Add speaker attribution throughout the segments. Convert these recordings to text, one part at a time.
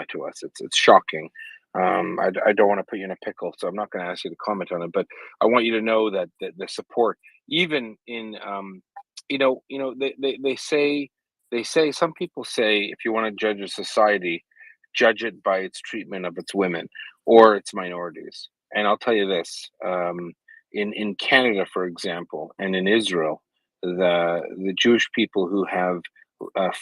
Speaker 1: to us. It's shocking. I don't want to put you in a pickle, so I'm not going to ask you to comment on it. But I want you to know that the support, even in, they say some people say if you want to judge a society, judge it by its treatment of its women or its minorities. And I'll tell you this: in Canada, for example, and in Israel, the Jewish people who have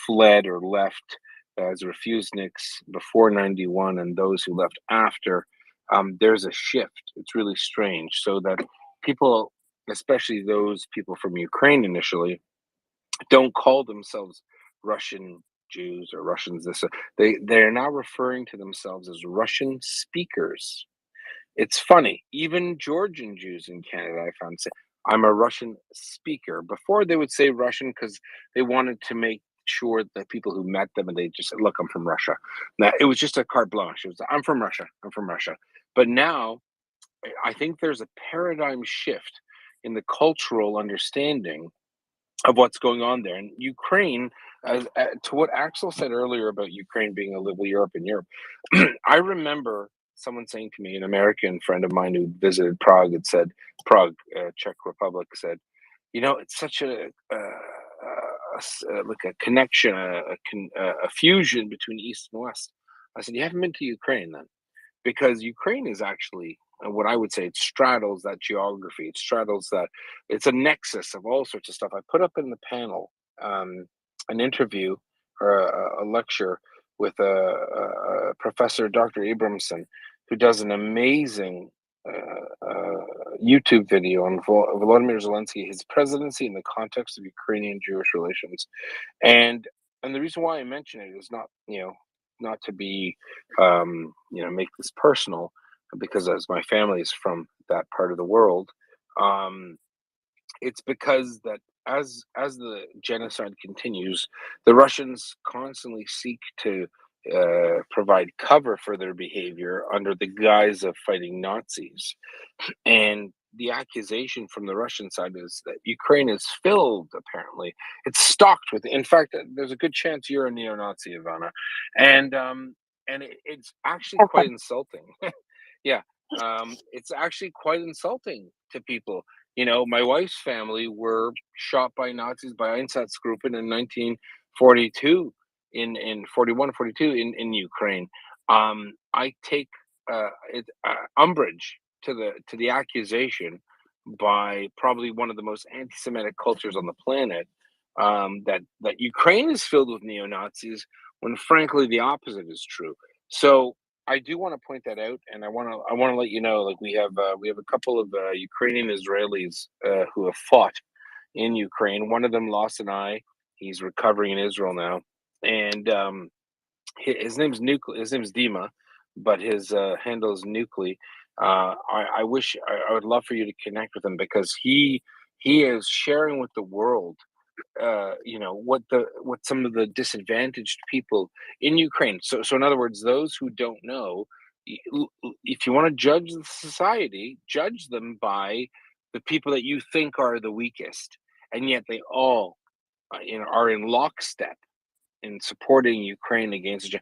Speaker 1: fled or left as refuseniks before 91 and those who left after, there's a shift. It's really strange. So that people, especially those people from Ukraine initially, don't call themselves Russian Jews or Russians. They're now referring to themselves as Russian speakers. It's funny. Even Georgian Jews in Canada, I found, say, I'm a Russian speaker. Before they would say Russian because they wanted to make sure that people who met them and they just said, "Look, I'm from Russia." Now it was just a carte blanche. It was, "I'm from Russia. I'm from Russia." But now I think there's a paradigm shift in the cultural understanding of what's going on there. And Ukraine, to what Axel said earlier about Ukraine being a little Europe in Europe, I remember someone saying to me, an American friend of mine who visited Prague, had said, Prague, Czech Republic, said, it's such like a connection, a fusion between East and West. I said, you haven't been to Ukraine then, because Ukraine is actually what I would say, it straddles that geography. It straddles that. It's a nexus of all sorts of stuff. I put up in the panel an interview or a lecture with Professor Dr. Abramson, who does an amazing YouTube video on Volodymyr Zelensky, his presidency in the context of Ukrainian-Jewish relations, and and the reason why I mention it is not to be make this personal, because as my family is from that part of the world, um, it's because that as the genocide continues, the Russians constantly seek to provide cover for their behavior under the guise of fighting Nazis. And the accusation from the Russian side is that Ukraine is filled, apparently. It's stocked with, in fact, there's a good chance you're a neo-Nazi, Ivana. And it's actually quite insulting. Yeah. It's actually quite insulting to people. My wife's family were shot by Nazis, by Einsatzgruppen in 1942, in 41, 42 in Ukraine. I take umbrage to the accusation by probably one of the most anti-Semitic cultures on the planet, that Ukraine is filled with neo Nazis, when frankly the opposite is true. So I do want to point that out, and I want to let you know, like we have a couple of Ukrainian Israelis who have fought in Ukraine. One of them lost an eye. He's recovering in Israel now, and his name's Nucle. His name's Dima, but his handle is Nuclei. I wish I would love for you to connect with him, because he is sharing with the world, what some of the disadvantaged people in Ukraine. So in other words, those who don't know, if you want to judge the society, judge them by the people that you think are the weakest, and yet they all are in lockstep in supporting Ukraine against.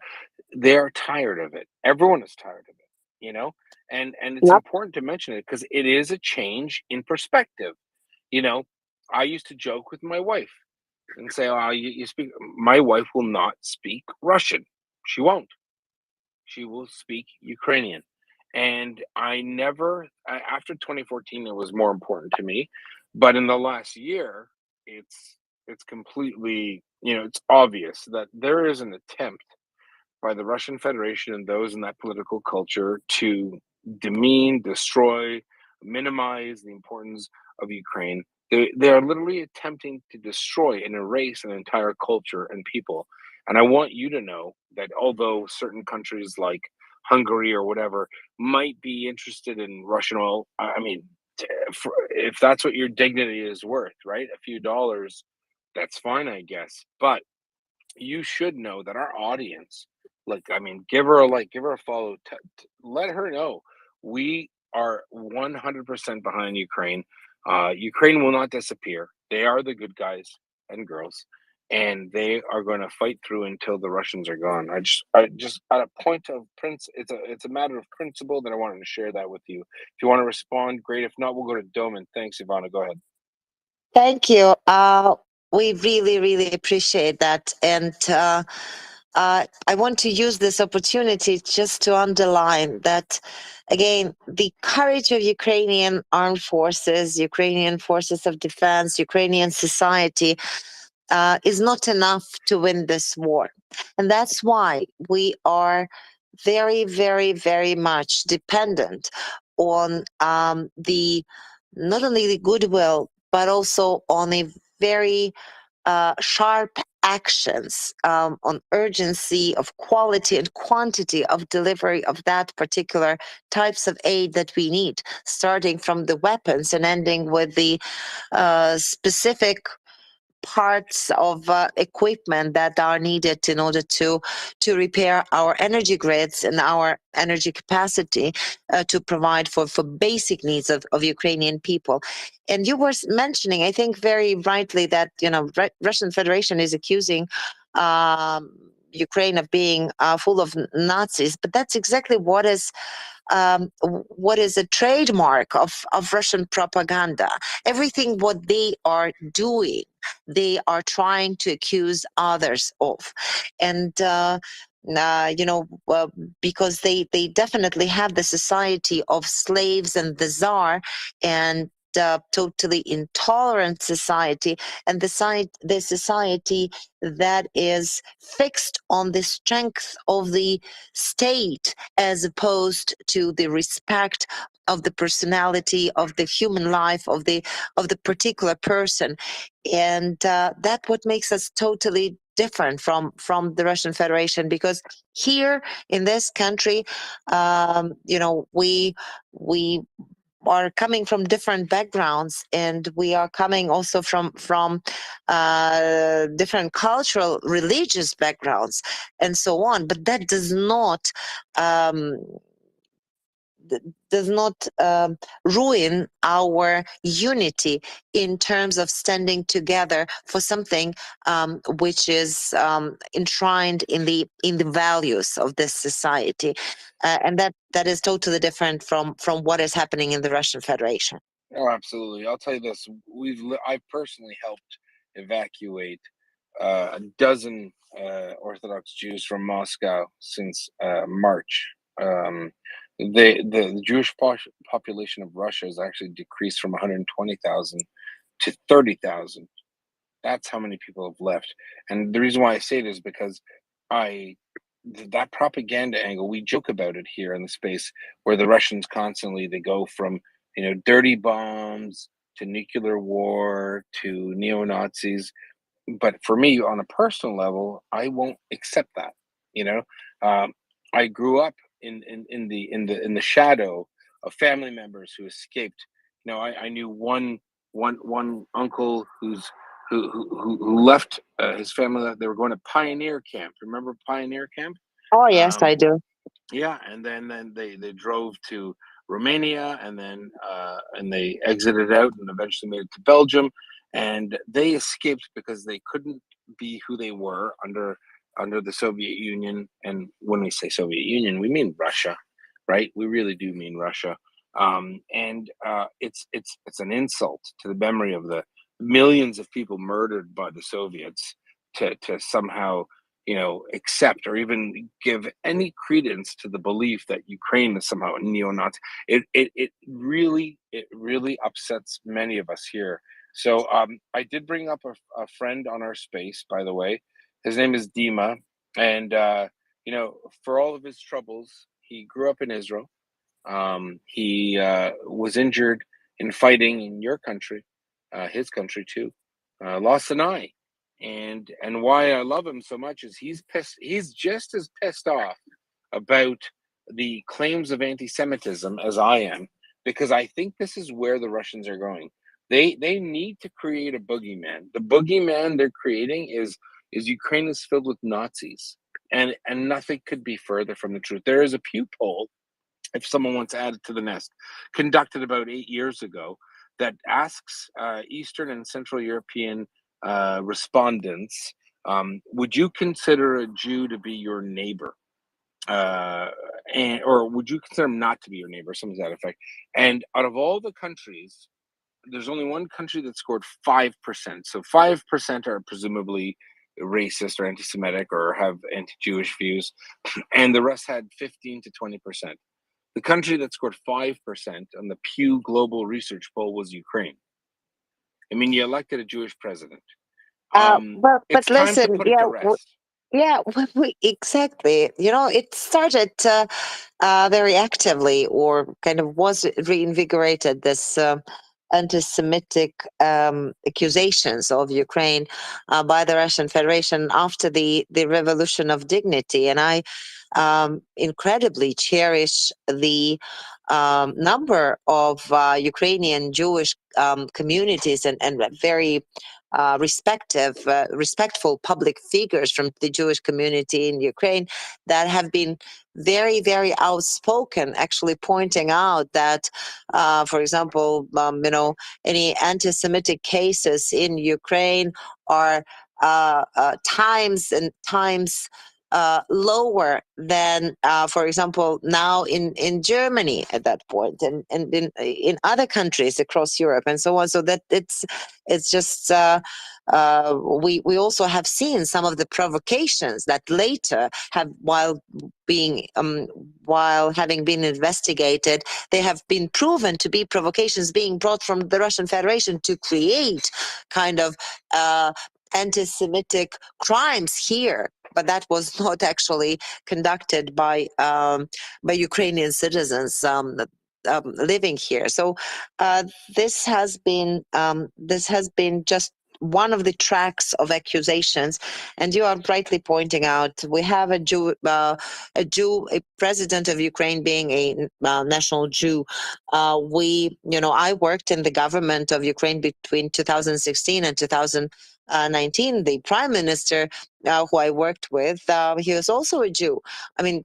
Speaker 1: They are tired of it. Everyone is tired of it, and it's
Speaker 2: Yep.
Speaker 1: important to mention it because it is a change in perspective. You know, I used to joke with my wife and say, "Oh, you speak." My wife will not speak Russian. She won't. She will speak Ukrainian. And I never, after 2014, it was more important to me. But in the last year, it's completely, it's obvious that there is an attempt by the Russian Federation and those in that political culture to demean, destroy, minimize the importance of Ukraine. They are literally attempting to destroy and erase an entire culture and people. And I want you to know that although certain countries like Hungary or whatever might be interested in Russian oil, I mean, if that's what your dignity is worth, right? A few dollars, that's fine, I guess. But you should know that our audience, like, I mean, give her a like, give her a follow, let her know we are 100% behind Ukraine. Ukraine will not disappear. They are the good guys and girls, and they are going to fight through until the Russians are gone. I just at a point of prince, it's a matter of principle that I wanted to share that with you. If you want to respond, great. If not, we'll go to Doman. Thanks, Ivana. Go ahead.
Speaker 2: Thank you. We really, really appreciate that. And I want to use this opportunity just to underline that, again, the courage of Ukrainian armed forces, Ukrainian forces of defense, Ukrainian society is not enough to win this war. And that's why we are very, very, very much dependent on the not only the goodwill, but also on a very sharp actions on urgency of quality and quantity of delivery of that particular types of aid that we need, starting from the weapons and ending with the specific parts of equipment that are needed in order to repair our energy grids and our energy capacity to provide for basic needs of Ukrainian people. And you were mentioning, I think very rightly, that Russian Federation is accusing Ukraine of being full of Nazis, but that's exactly what is a trademark of Russian propaganda. Everything what they are doing, they are trying to accuse others of. And because they definitely have the society of slaves and the czar, and totally intolerant society, and the society that is fixed on the strength of the state as opposed to the respect of the personality of the human life of the particular person. And that what makes us totally different from the Russian Federation, because here in this country, we are coming from different backgrounds, and we are coming also from different cultural, religious backgrounds, and so on. But that um, does not ruin our unity in terms of standing together for something which is enshrined in the values of this society, and that is totally different from what is happening in the Russian Federation.
Speaker 1: Oh, absolutely. I'll tell you this: I've personally helped evacuate a dozen Orthodox Jews from Moscow since March. Um, the Jewish population of Russia has actually decreased from 120,000 to 30,000. That's how many people have left. And the reason why I say it is because I that propaganda angle, we joke about it here in the space where the Russians constantly they go from, dirty bombs to nuclear war to neo-Nazis. But for me, on a personal level, I won't accept that. You know, um, I grew up in the shadow of family members who escaped. I knew one uncle who left his family. They were going to Pioneer Camp. Remember Pioneer Camp?
Speaker 2: Oh yes,
Speaker 1: Um,
Speaker 2: I do.
Speaker 1: yeah, and then they drove to Romania, and they exited out and eventually made it to Belgium, and they escaped because they couldn't be who they were under the Soviet Union. And when we say Soviet Union, we mean Russia, right? We really do mean Russia. And it's an insult to the memory of the millions of people murdered by the Soviets to somehow accept or even give any credence to the belief that Ukraine is somehow a neo-Nazi. It really upsets many of us here. So I did bring up a friend on our space, by the way. His name is Dima, and for all of his troubles, he grew up in Israel. He was injured in fighting in your country, his country too. Lost an eye, and why I love him so much is he's pissed. He's just as pissed off about the claims of anti-Semitism as I am, because I think this is where the Russians are going. They need to create a boogeyman. The boogeyman they're creating is Ukraine is filled with Nazis, and nothing could be further from the truth. There is a Pew poll, if someone wants to add it to the nest, conducted about 8 years ago, that asks Eastern and Central European respondents Would you consider a Jew to be your neighbor? Uh, and or would you consider them not to be your neighbor? Something to that effect. And out of all the countries, there's only one country that scored 5%. So 5% are presumably racist or anti-Semitic or have anti-Jewish views, and the rest had 15 to 20%. The country that scored 5% on the Pew Global Research poll was Ukraine. I mean, you elected a Jewish president.
Speaker 2: But
Speaker 1: It's time to
Speaker 2: listen,
Speaker 1: put it to rest.
Speaker 2: yeah, exactly. You know, it started very actively, or kind of was reinvigorated, this anti-Semitic accusations of Ukraine by the Russian Federation after the Revolution of Dignity, and I incredibly cherish the number of Ukrainian Jewish communities and very respectful public figures from the Jewish community in Ukraine that have been very, very outspoken, actually pointing out that, for example, any anti-Semitic cases in Ukraine are times and times lower than, for example, now in Germany at that point, and in other countries across Europe and so on. So that it's just we also have seen some of the provocations that later have, being while having been investigated, they have been proven to be provocations being brought from the Russian Federation to create kind of anti-Semitic crimes here, but that was not actually conducted by Ukrainian citizens living here. So uh, this has been just one of the tracks of accusations, and you are rightly pointing out we have a president of Ukraine being a national Jew. I worked in the government of Ukraine between 2016 and 2019. The prime minister who I worked with, he was also a Jew. I mean,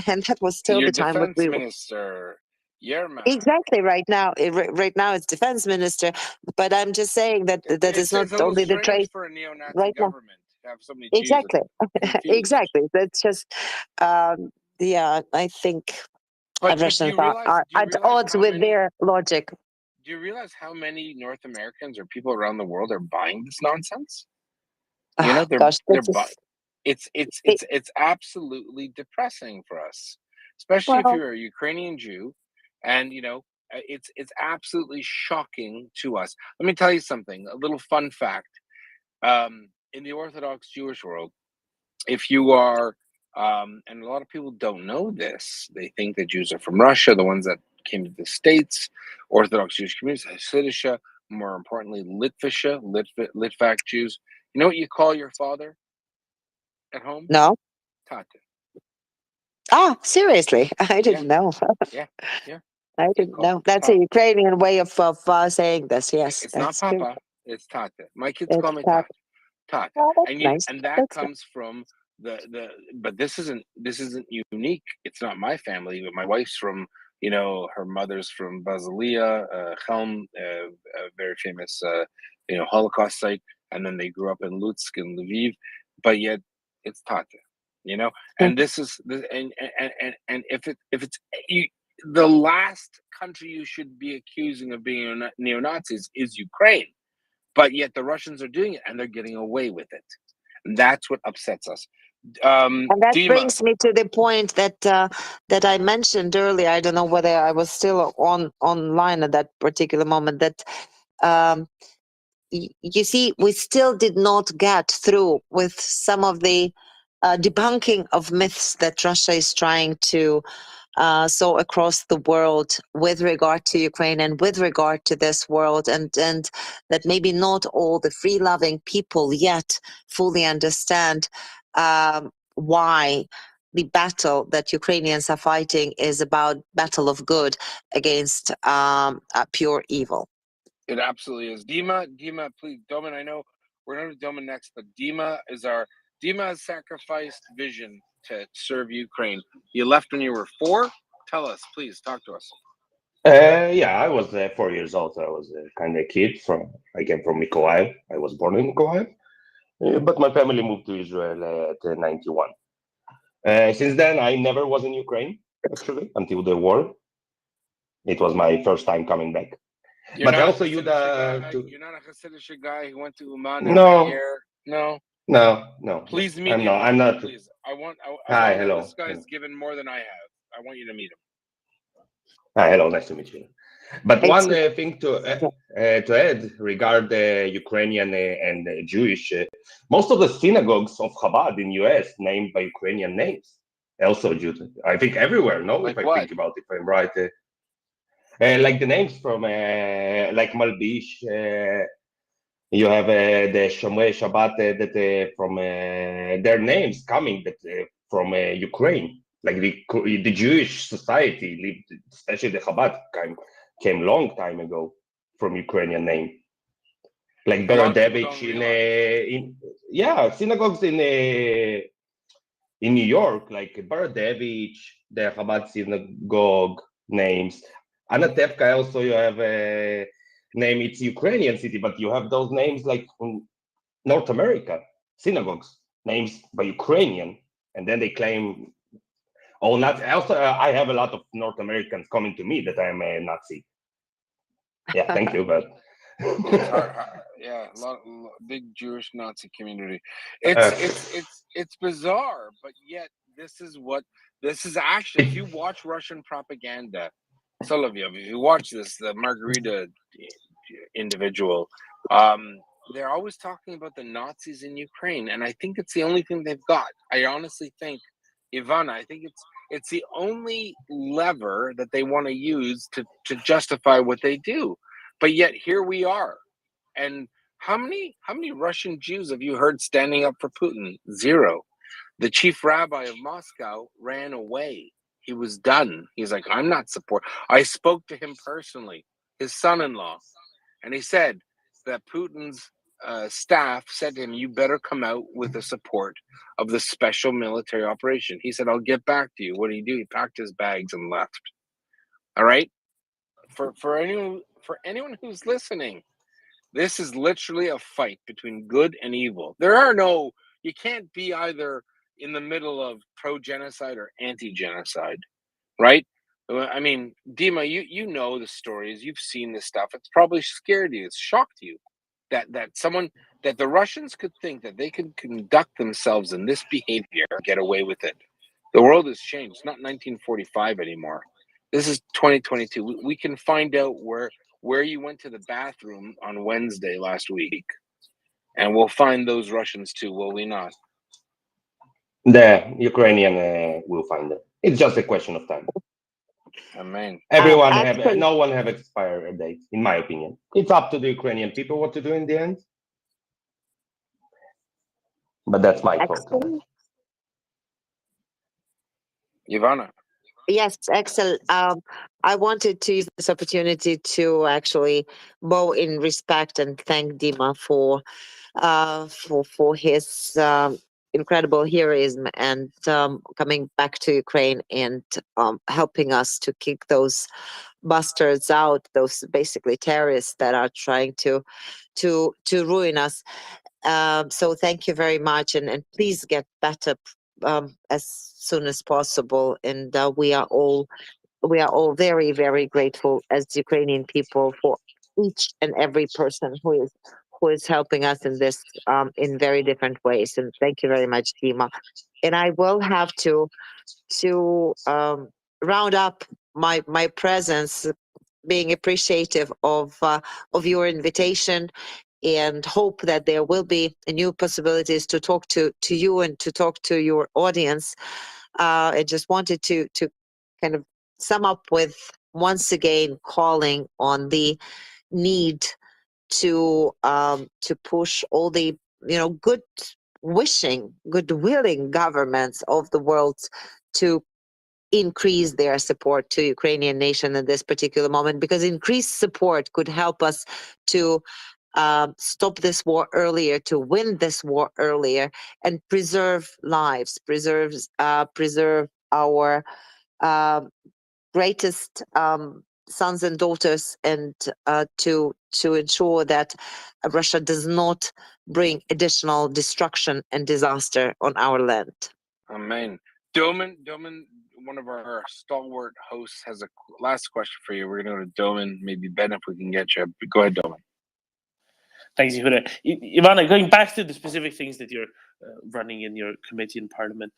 Speaker 2: and that was still
Speaker 1: Your
Speaker 2: the time when
Speaker 1: defense
Speaker 2: we were
Speaker 1: minister, Yermak.
Speaker 2: exactly right now. Right now, it's defense minister, but I'm just saying that that is not
Speaker 1: It's a little
Speaker 2: only the
Speaker 1: strange
Speaker 2: trait
Speaker 1: for a neo-Nazi
Speaker 2: right now.
Speaker 1: government to have so many Jews.
Speaker 2: Exactly,
Speaker 1: I'm confused.
Speaker 2: exactly. That's just, yeah. I think
Speaker 1: But do
Speaker 2: Russians
Speaker 1: you
Speaker 2: are,
Speaker 1: realize?
Speaker 2: are
Speaker 1: Do you
Speaker 2: at
Speaker 1: realize
Speaker 2: odds
Speaker 1: how
Speaker 2: with
Speaker 1: many?
Speaker 2: their logic.
Speaker 1: Do you realize how many North Americans or people around the world are buying this nonsense? You know,
Speaker 2: Oh, gosh,
Speaker 1: they're
Speaker 2: this
Speaker 1: buying.
Speaker 2: is it,
Speaker 1: It's absolutely depressing for us, especially if
Speaker 2: well.
Speaker 1: you're a Ukrainian Jew, and it's absolutely shocking to us. Let me tell you something. A little fun fact. In the Orthodox Jewish world, if you are, and a lot of people don't know this, they think that Jews are from Russia, the ones that came to the States, Orthodox Jewish communities, Hasidisha, more importantly, Litvak Jews. You know what you call your father at home?
Speaker 2: No.
Speaker 1: Tate.
Speaker 2: Ah, seriously, I
Speaker 1: Yeah,
Speaker 2: didn't know.
Speaker 1: yeah, yeah.
Speaker 2: I
Speaker 1: You
Speaker 2: didn't
Speaker 1: call
Speaker 2: know. That's a
Speaker 1: Tate.
Speaker 2: Ukrainian way of saying this. Yes,
Speaker 1: It's not
Speaker 2: that's true.
Speaker 1: Papa, it's Tate. My kids call
Speaker 2: It's
Speaker 1: me
Speaker 2: that.
Speaker 1: Tate. Tata.
Speaker 2: Oh, that's
Speaker 1: And
Speaker 2: nice.
Speaker 1: that
Speaker 2: That's nice.
Speaker 1: comes from the but this isn't unique. It's not my family, but my wife's from, her mother's from Basilia, Chelm, a very famous Holocaust site, and then they grew up in Lutsk and Lviv, but yet it's Tata, and
Speaker 2: Mhm.
Speaker 1: this is this and if it's you, the last country you should be accusing of being neo-Nazis is Ukraine, but yet the Russians are doing it and they're getting away with it. And that's what upsets us.
Speaker 2: And that
Speaker 1: Dima,
Speaker 2: brings me to the point that I mentioned earlier. I don't know whether I was still online at that particular moment. That um, you see, we still did not get through with some of the debunking of myths that Russia is trying to so across the world with regard to Ukraine and with regard to this world, and that maybe not all the free loving people yet fully understand why the battle that Ukrainians are fighting is about battle of good against pure evil.
Speaker 1: it absolutely is. Dima, please, Domin, I know we're going to Domin next, but Dima has sacrificed vision to serve Ukraine. You left when you were 4? Tell us, please, talk to us.
Speaker 3: Yeah, I was 4 years old. I was a kind of kid I came from Mykolaiv. I was born in Mykolaiv. But my family moved to Israel at 91. Since then, I never was in Ukraine, actually, until the war. It was my first time coming back.
Speaker 1: You're
Speaker 3: But
Speaker 1: not
Speaker 3: also,
Speaker 1: a
Speaker 3: you
Speaker 1: Hasidic guy. You're not a Hasidic guy who went to Uman every
Speaker 3: no,
Speaker 1: year. No.
Speaker 3: no.
Speaker 1: Please meet
Speaker 3: I'm
Speaker 1: Ivan.
Speaker 3: not.
Speaker 1: Please. I
Speaker 3: Hi,
Speaker 1: want to know
Speaker 3: hello.
Speaker 1: this guy's given more than I have. I want you to meet him.
Speaker 3: Hi, hello. Nice to meet you. But
Speaker 2: It's
Speaker 3: one thing to add regarding the Ukrainian and Jewish, most of the synagogues of Chabad in US named by Ukrainian names. Also, I think everywhere. No,
Speaker 1: Like
Speaker 3: if I
Speaker 1: what?
Speaker 3: think about it, if I'm right. Like the names from like Malbish. You have the Shomrei Shabbat that from their names coming that from Ukraine. Like the Jewish society lived, especially the Chabad came long time ago from Ukrainian name. Like
Speaker 1: A lot of people
Speaker 3: Berodevich
Speaker 1: don't realize.
Speaker 3: synagogues in New York, like Berodevich, the Chabad synagogue names. Anatevka also you have a name, it's Ukrainian city, but you have those names like from North America, synagogues, names by Ukrainian, and then they claim, oh, not also I have a lot of North Americans coming to me that I'm a Nazi. Yeah, thank you, but
Speaker 1: It's hard. Yeah, a lot, big Jewish Nazi community. It's bizarre, but yet this is actually. If you watch Russian propaganda, Solovyev, if you watch this, the Margarita individual, they're always talking about the Nazis in Ukraine, and I think it's the only thing they've got. I honestly think, Ivana, I think it's the only lever that they want to use to justify what they do. But yet here we are. And how many Russian Jews have you heard standing up for Putin? Zero. The chief rabbi of Moscow ran away. He was done. He's like, I'm not support. I spoke to him personally, his son-in-law, and he said that Putin's staff said to him, "You better come out with the support of the special military operation." He said, "I'll get back to you." What did he do? He packed his bags and left. All right. For anyone who's listening, this is literally a fight between good and evil. You can't be either in the middle of pro-genocide or anti-genocide, right? I mean, Dima, you know the stories, you've seen this stuff. It's probably scared you, it's shocked you that the Russians could think that they could conduct themselves in this behavior and get away with it. The world has changed. It's not 1945 anymore. This is 2022. We can find out where you went to the bathroom on Wednesday last week, and we'll find those Russians too, will we not?
Speaker 3: the Ukrainian will find it. It's just a question of time.
Speaker 1: Amen.
Speaker 3: No one have expired date, in my opinion. It's up to the Ukrainian people what to do in the end. But that's my thought.
Speaker 1: Ivana.
Speaker 2: Yes, Axel. I wanted to use this opportunity to actually bow in respect and thank Dima for his incredible heroism and coming back to Ukraine and helping us to kick those bastards out, those basically terrorists that are trying to ruin us. So thank you very much, and please get better as soon as possible. And we are all very, very grateful as Ukrainian people for each and every person who is helping us in this in very different ways. And thank you very much, Dima. And I will have to round up my presence, being appreciative of your invitation, and hope that there will be new possibilities to talk to you and to talk to your audience. I just wanted to kind of sum up with once again calling on the need to push all the good willing governments of the world to increase their support to Ukrainian nation in this particular moment, because increased support could help us to stop this war earlier, to win this war earlier, and preserve lives, preserve our greatest sons and daughters, and to ensure that Russia does not bring additional destruction and disaster on our land.
Speaker 1: Amen. Doman, one of our stalwart hosts, has a last question for you. We're going to go to Doman, maybe Ben, if we can get you. Go ahead, Doman.
Speaker 4: Thanks, Yehuda. Ivana, going back to the specific things that you're running in your committee in Parliament,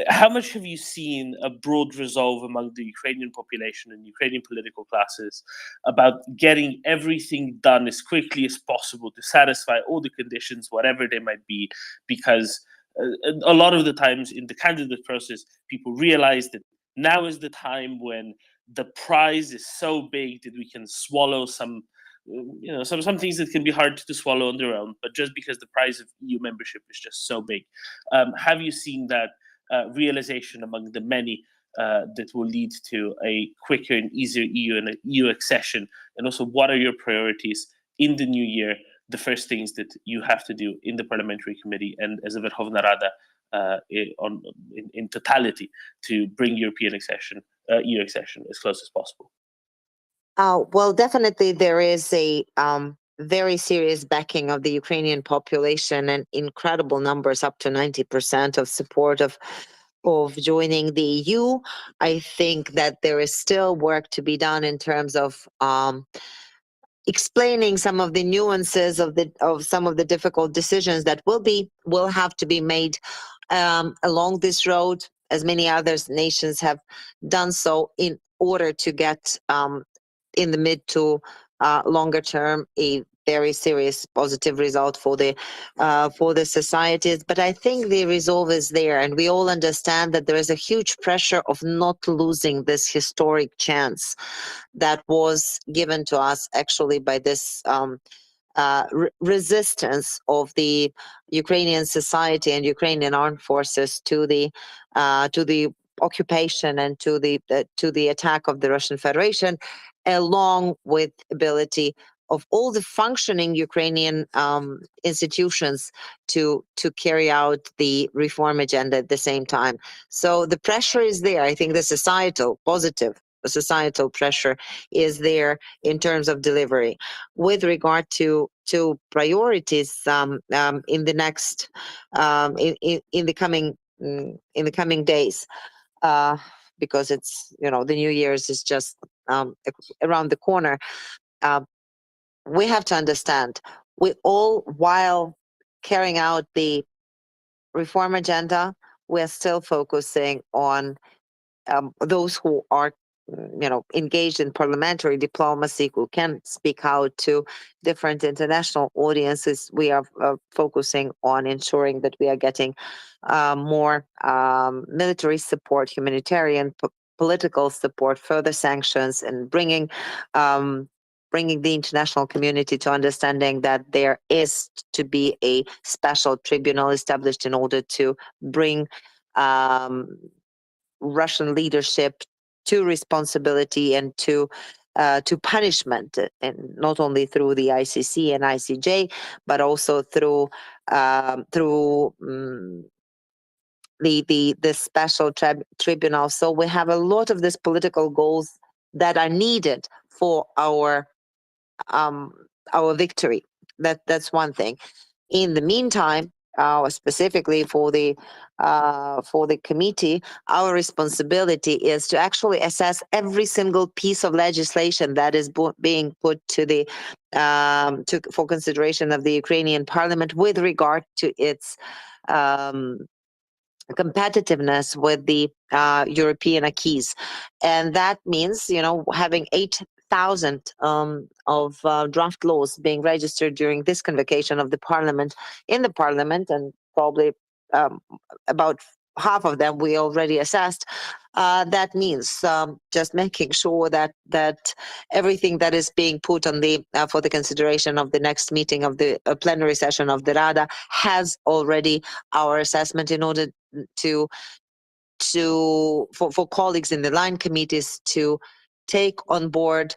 Speaker 4: how much have you seen a broad resolve among the Ukrainian population and Ukrainian political classes about getting everything done as quickly as possible to satisfy all the conditions, whatever they might be? Because a lot of the times in the candidate process, people realize that now is the time when the prize is so big that we can swallow some things that can be hard to swallow on their own, but just because the price of EU membership is just so big. Have you seen that realization among the many that will lead to a quicker and easier EU accession? And also, what are your priorities in the new year, the first things that you have to do in the Parliamentary Committee and as a Verkhovna Rada in totality to bring European accession, EU accession as close as possible?
Speaker 2: Well, definitely there is a very serious backing of the Ukrainian population and incredible numbers, up to 90% of support of joining the EU. I think that there is still work to be done in terms of explaining some of the nuances of some of the difficult decisions that will have to be made along this road, as many other nations have done so, in order to get in the mid to longer term a very serious positive result for the societies. But I think the resolve is there, and we all understand that there is a huge pressure of not losing this historic chance that was given to us actually by this resistance of the Ukrainian society and Ukrainian armed forces to the occupation and to the attack of the Russian Federation, along with ability of all the functioning Ukrainian institutions to carry out the reform agenda at the same time. So the pressure is there. I think the societal pressure is there in terms of delivery. With regard to priorities in the next in the coming days, because it's the New Year's is just around the corner. We have to understand, we all, while carrying out the reform agenda, we're still focusing on those who are engaged in parliamentary diplomacy, who can speak out to different international audiences. We are focusing on ensuring that we are getting more military support, humanitarian, political support, further sanctions, and bringing the international community to understanding that there is to be a special tribunal established in order to bring Russian leadership to responsibility and to punishment, and not only through the ICC and ICJ, but also through the special tribunal. So we have a lot of these political goals that are needed for our victory. That's one thing. In the meantime, specifically for the committee, our responsibility is to actually assess every single piece of legislation that is being put to the for consideration of the Ukrainian Parliament with regard to its competitiveness with the European acquis, and that means having 8,000 of draft laws being registered during this convocation of the Parliament in the Parliament, and probably about half of them we already assessed. That means just making sure that everything that is being put on the for the consideration of the next meeting of the plenary session of the Rada has already our assessment, in order for colleagues in the line committees to take on board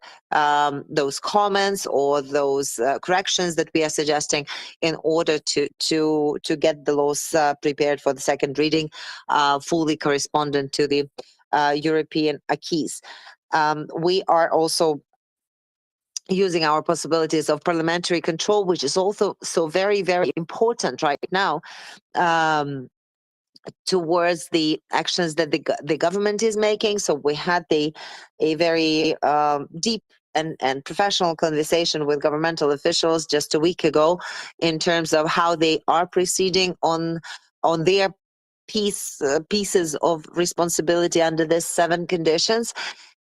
Speaker 2: those comments or those corrections that we are suggesting, in order to get the laws prepared for the second reading, fully correspondent to the European acquis. We are also using our possibilities of parliamentary control, which is also so very, very important right now, towards the actions that the government is making. So we had a very deep and professional conversation with governmental officials just a week ago in terms of how they are proceeding on their pieces of responsibility under this 7 conditions.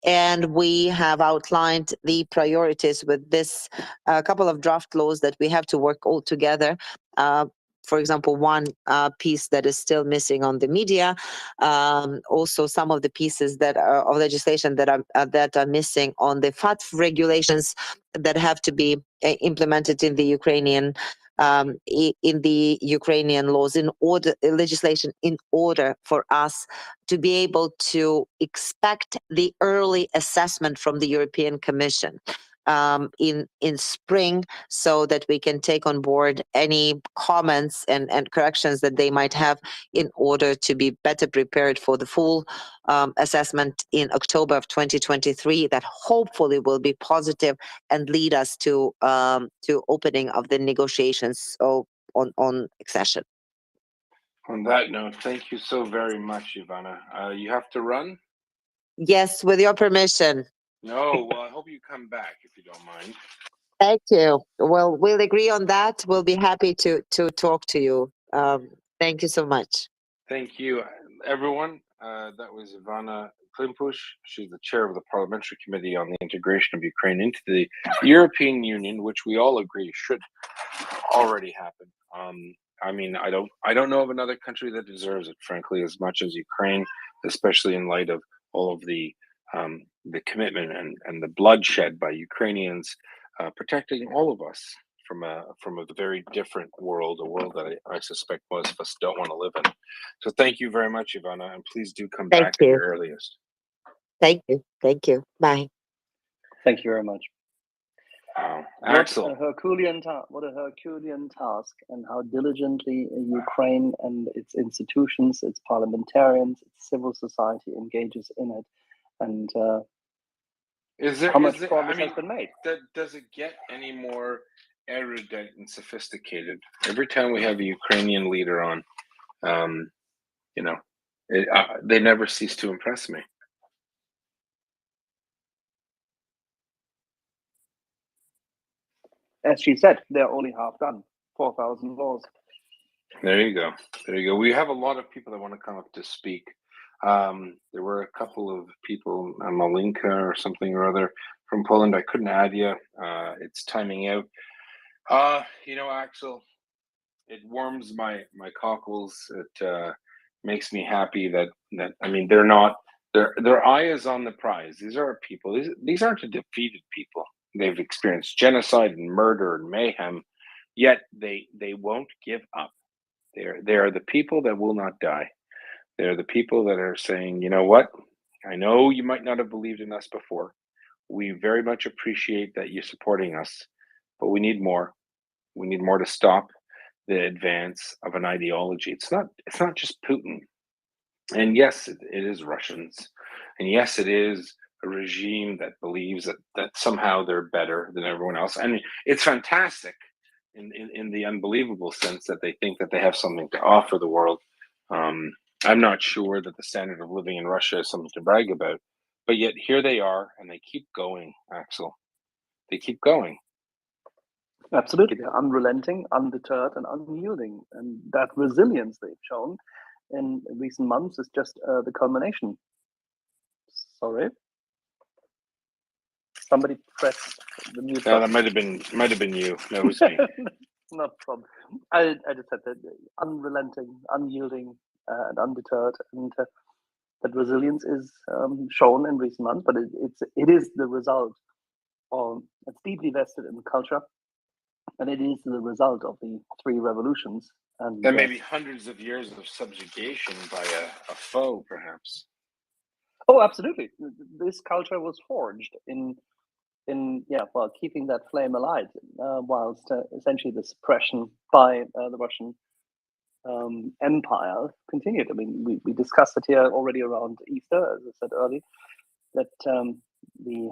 Speaker 2: And we have outlined the priorities with this couple of draft laws that we have to work all together. For example, one piece that is still missing on the media. Also, some of the pieces that are of legislation that are missing on the FATF regulations that have to be implemented in the Ukrainian laws, in order legislation, in order for us to be able to expect the early assessment from the European Commission in spring, so that we can take on board any comments and corrections that they might have, in order to be better prepared for the full assessment in October of 2023, that hopefully will be positive and lead us to opening of the negotiations on accession.
Speaker 1: On that note, thank you so very much, Ivana. You have to run?
Speaker 2: Yes, with your permission.
Speaker 1: No, well, I hope you come back if you don't mind.
Speaker 2: Thank you. Well, we'll agree on that. We'll be happy to talk to you. Thank you so much.
Speaker 1: Thank you, everyone. That was Ivana Klimpush. She's the chair of the Parliamentary Committee on the Integration of Ukraine into the European Union, which we all agree should already happen. I mean, I don't know of another country that deserves it, frankly, as much as Ukraine, especially in light of all of the commitment and the bloodshed by Ukrainians, protecting all of us from a very different world, a world that I suspect most of us don't want to live in. So thank you very much, Ivana, and please do come back at your earliest.
Speaker 2: Thank you. Thank you. Bye.
Speaker 5: Thank you very much.
Speaker 1: Axel.
Speaker 5: What a Herculean task, and how diligently Ukraine and its institutions, its parliamentarians, its civil society engages in it, and how much progress has been made.
Speaker 1: Does it get any more erudite and sophisticated? Every time we have a Ukrainian leader on, they never cease to impress me.
Speaker 5: As she said, they're only half done. 4,000 laws.
Speaker 1: There you go. There you go. We have a lot of people that want to come up to speak. There were a couple of people, Malinka or something or other from Poland. I couldn't add you. It's timing out. Axel, it warms my cockles. It makes me happy that I mean, they're not. Their eye is on the prize. These are people. These aren't a defeated people. They've experienced genocide and murder and mayhem, yet they won't give up. They are the people that will not die. They're the people that are saying, you know what? I know you might not have believed in us before. We very much appreciate that you're supporting us, but we need more. We need more to stop the advance of an ideology. It's not just Putin. And yes, it is Russians. And yes, it is a regime that believes that somehow they're better than everyone else. And it's fantastic in the unbelievable sense that they think that they have something to offer the world. I'm not sure that the standard of living in Russia is something to brag about, but yet here they are, and they keep going, Axel. They keep going.
Speaker 5: Absolutely. They're unrelenting, undeterred, and unyielding. And that resilience they've shown in recent months is just the culmination. Sorry. Somebody pressed the mute button.
Speaker 1: That might have been you. No, it was me.
Speaker 5: Not a problem. I just said that unrelenting, unyielding, and undeterred, and that resilience is shown in recent months. But it is the result of, it's deeply vested in culture, and it is the result of the 3 revolutions. And
Speaker 1: maybe hundreds of years of subjugation by a foe, perhaps.
Speaker 5: Oh, absolutely. This culture was forged in keeping that flame alive, whilst essentially the suppression by the Russian Empire continued. I mean, we discussed it here already around Easter, as I said earlier, that the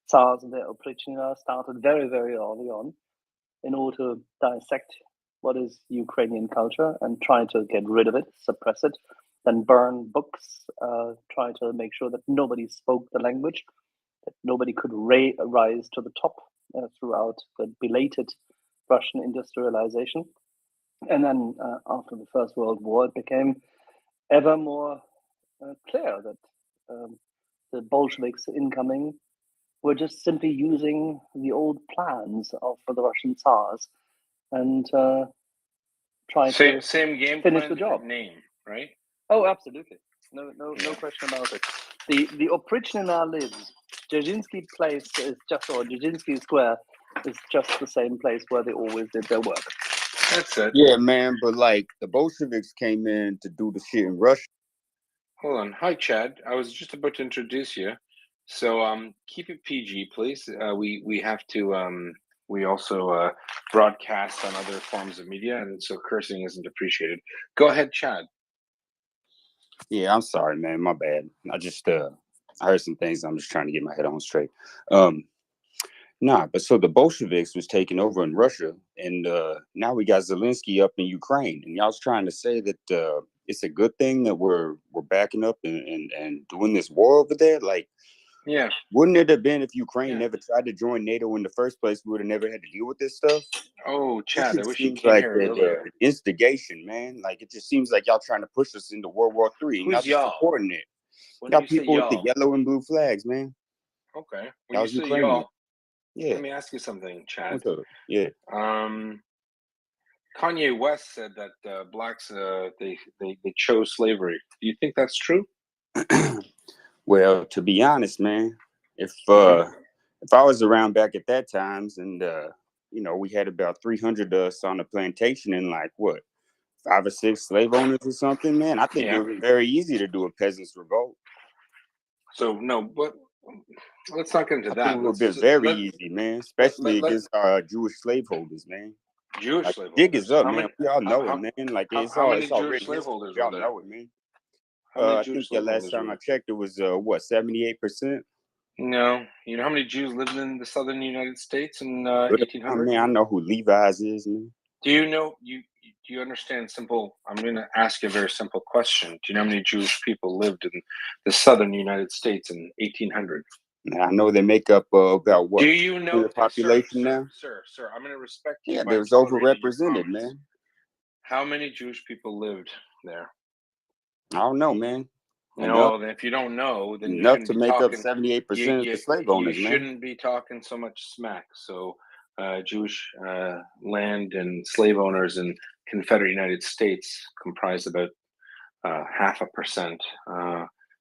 Speaker 5: Tsars and their Oprichnina started very, very early on in order to dissect what is Ukrainian culture and try to get rid of it, suppress it, then burn books, try to make sure that nobody spoke the language, that nobody could rise to the top throughout the belated Russian industrialization. And then after the First World War, it became ever more clear that the Bolsheviks incoming were just simply using the old plans of the Russian Tsars and trying to
Speaker 1: same game
Speaker 5: finish
Speaker 1: plan,
Speaker 5: the job.
Speaker 1: name, right?
Speaker 5: Oh, absolutely. No question about it. The Oprichnina lives. Dzerzhinsky Place is just, or Dzerzhinsky Square is just the same place where they always did their work.
Speaker 1: That's it.
Speaker 6: Yeah, man, but like the Bolsheviks came in to do the shit in Russia.
Speaker 1: Hold on. Hi, Chad. I was just about to introduce you. So keep it PG, please. We have to we also broadcast on other forms of media, and so cursing isn't appreciated. Go ahead, Chad.
Speaker 6: Yeah, I'm sorry, man. My bad. I just I heard some things. I'm just trying to get my head on straight. Nah, but so the Bolsheviks was taking over in Russia, and now we got Zelensky up in Ukraine, and y'all's trying to say that it's a good thing that we're backing up and doing this war over there. Like,
Speaker 1: Yeah.
Speaker 6: wouldn't it have been if Ukraine never tried to join NATO in the first place? We would have never had to deal with this stuff.
Speaker 1: Oh, Chad, I wish you
Speaker 6: seems
Speaker 1: came
Speaker 6: like
Speaker 1: here earlier.
Speaker 6: instigation, man. Like, it just seems like y'all trying to push us into World War III, and y'all
Speaker 1: Who's
Speaker 6: just
Speaker 1: y'all?
Speaker 6: supporting it.
Speaker 1: When
Speaker 6: Y'all
Speaker 1: you say
Speaker 6: people with the
Speaker 1: y'all,
Speaker 6: yellow and blue flags, man.
Speaker 1: okay.
Speaker 6: That
Speaker 1: When you
Speaker 6: was
Speaker 1: say
Speaker 6: Ukrainian.
Speaker 1: y'all,
Speaker 6: Yeah.
Speaker 1: let me ask you something, Chad.
Speaker 6: What's up? Yeah.
Speaker 1: Kanye West said that blacks they chose slavery. Do you think that's true?
Speaker 6: Well, to be honest, man, if I was around back at that times, and you know, we had about 300 of us on the plantation, and like what, 5 or 6 slave owners or something, man, I think it was very easy to do a peasants' revolt.
Speaker 1: So no, but let's not get into that.
Speaker 6: It would have been very easy, man, especially against our Jewish slaveholders, man.
Speaker 1: Jewish
Speaker 6: like,
Speaker 1: slaveholders.
Speaker 6: Dig is up, man. We all know it, man. Like it's all
Speaker 1: Jewish
Speaker 6: written.
Speaker 1: slaveholders
Speaker 6: We all
Speaker 1: were there?
Speaker 6: know it, man.
Speaker 1: I
Speaker 6: think the last time I checked, it was what, 78%.
Speaker 1: No, you know how many Jews lived in the southern United States in 1800?
Speaker 6: I mean, I know who Levi's is, man.
Speaker 1: Do you know do you understand simple? I'm going to ask you a very simple question. Do you know how many Jewish people lived in the southern United States in 1800?
Speaker 6: I know they make up about what?
Speaker 1: Do you know
Speaker 6: the population now?
Speaker 1: Sir, I'm going to respect you.
Speaker 6: Yeah, there was overrepresented, man.
Speaker 1: How many Jewish people lived there?
Speaker 6: I don't know, man.
Speaker 1: No, if you don't know, then you
Speaker 6: enough
Speaker 1: shouldn't
Speaker 6: to
Speaker 1: be
Speaker 6: make
Speaker 1: talking,
Speaker 6: up 78% of the slave owners,
Speaker 1: you
Speaker 6: man.
Speaker 1: shouldn't be talking so much smack. So Jewish land and slave owners in Confederate United States comprise about 0.5%.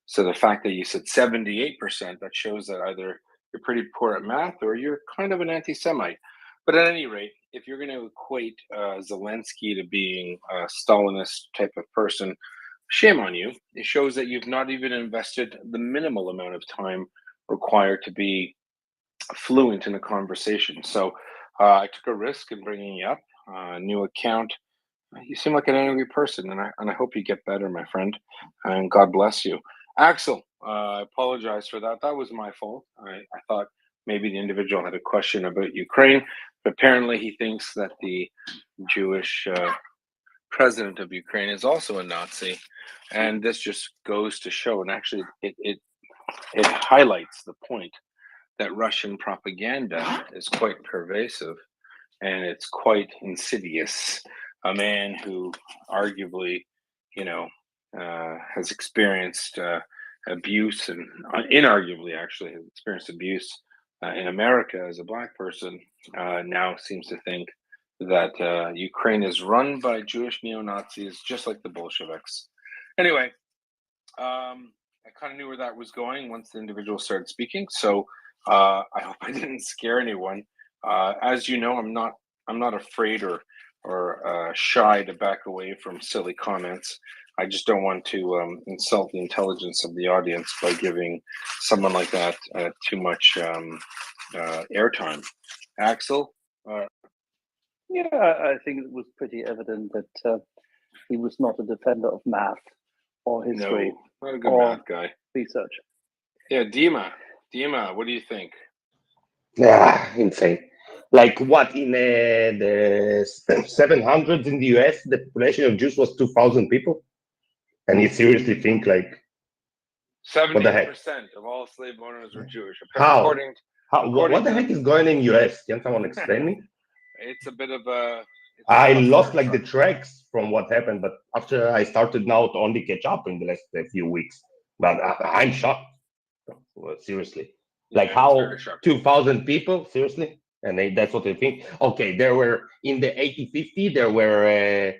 Speaker 1: So the fact that you said 78%, that shows that either you're pretty poor at math or you're kind of an anti-Semite. But at any rate, if you're going to equate Zelensky to being a Stalinist type of person, shame on you. It shows that you've not even invested the minimal amount of time required to be fluent in a conversation. So I took a risk in bringing you up. New account. You seem like an angry person, and I hope you get better, my friend. And God bless you. Axel, I apologize for that. That was my fault. I thought maybe the individual had a question about Ukraine, but apparently he thinks that the Jewish president of Ukraine is also a Nazi. And this just goes to show, and actually it highlights the point that Russian propaganda is quite pervasive and it's quite insidious. A man who arguably, has experienced abuse and inarguably actually has experienced abuse in America as a black person, now seems to think that Ukraine is run by Jewish neo-Nazis, just like the Bolsheviks. Anyway, I kind of knew where that was going once the individual started speaking, so I hope I didn't scare anyone. As you know, I'm not afraid or shy to back away from silly comments. I just don't want to insult the intelligence of the audience by giving someone like that too much airtime. Axel?
Speaker 5: Yeah, I think it was pretty evident that he was not a defender of math or history
Speaker 1: not a good
Speaker 5: or
Speaker 1: math guy.
Speaker 5: research.
Speaker 1: Yeah, Dima, what do you think?
Speaker 3: Insane. Like what in the 700s in the US, the population of Jews was 2,000 people, and you seriously think like what the heck?
Speaker 1: 78% of all slave owners were Jewish.
Speaker 3: How?
Speaker 1: According,
Speaker 3: What the
Speaker 1: to
Speaker 3: heck is going in US? Can someone explain me?
Speaker 1: it's a bit of a. It's a
Speaker 3: I
Speaker 1: tough
Speaker 3: lost
Speaker 1: one,
Speaker 3: like the
Speaker 1: Chuck.
Speaker 3: tracks from what happened, but after I started now to only catch up in the last few weeks, but I'm shocked. Well, seriously, like
Speaker 1: Yeah, it's
Speaker 3: how
Speaker 1: very shocking.
Speaker 3: 2,000 people, seriously, and that's what they think. Okay, there were in the 80-50, there were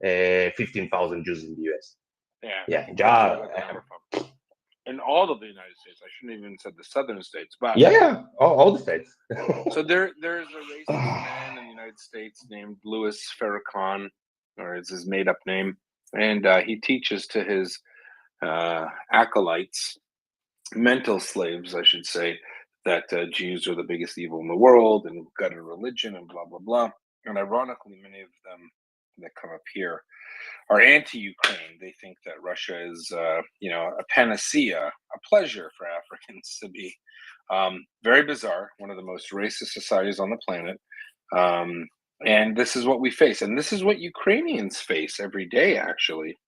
Speaker 3: 15,000 Jews in the US.
Speaker 1: Yeah,
Speaker 3: Yeah,
Speaker 1: that's where I got the number from. In all of the United States, I shouldn't even said the southern states, but
Speaker 3: yeah, all the states.
Speaker 1: so there's a racist man in the United States named Louis Farrakhan, or it's his made up name, and he teaches to his acolytes, mental slaves, I should say, that Jews are the biggest evil in the world and got a religion and blah blah blah. And ironically, many of them that come up here are anti-Ukraine. They think that Russia is, a panacea, a pleasure for Africans to be. Very bizarre. One of the most racist societies on the planet. And this is what we face, and this is what Ukrainians face every day. Actually,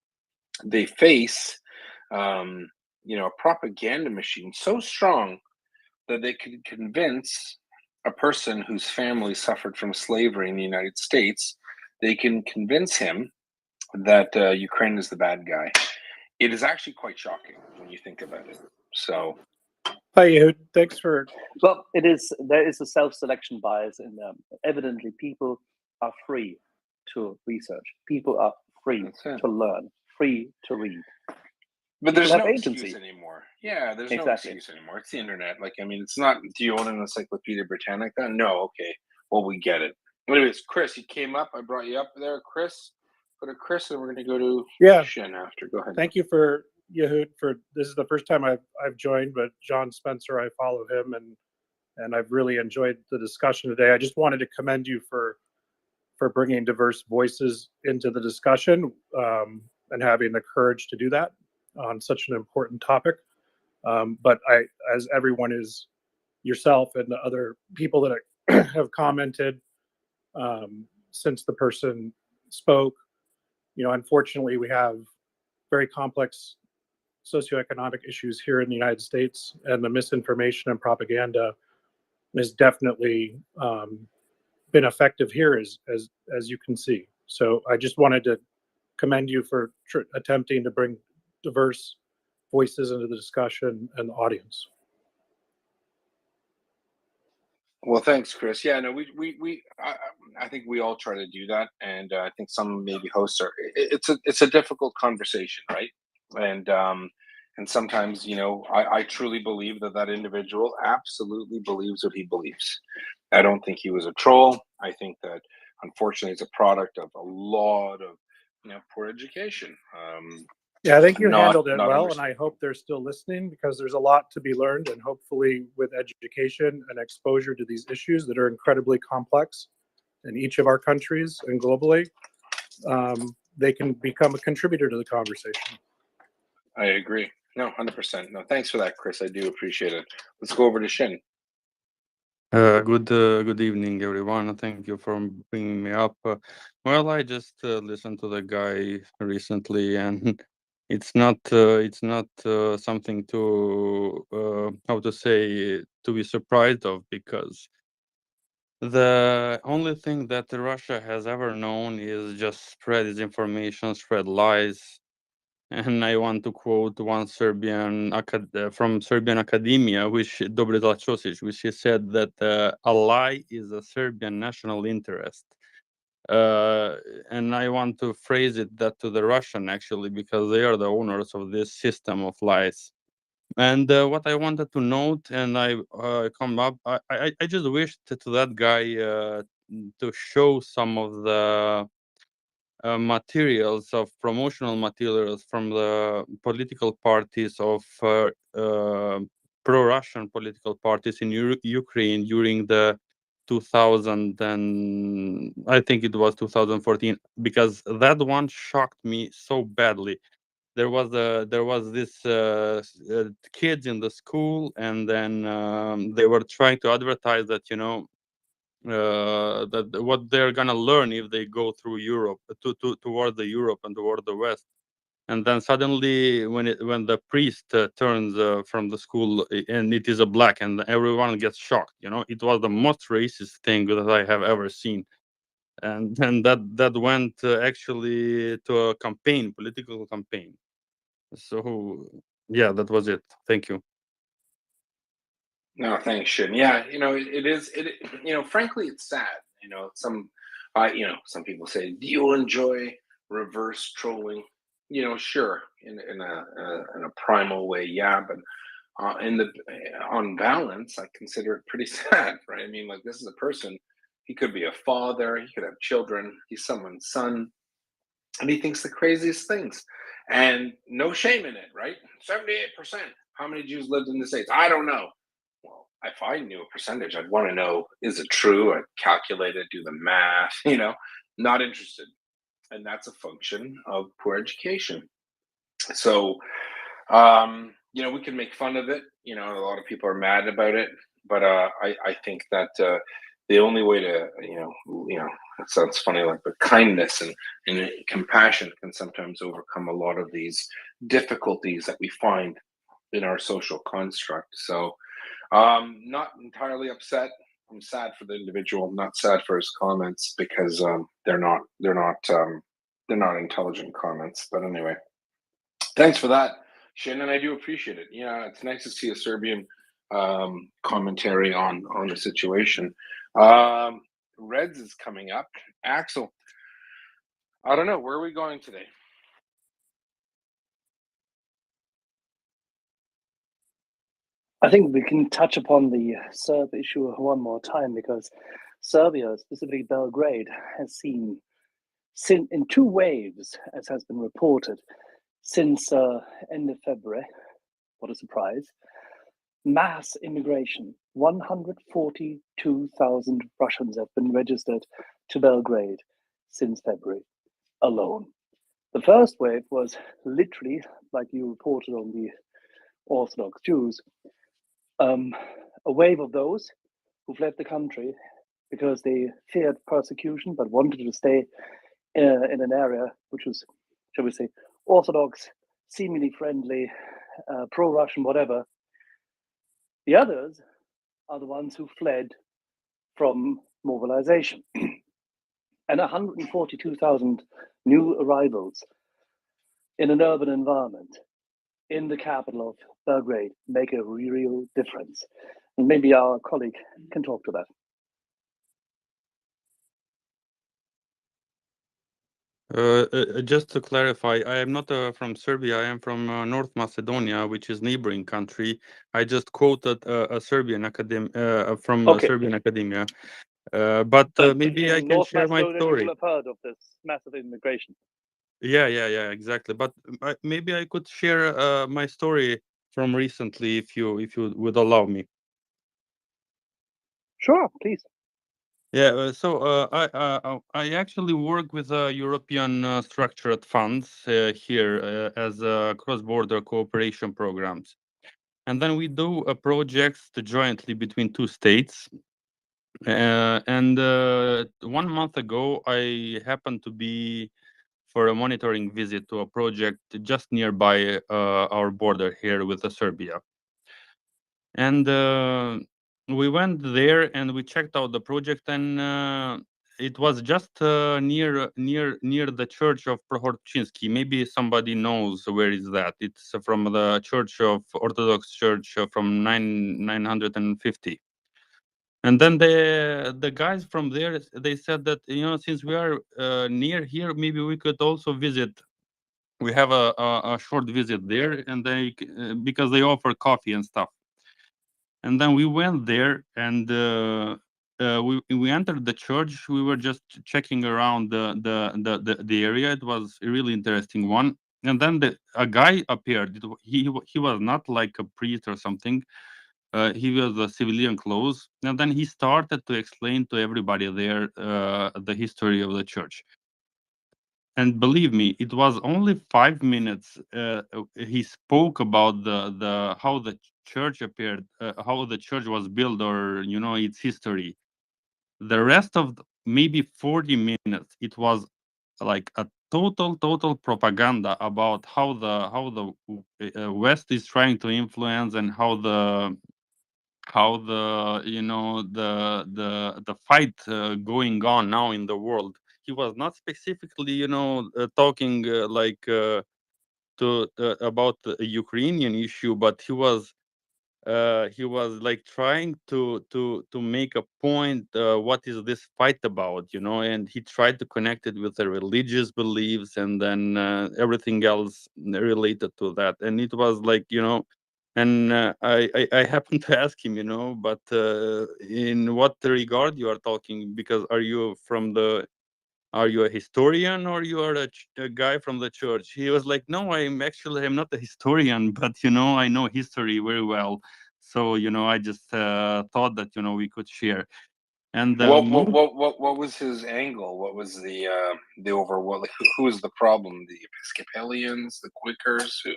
Speaker 1: they face, a propaganda machine so strong that they could convince a person whose family suffered from slavery in the United States. They can convince him that Ukraine is the bad guy. It is actually quite shocking when you think about it. So,
Speaker 7: Hi, Ehud. Thanks for.
Speaker 5: Well, there is a self-selection bias in them. Evidently, people are free to research. People are free to learn, free to read.
Speaker 1: but there's
Speaker 5: People
Speaker 1: no
Speaker 5: have
Speaker 1: excuse
Speaker 5: agency.
Speaker 1: anymore. Yeah, there's no
Speaker 5: Exactly.
Speaker 1: excuse anymore. It's the internet. Like, I mean, it's not. Do you own an Encyclopedia Britannica? No. Okay. Well, we get it. Anyways, Chris, you came up. I brought you up there, Chris. Go to Chris, and we're going to go to Shin after. Go ahead.
Speaker 7: Thank you for Yehud for this is the first time I've joined, but John Spencer, I follow him, and I've really enjoyed the discussion today. I just wanted to commend you for bringing diverse voices into the discussion and having the courage to do that on such an important topic. But as everyone is, yourself and the other people that have commented since the person spoke, unfortunately, we have very complex socioeconomic issues here in the United States, and the misinformation and propaganda has definitely been effective here, as you can see. So I just wanted to commend you for attempting to bring diverse voices into the discussion and the audience.
Speaker 1: Well, thanks, Chris. Yeah, no, I think we all try to do that, and I think some maybe hosts are. It's a difficult conversation, right? And sometimes, I truly believe that individual absolutely believes what he believes. I don't think he was a troll. I think that unfortunately, it's a product of a lot of poor education.
Speaker 7: Yeah, I think you handled it well, and I hope they're still listening because there's a lot to be learned, and hopefully with education and exposure to these issues that are incredibly complex in each of our countries and globally, they can become a contributor to the conversation.
Speaker 1: I agree. No, 100%. No, thanks for that, Chris. I do appreciate it. Let's go over to Shin.
Speaker 8: Good evening, everyone. Thank you for bringing me up. Well, I just listened to the guy recently, and it's not something to how to say to be surprised of, because the only thing that Russia has ever known is just spread disinformation, spread lies. And I want to quote one Serbian from Serbian academia, which Dobrila Ćosić, which he said that a lie is a Serbian national interest. And I want to phrase it that to the Russian, actually, because they are the owners of this system of lies. And what I wanted to note, and I come up, I just wished to that guy to show some of the materials, of promotional materials from the political parties of pro-Russian political parties in Ukraine during the 2000 and I think it was 2014, because that one shocked me so badly. there was this kids in the school, and then they were trying to advertise that, you know, that what they're gonna learn if they go through Europe toward the Europe and toward the West. And then suddenly, when the priest turns from the school, and it is a black, and everyone gets shocked. You know, it was the most racist thing that I have ever seen. And then that went actually to a campaign, political campaign. So yeah, that was it. Thank you.
Speaker 1: No, thanks, Shin. Yeah, you know, it is. You know, frankly, it's sad. You know, you know, some people say, "Do you enjoy reverse trolling?" You know, sure, in a primal way, yeah. But on balance, I consider it pretty sad, right? I mean, like, this is a person. He could be a father. He could have children. He's someone's son, and he thinks the craziest things, and no shame in it, right? 78%. How many Jews lived in the States? I don't know. Well, if I knew a percentage, I'd want to know, is it true? I'd calculate it, do the math, you know, not interested. And that's a function of poor education. So, you know, we can make fun of it. You know, a lot of people are mad about it, but I think that the only way to, you know, it sounds funny, like, but kindness and compassion can sometimes overcome a lot of these difficulties that we find in our social construct. So, not entirely upset. I'm sad for the individual. I'm not sad for his comments, because they're not intelligent comments. But anyway, thanks for that, Shannon. I do appreciate it. Yeah, it's nice to see a Serbian commentary on the situation. Reds is coming up. Axel, I don't know, where are we going today?
Speaker 5: I think we can touch upon the Serb issue one more time, because Serbia, specifically Belgrade, has seen in two waves, as has been reported, since end of February. What a surprise! Mass immigration. 142,000 Russians have been registered to Belgrade since February alone. The first wave was literally, like you reported on the Orthodox Jews, a wave of those who fled the country because they feared persecution but wanted to stay in an area which was, shall we say, Orthodox, seemingly friendly, pro-Russian, whatever. The others are the ones who fled from mobilization. And 142,000 new arrivals in an urban environment in the capital of Belgrade make a real difference. And maybe our colleague can talk to that.
Speaker 8: Just to clarify, I am not from Serbia. I am from North Macedonia, which is neighboring country. I just quoted a Serbian from
Speaker 5: Okay.
Speaker 8: Serbian academia. But maybe I can
Speaker 5: North
Speaker 8: share my
Speaker 5: Macedonia,
Speaker 8: story.
Speaker 5: people have heard of this massive immigration.
Speaker 8: Yeah, exactly. But maybe I could share my story from recently, if you would allow me.
Speaker 5: Sure, please.
Speaker 8: Yeah, so I actually work with European structured funds here as cross-border cooperation programs, and then we do projects jointly between two states. And 1 month ago, I happened to be for a monitoring visit to a project just nearby our border here with Serbia. And we went there and we checked out the project, and it was just near the church of Prohorčinski. Maybe somebody knows where is that. It's from the church of Orthodox Church from 950. And then the guys from there, they said that, you know, since we are near here, maybe we could also visit. We have a short visit there, and they because they offer coffee and stuff. And then we went there, and we entered the church. We were just checking around the area. It was a really interesting one. And then a guy appeared. He was not like a priest or something. He was a civilian clothes, and then he started to explain to everybody there the history of the church. and believe me, it was only 5 minutes. He spoke about the how the church appeared, how the church was built, or its history. The rest of maybe 40 minutes, it was like a total propaganda about how the West is trying to influence, and how the the fight going on now in the world. He was not specifically talking to about the Ukrainian issue, but he was like trying to make a point, what is this fight about, and he tried to connect it with the religious beliefs, and then everything else related to that. And it was like, and I happened to ask him, but in what regard you are talking, because are you a historian, or you are a guy from the church? He was like, no, I'm not a historian, but I know history very well. So I just thought that we could share. And
Speaker 1: what was his angle? What was the overall? Like, who was the problem? The Episcopalians, the Quakers? Who?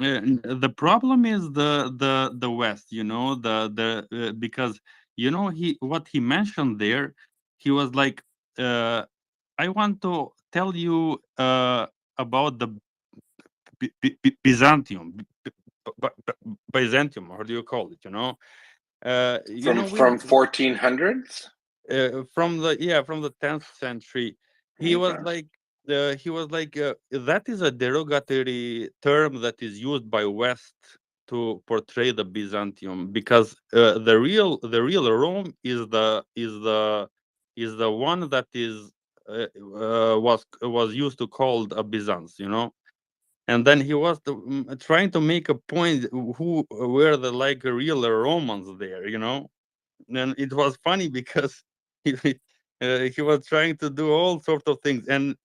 Speaker 8: The problem is the West, because what he mentioned there, he was like, I want to tell you about the Byzantium, Byzantium, how do you call it?
Speaker 1: From 1400s.
Speaker 8: From the 10th century. He was like, that is a derogatory term that is used by West to portray the Byzantium, because the real Rome is the one that is was used to called a Byzance, and then he was trying to make a point who were the like real Romans there, and it was funny because he was trying to do all sorts of things. And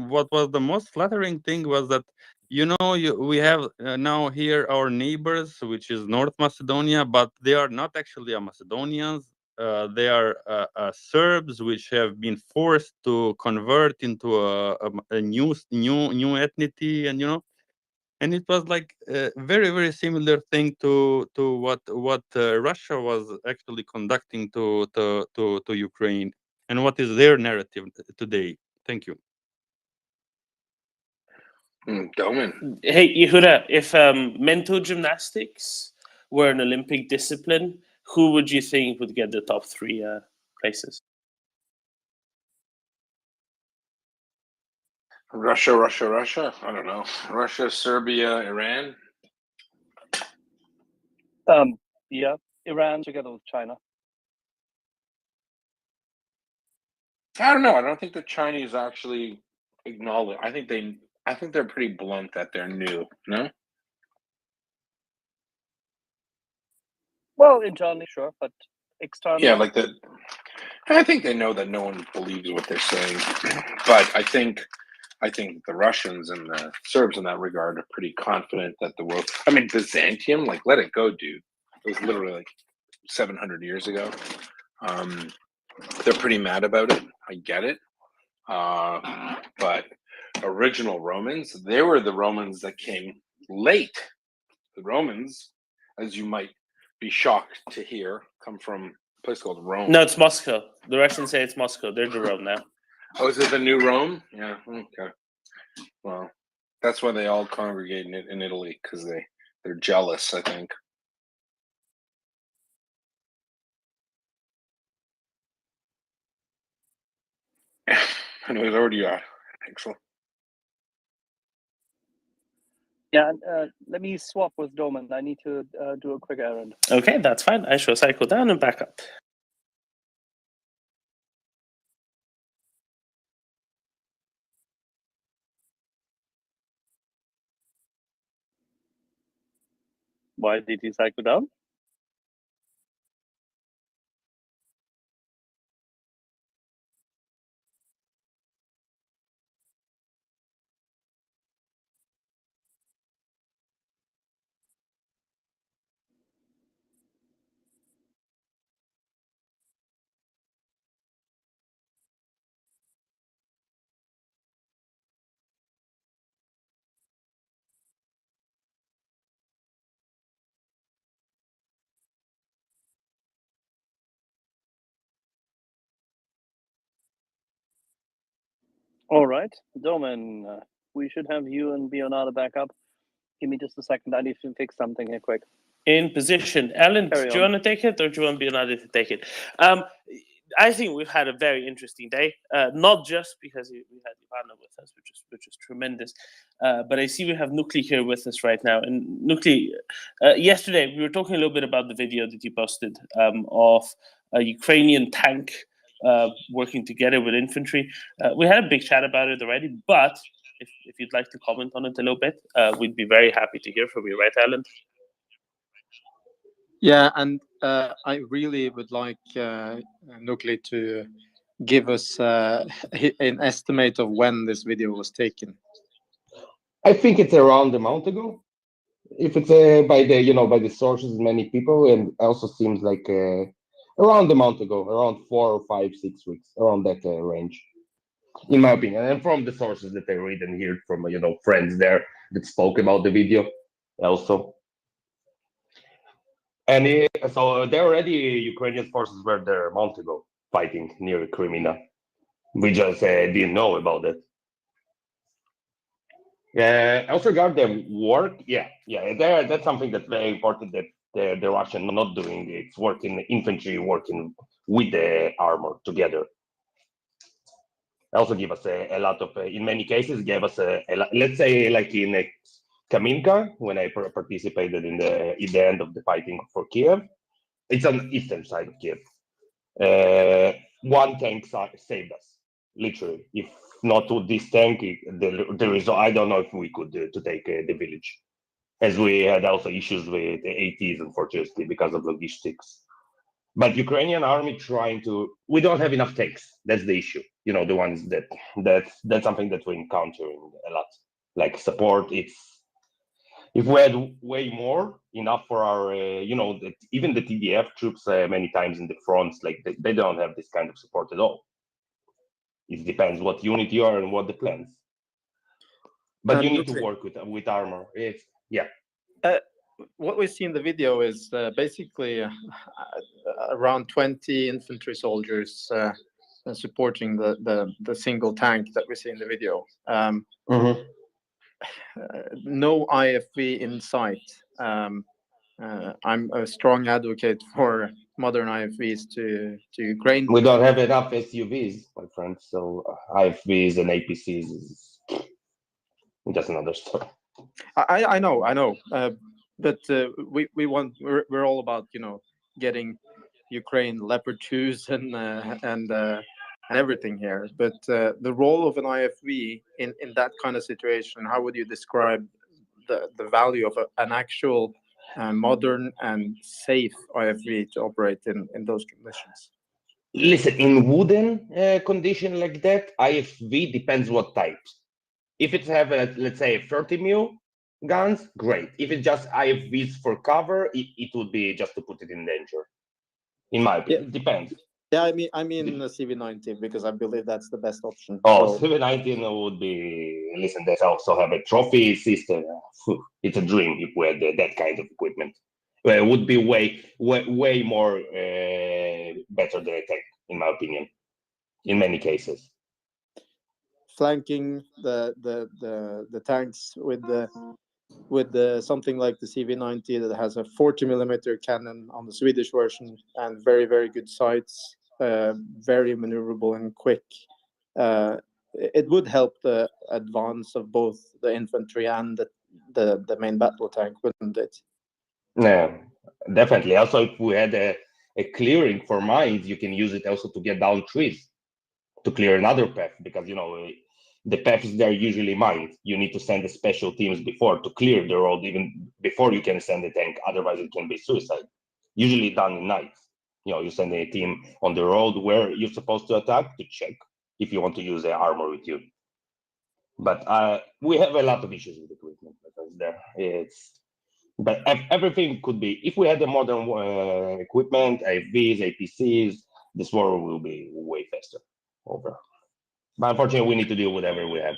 Speaker 8: what was the most flattering thing was that we have now here our neighbors, which is North Macedonia, but they are not actually a Macedonians. They are Serbs, which have been forced to convert into a new ethnicity, and it was like a very very similar thing to what Russia was actually conducting to Ukraine, and what is their narrative today. Thank you.
Speaker 1: Doman.
Speaker 4: Hey, Yehuda, if mental gymnastics were an Olympic discipline, who would you think would get the top three places?
Speaker 1: Russia. I don't know. Russia, Serbia, Iran.
Speaker 5: Yeah, Iran together with China.
Speaker 1: I don't know. I don't think the Chinese actually acknowledge. I think they're pretty blunt that they're new. No.
Speaker 5: Well, internally, sure, but externally,
Speaker 1: Yeah, like that. I think they know that no one believes what they're saying, but I think the Russians and the Serbs in that regard are pretty confident that the world. I mean, Byzantium, like, let it go, dude. It was literally like 700 years ago. They're pretty mad about it. I get it. But original Romans, they were the Romans that came late. The Romans, as you might be shocked to hear, come from a place called Rome.
Speaker 4: No, it's Moscow. The Russians say it's Moscow. They're the Rome now.
Speaker 1: Oh, is it the new Rome? Yeah. Okay. Well, that's why they all congregate in Italy, because they're jealous, I think. Anyways, over to you, Axel.
Speaker 5: yeah. Let me swap with Doman. I need to do a quick errand.
Speaker 4: Okay, that's fine. I shall cycle down and back up.
Speaker 5: Why did you cycle down? All right, Doman, we should have you and Bionada back up. Give me just a second. I need to fix something here quick.
Speaker 4: In position. Ellen,
Speaker 5: Carry
Speaker 4: do you
Speaker 5: on.
Speaker 4: want to take it or do you want Bionada to take it? I think we've had a very interesting day, not just because we had Ivana with us, which is tremendous, but I see we have Nukli here with us right now. And Nukli, yesterday we were talking a little bit about the video that you posted of a Ukrainian tank working together with infantry. We had a big chat about it already, but if you'd like to comment on it a little bit, we'd be very happy to hear from you, right, Alan?
Speaker 9: Yeah, and I really would like Nukli to give us an estimate of when this video was taken.
Speaker 3: I think it's around a month ago. If it's by the sources, many people, and also seems like around a month ago, around 4 or 5, 6 weeks, around that range, in my opinion, and from the sources that I read and hear from friends there that spoke about the video, also. And so there already Ukrainian forces were there a month ago fighting near Crimea. We just didn't know about it. Also regard the work, that's something that's very important that the Russian not doing. It's working infantry, working with the armor together. Also give us a lot of, in many cases, gave us let's say like in Kaminka, when I participated in the end of the fighting for Kiev. It's on the eastern side of Kiev. One tank saved us, literally. If not with this tank, there is, I don't know if we could to take the village, as we had also issues with the ATs, unfortunately, because of logistics. But Ukrainian army trying to, we don't have enough tanks. That's the issue. The ones that's something that we're encountering a lot. Like support, if we had way more, enough for our, even the TDF troops many times in the fronts, like they don't have this kind of support at all. It depends what unit you are and what the plans. But you need to work with armor.
Speaker 9: What we see in the video is basically around 20 infantry soldiers supporting the single tank that we see in the video. No IFV in sight. I'm a strong advocate for modern IFVs to Ukraine.
Speaker 3: We don't have enough SUVs, my friend. So IFVs and APCs is just another story.
Speaker 9: I know. But we're all about getting Ukraine Leopard 2s and everything here. But the role of an IFV in that kind of situation, how would you describe the value of an actual modern and safe IFV to operate in those conditions?
Speaker 3: Listen, in wooden condition like that, IFV depends what type. If it's have let's say 30 mil guns, great. If it's just IFVs for cover, it would be just to put it in danger. In my opinion, it depends.
Speaker 9: Yeah, I mean the CV-19 because I believe that's the best option.
Speaker 3: Oh, so, CV-19 would be. Listen, they also have a trophy system. It's a dream if we had that kind of equipment. Well, it would be way more better than a tank, in my opinion. In many cases.
Speaker 9: Flanking the tanks with something like the CV-90 that has a 40mm cannon on the Swedish version and very, very good sights, very maneuverable and quick. It would help the advance of both the infantry and the main battle tank, wouldn't it?
Speaker 3: Yeah, definitely. Also, if we had a clearing for mines, you can use it also to get down trees, to clear another path, because the paths they're usually mined. You need to send the special teams before to clear the road, even before you can send the tank. Otherwise, it can be suicide. Usually done in night. You send a team on the road where you're supposed to attack to check if you want to use the armor with you. But we have a lot of issues with equipment because but everything could be, if we had the modern equipment, AFVs, APCs, this war will be way faster over. But unfortunately, we need to deal with whatever we have.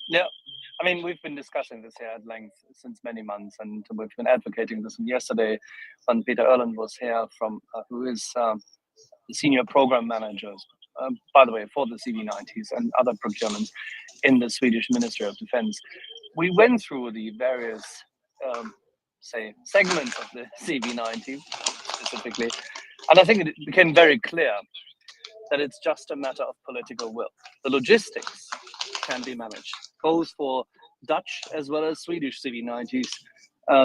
Speaker 5: Yeah, I mean, we've been discussing this here at length since many months, and we've been advocating this. And yesterday, when Peter Erland was here, who is the senior program manager by the way, for the CV90s and other procurements in the Swedish Ministry of Defense. We went through the various, say, segments of the CV90 specifically, and I think it became very clear that it's just a matter of political will. The logistics can be managed, both for Dutch as well as Swedish CV90s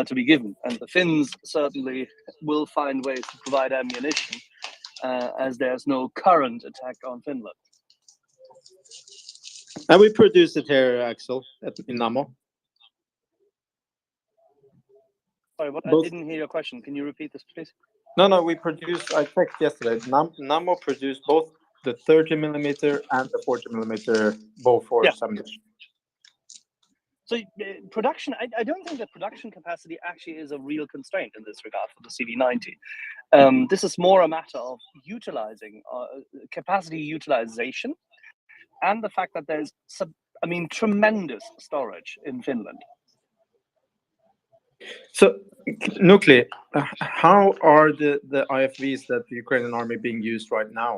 Speaker 5: to be given. And the Finns certainly will find ways to provide ammunition as there's no current attack on Finland.
Speaker 9: And we produce it here, Axel, in Nammo.
Speaker 5: Sorry, what? I
Speaker 9: Both.
Speaker 5: didn't hear your question. Can you repeat this, please?
Speaker 9: No, we produced, I checked yesterday, Nammo produced both the 30mm and the 40mm Bofors ammunition.
Speaker 5: So production, I don't think that production capacity actually is a real constraint in this regard for the CV90. This is more a matter of utilizing capacity utilization and the fact that there's tremendous storage in Finland.
Speaker 9: So, Nukli, how are the IFVs that the Ukrainian army being used right now?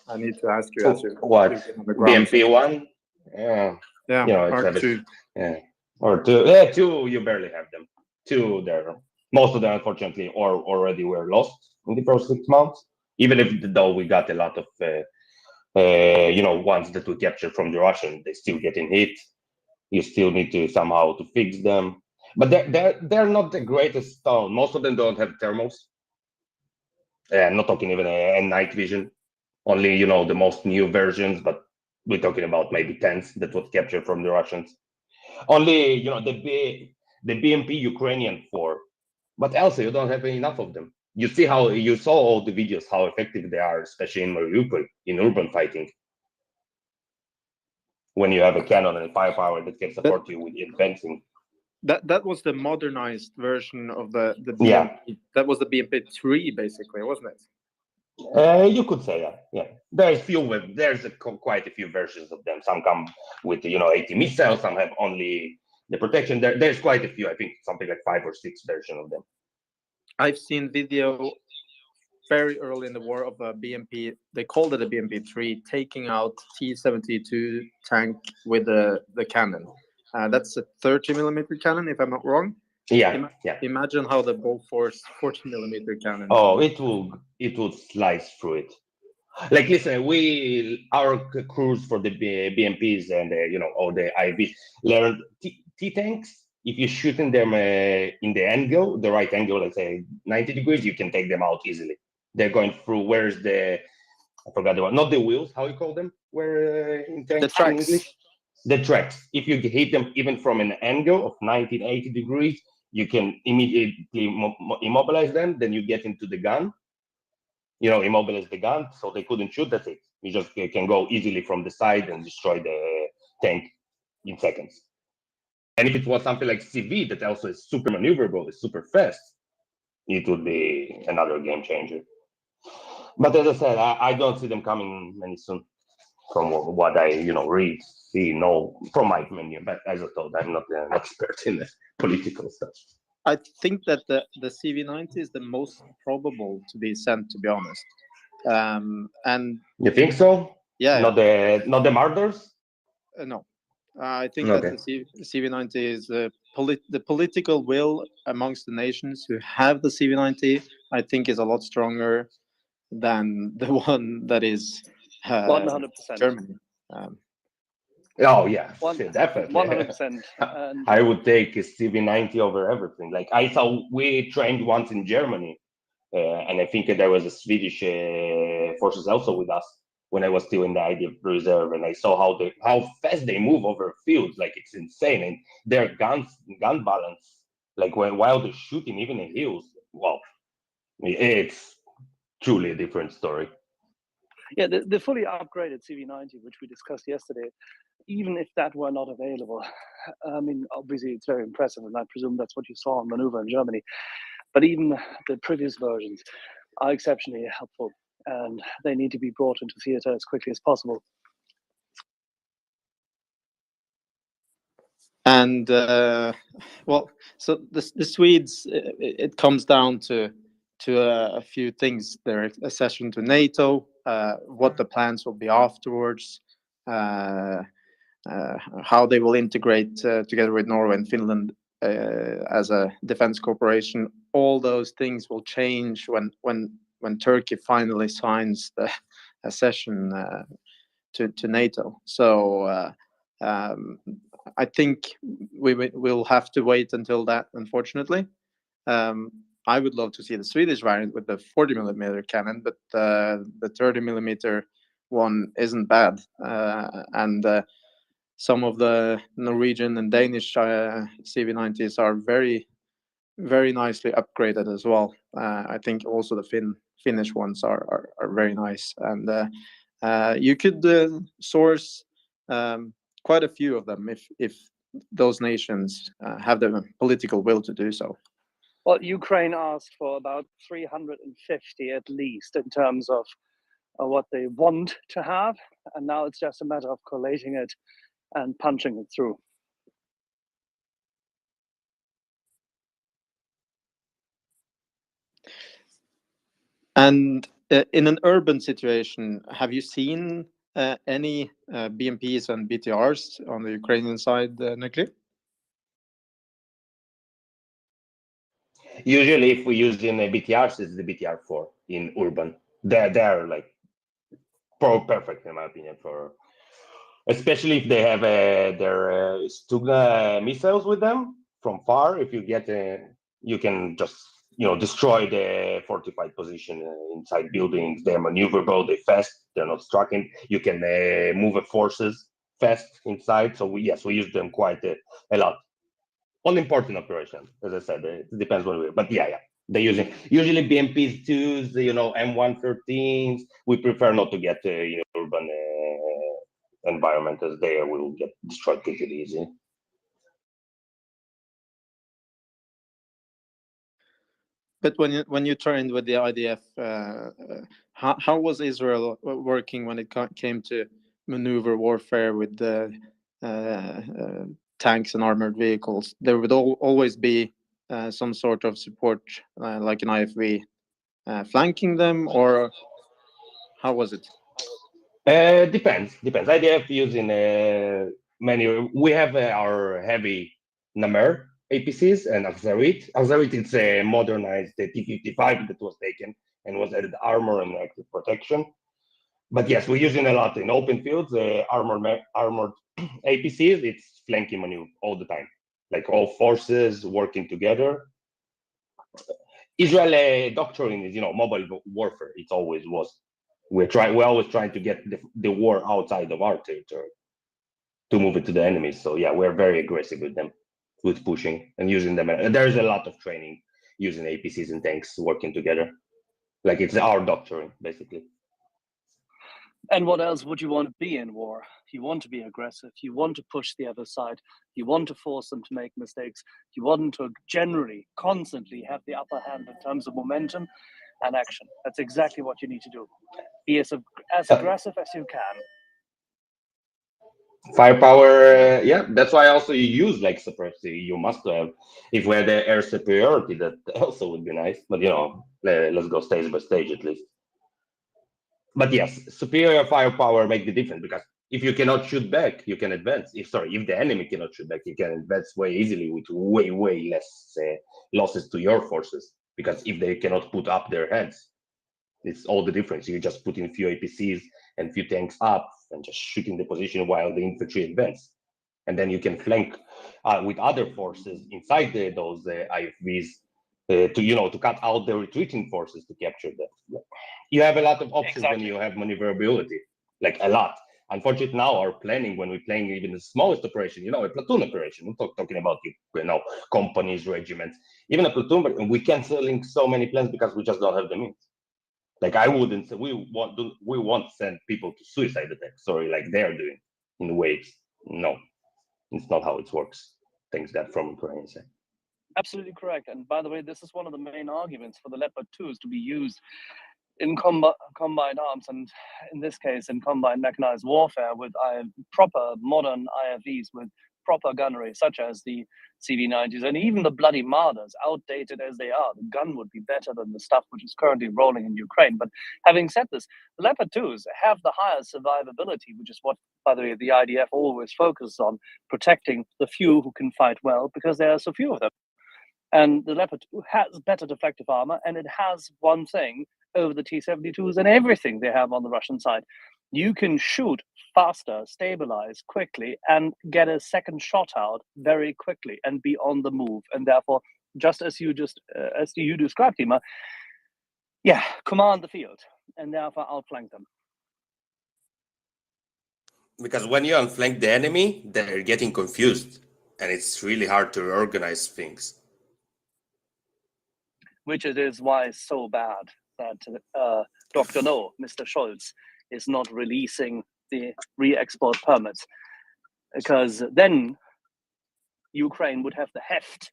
Speaker 9: I need to ask you.
Speaker 3: What? BMP-1? Yeah.
Speaker 9: Yeah,
Speaker 3: you know,
Speaker 9: R2.
Speaker 3: Yeah. Or two. Yeah, two, you barely have them. Two there. Most of them, unfortunately, already were lost in the first 6 months. Even if, though, we got a lot of, ones that we captured from the Russians, they still getting hit. You still need to somehow to fix them. But they're not the greatest stone. Most of them don't have thermals. I'm not talking even a night vision. Only, the most new versions, but we're talking about maybe 10s that was captured from the Russians. Only, the BMP Ukrainian 4. But also, you don't have enough of them. You saw all the videos, how effective they are, especially in MriyaReport, in urban fighting. When you have a cannon and firepower that can support you with advancing.
Speaker 9: That was the modernized version of the BMP. Yeah. That was the BMP3, basically, wasn't it?
Speaker 3: You could say that. Yeah, there's quite a few versions of them. Some come with 80 missiles. Some have only the protection. There's quite a few. I think something like 5 or 6 versions of them.
Speaker 9: I've seen video very early in the war of a BMP. They called it a BMP3, taking out T-72 tank with the cannon. That's a 30mm cannon, if I'm not wrong.
Speaker 3: Yeah.
Speaker 9: Imagine how the Bofors 40mm cannon.
Speaker 3: Oh, it will slice through it. Like, listen, our crews for the BMPs and all the IVs learned T tanks. If you shoot in them in the angle, the right angle, let's say 90 degrees, you can take them out easily. They're going through. I forgot the one. Not the wheels. How you call them? Where in tanks?
Speaker 9: The tracks.
Speaker 3: In English? The tracks. If you hit them even from an angle of 80 degrees, you can immediately immobilize them. Then you get into the gun. Immobilize the gun, so they couldn't shoot. That's it. You just can go easily from the side and destroy the tank in seconds. And if it was something like CV that also is super maneuverable, is super fast, it would be another game changer. But as I said, I don't see them coming any soon. From what I read, see, know from my menu. But as I told, I'm not an expert in the political stuff.
Speaker 9: I think that the CV90 is the most probable to be sent, to be honest. And
Speaker 3: you think so?
Speaker 9: Yeah.
Speaker 3: Not the Marders?
Speaker 9: No. I think that the CV90 is the political will amongst the nations who have the CV90. I think is a lot stronger than the one that is
Speaker 5: 100%.
Speaker 9: Germany.
Speaker 3: Oh yeah, definitely.
Speaker 5: 100%.
Speaker 3: I would take a CV90 over everything. Like I saw, we trained once in Germany, and I think there was a Swedish forces also with us when I was still in the IDF reserve, and I saw how fast they move over fields. Like it's insane, and their gun balance, like while they're shooting, even in hills. Wow, it's truly a different story.
Speaker 5: Yeah, the fully upgraded CV90, which we discussed yesterday, even if that were not available, I mean, obviously it's very impressive, and I presume that's what you saw on maneuver in Germany. But even the previous versions are exceptionally helpful, and they need to be brought into theater as quickly as possible.
Speaker 9: And well, so the Swedes, it comes down to a few things. Their accession to NATO, what the plans will be afterwards, how they will integrate together with Norway and Finland as a defense cooperation. All those things will change when Turkey finally signs the accession to NATO. So I think we'll have to wait until that, unfortunately. I would love to see the Swedish variant with the 40mm cannon, but the 30mm one isn't bad. And some of the Norwegian and Danish CV90s are very, very nicely upgraded as well. I think also the Finnish ones are very nice. And you could source quite a few of them if those nations have the political will to do so.
Speaker 5: Well, Ukraine asked for about 350 at least in terms of what they want to have, and now it's just a matter of collating it and punching it through.
Speaker 9: And in an urban situation, have you seen any BMPs and BTRs on the Ukrainian side, Nikli?
Speaker 3: Usually, if we use in a BTRs, it's the BTR4 in urban. They're like perfect in my opinion for, especially if they have their Stugna missiles with them from far. If you get you can just destroy the fortified position inside buildings. They're maneuverable. They're fast. They're not striking. You can move forces fast inside. So we use them quite a lot on important operations. As I said, it depends what we. But yeah. They're using usually BMPs 2s, M113s. We prefer not to get urban environment, as they will get destroyed pretty easy.
Speaker 9: But when you trained with the IDF, how was Israel working when it came to maneuver warfare with the tanks and armored vehicles? There would always be some sort of support, like an IFV, flanking them, or how was it?
Speaker 3: Depends. IDF using many. We have our heavy Namer APCs and Azarit. Azarit is a modernized T-55 that was taken and was added armor and active protection. But yes, we're using a lot in open fields. Armored APCs, it's flanking maneuver all the time, like all forces working together. Israel doctrine is mobile warfare. It always was. We're always trying to get the war outside of our territory to move it to the enemy. So yeah, we're very aggressive with them, with pushing and using them. And there's a lot of training using APCs and tanks working together. Like it's our doctrine, basically.
Speaker 5: And what else would you want to be in war? You want to be aggressive. You want to push the other side. You want to force them to make mistakes. You want to generally, constantly have the upper hand in terms of momentum and action. That's exactly what you need to do. Be as aggressive as you can.
Speaker 3: Firepower, yeah. That's why also you use like suppressor. You must have. If we had the air superiority, that also would be nice. But let's go stage by stage at least. But yes, superior firepower make the difference, because if you cannot shoot back, you can advance. If the enemy cannot shoot back, you can advance way easily with way less losses to your forces. Because if they cannot put up their heads, it's all the difference. You just put in few APCs and few tanks up and just shooting the position while the infantry advance, and then you can flank with other forces inside those IFVs to cut out the retreating forces to capture them. You have a lot of options when you have maneuverability, like a lot. Unfortunately, now our planning, when we're playing even the smallest operation, a platoon operation, we're talking about companies, regiments, even a platoon, but we canceling so many plans because we just don't have the means. Like I wouldn't say we won't send people to suicide attacks. Sorry, like they are doing in waves. No, it's not how it works. Thanks God from Ukraine side.
Speaker 5: Absolutely correct. And by the way, this is one of the main arguments for the Leopard 2s to be used in combined arms, and in this case, in combined mechanized warfare with proper modern IFVs with proper gunnery, such as the CV90s and even the bloody Marders, outdated as they are. The gun would be better than the stuff which is currently rolling in Ukraine. But having said this, the Leopard 2s have the higher survivability, which is what, by the way, the IDF always focuses on, protecting the few who can fight well, because there are so few of them. And the Leopard 2 has better deflective armor, and it has one thing over the T-72s and everything they have on the Russian side. You can shoot faster, stabilize quickly, and get a second shot out very quickly and be on the move. And therefore, just as you described, Dima, command the field and therefore outflank them.
Speaker 3: Because when you outflank the enemy, they're getting confused, and it's really hard to organize things.
Speaker 5: Which it is why it's so bad that Dr. No, Mr. Scholz, is not releasing the re-export permits, because then Ukraine would have the heft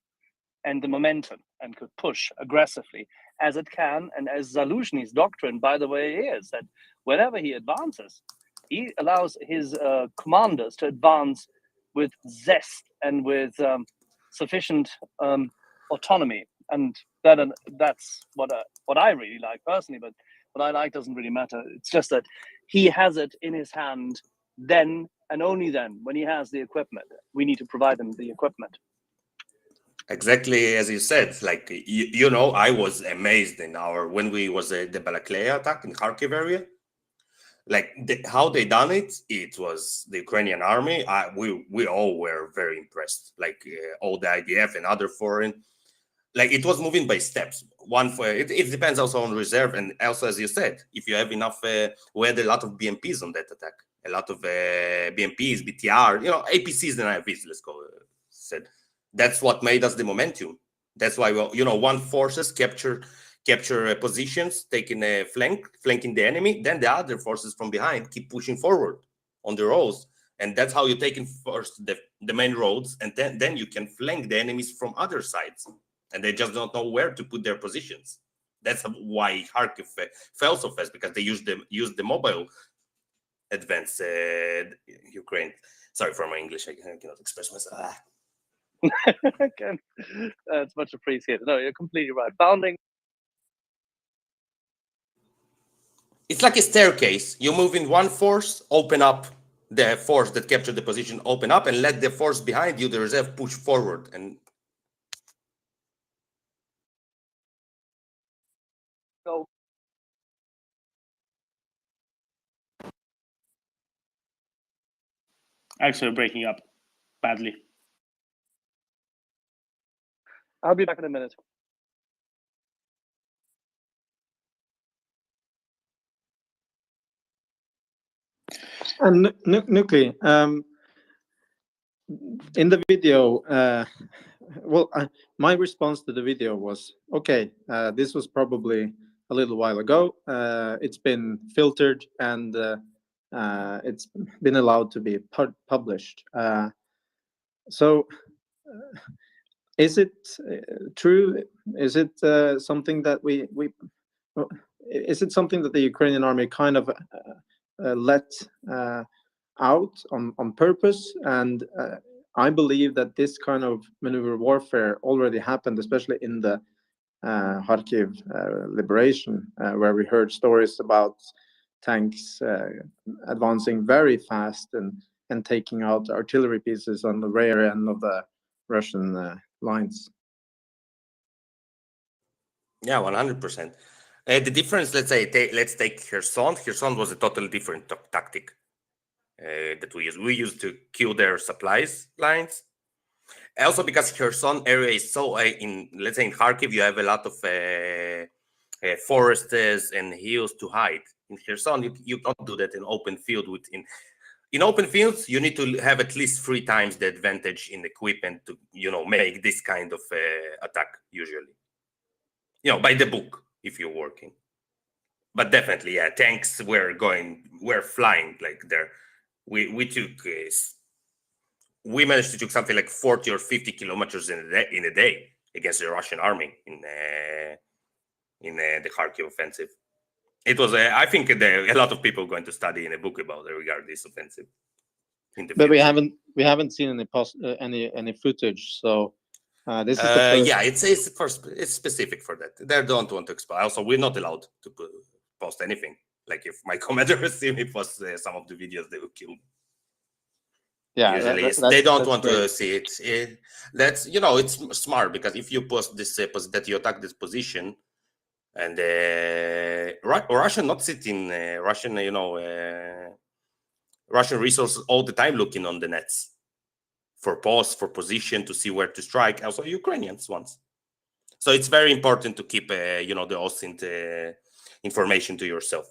Speaker 5: and the momentum and could push aggressively as it can, and as Zaluzhny's doctrine, by the way, is that whenever he advances, he allows his commanders to advance with zest and with sufficient autonomy, and that's what I really like personally. But what I like doesn't really matter. It's just that he has it in his hand then and only then, when he has the equipment. We need to provide him the equipment.
Speaker 3: Exactly as you said, like, I was amazed when we was the Balakleya attack in Kharkiv area. Like how they done it, it was the Ukrainian army. We all were very impressed. Like all the IDF and other foreign, like it was moving by steps. It depends also on reserve, and also as you said, if you have enough. We had a lot of BMPs on that attack. A lot of BMPs, BTR, APCs and IFVs. Let's go. Said that's what made us the momentum. That's why one forces capture positions, taking a flanking the enemy, then the other forces from behind keep pushing forward on the roads, and that's how you take in first the main roads, and then you can flank the enemies from other sides, and they just don't know where to put their positions. That's why Kharkiv fell so fast, because they used the mobile advance. Ukraine. Sorry for my English. I cannot express myself.
Speaker 5: Again, it's much appreciated. No, you're completely right. Bounding.
Speaker 3: It's like a staircase. You move in one force, open up the force that captured the position, open up, and let the force behind you, the reserve, push forward. And
Speaker 5: go.
Speaker 4: Actually, breaking up badly.
Speaker 5: I'll be back in a minute.
Speaker 9: And Nuki, in the video, my response to the video was, okay, this was probably a little while ago. It's been filtered and it's been allowed to be published. So is it true? Is it something that is it something that the Ukrainian army kind of let out on purpose? And I believe that this kind of maneuver warfare already happened, especially in the Kharkiv liberation, where we heard stories about tanks advancing very fast and taking out artillery pieces on the rear end of the Russian lines.
Speaker 3: yeah, 100%. The difference, let's take Kherson. Kherson was a totally different tactic that we used. We used to kill their supplies lines. Also, because Kherson area is so let's say in Kharkiv, you have a lot of forests and hills to hide. In Kherson, you can't do that in open field. In open fields, you need to have at least 3 times the advantage in equipment to make this kind of attack usually. By the book if you're working. But definitely, yeah, tanks were flying like there. We managed to take something like 40 or 50 kilometers in a day against the Russian army in the Kharkiv offensive. It was I think a lot of people are going to study in a book about regarding this offensive. in the
Speaker 9: But
Speaker 3: future.
Speaker 9: we haven't seen any footage, so this is the first.
Speaker 3: Yeah, it's specific for that. They don't want to expose. Also, we're not allowed to post anything. Like if my commander see me post some of the videos, they will kill me.
Speaker 9: Yeah,
Speaker 3: Usually they don't want to see it. That's it's smart, because if you post this that you attack this position, and Russian not sitting Russian Russian resources all the time looking on the nets for posts, for position, to see where to strike. Also Ukrainians ones. So it's very important to keep the OSINT information to yourself.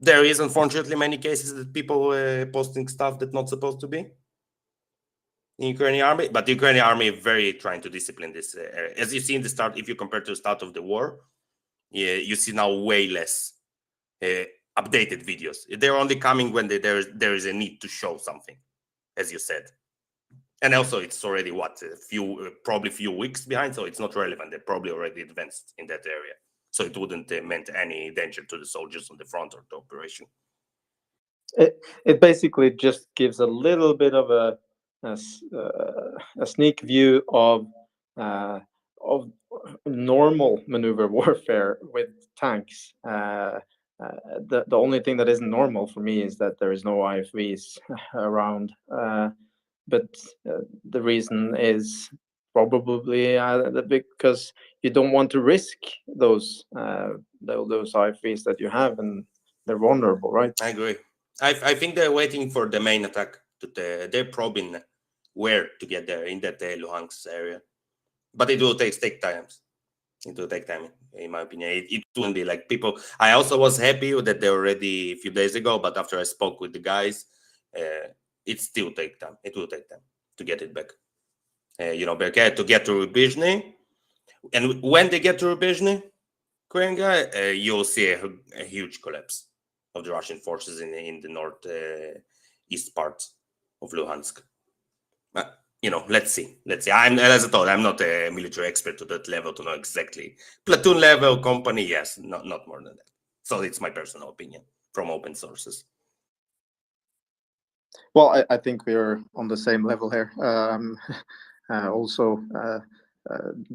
Speaker 3: There is unfortunately many cases that people posting stuff that's not supposed to be in Ukrainian army, but the Ukrainian army is very trying to discipline this area. As you see in the start, if you compare to the start of the war, you see now way less updated videos. They're only coming when there is a need to show something, as you said. And also it's already probably few weeks behind, so it's not relevant. They're probably already advanced in that area. So it wouldn't meant any danger to the soldiers on the front or the operation.
Speaker 9: It basically just gives a little bit of a sneak view of normal maneuver warfare with tanks. The only thing that isn't normal for me is that there is no IFVs around. But the reason is probably because you don't want to risk those IFVs that you have, and they're vulnerable, right?
Speaker 3: I agree. I think they're waiting for the main attack. They're probing where to get there in that Luhansk area, but it will take time. It will take time, in my opinion. It won't be like people. I also was happy that they're already a few days ago, but after I spoke with the guys, it still take time. It will take time to get it back. To get to Rubizhny, and when they get to Rubizhny, Korean guy, you'll see a huge collapse of the Russian forces in the north east part of Luhansk. Let's see. As I told, I'm not a military expert to that level to know exactly. Platoon level, company, yes, not more than that. So it's my personal opinion from open sources.
Speaker 9: Well, I think we're on the same level here. Also,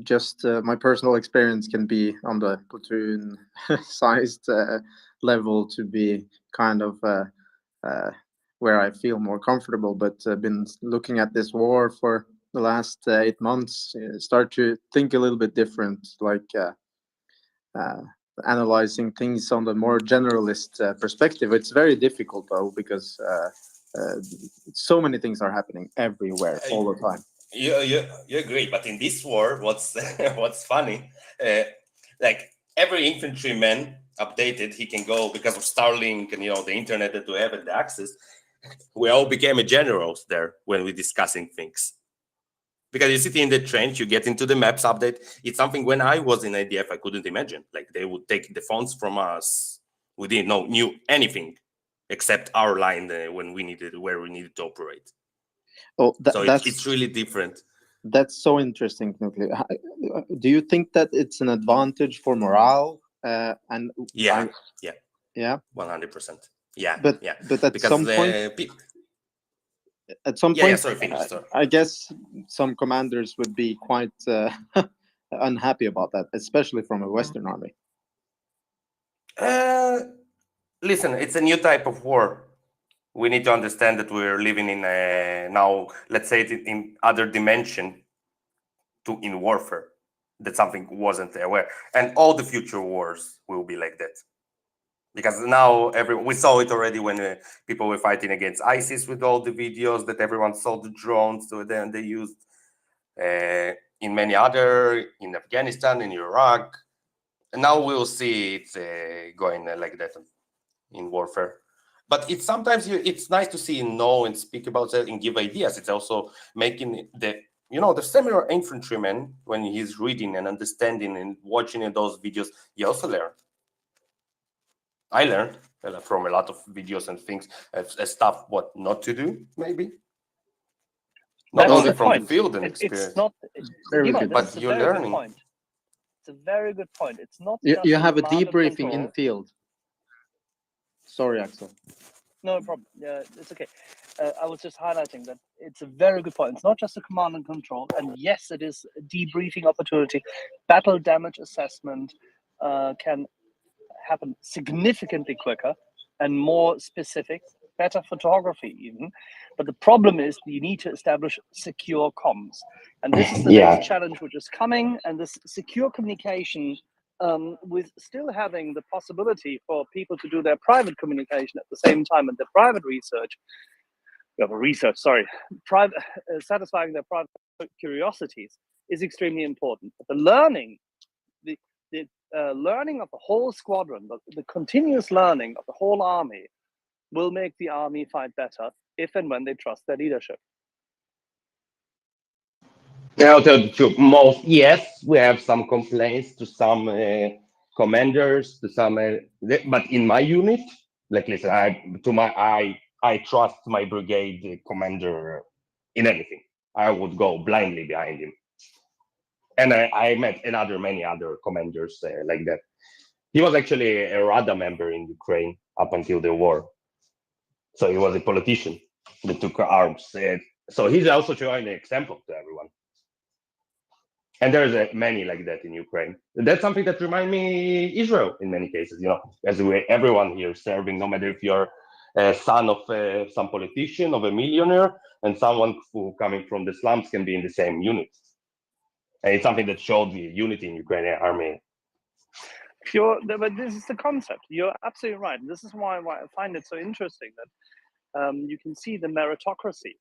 Speaker 9: just my personal experience can be on the platoon-sized level to be kind of where I feel more comfortable. But I've been looking at this war for the last 8 months, start to think a little bit different, like analyzing things on the more generalist perspective. It's very difficult though, because so many things are happening everywhere all the time.
Speaker 3: You agree, but in this war, what's funny, like every infantryman updated, he can go because of Starlink and the internet that we have and the access. We all became generals there when we're discussing things. Because you sit in the trench, you get into the maps update. It's something when I was in ADF, I couldn't imagine. Like they would take the phones from us. We didn't knew anything except our line where we needed to operate.
Speaker 9: Oh,
Speaker 3: so it's really different.
Speaker 9: That's so interesting, Knukli. Do you think that it's an advantage for morale? And
Speaker 3: yeah, 100%. Yeah,
Speaker 9: but at
Speaker 3: because
Speaker 9: some point,
Speaker 3: sorry, finish. Sorry.
Speaker 9: I guess some commanders would be quite unhappy about that, especially from a Western army.
Speaker 3: Listen, it's a new type of war. We need to understand that we're living in now, let's say, in other dimension in warfare. That something wasn't aware, and all the future wars will be like that. Because now we saw it already when people were fighting against ISIS with all the videos that everyone saw the drones. So then they used in many other, in Afghanistan, in Iraq, and now we'll see it going like that in warfare. But it's sometimes it's nice to see and know and speak about that and give ideas. It's also making the similar infantryman, when he's reading and understanding and watching those videos, he also learned. I learned from a lot of videos and things, stuff what not to do, maybe. Not only from the field and experience.
Speaker 5: It's not
Speaker 9: very good,
Speaker 3: but you're learning.
Speaker 5: It's a very good point. It's not.
Speaker 9: You have a debriefing in field. Sorry, Axel.
Speaker 5: No problem. Yeah, it's okay. I was just highlighting that it's a very good point. It's not just a command and control, and yes, it is a debriefing opportunity. Battle damage assessment can happen significantly quicker and more specific, better photography even. But the problem is you need to establish secure comms. And this is the next challenge which is coming. And this secure communication with still having the possibility for people to do their private communication at the same time and their private research, satisfying their private curiosities is extremely important. But the learning, the learning of the whole squadron, the continuous learning of the whole army will make the army fight better if and when they trust their leadership.
Speaker 3: Now, to most, yes, we have some complaints to some commanders, to some, but in my unit, like listen, I trust my brigade commander in anything. I would go blindly behind him. And I met many other commanders like that. He was actually a Rada member in Ukraine up until the war. So he was a politician that took arms. So he's also showing an example to everyone. And there's many like that in Ukraine. That's something that reminds me Israel in many cases, as everyone here serving, no matter if you're a son of some politician, of a millionaire, and someone who coming from the slums can be in the same unit. And it's something that showed the unity in Ukrainian army.
Speaker 5: But this is the concept. You're absolutely right. This is why I find it so interesting that you can see the meritocracy.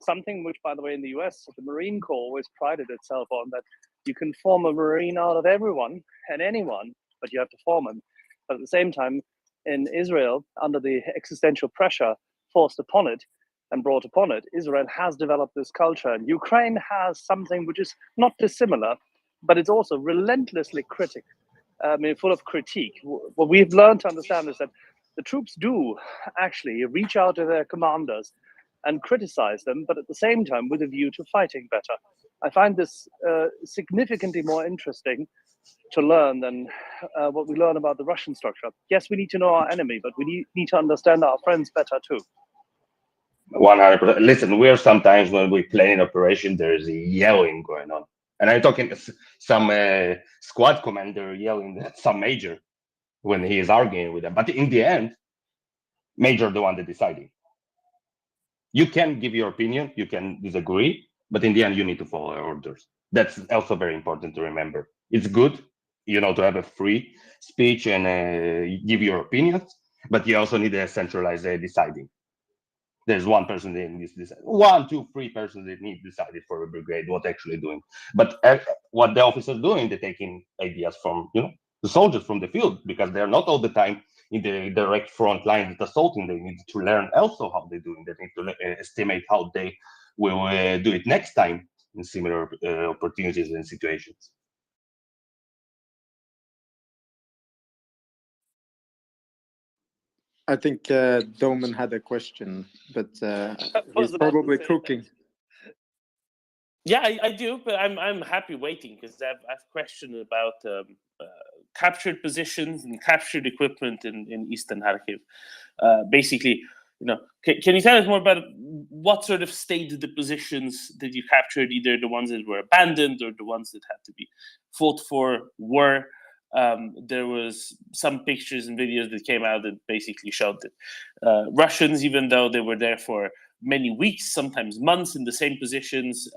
Speaker 5: Something which, by the way, in the US, the Marine Corps always prided itself on, that you can form a Marine out of everyone and anyone, but you have to form them. But at the same time, in Israel, under the existential pressure forced upon it and brought upon it, Israel has developed this culture. And Ukraine has something which is not dissimilar, but it's also relentlessly full of critique. What we've learned to understand is that the troops do actually reach out to their commanders and criticize them, but at the same time with a view to fighting better. I find this significantly more interesting to learn than what we learn about the Russian structure. Yes, we need to know our enemy, but we need to understand our friends better too.
Speaker 3: 100%. Listen, we're sometimes when we play an operation, there's a yelling going on. And I'm talking some squad commander yelling at some major when he is arguing with them. But in the end, major the one that deciding. You can give your opinion, you can disagree, but in the end, you need to follow orders. That's also very important to remember. It's good, to have a free speech and give your opinions, but you also need a centralized deciding. There's one person that needs to decide. 1, 2, 3 persons that need decided for a brigade what actually doing. But what the officers doing, they're taking ideas from the soldiers from the field, because they're not all the time in the direct front line assaulting. They need to learn also how they're doing. They need to estimate how they will do it next time in similar opportunities and situations.
Speaker 9: I think Doman had a question, but he's probably cooking.
Speaker 4: Yeah, I do, but I'm happy waiting, because I've questioned about captured positions and captured equipment in Eastern Kharkiv. Basically, can you tell us more about what sort of state of the positions that you captured, either the ones that were abandoned or the ones that had to be fought for were? There was some pictures and videos that came out that basically showed that Russians, even though they were there for many weeks, sometimes months in the same positions,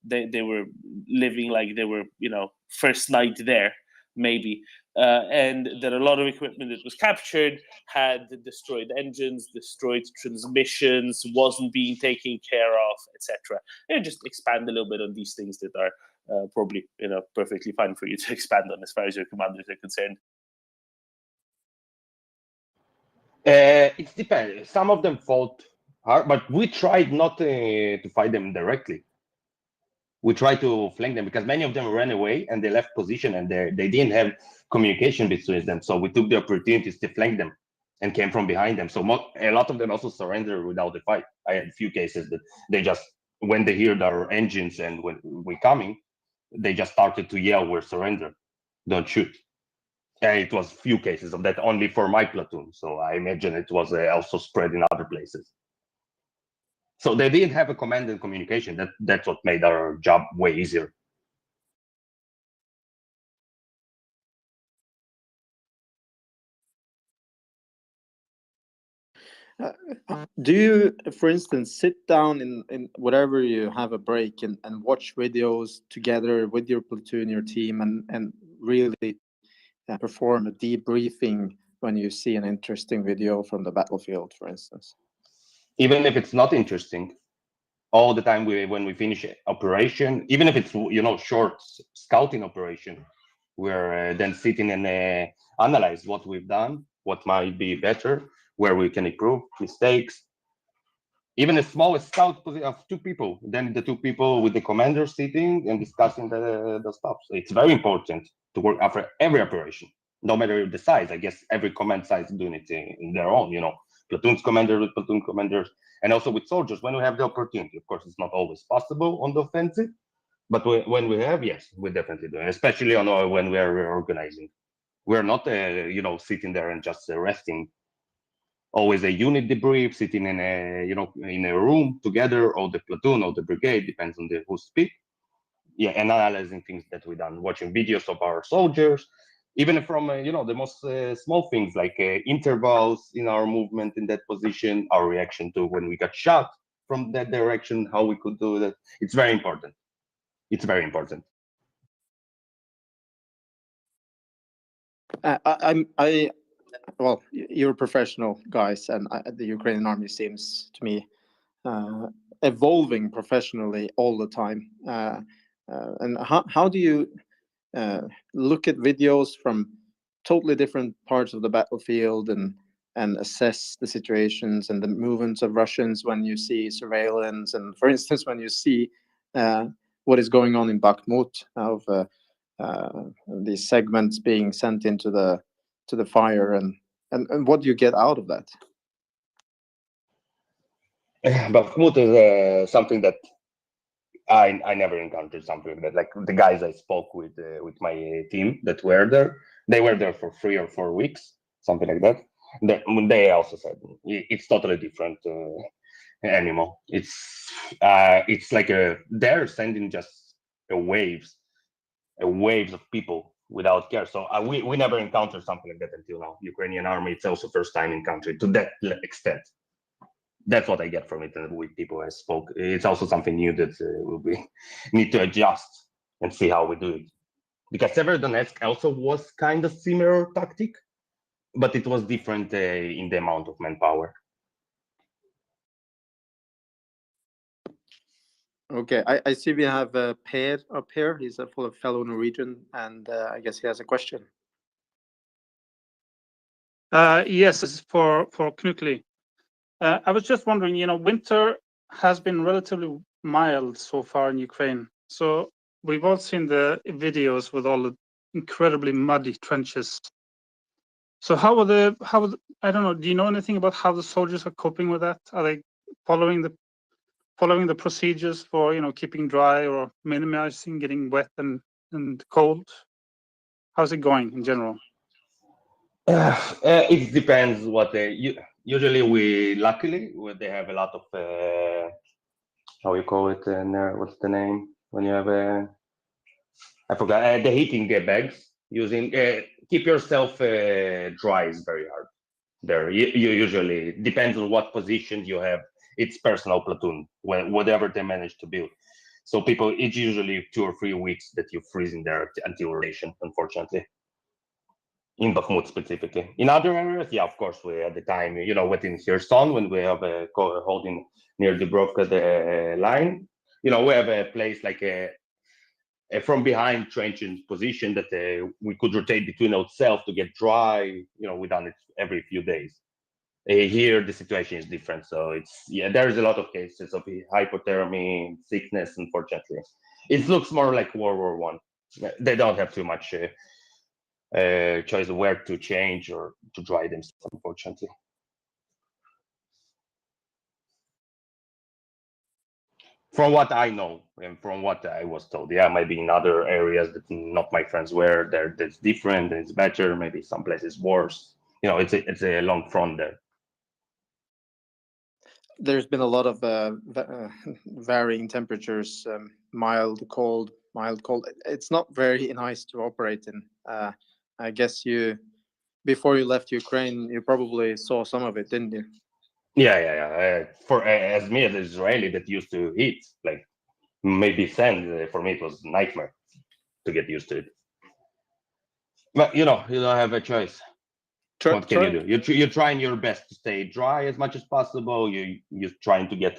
Speaker 4: they were living like they were, first night there, maybe. And that a lot of equipment that was captured had destroyed engines, destroyed transmissions, wasn't being taken care of, etc. And just expand a little bit on these things that are probably perfectly fine for you to expand on as far as your commanders are concerned.
Speaker 3: It depends. Some of them fought hard, but we tried not to fight them directly. We tried to flank them because many of them ran away and they left position and they didn't have communication between them. So we took the opportunities to flank them and came from behind them. So a lot of them also surrendered without the fight. I had a few cases that they just, when they heard our engines and when we're coming, they just started to yell, "We're surrender, don't shoot." And it was few cases of that only for my platoon. So I imagine it was also spread in other places. So they didn't have a command and communication. That's what made our job way easier.
Speaker 9: Do you, for instance, sit down in whatever you have a break and watch videos together with your platoon, your team, and really perform a debriefing when you see an interesting video from the battlefield, for instance?
Speaker 3: Even if it's not interesting, all the time when we finish operation, even if it's short scouting operation, we're then sitting and analyze what we've done, what might be better, where we can improve, mistakes. Even the smallest scout of 2 people, then the 2 people with the commander sitting and discussing the stuff. So it's very important to work after every operation, no matter the size. I guess every command size doing it in their own, platoons commander with platoon commanders, and also with soldiers when we have the opportunity. Of course, it's not always possible on the offensive, but when we have, yes, we definitely do, especially when we are reorganizing. We're not, sitting there and just resting. Always a unit debrief, sitting in a room together, or the platoon or the brigade, depends on who speak. Yeah, and analyzing things that we done, watching videos of our soldiers, even from the most small things like intervals in our movement in that position, our reaction to when we got shot from that direction, how we could do that. It's very important. It's very important.
Speaker 9: Well, you're professional guys, and the Ukrainian army seems to me evolving professionally all the time. And how do you look at videos from totally different parts of the battlefield and assess the situations and the movements of Russians when you see surveillance, and for instance, when you see what is going on in Bakhmut, of these segments being sent into the fire, and what do you get out of that?
Speaker 3: Bakhmut is something that I never encountered something like that. Like the guys I spoke with my team that were there, they were there for 3 or 4 weeks, something like that. They also said it's totally different animal. It's like they're sending just waves of people without care. So we never encountered something like that until now. Ukrainian army, it's also first time in country to that extent. That's what I get from it, and with people I spoke. It's also something new that we need to adjust and see how we do it. Because Severodonetsk also was kind of similar tactic, but it was different in the amount of manpower.
Speaker 9: Okay, I see we have Per up here. He's a fellow Norwegian, and I guess he has a question.
Speaker 10: Yes, this is for Knukli. I was just wondering, winter has been relatively mild so far in Ukraine. So we've all seen the videos with all the incredibly muddy trenches. So I don't know, do you know anything about how the soldiers are coping with that? Are they following the procedures for, keeping dry or minimizing getting wet and cold? How's it going in general?
Speaker 3: It depends what usually luckily they have a lot of how you call it, what's the name when you have I forgot, the heating bags, using keep yourself dry is very hard there. You usually depends on what position you have. It's personal platoon, whatever they manage to build. So people, it's usually 2 or 3 weeks that you freeze in there until rotation, unfortunately. In Bakhmut specifically. In other areas, yeah, of course, we at the time, within Kherson, when we have a holding near Dubrovka the line, we have a place like a from behind trenching position that we could rotate between ourselves to get dry. We done it every few days. Here, the situation is different. So there is a lot of cases of hypothermia, sickness, unfortunately. It looks more like World War One. They don't have too much choice of where to change or to dry themselves, unfortunately. From what I know and from what I was told, yeah, maybe in other areas that not my friends were there, that's different and it's better. Maybe some places worse. It's a long front there.
Speaker 9: there's been a lot of varying temperatures, mild, cold, mild, cold. It's not very nice to operate in. I guess before you left Ukraine, you probably saw some of it, didn't you?
Speaker 3: Yeah. For as me as an Israeli that used to heat, like maybe sand, for me it was a nightmare to get used to it. But you don't have a choice. What can you do? You're trying your best to stay dry as much as possible. You're trying to get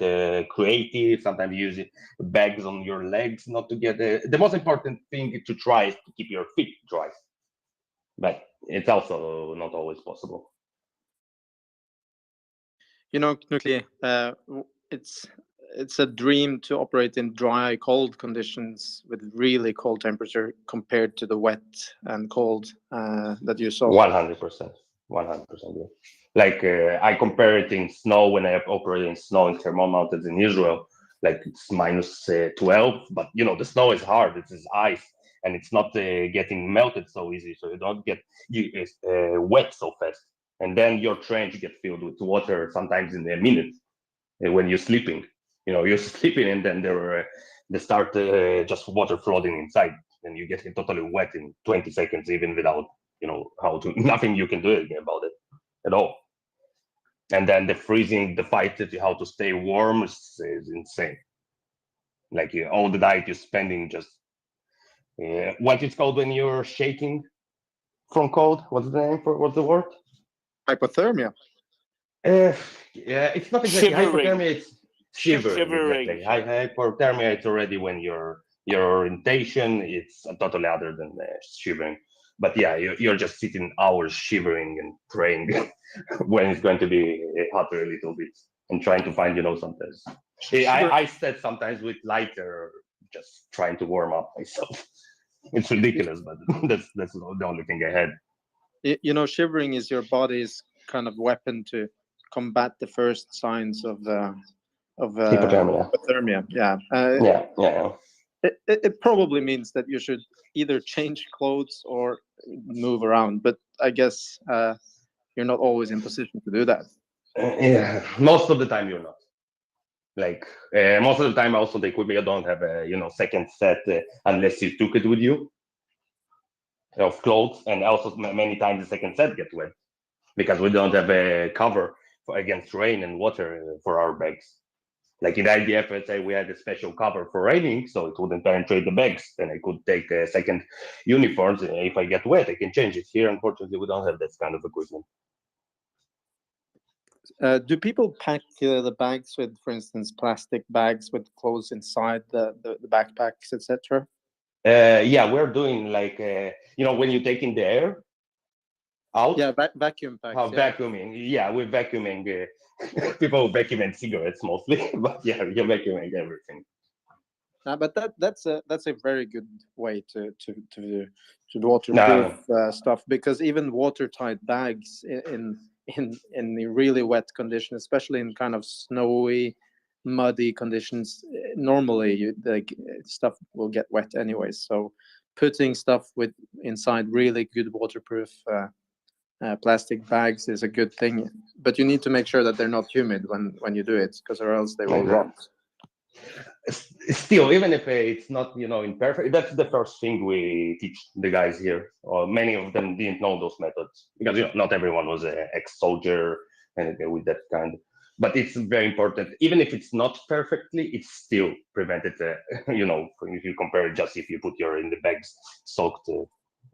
Speaker 3: creative. Sometimes you use bags on your legs not to get the most important thing to try is to keep your feet dry. But it's also not always possible.
Speaker 9: Knutli, it's a dream to operate in dry, cold conditions with really cold temperature compared to the wet and cold that you saw.
Speaker 3: 100%. 100%. Yeah. Like I compare it in snow when I operate in snow in thermal mountains in Israel. Like it's minus 12, but the snow is hard. It is ice, and it's not getting melted so easy. So you don't get wet so fast. And then your trench gets filled with water sometimes in a minute when you're sleeping. You're sleeping, and then they start just water flooding inside, and you get totally wet in 20 seconds, even without nothing you can do about it at all. And then the freezing, the fight how to stay warm is insane. Like all the night you're spending just what it's called when you're shaking from cold. What's the word?
Speaker 9: Hypothermia.
Speaker 3: Yeah, it's not exactly
Speaker 4: Shivering.
Speaker 3: hypothermia. It's shivering. Exactly. Hypothermia. It's already when your orientation. It's totally other than shivering. But yeah, you're just sitting hours shivering and praying when it's going to be hotter a little bit and trying to find sometimes. I said sometimes with lighter, just trying to warm up myself. It's ridiculous, but that's the only thing I had.
Speaker 9: Shivering is your body's kind of weapon to combat the first signs of hypothermia. Yeah.
Speaker 3: Yeah.
Speaker 9: It probably means that you should either change clothes or move around, but I guess you're not always in position to do that.
Speaker 3: Yeah, most of the time you're not. Like most of the time, also the equipment you don't have a second set unless you took it with you of clothes, and also many times the second set gets wet because we don't have a cover against rain and water for our bags. Like in IDF, let's say we had a special cover for raining, so it wouldn't penetrate the bags. Then I could take a second uniforms. If I get wet, I can change it. Here, unfortunately, we don't have that kind of equipment.
Speaker 9: Do people pack the bags with, for instance, plastic bags with clothes inside the backpacks, etc.?
Speaker 3: Yeah, we're doing like when you take in the air out.
Speaker 9: Yeah, vacuum packs.
Speaker 3: Vacuuming. Yeah, we're vacuuming. People vacuuming cigarettes mostly, but yeah, you're vacuuming everything.
Speaker 9: But that's a very good way to waterproof stuff, because even watertight bags in the really wet conditions, especially in kind of snowy, muddy conditions, normally stuff will get wet anyway. So putting stuff inside really good waterproof plastic bags is a good thing, but you need to make sure that they're not humid when you do it, because or else they will rot.
Speaker 3: Still, even if it's not imperfect, that's the first thing we teach the guys here. Or many of them didn't know those methods because not everyone was an ex-soldier and with that kind. But it's very important. Even if it's not perfectly, it's still prevented. If you compare it, just if you put in the bags soaked,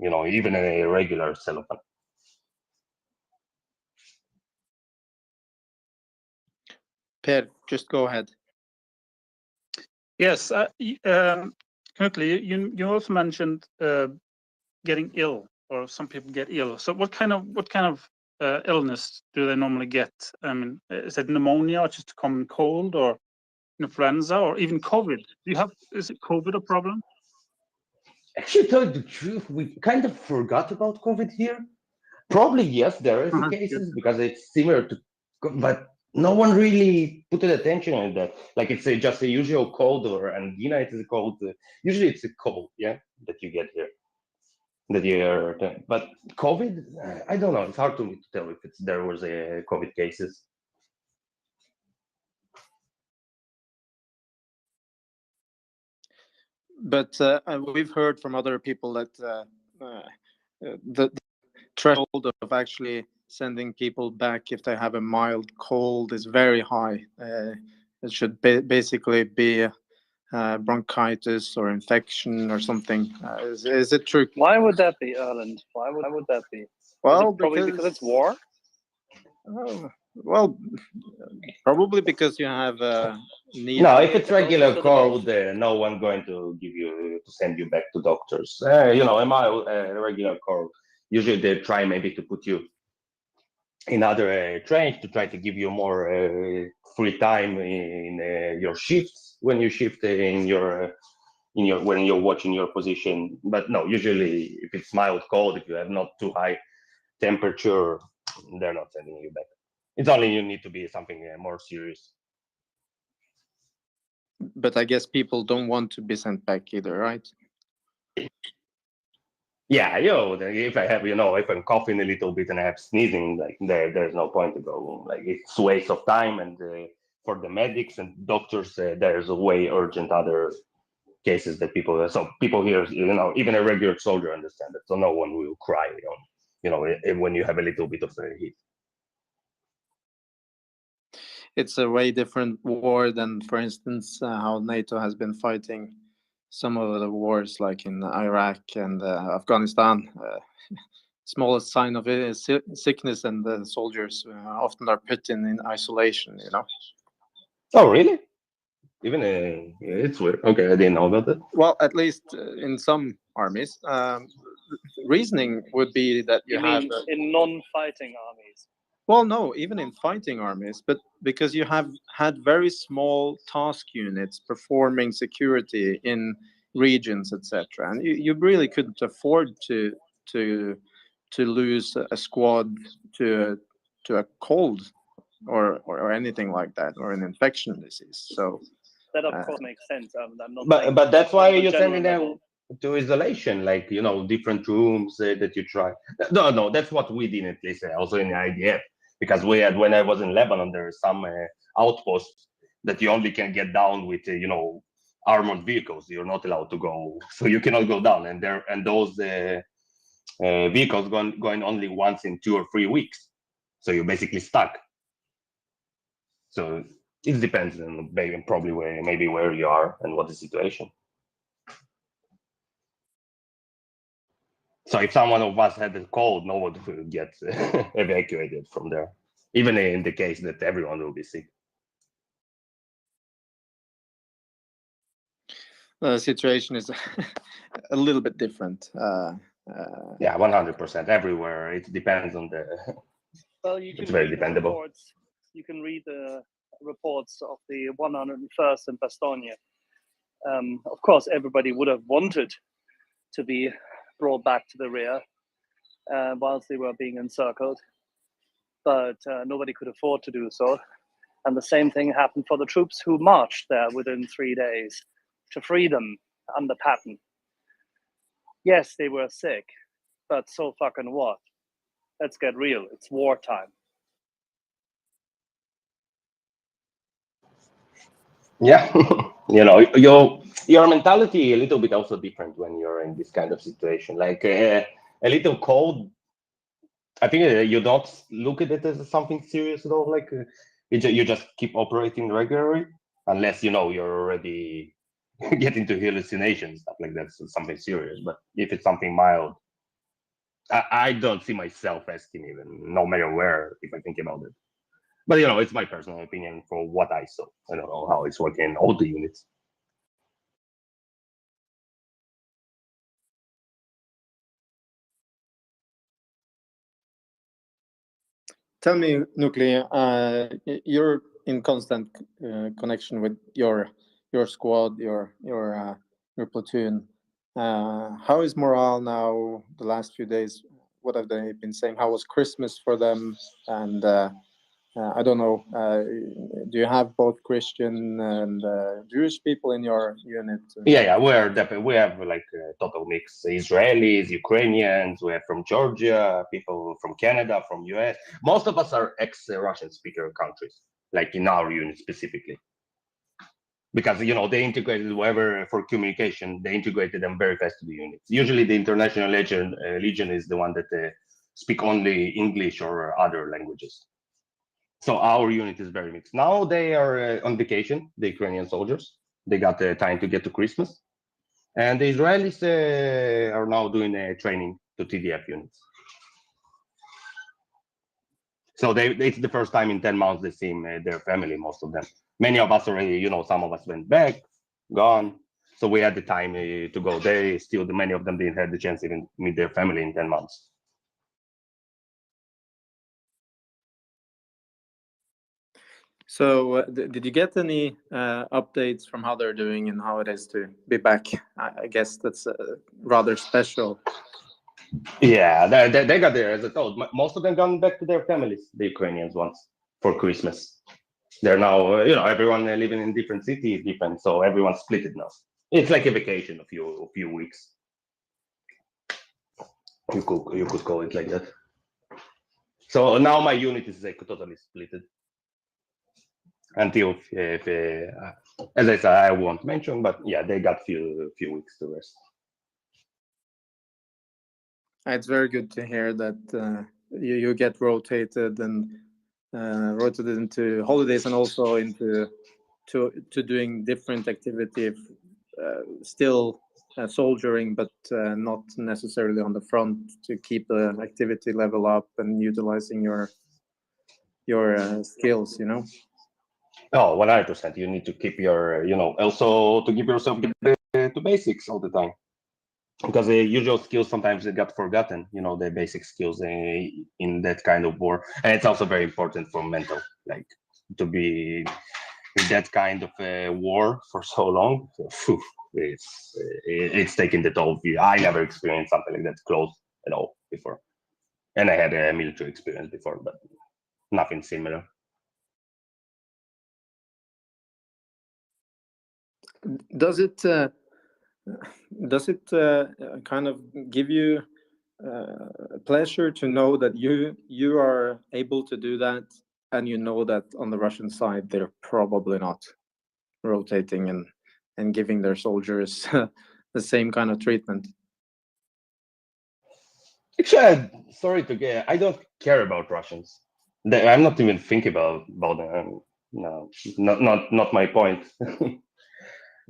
Speaker 3: even a regular cellophane.
Speaker 9: Per, just go ahead.
Speaker 10: Yes, Knutli, you also mentioned getting ill, or some people get ill. So what kind of illness do they normally get? I mean, is it pneumonia, or just a common cold, or influenza, or even COVID? Is it COVID a problem?
Speaker 3: Actually, to tell you the truth, we kind of forgot about COVID here. Probably yes, there is cases because it's similar to, but no one really put attention on that. Like it's just a usual cold, or angina. It is a cold. Usually it's a cold, yeah, that you get here. But COVID, I don't know. It's hard to tell if there was a COVID cases.
Speaker 9: but we've heard from other people that the threshold of actually sending people back if they have a mild cold is very high. It should basically be bronchitis or infection or something. Is it true?
Speaker 5: Why would that be, Erland? Why would that be?
Speaker 9: Well,
Speaker 5: Is it probably because it's war?
Speaker 9: Well, probably because you have need.
Speaker 3: No,
Speaker 9: for-
Speaker 3: if it's regular cold, no one going to send you back to doctors. A mild regular cold, usually they try maybe to put you in other trains to try to give you more free time in your shifts when you shift in your when you're watching your position. But no, usually if it's mild cold, if you have not too high temperature, they're not sending you back. It's only you need to be something more serious.
Speaker 9: But I guess people don't want to be sent back either, right?
Speaker 3: Yeah, if I have, if I'm coughing a little bit and I have sneezing, like there's no point to go. Like it's waste of time, and for the medics and doctors, there's a way urgent other cases that people. So people here, even a regular soldier understand that. So no one will cry, when you have a little bit of heat.
Speaker 9: It's a way different war than, for instance, how NATO has been fighting some of the wars, like in Iraq and Afghanistan. Smallest sign of it is sickness, and the soldiers often are put in isolation.
Speaker 3: Oh, really? Even it's weird. Okay, I didn't know about that.
Speaker 9: Well, at least in some armies, reasoning would be that you have
Speaker 5: mean in non-fighting armies?
Speaker 9: Well, no, even in fighting armies, but because you have had very small task units performing security in regions, etc., and you really couldn't afford to lose a squad to a cold or anything like that, or an infection disease. So
Speaker 5: that of course makes sense. I'm not.
Speaker 3: But that's why you're sending
Speaker 5: them
Speaker 3: to isolation, like different rooms that you try. No, that's what we did at least also in the IDF, because we had, when I was in Lebanon, there are some outposts that you only can get down with armored vehicles. You're not allowed to go, so you cannot go down, and those vehicles going only once in 2 or 3 weeks, so you're basically stuck. So it depends on probably where you are and what the situation. So if someone of us had a cold, no one will get evacuated from there, even in the case that everyone will be sick.
Speaker 9: The situation is a little bit different.
Speaker 3: Yeah, 100%. Everywhere, it depends on the.
Speaker 5: Well, you can
Speaker 3: it's very
Speaker 5: read
Speaker 3: dependable.
Speaker 5: Reports. You can read the reports of the 101st in Bastogne. Of course, everybody would have wanted to be brought back to the rear whilst they were being encircled, but nobody could afford to do so. And the same thing happened for the troops who marched there within 3 days to freedom under Patton. Yes, they were sick, but so fucking what? Let's get real. It's wartime.
Speaker 3: Yeah, your mentality a little bit also different when you're in this kind of situation. Like a little cold, I think you don't look at it as something serious at all. Like you just keep operating regularly, unless you're already getting to hallucinations, stuff like that. So something serious. But if it's something mild, I don't see myself asking, even no matter where, if I think about it. But it's my personal opinion for what I saw. I don't know how it's working in all the units.
Speaker 9: Tell me, Nukli, you're in constant connection with your squad, your platoon. How is morale now? The last few days, what have they been saying? How was Christmas for them? And I don't know. Do you have both Christian and Jewish people in your unit?
Speaker 3: Yeah, we're definitely, we have like a total mix: Israelis, Ukrainians. We have from Georgia, people from Canada, from US. Most of us are ex-Russian speaker countries, like in our unit specifically. because they integrated whoever for communication. They integrated them very fast to the units. Usually, the International Legion is the one that speak only English or other languages. So our unit is very mixed. Now they are on vacation, the Ukrainian soldiers. They got time to get to Christmas. And the Israelis are now doing training to TDF units. So it's the first time in 10 months they see their family, most of them. Many of us already, some of us went back, gone. So we had the time to go. Many of them didn't have the chance to even meet their family in 10 months.
Speaker 9: So did you get any updates from how they're doing and how it is to be back? I guess that's rather special.
Speaker 3: Yeah, they got there, as I told. Most of them gone back to their families, the Ukrainians ones, for Christmas. They're now, everyone living in different cities, so everyone's split it now. It's like a vacation, a few weeks. You could call it like that. So now my unit is like totally split. Until, as I said, I won't mention, but yeah, they got few weeks to rest.
Speaker 9: It's very good to hear that you get rotated and rotated into holidays and also into doing different activity, still soldiering, but not necessarily on the front, to keep the activity level up and utilizing your skills.
Speaker 3: Oh, 100%. You need to keep your, also to give yourself to basics all the time. Because the usual skills sometimes they got forgotten, the basic skills in that kind of war. And it's also very important for mental, like to be in that kind of war for so long. It's taking the toll of you. I never experienced something like that close at all before. And I had a military experience before, but nothing similar.
Speaker 9: Does it kind of give you pleasure to know that you are able to do that, and that on the Russian side they're probably not rotating and giving their soldiers the same kind of treatment?
Speaker 3: Actually, sorry to get. I don't care about Russians. I'm not even thinking about them. No, not my point.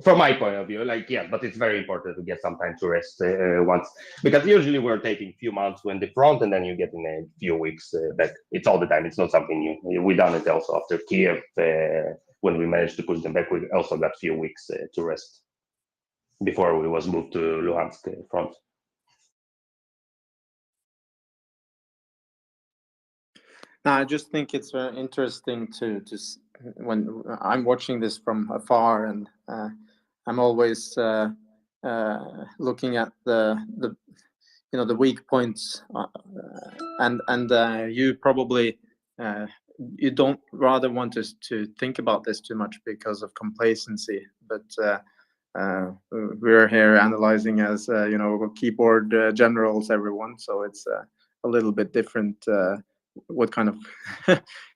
Speaker 3: From my point of view, but it's very important to get some time to rest once, because usually we're taking a few months when the front, and then you get in a few weeks back. It's all the time. It's not something new. We done it also after Kiev when we managed to push them back. We also got a few weeks to rest before we was moved to Luhansk front.
Speaker 9: I just think it's very interesting to when I'm watching this from afar, and I'm always looking at the weak points, and you probably you don't rather want to think about this too much because of complacency, but we're here analyzing as keyboard generals, everyone, so it's a little bit different what kind of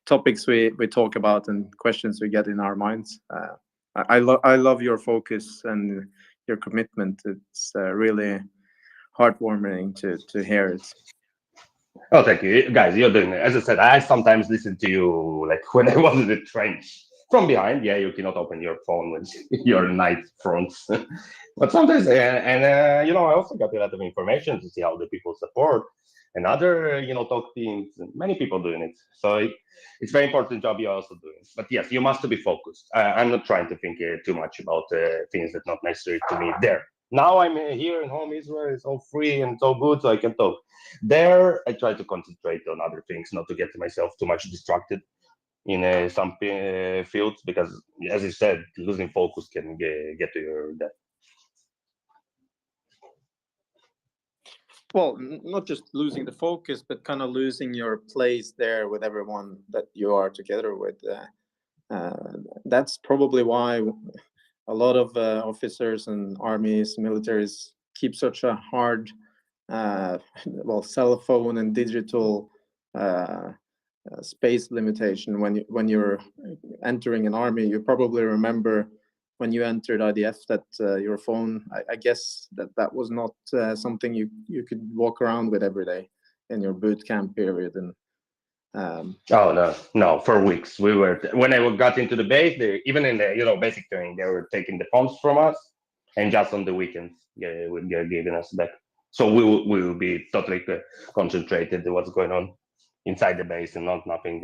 Speaker 9: topics we talk about and questions we get in our minds. I love your focus and your commitment. It's really heartwarming to hear it.
Speaker 3: Oh, thank you, guys. You're doing it. As I said, I sometimes listen to you like when I was in the trench from behind. Yeah, you cannot open your phone when you're night front, but sometimes, I also got a lot of information to see how the people support and other, talk teams, and many people doing it. So it's very important job you're also doing. But yes, you must be focused. I'm not trying to think too much about things that not necessary to me there. Now I'm here in home Israel, it's all free and so good, so I can talk. There, I try to concentrate on other things, not to get myself too much distracted in some fields, because, as you said, losing focus can get to your death.
Speaker 9: Well, not just losing the focus, but kind of losing your place there with everyone that you are together with. That's probably why a lot of officers and armies, militaries keep such a hard, cell phone and digital space limitation when you're entering an army. You probably remember when you entered IDF that your phone, I guess that was not something you could walk around with every day in your boot camp period. And
Speaker 3: oh no, for weeks we were. When I got into the base, even in the basic training, they were taking the phones from us, and just on the weekends they would get giving us back. So we will be totally concentrated on what's going on inside the base and not nothing,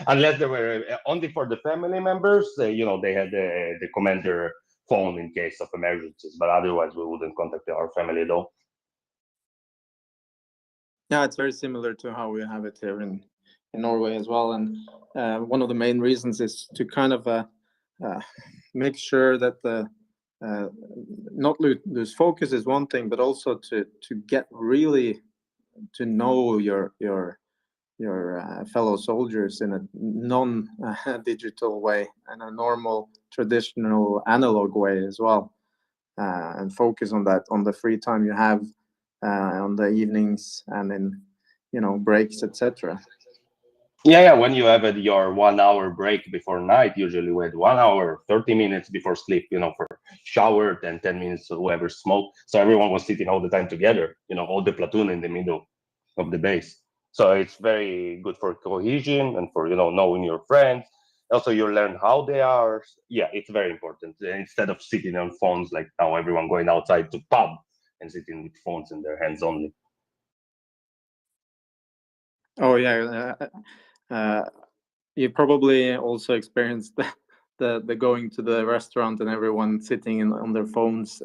Speaker 3: unless they were only for the family members. They had the commander phone in case of emergencies, but otherwise we wouldn't contact our family at all.
Speaker 9: Yeah, it's very similar to how we have it here in Norway as well. And one of the main reasons is to kind of make sure that the not lose focus is one thing, but also to get really to know your fellow soldiers in a non-digital way and a normal traditional analog way as well, and focus on that on the free time you have on the evenings and in breaks, etc.
Speaker 3: Yeah, when you have your 1 hour break before night, usually with 1 hour, 30 minutes before sleep, for shower, then 10 minutes or whoever smoke. So everyone was sitting all the time together, all the platoon in the middle of the base. So it's very good for cohesion and for, knowing your friends. Also, you learn how they are. Yeah, it's very important. Instead of sitting on phones like now, everyone going outside to pub and sitting with phones in their hands only.
Speaker 9: Oh yeah, you probably also experienced the going to the restaurant and everyone sitting on their phones.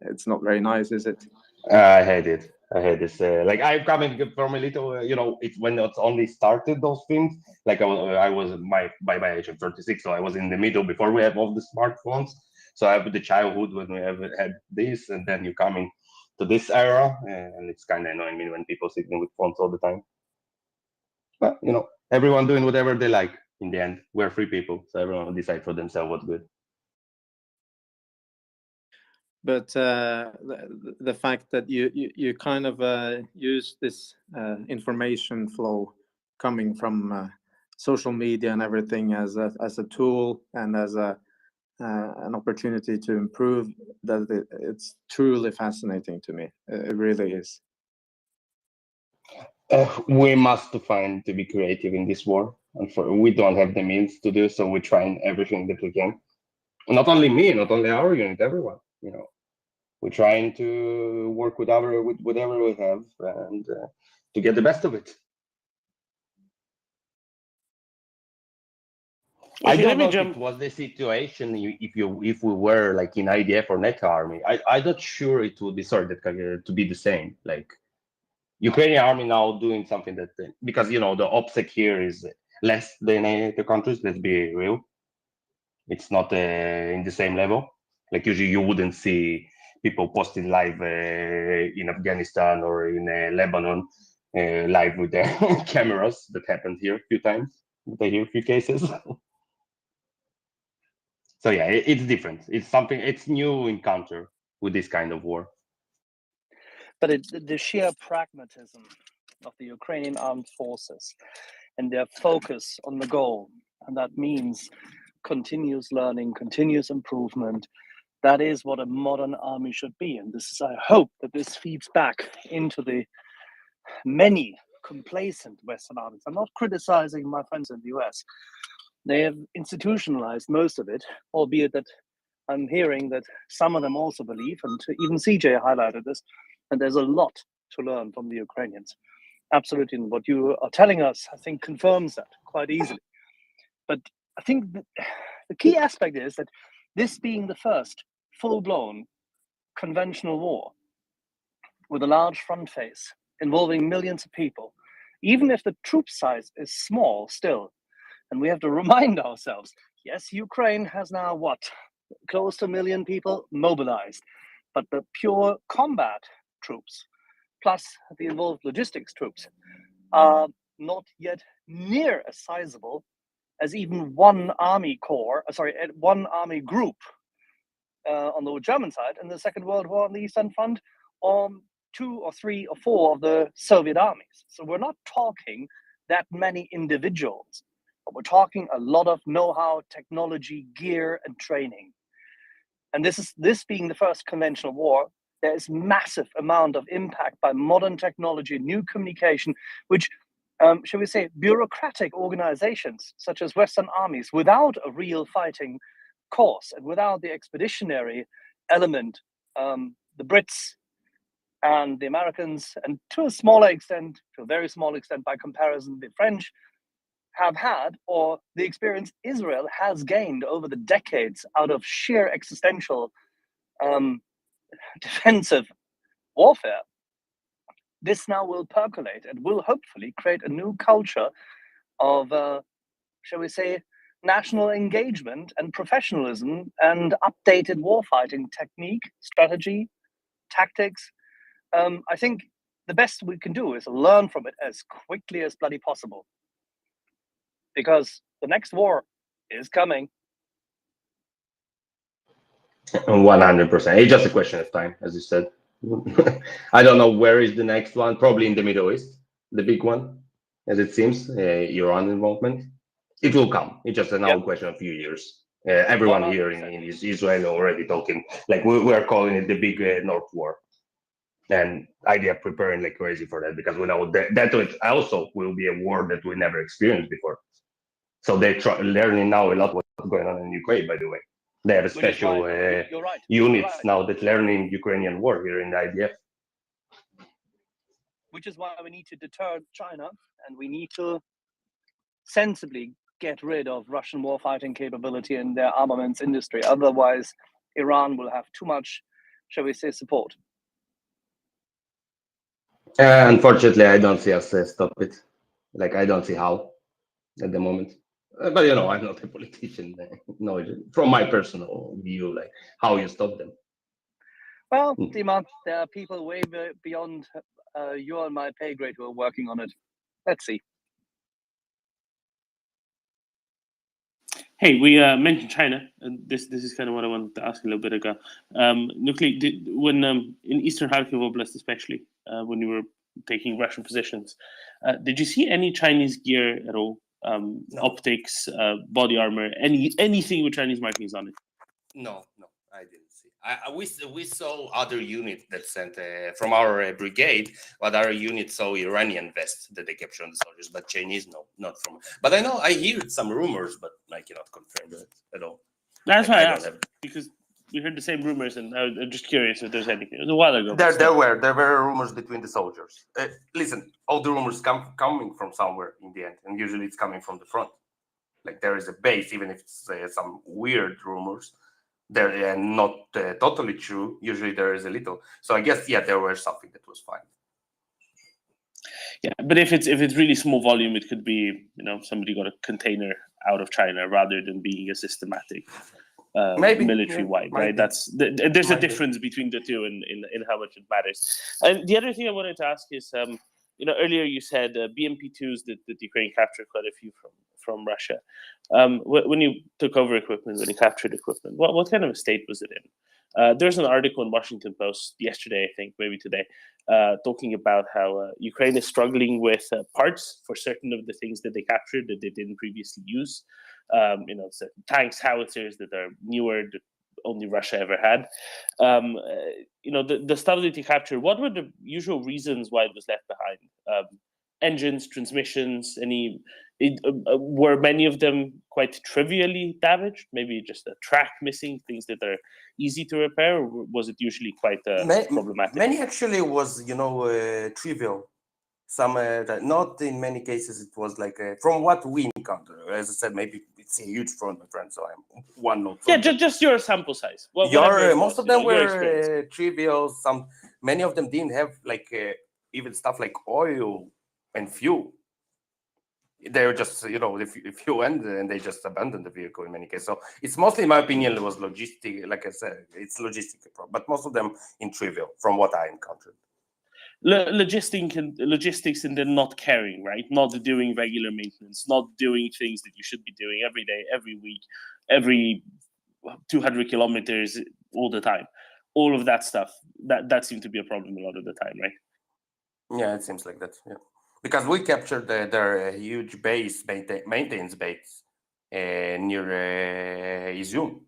Speaker 9: It's not very nice, is it?
Speaker 3: I hate it. I hate this. Like I'm coming from a little, it's when it's only started those things. Like I was by my age of 36, so I was in the middle before we have all the smartphones. So I have the childhood when we have had this, and then you coming to this era, and it's kind of annoying me when people sitting with phones all the time. But everyone doing whatever they like. In the end, we're free people, so everyone will decide for themselves what's good.
Speaker 9: But the fact that you kind of use this information flow coming from social media and everything as a tool and as an opportunity to improve, that it's truly fascinating to me. It really is.
Speaker 3: We must find to be creative in this war, and we don't have the means to do so. We're trying everything that we can. Not only me, not only our unit, everyone. We're trying to work with whatever we have and to get the best of it. I don't know if it was the situation if we were like in IDF or NECA army. I'm not sure it would be to be the same. Like Ukrainian army now doing something that because the OPSEC here is less than the countries. Let's be real. It's not in the same level. Like usually you wouldn't see people posting live in Afghanistan or in Lebanon live with their cameras. That happened here a few times. I hear a few cases. So yeah, it's different. It's new encounter with this kind of war.
Speaker 5: But the sheer pragmatism of the Ukrainian armed forces and their focus on the goal, and that means continuous learning, continuous improvement. That is what a modern army should be. And I hope that this feeds back into the many complacent Western armies. I'm not criticizing my friends in the US. They have institutionalized most of it, albeit that I'm hearing that some of them also believe, and even CJ highlighted this, and there's a lot to learn from the Ukrainians. Absolutely. And what you are telling us, I think, confirms that quite easily. But I think the key aspect is that this being the first full-blown conventional war with a large front face involving millions of people, even if the troop size is small still, and we have to remind ourselves, yes, Ukraine has now close to 1 million people mobilized, but the pure combat troops plus the involved logistics troops are not yet near as sizable as even one army group on the German side in the Second World War on the Eastern Front, or 2 or 3 or 4 of the Soviet armies. So we're not talking that many individuals, but we're talking a lot of know-how, technology, gear, and training. and this being the first conventional war, there is massive amount of impact by modern technology, new communication, which, shall we say, bureaucratic organizations such as Western armies, without a real fighting course and without the expeditionary element, the Brits and the Americans, and to a smaller extent, to a very small extent by comparison, the French, have had, or the experience Israel has gained over the decades out of sheer existential defensive warfare. This now will percolate and will hopefully create a new culture of, shall we say, national engagement and professionalism and updated warfighting technique, strategy, tactics. I think the best we can do is learn from it as quickly as bloody possible, because the next war is coming.
Speaker 3: 100%. It's just a question of time, as you said. I don't know where is the next one. Probably in the Middle East, the big one, as it seems. Iran involvement. It will come. It's just now a question of a few years. Everyone here in Israel already talking, like we are calling it the big North War. And idea preparing like crazy for that, because we know that also will be a war that we never experienced before. So they're learning now a lot what's going on in Ukraine, by the way. They have a special units now that learning Ukrainian war here in the IDF.
Speaker 5: Which is why we need to deter China, and we need to sensibly get rid of Russian warfighting capability in their armaments industry. Otherwise, Iran will have too much, shall we say, support.
Speaker 3: Unfortunately, I don't see us stop it. Like, I don't see how at the moment. But, you know, I'm not a politician. No, from my personal view, like, how you stop them.
Speaker 5: Well, Dima, there are people way beyond your and my pay grade who are working on it. Let's see.
Speaker 4: Hey, we mentioned China, and this is kind of what I wanted to ask a little bit ago. Nukli, when in Eastern Kharkiv Oblast, especially when you were taking Russian positions, did you see any Chinese gear at all? No. Optics, body armor, anything with Chinese markings on it?
Speaker 3: No, I didn't see. We saw other units that sent from our brigade, but our units saw Iranian vests that they captured on the soldiers, but Chinese, no, not from. But I know I hear some rumors, but I cannot confirm that at all.
Speaker 4: That's why I asked, because we heard the same rumors, and I'm just curious if there's anything. It was a while ago.
Speaker 3: There were rumors between the soldiers. Listen, all the rumors coming from somewhere in the end, and usually it's coming from the front. Like there is a base, even if it's some weird rumors. They're not totally true. Usually there is a little. So I guess, yeah, there was something that was fine.
Speaker 4: Yeah, but if it's really small volume, it could be, you know, somebody got a container out of China rather than being a systematic military wide, right? There's a difference between the two in how much it matters. And the other thing I wanted to ask is, you know, earlier you said BMP-2s that Ukraine captured quite a few from Russia. When you took over equipment, when you captured equipment, what kind of a state was it in? There's an article in Washington Post yesterday, I think, maybe today, talking about how Ukraine is struggling with parts for certain of the things that they captured that they didn't previously use. You know, tanks, howitzers that are newer, that only Russia ever had. You know, the stuff that you captured, what were the usual reasons why it was left behind? Engines, transmissions, were many of them quite trivially damaged? Maybe just a track missing, things that are easy to repair, or was it usually quite problematic?
Speaker 3: Many actually was, you know, trivial. Some, not in many cases, it was like, from what we encounter, as I said, maybe it's a huge front, my friend, so I'm one note.
Speaker 4: Yeah, just your sample size.
Speaker 3: Most of them were trivial. Many of them didn't have like even stuff like oil and fuel. They were just, you know, if you went and they just abandoned the vehicle in many cases. So it's mostly, in my opinion, it was logistic. Like I said, it's logistic, but most of them in trivial from what I encountered.
Speaker 4: Logistics and then not caring, right? Not doing regular maintenance, not doing things that you should be doing every day, every week, every 200 kilometers all the time. All of that stuff, that seemed to be a problem a lot of the time, right?
Speaker 3: Yeah, it seems like that. Yeah, because we captured their huge base, maintenance base near Izum.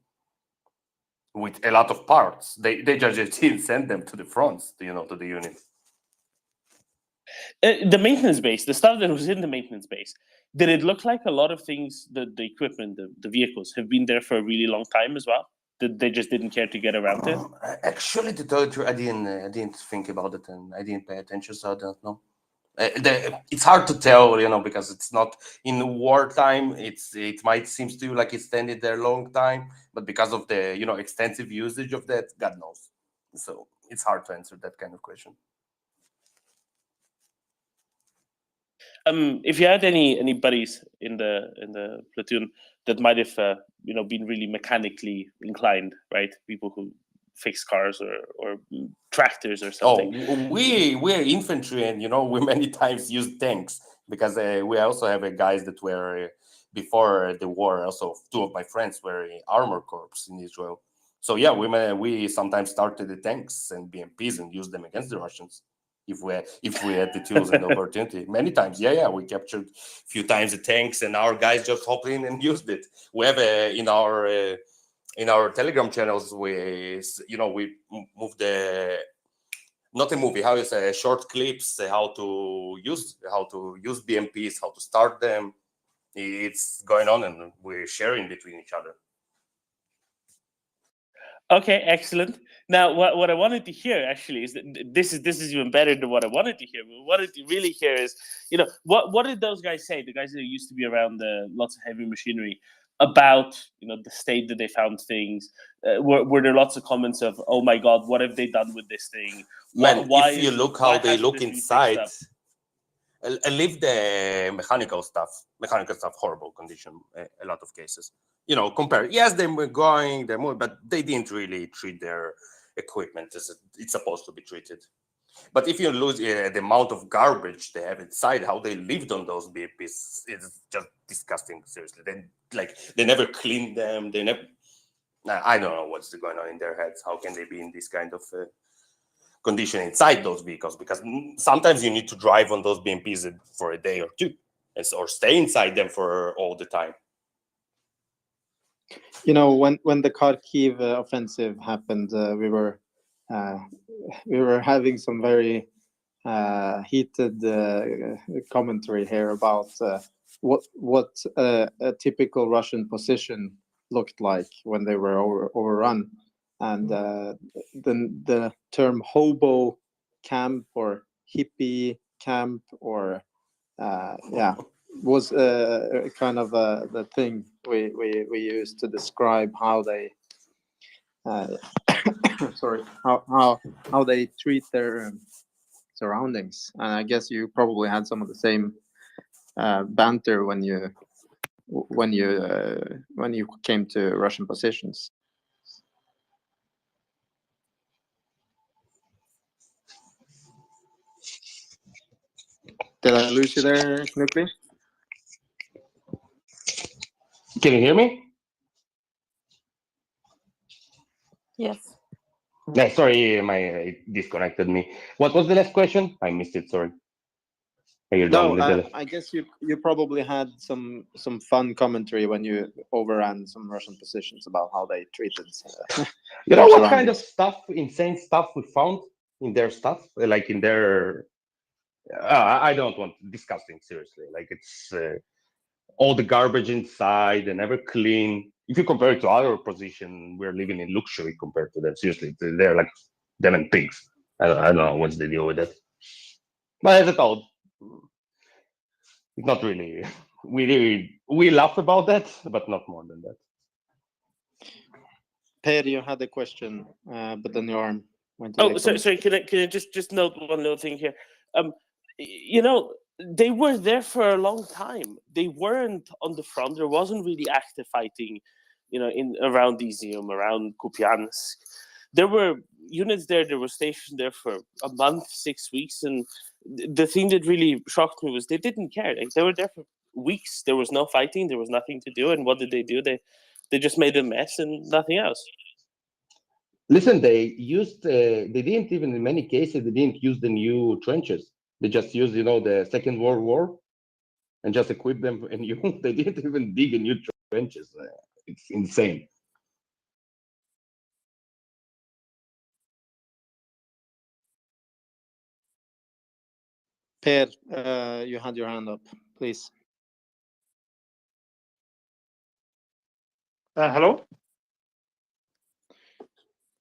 Speaker 3: with a lot of parts. They just didn't send them to the fronts, to the unit.
Speaker 4: The maintenance base, the stuff that was in the maintenance base, did it look like a lot of things, the equipment, the vehicles, have been there for a really long time as well? That they just didn't care to get around it?
Speaker 3: Actually, to tell you the truth, I didn't think about it, and I didn't pay attention, so I don't know. It's hard to tell, because it's not in wartime. It might seem to you like it's standing there a long time, but because of the extensive usage of that, God knows. So it's hard to answer that kind of question.
Speaker 4: If you had any buddies in the platoon that might have been really mechanically inclined, right? People who fix cars or tractors or something.
Speaker 3: Oh, we're infantry, and we many times use tanks, because we also have guys that were before the war. Also, two of my friends were in armor corps in Israel. So yeah, we sometimes started the tanks and BMPs and used them against the Russians if we had the tools and opportunity. Many times, yeah, we captured a few times the tanks, and our guys just hopped in and used it. We have in our Telegram channels, we move the, not a movie, how you say, short clips, how to use BMPs, how to start them. It's going on, and we're sharing between each other.
Speaker 4: Okay, excellent. Now, what I wanted to hear actually is that this is even better than what I wanted to hear. What I wanted to really hear is, what did those guys say? The guys that used to be around lots of heavy machinery, about the state that they found things. Were there lots of comments of, "Oh my God, what have they done with this thing?"
Speaker 3: Man, if you look how they look inside, leave the mechanical stuff horrible condition. A lot of cases, compare. Yes, they were going, they moved, but they didn't really treat their equipment as it's supposed to be treated. But if you lose the amount of garbage they have inside, how they lived on those BMPs, it's just disgusting. Seriously, they never cleaned them. They never. I don't know what's going on in their heads. How can they be in this kind of condition inside those vehicles? Because sometimes you need to drive on those BMPs for a day or two, or stay inside them for all the time.
Speaker 9: When the Kharkiv offensive happened, we were having some very heated commentary here about what a typical Russian position looked like when they were overrun, and the term hobo camp or hippie camp or was kind of the thing we used to describe how they sorry, how they treat their surroundings. And I guess you probably had some of the same banter when you came to Russian positions. Did I lose you there, Knukli?
Speaker 3: Can you hear me?
Speaker 11: Yes.
Speaker 3: Yeah, sorry, it disconnected me. What was the last question? I missed it. Sorry.
Speaker 9: No, I guess you probably had some fun commentary when you overran some Russian positions about how they treated.
Speaker 3: You know what kind of stuff, insane stuff we found in their stuff, like in their. I don't want disgusting. Seriously, like it's all the garbage inside and never clean. If you compare it to our position, we're living in luxury compared to them. Seriously, they're like them and pigs. I don't know what's the deal with that. But as I told, it's not really. We laugh about that, but not more than that.
Speaker 9: Per, you had a question, but then your arm went.
Speaker 4: Oh, sorry. Can I just note one little thing here? They were there for a long time. They weren't on the front. There wasn't really active fighting, in around Izium, around Kupiansk. There were units there that were stationed there for a month, 6 weeks, and the thing that really shocked me was they didn't care. Like, they were there for weeks. There was no fighting. There was nothing to do. And what did they do? They just made a mess and nothing else.
Speaker 3: Listen, they didn't even, in many cases, they didn't use the new trenches. They just used, the Second World War and just equipped them anew. They didn't even dig a new trenches. It's insane.
Speaker 9: Per, you had your hand up, please.
Speaker 10: Hello?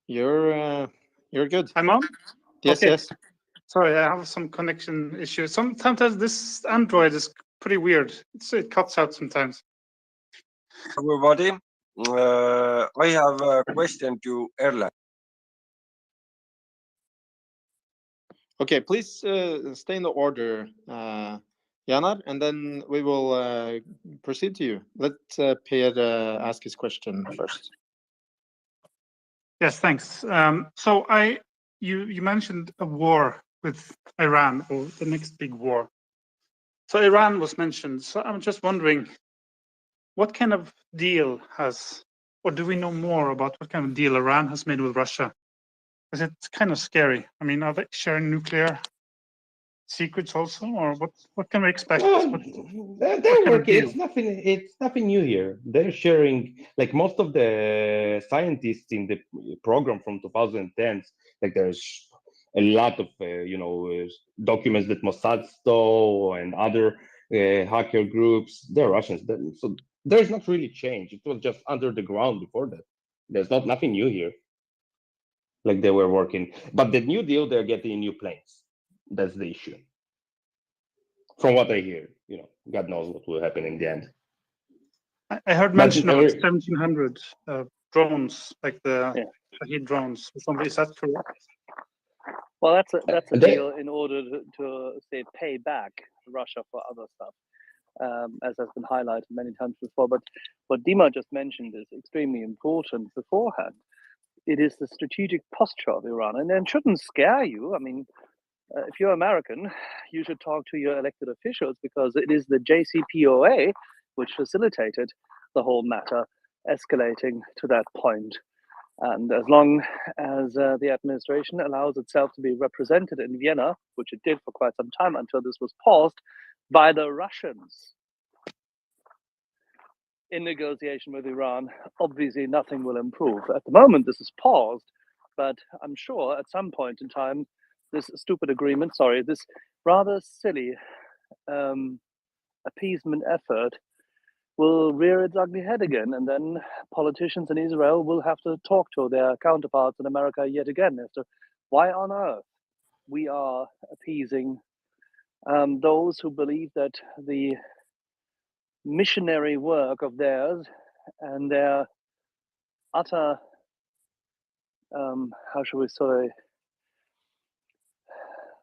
Speaker 9: You're good.
Speaker 10: I'm on?
Speaker 9: Yes,
Speaker 10: Okay.
Speaker 9: yes.
Speaker 10: Sorry, I have some connection issues. Sometimes this Android is pretty weird. It cuts out sometimes.
Speaker 12: Everybody, I have a question to Erland.
Speaker 9: Okay, please stay in the order, Janar, and then we will proceed to you. Let Per ask his question first.
Speaker 10: Yes, thanks. So you mentioned a war with Iran, or the next big war. So Iran was mentioned. So I'm just wondering, what kind of deal has, or do we know more about what kind of deal Iran has made with Russia? Because it's kind of scary. I mean, are they sharing nuclear secrets also, or what can we expect?
Speaker 3: They're working. It's nothing new here. They're sharing, like most of the scientists in the program from 2010s. Like there's a lot of documents that Mossad stole and other hacker groups. They're Russians, so there's not really change. It was just under the ground before that. There's nothing new here. Like they were working, but the new deal, they're getting new planes. That's the issue. From what I hear, God knows what will happen in the end.
Speaker 10: I heard mention of 1,700 drones, like the Shahid drones. Is that correct?
Speaker 5: Well, that's a deal in order to say pay back Russia for other stuff, as has been highlighted many times before. But what Dima just mentioned is extremely important beforehand. It is the strategic posture of Iran, and it shouldn't scare you. I mean, if you're American, you should talk to your elected officials, because it is the JCPOA which facilitated the whole matter escalating to that point. And as long as the administration allows itself to be represented in Vienna, which it did for quite some time until this was paused by the Russians in negotiation with Iran, obviously nothing will improve. At the moment, this is paused, but I'm sure at some point in time, this stupid agreement, this rather silly appeasement effort will rear its ugly head again, and then politicians in Israel will have to talk to their counterparts in America yet again as to why on earth we are appeasing those who believe that the missionary work of theirs and their utter, how shall we say,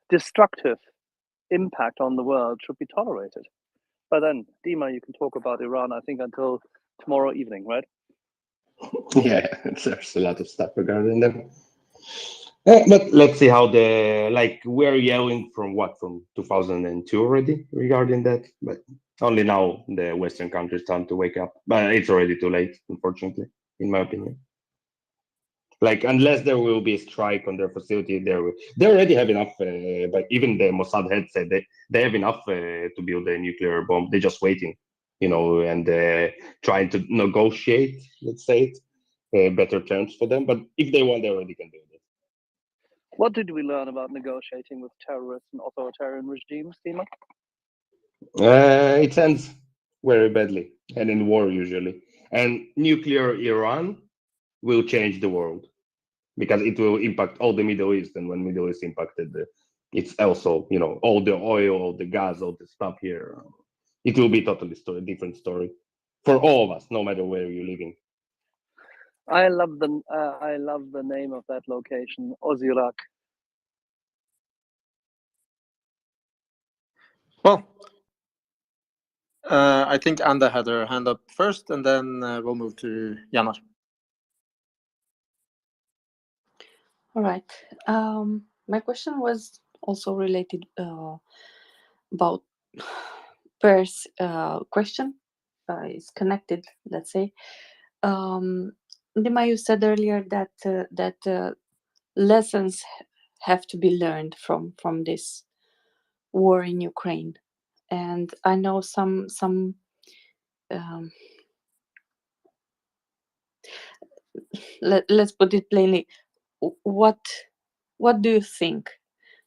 Speaker 5: destructive impact on the world should be tolerated. But then, Dima, you can talk about Iran, I think, until tomorrow evening, right?
Speaker 3: Yeah, there's a lot of stuff regarding them. But let's see how we're yelling from 2002 already regarding that. But only now the Western countries time to wake up. But it's already too late, unfortunately, in my opinion. Like, unless there will be a strike on their facility, they already have enough. But even the Mossad head said they have enough to build a nuclear bomb. They're just waiting, and trying to negotiate, let's say it, better terms for them. But if they want, they already can do it.
Speaker 5: What did we learn about negotiating with terrorists and authoritarian regimes, Dima?
Speaker 3: It ends very badly, and in war usually. And nuclear Iran will change the world, because it will impact all the Middle East, and when Middle East impacted, it's also all the oil, all the gas, all the stuff here. It will be totally different story for all of us, no matter where you're living.
Speaker 5: I love the name of that location, Ozilak.
Speaker 9: Well, I think Anda had her hand up first, and then we'll move to Janar.
Speaker 11: All right. My question was also related about Per's question. It's connected, let's say. Dima, you said earlier that lessons have to be learned from this war in Ukraine, and I know some. Let's put it plainly. What do you think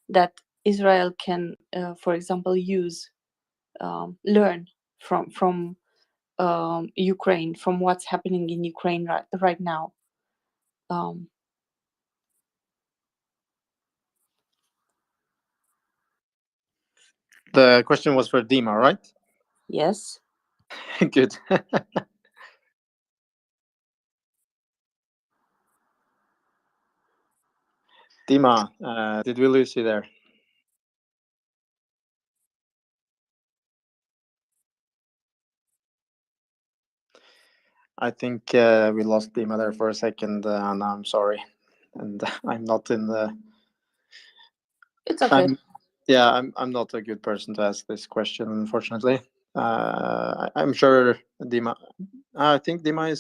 Speaker 11: that Israel can, for example, learn from Ukraine, from what's happening in Ukraine right now.
Speaker 9: The question was for Dima, right?
Speaker 11: Yes.
Speaker 9: Good. Dima, did we lose you there? I think we lost Dima there for a second, and I'm sorry. And I'm not in the.
Speaker 11: It's okay.
Speaker 9: I'm not a good person to ask this question, unfortunately. I'm sure Dima. I think Dima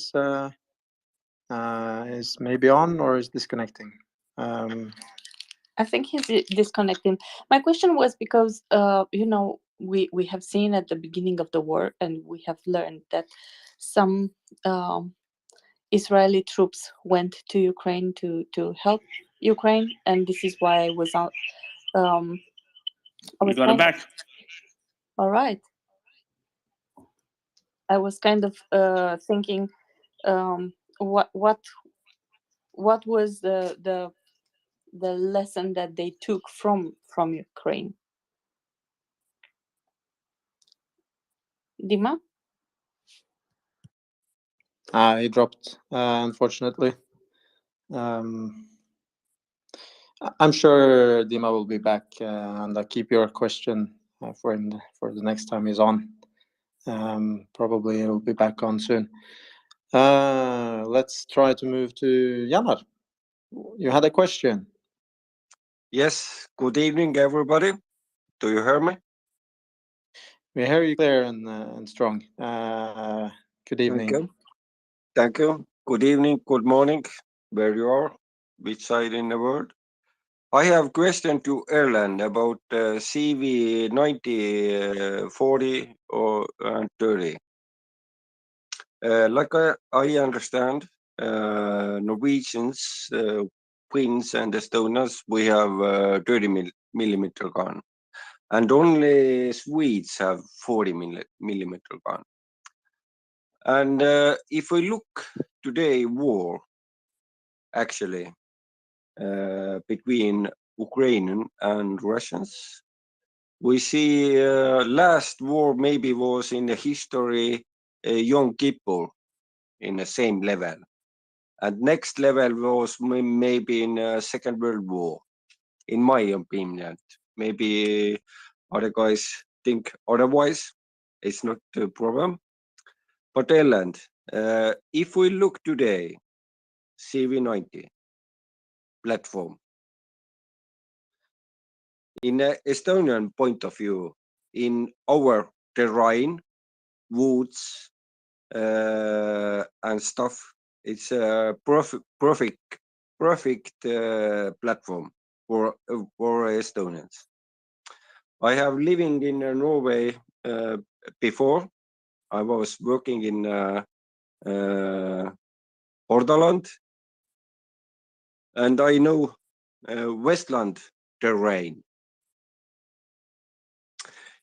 Speaker 9: is maybe on or is disconnecting.
Speaker 11: I think he's disconnecting. My question was because we have seen at the beginning of the war, and we have learned that some Israeli troops went to Ukraine to help Ukraine, and this is why I was out.
Speaker 4: We got it back.
Speaker 11: All right. I was kind of thinking, what was the lesson that they took from Ukraine? Dima?
Speaker 9: He dropped, unfortunately. I'm sure Dima will be back, and I'll keep your question for the next time he's on. Probably he'll be back on soon. Let's try to move to Janar. You had a question.
Speaker 12: Yes. Good evening, everybody. Do you hear me?
Speaker 9: We hear you clear and strong. Good evening.
Speaker 12: Thank you. Good evening, good morning, where you are, which side in the world. I have question to Erland about CV 90, 40 and 30. Like I understand, Norwegians, Finns and Estonians, we have 30 millimeter gun. And only Swedes have 40 millimeter gun. And if we look today war, actually, between Ukrainian and Russians, we see last war maybe was in the history Yom Kippur in the same level. And next level was maybe in Second World War, in my opinion. Maybe other guys think otherwise. It's not a problem. But Erland, if we look today, CV90 platform, in an Estonian point of view, in our terrain, woods, and stuff, it's a perfect platform for Estonians. I have living in Norway before. I was working in Hordaland, and I know Westland terrain.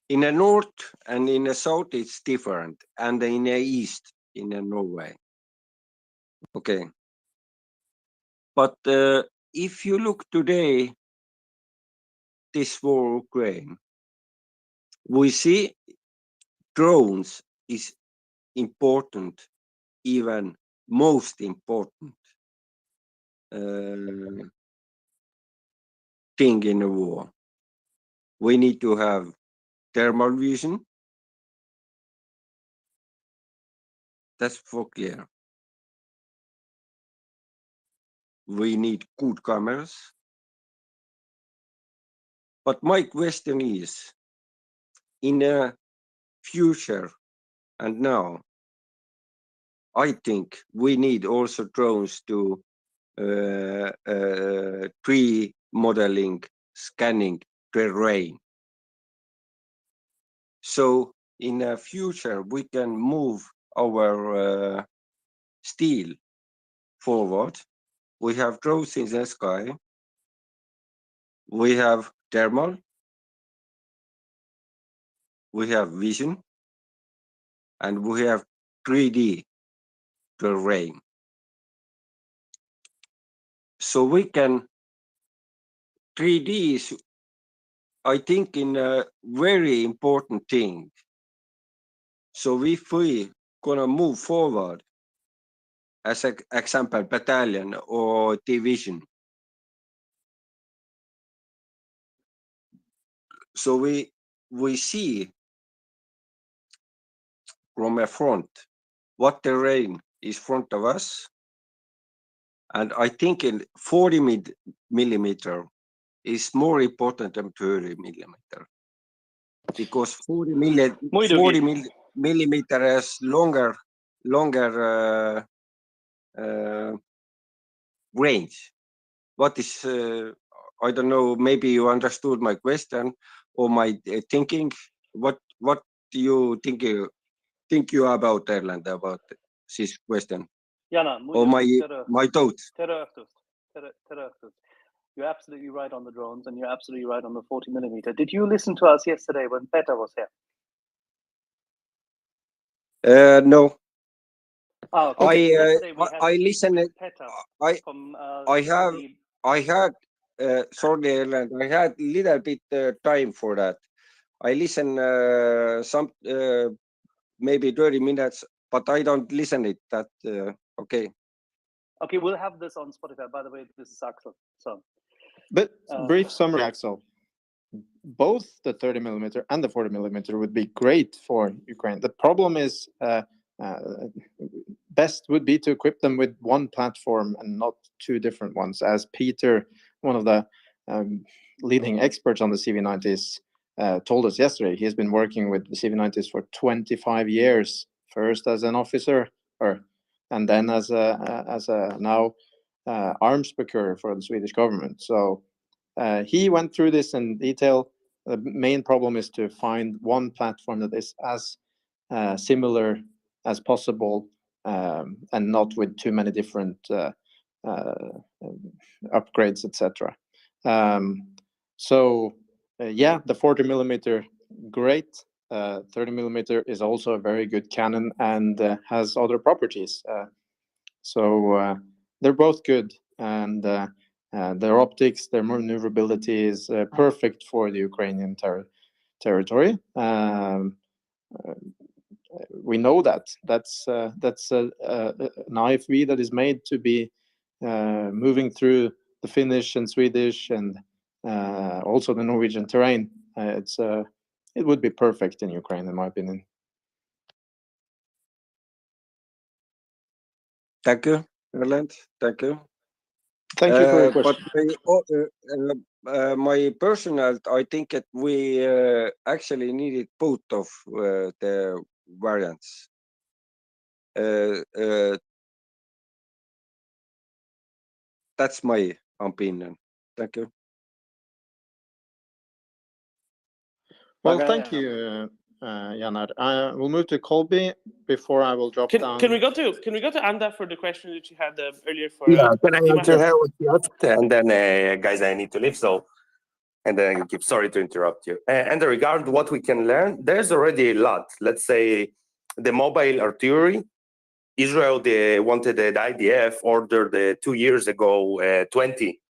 Speaker 12: In the north and in the south, it's different, and in the east, in Norway. Okay. But if you look today, this war Ukraine, we see drones is important, even most important thing in a war. We need to have thermal vision. That's for clear. We need good cameras. But my question is, in the future and now, I think we need also drones to 3D modeling, scanning terrain. So in the future, we can move our steel forward. We have drones in the sky. We have thermal we have vision, and we have 3D terrain. So we can 3D is, I think, in a very important thing. So if we gonna move forward, as an example, battalion or division, so we see from a front what terrain is front of us, and I think in 40 millimeter is more important than 30 millimeter, because 40 millimeter has longer range. What is I don't know, maybe you understood my question or my thinking. What do you think you about Erland, about this question?
Speaker 5: Jana,
Speaker 12: or my thoughts?
Speaker 5: You're absolutely right on the drones, and you're absolutely right on the 40 millimeter. Did you listen to us yesterday when Peter was here?
Speaker 12: No.
Speaker 5: Oh, okay.
Speaker 12: I listened.
Speaker 5: From,
Speaker 12: I had sorry, Erland, I had little bit time for that. I listen some maybe 30 minutes, but I don't listen it that okay.
Speaker 5: Okay, we'll have this on Spotify. By the way, this is Axel. So,
Speaker 9: but brief summary, Axel. Both the 30 millimeter and the 40 millimeter would be great for Ukraine. The problem is best would be to equip them with one platform and not two different ones. As Peter, one of the leading experts on the CV90s, told us yesterday, he's been working with the CV90s for 25 years, first as an officer, and then as a now arms procurer for the Swedish government. So he went through this in detail. The main problem is to find one platform that is as similar as possible, and not with too many different upgrades, etc. Yeah, the 40 millimeter, great. 30 millimeter is also a very good cannon and has other properties. So they're both good, and their optics, their maneuverability is perfect for the Ukrainian territory. We know that's an IFV that is made to be moving through the Finnish and Swedish and also the Norwegian terrain. It would be perfect in Ukraine, in my opinion.
Speaker 12: Thank you, Erland. Thank you.
Speaker 9: Thank you for your question.
Speaker 12: But my personal, I think that we actually needed both of the variants. That's my opinion. Thank you.
Speaker 9: Well, thank you, Janar. We'll move to Colby before I will drop down.
Speaker 4: Can we go to Anda for the question that you had earlier for?
Speaker 13: Yeah, can I answer her what you asked? And then, guys, I need to leave. So, and then I keep sorry to interrupt you. And in regard to what we can learn, there's already a lot. Let's say the mobile artillery. Israel, they wanted the IDF ordered 2 years ago 20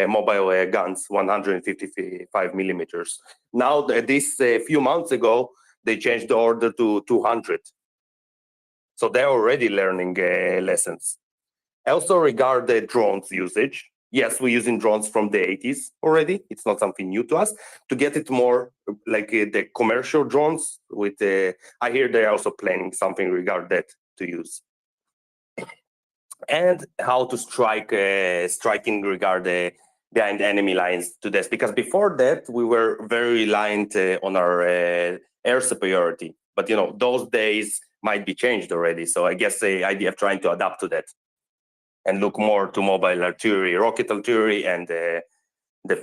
Speaker 13: mobile guns, 155 millimeters. Now, this few months ago, they changed the order to 200. So they're already learning lessons. Also, regard the drones usage. Yes, we're using drones from the 80s already. It's not something new to us. To get it more like the commercial drones, with I hear they're also planning something regard that to use. And how to striking regard behind enemy lines to this, because before that we were very reliant on our air superiority. But those days might be changed already. So I guess the idea of trying to adapt to that and look more to mobile artillery, rocket artillery, and the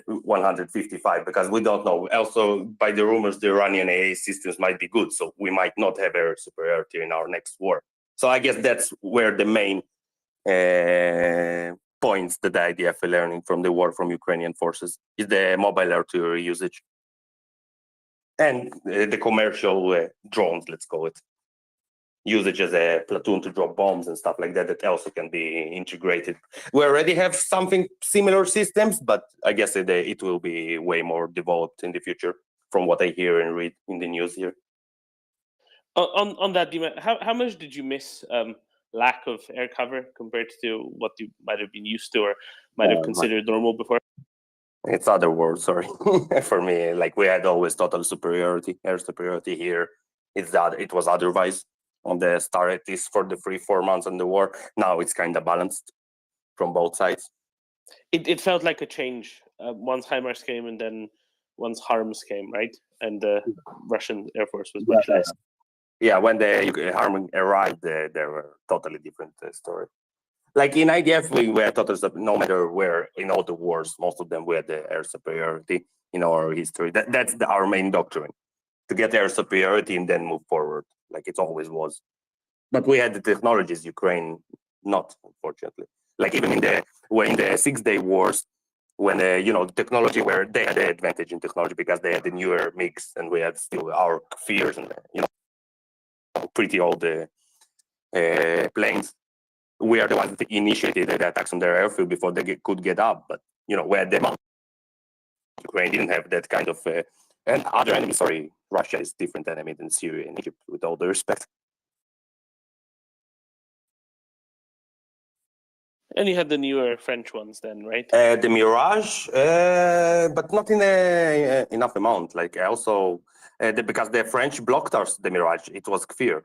Speaker 13: 155, because we don't know. Also, by the rumors, the Iranian AA systems might be good, so we might not have air superiority in our next war. So I guess that's where the main points that the IDF are learning from the war from Ukrainian forces is the mobile artillery usage. and the commercial drones, let's call it, usage as a platoon to drop bombs and stuff like that, that also can be integrated. We already have something similar systems, but I guess it will be way more developed in the future from what I hear and read in the news here.
Speaker 4: On that, Dima, how much did you miss lack of air cover compared to what you might have been used to or might have considered normal before?
Speaker 13: It's other world, sorry. For me, like we had always total superiority, air superiority here. It was otherwise on the start, at least for the 3-4 months in the war. Now it's kind of balanced from both sides.
Speaker 4: It felt like a change once HIMARS came and then once HARMS came, right? And the Russian Air Force was much less.
Speaker 13: Yeah, when the HARMS arrived, they were totally different story. Like in IDF, we had total, no matter where in all the wars, most of them we had the air superiority in our history. That's our main doctrine, to get air superiority and then move forward, like it always was. But we had the technologies, Ukraine not, unfortunately. Like even in the 6-day wars, when the technology where they had the advantage in technology because they had the newer MiGs and we had still our fears and pretty old planes. We are the ones that initiated the attacks on their airfield before they could get up. But we had them. Ukraine didn't have that kind of and other enemies. Sorry, Russia is different enemy than Syria and Egypt, with all the respect.
Speaker 4: And you had the newer French ones then, right?
Speaker 13: The Mirage, but not in enough amount. Like also, because the French blocked us, the Mirage. It was Kfir.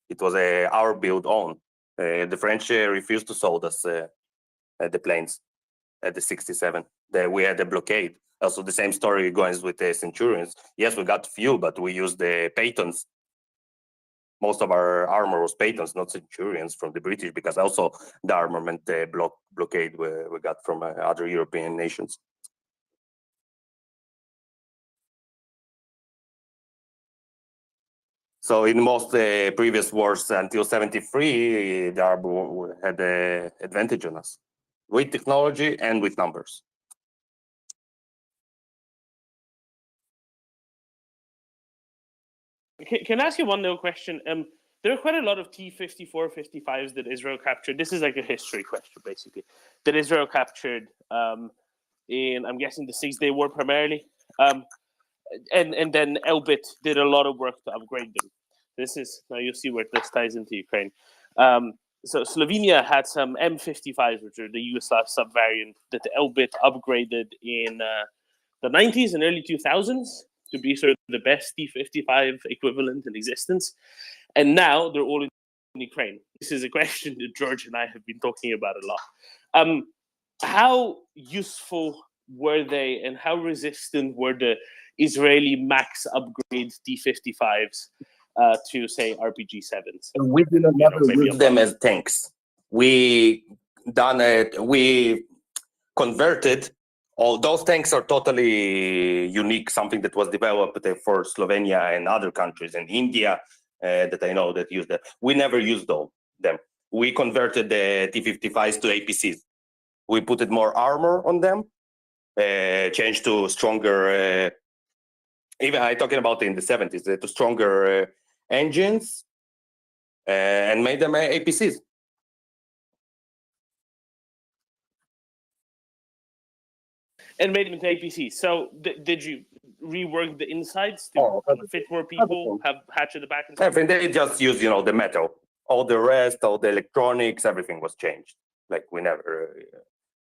Speaker 13: It was our build on. The French refused to sold us the planes at the 67. We had a blockade. Also, the same story goes with the Centurions. Yes, we got fuel, but we used the Patons. Most of our armor was Patons, not Centurions from the British, because also the armament blockade we got from other European nations. So in most previous wars until 73, the Arab had the advantage on us with technology and with numbers.
Speaker 4: Can I ask you one little question? There are quite a lot of T-54, 55s that Israel captured. This is like a history question, basically, that Israel captured in, I'm guessing, the 6-day war primarily. And then Elbit did a lot of work to upgrade them. Now you'll see where this ties into Ukraine. So Slovenia had some M55s, which are the Yugoslav subvariant that Elbit upgraded in the 90s and early 2000s to be sort of the best T-55 equivalent in existence. And now they're all in Ukraine. This is a question that George and I have been talking about a lot. How useful were they and how resistant were the Israeli max upgrade T-55s to, say, RPG-7s?
Speaker 13: We did not use them as tanks. We converted. All those tanks are totally unique, something that was developed for Slovenia and other countries, and India that I know that use that. We never used them. We converted the T-55s to APCs. We put more armor on them, changed to stronger, even I'm talking about in the 70s, to stronger engines, and made them APCs.
Speaker 4: And made them into APCs. So did you rework the insides to fit more people, have hatch at the back? And
Speaker 13: I think they just use, the metal. All the rest, all the electronics, everything was changed. Like we never.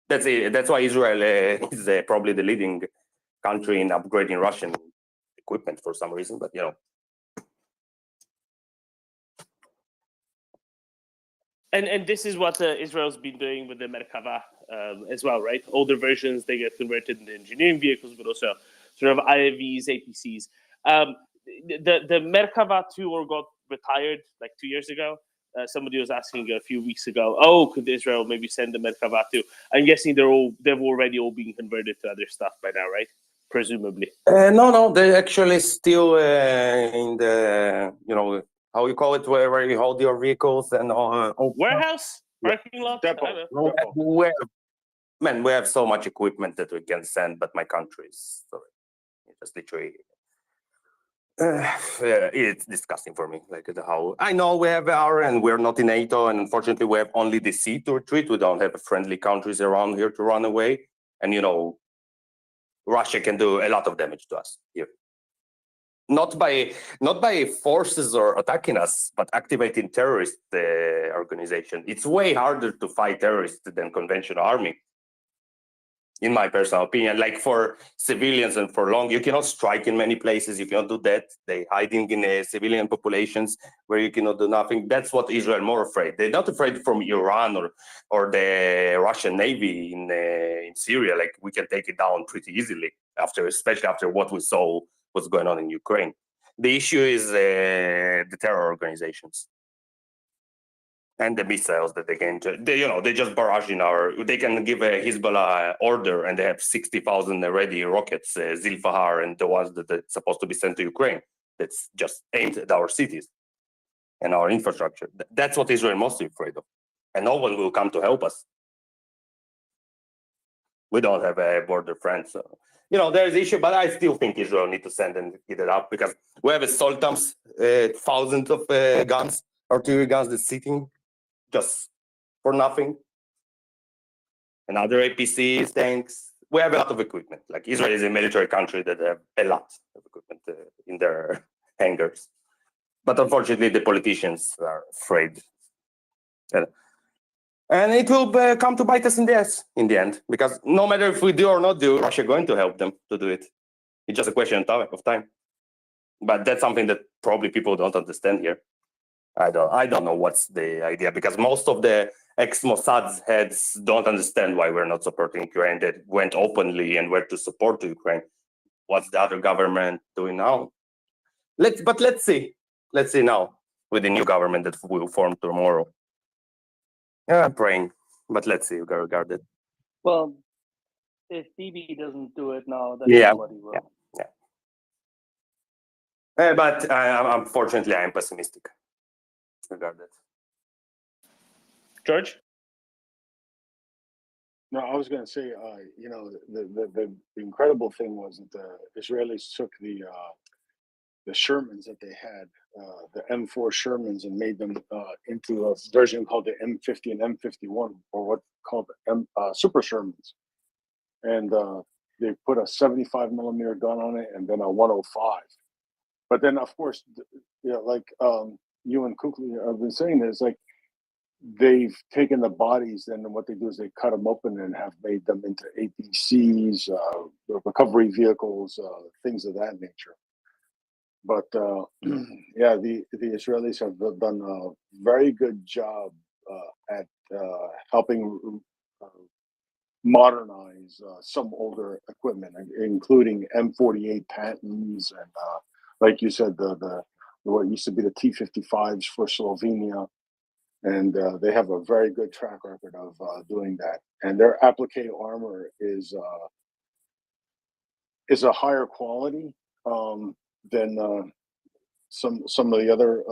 Speaker 13: That's it. That's why Israel is probably the leading country in upgrading Russian equipment for some reason. But
Speaker 4: And this is what Israel's been doing with the Merkava as well, right? Older versions, they get converted into engineering vehicles, but also sort of IAVs, APCs. The Merkava 2 got retired like 2 years ago. Somebody was asking a few weeks ago, could Israel maybe send the Merkava 2? I'm guessing they've already all been converted to other stuff by now, right? Presumably.
Speaker 13: No, they actually still in the, how you call it, where you hold your vehicles and
Speaker 4: warehouse, parking lot.
Speaker 13: We have so much equipment that we can send, but my country is just literally It's disgusting for me. Like how I know we have our, and we're not in NATO, and unfortunately we have only the sea to retreat. We don't have friendly countries around here to run away, and Russia can do a lot of damage to us here. Not by forces or attacking us, but activating terrorist organization. It's way harder to fight terrorists than conventional army. In my personal opinion, like for civilians and for long, you cannot strike in many places. You cannot do that. They hiding in civilian populations where you cannot do nothing. That's what Israel more afraid. They're not afraid from Iran or the Russian Navy in Syria. Like we can take it down pretty easily especially after what we saw what's going on in Ukraine. The issue is the terror organizations. And the missiles that they can, they just barrage they can give a Hezbollah order and they have 60,000 ready rockets, Zilfahar, and the ones that are supposed to be sent to Ukraine. That's just aimed at our cities and our infrastructure. That's what Israel is mostly afraid of. And no one will come to help us. We don't have a border friend. So, there's issue, but I still think Israel need to send and get it up because we have a Sultans, thousands of guns, artillery guns that's sitting just for nothing. And other APCs, tanks. We have a lot of equipment. Like Israel is a military country that have a lot of equipment in their hangars. But unfortunately, the politicians are afraid. And it will come to bite us in the ass in the end. Because no matter if we do or not do, Russia is going to help them to do it. It's just a question of time. But that's something that probably people don't understand here. I don't know what's the idea, because most of the ex-Mossad heads don't understand why we're not supporting Ukraine. That went openly and were to support Ukraine. What's the other government doing now? Let's see. Let's see now with the new government that will form tomorrow. Yeah, I'm praying, but let's see regarding it.
Speaker 5: Well, if Bibi doesn't do it now, then nobody will.
Speaker 13: Yeah. But unfortunately, I'm pessimistic. Regarded.
Speaker 4: George?
Speaker 14: No, I was going to say, the incredible thing was that the Israelis took the Shermans that they had, the M4 Shermans, and made them into a version called the M50 and M51, or what called Super Shermans. And they put a 75 millimeter gun on it, and then a 105. But then, of course, like you and Kukli have been saying, is like they've taken the bodies, and what they do is they cut them open and have made them into APCs, recovery vehicles, things of that nature. But yeah, the Israelis have done a very good job at helping modernize some older equipment, including M48 Pantons and, like you said, the what used to be the T-55s for Slovenia. And they have a very good track record of doing that. And their applique armor is a higher quality than some of the other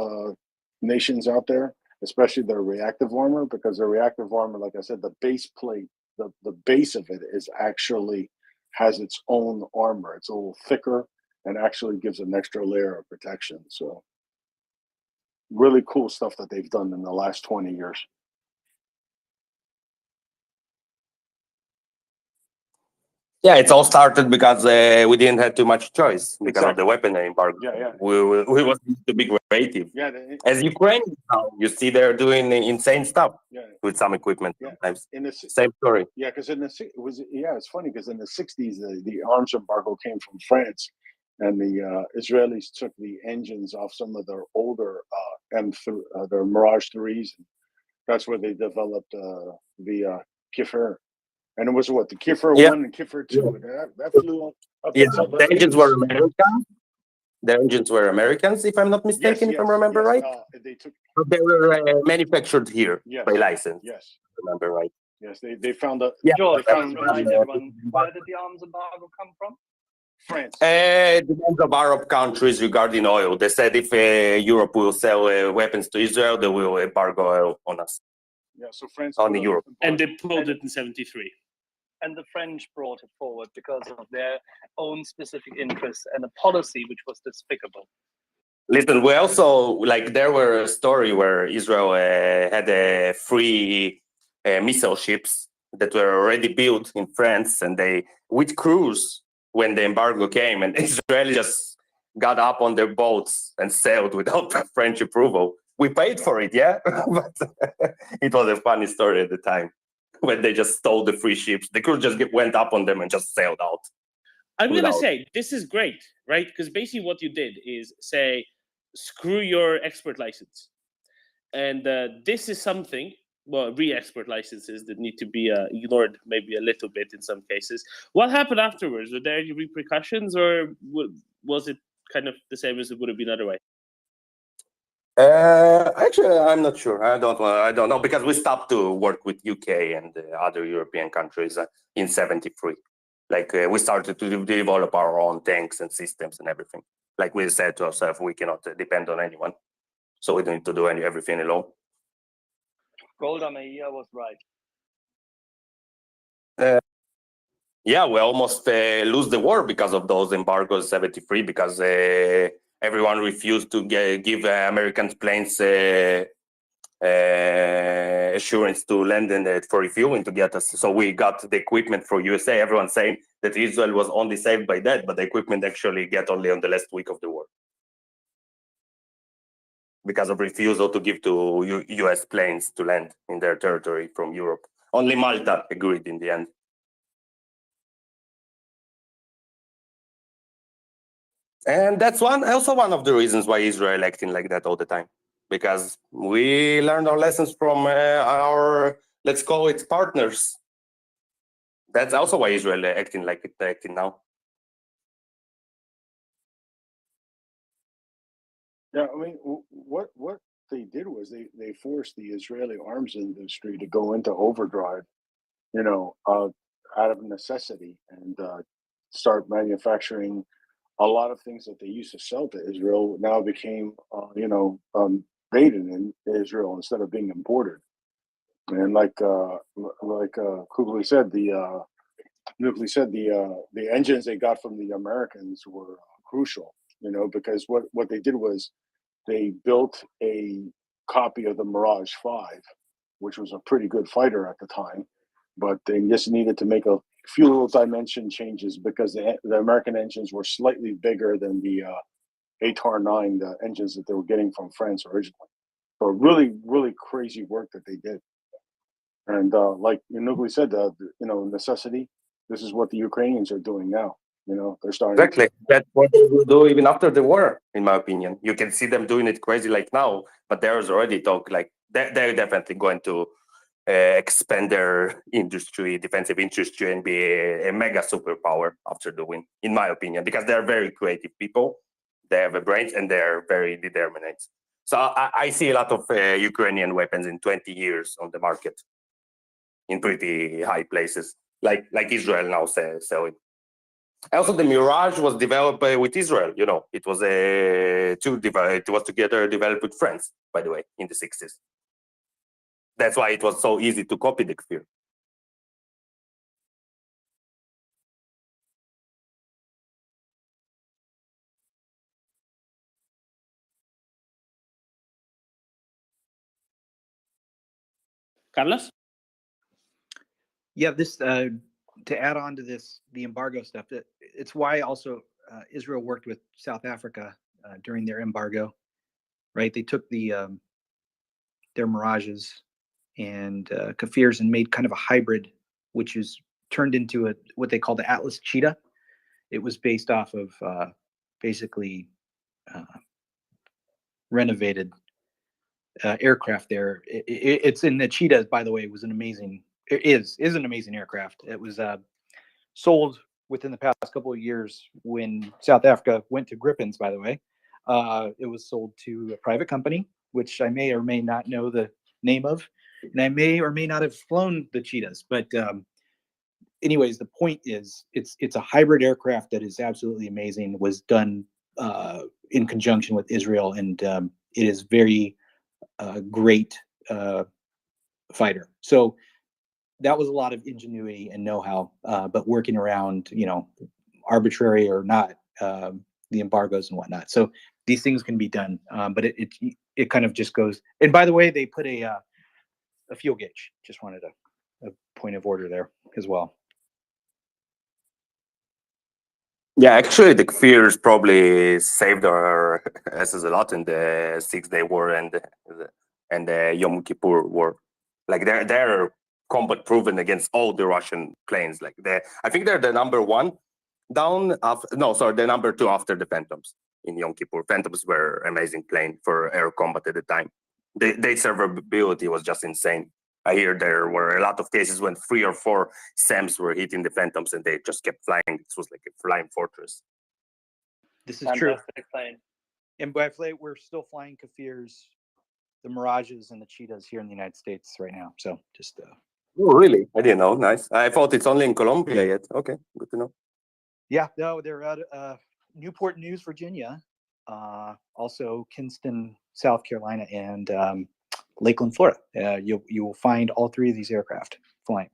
Speaker 14: nations out there, especially their reactive armor, because their reactive armor, like I said, the base plate, the base of it is actually has its own armor. It's a little thicker and actually gives an extra layer of protection. So really cool stuff that they've done in the last 20 years.
Speaker 13: Yeah, it's all started because we didn't have too much choice because of the weapon embargo.
Speaker 14: Yeah.
Speaker 13: We was to be creative.
Speaker 14: Yeah.
Speaker 13: As Ukraine now, you see they're doing insane stuff with some equipment sometimes. Same story.
Speaker 14: Yeah, because it's funny because in the 60s the arms embargo came from France, and the Israelis took the engines off some of their older their Mirage 3s. That's where they developed the Kifir. And it was the Kifir 1 and Kifir 2. Yeah. That flew up.
Speaker 13: The engines were American. The engines were Americans, if I'm not mistaken, if I remember right. They were manufactured here by license.
Speaker 14: Yes.
Speaker 13: Remember right.
Speaker 14: Yes, they found a.
Speaker 5: George, remind everyone, where did the arms embargo come from?
Speaker 14: France.
Speaker 13: Depends of Arab countries regarding oil. They said if Europe will sell weapons to Israel, they will embargo oil on us.
Speaker 14: Yeah, so France
Speaker 13: on Europe.
Speaker 4: And they pulled it in 73.
Speaker 5: and the French brought it forward because of their own specific interests and a policy which was despicable.
Speaker 13: Listen, we also, like, there were a story where Israel had free missile ships that were already built in France, and they, with crews, when the embargo came, and Israel just got up on their boats and sailed without French approval. We paid for it, yeah, but it was a funny story at the time when they just stole the free ships. The crew just went up on them and just sailed out.
Speaker 4: I'm going to say this is great, right? Because basically what you did is say, screw your export license. And this is something, well, re-export licenses that need to be ignored maybe a little bit in some cases. What happened afterwards? Were there any repercussions, or was it kind of the same as it would have been otherwise?
Speaker 13: Actually, I'm not sure. I don't know, because we stopped to work with UK and other European countries in '73. Like we started to develop our own tanks and systems and everything. Like we said to ourselves, we cannot depend on anyone, so we don't need to do everything alone.
Speaker 5: Golda Meir was right.
Speaker 13: Yeah, we almost lose the war because of those embargoes '73, because everyone refused to give American planes assurance to land and for refueling to get us. So we got the equipment for USA. Everyone saying that Israel was only saved by that, but the equipment actually get only on the last week of the war because of refusal to give to US planes to land in their territory from Europe. Only Malta agreed in the end. And that's also one of the reasons why Israel acting like that all the time, because we learned our lessons from our, let's call it, partners. That's also why Israel acting like it's acting now.
Speaker 14: Yeah, I mean, what they did was they forced the Israeli arms industry to go into overdrive, out of necessity, and start manufacturing a lot of things that they used to sell to Israel now became, made in Israel instead of being imported. And like Kugli said, the engines they got from the Americans were crucial, because what they did was they built a copy of the Mirage 5, which was a pretty good fighter at the time, but they just needed to make a few little dimension changes because the American engines were slightly bigger than the ATAR-9, the engines that they were getting from France originally. So really, really crazy work that they did. And like Nugli said, necessity, this is what the Ukrainians are doing now. They're starting.
Speaker 13: Exactly. That's what they will do even after the war, in my opinion. You can see them doing it crazy like now, but there's already talk like they're definitely going to expand their industry, defensive industry, and be a mega superpower after the win, in my opinion, because they're very creative people. They have a brains and they're very determined. So I see a lot of Ukrainian weapons in 20 years on the market in pretty high places, like Israel now selling. Also, the Mirage was developed with Israel. It was it was together developed with France, by the way, in the '60s. That's why it was so easy to copy the Kfir.
Speaker 4: Carlos?
Speaker 15: Yeah, this to add on to this, the embargo stuff. It's why also Israel worked with South Africa during their embargo, right? They took their Mirages and Kafirs and made kind of a hybrid, which is turned into what they call the Atlas Cheetah. It was based off of basically renovated aircraft there. It's in the Cheetah, by the way, is an amazing aircraft. It was sold within the past couple of years when South Africa went to Gripens, by the way. It was sold to a private company, which I may or may not know the name of, and I may or may not have flown the Cheetahs. But anyways, the point is it's a hybrid aircraft that is absolutely amazing, was done in conjunction with Israel, and it is very great fighter. So that was a lot of ingenuity and know-how, but working around, arbitrary or not, the embargoes and whatnot. So these things can be done, but it kind of just goes. And by the way, they put a fuel gauge. Just wanted a point of order there as well.
Speaker 13: Yeah, actually, the fears probably saved our asses a lot in the 6-day war and the Yom Kippur war. Like they're combat proven against all the Russian planes. Like I think they're the number one down. The number two after the Phantoms in Yom Kippur. Phantoms were amazing plane for air combat at the time. Their survivability was just insane. I hear there were a lot of cases when 3 or 4 SAMs were hitting the Phantoms and they just kept flying. It was like a flying fortress.
Speaker 15: This is true.
Speaker 5: Fantastic plane.
Speaker 15: And by flight, we're still flying Kafirs, the Mirages, and the Cheetahs here in the United States right now. So just.
Speaker 13: Oh, really? I didn't know. Nice. I thought it's only in Colombia yet. Okay, good to know.
Speaker 15: Yeah, no, they're at Newport News, Virginia, also Kinston, South Carolina, and Lakeland, Florida. You will find all 3 of these aircraft flying.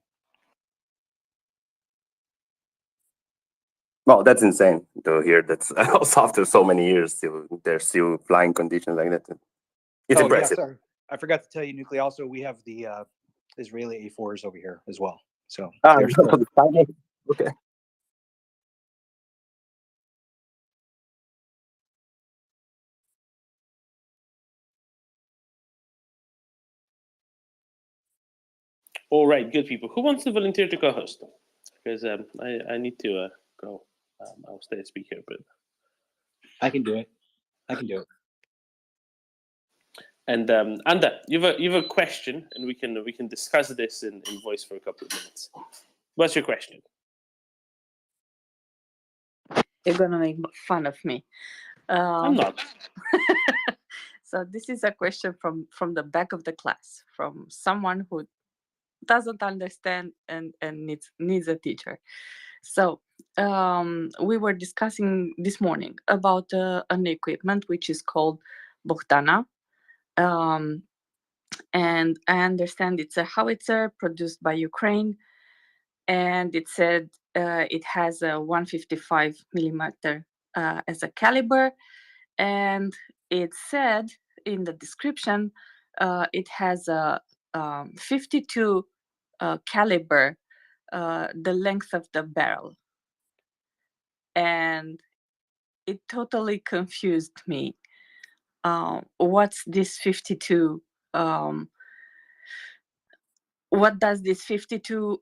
Speaker 13: Well, that's insane to hear. That's also after so many years, they're still flying conditions like that. It's impressive.
Speaker 15: Yeah, sorry. I forgot to tell you, Nuclei. Also, we have the Israeli A4s over here as well. So
Speaker 13: okay.
Speaker 4: All right, good people. Who wants to volunteer to co-host? Because I need to go. I'll stay a speaker, but
Speaker 15: I can do it.
Speaker 4: And Anda, you've a question, and we can discuss this in voice for a couple of minutes. What's your question?
Speaker 11: You're gonna make fun of me.
Speaker 4: I'm not.
Speaker 11: So this is a question from the back of the class, from someone who doesn't understand and needs a teacher. So we were discussing this morning about an equipment which is called Bohtana. And I understand it's a howitzer produced by Ukraine, and it said it has a 155 millimeter as a caliber, and it said in the description it has a 52 caliber, the length of the barrel, and it totally confused me. What's this 52? What does this 52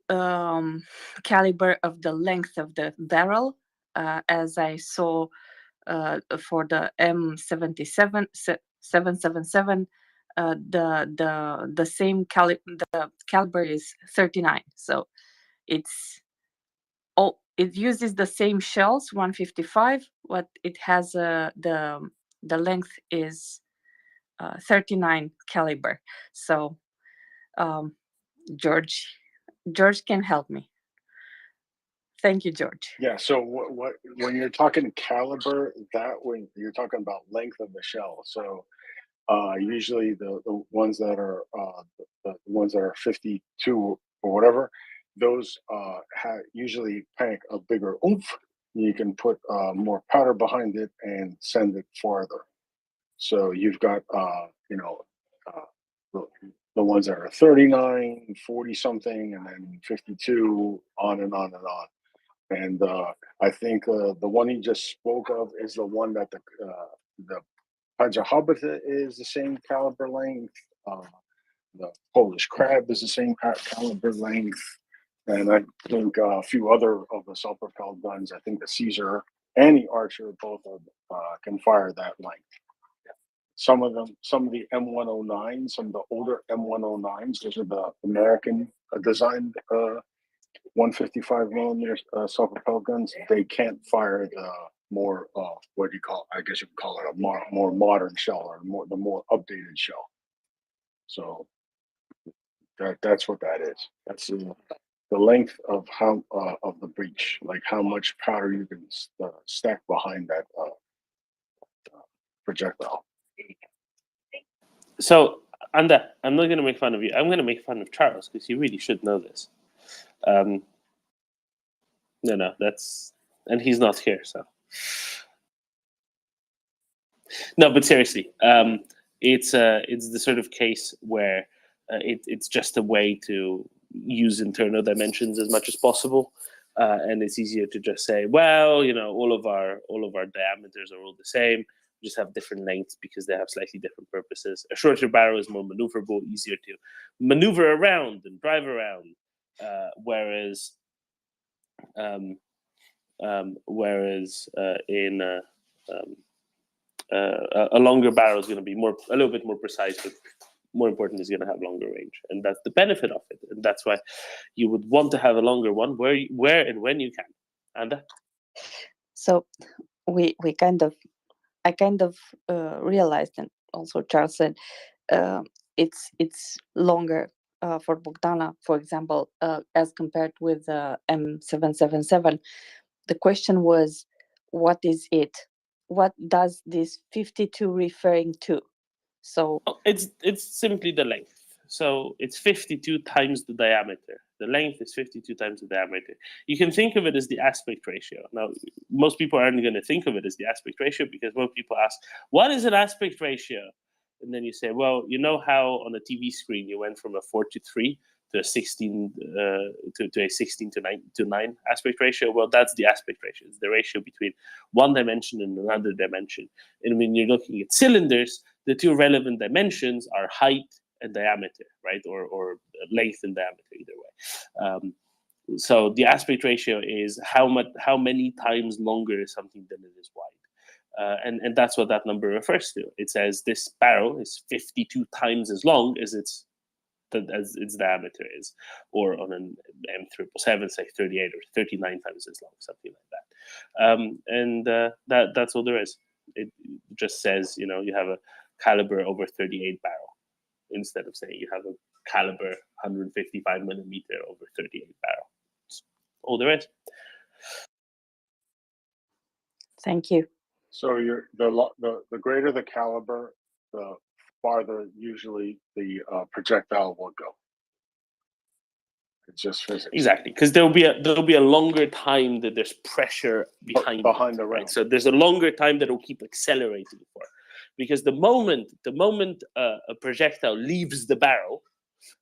Speaker 11: caliber of the length of the barrel, as I saw for the M77 777, the same caliber is 39. So it uses the same shells, 155. What it has, the length is 39 caliber. So George can help me. Thank you, George.
Speaker 14: Yeah. So what when you're talking caliber, when you're talking about length of the shell. So usually the ones that are the ones that are 52 or whatever, those usually pack a bigger oomph. You can put more powder behind it and send it farther. So you've got the ones that are 39, 40 something, and then 52, on and on and on. And I think the one he just spoke of is the one that the Pajahobita is the same caliber length. The Polish crab is the same caliber length. And I think a few other of the self-propelled guns, I think the Caesar and the Archer both can fire that length. Some of the M109s, some of the older M109s, those are the American designed 155 millimeter self-propelled guns. They can't fire the more what do you call? I guess you could call it a more modern shell, or the more updated shell. So that's what that is. That's the length of how of the breech, like how much powder you can stack behind that projectile.
Speaker 4: So Anda, I'm not going to make fun of you. I'm going to make fun of Charles because you really should know this. No, and he's not here, so. No, but seriously, it's the sort of case where it's just a way to use internal dimensions as much as possible, and it's easier to just say, well, all of our diameters are all the same. We just have different lengths because they have slightly different purposes. A shorter barrel is more maneuverable, easier to maneuver around and drive around, whereas in a longer barrel is going to be a little bit more precise, but more important, is going to have longer range, and that's the benefit of it. And that's why you would want to have a longer one where and when you can. Anda?
Speaker 11: So I kind of realized, and also Charles said, it's longer for Bogdana, for example, as compared with M777. The question was, what is it? What does this 52 referring to? So
Speaker 4: it's simply the length. So it's 52 times the diameter. The length is 52 times the diameter. You can think of it as the aspect ratio. Now, most people aren't going to think of it as the aspect ratio because most people ask, what is an aspect ratio? And then you say, well, you know how on a TV screen you went from a 4:3 to a 16 to a 16 to 9 aspect ratio? Well, that's the aspect ratio. It's the ratio between one dimension and another dimension. And when you're looking at cylinders, the two relevant dimensions are height and diameter, right? Or length and diameter, either way. So the aspect ratio is how many times longer is something than it is wide. And that's what that number refers to. It says this barrel is 52 times as long as its diameter is, or on an M777, say 38 or 39 times as long, something like that. That's all there is. It just says, you have a caliber over 38 barrel, instead of saying you have a caliber 155 millimeter over 38 barrel. That's all there is.
Speaker 11: Thank you.
Speaker 14: So the greater the caliber, the farther usually the projectile will go. It's just physics.
Speaker 4: Exactly, because there'll be a longer time that there's pressure behind
Speaker 14: the
Speaker 4: round.
Speaker 14: right?
Speaker 4: So there's a longer time that will keep accelerating for, because the moment a projectile leaves the barrel,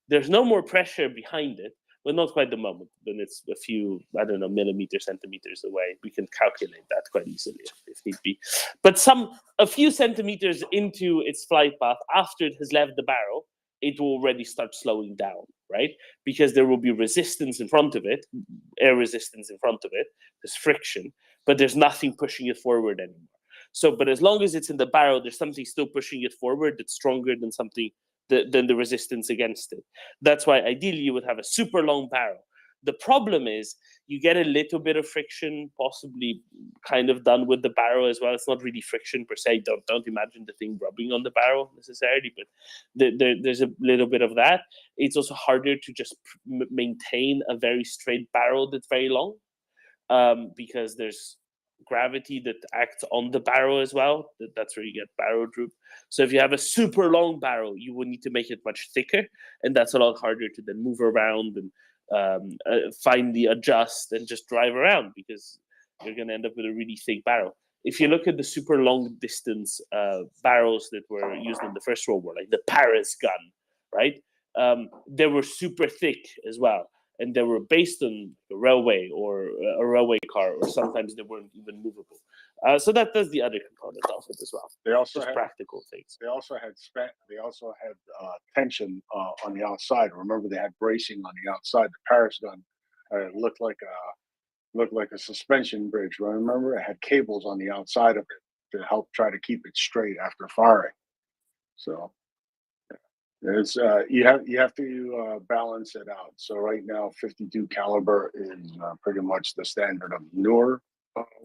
Speaker 4: there's no more pressure behind it. Well, not quite the moment. Then it's a few, millimeters, centimeters away. We can calculate that quite easily if need be. But a few centimeters into its flight path, after it has left the barrel, it will already start slowing down, right? Because there will be resistance in front of it, air resistance in front of it. There's friction, but there's nothing pushing it forward anymore. So, but as long as it's in the barrel, there's something still pushing it forward that's stronger than than the resistance against it. That's why ideally you would have a super long barrel. The problem is you get a little bit of friction, possibly kind of done with the barrel as well. It's not really friction per se. Don't imagine the thing rubbing on the barrel necessarily, but there's a little bit of that. It's also harder to just maintain a very straight barrel that's very long, because there's gravity that acts on the barrel as well. That's where you get barrel droop. So if you have a super long barrel, you will need to make it much thicker, and that's a lot harder to then move around and finally adjust and just drive around, because you're going to end up with a really thick barrel. If you look at the super long distance barrels that were used in the First World War, like the Paris gun, right? They were super thick as well. And they were based on a railway or a railway car, or sometimes they weren't even movable. So that's the other component of it as well.
Speaker 14: They also
Speaker 4: just
Speaker 14: had
Speaker 4: practical things.
Speaker 14: They also had tension on the outside. Remember, they had bracing on the outside. The Paris gun looked like a suspension bridge. Remember, it had cables on the outside of it to help try to keep it straight after firing. So it's you have to balance it out. So right now, 52 caliber is pretty much the standard of newer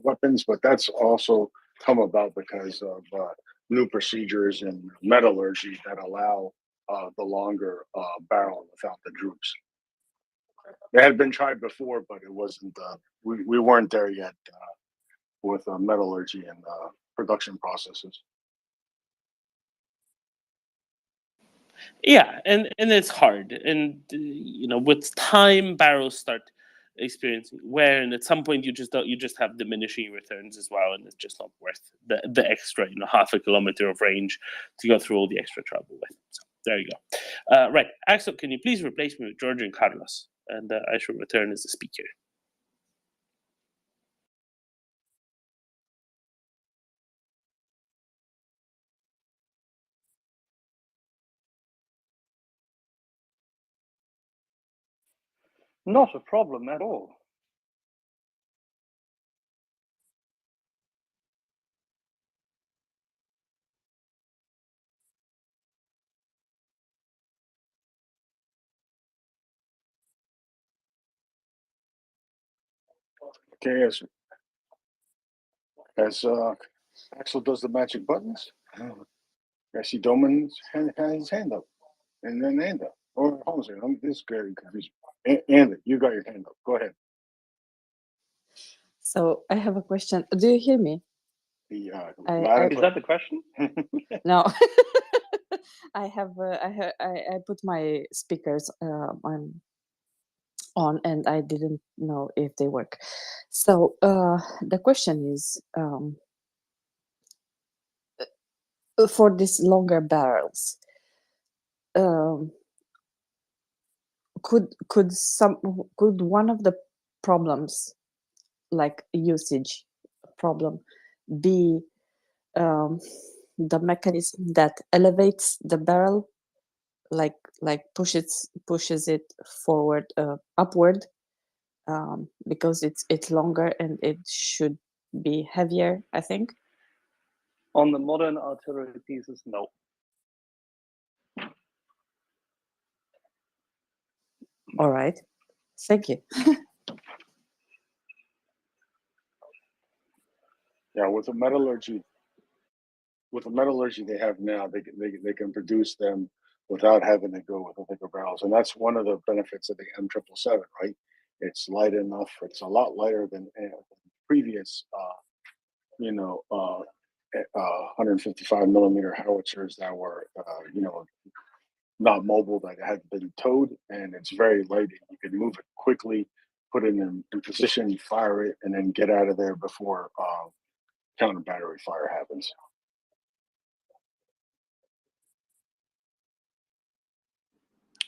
Speaker 14: weapons, but that's also come about because of new procedures in metallurgy that allow the longer barrel without the droops. It had been tried before, but it wasn't. We weren't there yet with metallurgy and production processes.
Speaker 4: Yeah, and it's hard, and you know, with time, barrels start experiencing wear, and at some point you just have diminishing returns as well, and it's just not worth the extra, you know, half a kilometer of range to go through all the extra trouble with. So there you go. Right, Axel, can you please replace me with George and Carlos, and I shall return as the speaker.
Speaker 5: Not a problem at all.
Speaker 14: Okay, as Axel does the magic buttons, I see Doman has his hand up, and then Anda. Or hold on a second, this is very confusing. Anda, you got your hand up. Go ahead.
Speaker 11: So I have a question. Do you hear me?
Speaker 14: Yeah.
Speaker 5: Is that the question?
Speaker 11: No. I put my speakers on and I didn't know if they work. So the question is, for these longer barrels, could one of the problems, like usage problem, be the mechanism that elevates the barrel, like pushes it forward, upward, because it's longer and it should be heavier, I think.
Speaker 5: On the modern artillery pieces, no.
Speaker 11: All right, thank you.
Speaker 14: Yeah, with the metallurgy they have now, they can produce them without having to go with the thicker barrels, and that's one of the benefits of the M777, right? It's light enough. It's a lot lighter than previous, 155 millimeter howitzers that were, not mobile, that had been towed, and it's very light. You can move it quickly, put it in position, fire it, and then get out of there before counter battery fire happens.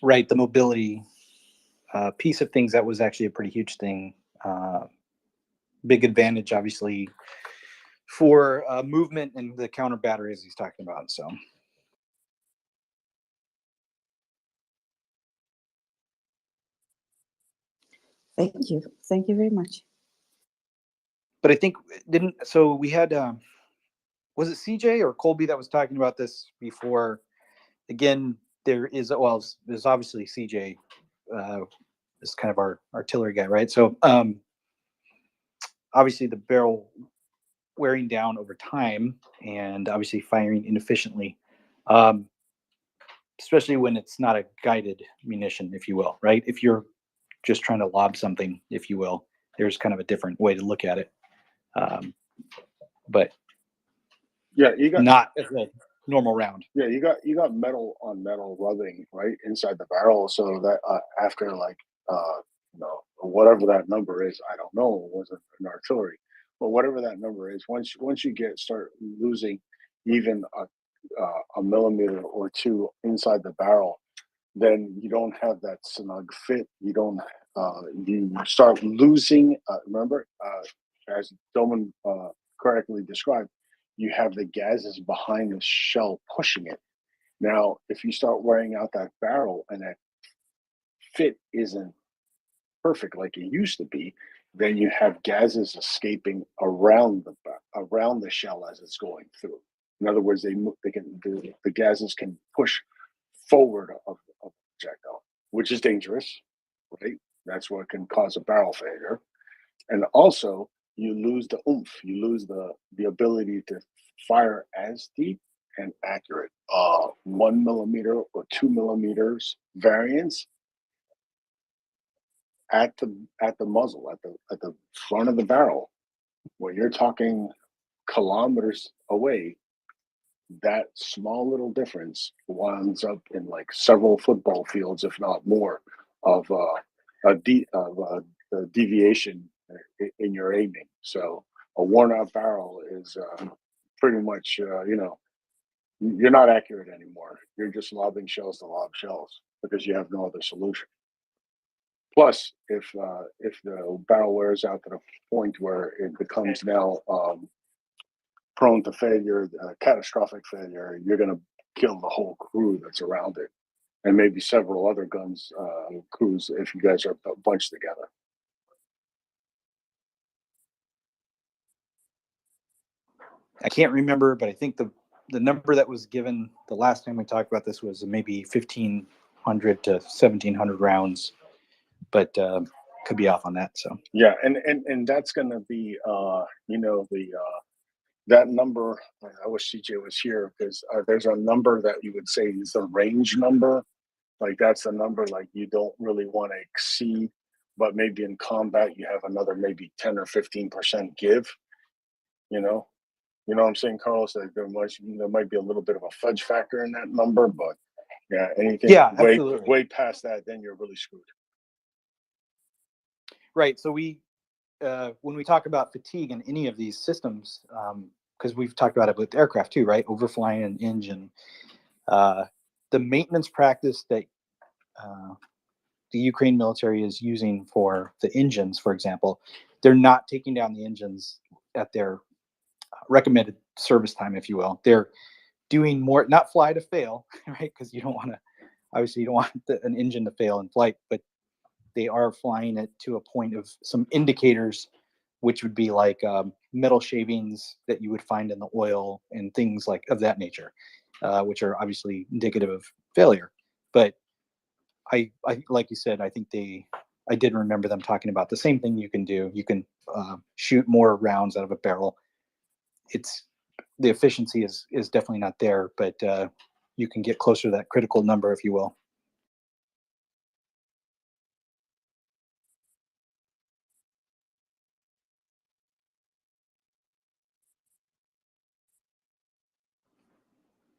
Speaker 15: Right, the mobility piece of things, that was actually a pretty huge thing. Big advantage, obviously, for movement and the counter batteries he's talking about. So.
Speaker 11: Thank you very much.
Speaker 15: But I think we had, was it CJ or Colby that was talking about this before? Again, there's obviously CJ is kind of our artillery guy, right? So obviously the barrel wearing down over time and obviously firing inefficiently, especially when it's not a guided munition, if you will, right? If you're just trying to lob something, if you will, there's kind of a different way to look at it. But
Speaker 14: yeah, you got
Speaker 15: not as a normal round.
Speaker 14: Yeah, you got metal on metal rubbing right inside the barrel, so that after whatever that number is, I don't know, it wasn't an artillery, but whatever that number is, once you start losing even a millimeter or two inside the barrel, then you don't have that snug fit. You don't. You start losing. Remember, as Doman correctly described, you have the gases behind the shell pushing it. Now, if you start wearing out that barrel and that fit isn't perfect like it used to be, then you have gases escaping around the shell as it's going through. In other words, the gases can push forward of the projectile, which is dangerous, right? That's what can cause a barrel failure. And also, you lose the oomph. You lose the ability to fire as deep and accurate. 1 millimeter or 2 millimeters variance at the muzzle, at the front of the barrel, when you're talking kilometers away, that small little difference winds up in like several football fields, if not more, of a deviation in your aiming. So a worn out barrel is pretty much, you're not accurate anymore. You're just lobbing shells to lob shells because you have no other solution. Plus, if the barrel wears out to the point where it becomes now prone to failure, catastrophic failure, you're going to kill the whole crew that's around it, and maybe several other guns crews if you guys are bunched together.
Speaker 15: I can't remember, but I think the number that was given the last time we talked about this was maybe 1,500 to 1,700 rounds, but could be off on that. So
Speaker 14: yeah, and that's going to be that number. I wish CJ was here because there's a number that you would say is the range number. Like that's a number like you don't really want to exceed, but maybe in combat you have another maybe 10 or 15% give. You know what I'm saying, Carlos? Like there might be a little bit of a fudge factor in that number, but yeah, anything way past that, then you're really screwed.
Speaker 15: Right. So when we talk about fatigue in any of these systems, because we've talked about it with aircraft too, right? Overflying an engine. The maintenance practice that the Ukraine military is using for the engines, for example, they're not taking down the engines at their recommended service time, if you will. They're doing more, not fly to fail, right? Because you don't want to, obviously, you don't want an engine to fail in flight, but they are flying it to a point of some indicators, which would be like metal shavings that you would find in the oil and things like of that nature, which are obviously indicative of failure. But I like you said, I think I did remember them talking about the same thing you can do. You can shoot more rounds out of a barrel. The efficiency is definitely not there, but you can get closer to that critical number, if you will.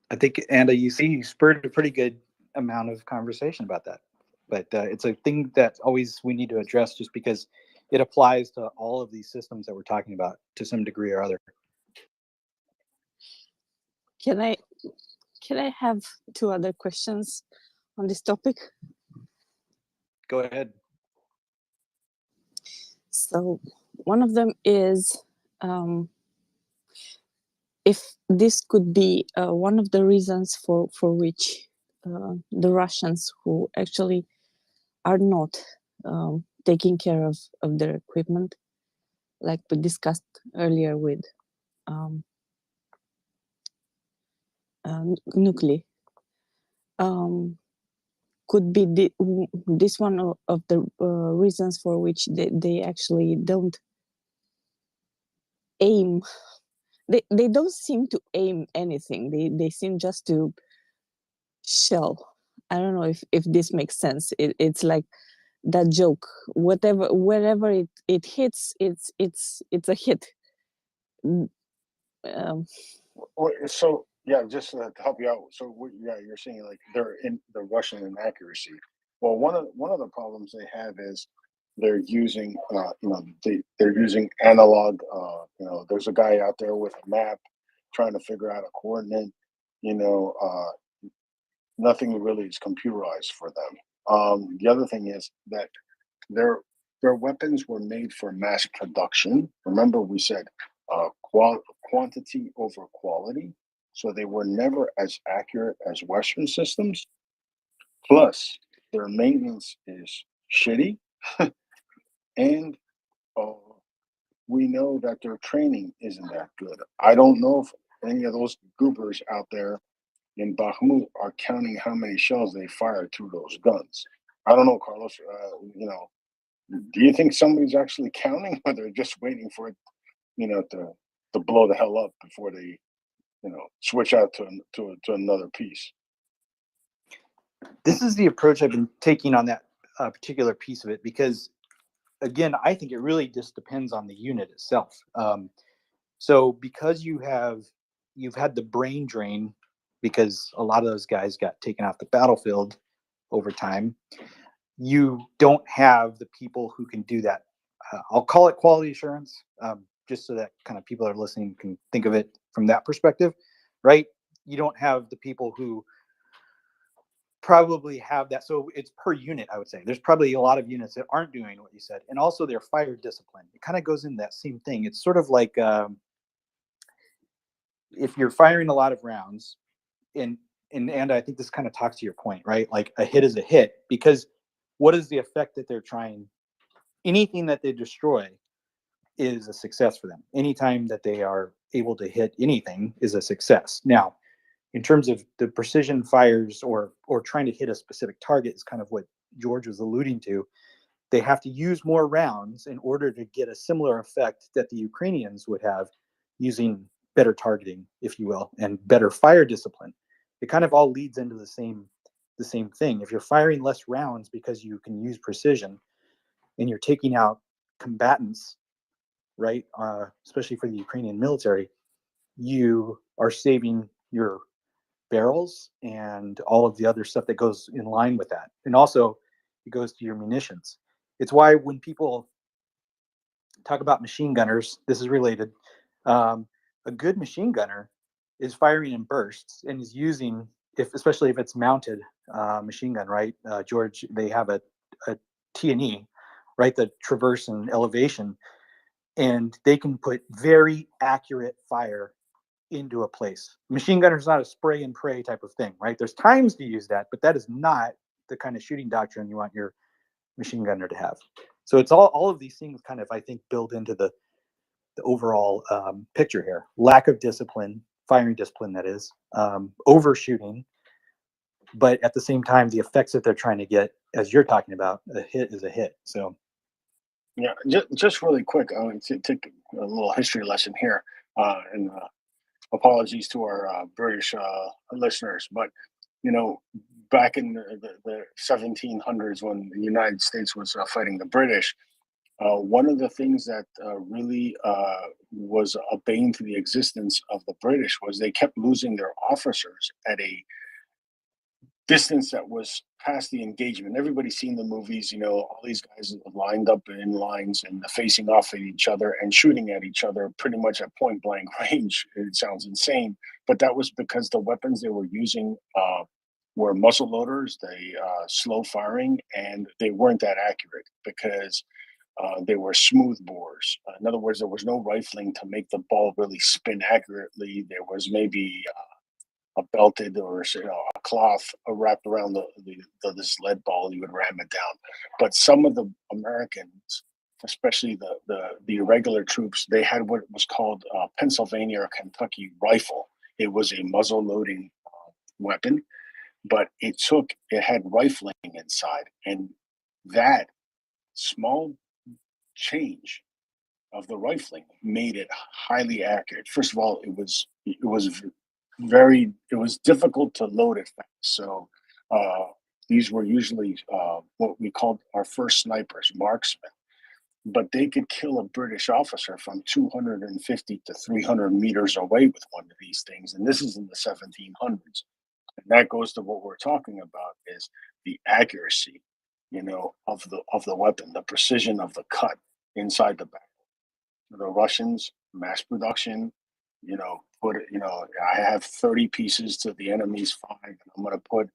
Speaker 15: I think, Anna, you spurred a pretty good amount of conversation about that. But it's a thing that always we need to address just because it applies to all of these systems that we're talking about to some degree or other.
Speaker 11: Can I have two other questions on this topic?
Speaker 15: Go ahead.
Speaker 11: So one of them is if this could be one of the reasons for which the Russians who actually are not taking care of their equipment, like we discussed earlier with nuclear, could be this one of the reasons for which they actually don't aim. They don't seem to aim anything. They seem just to shell. I don't know if this makes sense. It's like that joke. Wherever it hits, it's a hit.
Speaker 14: So yeah, just to help you out. So you're saying like they're in the Russian inaccuracy. Well, one of the problems they have is they're using they're using analog. There's a guy out there with a map trying to figure out a coordinate. Nothing really is computerized for them. The other thing is that their weapons were made for mass production. Remember, we said quantity over quality, so they were never as accurate as Western systems. Plus, their maintenance is shitty, and we know that their training isn't that good. I don't know if any of those goobers out there in Bakhmut are counting how many shells they fired through those guns. I don't know, Carlos. Do you think somebody's actually counting, or they're just waiting for it, to blow the hell up before they, switch out to another piece?
Speaker 15: This is the approach I've been taking on that particular piece of it because, again, I think it really just depends on the unit itself. So because you have you've had the brain drain because a lot of those guys got taken off the battlefield over time. You don't have the people who can do that. I'll call it quality assurance, just so that kind of people that are listening can think of it from that perspective, right? You don't have the people who probably have that. So it's per unit, I would say. There's probably a lot of units that aren't doing what you said. And also their fire discipline. It kind of goes in that same thing. It's sort of like if you're firing a lot of rounds, and I think this kind of talks to your point, right? Like a hit is a hit, because what is the effect that they're trying? Anything that they destroy is a success for them. Anytime that they are able to hit anything is a success. Now, in terms of the precision fires or trying to hit a specific target is kind of what George was alluding to. They have to use more rounds in order to get a similar effect that the Ukrainians would have using better targeting, if you will, and better fire discipline. It kind of all leads into the same thing. If you're firing less rounds because you can use precision and you're taking out combatants, right, especially for the Ukrainian military, you are saving your barrels and all of the other stuff that goes in line with that. And also it goes to your munitions. It's why when people talk about machine gunners, this is related. A good machine gunner is firing in bursts and is using, especially if it's mounted machine gun, right? George, they have a T&E, right? The traverse and elevation, and they can put very accurate fire into a place. Machine gunner is not a spray and pray type of thing, right? There's times to use that, but that is not the kind of shooting doctrine you want your machine gunner to have. So it's all of these things kind of, I think, build into the overall picture here. Lack of discipline, firing discipline, that is, overshooting, but at the same time, the effects that they're trying to get, as you're talking about, a hit is a hit. So
Speaker 14: yeah, just really quick, I want to take a little history lesson here, and apologies to our British listeners, but back in the 1700s when the United States was fighting the British, one of the things that really was a bane to the existence of the British was they kept losing their officers at a distance that was past the engagement. Everybody's seen the movies, all these guys lined up in lines and facing off at each other and shooting at each other pretty much at point blank range. It sounds insane, but that was because the weapons they were using were muzzle loaders, they slow firing, and they weren't that accurate because they were smooth bores. In other words, there was no rifling to make the ball really spin accurately. There was maybe a belted or a cloth wrapped around this lead ball, you would ram it down. But some of the Americans, especially the irregular troops, they had what was called Pennsylvania or Kentucky rifle. It was a muzzle loading weapon, but it had rifling inside, and that small change of the rifling made it highly accurate. First of all, it was difficult to load it fast. So these were usually what we called our first snipers, marksmen, but they could kill a British officer from 250 to 300 meters away with one of these things. And this is in the 1700s. And that goes to what we're talking about, is the accuracy, of the weapon, the precision of the cut inside the barrel. The Russians, mass production, I have 30 pieces to the enemy's 5, and I'm going to put,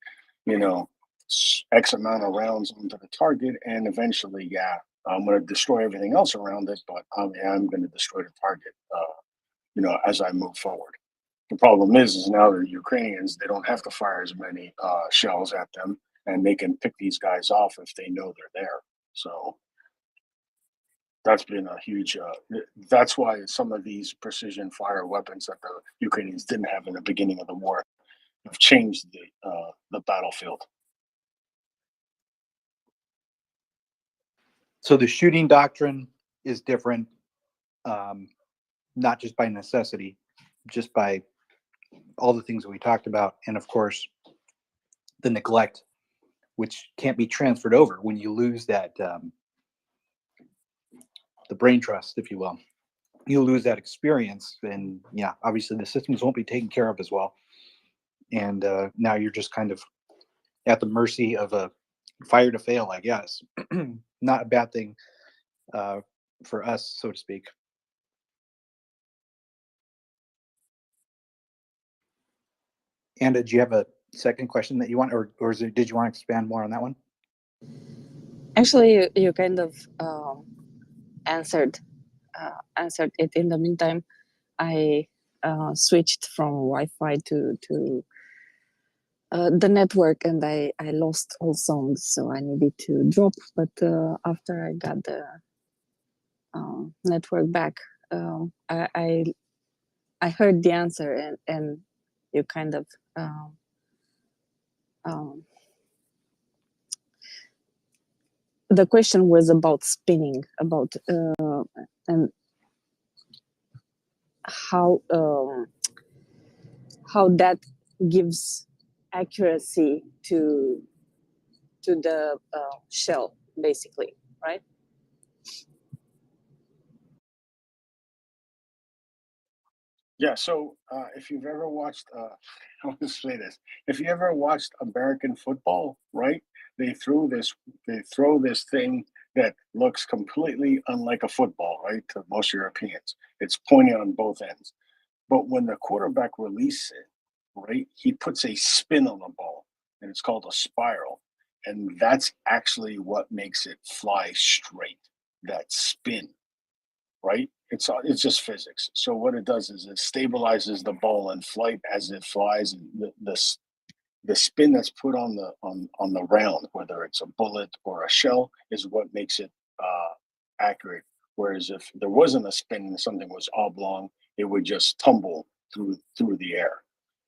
Speaker 14: X amount of rounds onto the target, and eventually, I'm going to destroy everything else around it, but I'm going to destroy the target, as I move forward. The problem is now the Ukrainians, they don't have to fire as many shells at them, and they can pick these guys off if they know they're there. So that's been a huge, that's why some of these precision fire weapons that the Ukrainians didn't have in the beginning of the war have changed the battlefield.
Speaker 15: So the shooting doctrine is different, not just by necessity, just by all the things that we talked about. And of course, the neglect, which can't be transferred over when you lose that, the brain trust, if you will. you lose that experience, and yeah, obviously the systems won't be taken care of as well. And now you're just kind of at the mercy of a fire to fail, I guess. Not a bad thing for us, so to speak. And did you have a second question that you want, or did you want to expand more on that one?
Speaker 11: Actually, you kind of answered it. In the meantime, I switched from Wi-Fi to the network, and I lost all songs, so I needed to drop. But after I got the network back, I heard the answer, and you kind of the question was about spinning, about and how that gives accuracy to the shell, basically, right?
Speaker 14: Yeah, so if you've ever watched, I want to say this: if you ever watched American football, right? They throw this thing that looks completely unlike a football, right? To most Europeans, it's pointy on both ends. But when the quarterback releases it, right, he puts a spin on the ball, and it's called a spiral, and that's actually what makes it fly straight. That spin, right? It's just physics. So what it does is it stabilizes the ball in flight as it flies, and the spin that's put on the round, whether it's a bullet or a shell, is what makes it accurate. Whereas if there wasn't a spin and something was oblong, it would just tumble through the air.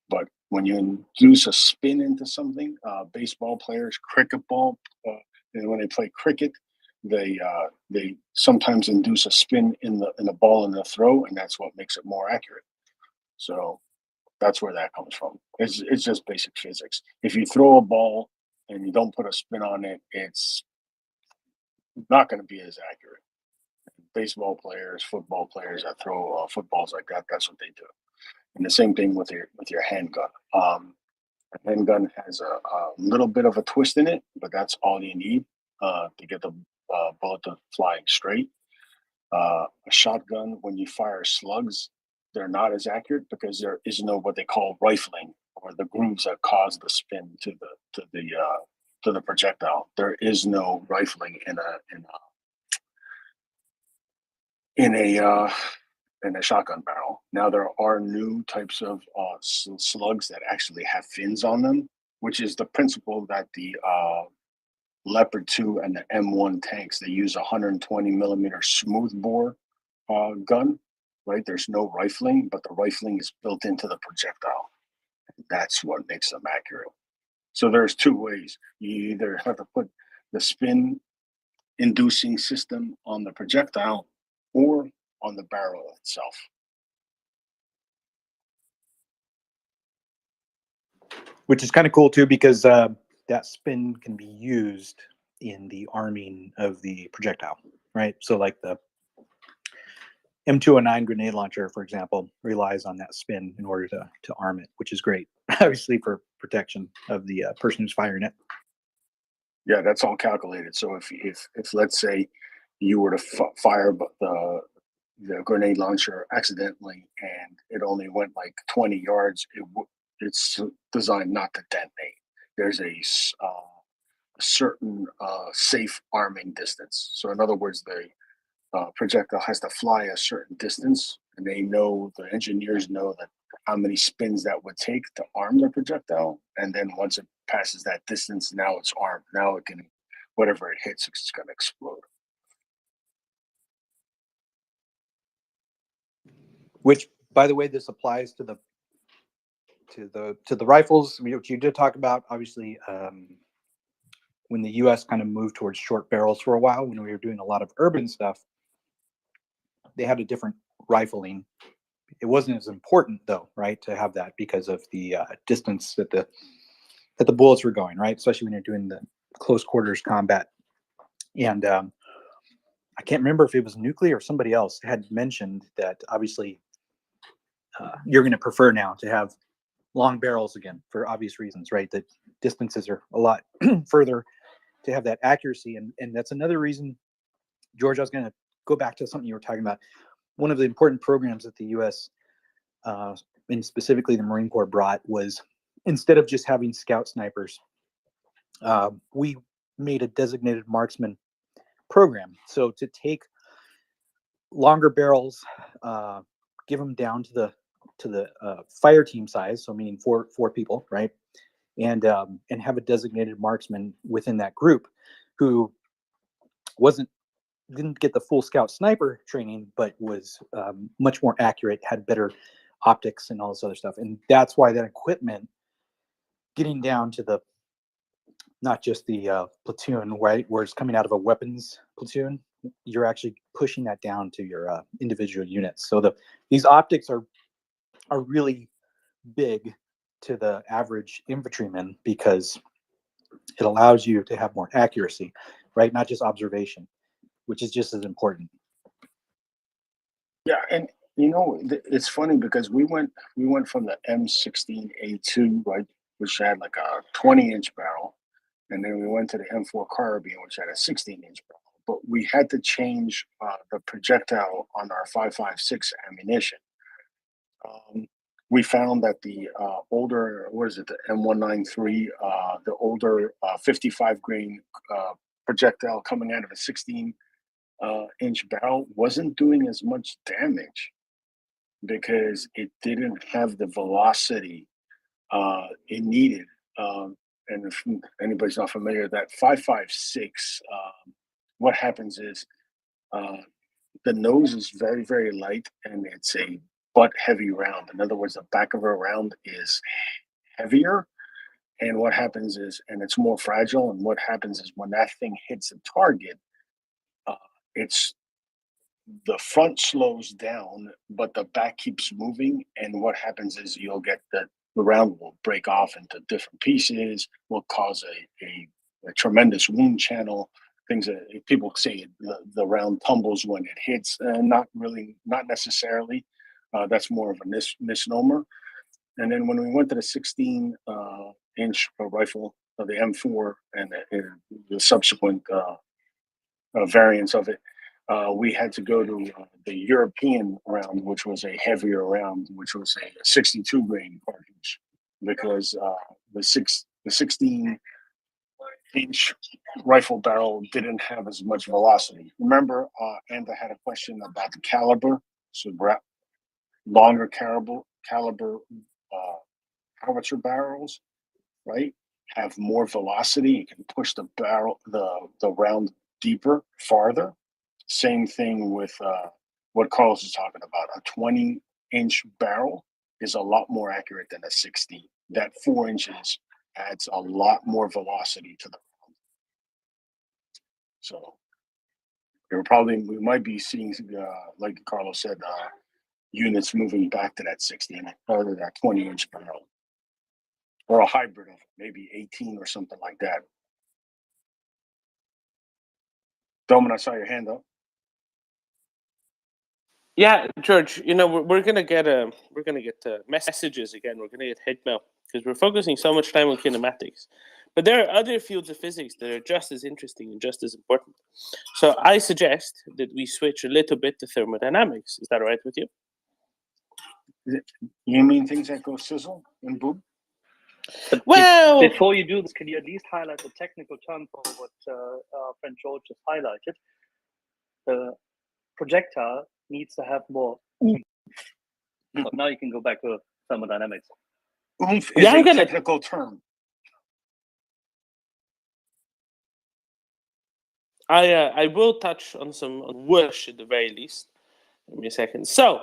Speaker 14: But when you induce a spin into something, baseball players, cricket ball, and when they play cricket, they sometimes induce a spin in the ball in the throw, and that's what makes it more accurate. So that's where that comes from. It's just basic physics. If you throw a ball and you don't put a spin on it, it's not going to be as accurate. Baseball players, football players that throw footballs like that, that's what they do. And the same thing with your handgun. A handgun has a little bit of a twist in it, but that's all you need to get the bullet to flying straight. A shotgun, when you fire slugs, they're not as accurate because there is no what they call rifling, or the grooves that cause the spin to the projectile. There is no rifling in a shotgun barrel. Now there are new types of slugs that actually have fins on them, which is the principle that the Leopard 2 and the M1 tanks, they use 120 millimeter smoothbore gun, right? There's no rifling, but the rifling is built into the projectile. That's what makes them accurate. So there's two ways. You either have to put the spin inducing system on the projectile or on the barrel itself.
Speaker 15: Which is kind of cool too, because that spin can be used in the arming of the projectile, right? So like the M209 grenade launcher, for example, relies on that spin in order to arm it, which is great, obviously, for protection of the person who's firing it.
Speaker 14: Yeah, that's all calculated. So if let's say you were to fire the grenade launcher accidentally and it only went like 20 yards, it's designed not to detonate. There's a certain safe arming distance. So in other words, the projectile has to fly a certain distance, and the engineers know that how many spins that would take to arm the projectile. And then once it passes that distance, now it's armed. Now it can, whatever it hits, it's going to explode.
Speaker 15: Which, by the way, this applies to the rifles, which you did talk about. Obviously, when the U.S. kind of moved towards short barrels for a while, when we were doing a lot of urban stuff, they had a different rifling. It wasn't as important, though, right, to have that because of the distance that the bullets were going, right, especially when you're doing the close quarters combat. And I can't remember if it was nuclear or somebody else had mentioned that obviously you're going to prefer now to have long barrels again for obvious reasons, right? The distances are a lot further to have that accuracy. And that's another reason, George, I was going to go back to something you were talking about. One of the important programs that the U.S. And specifically the Marine Corps brought was, instead of just having scout snipers, we made a designated marksman program. So to take longer barrels, give them down to the fire team size, so meaning four people, right? And have a designated marksman within that group who didn't get the full scout sniper training, but was much more accurate, had better optics and all this other stuff. And that's why that equipment, getting down to the, not just the platoon, right, where it's coming out of a weapons platoon, you're actually pushing that down to your individual units. So these optics are really big to the average infantryman, because it allows you to have more accuracy, right? Not just observation, which is just as important.
Speaker 14: Yeah, and it's funny because we went from the M16A2, right, which had like a 20-inch barrel, and then we went to the M4 Carabine, which had a 16-inch barrel. But we had to change the projectile on our 5.56 ammunition. We found that the older, the M193, the older 55 grain projectile coming out of a 16-inch barrel wasn't doing as much damage because it didn't have the velocity it needed. And if anybody's not familiar, that 5.56, what happens is the nose is very, very light, and it's a butt heavy round. In other words, the back of a round is heavier. And what happens is, and it's more fragile. And what happens is when that thing hits a target, it's the front slows down, but the back keeps moving. And what happens is you'll get the round will break off into different pieces, will cause a tremendous wound channel. Things that people say the round tumbles when it hits, not necessarily. That's more of a misnomer. And then when we went to the 16-inch rifle, the M4, and the subsequent variants of it, we had to go to the European round, which was a heavier round, which was a 62 grain cartridge, because the 16-inch rifle barrel didn't have as much velocity. Remember, Anda had a question about the caliber. So longer caliber howitzer barrels, right, have more velocity. You can push the barrel, the round deeper, farther. Same thing with what Carlos is talking about. A 20-inch barrel is a lot more accurate than a 16. That 4 inches adds a lot more velocity to the round. So we might be seeing, like Carlos said, units moving back to that 16 or that 20-inch barrel, or a hybrid of maybe 18 or something like that. Domin, I saw your hand up.
Speaker 4: Yeah, George, we're gonna get messages again. We're gonna get hate mail because we're focusing so much time on kinematics, but there are other fields of physics that are just as interesting and just as important. So I suggest that we switch a little bit to thermodynamics. Is that all right with you?
Speaker 14: You mean things that go sizzle and boom?
Speaker 4: Well,
Speaker 5: before you do this, can you at least highlight the technical term for what our friend George just highlighted? The projectile needs to have more oomph. So now you can go back to thermodynamics.
Speaker 14: Oomph is a technical term.
Speaker 4: I will touch on some whoosh at the very least. Give me a second. So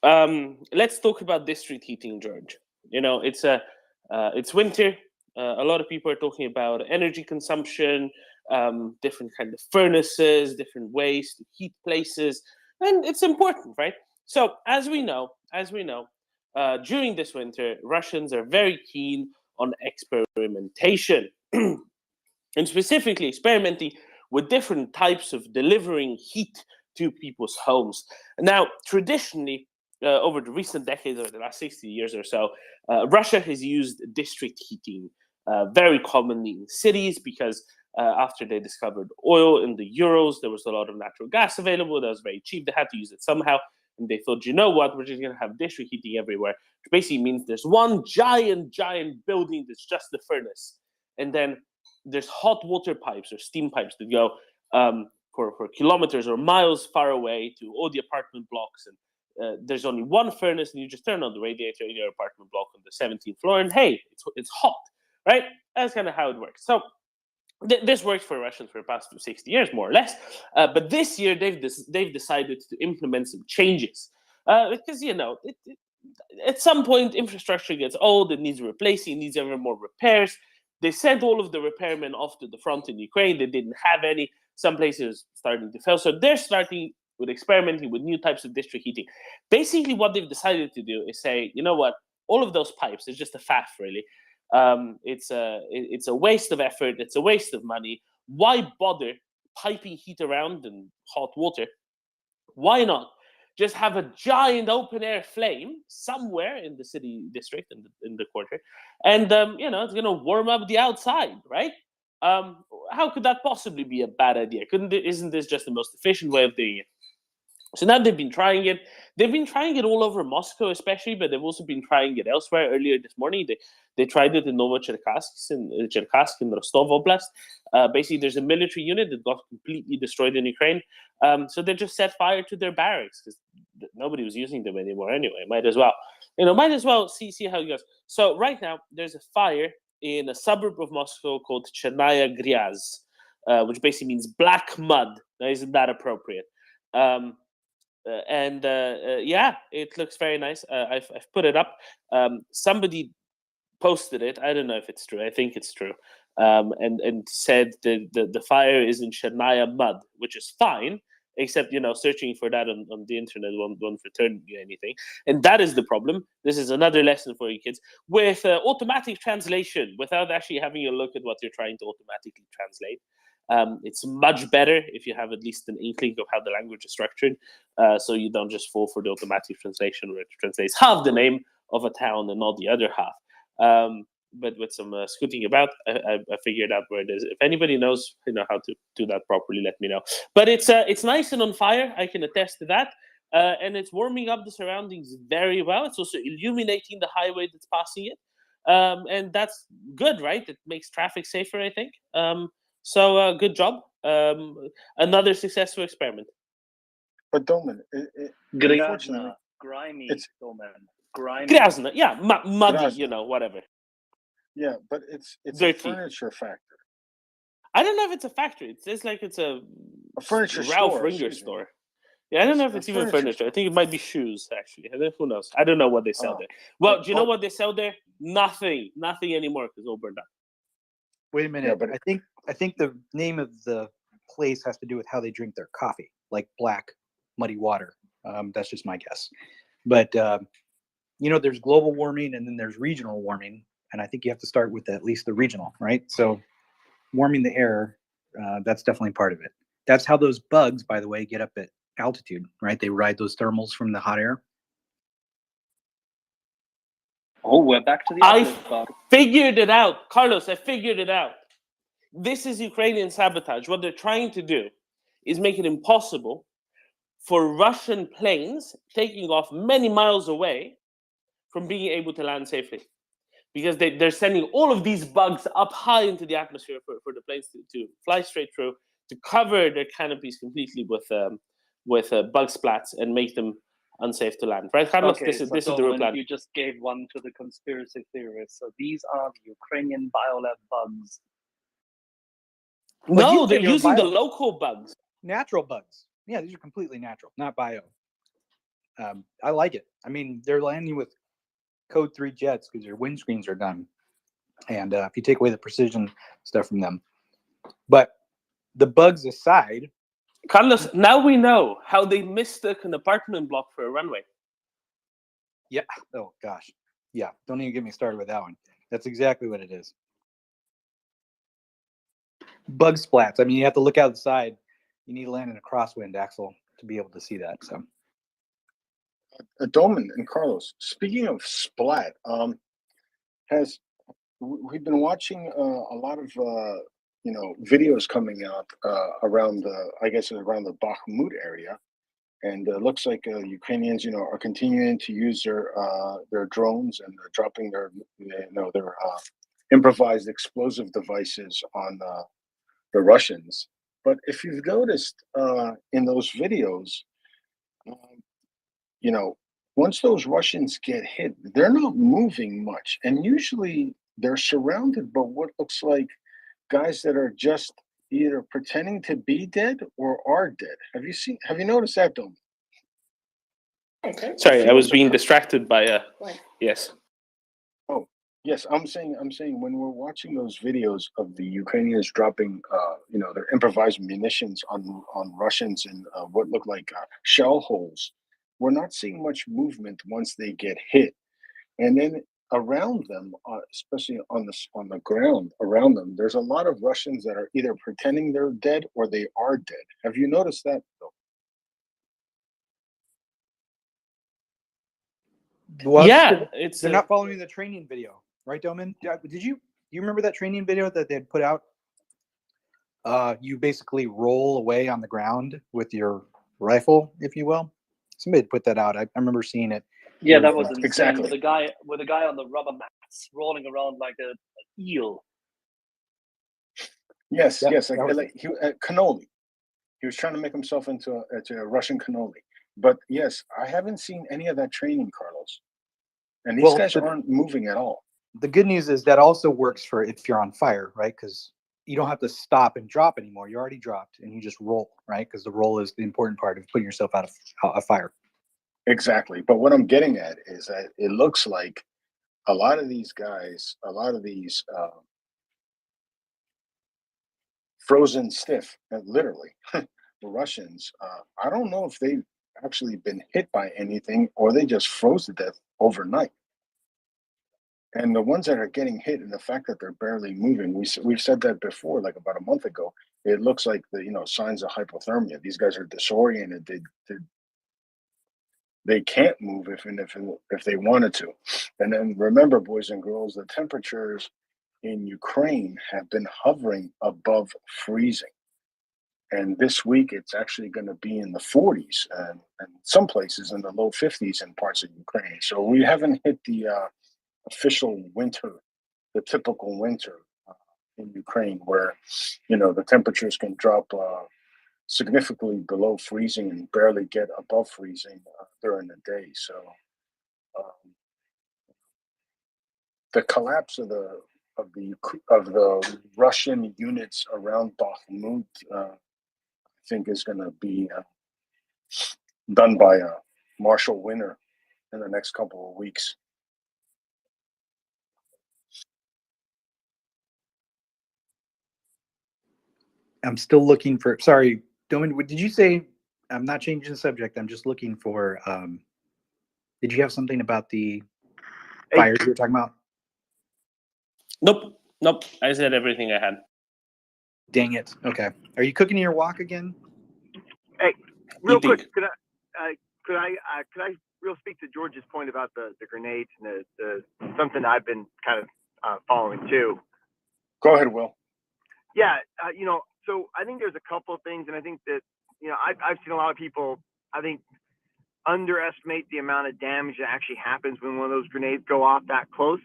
Speaker 4: let's talk about district heating, George. It's winter. A lot of people are talking about energy consumption, different kind of furnaces, different ways to heat places, and it's important, right? So as we know, during this winter, Russians are very keen on experimentation, and specifically experimenting with different types of delivering heat to people's homes. Now, traditionally, over the recent decades, over the last 60 years or so, Russia has used district heating very commonly in cities because after they discovered oil in the Urals, there was a lot of natural gas available that was very cheap. They had to use it somehow. And they thought, you know what, we're just going to have district heating everywhere, which basically means there's one giant building that's just the furnace. And then there's hot water pipes or steam pipes that go for kilometers or miles far away to all the apartment blocks. And there's only one furnace, and you just turn on the radiator in your apartment block on the 17th floor, and hey, it's hot, right? That's kind of how it works. So this worked for Russians for the past 60 years, more or less. But this year, they've decided to implement some changes because, you know, at some point, infrastructure gets old, it needs replacing, it needs ever more repairs. They sent all of the repairmen off to the front in Ukraine. They didn't have any. Some places starting to fail. So they're starting with experimenting with new types of district heating. Basically, what they've decided to do is say, you know what, all of those pipes is just a faff, really. It's a waste of effort. It's a waste of money. Why bother piping heat around and hot water? Why not just have a giant open air flame somewhere in the city district, in the quarter, and you know, it's going to warm up the outside, right? How could that possibly be a bad idea? Isn't this just the most efficient way of doing it? So now they've been trying it. They've been trying it all over Moscow, especially, but they've also been trying it elsewhere. Earlier this morning, they tried it in Novocherkassk in Rostov Oblast. Basically, there's a military unit that got completely destroyed in Ukraine. So they just set fire to their barracks because nobody was using them anymore anyway. Might as well see how it goes. So right now, there's a fire in a suburb of Moscow called Chernaya Gryaz, which basically means black mud. Now, isn't that appropriate? Yeah, it looks very nice. I've put it up. Somebody posted it. I don't know if it's true. I think it's true. And said the fire is in Chernaya mud, which is fine, except, you know, searching for that on the internet won't return you anything. And that is the problem. This is another lesson for you kids. With automatic translation, without actually having a look at what you're trying to automatically translate. It's much better if you have at least an inkling of how the language is structured, so you don't just fall for the automatic translation where it translates half the name of a town and not the other half. But with some scooting about, I figured out where it is. If anybody knows, you know, how to do that properly, let me know. But it's nice and on fire. I can attest to that. And it's warming up the surroundings very well. It's also illuminating the highway that's passing it. And that's good, right? It makes traffic safer, I think. So good job. Another successful experiment.
Speaker 14: But Doman,
Speaker 5: Gryazna, grimy, Doman. Grimy.
Speaker 4: Gryazna, yeah, muddy,
Speaker 14: Gryazna.
Speaker 4: You know, whatever.
Speaker 14: Yeah, but it's
Speaker 4: Dirty.
Speaker 14: a furniture factory.
Speaker 4: I don't know if it's a factory. It's like it's a
Speaker 14: furniture
Speaker 4: Ralph
Speaker 14: store,
Speaker 4: Ringer
Speaker 14: excuse me.
Speaker 4: store. Yeah, I don't know if
Speaker 14: A
Speaker 4: it's even
Speaker 14: furniture
Speaker 4: furniture. I think it might be shoes, actually. Who knows? I don't know what they sell
Speaker 14: Oh.
Speaker 4: there. Well, do you know what they sell there? Nothing anymore because all burned up.
Speaker 15: Wait a minute.
Speaker 14: Yeah, but
Speaker 15: I think the name of the place has to do with how they drink their coffee, like black, muddy water. That's just my guess. But you know, there's global warming and then there's regional warming, and I think you have to start with at least the regional, right? So warming the air, that's definitely part of it. That's how those bugs, by the way, get up at altitude, right? They ride those thermals from the hot air.
Speaker 5: Oh, we're back to the uplift bug.
Speaker 4: Figured it out. Carlos, I figured it out. This is Ukrainian sabotage. What they're trying to do is make it impossible for Russian planes taking off many miles away from being able to land safely. Because they're sending all of these bugs up high into the atmosphere for the planes to fly straight through, to cover their canopies completely with bug splats and make them unsafe to land. Right, Carlos?
Speaker 5: Okay,
Speaker 4: this is the real plan.
Speaker 5: You just gave one to the conspiracy theorists. So these are the Ukrainian biolab bugs.
Speaker 4: No, they're using the local bugs.
Speaker 15: Natural bugs. Yeah, these are completely natural, not bio. I like it. I mean, they're landing with Code 3 jets because their windscreens are done. And if you take away the precision stuff from them. But the bugs aside.
Speaker 4: Carlos, now we know how they mistook an apartment block for a runway.
Speaker 15: Yeah. Oh, gosh. Yeah. Don't even get me started with that one. That's exactly what it is. bug splats. I mean, you have to look outside. You need to land in a crosswind, Axel, to be able to see that. So,
Speaker 14: Doman and Carlos, speaking of splat, we've been watching a lot of videos coming out around I guess around the Bakhmut area, and it looks like Ukrainians are continuing to use their drones, and they're dropping their improvised explosive devices on the Russians. But if you've noticed in those videos, once those Russians get hit, they're not moving much, and usually they're surrounded by what looks like guys that are just either pretending to be dead or are dead. Have you noticed that, Dom?
Speaker 4: Sorry, I was being distracted by yes.
Speaker 14: Oh, yes, I'm saying when we're watching those videos of the Ukrainians dropping their improvised munitions on Russians in what look like shell holes, we're not seeing much movement once they get hit. And then around them, especially on the ground around them, there's a lot of Russians that are either pretending they're dead or they are dead. Have you noticed that, Bill?
Speaker 15: well,
Speaker 4: Yeah,
Speaker 15: they're not following the training video, right, Doman? Do you remember that training video that they had put out? You basically roll away on the ground with your rifle, if you will. Somebody had put that out. I remember seeing it.
Speaker 5: Yeah, that was insane.
Speaker 14: Exactly.
Speaker 5: With a guy on the rubber mats rolling around like an eel.
Speaker 14: Yes,
Speaker 15: Yeah,
Speaker 14: yes,
Speaker 15: that was
Speaker 14: like cannoli. He was trying to make himself into a Russian cannoli. But yes, I haven't seen any of that training, Carlos. And these guys aren't moving at all.
Speaker 15: The good news is that also works for if you're on fire, right? Because you don't have to stop and drop anymore. You already dropped, and you just roll, right? Because the roll is the important part of putting yourself out of a fire.
Speaker 14: Exactly. But what I'm getting at is that it looks like a lot of these guys, a lot of these frozen stiff, literally, the Russians, I don't know if they've actually been hit by anything or they just froze to death overnight. And the ones that are getting hit, and the fact that they're barely moving, we've said that before, like about a month ago. It looks like the signs of hypothermia. These guys are disoriented. They can't move if they wanted to. And then remember, boys and girls, the temperatures in Ukraine have been hovering above freezing. And this week, it's actually going to be in the 40s and some places in the low 50s in parts of Ukraine. So we haven't hit the official winter, the typical winter in Ukraine, where the temperatures can drop significantly below freezing and barely get above freezing during the day. So the collapse of the Russian units around Bakhmut, I think, is going to be done by Marshall Winter in the next couple of weeks.
Speaker 15: I'm still looking for. Sorry, Doman. Did you say? I'm not changing the subject. I'm just looking for. Did you have something about the fires you were talking about?
Speaker 4: Nope. I said everything I had.
Speaker 15: Dang it. Okay. Are you cooking your wok again?
Speaker 16: Hey, real
Speaker 4: Indeed.
Speaker 16: quick, could I real speak to George's point about the grenades and the something I've been kind of following too.
Speaker 14: Go ahead, Will.
Speaker 16: Yeah, so I think there's a couple of things, and I think that I've seen a lot of people, I think, underestimate the amount of damage that actually happens when one of those grenades go off that close.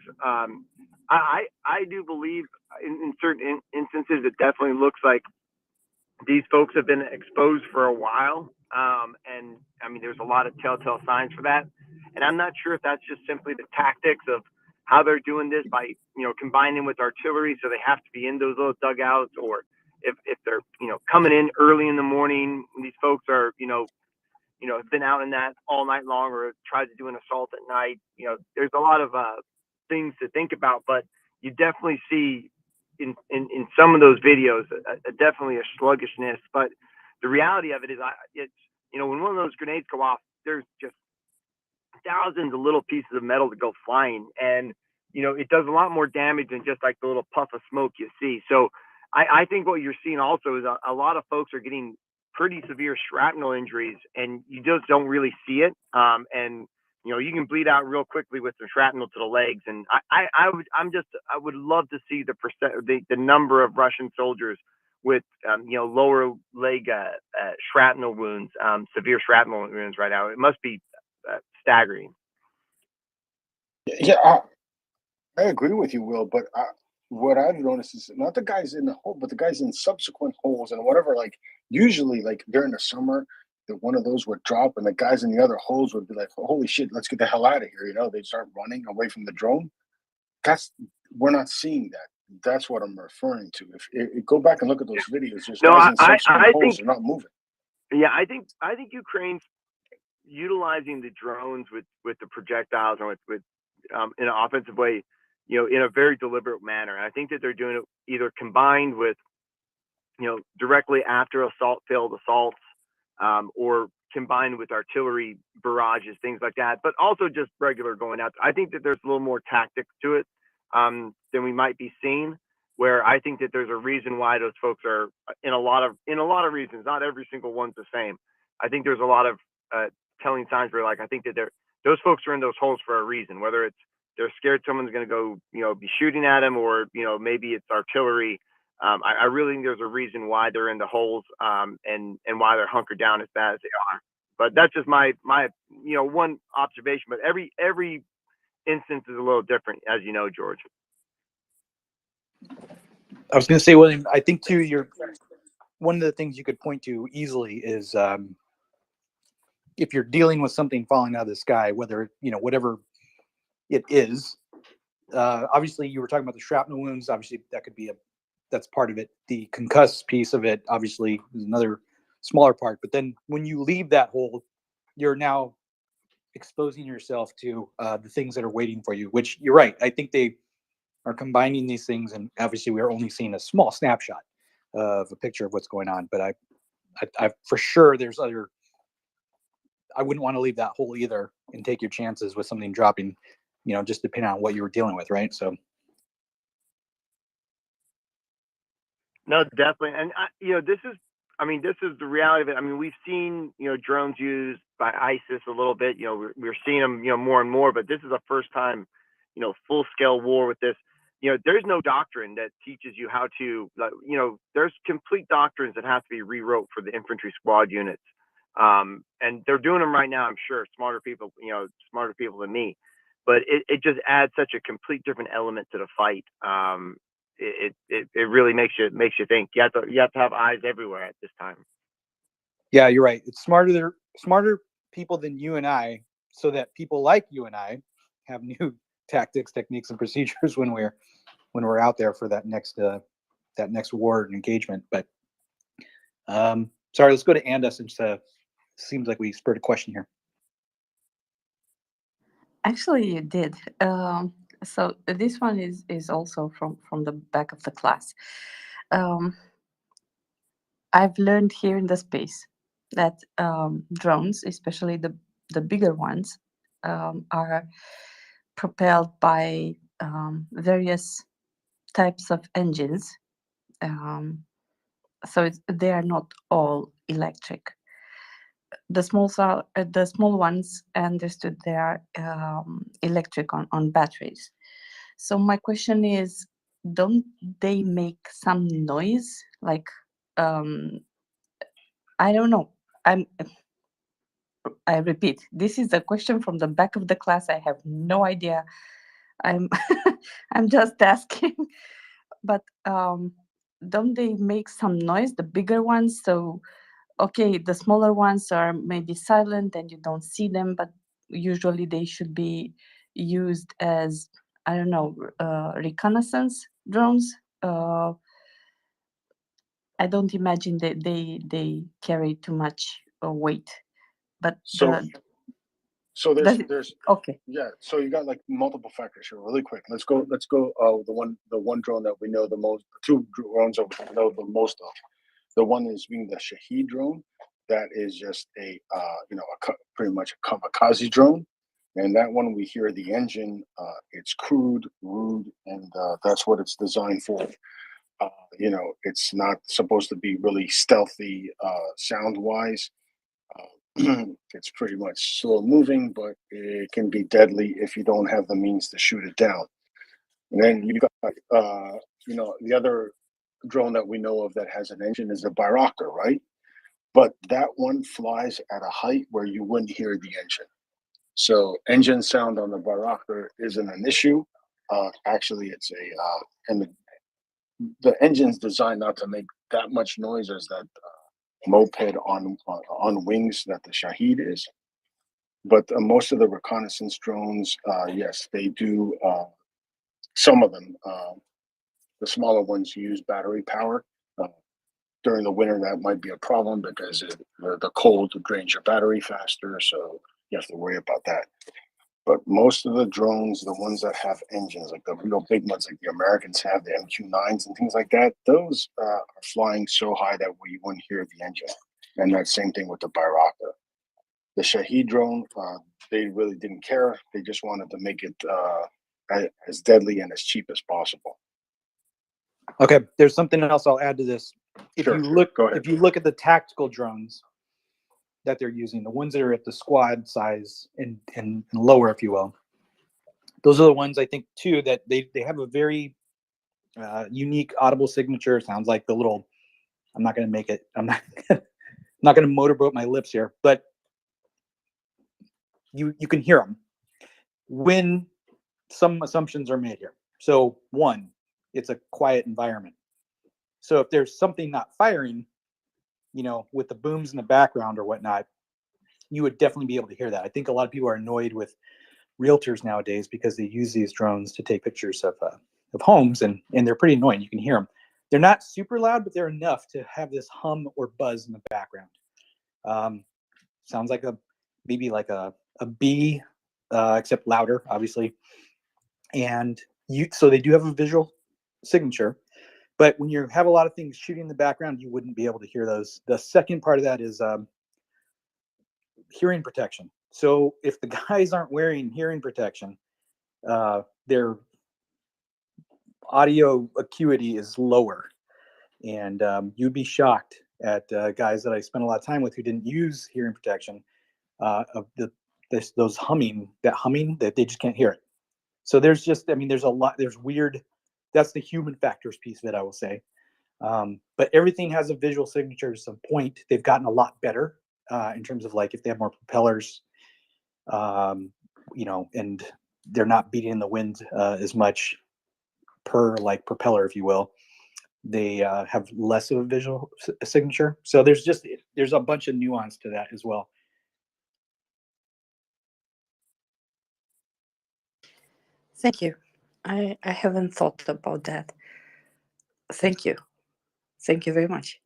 Speaker 16: I do believe in certain instances it definitely looks like these folks have been exposed for a while. And I mean, there's a lot of telltale signs for that. And I'm not sure if that's just simply the tactics of how they're doing this by, combining with artillery. So they have to be in those little dugouts, or if they're, coming in early in the morning, these folks are, have been out in that all night long or have tried to do an assault at night. There's a lot of things to think about, but you definitely see in some of those videos definitely a sluggishness. But the reality of it is, it's when one of those grenades go off, there's just thousands of little pieces of metal to go flying, and it does a lot more damage than just like the little puff of smoke you see. So I think what you're seeing also is a lot of folks are getting pretty severe shrapnel injuries, and you just don't really see it. And you can bleed out real quickly with some shrapnel to the legs. And I would love to see the number of Russian soldiers with lower leg shrapnel wounds, severe shrapnel wounds right now. It must be staggering.
Speaker 14: Yeah, I agree with you, Will. But what I've noticed is not the guys in the hole, but the guys in subsequent holes and whatever. Like usually, like during the summer, that one of those would drop, and the guys in the other holes would be like, "Holy shit, let's get the hell out of here!" They start running away from the drone. We're not seeing that. That's what I'm referring to. If go back and look at those videos, there's guys in subsequent holes are not moving.
Speaker 16: Yeah, I think Ukraine's utilizing the drones with the projectiles and with in an offensive way, in a very deliberate manner. And I think that they're doing it either combined with, directly after failed assaults, or combined with artillery barrages, things like that, but also just regular going out. I think that there's a little more tactics to it than we might be seeing, where I think that there's a reason why those folks are in a lot of reasons. Not every single one's the same. I think there's a lot of telling signs where, like, I think that those folks are in those holes for a reason, whether it's they're scared someone's going to go, be shooting at them, or, maybe it's artillery. I really think there's a reason why they're in the holes, and why they're hunkered down as bad as they are. But that's just my one observation. But every instance is a little different, as you know, George.
Speaker 15: I was going to say, William, I think too, one of the things you could point to easily is if you're dealing with something falling out of the sky, whether, whatever it is, obviously you were talking about the shrapnel wounds. Obviously that's part of it. The concussed piece of it, obviously, is another smaller part. But then when you leave that hole, you're now exposing yourself to the things that are waiting for you, which you're right. I think they are combining these things, and obviously we're only seeing a small snapshot of a picture of what's going on. But I for sure there's other. I wouldn't want to leave that hole either and take your chances with something dropping, just depending on what you were dealing with, right? So.
Speaker 16: No, definitely. And, this is the reality of it. I mean, we've seen, drones used by ISIS a little bit. We're seeing them, more and more, but this is the first time, full scale war with this. There's no doctrine that teaches you how to, there's complete doctrines that have to be rewrote for the infantry squad units. And they're doing them right now, I'm sure, smarter people than me, but it just adds such a complete different element to the fight. It really makes you think. You have to have eyes everywhere at this time.
Speaker 15: Yeah, you're right. It's smarter people than you and I, so that people like you and I have new tactics, techniques, and procedures when we're out there for that next war and engagement. But sorry, let's go to Anda, since seems like we spurred a question here.
Speaker 11: Actually, you did. So this one is also from the back of the class. I've learned here in the space that drones, especially the bigger ones, are propelled by various types of engines. So they are not all electric. The small ones, I understood they are electric on batteries. So my question is, don't they make some noise? Like, I don't know. I repeat, this is a question from the back of the class. I have no idea. I'm I'm just asking. But don't they make some noise, the bigger ones? So okay, the smaller ones are maybe silent and you don't see them, but usually they should be used as, I don't know, reconnaissance drones. I don't imagine that they carry too much weight, but
Speaker 14: So there's
Speaker 11: okay.
Speaker 14: Yeah, so you got like multiple factors here. Really quick, let's go. The one drone that we know the most, the two drones that we know the most of. The one is being the Shahed drone. That is just pretty much a kamikaze drone, and that one we hear the engine. It's crude, rude, and that's what it's designed for. You know, it's not supposed to be really stealthy sound wise. It's pretty much slow moving, but it can be deadly if you don't have the means to shoot it down. And then you got, you know, the other drone that we know of that has an engine is the Bayraktar, right? But that one flies at a height where you wouldn't hear the engine. So engine sound on the Bayraktar isn't an issue. Actually, it's and the engine's designed not to make that much noise as that moped on wings that the Shahed is. But most of the reconnaissance drones, yes, they do. Some of them, the smaller ones, use battery power. During the winter, that might be a problem because the cold drains your battery faster, so you have to worry about that. But most of the drones, the ones that have engines, like the real big ones, like the Americans have, the MQ-9s and things like that, those are flying so high that you wouldn't hear the engine. And that same thing with the Bayraktar. The Shahed drone, they really didn't care. They just wanted to make it as deadly and as cheap as possible.
Speaker 15: Okay, there's something else I'll add to this. If
Speaker 14: Sure,
Speaker 15: you look,
Speaker 14: go ahead.
Speaker 15: if you look at the tactical drones that they're using, the ones that are at the squad size and lower, if you will, those are the ones I think too that they have a very unique audible signature. Sounds like the little. I'm not going to make it. I'm not. Not going to motorboat my lips here, but you can hear them when some assumptions are made here. So one, it's a quiet environment. So if there's something not firing, you know, with the booms in the background or whatnot, you would definitely be able to hear that. I think a lot of people are annoyed with realtors nowadays because they use these drones to take pictures of homes, and they're pretty annoying. You can hear them. They're not super loud, but they're enough to have this hum or buzz in the background. Sounds like maybe like a bee, except louder, obviously. And so they do have a visual signature, but when you have a lot of things shooting in the background, you wouldn't be able to hear those. The second part of that is hearing protection. So if the guys aren't wearing hearing protection, their audio acuity is lower, and you'd be shocked at guys that I spent a lot of time with who didn't use hearing protection of those humming that they just can't hear it. So there's just, I mean, there's a lot, there's weird, that's the human factors piece of it, I will say. But everything has a visual signature to some point. They've gotten a lot better in terms of like if they have more propellers, you know, and they're not beating the wind as much per like propeller, if you will. They have less of a visual signature. So there's a bunch of nuance to that as well.
Speaker 11: Thank you. I haven't thought about that. Thank you. Thank you very much.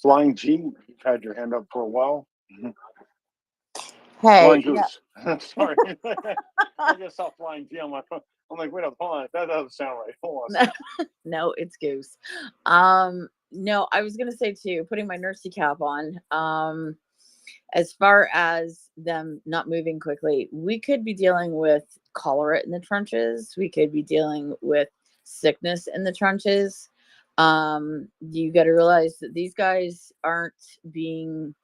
Speaker 14: Flying G, you've had your hand up for a while.
Speaker 11: Hey,
Speaker 14: Flying
Speaker 11: no.
Speaker 14: Goose. Sorry. I just saw Flying G on my phone. I'm like, wait up, hold on. That doesn't sound right. Hold on.
Speaker 17: No, it's Goose. No, I was gonna say too, putting my nursey cap on. As far as them not moving quickly, we could be dealing with cholera in the trenches. We could be dealing with sickness in the trenches. You got to realize that these guys aren't being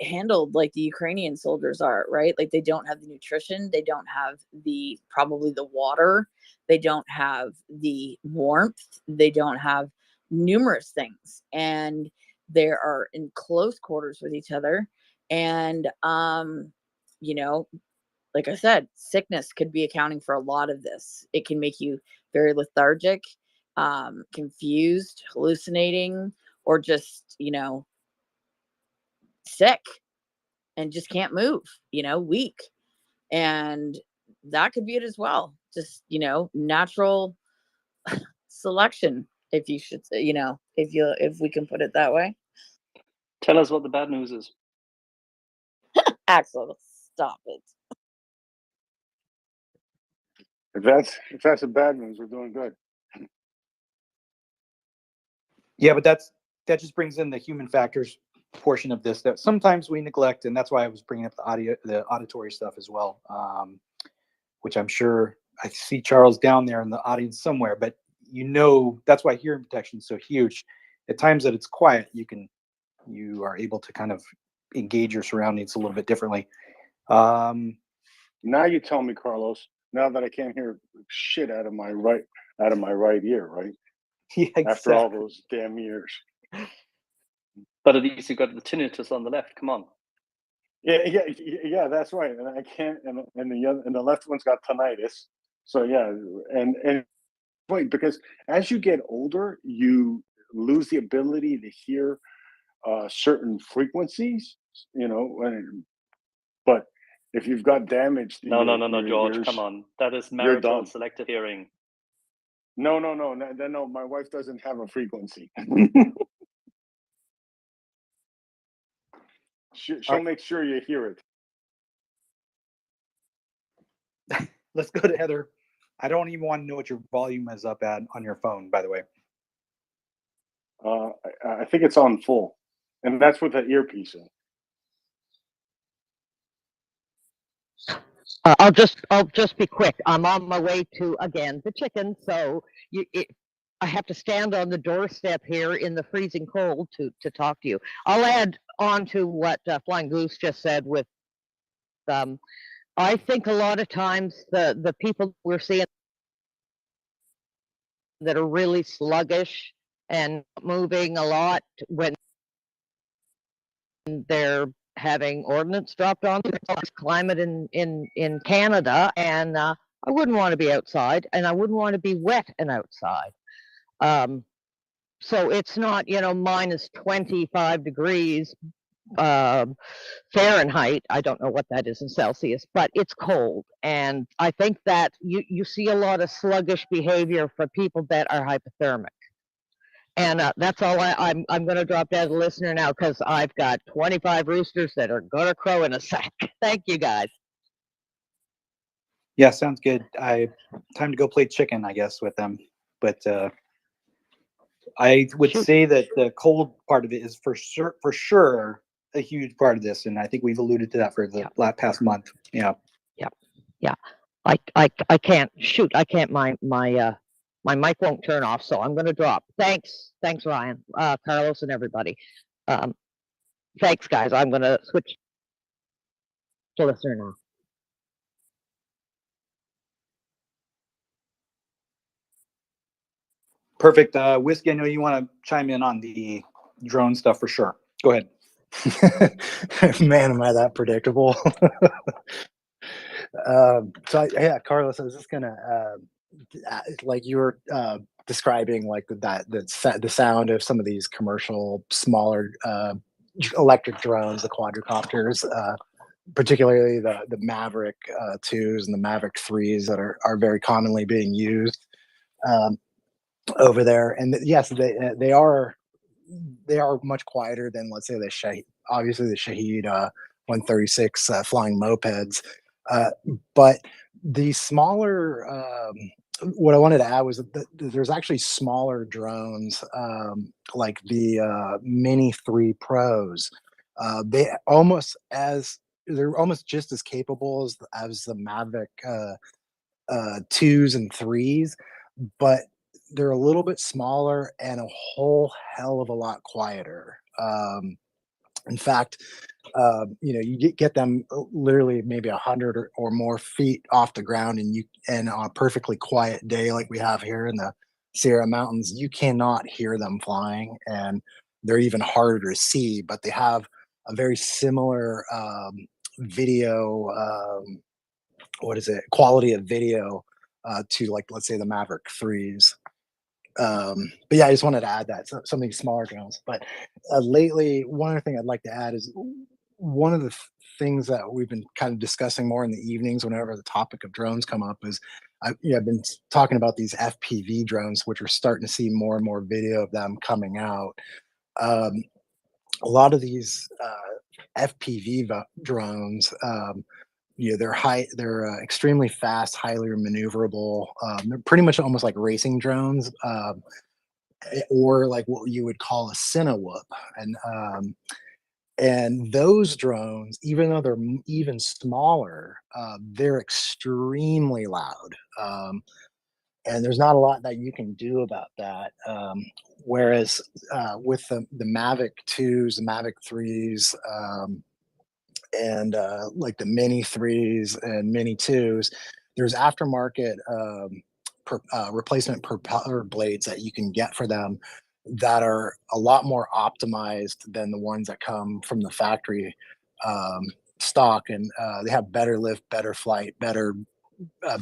Speaker 17: handled like the Ukrainian soldiers are, right? Like they don't have the nutrition, they don't have probably the water, they don't have the warmth, they don't have numerous things, and they are in close quarters with each other. And you know, like I said, sickness could be accounting for a lot of this. It can make you very lethargic, confused, hallucinating, or just, you know, sick and just can't move, you know, weak. And that could be it as well. Just, you know, natural selection, if you should say, you know, if we can put it that way.
Speaker 5: Tell us what the bad news is.
Speaker 17: Axel, stop it.
Speaker 14: If that's the bad news, we're doing good.
Speaker 15: Yeah, but that just brings in the human factors portion of this that sometimes we neglect, and that's why I was bringing up the auditory stuff as well, which I'm sure I see Charles down there in the audience somewhere. But that's why hearing protection is so huge. At times that it's quiet, you are able to kind of engage your surroundings a little bit differently.
Speaker 14: Now you tell me, Carlos. Now that I can't hear shit out of my right ear, right?
Speaker 15: Yeah, exactly.
Speaker 14: After all those damn years.
Speaker 5: But at least you got the tinnitus on the left. Come on.
Speaker 14: Yeah, that's right. And I can't, and the left one's got tinnitus. So yeah, and wait, because as you get older, you lose the ability to hear certain frequencies, but if you've got damage to
Speaker 5: No,
Speaker 14: your
Speaker 5: George,
Speaker 14: ears,
Speaker 5: come on. That is
Speaker 14: you're
Speaker 5: marital
Speaker 14: done.
Speaker 5: selective hearing.
Speaker 14: No. My wife doesn't have a frequency. She'll make sure you hear it.
Speaker 15: Let's go to Heather. I don't even want to know what your volume is up at on your phone, by the way.
Speaker 14: I think it's on full, and that's with the earpiece in.
Speaker 18: I'll just be quick. I'm on my way to, again, the chicken. So I have to stand on the doorstep here in the freezing cold to talk to you. I'll add on to what Flying Goose just said with, I think a lot of times the people we're seeing that are really sluggish and moving a lot when they're having ordnance dropped on them. It's climate in Canada, and I wouldn't want to be outside, and I wouldn't want to be wet and outside. So it's not, minus 25 degrees Fahrenheit. I don't know what that is in Celsius, but it's cold. And I think that you see a lot of sluggish behavior for people that are hypothermic. And that's all I'm going to drop down as a listener now because I've got 25 roosters that are going to crow in a sec. Thank you, guys.
Speaker 15: Yeah, sounds good. Time to go play chicken, I guess, with them. But I would say that the cold part of it is for sure a huge part of this, and I think we've alluded to that for the past month. Yeah.
Speaker 18: I can't shoot. I can't. My mic won't turn off, so I'm going to drop. Thanks, Ryan, Carlos, and everybody. Thanks, guys. I'm going to switch to listener now.
Speaker 15: Perfect. Whiskey, I know you want to chime in on the drone stuff for sure. Go ahead.
Speaker 19: Man, am I that predictable? Carlos, I was just gonna like you were describing like the sound of some of these commercial smaller electric drones, the quadricopters, particularly the Maverick 2s and the Maverick 3s that are very commonly being used over there. And yes, they are much quieter than, let's say, the Shaheed 136 flying mopeds. But the smaller, what I wanted to add was that there's actually smaller drones like the Mini 3 Pros. They're almost just as capable as the Mavic 2s and 3s, but they're a little bit smaller and a whole hell of a lot quieter. In fact, you get them literally maybe 100 or more feet off the ground, and on a perfectly quiet day like we have here in the Sierra Mountains, you cannot hear them flying, and they're even harder to see. But they have a very similar video, quality of video to, like, let's say, the Maverick 3s. But yeah, I just wanted to add that some of these smaller drones. But lately, one other thing I'd like to add is one of the things that we've been kind of discussing more in the evenings whenever the topic of drones come up is I've been talking about these FPV drones, which we're starting to see more and more video of them coming out. A lot of these FPV drones, they're extremely fast, highly maneuverable. They're pretty much almost like racing drones, or like what you would call a Cinewhoop. And those drones, even though they're even smaller, they're extremely loud. and there's not a lot that you can do about that. Whereas with the Mavic 2s, the Mavic 3s, and like the Mini 3s and Mini 2s, there's aftermarket replacement propeller blades that you can get for them that are a lot more optimized than the ones that come from the factory stock, and they have better lift, better flight, better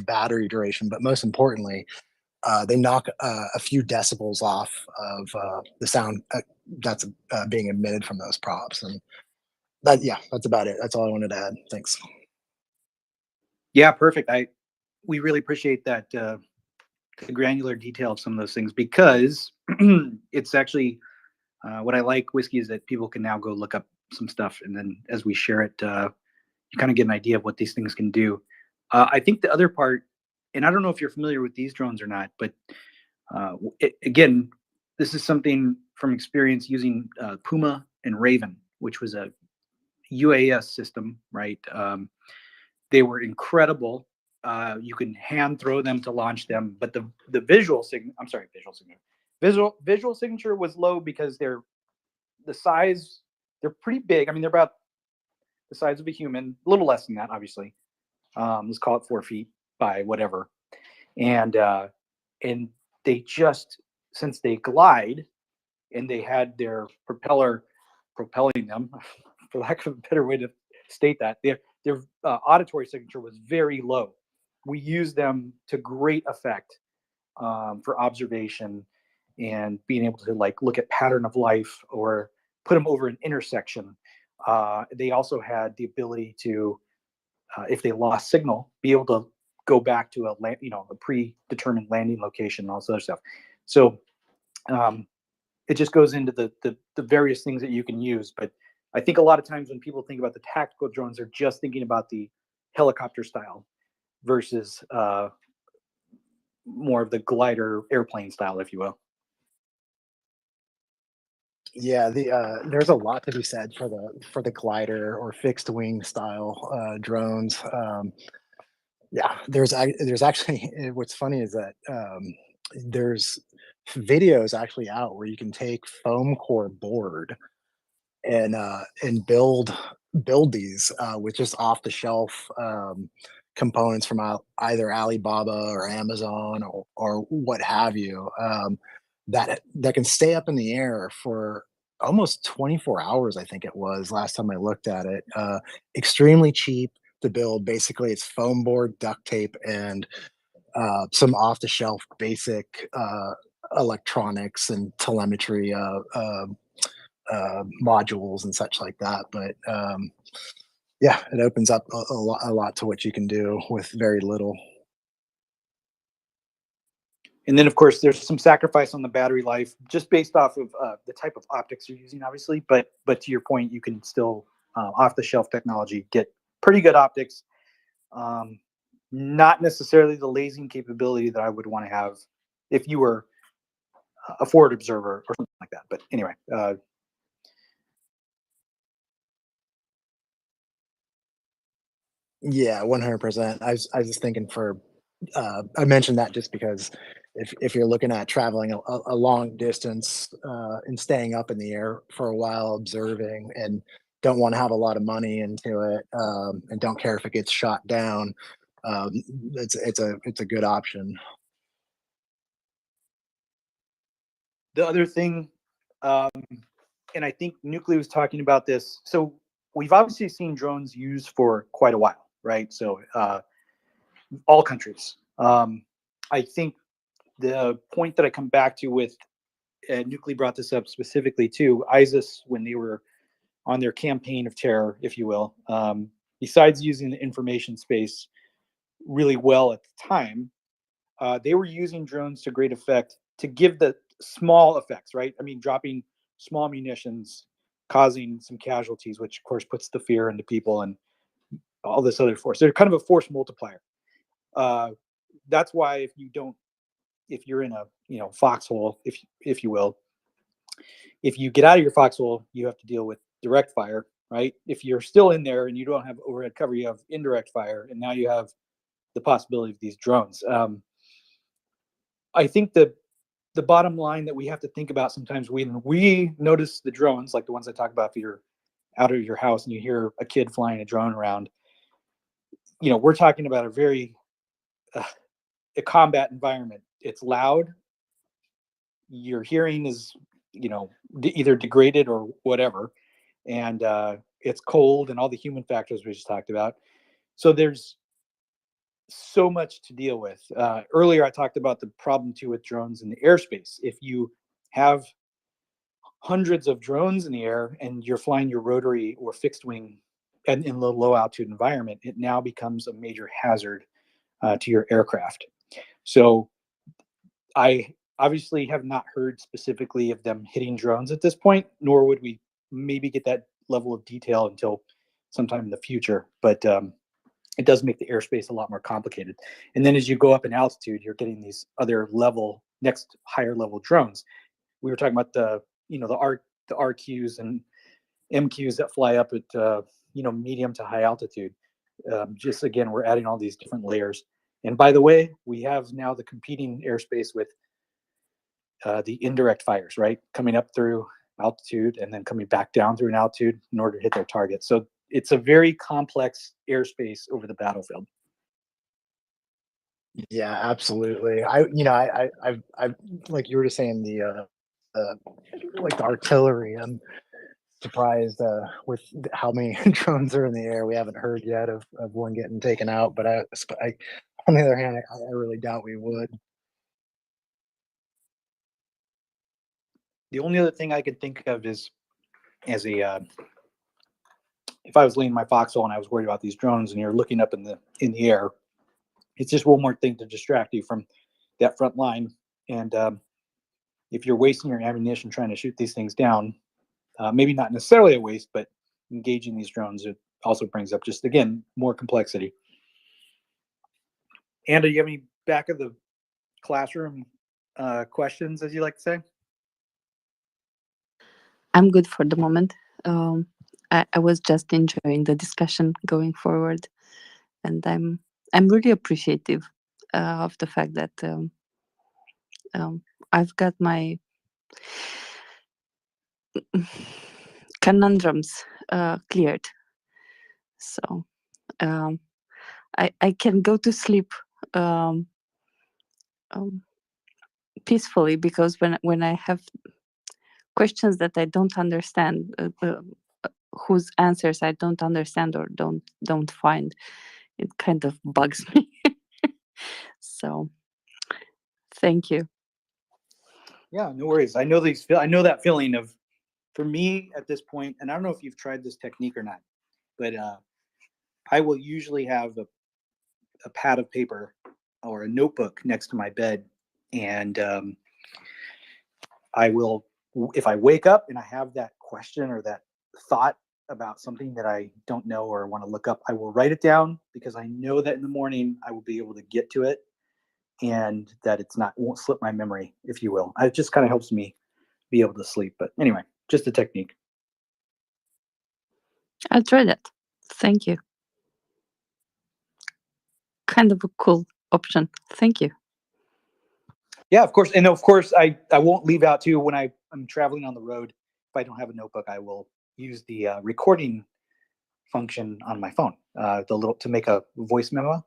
Speaker 19: battery duration, but most importantly, they knock a few decibels off of the sound that's being emitted from those props. And that, yeah, that's about it. That's all I wanted to add. Thanks.
Speaker 15: Yeah, perfect. We really appreciate that the granular detail of some of those things, because it's actually what I like Whiskey is that people can now go look up some stuff, and then as we share it, you kind of get an idea of what these things can do. I think the other part, and I don't know if you're familiar with these drones or not, but again, this is something from experience using Puma and Raven, which was a UAS system, right? They were incredible. You can hand throw them to launch them, but the visual signature was low because they're the size. They're pretty big. I mean, they're about the size of a human, a little less than that, obviously. Let's call it 4 feet by whatever. And they just, since they glide and they had their propeller propelling them, for lack of a better way to state that, their auditory signature was very low. We used them to great effect for observation and being able to like look at pattern of life or put them over an intersection. They also had the ability to, if they lost signal, be able to go back to a predetermined landing location and all this other stuff. So it just goes into the various things that you can use. But I think a lot of times when people think about the tactical drones, they're just thinking about the helicopter style versus more of the glider airplane style, if you will.
Speaker 19: Yeah, there's a lot to be said for the glider or fixed wing style drones. Yeah, there's actually what's funny is that there's videos actually out where you can take foam core board and build these with just off the shelf components from either Alibaba or Amazon or what have you, that can stay up in the air for almost 24 hours. I think it was last time I looked at it. Extremely cheap to build. Basically, it's foam board, duct tape, and some off the shelf basic electronics and telemetry modules and such like that. But yeah, it opens up a lot to what you can do with very little.
Speaker 15: And then, of course, there's some sacrifice on the battery life just based off of the type of optics you're using, obviously. But to your point, you can still, off-the-shelf technology, get pretty good optics. Not necessarily the lasing capability that I would want to have if you were a forward observer or something like that. But anyway.
Speaker 19: Yeah, 100%. I was just thinking I mentioned that just because if you're looking at traveling a long distance and staying up in the air for a while observing and don't want to have a lot of money into it and don't care if it gets shot down, it's a good option.
Speaker 15: The other thing, and I think Nuclei was talking about this. So we've obviously seen drones used for quite a while, right? So all countries. I think the point that I come back to with, Nuclei brought this up specifically too, ISIS, when they were on their campaign of terror, if you will, besides using the information space really well at the time, they were using drones to great effect to give the small effects, right? I mean, dropping small munitions, causing some casualties, which of course puts the fear into people and all this other force. They're kind of a force multiplier. That's why if you're in a foxhole, if you will, if you get out of your foxhole, you have to deal with direct fire, right? If you're still in there and you don't have overhead cover, you have indirect fire, and now you have the possibility of these drones. I think the bottom line that we have to think about sometimes when we notice the drones, like the ones I talk about, if you're out of your house and you hear a kid flying a drone around, you know, we're talking about a very a combat environment. It's loud. Your hearing is, you know, either degraded or whatever, and it's cold and all the human factors we just talked about. So there's so much to deal with. Earlier, I talked about the problem too with drones in the airspace. If you have hundreds of drones in the air and you're flying your rotary or fixed wing and in the low altitude environment, it now becomes a major hazard to your aircraft. So I obviously have not heard specifically of them hitting drones at this point, nor would we maybe get that level of detail until sometime in the future. But it does make the airspace a lot more complicated. And then as you go up in altitude, you're getting these other next higher level drones. We were talking about the RQs and MQs that fly up at medium to high altitude. Just again, we're adding all these different layers. And by the way, we have now the competing airspace with the indirect fires, right? Coming up through altitude and then coming back down through an altitude in order to hit their target. So it's a very complex airspace over the battlefield.
Speaker 19: Yeah, absolutely. I like you were just saying like the artillery. I'm surprised with how many drones are in the air. We haven't heard yet of one getting taken out, but I on the other hand, I really doubt we would.
Speaker 15: The only other thing I could think of is as a if I was leaning my foxhole and I was worried about these drones and you're looking up in the air, it's just one more thing to distract you from that front line. And if you're wasting your ammunition trying to shoot these things down, maybe not necessarily a waste, but engaging these drones, it also brings up just, again, more complexity. Anna, do you have any back of the classroom questions, as you like to say?
Speaker 11: I'm good for the moment. I was just enjoying the discussion going forward, and I'm really appreciative of the fact that I've got my conundrums cleared, so I can go to sleep peacefully, because when I have questions that I don't understand, whose answers I don't understand or don't find, it kind of bugs me. So thank you.
Speaker 15: Yeah, no worries. I know that feeling of, for me at this point, and I don't know if you've tried this technique or not, but I will usually have a pad of paper or a notebook next to my bed, and I will, if I wake up and I have that question or that thought about something that I don't know or want to look up, I will write it down, because I know that in the morning I will be able to get to it, and that won't slip my memory, if you will. It just kind of helps me be able to sleep. But anyway, just a technique.
Speaker 11: I'll try that. Thank you. Kind of a cool option. Thank you.
Speaker 15: Yeah, of course. And of course, I won't leave out too, when I'm traveling on the road, if I don't have a notebook, I will use the recording function on my phone, to make a voice memo.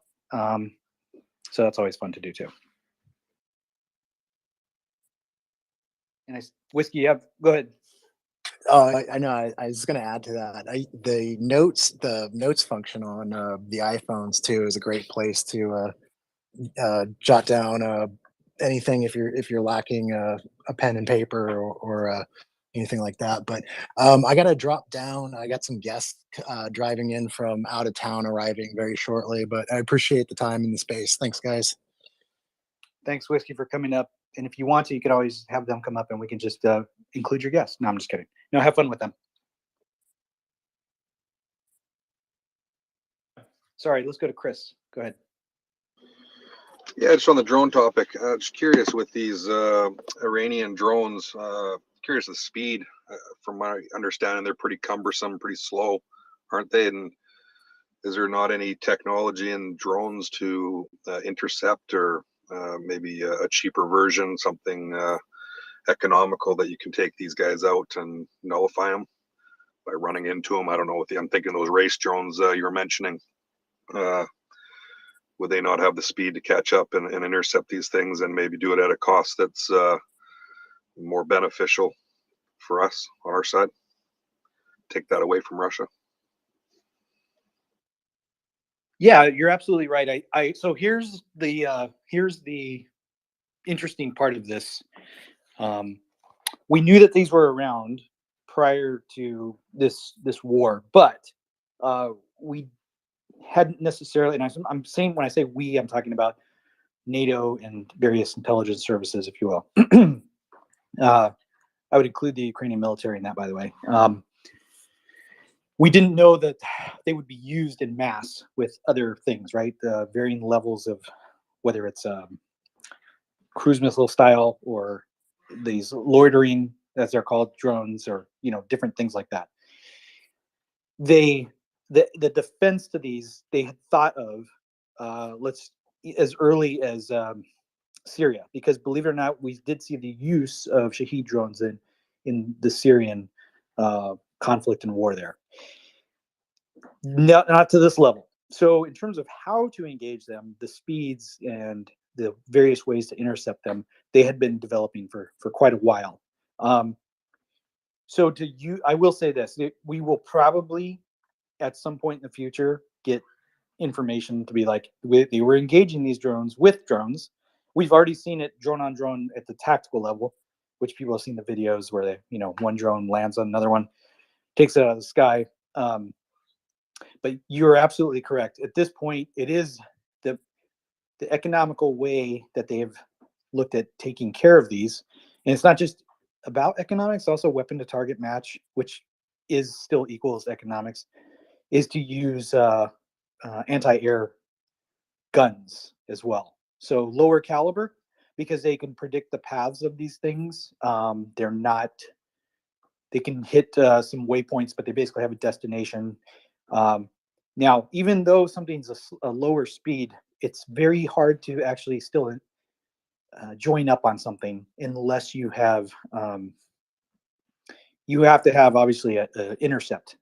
Speaker 15: So that's always fun to do too. And Whiskey, go ahead.
Speaker 19: Oh, I know. I was going to add to that. The notes function on the iPhones too is a great place to jot down anything if you're lacking a pen and paper or anything like that. But I got to drop down. I got some guests driving in from out of town, arriving very shortly. But I appreciate the time and the space. Thanks, guys.
Speaker 15: Thanks, Whiskey, for coming up. And if you want to, you could always have them come up and we can just include your guests. No, I'm just kidding. No, have fun with them. Sorry, let's go to Chris. Go ahead.
Speaker 20: Yeah, just on the drone topic, just curious with these Iranian drones, curious the speed. From my understanding, they're pretty cumbersome, pretty slow, aren't they? And is there not any technology in drones to intercept or maybe a cheaper version, something economical that you can take these guys out and nullify them by running into them. I don't know I'm thinking those race drones you were mentioning. Would they not have the speed to catch up and intercept these things and maybe do it at a cost that's more beneficial for us on our side? Take that away from Russia.
Speaker 15: Yeah, you're absolutely right. So here's the interesting part of this. We knew that these were around prior to this war, but we hadn't necessarily, and I'm saying, when I say we, I'm talking about NATO and various intelligence services, if you will. I would include the Ukrainian military in that, by the way. We didn't know that they would be used in mass with other things, right? Varying levels of whether it's cruise missile style or these loitering, as they're called, drones, or different things like that. The defense to these, they had thought of as early as Syria, because believe it or not, we did see the use of Shahed drones in the Syrian conflict and war there. Not to this level. So in terms of how to engage them, the speeds and the various ways to intercept them, they had been developing for quite a while. So I will say this: we will probably at some point in the future get information to be like, they were engaging these drones with drones. We've already seen it drone on drone at the tactical level, which people have seen the videos where they, one drone lands on another one, takes it out of the sky. But you're absolutely correct. At this point, it is the economical way that they have looked at taking care of these. And it's not just about economics, also weapon to target match, which is still equals economics, is to use anti-air guns as well. So lower caliber, because they can predict the paths of these things. They can hit some waypoints, but they basically have a destination. Now, even though something's a lower speed, it's very hard to actually still join up on something unless you have to have obviously an intercept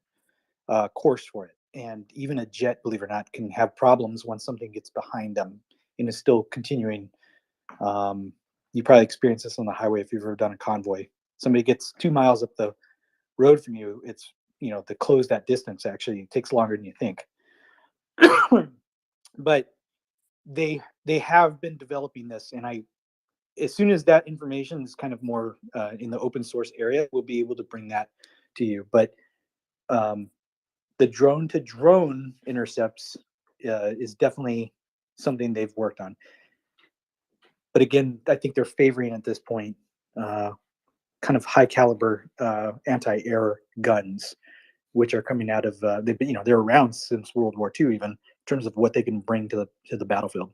Speaker 15: course for it. And even a jet, believe it or not, can have problems when something gets behind them and is still continuing. You probably experience this on the highway if you've ever done a convoy. Somebody gets 2 miles up the road from you, it's to close that distance actually takes longer than you think. But they have been developing this, and as soon as that information is kind of more in the open source area, we'll be able to bring that to you. But the drone to drone intercepts is definitely something they've worked on. But again, I think they're favoring at this point kind of high caliber anti-air guns, which are coming out of they're around since World War II, even in terms of what they can bring to the battlefield.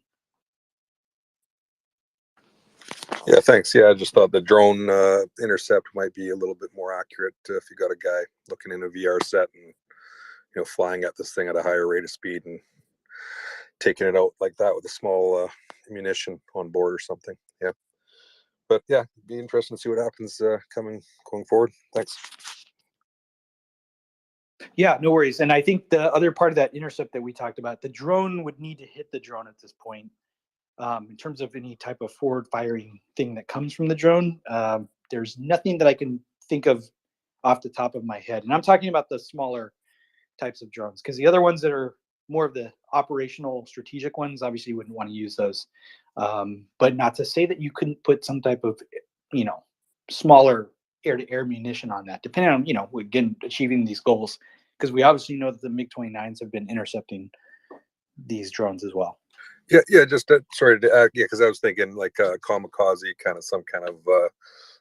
Speaker 20: Yeah, thanks. Yeah, I just thought the drone intercept might be a little bit more accurate if you got a guy looking in a VR set and flying at this thing at a higher rate of speed and taking it out like that with a small ammunition on board or something. Yeah, but yeah, it'd be interesting to see what happens going forward. Thanks.
Speaker 15: Yeah, no worries. And I think the other part of that intercept that we talked about, the drone would need to hit the drone at this point. In terms of any type of forward firing thing that comes from the drone, there's nothing that I can think of off the top of my head. And I'm talking about the smaller types of drones, because the other ones that are more of the operational strategic ones, obviously you wouldn't want to use those. But not to say that you couldn't put some type of, smaller air-to-air munition on that, depending on, again, achieving these goals, because we obviously know that the MiG-29s have been intercepting these drones as well.
Speaker 20: Yeah. Just sorry to add, because I was thinking like kamikaze, some kind of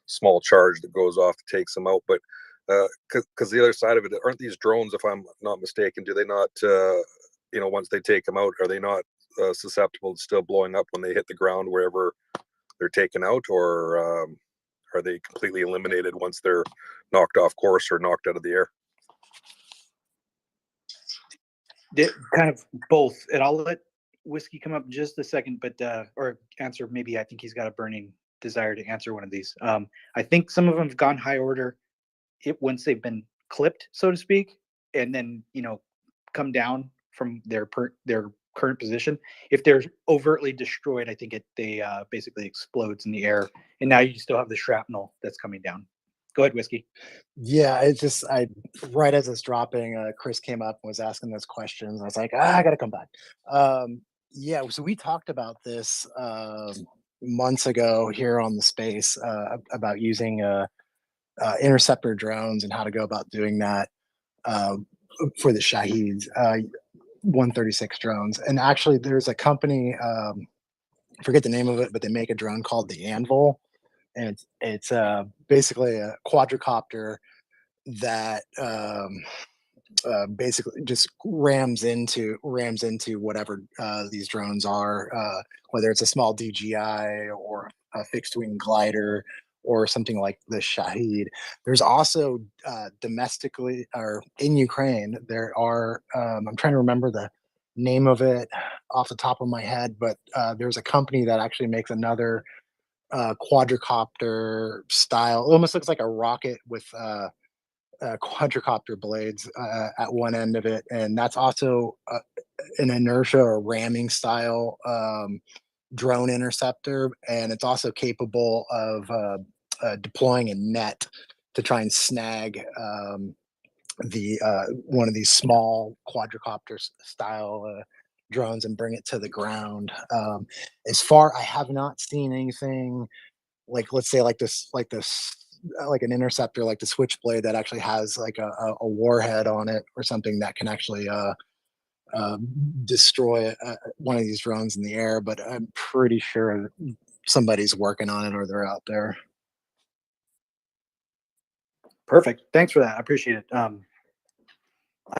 Speaker 20: small charge that goes off to take them out. But because the other side of it, aren't these drones, if I'm not mistaken, do they not, once they take them out, are they not susceptible to still blowing up when they hit the ground wherever they're taken out, or are they completely eliminated once they're knocked off course or knocked out of the air?
Speaker 15: Kind of both, and I'll let Whiskey come up in just a second, but or answer maybe. I think he's got a burning desire to answer one of these. I think some of them have gone high order once they've been clipped, so to speak, and then come down from their current position. If they're overtly destroyed, I think they basically explodes in the air, and now you still have the shrapnel that's coming down. Go ahead, Whiskey.
Speaker 19: Yeah, it's just right as it's dropping, Chris came up and was asking those questions. I was like, I gotta come back. Yeah, so we talked about this months ago here on the space about using interceptor drones and how to go about doing that for the Shaheeds 136 drones. And actually, there's a company, I forget the name of it, but they make a drone called the Anvil, and it's basically a quadricopter that basically just rams into whatever these drones are, whether it's a small DJI or a fixed wing glider or something like the Shaheed. There's also domestically or in Ukraine, there are, I'm trying to remember the name of it off the top of my head, but there's a company that actually makes another quadricopter style. It almost looks like a rocket with quadricopter blades at one end of it, and that's also an inertia or ramming style drone interceptor, and it's also capable of deploying a net to try and snag the one of these small quadricopter style drones and bring it to the ground. I have not seen anything like, let's say, like an interceptor, like the Switchblade, that actually has like a warhead on it or something that can actually destroy one of these drones in the air. But I'm pretty sure somebody's working on it or they're out there.
Speaker 15: Perfect. Thanks for that. I appreciate it. I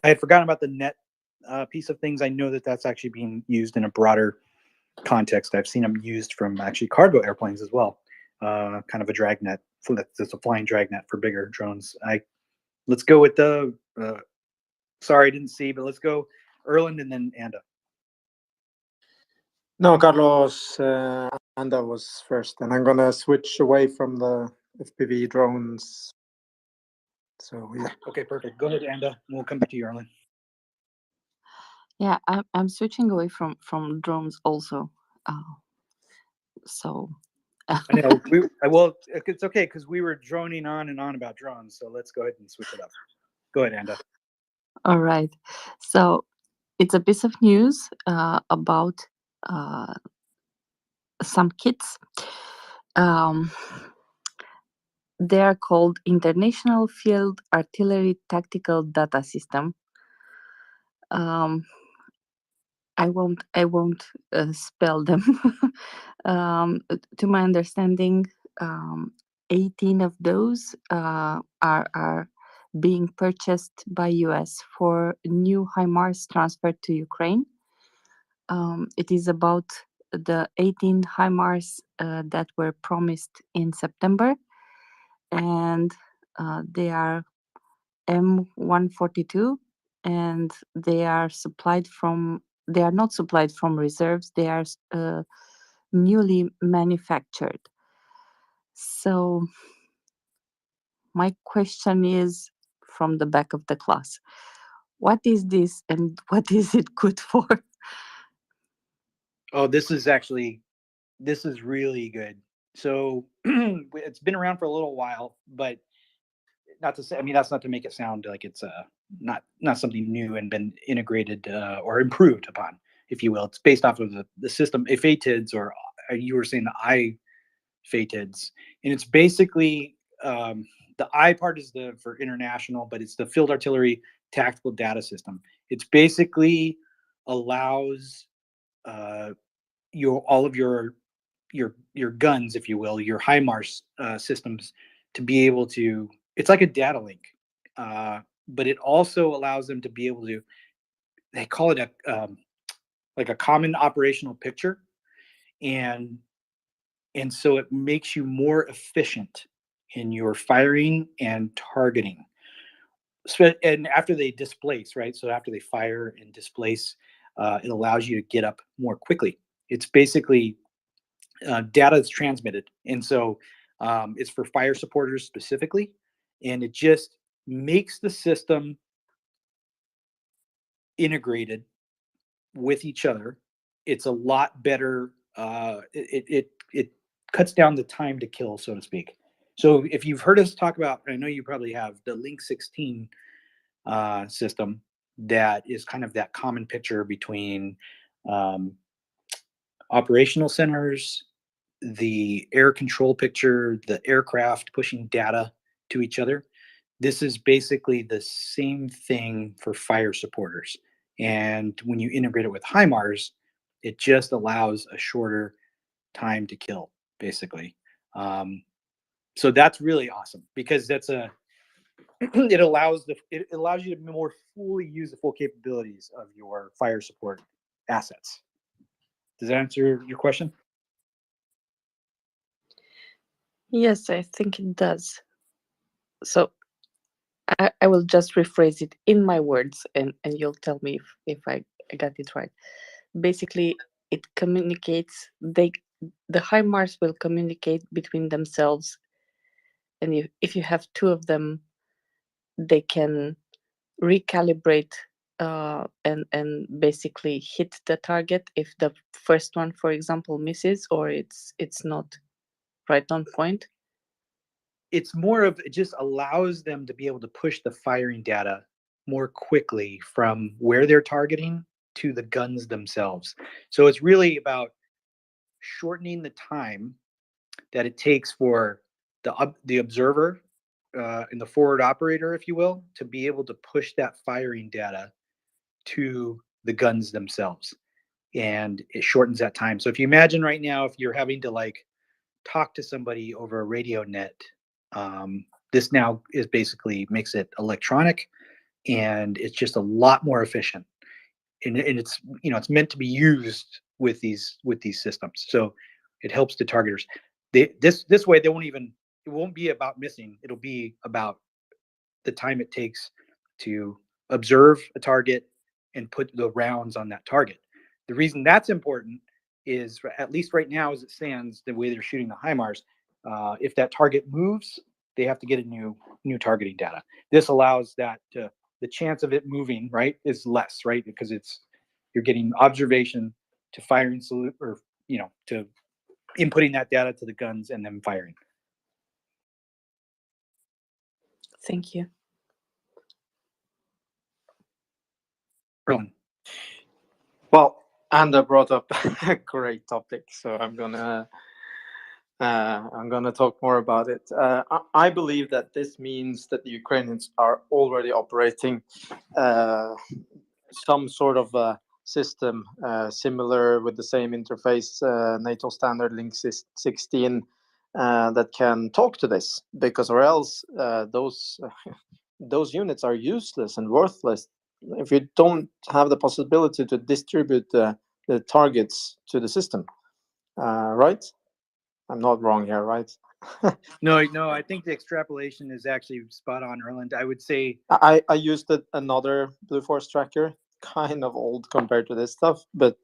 Speaker 15: had forgotten about the net piece of things. I know that that's actually being used in a broader context. I've seen them used from actually cargo airplanes as well. Kind of a dragnet. It's a flying dragnet for bigger drones. Let's go with the. Sorry, I didn't see, but let's go Erland and then Anda.
Speaker 9: No, Carlos, Anda was first, and I'm gonna switch away from the FPV drones. So yeah.
Speaker 15: Okay, perfect. Go ahead, Anda. We'll come back to you, Erland.
Speaker 11: Yeah, I'm switching away from drones also. So
Speaker 15: I know. Well, it's okay because we were droning on and on about drones. So let's go ahead and switch it up. Go ahead, Anda.
Speaker 11: all right. So it's a piece of news about some kits. They are called International Field Artillery Tactical Data System. I won't spell them. To my understanding, 18 of those are being purchased by US for new HIMARS transferred to Ukraine. It is about the 18 HIMARS that were promised in September, and they are M142, and they are not supplied from reserves. They are newly manufactured. So my question is, from the back of the class, what is this and what is it good for?
Speaker 15: Oh, this is really good. So it's been around for a little while, but not to say, I mean, that's not to make it sound like it's not something new and been integrated or improved upon, if you will. It's based off of the system FATIDs, or you were saying the IFATIDs, and it's basically the I part is for international, but it's the Field Artillery Tactical Data System. It's basically allows all of your guns, if you will, your HIMARS systems to be able to. It's like a data link, but it also allows them to be able to. They call it like a common operational picture, and so it makes you more efficient in your firing and targeting. So, and after they displace, right? So after they fire and displace, it allows you to get up more quickly. It's basically data that's transmitted, and so it's for fire supporters specifically, and it just makes the system integrated with each other. It's a lot better. It cuts down the time to kill, so to speak. So if you've heard us talk about, I know you probably have, the Link 16 system, that is kind of that common picture between operational centers, the air control picture, the aircraft pushing data to each other. This is basically the same thing for fire supporters. And when you integrate it with HIMARS, it just allows a shorter time to kill, basically. So that's really awesome, because that's it allows you to more fully use the full capabilities of your fire support assets. Does that answer your question?
Speaker 11: Yes, I think it does. So I will just rephrase it in my words, and you'll tell me if I got it right. Basically, it communicates, the HIMARS will communicate between themselves, and if you have two of them, they can recalibrate and basically hit the target if the first one, for example, misses, or it's not right on point.
Speaker 15: It's more of, it just allows them to be able to push the firing data more quickly from where they're targeting to the guns themselves. So it's really about shortening the time that it takes for the observer and the forward operator, if you will, to be able to push that firing data to the guns themselves. And it shortens that time. So if you imagine right now, if you're having to like talk to somebody over a radio net, this now is basically makes it electronic, and it's just a lot more efficient. And it's, it's meant to be used with these systems. So it helps the targeters. This way, it won't be about missing. It'll be about the time it takes to observe a target and put the rounds on that target. The reason that's important is, at least right now as it stands, the way they're shooting the HIMARS, if that target moves, they have to get a new targeting data. This allows that the chance of it moving, right, is less, right, because you're getting observation to firing salute, or to inputting that data to the guns and then firing.
Speaker 11: Thank you.
Speaker 9: Well, Anna brought up a great topic, so I'm gonna talk more about it. I believe that this means that the Ukrainians are already operating some sort of a system similar with the same interface, NATO standard Link 16, that can talk to this, because or else those units are useless and worthless if you don't have the possibility to distribute the targets to the system, right? I'm not wrong here, right?
Speaker 15: No, I think the extrapolation is actually spot on, Erland. I would say
Speaker 9: I used another Blue Force tracker, kind of old compared to this stuff, but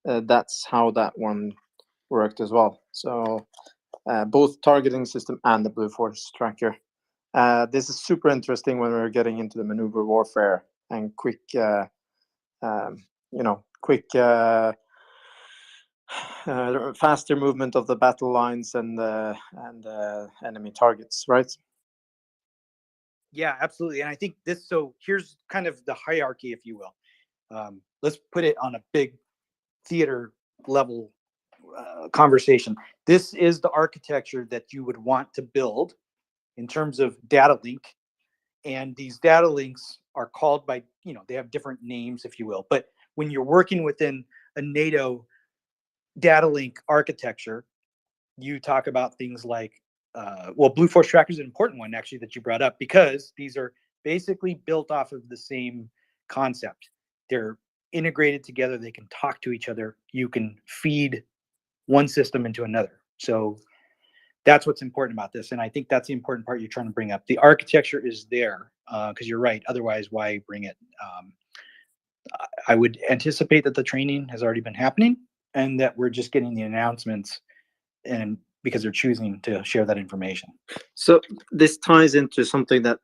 Speaker 9: that's how that one worked as well. So both targeting system and the Blue Force tracker. This is super interesting when we're getting into the maneuver warfare and quick faster movement of the battle lines and enemy targets, right?
Speaker 15: Yeah, absolutely. And I think so here's kind of the hierarchy, if you will. Let's put it on a big theater level conversation. This is the architecture that you would want to build in terms of data link. And these data links are called by, they have different names, if you will. But when you're working within a NATO data link architecture, you talk about things like, Blue Force Tracker is an important one, actually, that you brought up, because these are basically built off of the same concept. They're integrated together. They can talk to each other. You can feed one system into another. So that's what's important about this. And I think that's the important part you're trying to bring up. The architecture is there, because you're right. Otherwise, why bring it? I would anticipate that the training has already been happening and that we're just getting the announcements, and because they're choosing to share that information.
Speaker 9: So this ties into something that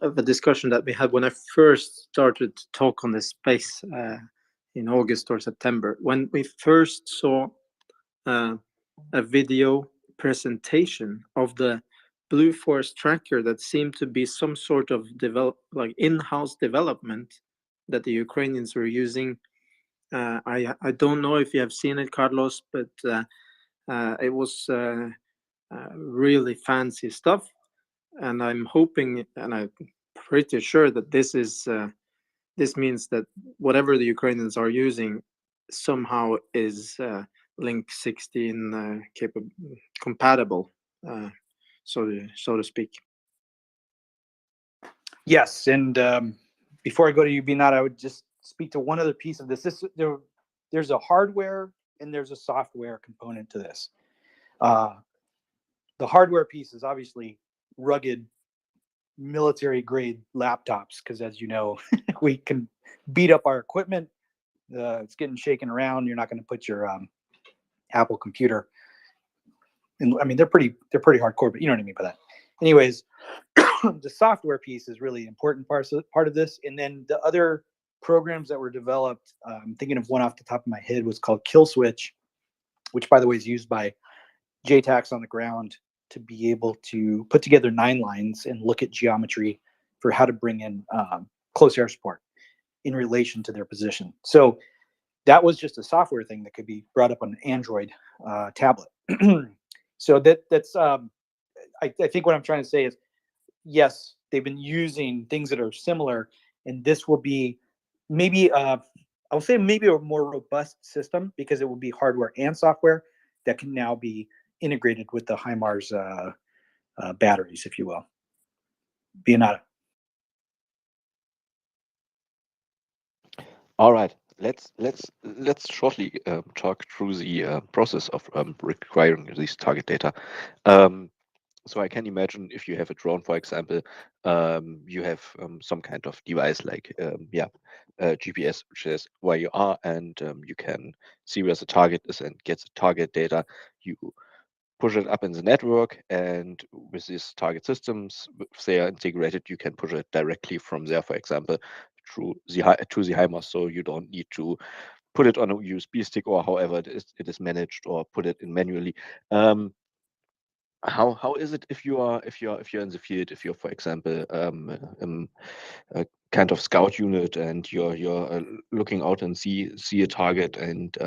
Speaker 9: of a discussion that we had when I first started to talk on this space in August or September, when we first saw a video presentation of the Blue Force tracker that seemed to be some sort of in-house development that the Ukrainians were using. I don't know if you have seen it, Carlos, but it was really fancy stuff, and I'm hoping, and I'm pretty sure that this means that whatever the Ukrainians are using somehow is Link 16 compatible, so to speak.
Speaker 15: Yes, and before I go to you, Binat, I would just speak to one other piece of this. There's a hardware and there's a software component to this. The hardware piece is obviously rugged military grade laptops, because as you know, we can beat up our equipment. It's getting shaken around. You're not going to put your Apple computer. And I mean, they're pretty hardcore, but you know what I mean by that. Anyways, the software piece is really important part of this. And then the other programs that were developed, I'm thinking of one off the top of my head, was called Kill Switch, which by the way is used by JTACs on the ground to be able to put together 9 lines and look at geometry for how to bring in close air support in relation to their position. So that was just a software thing that could be brought up on an Android tablet. So that's I think what I'm trying to say is, yes, they've been using things that are similar, and this will be maybe I'll say maybe a more robust system, because it will be hardware and software that can now be integrated with the HIMARS batteries, if you will. Bionata.
Speaker 19: All right, let's shortly talk through the process of requiring this target data. So I can imagine if you have a drone, for example, you have some kind of device like GPS, which says where you are, and you can see where the target is and get the target data. You push it up in the network, and with these target systems, if they are integrated, you can push it directly from there, for example, to the HIMARS, so you don't need to put it on a USB stick or however it is managed, or put it in manually. How is it if you're in the field, if you're, for example, a kind of scout unit, and you're looking out and see a target, and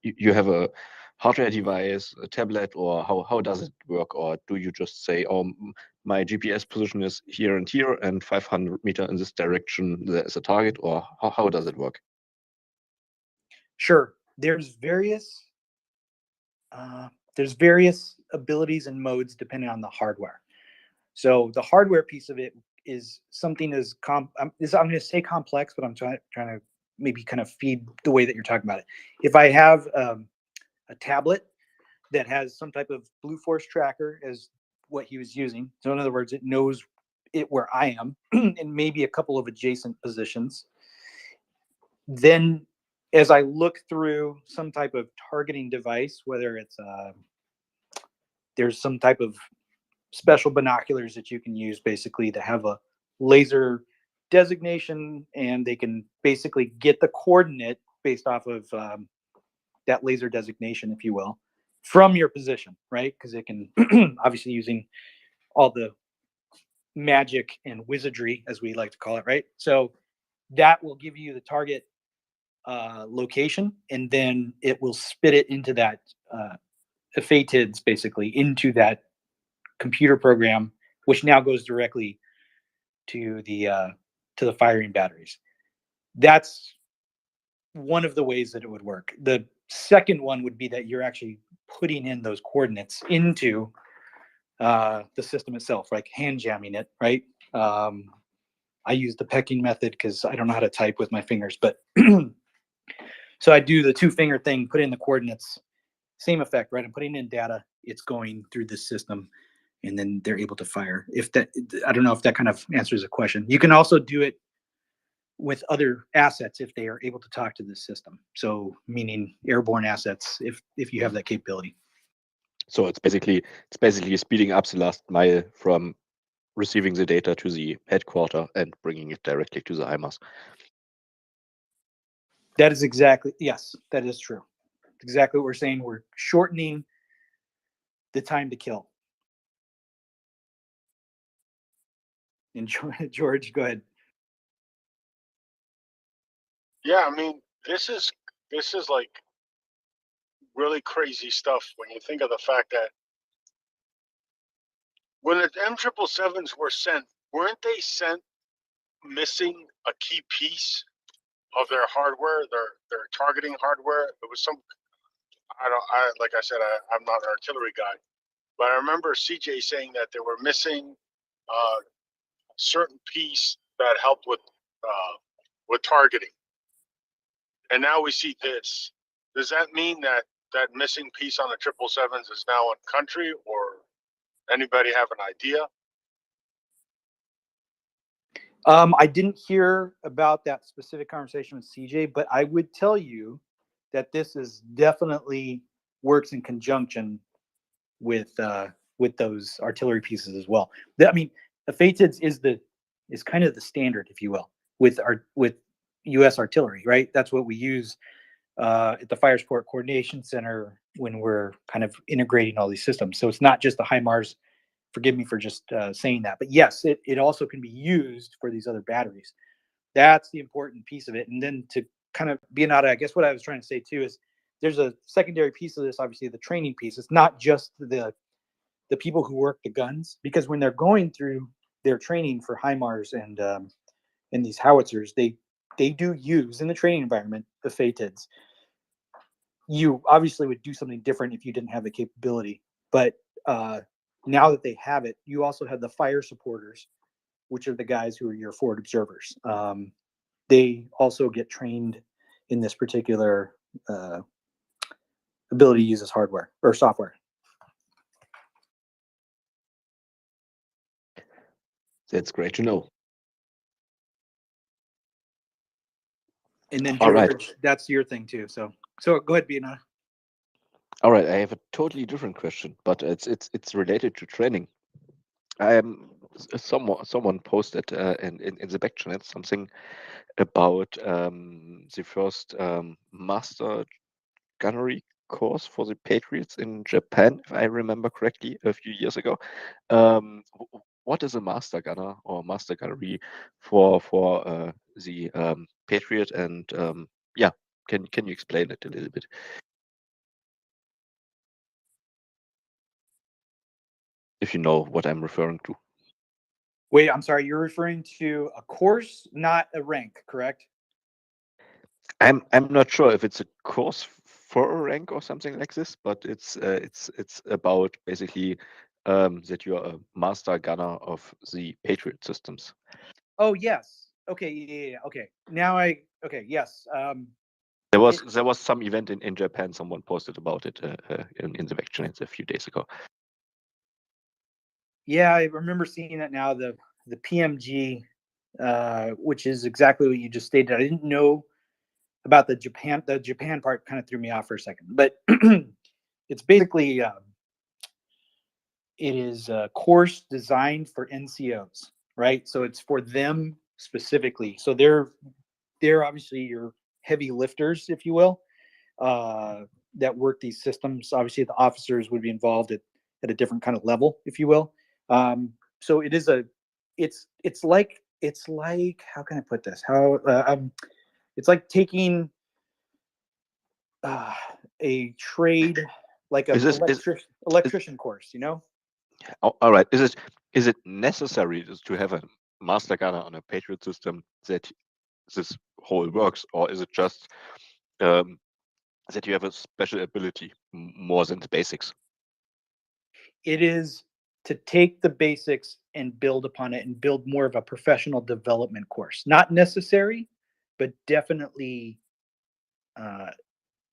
Speaker 19: you have a hardware device, a tablet, or how does it work? Or do you just say, oh, my GPS position is here and here, and 500 meters in this direction there is a target? Or how does it work?
Speaker 15: Sure, there's various abilities and modes depending on the hardware. So the hardware piece of it is something I'm going to say complex, but I'm trying to maybe kind of feed the way that you're talking about it. If I have a tablet that has some type of Blue Force tracker as what he was using, so in other words, it knows where I am and maybe a couple of adjacent positions, then as I look through some type of targeting device, whether it's there's some type of special binoculars that you can use basically to have a laser designation, and they can basically get the coordinate based off of that laser designation, if you will, from your position, right? Because it can obviously using all the magic and wizardry, as we like to call it, right? So that will give you the target location, and then it will spit it into that FATIDS, basically into that computer program, which now goes directly to the firing batteries. That's one of the ways that it would work. The second one would be that you're actually putting in those coordinates into the system itself, like hand jamming it, right? I use the pecking method because I don't know how to type with my fingers, but so I do the 2-finger thing, put in the coordinates, same effect, right? I'm putting in data, it's going through the system, and then they're able to fire. I don't know if that kind of answers the question. You can also do it with other assets if they are able to talk to this system. So meaning airborne assets if you have that capability.
Speaker 2: So it's basically speeding up the last mile from receiving the data to the headquarter and bringing it directly to the HIMARS.
Speaker 15: That is exactly, yes, that is true. Exactly what we're saying. We're shortening the time to kill. And George, go ahead.
Speaker 14: Yeah, I mean, this is like really crazy stuff when you think of the fact that when the M777s were sent, weren't they sent missing a key piece of their hardware, their targeting hardware? It was some, like I said, I'm not an artillery guy, but I remember CJ saying that they were missing a certain piece that helped with targeting. And now we see this. Does that mean that that missing piece on the 777s is now in country, or anybody have an idea?
Speaker 15: I didn't hear about that specific conversation with CJ, but I would tell you that this is definitely works in conjunction with those artillery pieces as well. I mean, the FATEDS is kind of the standard, if you will, with U.S. artillery, right? That's what we use at the Fire Sport Coordination Center when we're kind of integrating all these systems. So it's not just the HIMARS. Forgive me for just saying that, but yes, it also can be used for these other batteries. That's the important piece of it. And then to kind of be an I guess what I was trying to say too is there's a secondary piece of this, obviously the training piece. It's not just the people who work the guns, because when they're going through their training for HIMARS and these howitzers, they do use in the training environment the FATEDs. You obviously would do something different if you didn't have the capability, but now that they have it, you also have the fire supporters, which are the guys who are your forward observers. They also get trained in this particular ability to use this hardware or software.
Speaker 2: That's great to know.
Speaker 15: And then
Speaker 2: All
Speaker 15: George,
Speaker 2: right.
Speaker 15: that's your thing too. So go ahead, Bina.
Speaker 2: All right, I have a totally different question, but it's related to training. Someone posted in the back channel something about the first master gunnery course for the Patriots in Japan, if I remember correctly, a few years ago. What is a master gunner or master gunnery for the Patriot? And yeah, can you explain it a little bit? If you know what I'm referring to.
Speaker 15: Wait, I'm sorry. You're referring to a course, not a rank, correct?
Speaker 2: I'm not sure if it's a course for a rank or something like this, but it's about basically that you are a master gunner of the Patriot systems.
Speaker 15: Oh yes. Okay. Yeah. Okay. Now okay. Yes.
Speaker 2: There was some event in Japan. Someone posted about it in the back channels a few days ago.
Speaker 15: Yeah, I remember seeing that now. The PMG, which is exactly what you just stated. I didn't know about the Japan. The Japan part kind of threw me off for a second, but it's basically it is a course designed for NCOs, right? So it's for them specifically. So they're obviously your heavy lifters, if you will, that work these systems. Obviously, the officers would be involved at a different kind of level, if you will. So it is it's like how can I put this? It's like taking a trade, like a electrician course, you know?
Speaker 2: All right. Is it necessary to have a master gunner on a Patriot system that this whole works, or is it just that you have a special ability more than the basics?
Speaker 15: It is to take the basics and build upon it and build more of a professional development course. Not necessary, but definitely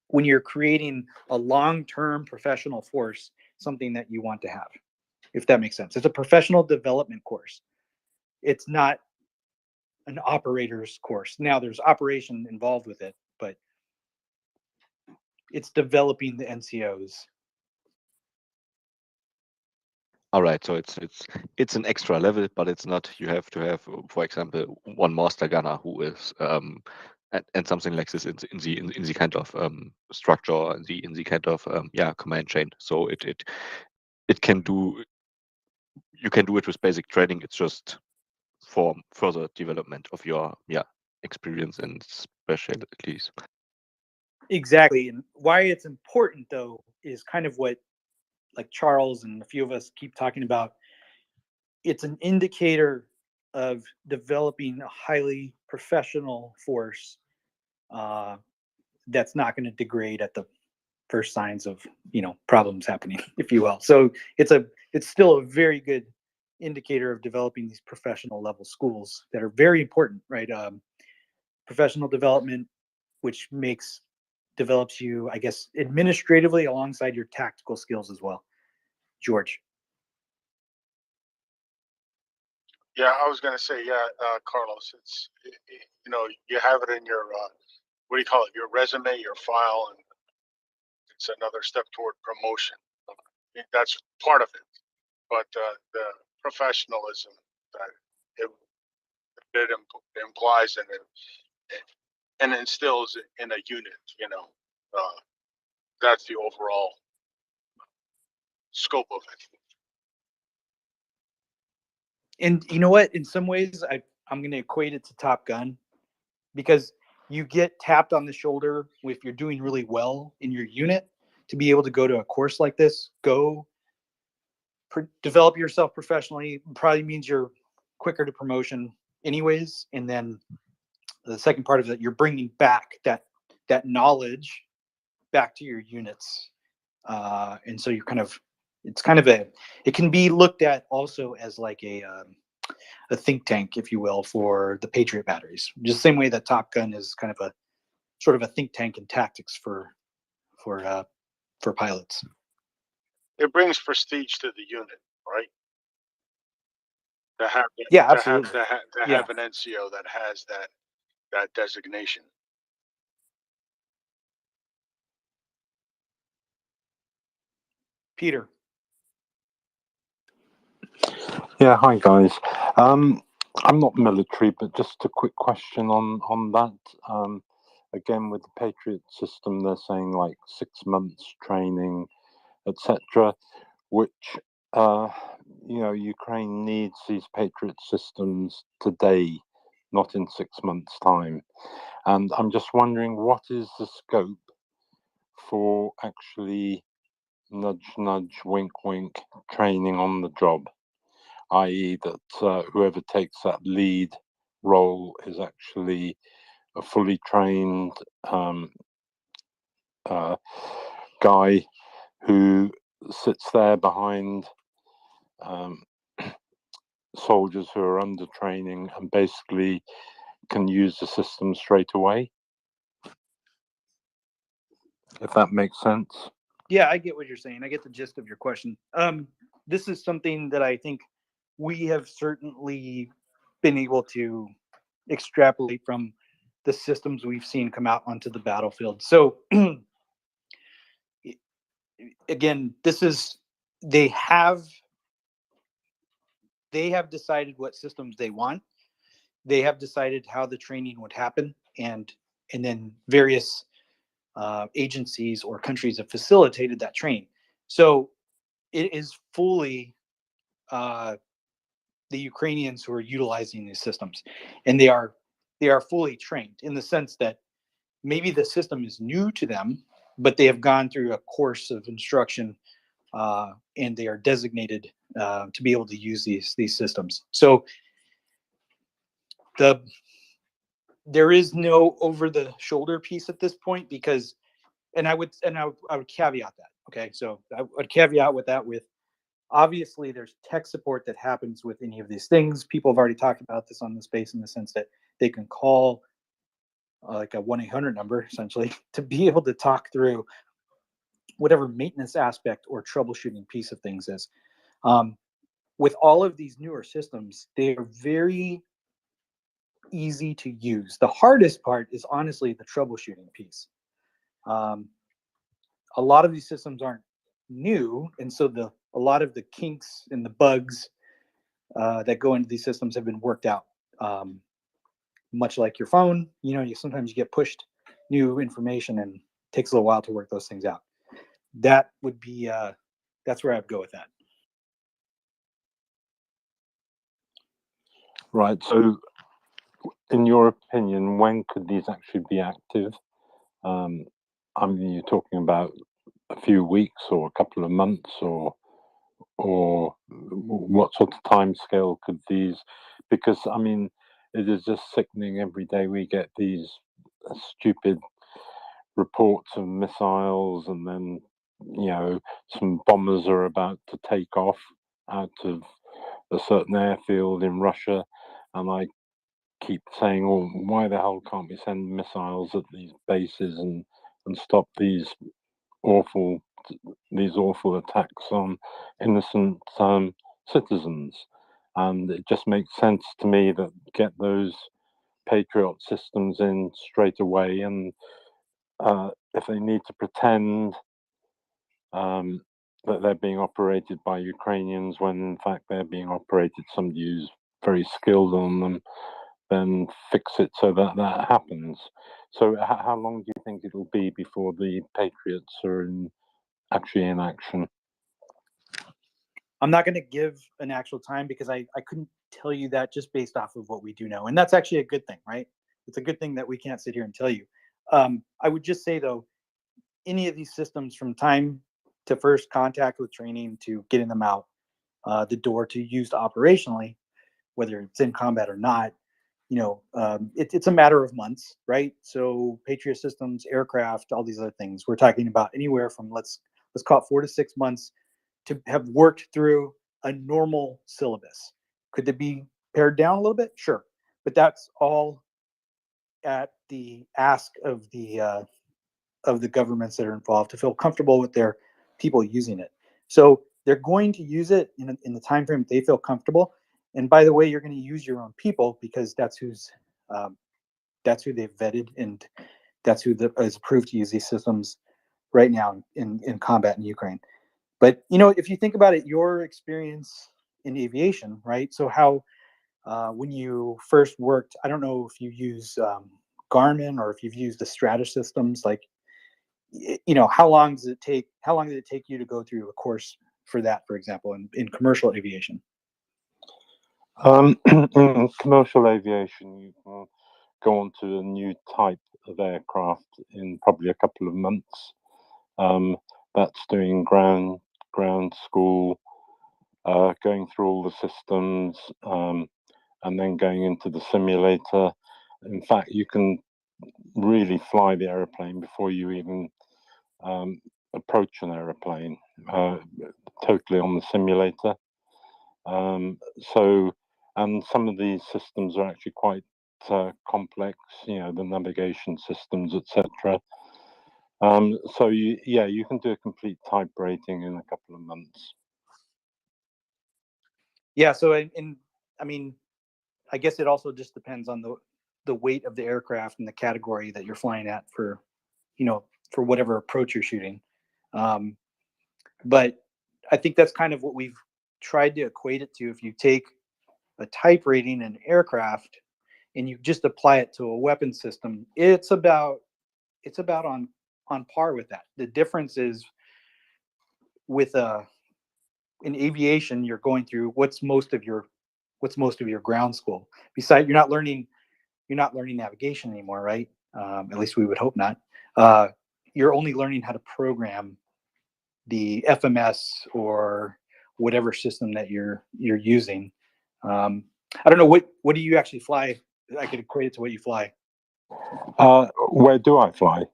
Speaker 15: when you're creating a long-term professional force, something that you want to have, if that makes sense. It's a professional development course. It's not an operator's course. Now there's operation involved with it, but it's developing the NCOs.
Speaker 19: All right, so it's an extra level, but it's not. You have to have, for example, one master gunner who is and something like this in the kind of structure, in the kind of command chain. So it can do. You can do it with basic training. It's just for further development of your experience and specialties.
Speaker 15: Exactly, and why it's important though is kind of what like Charles and a few of us keep talking about. It's an indicator of developing a highly professional force that's not going to degrade at the first signs of problems happening, if you will. So it's still a very good indicator of developing these professional level schools that are very important, right? Professional development, which develops you, I guess, administratively alongside your tactical skills as well. George.
Speaker 14: Yeah, I was gonna say, Carlos. It's you have it in your what do you call it? Your resume, your file, and it's another step toward promotion. That's part of it, but the professionalism that it implies and instills in a unit, that's the overall scope of it.
Speaker 15: And you know what? In some ways, I'm going to equate it to Top Gun, because you get tapped on the shoulder if you're doing really well in your unit to be able to go to a course like this. Develop yourself professionally. Probably means you're quicker to promotion anyways. And then the second part of it, you're bringing back that knowledge back to your units. And so it can be looked at also as like a think tank, if you will, for the Patriot batteries. Just the same way that Top Gun is kind of a sort of a think tank in tactics for pilots.
Speaker 14: It brings prestige to the unit, right? To have
Speaker 15: Absolutely.
Speaker 14: to have an NCO that has that designation.
Speaker 15: Peter.
Speaker 21: Yeah, hi guys. I'm not military, but just a quick question on that. Again, with the Patriot system, they're saying like 6 months training, etc. Which Ukraine needs these Patriot systems today, not in 6 months' time. And I'm just wondering, what is the scope for actually nudge, nudge, wink, wink training on the job? I.e. that whoever takes that lead role is actually a fully trained guy who sits there behind soldiers who are under training and basically can use the system straight away, if that makes sense.
Speaker 15: Yeah, I get what you're saying. I get the gist of your question. This is something that I think we have certainly been able to extrapolate from the systems we've seen come out onto the battlefield. So again, they have decided what systems they want. They have decided how the training would happen, and then various agencies or countries have facilitated that training. So it is fully the Ukrainians who are utilizing these systems, and they are fully trained in the sense that maybe the system is new to them, but they have gone through a course of instruction, and they are designated to be able to use these systems. So there is no over-the-shoulder piece at this point, because, and I would caveat that. Okay, so I would caveat with that with, obviously there's tech support that happens with any of these things. People have already talked about this on the space in the sense that they can call like a 1-800 number essentially to be able to talk through whatever maintenance aspect or troubleshooting piece of things is. With all of these newer systems, they are very easy to use. The hardest part is honestly the troubleshooting piece. A lot of these systems aren't new, and so a lot of the kinks and the bugs that go into these systems have been worked out. Much like your phone, sometimes you get pushed new information and it takes a little while to work those things out. That would be that's where I'd go with that.
Speaker 21: Right. So, in your opinion, when could these actually be active? I mean, you're talking about a few weeks or a couple of months, or what sort of time scale could these? Because I mean, it is just sickening. Every day we get these stupid reports of missiles, and then some bombers are about to take off out of a certain airfield in Russia, and I keep saying, "Well, why the hell can't we send missiles at these bases and stop these awful attacks on innocent citizens?" And it just makes sense to me that get those Patriot systems in straight away, and if they need to pretend that they're being operated by Ukrainians when in fact they're being operated somebody who's very skilled on them, then fix it so that happens. So how long do you think it'll be before the Patriots are actually in action?
Speaker 15: I'm not going to give an actual time because I couldn't tell you that just based off of what we do know. And that's actually a good thing, right? It's a good thing that we can't sit here and tell you. I would just say, though, any of these systems from time to first contact with training to getting them out the door to used operationally, whether it's in combat or not, it's a matter of months, right? So Patriot systems, aircraft, all these other things, we're talking about anywhere from let's call it 4 to 6 months to have worked through a normal syllabus. Could they be pared down a little bit? Sure, but that's all at the ask of the governments that are involved to feel comfortable with their people using it. So they're going to use it in the time frame they feel comfortable. And by the way, you're going to use your own people because that's who they've vetted, and that's who is approved to use these systems right now in combat in Ukraine. But if you think about it, your experience in aviation, right? So how when you first worked, I don't know if you use Garmin or if you've used the Strata systems, like how long did it take you to go through a course for that, for example, in commercial aviation?
Speaker 21: In commercial aviation, you can go on to a new type of aircraft in probably a couple of months. That's doing ground school, going through all the systems, and then going into the simulator. In fact, you can really fly the aeroplane before you even approach an aeroplane, totally on the simulator. And some of these systems are actually quite complex, the navigation systems, etc. So you can do a complete type rating in a couple of months.
Speaker 15: Yeah. So I mean, I guess it also just depends on the weight of the aircraft and the category that you're flying at for whatever approach you're shooting. But I think that's kind of what we've tried to equate it to. If you take a type rating in an aircraft and you just apply it to a weapon system, it's about on par with that. The difference is with in aviation, you're going through what's most of your ground school. Besides, you're not learning navigation anymore, right? At least we would hope not. You're only learning how to program the FMS or whatever system that you're using. I don't know what do you actually fly? I could equate it to what you fly.
Speaker 21: Where do I fly?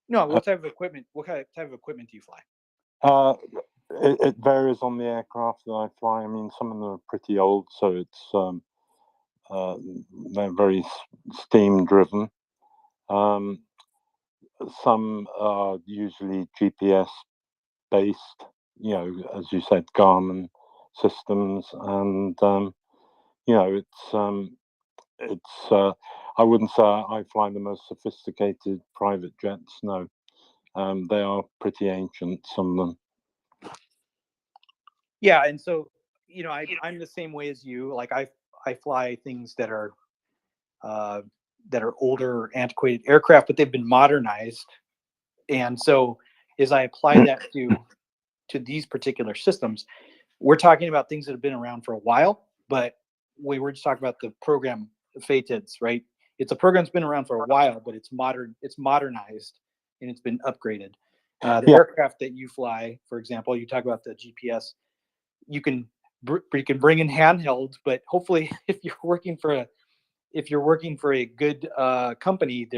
Speaker 15: No, what type of equipment? What type of equipment do you fly?
Speaker 21: It varies on the aircraft that I fly. I mean, some of them are pretty old, so it's they're very steam driven. Some are usually GPS based, as you said, Garmin systems, and it's it's I wouldn't say I fly the most sophisticated private jets. No, they are pretty ancient, some of them.
Speaker 15: Yeah, and so I'm the same way as you. Like I fly things that are older, antiquated aircraft, but they've been modernized. And so as I apply that to these particular systems, we're talking about things that have been around for a while, but we were just talking about the program FATEDs, right? It's a program that's been around for a while, but it's modernized, and it's been upgraded. The aircraft that you fly, for example, you talk about the GPS, you can bring in handheld, but hopefully if you're working for a good company,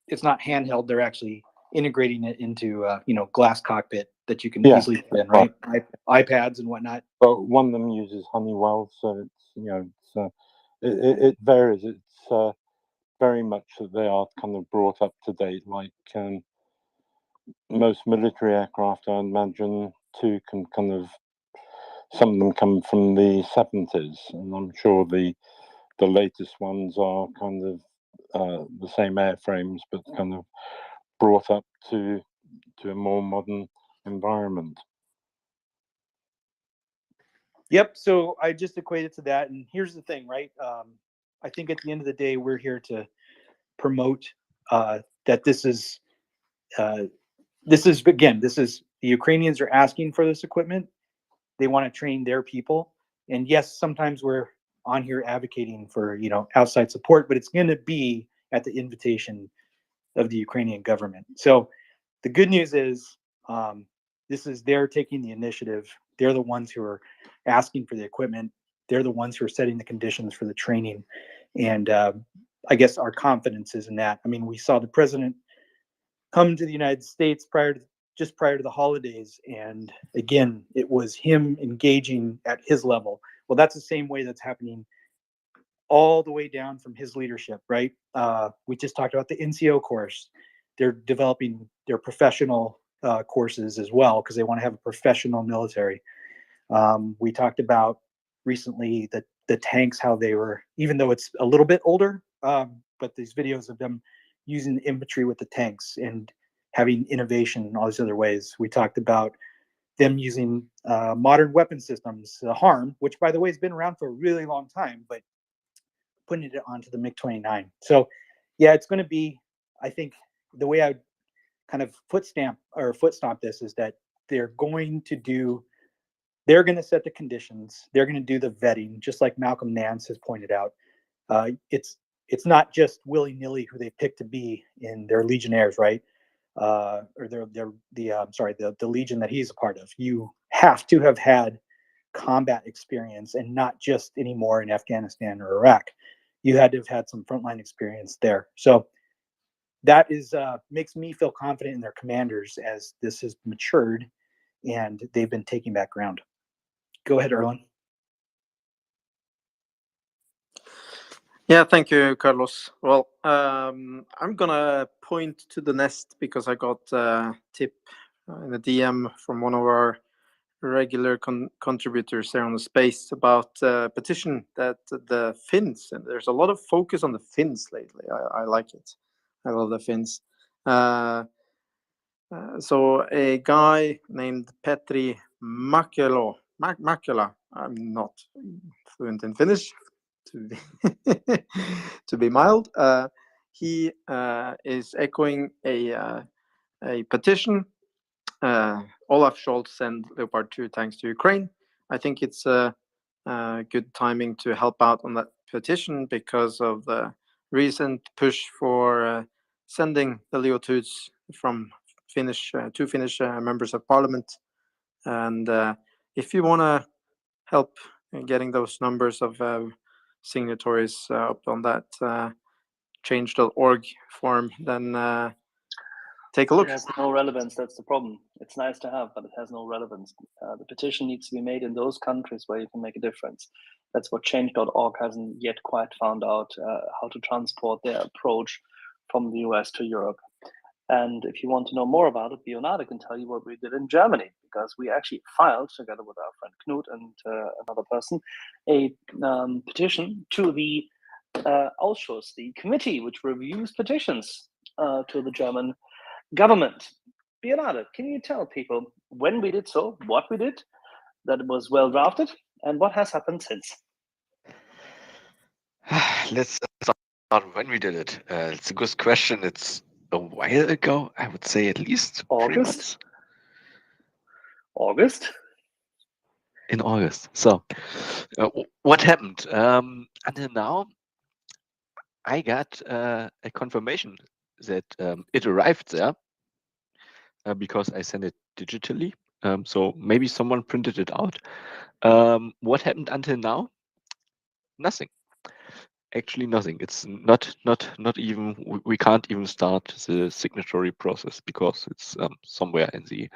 Speaker 15: it's not handheld. They're actually integrating it into glass cockpit that you can easily put in, right? iPads and whatnot.
Speaker 21: But one of them uses Honeywell, so it varies. It's very much that they are kind of brought up to date, like most military aircraft. I imagine too can kind of, some of them come from the 70s, and I'm sure the latest ones are kind of the same airframes, but kind of brought up to a more modern environment.
Speaker 15: Yep. So I just equated to that. And here's the thing, right? I think at the end of the day, we're here to promote that this is the Ukrainians are asking for this equipment. They want to train their people. And yes, sometimes we're on here advocating for, outside support, but it's going to be at the invitation of the Ukrainian government. So the good news is they're taking the initiative. They're the ones who are asking for the equipment. They're the ones who are setting the conditions for the training. And I guess our confidence is in that. I mean, we saw the president come to the United States just prior to the holidays. And again, it was him engaging at his level. Well, that's the same way that's happening all the way down from his leadership, right? We just talked about the NCO course. They're developing their professional courses as well, because they want to have a professional military. We talked about recently the tanks, how they were, even though it's a little bit older, but these videos of them using the infantry with the tanks and having innovation in all these other ways. We talked about them using modern weapon systems, the HARM, which by the way has been around for a really long time, but putting it onto the MiG-29. So yeah, it's going to be, I think the way I would kind of foot stomp this is that they're going to set the conditions. They're going to do the vetting, just like Malcolm Nance has pointed out. It's not just willy-nilly who they pick to be in their Legionnaires, right? Or the Legion that he's a part of. You have to have had combat experience, and not just anymore in Afghanistan or Iraq. You had to have had some frontline experience there. So that is makes me feel confident in their commanders as this has matured and they've been taking back ground. Go ahead, Erlen.
Speaker 9: Yeah, thank you, Carlos. Well, I'm gonna point to the nest because I got a tip in a DM from one of our regular contributors there on the space about a petition that the Finns, and there's a lot of focus on the Finns lately. I like it. I love the Finns. So a guy named Petri Mäkelä, I'm not fluent in Finnish, to be mild. He is echoing a petition. Olaf Scholz sent Leopard 2 tanks to Ukraine. I think it's good timing to help out on that petition because of the recent push for sending the Leo 2s from two Finnish members of parliament. And if you want to help in getting those numbers of signatories up on that change.org form, then take a look.
Speaker 5: It has no relevance. That's the problem. It's nice to have, but it has no relevance. The petition needs to be made in those countries where you can make a difference. That's what change.org hasn't yet quite found out, how to transport their approach from the US to Europe. And if you want to know more about it, Bionade can tell you what we did in Germany, because we actually filed, together with our friend Knut and another person, a petition to the Ausschuss, the committee which reviews petitions to the German government. Bernardo, can you tell people when we did so, what we did, that it was well drafted, and what has happened since?
Speaker 6: Let's start when we did it. It's a good question. It's a while ago. I would say at least 3 months.
Speaker 5: August?
Speaker 6: In August. So, what happened? Until now, I got a confirmation that it arrived there because I sent it digitally. So maybe someone printed it out. What happened until now? Nothing. Actually, nothing. It's not even. We can't even start the signatory process because it's somewhere in the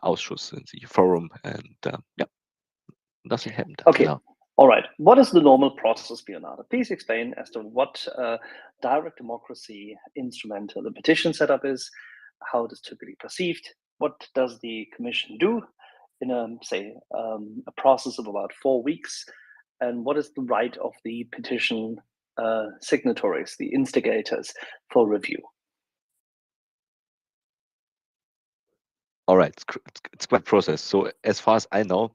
Speaker 6: Ausschuss, in the forum, and yeah, nothing happened until now.
Speaker 5: All right. What is the normal process, Bernardo? Please explain as to what direct democracy instrumental the petition setup is, how it is typically perceived, what does the Commission do in a process of about 4 weeks, and what is the right of the petition signatories, the instigators, for review?
Speaker 6: All right, it's quite a process. So as far as I know,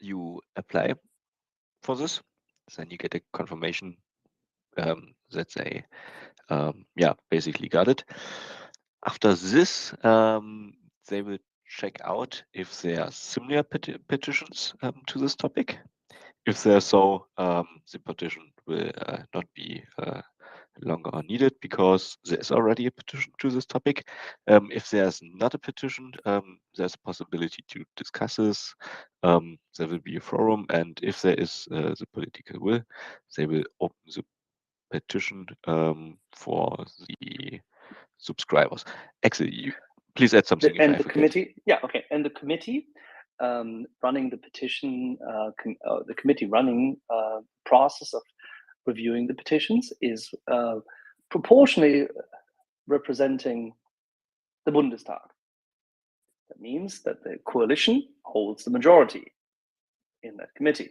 Speaker 6: you apply for this, then you get a confirmation that they basically got it. After this, they will check out if there are similar petitions to this topic. If they're so, the petition will not be longer needed because there's already a petition to this topic. If there's not a petition, there's a possibility to discuss this. There will be a forum, and if there is the political will, they will open the petition for the subscribers. Actually, you please add something if I forget.
Speaker 5: Committee, and the committee running the petition, the committee running process of reviewing the petitions is proportionally representing the Bundestag. That means that the coalition holds the majority in that committee.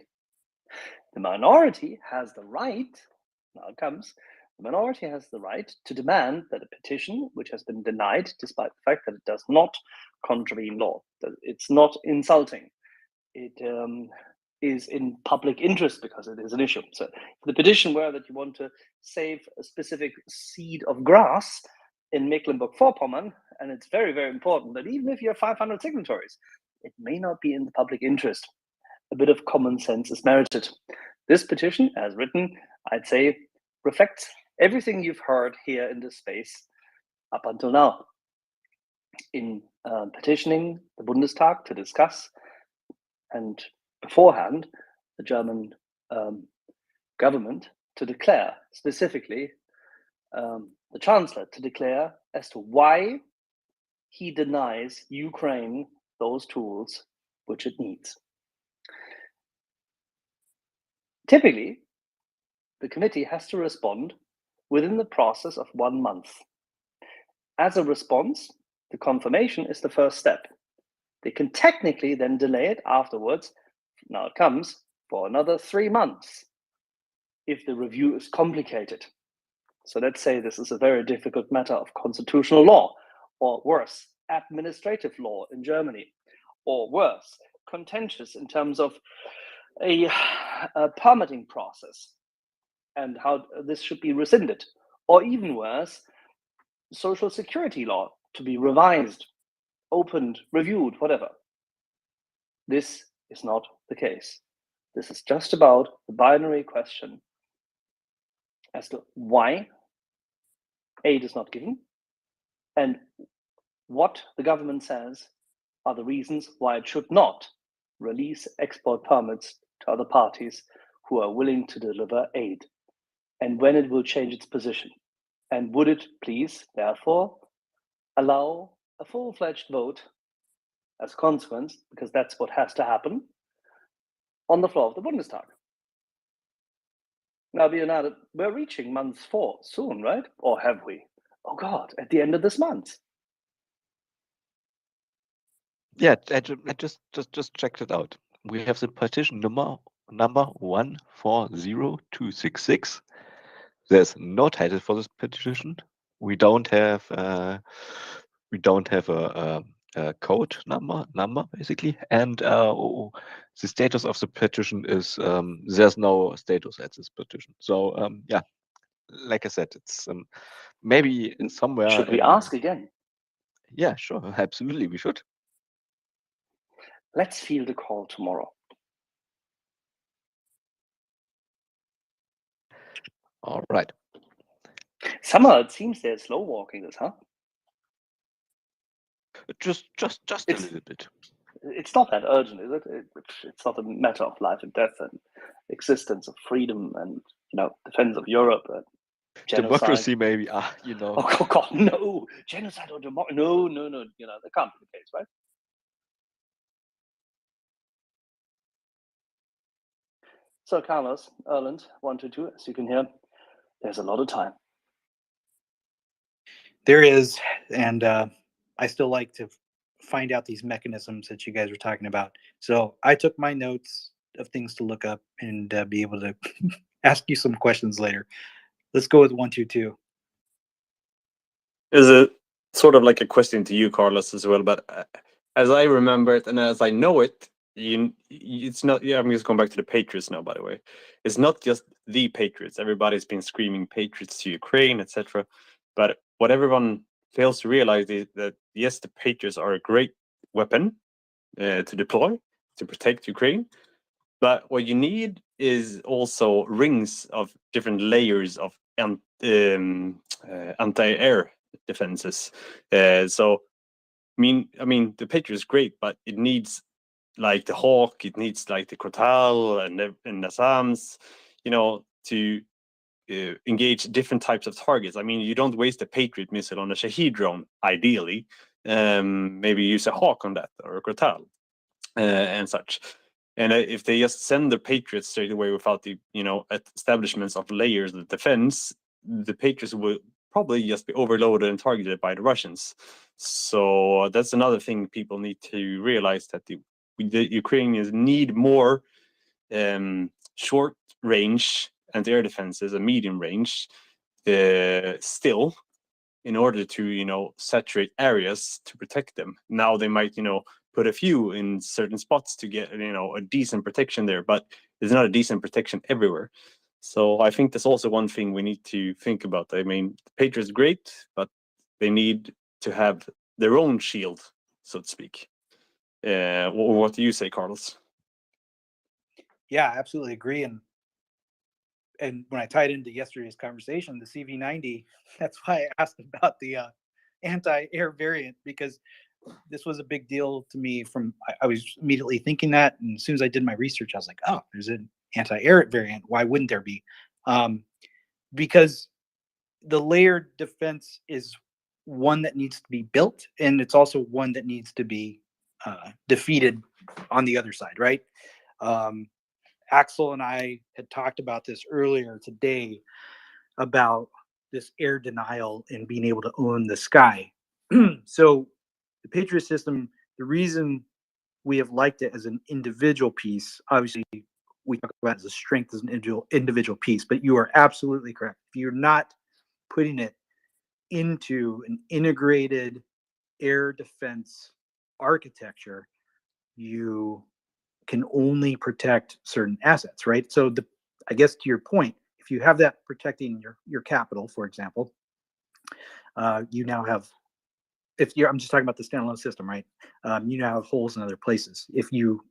Speaker 5: The minority has the right, now it comes, the minority has the right to demand that a petition which has been denied, despite the fact that it does not contravene law, that it's not insulting, it is in public interest because it is an issue. So if the petition were that you want to save a specific seed of grass in Mecklenburg-Vorpommern, and it's very, very important that even if you have 500 signatories, it may not be in the public interest. A bit of common sense is merited. This petition, as written, I'd say, reflects everything you've heard here in this space up until now. In petitioning the Bundestag to discuss, and beforehand, the German government to declare, specifically the Chancellor to declare as to why he denies Ukraine those tools which it needs. Typically, the committee has to respond within the process of 1 month. As a response, the confirmation is the first step. They can technically then delay it afterwards, now it comes, for another 3 months if the review is complicated. So let's say this is a very difficult matter of constitutional law, or worse, administrative law in Germany, or worse, contentious in terms of a permitting process and how this should be rescinded, or even worse, social security law to be revised, opened, reviewed, whatever. This is not the case. This is just about the binary question as to why aid is not given and what the government says are the reasons why it should not release export permits to other parties who are willing to deliver aid, and when it will change its position. And would it please, therefore, allow a full-fledged vote as a consequence, because that's what has to happen, on the floor of the Bundestag. Now, Leonardo, we're reaching month 4 soon, right? Or have we? Oh God, at the end of this month.
Speaker 6: Yeah, I just checked it out. We have the petition number number 140266. There's no title for this petition. We don't have a code number basically, and the status of the petition is there's no status at this petition. So yeah, like I said, it's maybe somewhere.
Speaker 5: Should we ask again?
Speaker 6: Yeah, sure, absolutely, we should.
Speaker 5: Let's field a call tomorrow.
Speaker 6: All right.
Speaker 5: Somehow it seems they're slow walking this, huh?
Speaker 6: Just a little bit.
Speaker 5: It's not that urgent, is it? It's not a matter of life and death and existence of freedom and defense of Europe and genocide.
Speaker 6: Democracy, maybe.
Speaker 5: Oh God, no! Genocide or democracy? No. That can't be the case, right? So, Carlos, Erland, 122, as you can hear, there's a lot of time.
Speaker 15: There is, and I still like to find out these mechanisms that you guys were talking about. So I took my notes of things to look up and be able to ask you some questions later. Let's go with 122.
Speaker 7: Is it sort of like a question to you, Carlos, as well? But as I remember it and as I know it, it's not. Yeah, I'm just going back to the Patriots now. By the way, it's not just the Patriots. Everybody's been screaming Patriots to Ukraine, etc. But what everyone fails to realize is that yes, the Patriots are a great weapon to deploy to protect Ukraine. But what you need is also rings of different layers of anti-air defenses. So, I mean, the Patriot is great, but it needs like the Hawk, it needs like the Crotal and the Nassams, to engage different types of targets. I mean, you don't waste a Patriot missile on a Shahed drone, ideally. Maybe use a Hawk on that or a Crotal and such. And if they just send the Patriots straight away without the establishments of layers of defense, the Patriots will probably just be overloaded and targeted by the Russians. So that's another thing people need to realize, that the Ukrainians need more short range anti-air defenses and medium range still, in order to saturate areas to protect them. Now they might put a few in certain spots to get a decent protection there, but there's not a decent protection everywhere. So I think that's also one thing we need to think about. I mean, the Patriots great, but they need to have their own shield, so to speak. What do you say, Carlos?
Speaker 15: Yeah, I absolutely agree. And when I tied into yesterday's conversation, the CV90, that's why I asked about the anti-air variant, because this was a big deal to me. I was immediately thinking that, and as soon as I did my research, I was like, oh, there's an anti-air variant. Why wouldn't there be? Because the layered defense is one that needs to be built, and it's also one that needs to be defeated on the other side, right? Axel and I had talked about this earlier today, about this air denial and being able to own the sky. So the Patriot system, the reason we have liked it as an individual piece, obviously we talk about it as a strength as an individual piece, but you are absolutely correct. If you're not putting it into an integrated air defense architecture, you can only protect certain assets, right? So I guess to your point, if you have that protecting your capital, for example, you now have, I'm just talking about the standalone system, right? You now have holes in other places. If you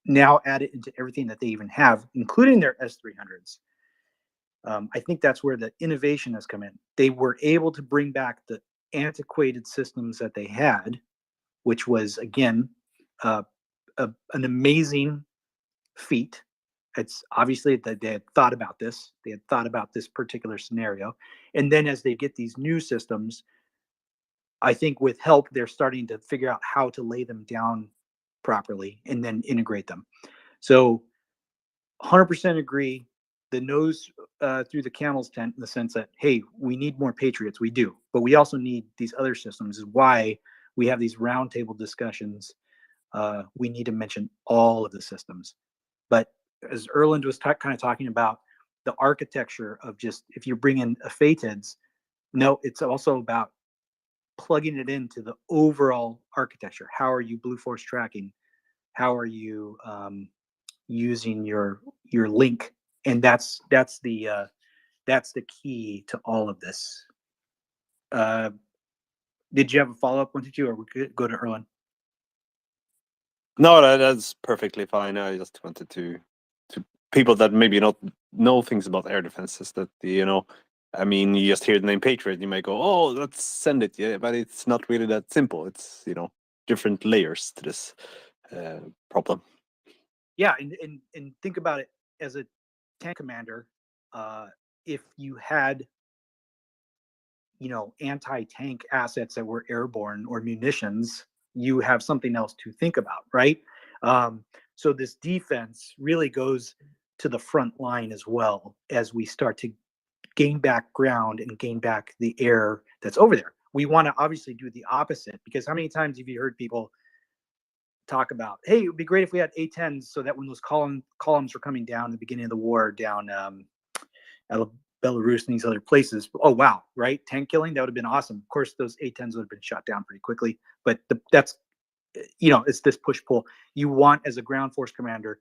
Speaker 15: now add it into everything that they even have, including their S300s, I think that's where the innovation has come in. They were able to bring back the antiquated systems that they had, which was, again, an amazing feat. It's obviously that they had thought about this. They had thought about this particular scenario. And then as they get these new systems, I think with help, they're starting to figure out how to lay them down properly and then integrate them. So 100% agree. The nose through the camel's tent, in the sense that, hey, we need more Patriots. We do. But we also need these other systems, is why we have these roundtable discussions. We need to mention all of the systems. But as Erland was kind of talking about the architecture of just, if you bring in FATEDs, no, it's also about plugging it into the overall architecture. How are you blue force tracking? How are you using your link? And that's the key to all of this. Did you have a follow-up, 1 to 2, or we could go to Erland?
Speaker 7: No, that's perfectly fine. I just wanted to people that maybe not know things about air defenses, that I mean, you just hear the name Patriot, you might go, "Oh, let's send it," yeah, but it's not really that simple. It's different layers to this problem.
Speaker 15: Yeah, and think about it as a tank commander. If you had anti-tank assets that were airborne or munitions, you have something else to think about, right? So this defense really goes to the front line as well, as we start to gain back ground and gain back the air that's over there. We want to obviously do the opposite, because how many times have you heard people talk about, hey, it would be great if we had A-10s so that when those columns were coming down at the beginning of the war down Belarus and these other places, oh wow, right? Tank killing, that would have been awesome. Of course, those A-10s would have been shot down pretty quickly, but that's, it's this push-pull. You want, as a ground force commander,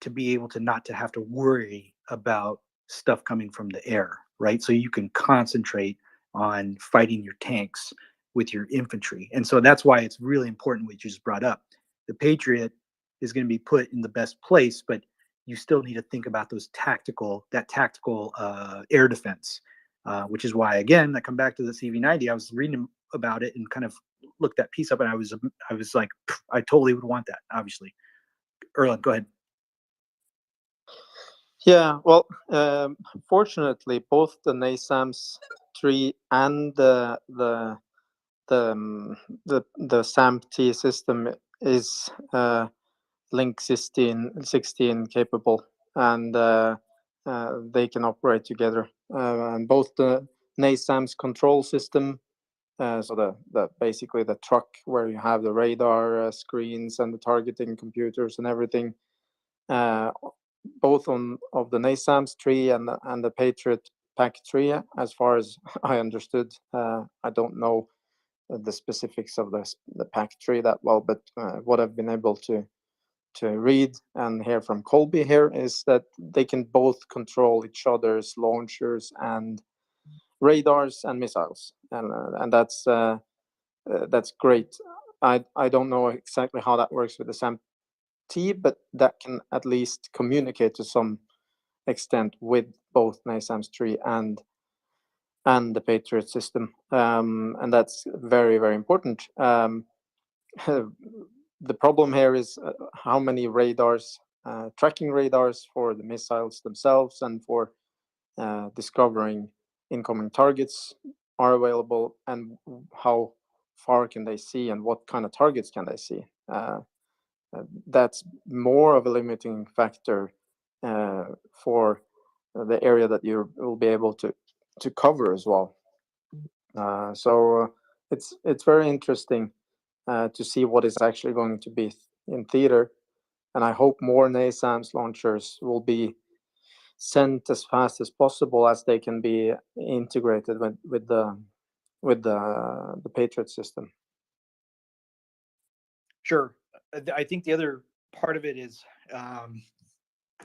Speaker 15: to be able to not to have to worry about stuff coming from the air, right? So you can concentrate on fighting your tanks with your infantry. And so that's why it's really important what you just brought up. The Patriot is going to be put in the best place, but you still need to think about that tactical air defense, which is why, again, I come back to the CV90. I was reading about it and kind of looked that piece up, and I was like, I totally would want that, obviously. Erland, go ahead.
Speaker 9: Yeah, well, fortunately, both the NASAMS 3 and the SAMP-T system is Link 16 capable, and they can operate together. And both the NASAMS control system, so the basically the truck where you have the radar screens and the targeting computers and everything, both of the NASAMS 3 and the Patriot Pack 3, as far as I understood. I don't know the specifics of the Pack 3 that well, but what I've been able to read and hear from Colby here is that they can both control each other's launchers and radars and missiles, and that's great. I don't know exactly how that works with the SAM-T, but that can at least communicate to some extent with both NASAMS 3 and the Patriot system, and that's very, very important. The problem here is how many radars, tracking radars for the missiles themselves and for discovering incoming targets are available, and how far can they see and what kind of targets can they see. That's more of a limiting factor for the area that you will be able to cover as well. So it's very interesting to see what is actually going to be in theater, and I hope more NASAMS launchers will be sent as fast as possible, as they can be integrated with the Patriot system.
Speaker 15: Sure. I think the other part of it is,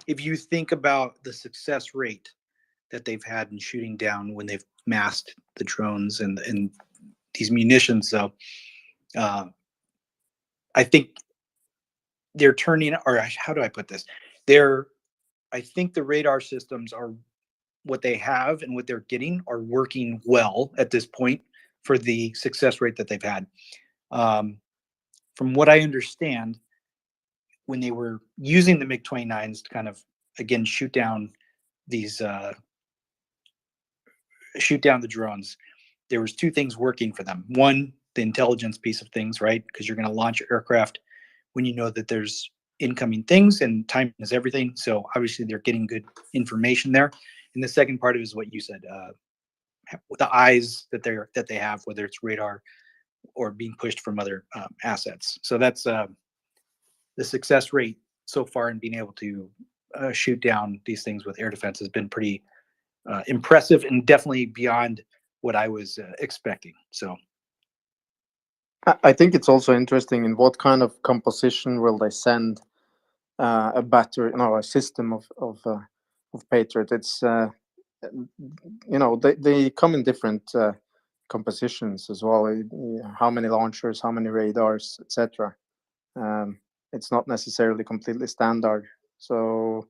Speaker 15: if you think about the success rate that they've had in shooting down when they've masked the drones and these munitions, though, I think they're turning, or how do I put this? I think the radar systems are what they have, and what they're getting are working well at this point for the success rate that they've had. From what I understand, when they were using the MiG-29s to kind of, again, shoot down the drones, there was two things working for them. One, the intelligence piece of things, right? Because you're going to launch your aircraft when you know that there's incoming things, and time is everything. So obviously they're getting good information there. And the second part of it is what you said, the eyes that they have, whether it's radar or being pushed from other assets. So that's the success rate so far in being able to shoot down these things with air defense has been pretty impressive and definitely beyond what I was expecting. So
Speaker 9: I think it's also interesting in what kind of composition will they send a battery, a system of Patriot. It's they come in different compositions as well. How many launchers, how many radars, etc. It's not necessarily completely standard. So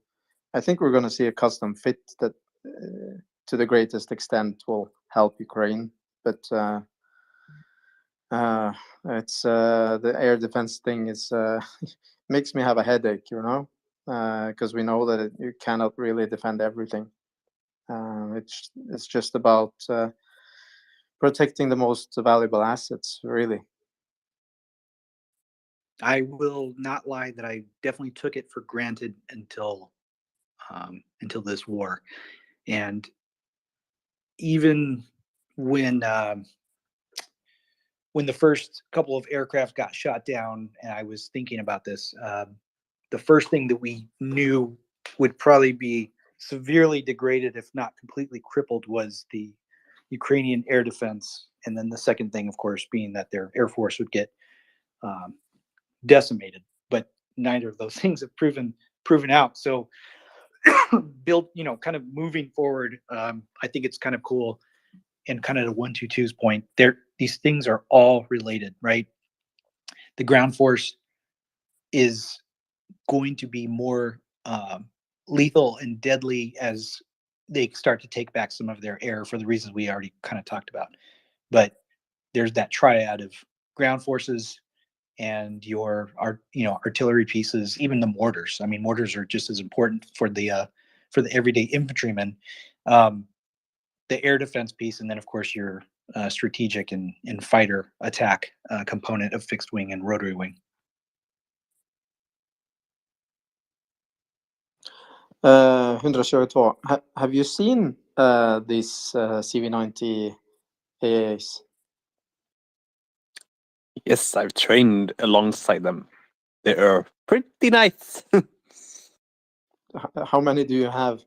Speaker 9: I think we're going to see a custom fit that, to the greatest extent, will help Ukraine. But it's the air defense thing is makes me have a headache, because we know that you cannot really defend everything. It's just about protecting the most valuable assets, really.
Speaker 15: I will not lie that I definitely took it for granted until this war, and even when the first couple of aircraft got shot down, and I was thinking about this, the first thing that we knew would probably be severely degraded, if not completely crippled, was the Ukrainian air defense, and then the second thing, of course, being that their air force would get decimated. But neither of those things have proven out. So kind of moving forward, I think it's kind of cool, and kind of to 122's point, these things are all related, right? The ground force is going to be more lethal and deadly as they start to take back some of their air, for the reasons we already kind of talked about. But there's that triad of ground forces and your artillery pieces, even the mortars. I mean, mortars are just as important for the everyday infantryman. The air defense piece, and then of course your strategic and fighter attack component of fixed wing and rotary wing.
Speaker 9: 122. Have you seen these CV90 AAs?
Speaker 7: Yes, I've trained alongside them. They are pretty nice.
Speaker 9: How many do you have?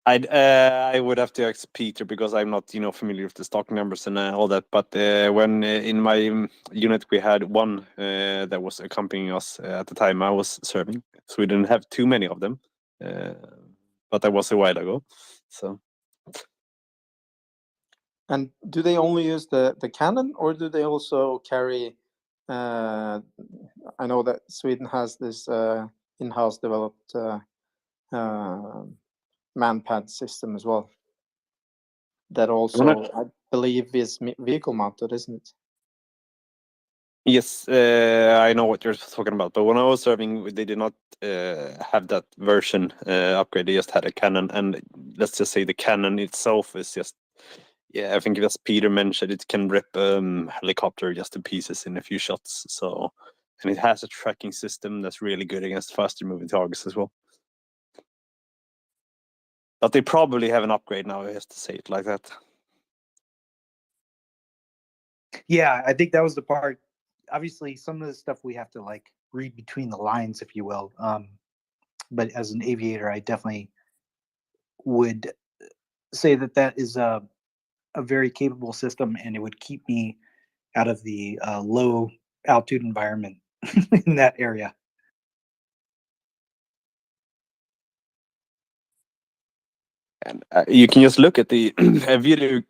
Speaker 7: I would have to ask Peter, because I'm not familiar with the stock numbers and all that. But when in my unit we had one that was accompanying us at the time I was serving, so we didn't have too many of them. But that was a while ago. So.
Speaker 9: And do they only use the cannon, or do they also carry? I know that Sweden has this in-house developed man-pad system as well. That also, I believe, is vehicle mounted, isn't it?
Speaker 7: Yes, I know what you're talking about. But when I was serving, they did not have that version upgrade. They just had a cannon, and let's just say the cannon itself is just, I think as Peter mentioned, it can rip helicopter just to pieces in a few shots. So, and it has a tracking system that's really good against faster moving targets as well. But they probably have an upgrade now, I have to say it like that.
Speaker 15: Yeah, I think that was the part. Obviously, some of the stuff we have to read between the lines, if you will. But as an aviator, I definitely would say that is a very capable system, and it would keep me out of the low altitude environment in that area.
Speaker 7: And you can just look at the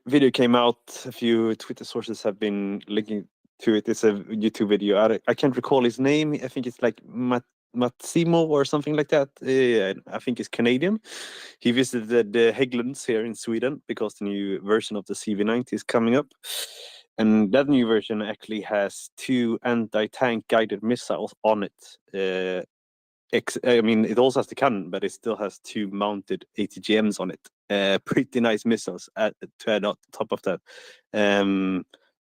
Speaker 7: video came out. A few Twitter sources have been linking to it. It's a YouTube video. I can't recall his name. I think it's like Matsimo or something like that. I think he's Canadian. He visited the Hägglunds here in Sweden because the new version of the CV90 is coming up. And that new version actually has 2 anti-tank guided missiles on it. I mean, it also has the cannon, but it still has 2 mounted ATGMs on it. Pretty nice missiles to add on top of that.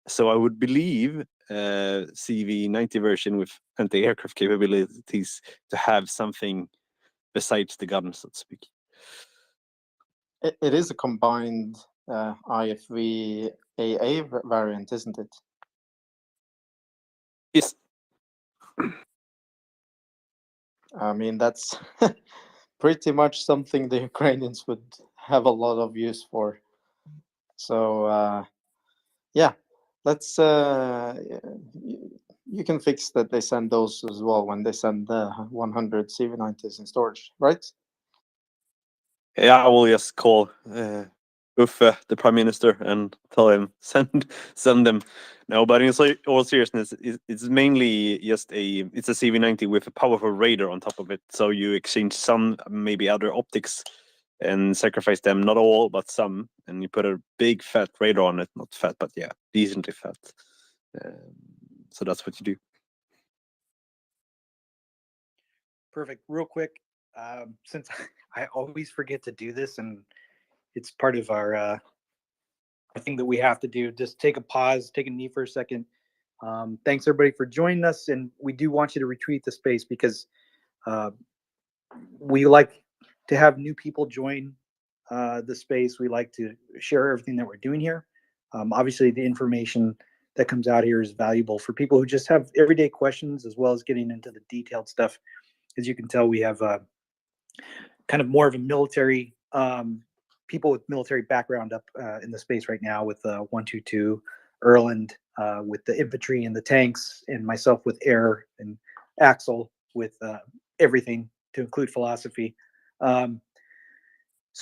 Speaker 7: So I would believe CV90 version with anti-aircraft capabilities to have something besides the gun, so to speak.
Speaker 9: It is a combined IFV AA variant, isn't it?
Speaker 7: Yes.
Speaker 9: I mean, that's pretty much something the Ukrainians would have a lot of use for. So yeah, let's. You can fix that. They send those as well when they send the 100 CV90s in storage, right?
Speaker 7: Yeah, I will just call Uffe, the Prime Minister, and tell him send them. No, but in all seriousness, it's mainly just it's a CV90 with a powerful radar on top of it. So you exchange some, maybe other optics, and sacrifice them, not all, but some, and you put a big fat radar on it. Not fat, but yeah, decently fat. So that's what you do.
Speaker 15: Perfect. Real quick, since I always forget to do this, and it's part of our thing that we have to do, just take a pause, take a knee for a second. Thanks everybody for joining us, and we do want you to retweet the space because we like to have new people join the space. We like to share everything that we're doing here. Obviously, the information that comes out here is valuable for people who just have everyday questions, as well as getting into the detailed stuff. As you can tell, we have kind of more of a military, people with military background up in the space right now with 122, Erland with the infantry and the tanks, and myself with air, and Axel with everything to include philosophy. So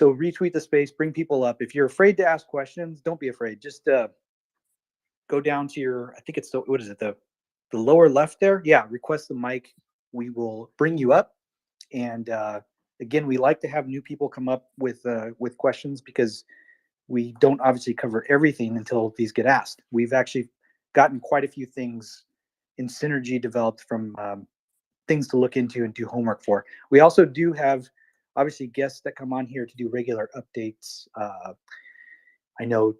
Speaker 15: retweet the space, bring people up. If you're afraid to ask questions, don't be afraid. Just go down to your, I think it's the, what is it, the lower left there? Yeah, request the mic. We will bring you up. And again, we like to have new people come up with questions because we don't obviously cover everything until these get asked. We've actually gotten quite a few things in synergy developed from things to look into and do homework for. We also do have obviously guests that come on here to do regular updates. I know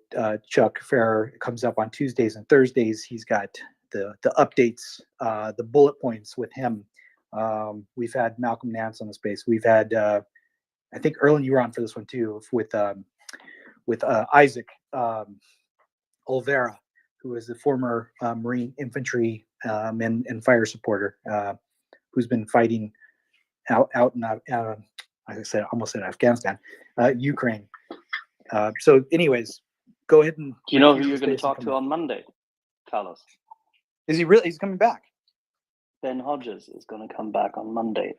Speaker 15: Chuck Farrer comes up on Tuesdays and Thursdays. He's got the updates, the bullet points with him. We've had Malcolm Nance on the space. We've had, I think Erlen, you were on for this one too, with Isaac Olvera, who is the former Marine infantry and fire supporter, who's been fighting out in, like I said, almost in Afghanistan, Ukraine. So anyways, go ahead and.
Speaker 5: Do you know who you're going to talk to on Monday, Carlos?
Speaker 15: Is he really? He's coming back.
Speaker 5: Ben Hodges is going to come back on Monday.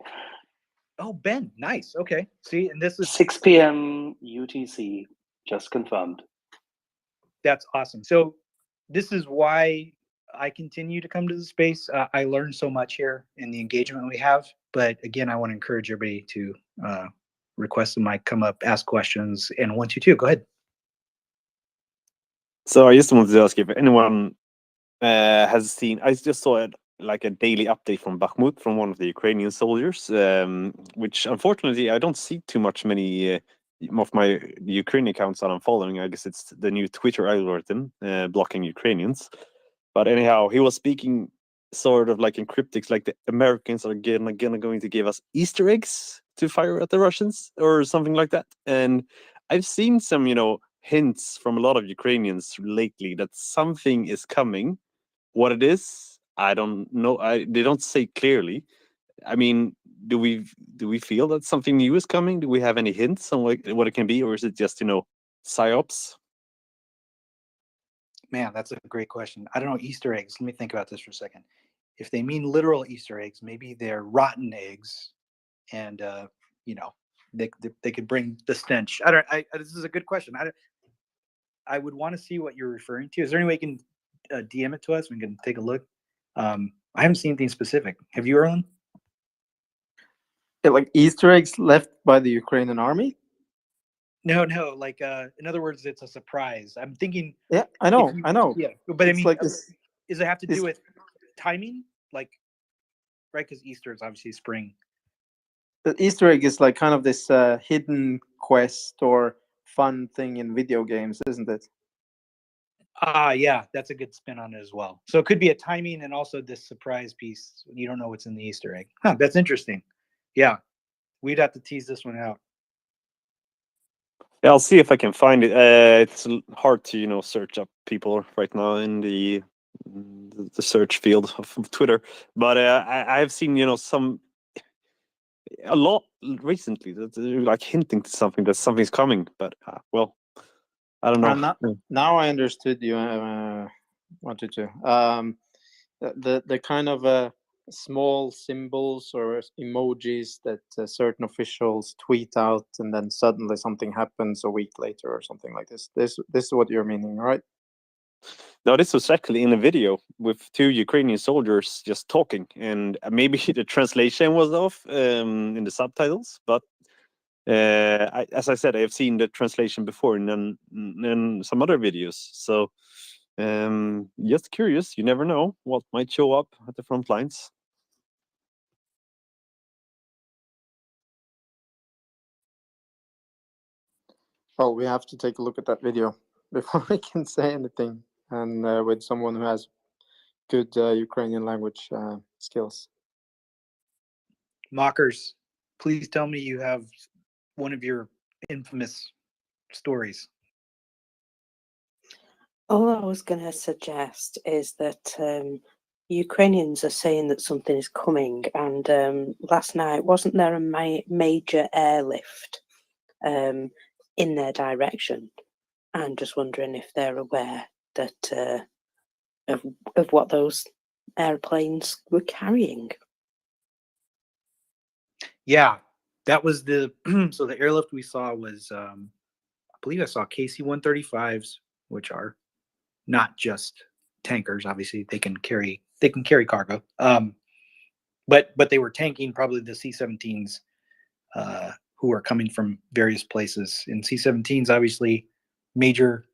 Speaker 15: Oh, Ben, nice. Okay. See, and this is
Speaker 5: 6 p.m. UTC, just confirmed.
Speaker 15: That's awesome. So this is why I continue to come to the space. I learn so much here in the engagement we have. But again, I want to encourage everybody to request the mic, come up, ask questions, and 122, go ahead.
Speaker 7: So I just wanted to ask if anyone has seen. I just saw it like a daily update from Bakhmut from one of the Ukrainian soldiers, which unfortunately I don't see too many of my Ukrainian accounts that I'm following. I guess it's the new Twitter algorithm blocking Ukrainians. But anyhow, he was speaking sort of like in cryptics, like the Americans are going to give us Easter eggs to fire at the Russians or something like that. And I've seen some, hints from a lot of Ukrainians lately that something is coming. What it is, I don't know. They don't say clearly. I mean, do we feel that something new is coming? Do we have any hints on what it can be, or is it just psyops?
Speaker 15: Man, that's a great question. I don't know, Easter eggs. Let me think about this for a second. If they mean literal Easter eggs, maybe they're rotten eggs, and they could bring the stench. This is a good question. I would want to see what you're referring to. Is there any way you can DM it to us? We can take a look. I haven't seen anything specific. Have you, Erlen?
Speaker 9: Like Easter eggs left by the Ukrainian army?
Speaker 15: No. Like, in other words, it's a surprise. I'm thinking.
Speaker 9: Yeah, I know.
Speaker 15: Yeah, but
Speaker 9: it's
Speaker 15: I mean,
Speaker 9: like
Speaker 15: does it have to do with timing? Like, right? Because Easter is obviously spring.
Speaker 9: The Easter egg is like kind of this hidden quest or fun thing in video games, isn't it?
Speaker 15: Yeah, that's a good spin on it as well. So it could be a timing and also this surprise piece. You don't know what's in the Easter egg. Huh, that's interesting. Yeah, we'd have to tease this one out.
Speaker 7: Yeah, I'll see if I can find it. It's hard to search up people right now in the search field of Twitter, but I've seen some a lot recently. That they're like hinting to something that something's coming, but well, I don't know.
Speaker 9: Now I understood you wanted to. The kind of small symbols or emojis that certain officials tweet out, and then suddenly something happens a week later or something like this. This is what you're meaning, right?
Speaker 7: No, this was actually in a video with 2 Ukrainian soldiers just talking, and maybe the translation was off in the subtitles. But as I said, I have seen the translation before in some other videos. So just curious. You never know what might show up at the front lines.
Speaker 9: Well, we have to take a look at that video before we can say anything, and with someone who has good Ukrainian language skills.
Speaker 15: Mockers, please tell me you have one of your infamous stories.
Speaker 8: All I was going to suggest is that Ukrainians are saying that something is coming, and last night wasn't there a major airlift in their direction? I'm just wondering if they're aware that of what those airplanes were carrying.
Speaker 15: Yeah, that was the so the airlift we saw was I believe I saw KC-135s, which are not just tankers. Obviously, they can carry cargo. But they were tanking probably the C-17s who are coming from various places. And C-17s obviously major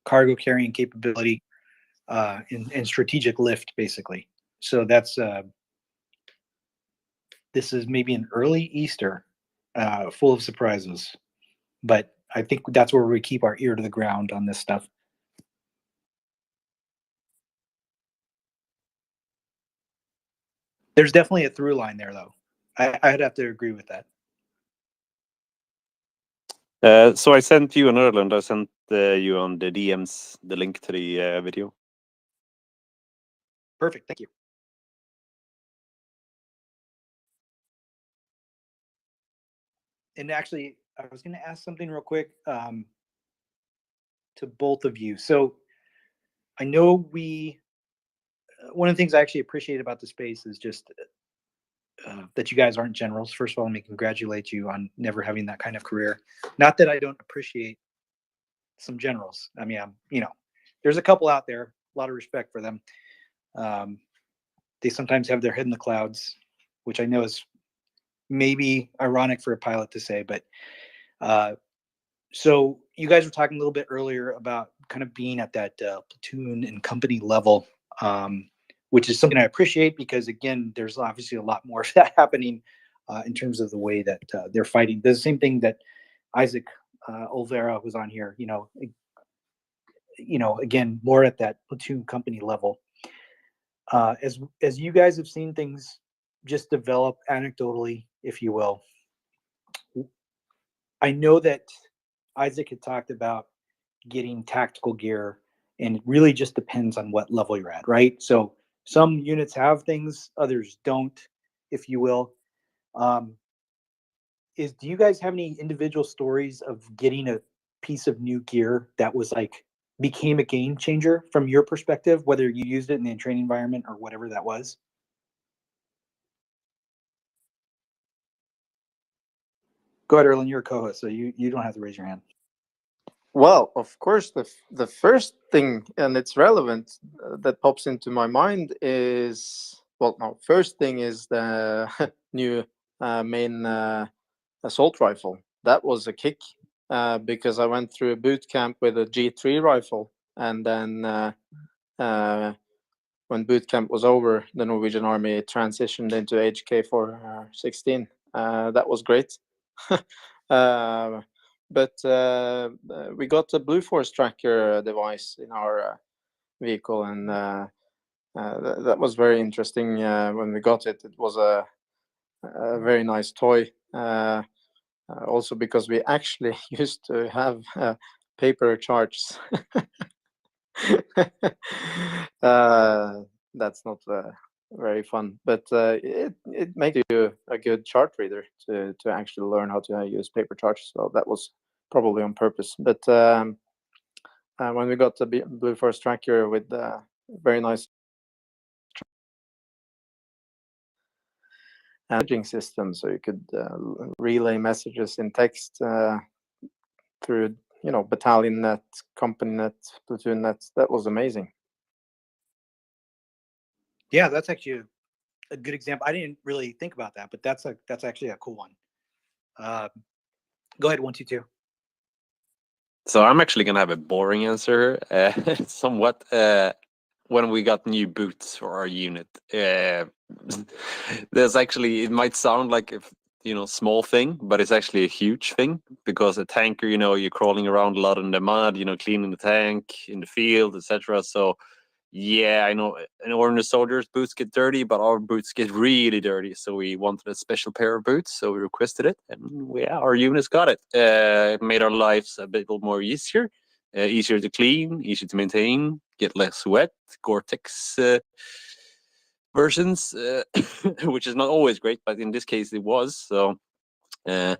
Speaker 15: cargo carrying capability and strategic lift basically. So that's this is maybe an early Easter full of surprises, but I think that's where we keep our ear to the ground on this stuff. There's definitely a through line there, though. I'd have to agree with
Speaker 7: that. So I sent you in Ireland. I sent you on the DMs the link to the video.
Speaker 15: Perfect. Thank you. And actually, I was going to ask something real quick to both of you. So I know one of the things I actually appreciate about the space is just that you guys aren't generals. First of all, let me congratulate you on never having that kind of career. Not that I don't appreciate some generals. I mean, there's a couple out there, a lot of respect for them. They sometimes have their head in the clouds, which I know is maybe ironic for a pilot to say, but so you guys were talking a little bit earlier about kind of being at that platoon and company level, which is something I appreciate because, again, there's obviously a lot more of that happening in terms of the way that they're fighting. The same thing that Isaac Olvera was on here, again, more at that platoon company level. As you guys have seen things just develop anecdotally, if you will, I know that Isaac had talked about getting tactical gear, and it really just depends on what level you're at, right? So some units have things, others don't, if you will. Do you guys have any individual stories of getting a piece of new gear that was became a game changer from your perspective, whether you used it in the training environment or whatever that was? Go ahead, Erlen, you're a co-host, so you don't have to raise your hand.
Speaker 9: Well, of course, the first thing, and it's relevant, that pops into my mind is, first thing is the new main assault rifle. That was a kick because I went through a boot camp with a G3 rifle, and then when boot camp was over, the Norwegian Army transitioned into HK416. That was great. But we got a Blue Force tracker device in our vehicle, and that was very interesting. When we got it, it was a very nice toy. Also, because we actually used to have paper charts. That's not very fun. But it makes you a good chart reader to actually learn how to use paper charts. So that was probably on purpose. But when we got the Blue Forest tracker with very nice messaging system, so you could relay messages in text through, you know, battalion net, company net, platoon net. That was amazing.
Speaker 15: Yeah, that's actually a good example. I didn't really think about that, but that's actually a cool one. Go ahead, 122.
Speaker 7: So I'm actually gonna have a boring answer, somewhat. When we got new boots for our unit, there's actually, it might sound like a small thing, but it's actually a huge thing, because a tanker, you're crawling around a lot in the mud, cleaning the tank in the field, etc. So yeah, I know an ordinary soldier's boots get dirty, but our boots get really dirty. So we wanted a special pair of boots, so we requested it, and our units got it. It made our lives a bit more easier. Easier to clean, easier to maintain, get less wet. Gore-Tex versions, which is not always great, but in this case it was. So, and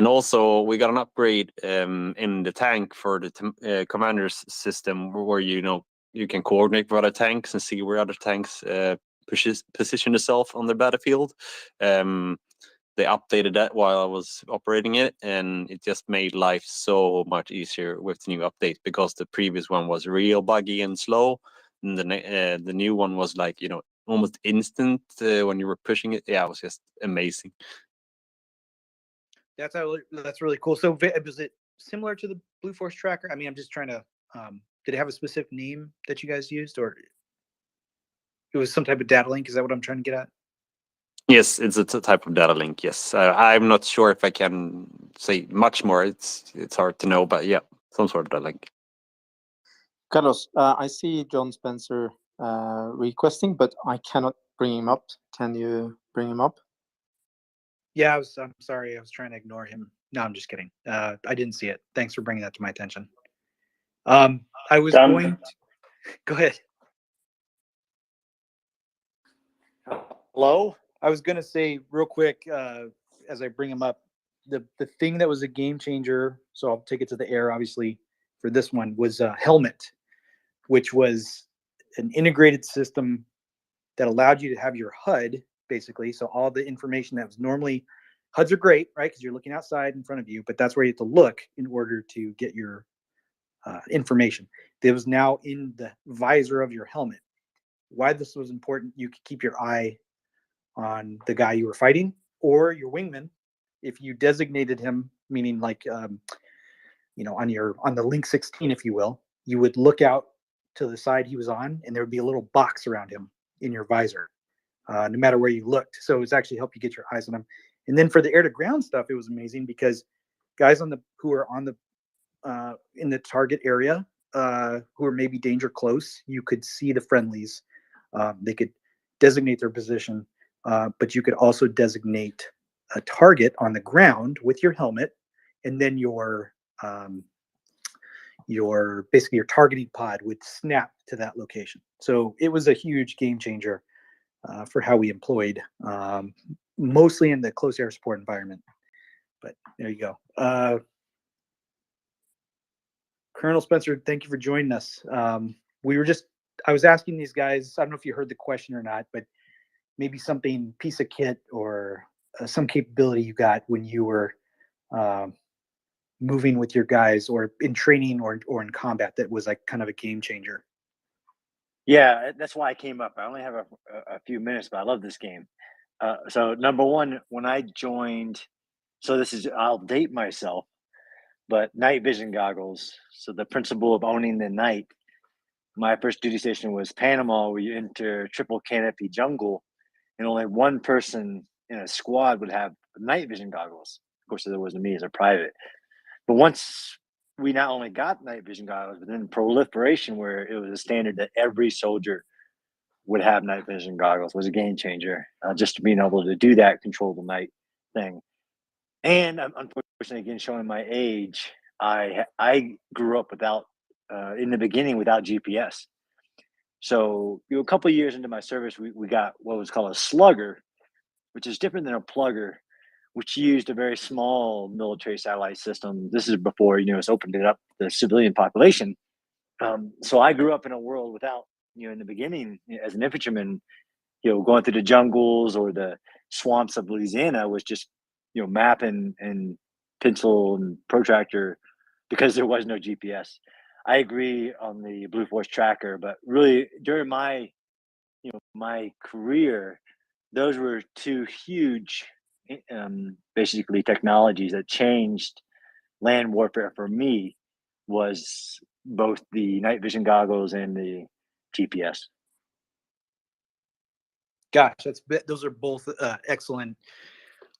Speaker 7: also we got an upgrade in the tank for the commander's system, where you can coordinate with other tanks and see where other tanks position themselves on the battlefield. They updated that while I was operating it, and it just made life so much easier with the new update, because the previous one was real buggy and slow, and the new one was like almost instant when you were pushing it. Yeah, it was just amazing.
Speaker 15: That's really cool. So was it similar to the Blue Force tracker? I mean, I'm just trying to. Did it have a specific name that you guys used, or it was some type of data link? Is that what I'm trying to get at?
Speaker 7: Yes, it's a type of data link. Yes, I'm not sure if I can say much more. It's hard to know, but yeah, some sort of data link.
Speaker 9: Carlos, I see John Spencer requesting, but I cannot bring him up. Can you bring him up?
Speaker 15: Yeah, I'm sorry. I was trying to ignore him. No, I'm just kidding. I didn't see it. Thanks for bringing that to my attention. I was going. Go ahead.
Speaker 1: Hello?
Speaker 15: I was going to say real quick, as I bring him up, the thing that was a game changer, so I'll take it to the air, obviously, for this one, was Helmet, which was an integrated system that allowed you to have your HUD, basically. So all the information that was normally, HUDs are great, right? Because you're looking outside in front of you, but that's where you have to look in order to get your information. It was now in the visor of your helmet. Why this was important, you could keep your eye on the guy you were fighting, or your wingman, if you designated him, meaning like on the link 16, if you will, you would look out to the side he was on, and there would be a little box around him in your visor, no matter where you looked. So it was actually help you get your eyes on him. And then for the air to ground stuff, it was amazing, because guys who are on the in the target area, who are maybe danger close, you could see the friendlies. They could designate their position, but you could also designate a target on the ground with your helmet, and then your basically your targeting pod would snap to that location. So it was a huge game changer for how we employed, mostly in the close air support environment. But there you go. Colonel Spencer, thank you for joining us. I was asking these guys, I don't know if you heard the question or not, but maybe something, piece of kit or some capability you got when you were moving with your guys, or in training or in combat, that was like kind of a game changer.
Speaker 1: Yeah, that's why I came up. I only have a few minutes, but I love this game. So number one, when I joined, I'll date myself, but night vision goggles. So the principle of owning the night. My first duty station was Panama, where you enter triple canopy jungle, and only one person in a squad would have night vision goggles. Of course, there wasn't me as a private. But once we not only got night vision goggles, but then proliferation, where it was a standard that every soldier would have night vision goggles, was a game changer. Just being able to do that, control the night thing. And unfortunately, again, showing my age, I grew up in the beginning without GPS. So a couple of years into my service, we got what was called a slugger, which is different than a plugger, which used a very small military satellite system. This is before it's opened it up to the civilian population. So I grew up in a world without, in the beginning as an infantryman, going through the jungles or the swamps of Louisiana was just, mapping and pencil and protractor because there was no GPS. I agree on the Blue Force tracker, but really during my, my career, those were two huge, basically technologies that changed land warfare for me was both the night vision goggles and the GPS.
Speaker 15: Gosh, those are both excellent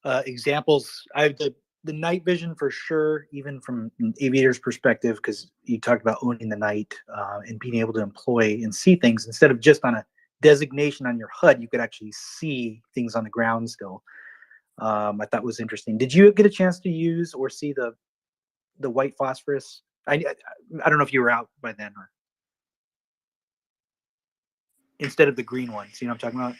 Speaker 15: examples. I have the night vision for sure, even from an aviator's perspective, because you talked about owning the night and being able to employ and see things instead of just on a designation on your HUD. You could actually see things on the ground still. I thought was interesting. Did you get a chance to use or see the white phosphorus? I don't know if you were out by then or instead of the green ones. You know what I'm talking about?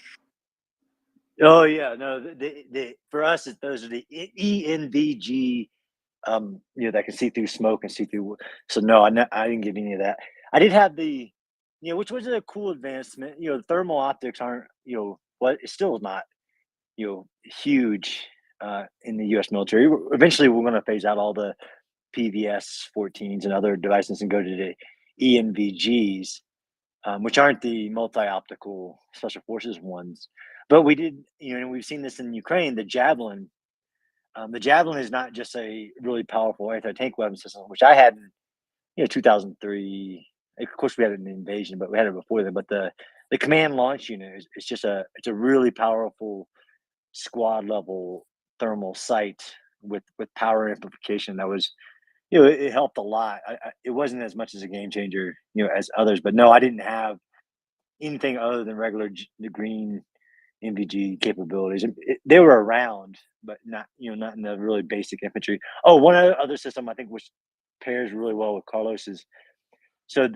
Speaker 1: Oh yeah, no, the for us those are the ENVG, that can see through smoke and see through. So no, I didn't get any of that. I did have the, which was a cool advancement. The thermal optics aren't, what it still is not, huge in the U.S. military. Eventually, we're going to phase out all the PVS 14s and other devices and go to the ENVGs, which aren't the multi-optical special forces ones. But we did, and we've seen this in Ukraine, the Javelin. The Javelin is not just a really powerful anti-tank weapon system, which I had in 2003. Of course, we had an invasion, but we had it before then. But the command launch unit is just it's a really powerful squad level thermal sight with power amplification. That was, it helped a lot. It wasn't as much as a game changer, as others. But no, I didn't have anything other than regular the green MVG capabilities. They were around, but not not in the really basic infantry. Oh, one other system I think which pairs really well with Carlos is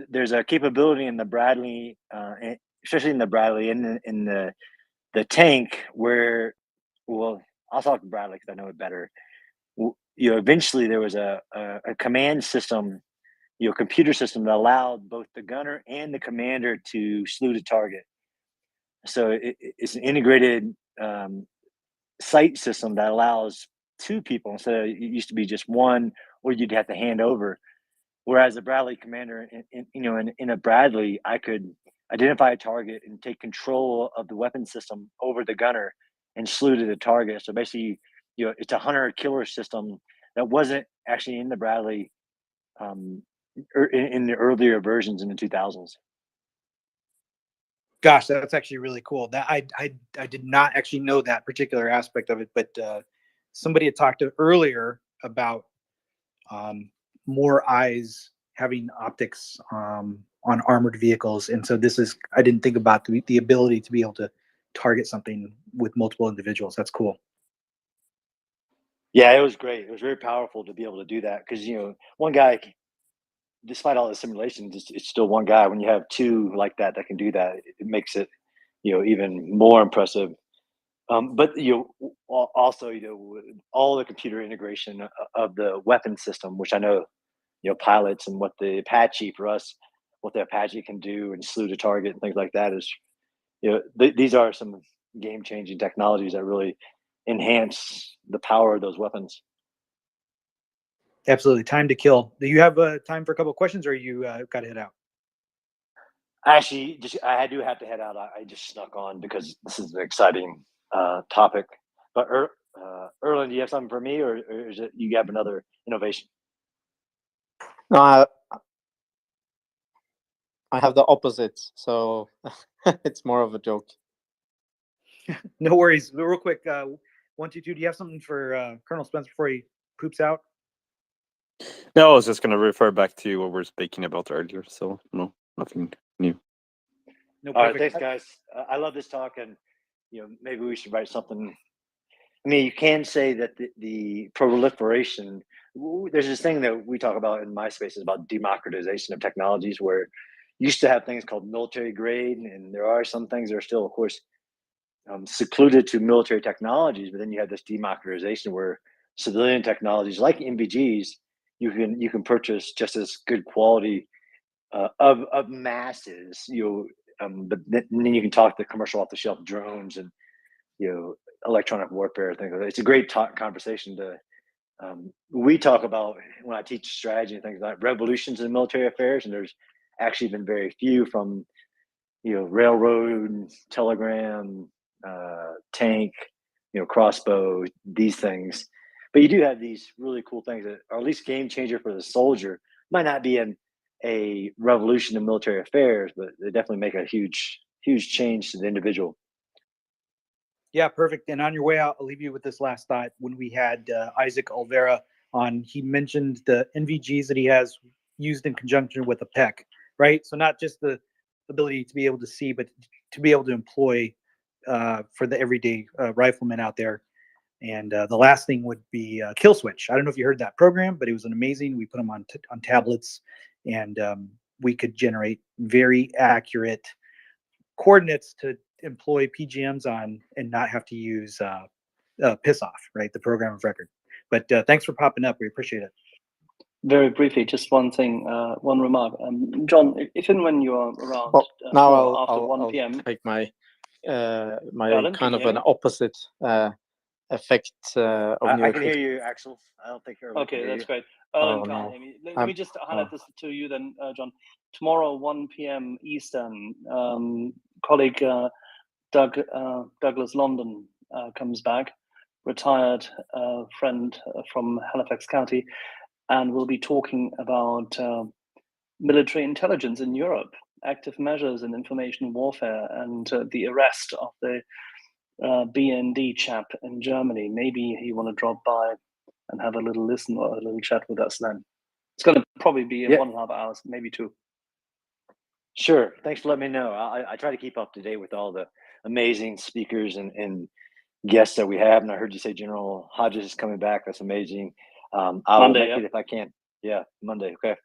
Speaker 1: there's a capability in the Bradley, especially in the Bradley in the tank where, well, I'll talk to Bradley because I know it better. Eventually there was a command system, computer system that allowed both the gunner and the commander to salute a target. So it's an integrated sight system that allows two people instead of it used to be just one, or you'd have to hand over. Whereas the Bradley commander, in a Bradley, I could identify a target and take control of the weapon system over the gunner and salute at the target. So basically, it's a hunter-killer system that wasn't actually in the Bradley in the earlier versions in the 2000s.
Speaker 15: Gosh, that's actually really cool. That I did not actually know that particular aspect of it, but somebody had talked earlier about more eyes having optics on armored vehicles, and so this is I didn't think about the ability to be able to target something with multiple individuals. That's cool.
Speaker 1: Yeah, it was great. It was very powerful to be able to do that because one guy, despite all the simulations, it's still one guy. When you have two like that can do that, it makes it even more impressive. But also all the computer integration of the weapon system, which I know pilots and what the Apache for us, what the Apache can do and salute a target and things like that is these are some game changing technologies that really enhance the power of those weapons.
Speaker 15: Absolutely. Time to kill. Do you have time for a couple of questions, or you got to head out?
Speaker 1: Actually, I do have to head out. I just snuck on because this is an exciting topic. But Erlen, do you have something for me, or is it you have another innovation?
Speaker 9: No, I have the opposite, so it's more of a joke.
Speaker 15: No worries. Real quick, 122. Do you have something for Colonel Spence before he poops out?
Speaker 7: No, I was just going to refer back to what we were speaking about earlier. So no, nothing new.
Speaker 15: No,
Speaker 1: all right, thanks, guys. I love this talk, and maybe we should write something. I mean, you can say that the proliferation. There's this thing that we talk about in my space is about democratization of technologies, where used to have things called military grade, and there are some things that are still, of course, secluded to military technologies. But then you have this democratization where civilian technologies like MVGs, you can purchase just as good quality of masses. But then you can talk the commercial off the shelf drones and electronic warfare things. It's a great conversation to. We talk about when I teach strategy and things like revolutions in military affairs, and there's actually been very few from railroad, telegram, tank, crossbow, these things. But you do have these really cool things that are at least game changer for the soldier. Might not be a revolution in military affairs, but they definitely make a huge change to the individual.
Speaker 15: Yeah, perfect. And on your way out, I'll leave you with this last thought. When we had Isaac Olvera on, he mentioned the NVGs that he has used in conjunction with a PEC, right? So not just the ability to be able to see, but to be able to employ for the everyday rifleman out there. And the last thing would be Kill Switch. I don't know if you heard that program, but it was an amazing. We put them on tablets, and we could generate very accurate coordinates to employ PGMs on and not have to use piss off, right? The program of record. But thanks for popping up. We appreciate it.
Speaker 5: Very briefly, just one thing, one remark. John, if and when you are around
Speaker 9: now
Speaker 5: after
Speaker 9: I'll
Speaker 5: 1 p.m.
Speaker 9: take my
Speaker 5: Alan,
Speaker 9: kind
Speaker 5: can
Speaker 9: of
Speaker 5: you hear
Speaker 9: an
Speaker 5: me?
Speaker 9: opposite effect of
Speaker 1: I can hear you, Axel. I don't think you're
Speaker 5: Okay, that's great.
Speaker 9: Oh,
Speaker 5: Erlen can't
Speaker 9: no.
Speaker 5: hear me. Let me just highlight this to you then, John. Tomorrow, 1 p.m. Eastern, colleague Douglas London comes back, retired friend from Halifax County, and we'll be talking about military intelligence in Europe, active measures in information warfare, and the arrest of the BND chap in Germany. Maybe you want to drop by and have a little listen or a little chat with us then. It's going to probably be in 1.5 hours, maybe 2.
Speaker 1: Sure. Thanks for letting me know. I try to keep up to date with all the amazing speakers and guests that we have. And I heard you say General Hodges is coming back. That's amazing. I will
Speaker 5: Monday,
Speaker 1: make
Speaker 5: yeah.
Speaker 1: it if I can. Yeah, Monday. Okay.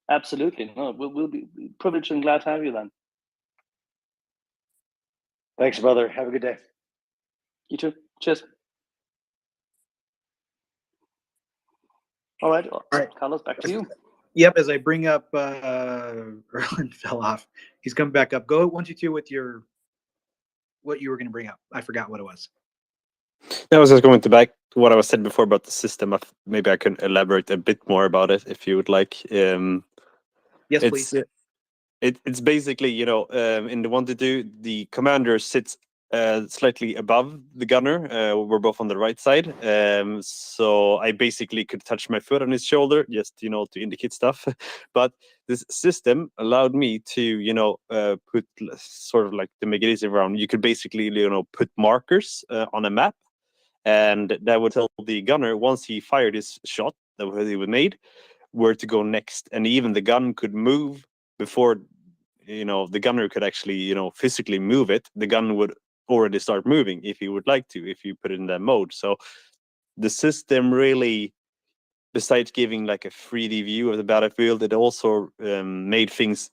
Speaker 5: Absolutely. No, we'll be privileged and glad to have you then.
Speaker 1: Thanks, brother. Have a good day.
Speaker 5: You too. Cheers. All right. Carlos, back to you.
Speaker 15: Yep, as I bring up Erlen fell off. He's coming back up. Go 1, 2, 2 with what you were going to bring up. I forgot what it was.
Speaker 7: I was just going to back to what I was said before about the system. Maybe I can elaborate a bit more about it if you would like.
Speaker 15: Yes, please.
Speaker 7: It's basically, in the 1 to 2, the commander sits slightly above the gunner. We're both on the right side. So I basically could touch my foot on his shoulder, just, to indicate stuff. But this system allowed me to, put sort of like the mechanism around. You could basically, put markers on a map. And that would tell the gunner, once he fired his shot that he was made, where to go next. And even the gun could move before, the gunner could actually, physically move it. The gun would already start moving if he would like to, if you put it in that mode. So the system really, besides giving like a 3D view of the battlefield, it also made things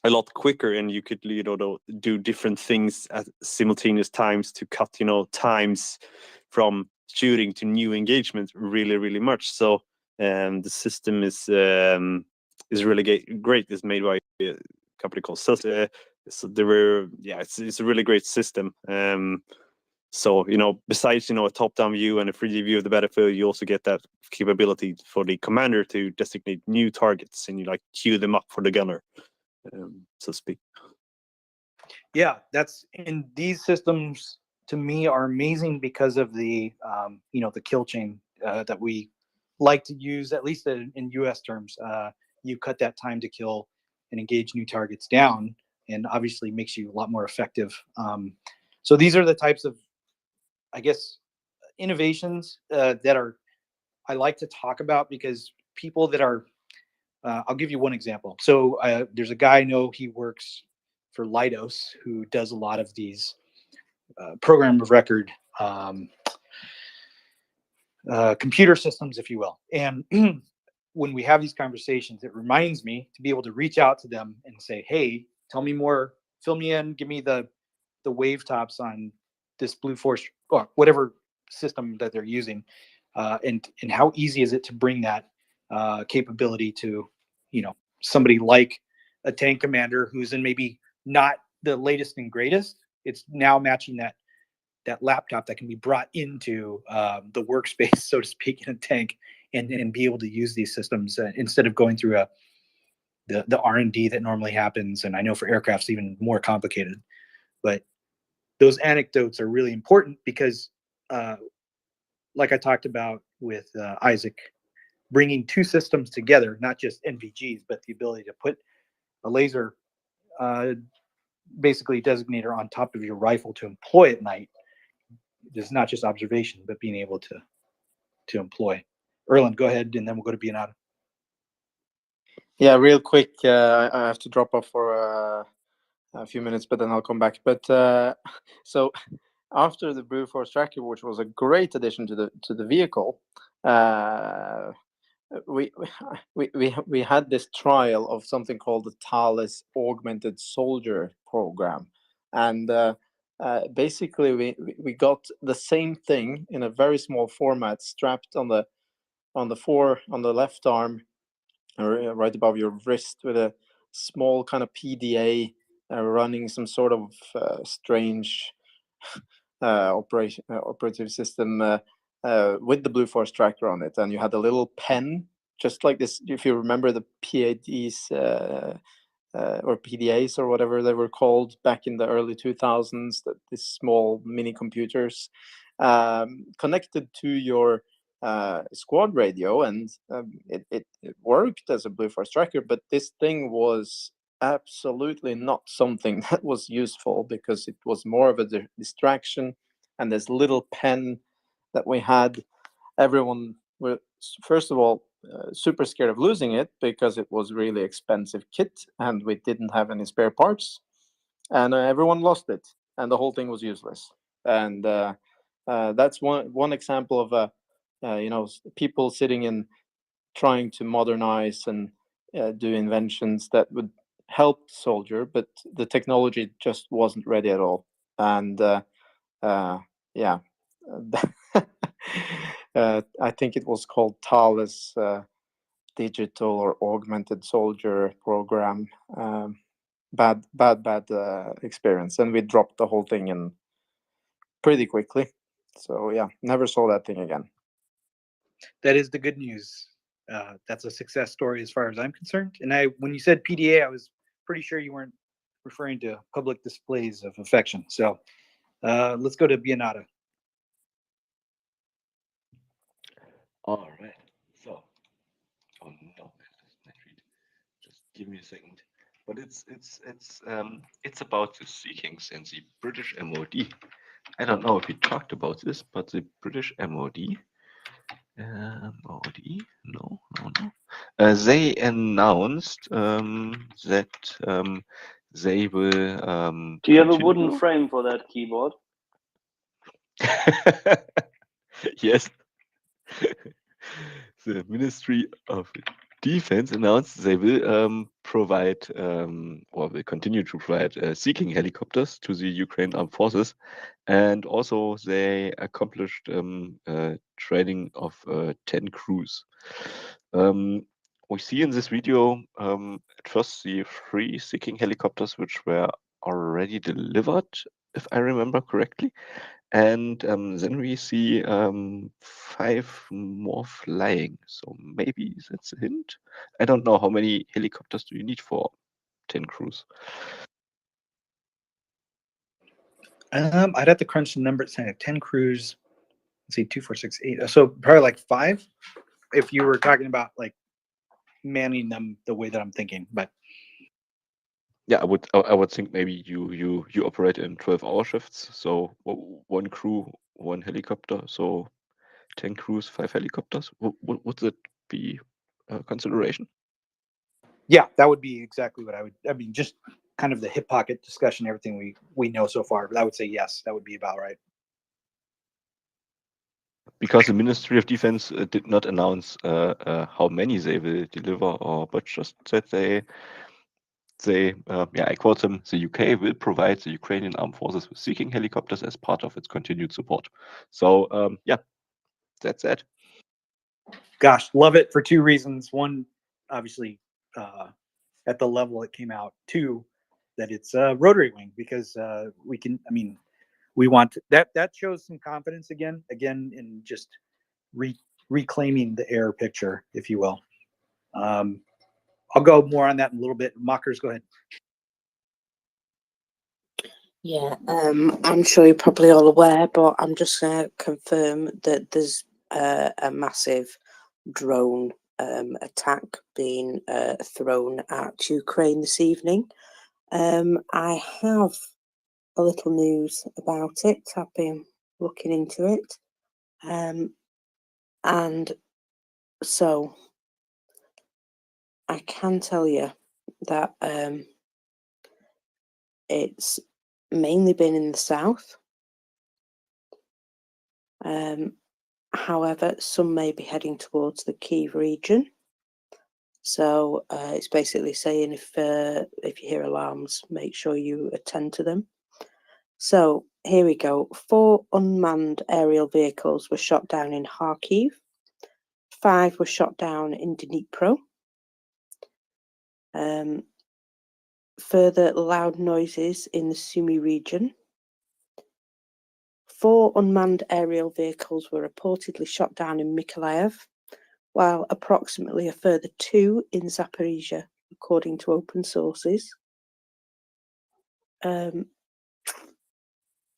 Speaker 7: a lot quicker, and you could do different things at simultaneous times to cut times from shooting to new engagement really, really much. So the system is really great. It's made by a company called so they were it's a really great system. So besides a top-down view and a 3D view of the battlefield, you also get that capability for the commander to designate new targets and you queue them up for the gunner. So to speak.
Speaker 15: Yeah, and these systems to me are amazing because of the the kill chain that we like to use, at least in US terms. You cut that time to kill and engage new targets down, and obviously makes you a lot more effective. So these are the types of, I guess, innovations that I like to talk about, because people that are I'll give you one example. So there's a guy I know, he works for Leidos, who does a lot of these program of record computer systems, if you will. And when we have these conversations, it reminds me to be able to reach out to them and say, hey, tell me more, fill me in, give me the wave tops on this Blue Force or whatever system that they're using, and how easy is it to bring that capability to, somebody like a tank commander who's in maybe not the latest and greatest. It's now matching that laptop that can be brought into the workspace, so to speak, in a tank, and be able to use these systems instead of going through the R&D that normally happens. And I know for aircraft's even more complicated, but those anecdotes are really important because, like I talked about with Isaac, bringing two systems together, not just NVGs, but the ability to put a laser basically designator on top of your rifle to employ at night. It's not just observation, but being able to employ. Erland, go ahead, and then we'll go to Bionata.
Speaker 9: Yeah, real quick. I have to drop off for a few minutes, but then I'll come back. But so after the Blue Force Tracker, which was a great addition to the vehicle, we had this trial of something called the Thales Augmented Soldier Program, and basically we got the same thing in a very small format strapped on the left arm, right above your wrist, with a small kind of PDA running some sort of strange operative system with the Blue Force Tracker on it, and you had a little pen, just like this. If you remember the PADs or PDAs or whatever they were called back in the early 2000s, these small mini computers connected to your squad radio, and it worked as a Blue Force Tracker, but this thing was absolutely not something that was useful because it was more of a distraction. And this little pen that we had, everyone were, first of all, super scared of losing it because it was really expensive kit and we didn't have any spare parts, and everyone lost it and the whole thing was useless. And that's one example of people sitting in trying to modernize and do inventions that would help the soldier, but the technology just wasn't ready at all. And yeah, I think it was called Thales Digital or Augmented Soldier Program. Bad experience, and we dropped the whole thing in pretty quickly. So yeah, never saw that thing again.
Speaker 15: That is the good news. That's a success story as far as I'm concerned. And when you said PDA, I was pretty sure you weren't referring to public displays of affection. So let's go to Bionata.
Speaker 6: All right. So, oh no, just give me a second. But it's about the seekings and the British MOD. I don't know if we talked about this, but the British MOD, no. They announced that they will.
Speaker 5: Do you have a wooden frame for that keyboard?
Speaker 6: Yes. The Ministry of Defense announced they will provide or will continue to provide seeking helicopters to the Ukraine armed forces, and also they accomplished training of 10 crews. We see in this video at first the 3 seeking helicopters which were already delivered, if I remember correctly. And then we see 5 more flying. So maybe that's a hint. I don't know how many helicopters do you need for 10 crews.
Speaker 15: I'd have to crunch the numbers. 10 crews. Let's see, 2, 4, 6, 8. So probably like 5, if you were talking about like manning them the way that I'm thinking. But
Speaker 6: yeah, I would think maybe you operate in 12-hour shifts. So 1 crew, 1 helicopter. So 10 crews, 5 helicopters. Would that be a consideration?
Speaker 15: Yeah, that would be exactly what I mean, just kind of the hip pocket discussion, everything we know so far. But I would say yes, that would be about right.
Speaker 6: because the Ministry of Defense did not announce how many they will deliver, or but just said I quote them, the UK will provide the Ukrainian armed forces with seeking helicopters as part of its continued support. So that's it.
Speaker 15: Gosh, love it for two reasons. One, obviously, at the level it came out. Two, that it's a rotary wing, because we can. I mean, we want that. That shows some confidence again in just reclaiming the air picture, if you will. I'll go more on that in a little bit. Mockers, go ahead.
Speaker 8: Yeah, I'm sure you're probably all aware, but I'm just going to confirm that there's a massive drone attack being thrown at Ukraine this evening. I have a little news about it. I've been looking into it. And so I can tell you that it's mainly been in the south. However, some may be heading towards the Kyiv region. So it's basically saying if you hear alarms, make sure you attend to them. So here we go. 4 unmanned aerial vehicles were shot down in Kharkiv. 5 were shot down in Dnipro. Further loud noises in the Sumy region. 4 unmanned aerial vehicles were reportedly shot down in Mykolaiv, while approximately a further 2 in Zaporizhia, according to open sources.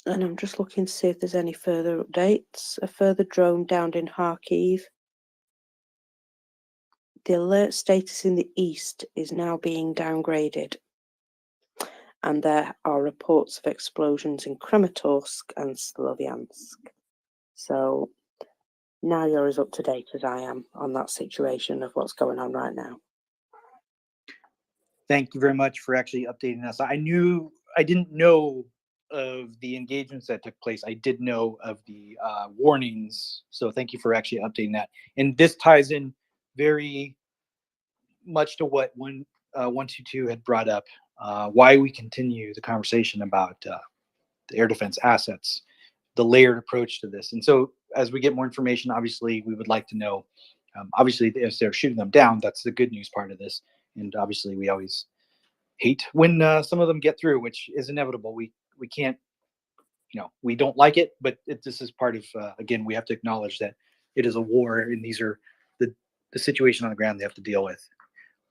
Speaker 8: And I'm just looking to see if there's any further updates. A further drone downed in Kharkiv. The alert status in the east is now being downgraded. And there are reports of explosions in Kramatorsk and Slovyansk. So now you're as up to date as I am on that situation of what's going on right now.
Speaker 15: Thank you very much for actually updating us. I didn't know of the engagements that took place. I did know of the warnings. So thank you for actually updating that. And this ties in very much to what 122 had brought up, why we continue the conversation about the air defense assets, the layered approach to this. And so as we get more information, obviously we would like to know, obviously if they're shooting them down, that's the good news part of this. And obviously we always hate when some of them get through, which is inevitable. We can't, we don't like it, but this is part of, again, we have to acknowledge that it is a war, and these are the situation on the ground they have to deal with.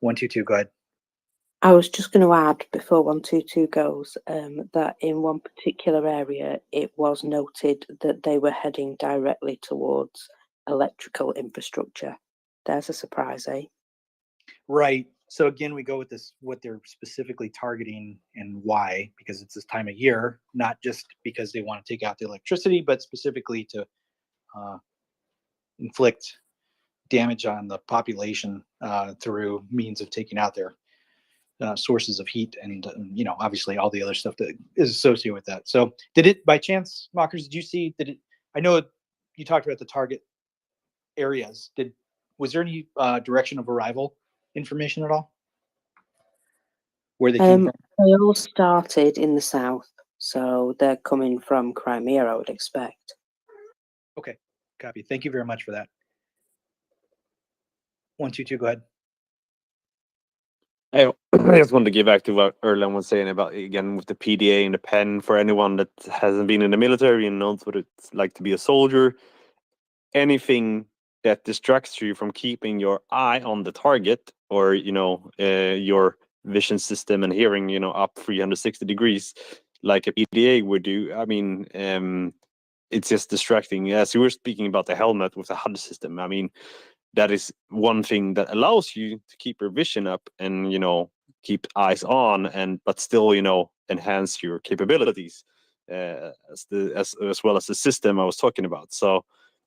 Speaker 15: 122, go ahead.
Speaker 8: I was just going to add before 122 goes that in one particular area, it was noted that they were heading directly towards electrical infrastructure. There's a surprise, eh?
Speaker 15: Right. So again, we go with this, what they're specifically targeting and why, because it's this time of year, not just because they want to take out the electricity, but specifically to inflict damage on the population through means of taking out their sources of heat and, obviously all the other stuff that is associated with that. So did it, by chance, Mockers, did you see, I know you talked about the target areas. Was there any direction of arrival information at all? Where they came from?
Speaker 8: They all started in the south, so they're coming from Crimea, I would expect.
Speaker 15: Okay, copy. Thank you very much for that. 122, go ahead.
Speaker 7: I just wanted to get back to what Erlen was saying about, again, with the PDA and the pen. For anyone that hasn't been in the military and knows what it's like to be a soldier, anything that distracts you from keeping your eye on the target, or your vision system and hearing up 360 degrees like a PDA would do, I mean, it's just distracting. As you were speaking about the helmet with the HUD system, I mean, that is one thing that allows you to keep your vision up and keep eyes on, but still enhance your capabilities as well as the system I was talking about. So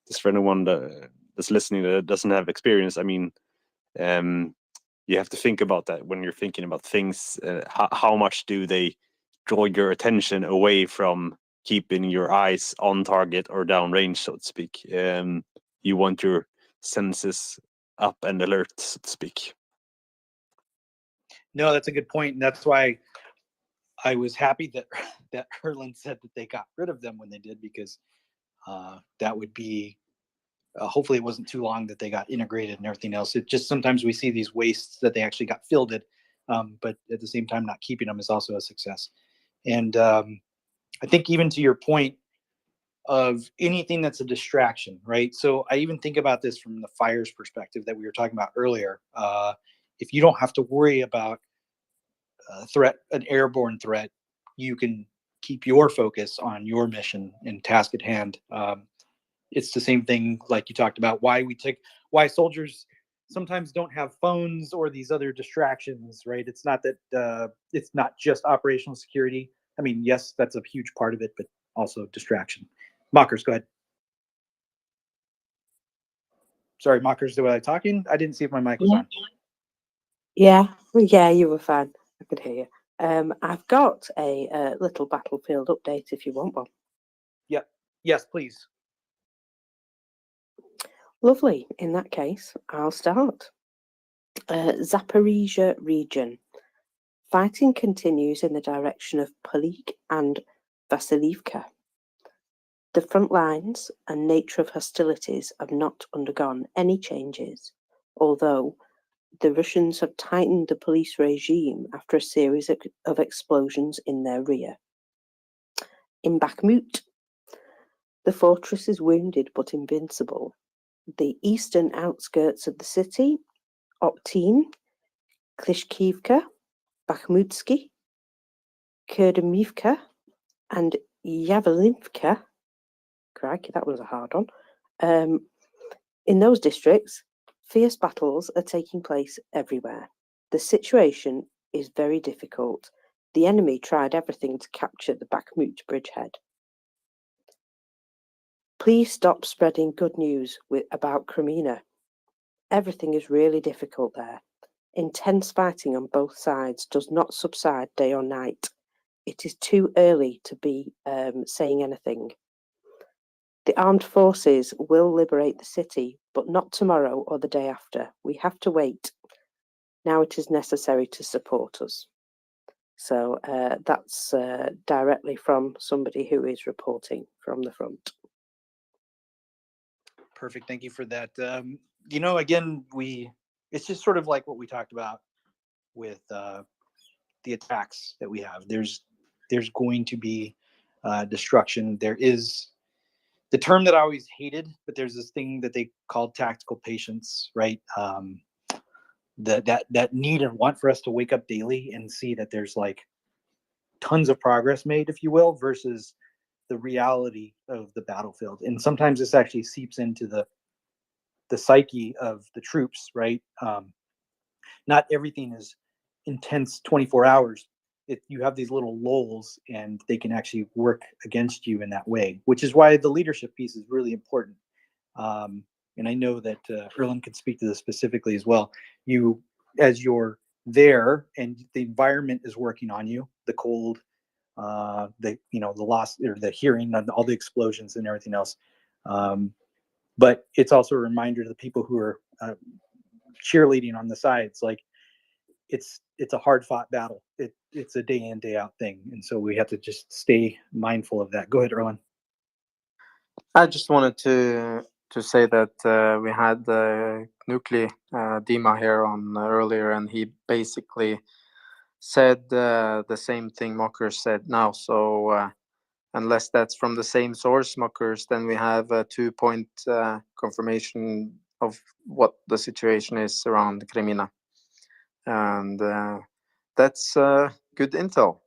Speaker 7: just for anyone that's listening that doesn't have experience, I mean, you have to think about that when you're thinking about things. How much do they draw your attention away from keeping your eyes on target or downrange, so to speak. You want your senses up and alert, so to speak.
Speaker 15: No, that's a good point, and that's why I was happy that that Erlen said that they got rid of them when they did, because that would be hopefully it wasn't too long that they got integrated and everything else. It just sometimes we see these wastes that they actually got filled in, but at the same time not keeping them is also a success. And I think even to your point of anything that's a distraction, right? So I even think about this from the fires perspective that we were talking about earlier. If you don't have to worry about a threat, an airborne threat, you can keep your focus on your mission and task at hand. It's the same thing like you talked about, why soldiers sometimes don't have phones or these other distractions, right? It's not that it's not just operational security. I mean, yes, that's a huge part of it, but also distraction. Mockers, go ahead. Sorry, Mockers, was I talking? I didn't see if my mic was on.
Speaker 8: Yeah, you were fine. I could hear you. I've got a little battlefield update if you want one.
Speaker 15: Yep. Yes, please.
Speaker 8: Lovely. In that case, I'll start. Zaporizhia region. Fighting continues in the direction of Polik and Vasilivka. The front lines and nature of hostilities have not undergone any changes, although the Russians have tightened the police regime after a series of explosions in their rear. In Bakhmut, the fortress is wounded but invincible. The eastern outskirts of the city, Optin, Klishkivka, Bakhmutsky, Kurdamivka, and Yavolimivka, crikey, that was a hard one. In those districts, fierce battles are taking place everywhere. The situation is very difficult. The enemy tried everything to capture the Bakhmut bridgehead. Please stop spreading good news about Crimea. Everything is really difficult there. Intense fighting on both sides does not subside day or night. It is too early to be saying anything. The armed forces will liberate the city, but not tomorrow or the day after. We have to wait. Now it is necessary to support us. So that's directly from somebody who is reporting from the front.
Speaker 15: Perfect. Thank you for that. You know, again, it's just sort of like what we talked about with the attacks that we have. There's going to be destruction. There is the term that I always hated, but there's this thing that they call tactical patience, right? That need and want for us to wake up daily and see that there's like tons of progress made, if you will, versus the reality of the battlefield. And sometimes this actually seeps into the psyche of the troops, right? Not everything is intense 24 hours. You have these little lulls and they can actually work against you in that way, which is why the leadership piece is really important. And I know that Erlen can speak to this specifically as well. As you're there and the environment is working on you, the cold, the loss or the hearing and all the explosions and everything else. But it's also a reminder to the people who are cheerleading on the sides, like it's a hard fought battle. It's a day in, day out thing. And so we have to just stay mindful of that. Go ahead, Erlen.
Speaker 9: I just wanted to say that we had Nukli Dima here on earlier, and he basically said the same thing Mockers said now. So unless that's from the same source, Mockers, then we have a 2-point confirmation of what the situation is around Crimea. And that's good intel.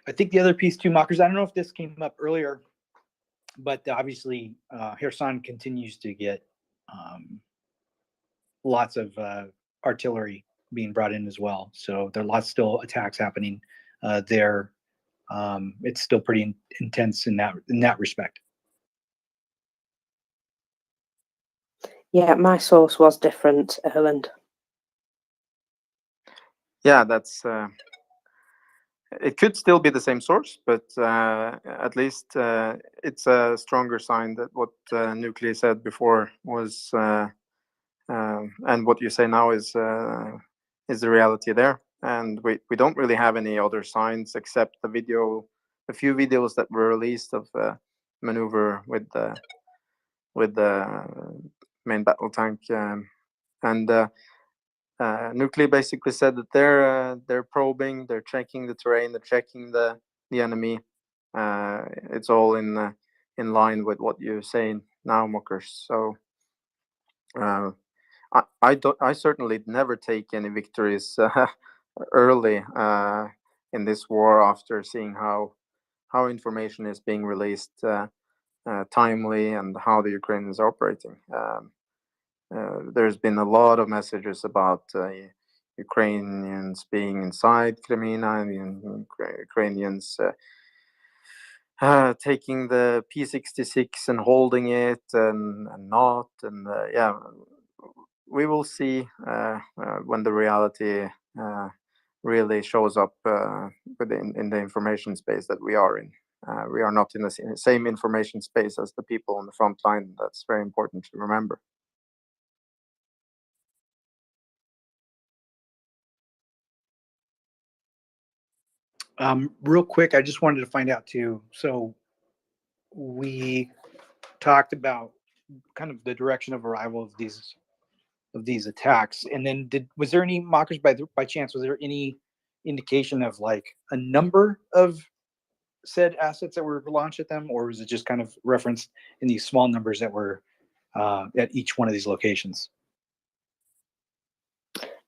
Speaker 15: I think the other piece too, Mockers, I don't know if this came up earlier, but obviously Kherson continues to get lots of artillery being brought in as well. So there are lots still attacks happening there. It's still pretty intense in that respect.
Speaker 8: Yeah, my source was different, Erland.
Speaker 9: Yeah, that's it could still be the same source, but at least it's a stronger sign that what Nuclei said before was, and what you say now is the reality there. And we don't really have any other signs except a few videos that were released of maneuver with the main battle tank, and Nuclei basically said that they're probing, they're checking the terrain, they're checking the enemy. It's all in line with what you're saying now, Mockers. So I certainly never take any victories early in this war after seeing how information is being released timely and how the Ukrainians are operating. There's been a lot of messages about Ukrainians being inside Crimea and Ukrainians taking the P-66 and holding it and not. And yeah, we will see when the reality really shows up in the information space that we are in. We are not in the same information space as the people on the front line. That's very important to remember.
Speaker 15: Real quick, I just wanted to find out too. So we talked about kind of the direction of arrival of these attacks, and then was there any, Mockers, by chance, was there any indication of like a number of said assets that were launched at them, or was it just kind of referenced in these small numbers that were at each one of these locations?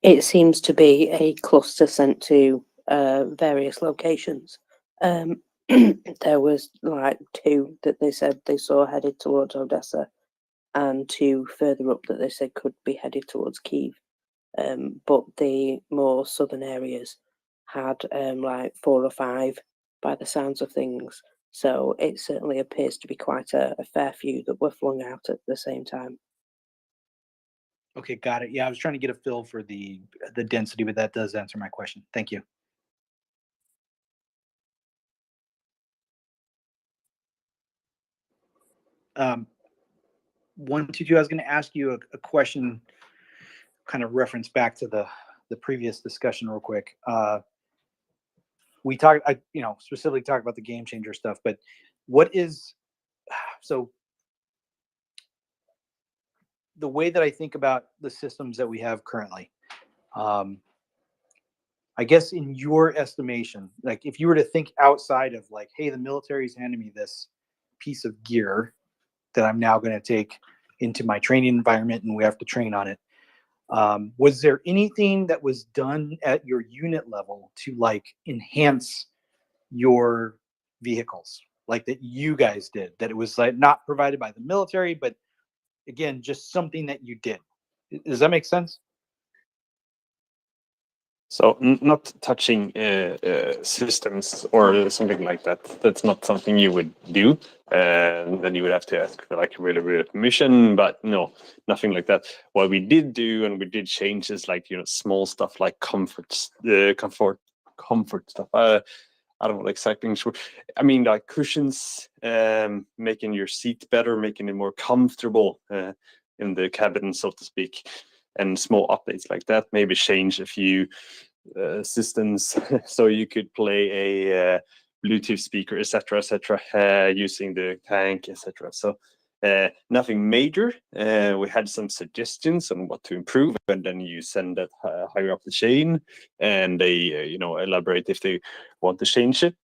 Speaker 8: It seems to be a cluster sent to various locations. There was like 2 that they said they saw headed towards Odessa, and 2 further up that they said could be headed towards Kyiv. But the more southern areas had like 4 or 5 by the sounds of things. So it certainly appears to be quite a fair few that were flung out at the same time.
Speaker 15: Okay, got it. Yeah, I was trying to get a feel for the density, but that does answer my question. Thank you. One, two, I was going to ask you a question, kind of reference back to the previous discussion real quick. We talked, specifically talked about the game changer stuff, but what is, so the way that I think about the systems that we have currently, I guess in your estimation, like if you were to think outside of like, hey, the military's handing me this piece of gear that I'm now going to take into my training environment and we have to train on it. Was there anything that was done at your unit level to like enhance your vehicles, like that you guys did, that it was like not provided by the military, but again, just something that you did? Does that make sense?
Speaker 7: So not touching systems or something like that. That's not something you would do. Then you would have to ask for like really permission. But no, nothing like that. What we did do, and we did change, is like small stuff like comfort stuff. I don't know exactly. I mean, like cushions, making your seat better, making it more comfortable in the cabin, so to speak. And small updates like that, maybe change a few systems so you could play a Bluetooth speaker, etc., using the tank, etc. So nothing major. We had some suggestions on what to improve, and then you send that higher up the chain, and they elaborate if they want to change it.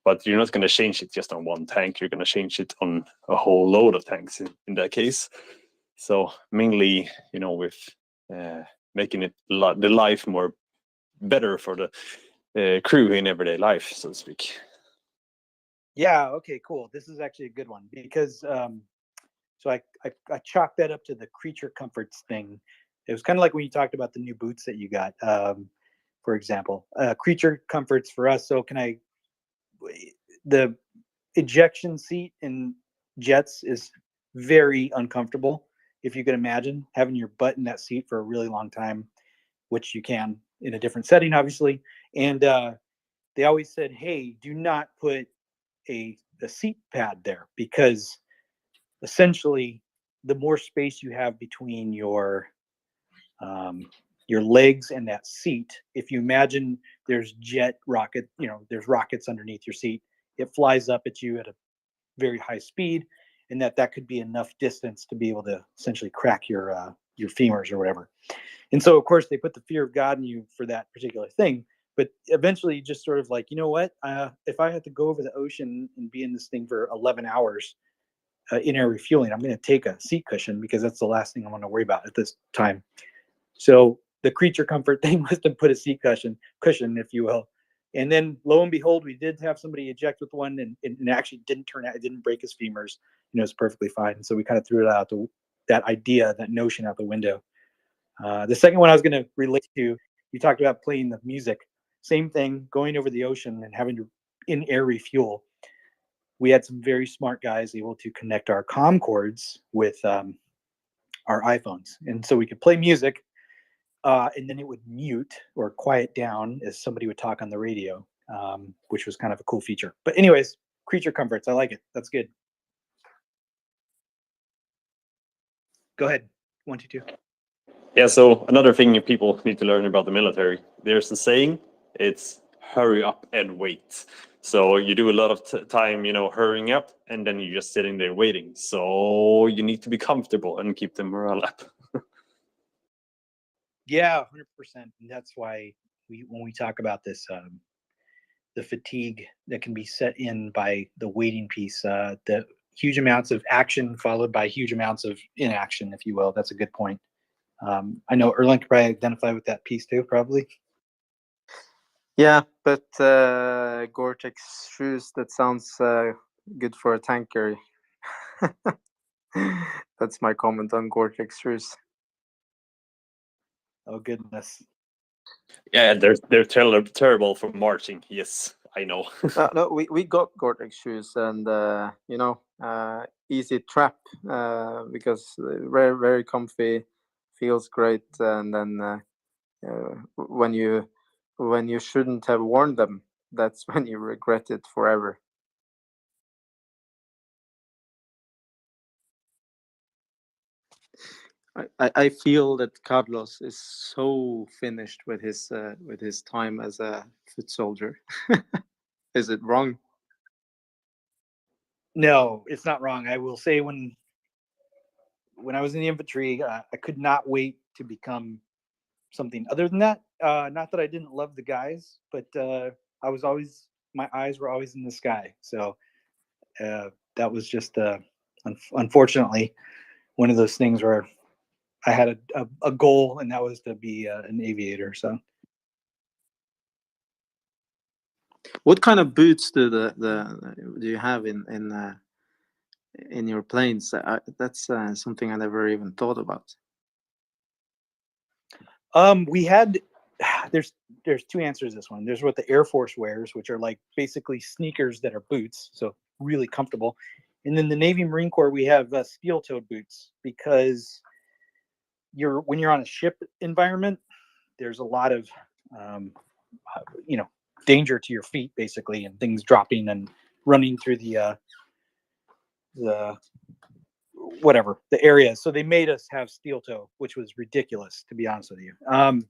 Speaker 7: But you're not going to change it just on one tank. You're going to change it on a whole load of tanks in that case. So mainly, with making it the life more better for the crew in everyday life, so to speak.
Speaker 15: Yeah. Okay. Cool. This is actually a good one because so I chalked that up to the creature comforts thing. It was kind of like when you talked about the new boots that you got, for example, creature comforts for us. So the ejection seat in jets is very uncomfortable. If you can imagine having your butt in that seat for a really long time, which you can in a different setting, obviously. And they always said, hey, do not put a seat pad there, because essentially the more space you have between your legs and that seat, if you imagine there's there's rockets underneath your seat, it flies up at you at a very high speed, and that could be enough distance to be able to essentially crack your femurs or whatever. And so of course they put the fear of God in you for that particular thing. But eventually just sort of like, you know what, if I had to go over the ocean and be in this thing for 11 hours in air refueling, I'm going to take a seat cushion, because that's the last thing I want to worry about at this time. So the creature comfort thing must have put a seat cushion, if you will. And then lo and behold, we did have somebody eject with one, and it actually didn't turn out, it didn't break his femurs. It was perfectly fine. And so we kind of threw it out, that notion out the window. The second one I was going to relate to, you talked about playing the music. Same thing, going over the ocean and having to in-air refuel. We had some very smart guys able to connect our comm cords with our iPhones. And so we could play music, and then it would mute or quiet down as somebody would talk on the radio, which was kind of a cool feature. But anyways, creature comforts, I like it. That's good. Go ahead, 122.
Speaker 7: Yeah, so another thing people need to learn about the military, there's a saying, it's hurry up and wait. So you do a lot of time, hurrying up, and then you're just sitting there waiting. So you need to be comfortable and keep the morale up.
Speaker 15: Yeah, 100%. And that's why when we talk about this, the fatigue that can be set in by the waiting piece, the huge amounts of action followed by huge amounts of inaction, if you will. That's a good point. I know Erlen could probably identify with that piece too, probably.
Speaker 9: Yeah, but Gore-Tex shoes, that sounds good for a tanker. That's my comment on Gore-Tex shoes.
Speaker 15: Oh, goodness.
Speaker 7: Yeah, they're terrible for marching. Yes, I know.
Speaker 9: No, we got Gore-Tex shoes, and easy trap, because very, very comfy, feels great, and then when you shouldn't have worn them, that's when you regret it forever. I feel that Carlos is so finished with his time as a foot soldier. Is it wrong?
Speaker 15: No, it's not wrong. I will say when I was in the infantry, I could not wait to become something other than that. Not that I didn't love the guys, but my eyes were always in the sky. So that was just unfortunately one of those things where I had a goal, and that was to be an aviator. So
Speaker 9: What kind of boots do you have in your planes? That's something I never even thought about.
Speaker 15: we had there's two answers to this one. There's what the Air Force wears, which are like basically sneakers that are boots, so really comfortable. And then the Navy Marine Corps, we have steel-toed boots, because when you're on a ship environment, there's a lot of danger to your feet, basically, and things dropping and running through the area. So they made us have steel toe, which was ridiculous, to be honest with you. I'm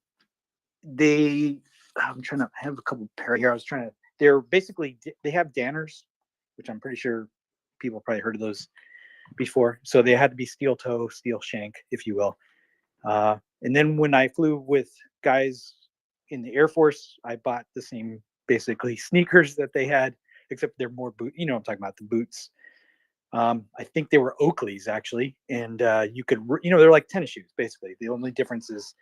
Speaker 15: trying to have a couple pair here. They're basically, they have Danners, which I'm pretty sure people probably heard of those before. So they had to be steel toe, steel shank, if you will. And then when I flew with guys in the Air Force, I bought the same basically sneakers that they had, except they're more boot. I'm talking about the boots. I think they were Oakley's actually, and you could, they're like tennis shoes basically. The only difference is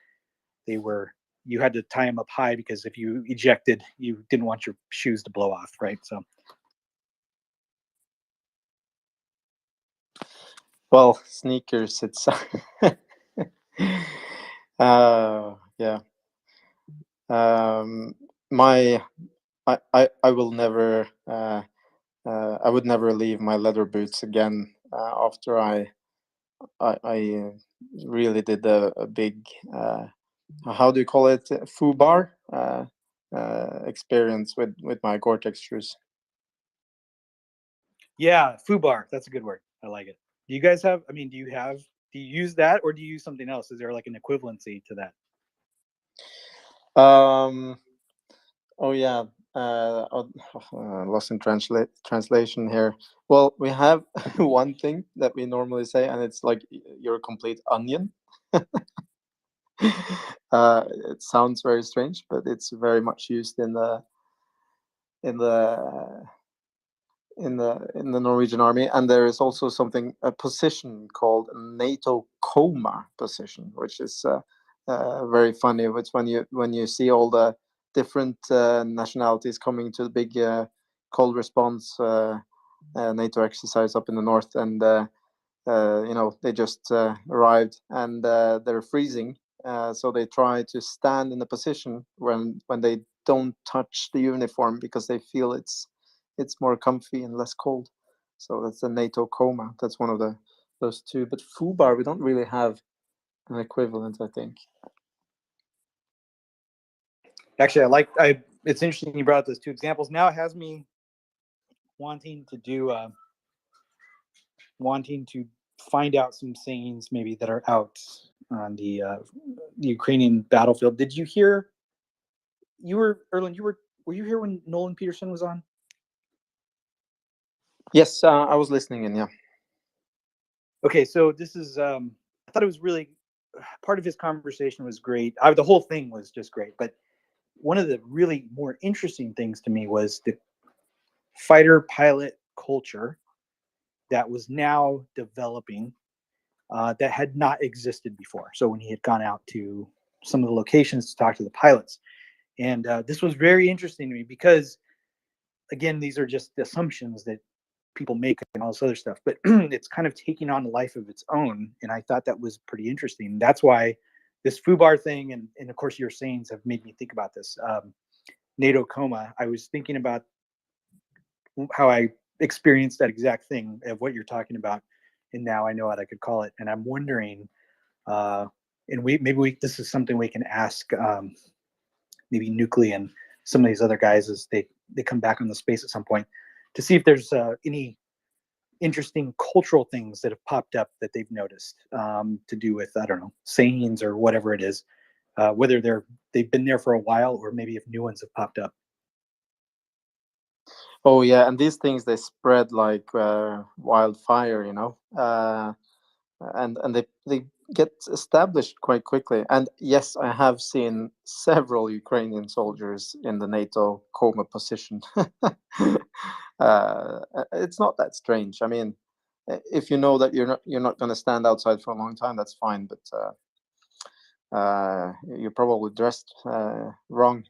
Speaker 15: you had to tie them up high, because if you ejected, you didn't want your shoes to blow off, right? So.
Speaker 9: Well, sneakers, it's yeah. I will never I would never leave my leather boots again after I really did a big how do you call it, faux bar, experience with my Gore-Tex shoes.
Speaker 15: Yeah, FUBAR. That's a good word. I like it. Do you guys have? I mean, do you use that, or do you use something else? Is there like an equivalency to that?
Speaker 9: Oh yeah. Lost in translation here. Well, we have one thing that we normally say, and it's like you're a complete onion. It sounds very strange, but it's very much used in the Norwegian army. And there is also a position called NATO coma position, which is very funny. It's when you see all the different nationalities coming to the big cold response NATO exercise up in the north, and they just arrived, and they're freezing. So they try to stand in a position when they don't touch the uniform because they feel it's more comfy and less cold. So that's the NATO coma. That's one of those two. But FUBAR, we don't really have an equivalent, I think.
Speaker 15: Actually, it's interesting you brought up those two examples. Now it has me wanting to find out some sayings maybe that are out on the Ukrainian battlefield. Did you hear? Erland, were you here when Nolan Peterson was on?
Speaker 9: Yes, I was listening in. Yeah.
Speaker 15: Okay, so this is. I thought it was really part of his conversation was great. The whole thing was just great, but one of the really more interesting things to me was the fighter pilot culture that was now developing that had not existed before. So when he had gone out to some of the locations to talk to the pilots, and this was very interesting to me because, again, these are just assumptions that people make and all this other stuff, but it's kind of taking on a life of its own, and I thought that was pretty interesting. That's why this FUBAR thing and of course your sayings have made me think about this. NATO coma, I was thinking about how I experienced that exact thing of what you're talking about, and now I know what I could call it. And I'm wondering, and this is something we can ask maybe Nuclei and some of these other guys as they come back on the space at some point, to see if there's any interesting cultural things that have popped up that they've noticed to do with, I don't know, sayings or whatever it is, whether they've been there for a while or maybe if new ones have popped up.
Speaker 9: Oh yeah, and these things, they spread like wildfire, and they get established quite quickly. And yes, I have seen several Ukrainian soldiers in the NATO coma position. It's not that strange. I mean, if you know that you're not going to stand outside for a long time, that's fine. But you're probably dressed wrong.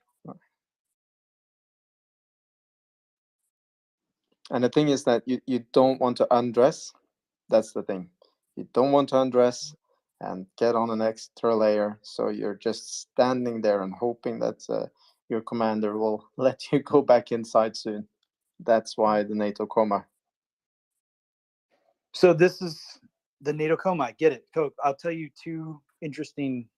Speaker 9: And the thing is that you don't want to undress. That's the thing. You don't want to undress and get on an extra layer. So you're just standing there and hoping that your commander will let you go back inside soon. That's why the NATO coma.
Speaker 15: So this is the NATO coma. I get it. So I'll tell you two interesting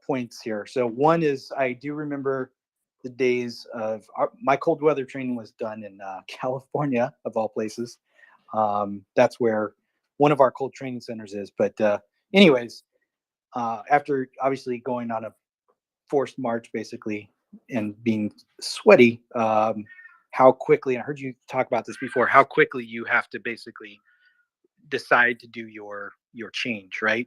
Speaker 15: points here. So one is I do remember the days of my cold weather training was done in California, of all places. That's where one of our cold training centers is. But anyways, after obviously going on a forced march, basically, and being sweaty, how quickly, and I heard you talk about this before, how quickly you have to basically decide to do your change, right?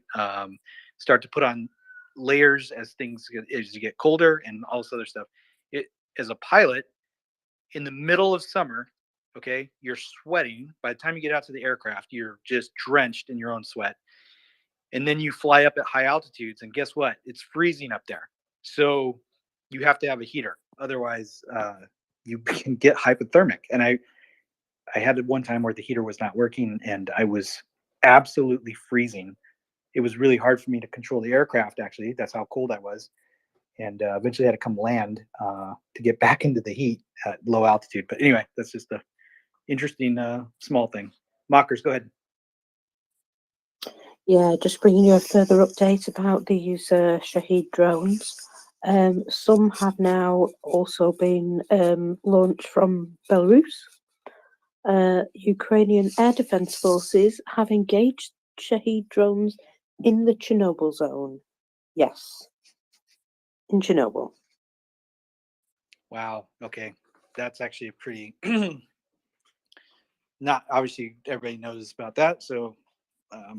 Speaker 15: Start to put on layers as you get colder and all this other stuff. As a pilot, in the middle of summer, okay, you're sweating. By the time you get out to the aircraft, you're just drenched in your own sweat. And then you fly up at high altitudes, and guess what? It's freezing up there. So you have to have a heater. Otherwise, you can get hypothermic. And I had one time where the heater was not working, and I was absolutely freezing. It was really hard for me to control the aircraft, actually. That's how cold I was. And eventually I had to come land to get back into the heat at low altitude. But anyway, that's just a interesting small thing. Mockers, go ahead.
Speaker 8: Yeah, just bringing you a further update about these Shahed drones. Some have now also been launched from Belarus. Ukrainian air defense forces have engaged Shahed drones in the Chernobyl zone. Yes, in Chernobyl.
Speaker 15: Wow. Okay, that's actually a pretty. Not obviously everybody knows about that, so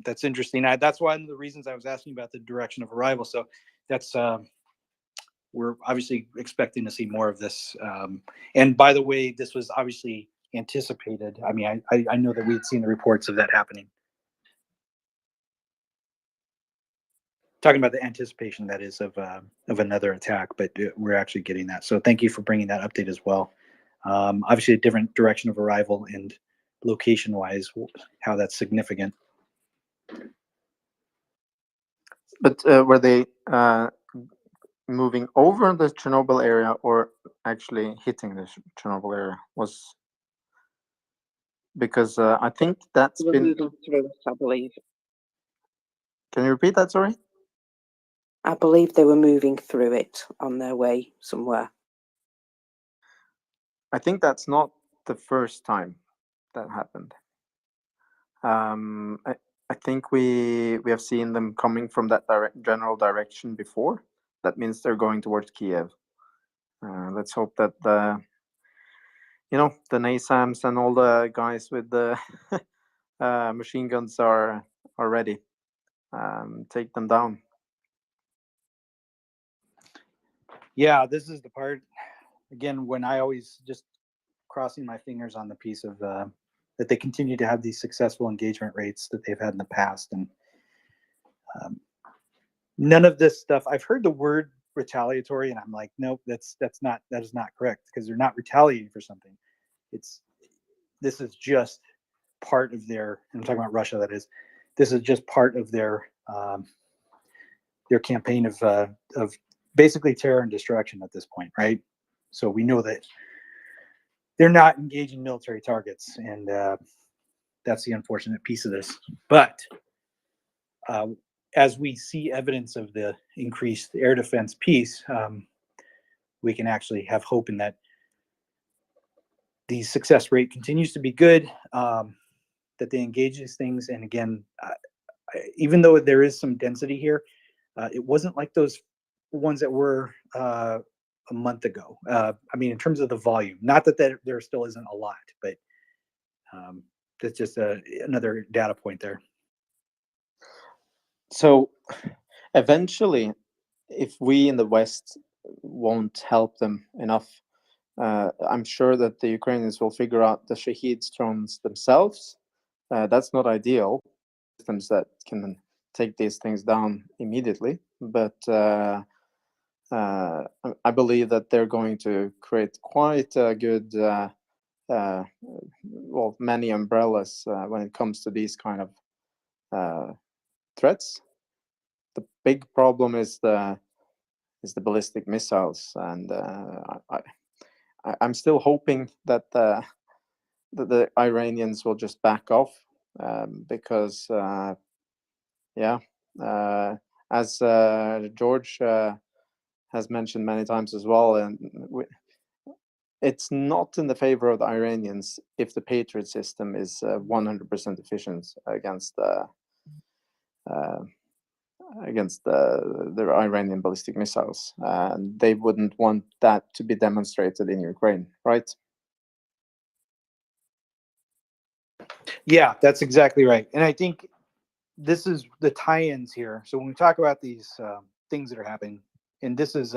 Speaker 15: that's interesting. That's one of the reasons I was asking about the direction of arrival. So that's we're obviously expecting to see more of this. And by the way, this was obviously anticipated. I mean, I know that we had seen the reports of that happening. Talking about the anticipation, that is, of another attack, but we're actually getting that. So thank you for bringing that update as well. Obviously, a different direction of arrival and location-wise, how that's significant.
Speaker 9: But were they moving over the Chernobyl area or actually hitting the Chernobyl area? Was because I think that's
Speaker 8: They were
Speaker 9: been.
Speaker 8: moving through it, I believe.
Speaker 9: Can you repeat that? Sorry.
Speaker 8: I believe they were moving through it on their way somewhere.
Speaker 9: I think that's not the first time that happened. I think we have seen them coming from that general direction before. That means they're going towards Kiev. Let's hope that the NASAMs and all the guys with the machine guns are ready. Take them down.
Speaker 15: Yeah, this is the part, again, when I always just crossing my fingers on the piece of that they continue to have these successful engagement rates that they've had in the past. And none of this stuff, I've heard the word retaliatory, and I'm like, nope, that is not correct, because they're not retaliating for something. This is just part of their, and I'm talking about Russia, that is, this is just part of their campaign of basically terror and destruction at this point, right? So we know that they're not engaging military targets, and that's the unfortunate piece of this. But as we see evidence of the increased air defense piece, we can actually have hope in that the success rate continues to be good, that they engage these things. And again, even though there is some density here, it wasn't like those ones that were a month ago. I mean, in terms of the volume, not that there still isn't a lot, but that's just another data point there.
Speaker 9: So eventually, if we in the West won't help them enough, I'm sure that the Ukrainians will figure out the Shahed drones themselves. That's not ideal. Systems that can take these things down immediately, but I believe that they're going to create quite a good, many umbrellas when it comes to these kind of threats. The big problem is the ballistic missiles, and I'm still hoping that the Iranians will just back off, because as George has mentioned many times as well, and it's not in the favor of the Iranians if the Patriot system is 100% efficient against the Iranian ballistic missiles. They wouldn't want that to be demonstrated in Ukraine, right?
Speaker 15: Yeah, that's exactly right. And I think this is the tie-ins here. So when we talk about these things that are happening, and this is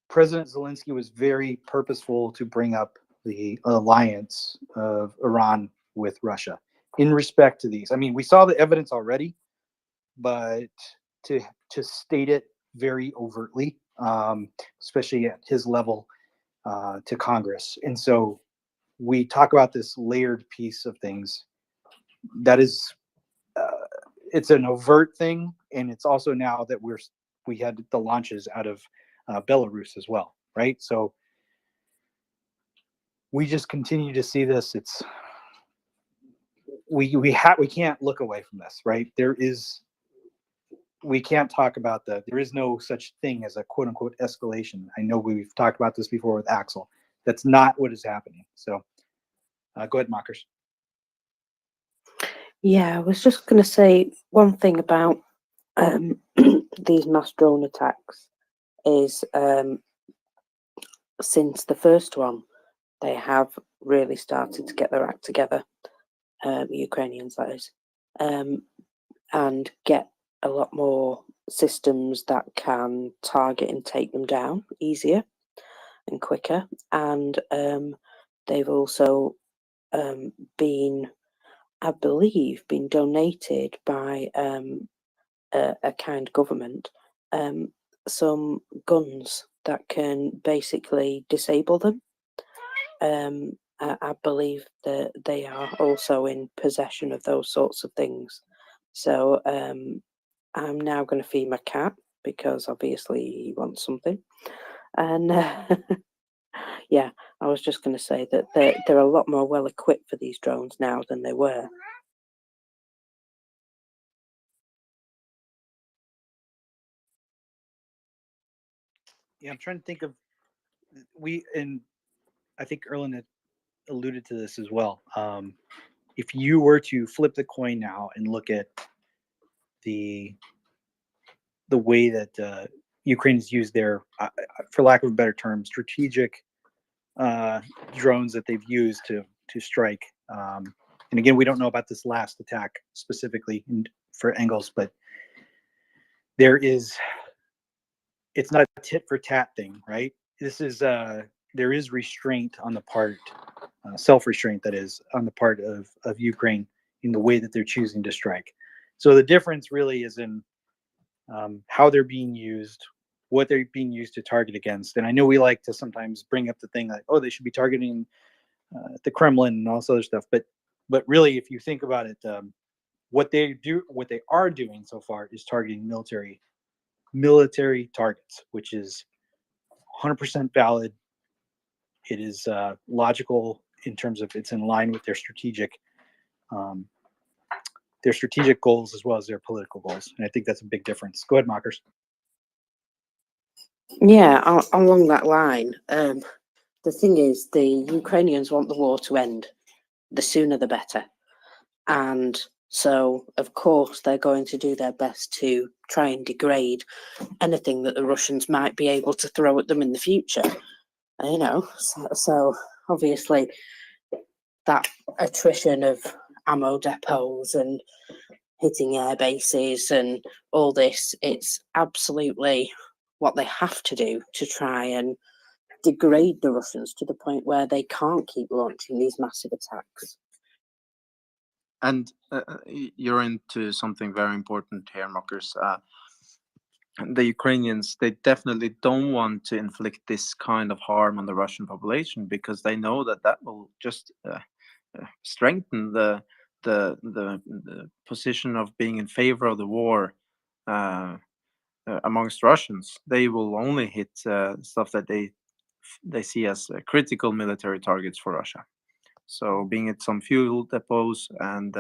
Speaker 15: President Zelensky was very purposeful to bring up the alliance of Iran with Russia in respect to these. I mean, we saw the evidence already, but to state it very overtly, especially at his level, to Congress. And so we talk about this layered piece of things that is, it's an overt thing, and it's also now that we had the launches out of Belarus as well, right? So we just continue to see this. It's we can't look away from this, right? There is we can't talk about there is no such thing as a quote unquote escalation. I know we've talked about this before with Axel. That's not what is happening. So go ahead, Mockers.
Speaker 8: Yeah, I was just going to say one thing about these mass drone attacks is since the first one, they have really started to get their act together, Ukrainians that is, and get a lot more systems that can target and take them down easier and quicker. And they've also been, I believe, been donated by a kind government some guns that can basically disable them. I believe that they are also in possession of those sorts of things. So I'm now going to feed my cat because obviously he wants something. And yeah, I was just going to say that they're a lot more well equipped for these drones now than they were.
Speaker 15: Yeah, I'm trying to think of and I think Erlen had alluded to this as well. If you were to flip the coin now and look at the way that Ukrainians use their, for lack of a better term, strategic drones that they've used to strike. And again, we don't know about this last attack specifically for Engels, but it's not a tit for tat thing, right? This is there is restraint on the part, self-restraint that is on the part of Ukraine in the way that they're choosing to strike. So the difference really is in how they're being used, what they're being used to target against. And I know we like to sometimes bring up the thing like, oh, they should be targeting the Kremlin and all this other stuff. But really, if you think about it, what they are doing so far is targeting military targets, which is 100% valid. It is logical in terms of it's in line with their strategic goals as well as their political goals. And I think that's a big difference. Go ahead, Mockers.
Speaker 8: Yeah, along that line, the thing is, the Ukrainians want the war to end. The sooner the better. And so, of course, they're going to do their best to try and degrade anything that the Russians might be able to throw at them in the future. You know, so obviously that attrition of ammo depots and hitting air bases and all this, it's absolutely what they have to do to try and degrade the Russians to the point where they can't keep launching these massive attacks.
Speaker 9: And you're into something very important here, Mockers. The Ukrainians, they definitely don't want to inflict this kind of harm on the Russian population because they know that will just strengthen the position of being in favor of the war amongst Russians. They will only hit stuff that they see as critical military targets for Russia. So, being it some fuel depots and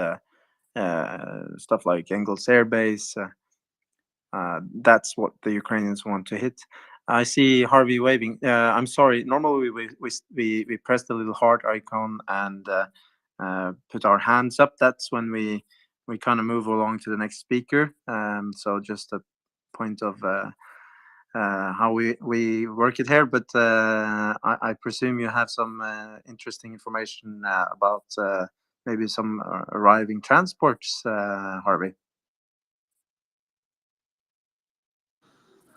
Speaker 9: stuff like Engels Air Base, that's what the Ukrainians want to hit. I see Harvey waving. I'm sorry. Normally we press the little heart icon and put our hands up. That's when we kind of move along to the next speaker. So just a point of how we work it here. But I presume you have some interesting information about maybe some arriving transports, Harvey.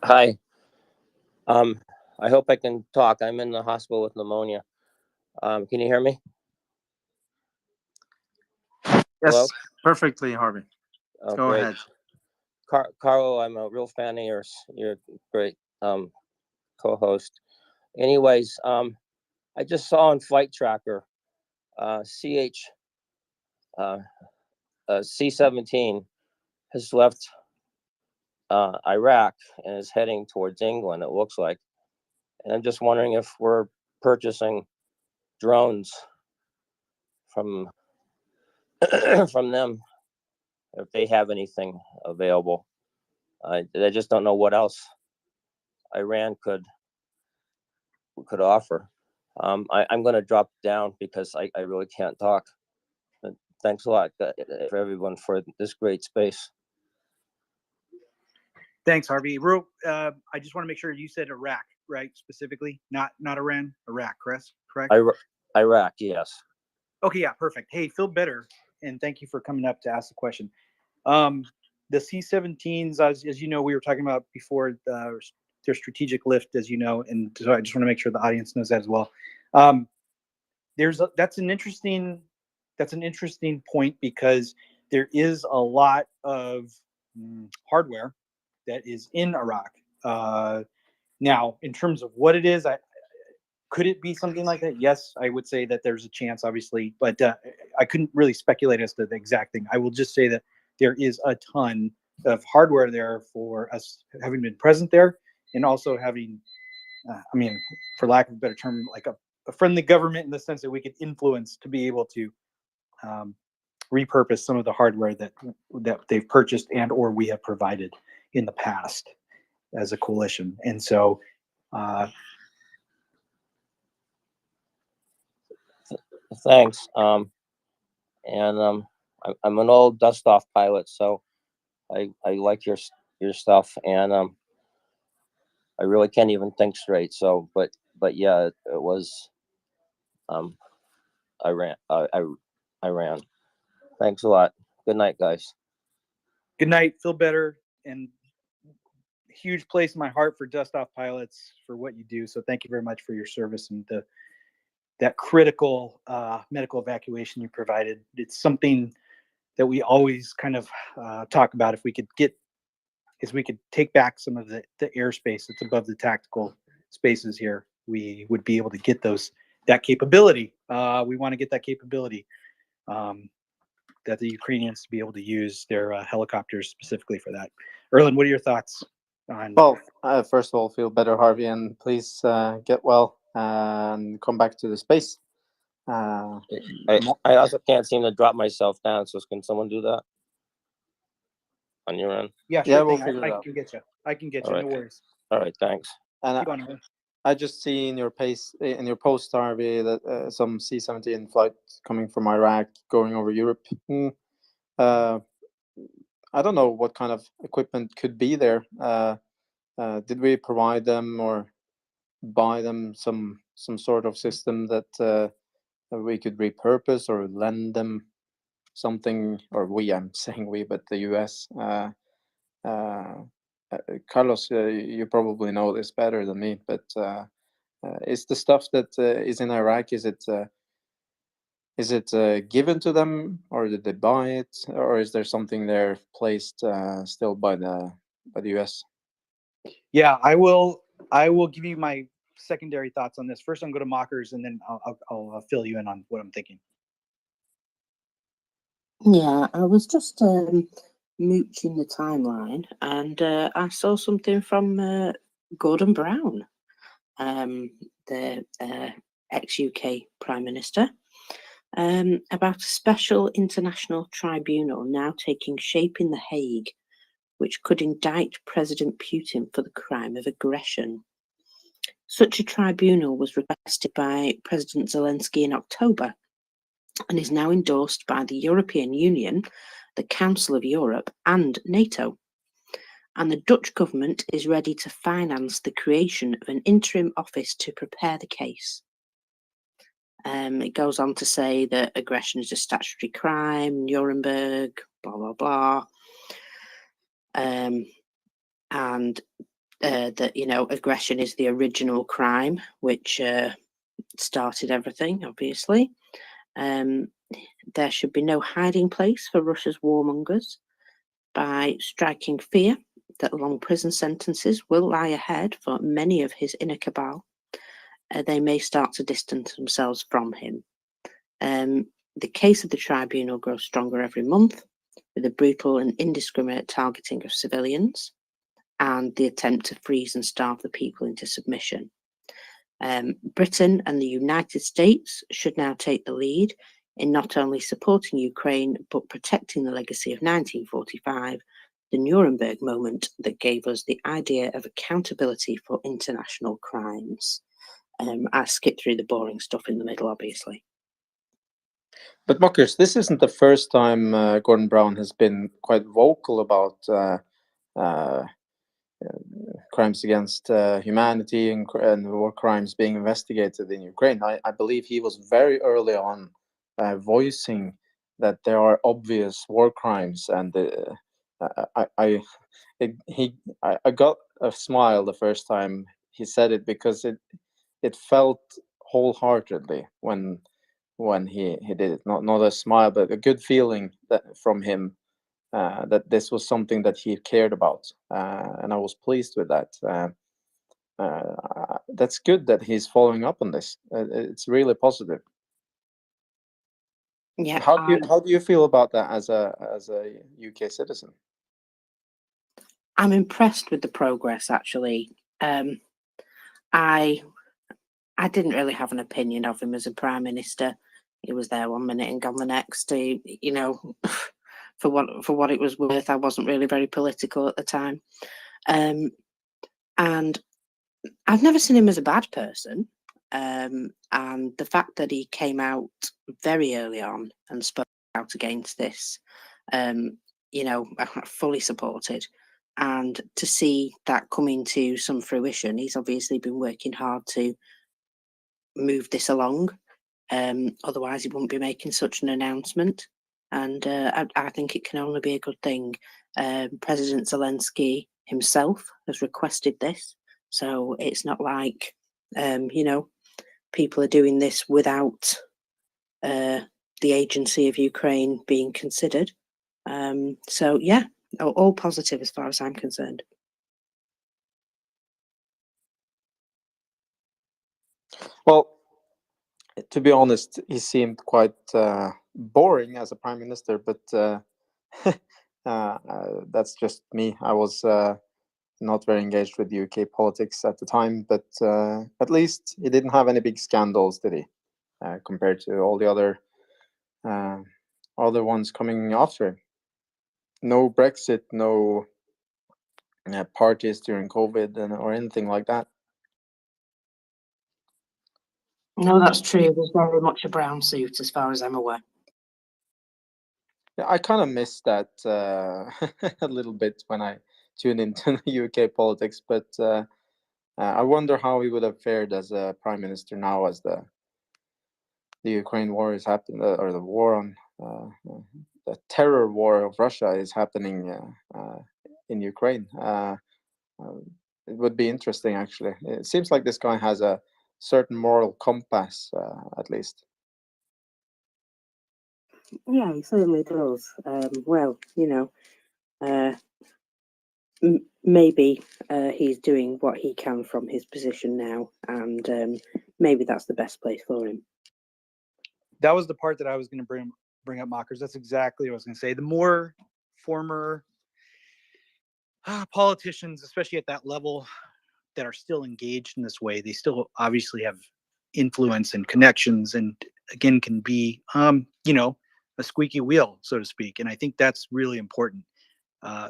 Speaker 10: Hi. I hope I can talk. I'm in the hospital with pneumonia. Can you hear me?
Speaker 9: Yes,
Speaker 10: Hello?
Speaker 9: perfectly, Harvey.
Speaker 10: Oh,
Speaker 9: Go
Speaker 10: great.
Speaker 9: ahead.
Speaker 10: Carlo, I'm a real fan of yours. You're a great co-host. Anyways, I just saw on Flight Tracker, C-17 has left Iraq and is heading towards England, it looks like. And I'm just wondering if we're purchasing drones from from them, if they have anything available. I just don't know what else Iran could offer. I'm going to drop down because I really can't talk. But thanks a lot for everyone for this great space.
Speaker 15: Thanks, Harvey. I just want to make sure you said Iraq, right? Specifically, not Iran, Iraq, correct?
Speaker 10: Iraq, yes.
Speaker 15: Okay, yeah, perfect. Hey, feel better, and thank you for coming up to ask the question. The C-17s, as you know, we were talking about before, their strategic lift, as you know, and so I just want to make sure the audience knows that as well. That's an interesting point because there is a lot of hardware that is in Iraq. Now, in terms of what it is, could it be something like that? Yes, I would say that there's a chance, obviously, but I couldn't really speculate as to the exact thing. I will just say that there is a ton of hardware there for us having been present there, and also having, I mean, for lack of a better term, like a friendly government in the sense that we could influence to be able to repurpose some of the hardware that they've purchased and or we have provided in the past as a coalition. And so
Speaker 10: thanks. I'm an old dust-off pilot, so I like your stuff, and I really can't even think straight. So, but yeah, it was Iran. Thanks a lot. Good night, guys.
Speaker 15: Good night. Feel better, and huge place in my heart for dust-off pilots for what you do. So thank you very much for your service and that critical medical evacuation you provided. It's something that we always kind of talk about. If we could take back some of the airspace that's above the tactical spaces here, we would be able to get that capability. We want to get that capability that the Ukrainians to be able to use their helicopters specifically for that. Erlen, what are your thoughts on?
Speaker 9: Well, first of all, feel better, Harvey, and please get well and come back to the space.
Speaker 10: I also can't seem to drop myself down, so can someone do that on your end?
Speaker 15: Yeah, sure. We'll figure it out. I can get you.
Speaker 10: Right.
Speaker 15: No worries.
Speaker 10: All right, thanks.
Speaker 9: And I just see in your post, Harvey, that some C-17 flight coming from Iraq going over Europe. I don't know what kind of equipment could be there. Did we provide them or buy them some sort of system that we could repurpose or lend them something? Or I'm saying we, but the US. Carlos, you probably know this better than me, but is the stuff that is in Iraq, is it given to them, or did they buy it, or is there something there placed still by the US?
Speaker 15: Yeah, I will give you my secondary thoughts on this. First, I'm going to Mockers, and then I'll fill you in on what I'm thinking.
Speaker 8: Yeah, I was just mooching the timeline, and I saw something from Gordon Brown, the ex-UK Prime Minister, about a special international tribunal now taking shape in The Hague, which could indict President Putin for the crime of aggression. Such a tribunal was requested by President Zelensky in October and is now endorsed by the European Union, the Council of Europe, and NATO. And the Dutch government is ready to finance the creation of an interim office to prepare the case. It goes on to say that aggression is a statutory crime, Nuremberg, blah, blah, blah. And that, aggression is the original crime, which started everything, obviously. There should be no hiding place for Russia's warmongers. By striking fear that long prison sentences will lie ahead for many of his inner cabal, they may start to distance themselves from him. The case of the tribunal grows stronger every month, with the brutal and indiscriminate targeting of civilians and the attempt to freeze and starve the people into submission. Britain and the United States should now take the lead in not only supporting Ukraine, but protecting the legacy of 1945 the Nuremberg moment that gave us the idea of accountability for international crimes. I skipped through the boring stuff in the middle, obviously.
Speaker 9: But Mockers, this isn't the first time Gordon Brown has been quite vocal about crimes against humanity and war crimes being investigated in Ukraine. I believe he was very early on voicing that there are obvious war crimes, and I got a smile the first time he said it, because it felt wholeheartedly when he did it. Not a smile, but a good feeling from him, that this was something that he cared about, and I was pleased with that. That's good that he's following up on this. It's really positive.
Speaker 8: Yeah.
Speaker 9: How do you feel about that as a UK citizen?
Speaker 8: I'm impressed with the progress, actually. I didn't really have an opinion of him as a prime minister. He was there one minute and gone the next. You know, for what it was worth, I wasn't really very political at the time. And I've never seen him as a bad person. And the fact that he came out very early on and spoke out against this, you know, fully supported. And to see that coming to some fruition, he's obviously been working hard to move this along. Otherwise, he wouldn't be making such an announcement. And I think it can only be a good thing. President Zelensky himself has requested this. So it's not like, you know, people are doing this without the agency of Ukraine being considered. So, yeah, all positive as far as I'm concerned.
Speaker 9: Well, to be honest, he seemed quite boring as a prime minister, but that's just me. I was not very engaged with UK politics at the time, but at least he didn't have any big scandals, did he? Compared to all the other ones coming after him. No Brexit, no parties during COVID, or anything like that.
Speaker 8: No, that's true. There's very much a brown suit, as far as I'm aware.
Speaker 9: Yeah, I kind of missed that a little bit when I tuned into the UK politics, but I wonder how he would have fared as a prime minister now, as the Ukraine war is happening, or the war on the terror war of Russia is happening in Ukraine. It would be interesting, actually. It seems like this guy has a certain moral compass, at least.
Speaker 8: Yeah, he certainly does. Well, you know, maybe he's doing what he can from his position now, and maybe that's the best place for him.
Speaker 15: That was the part that I was going to bring up, Mockers. That's exactly what I was going to say. The more former politicians, especially at that level, that are still engaged in this way, they still obviously have influence and connections, and again can be, you know, a squeaky wheel, so to speak. And I think that's really important.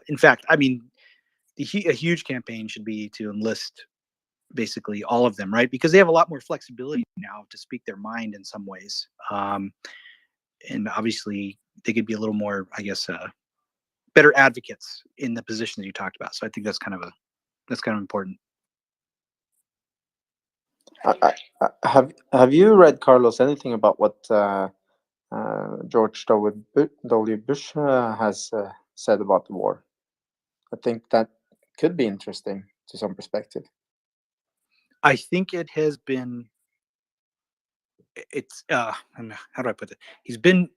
Speaker 15: In fact, I mean, a huge campaign should be to enlist basically all of them, right? Because they have a lot more flexibility now to speak their mind in some ways. And obviously they could be a little more, I guess, better advocates in the positions you talked about. So I think that's kind of important.
Speaker 9: Have you read, Carlos, anything about what George W. Bush has said about the war? I think that could be interesting to some perspective.
Speaker 15: I think it has been. It's how do I put it? He's been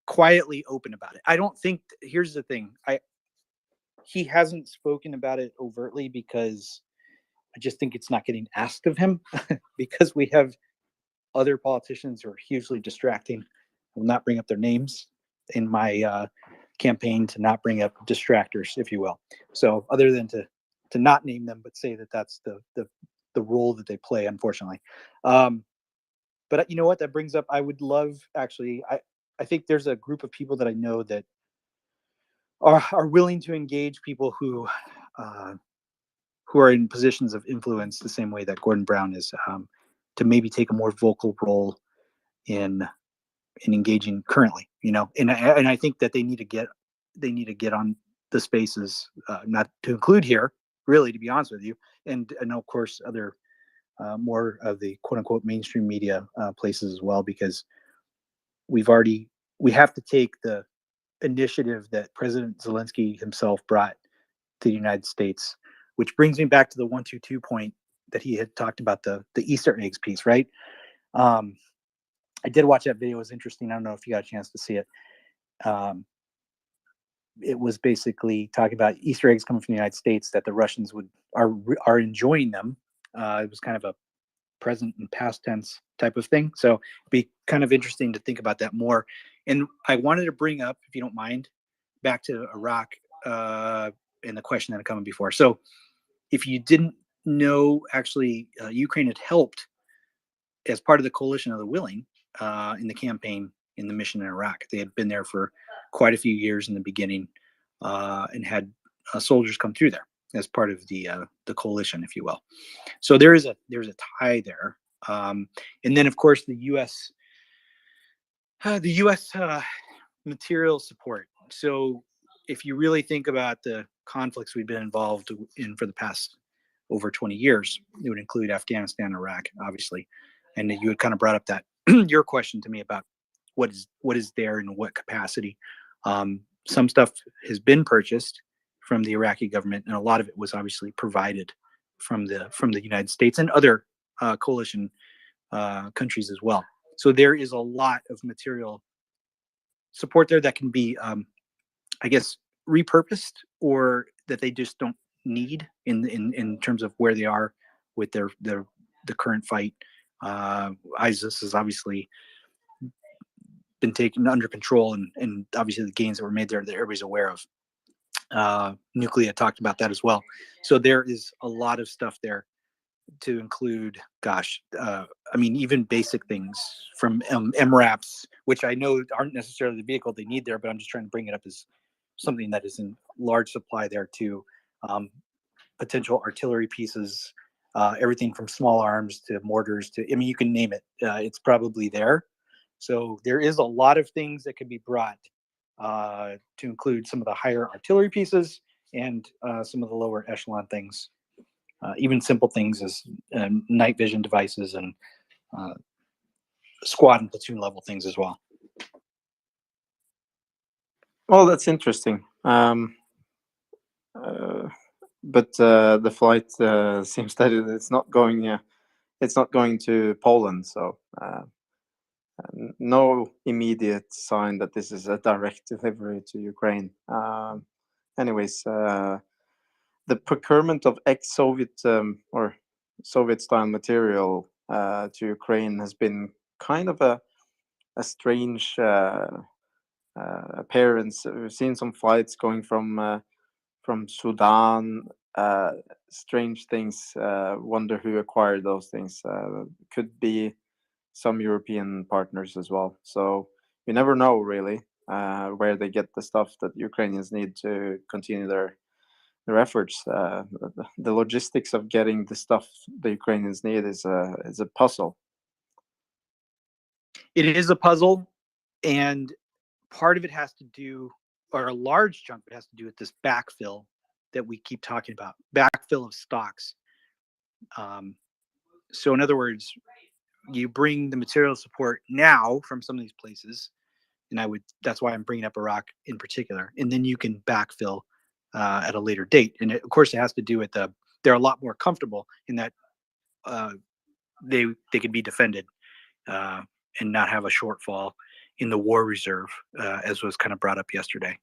Speaker 15: quietly open about it. I don't think. Here's the thing. He hasn't spoken about it overtly because I just think it's not getting asked of him because we have other politicians who are hugely distracting. I will not bring up their names in my campaign to not bring up distractors, if you will. So other than to not name them, but say that that's the role that they play, unfortunately. But you know what? That brings up, I would love, actually, I think there's a group of people that I know that are willing to engage people who are in positions of influence the same way that Gordon Brown is, to maybe take a more vocal role in engaging currently, and I think that they need to get on the spaces, not to include here, really, to be honest with you, and of course other more of the quote unquote mainstream media places as well, because we have to take the initiative that President Zelensky himself brought to the United States, which brings me back to the 122 point that he had talked about, the Easter eggs piece, right? I did watch that video. It was interesting. I don't know if you got a chance to see it. It was basically talking about Easter eggs coming from the United States, that the Russians are enjoying them. It was kind of a present and past tense type of thing. So it'd be kind of interesting to think about that more. And I wanted to bring up, if you don't mind, back to Iraq and the question that had come before. So if you didn't know, actually, Ukraine had helped as part of the coalition of the willing in the campaign, in the mission in Iraq. They had been there for quite a few years in the beginning, and had soldiers come through there as part of the coalition, if you will. So there's a tie there, and then of course the U.S. Material support. So if you really think about the conflicts we've been involved in for the past over 20 years, it would include Afghanistan, Iraq, obviously, and you had kind of brought up that your question to me about what is there and what capacity. Some stuff has been purchased from the Iraqi government, and a lot of it was obviously provided from the United States and other coalition countries as well. So there is a lot of material support there that can be, I guess, repurposed, or that they just don't need in terms of where they are with the current fight. ISIS has obviously been taken under control, and obviously the gains that were made there that everybody's aware of. Nuclear talked about that as well. So there is a lot of stuff there, to include, even basic things from MRAPs, which I know aren't necessarily the vehicle they need there, but I'm just trying to bring it up as something that is in large supply there too. Potential artillery pieces, everything from small arms to mortars to, you can name it. It's probably there. So there is a lot of things that could be brought, to include some of the higher artillery pieces and some of the lower echelon things. Even simple things as night vision devices and squad and platoon level things as well.
Speaker 9: Well, that's interesting. But the flight seems that it's not going. It's not going to Poland, so no immediate sign that this is a direct delivery to Ukraine. Anyways, the procurement of ex-Soviet or Soviet-style material to Ukraine has been kind of a strange appearance. We've seen some flights going from Sudan. Strange things. Wonder who acquired those things. Could be some European partners as well. So you never know really where they get the stuff that Ukrainians need to continue their efforts. The logistics of getting the stuff the Ukrainians need is a puzzle.
Speaker 15: It is a puzzle, and part of it has to do, or a large chunk of it has to do with this backfill that we keep talking about, backfill of stocks. So in other words, you bring the material support now from some of these places, and that's why I'm bringing up Iraq in particular, and then you can backfill at a later date. And of course, it has to do with they're a lot more comfortable in that they can be defended and not have a shortfall in the war reserve, as was kind of brought up yesterday.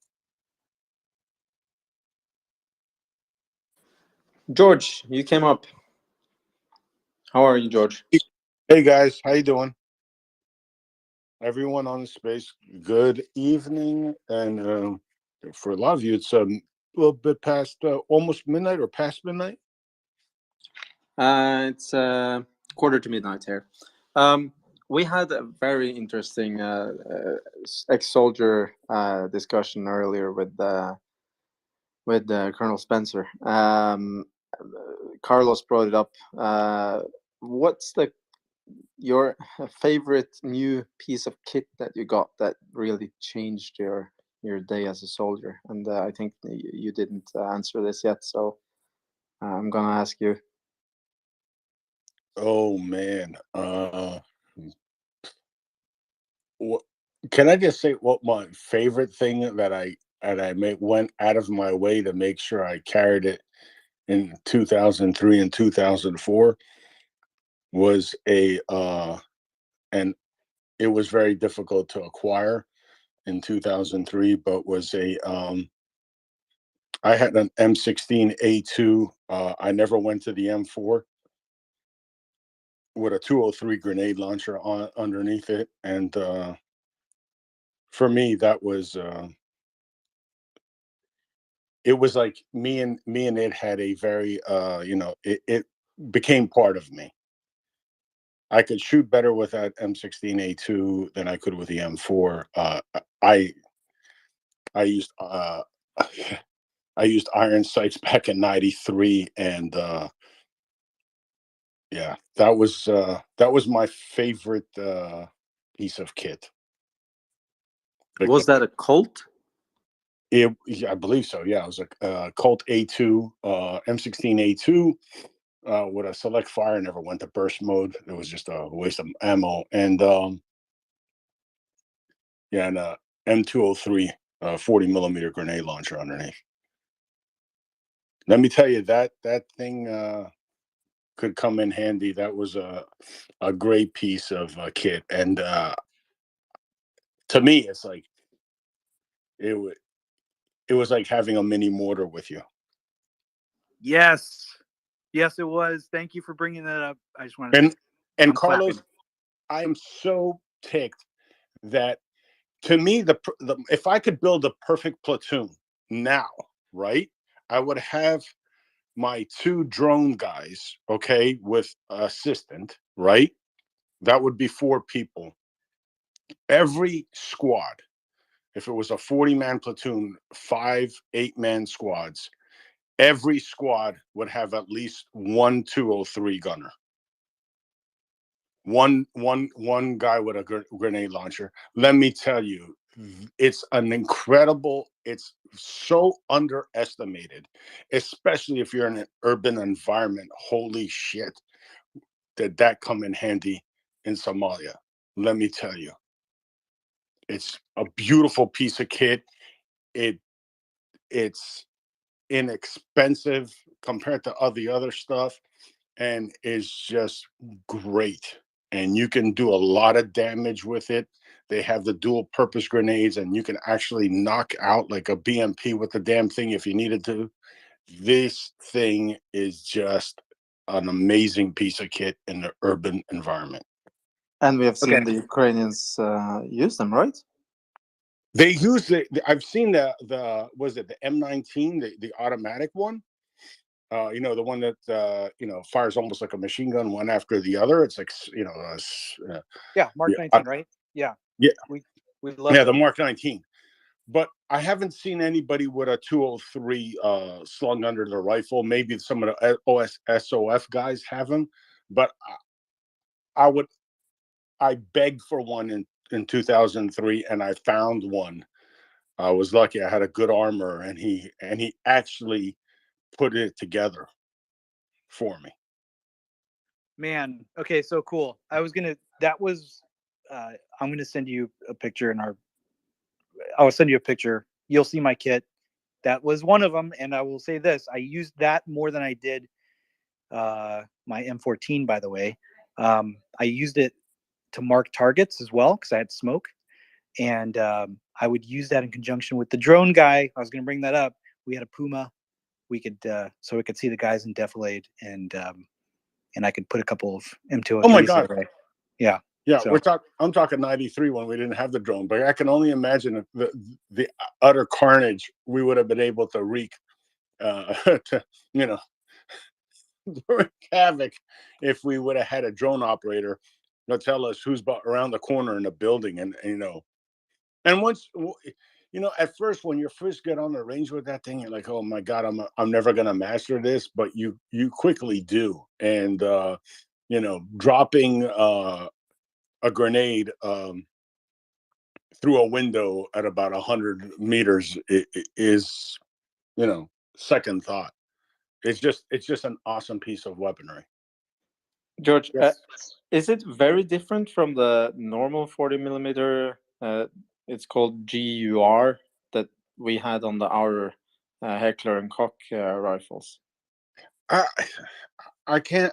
Speaker 9: George, you came up. How are you, George?
Speaker 3: Hey guys, how you doing? Everyone on the space, good evening. And for a lot of you, it's a little bit past almost midnight or past midnight.
Speaker 9: It's quarter to midnight here. We had a very interesting ex-soldier discussion earlier with with Colonel Spencer. Carlos brought it up. What's your favorite new piece of kit that you got that really changed your day as a soldier? And I think you didn't answer this yet, so I'm gonna ask you.
Speaker 3: Oh man, what, can I just say what my favorite thing that I went out of my way to make sure I carried it in 2003 and 2004 was and it was very difficult to acquire in 2003, but was I had an M16A2. I never went to the M4 with a 203 grenade launcher on underneath it, and for me that was it was like me and it had a very it became part of me. I could shoot better with that M16A2 than I could with the M4. I used I used iron sights back in '93, and yeah, that was my favorite piece of kit.
Speaker 9: Was that a Colt?
Speaker 3: Yeah, I believe so. Yeah, it was a Colt A2, M16A2 with a select fire. Never went to burst mode. It was just a waste of ammo. And yeah, and M203 40 millimeter grenade launcher underneath. Let me tell you, that thing could come in handy. That was a great piece of kit, and to me, it's like it was like having a mini mortar with you.
Speaker 15: Yes, yes, it was. Thank you for bringing that up. I just want
Speaker 3: And
Speaker 15: I'm
Speaker 3: Carlos,
Speaker 15: clapping.
Speaker 3: I am so ticked that, to me, the if I could build a perfect platoon now, right, I would have my 2 drone guys, okay, with assistant, right? That would be 4 people. Every squad, if it was a 40-man platoon, 5 8-man squads, every squad would have at least one 203 gunner. One guy with a grenade launcher. Let me tell you, it's an incredible, it's so underestimated, especially if you're in an urban environment. Holy shit, did that come in handy in Somalia. Let me tell you, it's a beautiful piece of kit. It's inexpensive compared to all the other stuff, and is just great. And you can do a lot of damage with it. They have the dual purpose grenades, and you can actually knock out like a BMP with the damn thing if you needed to. This thing is just an amazing piece of kit in the urban environment.
Speaker 9: And we have seen
Speaker 15: Okay.
Speaker 9: the Ukrainians use them, right?
Speaker 3: They use I've seen the was it the M19, the automatic one. The one that fires almost like a machine gun, one after the other. It's like
Speaker 15: Yeah, Mark 19, right? Yeah.
Speaker 3: Yeah,
Speaker 15: We love
Speaker 3: yeah,
Speaker 15: those.
Speaker 3: the Mark 19. But I haven't seen anybody with a 203 slung under the rifle. Maybe some of the SOF guys have them, but I begged for one in 2003, and I found one. I was lucky. I had a good armor, and he actually put it together for me.
Speaker 15: Man, okay, so cool. I'm gonna send you a picture I'll send you a picture. You'll see my kit. That was one of them, and I will say this: I used that more than I did my M14. By the way, I used it to mark targets as well because I had smoke, and I would use that in conjunction with the drone guy. I was going to bring that up. We had a Puma. We could so we could see the guys in defilade, and I could put a couple of M203s
Speaker 3: Oh my god!
Speaker 15: their way. Yeah.
Speaker 3: Yeah,
Speaker 15: So.
Speaker 3: I'm talking '93 when we didn't have the drone, but I can only imagine the utter carnage we would have been able to wreak, to wreak havoc if we would have had a drone operator to tell us who's around the corner in the building, and once at first when you first get on the range with that thing, you're like, oh my God, I'm never gonna master this, but you quickly do. And dropping a grenade through a window at about 100 meters is, second thought. It's just an awesome piece of weaponry.
Speaker 9: George,
Speaker 3: Yes.
Speaker 9: is it very different from the normal 40 millimeter? It's called GUR that we had on our Heckler and Koch rifles.
Speaker 3: I can't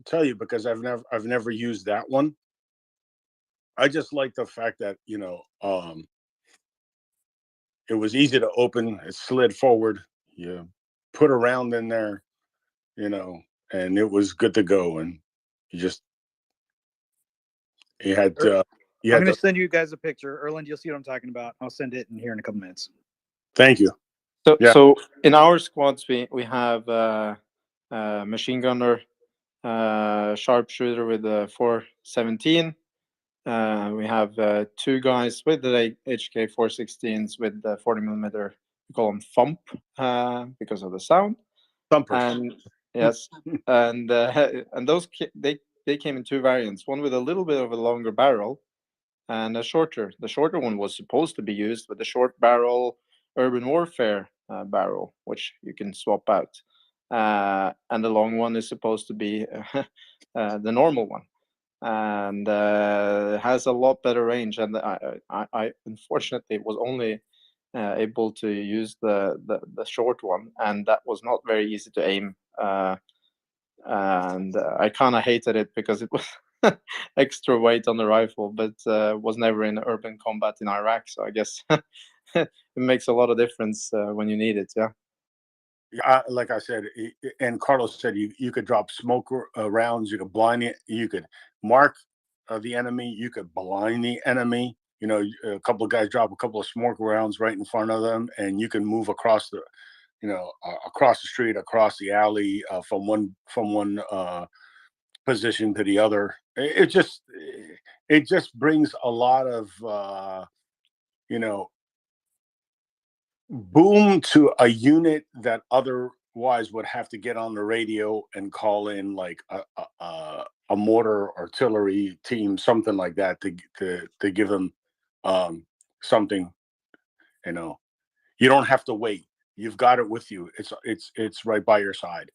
Speaker 3: tell you because I've never used that one. I just like the fact that it was easy to open. It slid forward. You put a round in there, and it was good to go. And you had
Speaker 15: I'm going to send you guys a picture. Erland, you'll see what I'm talking about. I'll send it in here in a couple minutes.
Speaker 3: Thank you.
Speaker 9: So in our squads we have machine gunner, sharpshooter with a 417. We have two guys with the HK 416s with the 40 millimeter. We call them thump because of the sound.
Speaker 3: Thumpers.
Speaker 9: And yes, and those they came in two variants. One with a little bit of a longer barrel, and a shorter. The shorter one was supposed to be used with the short barrel urban warfare barrel, which you can swap out. And the long one is supposed to be the normal one, and has a lot better range. And I unfortunately was only able to use the short one, and that was not very easy to aim. And I kind of hated it because it was extra weight on the rifle, but was never in urban combat in Iraq. So I guess it makes a lot of difference when you need it. Yeah.
Speaker 3: Like I said, and Carlos said, you could drop smoke rounds, you could blind it, you could mark the enemy, you could blind the enemy. A couple of guys drop a couple of smoke rounds right in front of them, and you can move across the, across the street, across the alley, from one position to the other. It just brings a lot of boom to a unit that otherwise would have to get on the radio and call in like a mortar artillery team, something like that, to give them something. You don't have to wait. You've got it with you. It's right by your side.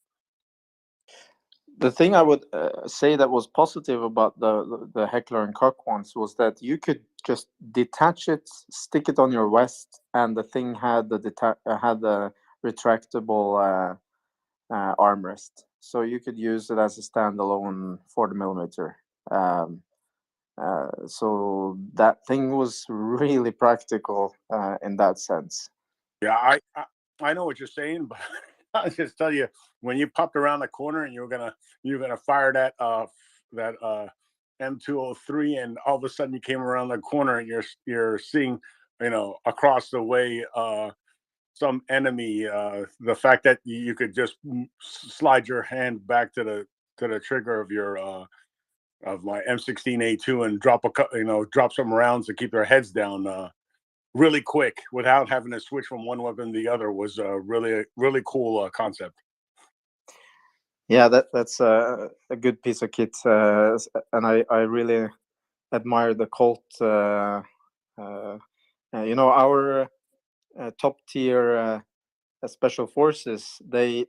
Speaker 9: The thing I would say that was positive about the Heckler and Koch ones was that you could just detach it, stick it on your vest, and the thing had the retractable armrest, so you could use it as a standalone 40 millimeter. So that thing was really practical in that sense.
Speaker 3: Yeah, I know what you're saying, but I'll just tell you, when you popped around the corner and you're gonna fire that M203, and all of a sudden you came around the corner and you're seeing, across the way some enemy. The fact that you could just slide your hand back to the trigger of your of my M16A2 and drop some rounds to keep their heads down really quick without having to switch from one weapon to the other was a really cool concept.
Speaker 9: Yeah, that's a good piece of kit, and I really admire the Colt. Our top tier special forces, they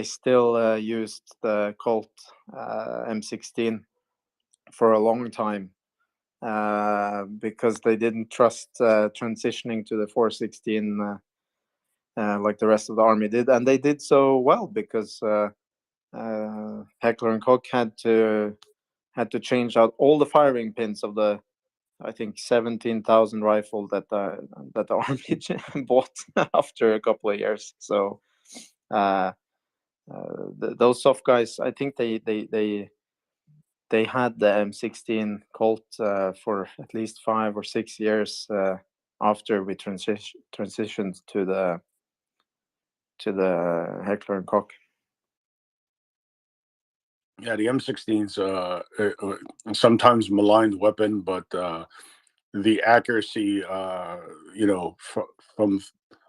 Speaker 9: still used the Colt M16 for a long time because they didn't trust transitioning to the 416 like the rest of the army did, and they did so well because Heckler and Koch had to change out all the firing pins of the, I think, 17,000 rifle that the army bought after a couple of years. So those soft guys, I think they had the M16 Colt for at least 5 or 6 years after we transitioned to the Heckler and Koch.
Speaker 3: Yeah, the M16's sometimes maligned weapon, but the accuracy, from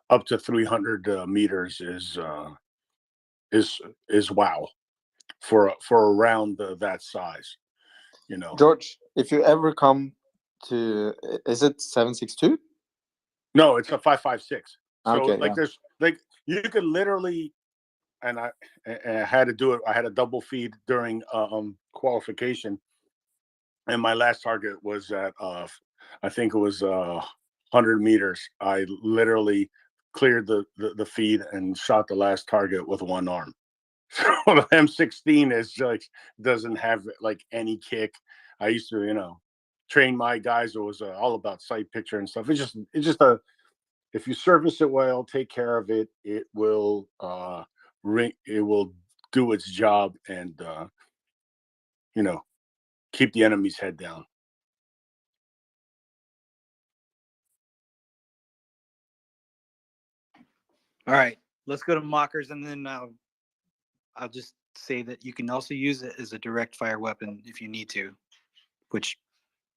Speaker 3: up to 300 meters is wow for a round that size.
Speaker 9: George, if you ever come to, is it 7.62?
Speaker 3: No, it's a 5.56. So
Speaker 9: Okay,
Speaker 3: like
Speaker 9: yeah.
Speaker 3: there's like you could literally, and I had to do it. I had a double feed during qualification, and my last target was at I think it was 100 meters. I literally cleared the feed and shot the last target with one arm. So the M16 is like doesn't have like any kick. I used to train my guys. It was all about sight picture and stuff. It's just a, if you service it well, take care of it, it will it will do its job and keep the enemy's head down.
Speaker 15: All right, let's go to mockers, and then I'll just say that you can also use it as a direct fire weapon if you need to, which,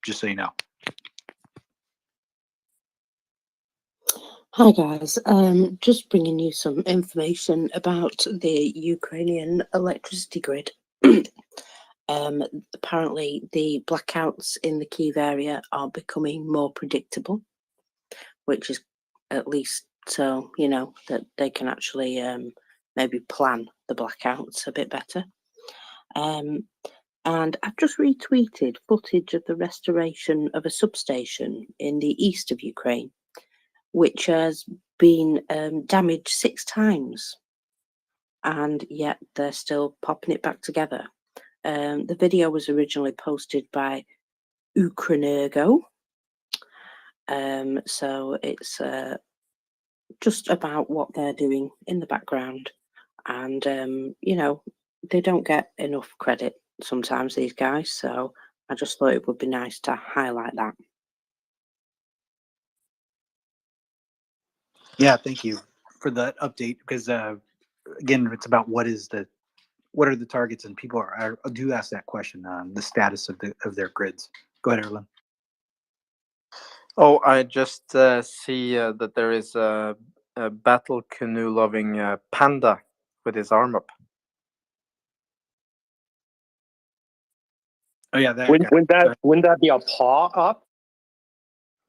Speaker 15: just so you know.
Speaker 8: Hi guys, just bringing you some information about the Ukrainian electricity grid. Apparently the blackouts in the Kyiv area are becoming more predictable, which is at least so that they can actually maybe plan the blackouts a bit better. And I've just retweeted footage of the restoration of a substation in the east of Ukraine, which has been damaged 6 times, and yet they're still popping it back together. The video was originally posted by Ukrenergo, so it's just about what they're doing in the background, and they don't get enough credit sometimes, these guys, so I just thought it would be nice to highlight that.
Speaker 15: Yeah, thank you for that update, because again, it's about what are the targets, and people do ask that question on the status of their grids. Go ahead, Erlen.
Speaker 9: Oh, I just see that there is a battle canoe loving panda with his arm up.
Speaker 15: Oh yeah, that
Speaker 12: Wouldn't that be a paw up?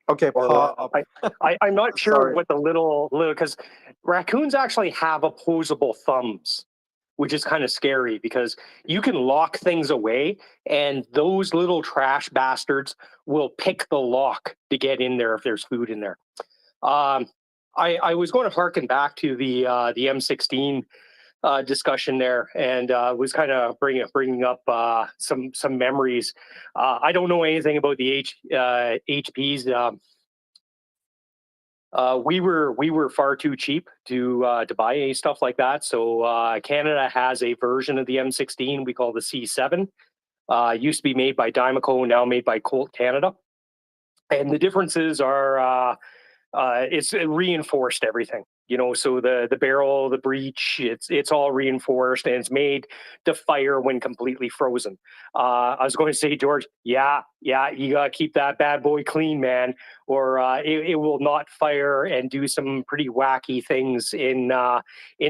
Speaker 9: Okay,
Speaker 12: Or,
Speaker 9: paw up.
Speaker 12: I'm not sure
Speaker 9: Sorry.
Speaker 12: what the little because raccoons actually have opposable thumbs, which is kind of scary because you can lock things away and those little trash bastards will pick the lock to get in there if there's food in there. I was going to harken back to the M16 discussion there, and was kind of bringing up some memories. I don't know anything about the HPs. We were far too cheap to buy any stuff like that. So Canada has a version of the M16 we call the C7. Used to be made by Dymaco, now made by Colt Canada. And the differences are it's reinforced everything. So the barrel, the breech, it's all reinforced, and it's made to fire when completely frozen. I was going to say, George, yeah, you gotta keep that bad boy clean, man, or it will not fire and do some pretty wacky things in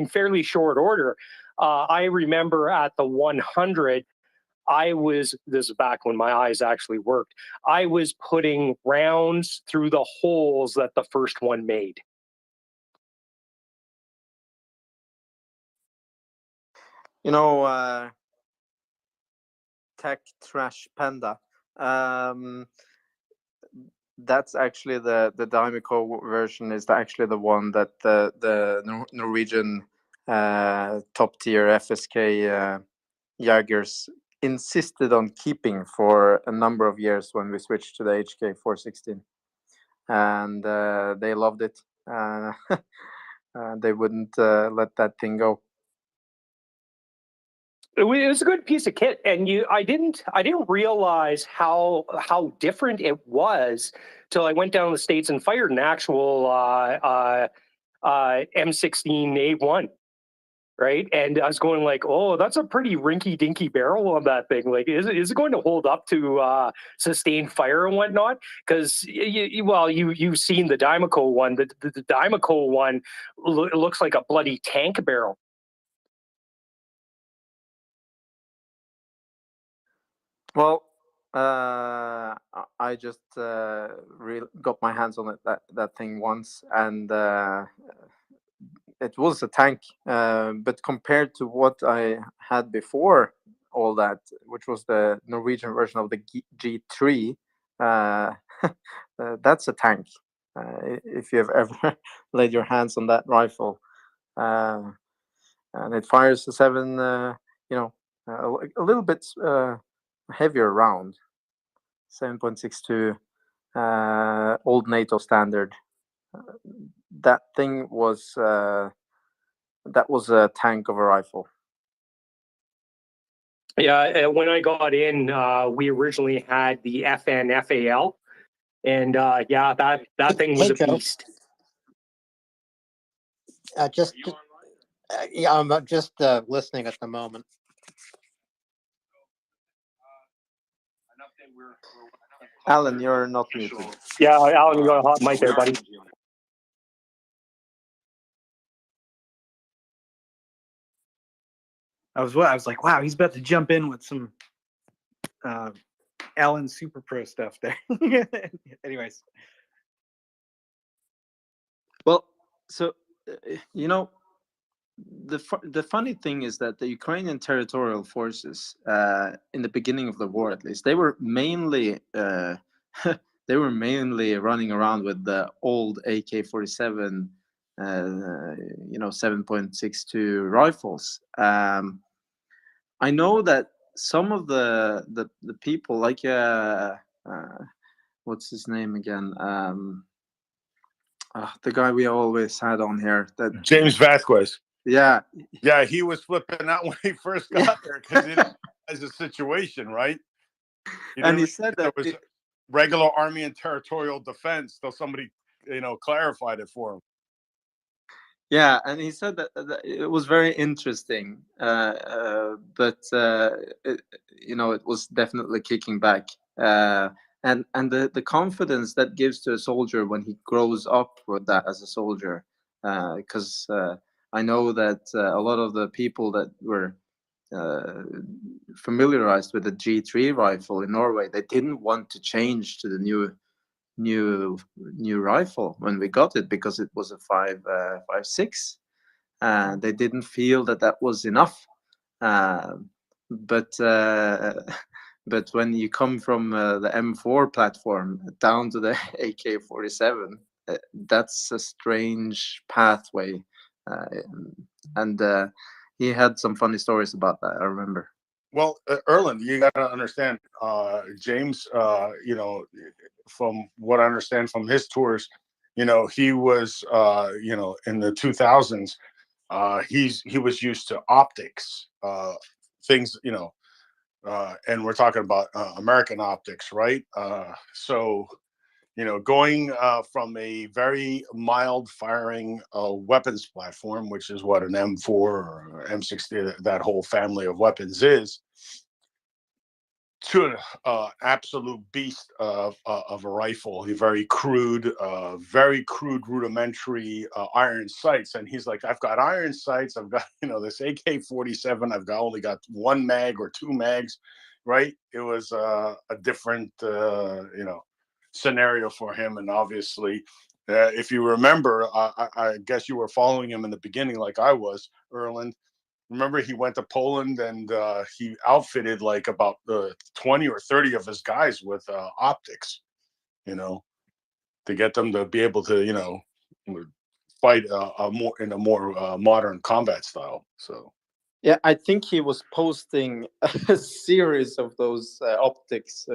Speaker 12: fairly short order. I remember at the 100. This is back when my eyes actually worked. I was putting rounds through the holes that the first one made.
Speaker 9: Tech Trash Panda. That's actually the Dymaco version is actually the one that the Norwegian top tier FSK Jaegers insisted on keeping for a number of years when we switched to the HK 416, and they loved it. They wouldn't let that thing go.
Speaker 12: It was a good piece of kit, and I didn't realize how different it was till I went down to the States and fired an actual M16A1. right? And I was going like, oh, that's a pretty rinky-dinky barrel on that thing. Like, is it going to hold up to sustained fire and whatnot? Because you've seen the Dymaco one. The Dymaco one looks like a bloody tank barrel.
Speaker 9: Well, I just got my hands on that thing once, and it was a tank. But compared to what I had before all that, which was the Norwegian version of the G3, that's a tank. If you've ever laid your hands on that rifle, and it fires a 7, a little bit heavier round, 7.62, old NATO standard. That thing was a tank of a rifle.
Speaker 12: Yeah, when I got in, we originally had the FNFAL, and that thing was
Speaker 13: Hey,
Speaker 12: a
Speaker 13: Joe.
Speaker 12: beast.
Speaker 13: Yeah, I'm just listening at the moment.
Speaker 9: Alan, you're not muted.
Speaker 12: Yeah, Alan, you got a hot mic there, buddy.
Speaker 15: I was like, wow, he's about to jump in with some Alan Super Pro stuff there. Anyways.
Speaker 9: Well, so the funny thing is that the Ukrainian territorial forces, in the beginning of the war, at least, they were mainly running around with the old AK-47, 7.62 rifles. I know that some of the people, like what's his name again? The guy we always had on here, that
Speaker 3: James Vasquez.
Speaker 9: Yeah,
Speaker 3: he was flipping out when he first got there because he didn't realize the situation, right?
Speaker 9: And he said that
Speaker 3: there was regular Army and territorial defense, till somebody, clarified it for him.
Speaker 9: Yeah, and he said that it was very interesting, but it was definitely kicking back, and the confidence that gives to a soldier when he grows up with that as a soldier, because I know that a lot of the people that were familiarized with the G3 rifle in Norway, they didn't want to change to the new rifle when we got it, because it was a 5.56, and they didn't feel that was enough, but when you come from the M4 platform down to the AK-47, that's a strange pathway, and he had some funny stories about that, I remember.
Speaker 3: Well, Erland, you got to understand, James, from what I understand from his tours, he was, in the 2000s, he was used to optics, things, and we're talking about American optics, right? So, going from a very mild firing weapons platform, which is what an M4 or M60, that whole family of weapons is, to an absolute beast of a rifle, very crude, rudimentary iron sights. And he's like, I've got iron sights, I've got, this AK-47, I've only got 1 mag or 2 mags, right? It was a different, scenario for him. And obviously, if you remember, I guess you were following him in the beginning like I was, Erland. Remember, he went to Poland and he outfitted like about 20 or 30 of his guys with optics, to get them to be able to, fight in a more modern combat style. So,
Speaker 9: yeah, I think he was posting a series of those optics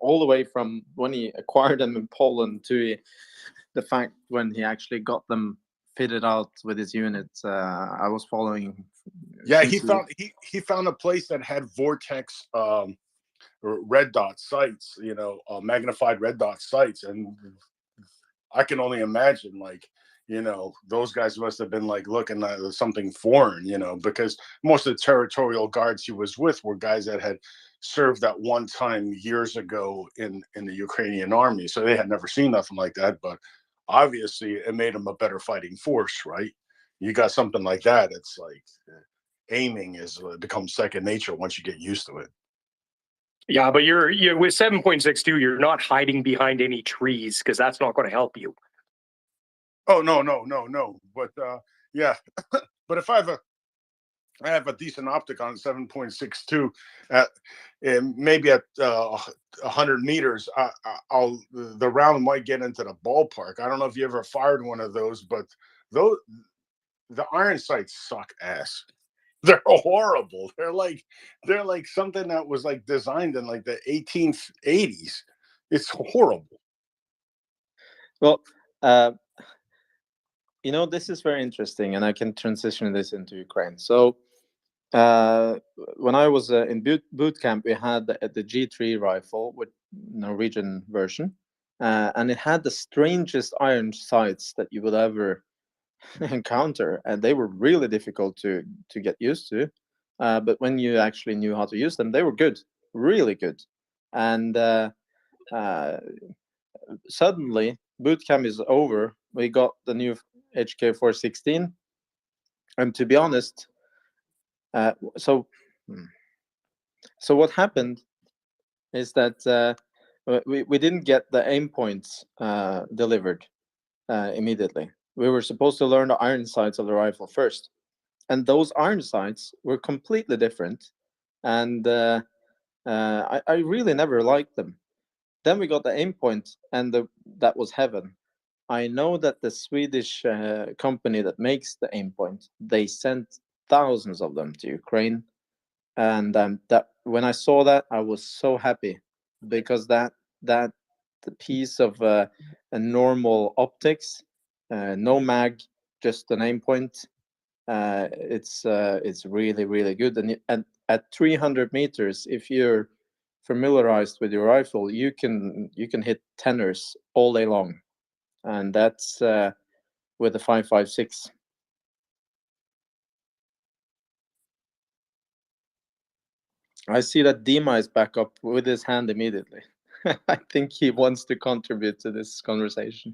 Speaker 9: all the way from when he acquired them in Poland to the fact when he actually got them fitted out with his unit. I was following.
Speaker 3: Yeah, he found a place that had vortex red dot sights, magnified red dot sights, and I can only imagine, like, those guys must have been like looking at something foreign, because most of the territorial guards he was with were guys that had served at one time years ago in the Ukrainian army. So they had never seen nothing like that. But obviously it made them a better fighting force, right? You got something like that. It's like aiming becomes second nature once you get used to it.
Speaker 12: Yeah, but you're with 7.62, you're not hiding behind any trees because that's not going to help you.
Speaker 3: Oh, no. But yeah, but if I have a decent optic on 7.62 at maybe at 100 meters, the round might get into the ballpark. I don't know if you ever fired one of those, but the iron sights suck ass. They're horrible. They're like something that was like designed in like the 1880s. It's horrible.
Speaker 9: Well, this is very interesting, and I can transition this into Ukraine. So, when I was in boot camp, we had the G3 rifle with Norwegian version, and it had the strangest iron sights that you would ever encounter, and they were really difficult to get used to. But when you actually knew how to use them, they were good, really good. And suddenly, boot camp is over. We got the new HK416, and to be honest, so what happened is that we didn't get the aim points delivered immediately. We were supposed to learn the iron sights of the rifle first, and those iron sights were completely different, and I really never liked them. Then we got the aim point, and that was heaven. I know that the Swedish company that makes the aim point, they sent thousands of them to Ukraine, and that when I saw that, I was so happy, because that the piece of a normal optics, no mag, just an aim point, it's really, really good. And at 300 meters, if you're familiarized with your rifle, you can hit tenors all day long, and that's with the 5.56. I see that Dima is back up with his hand immediately. I think he wants to contribute to this conversation.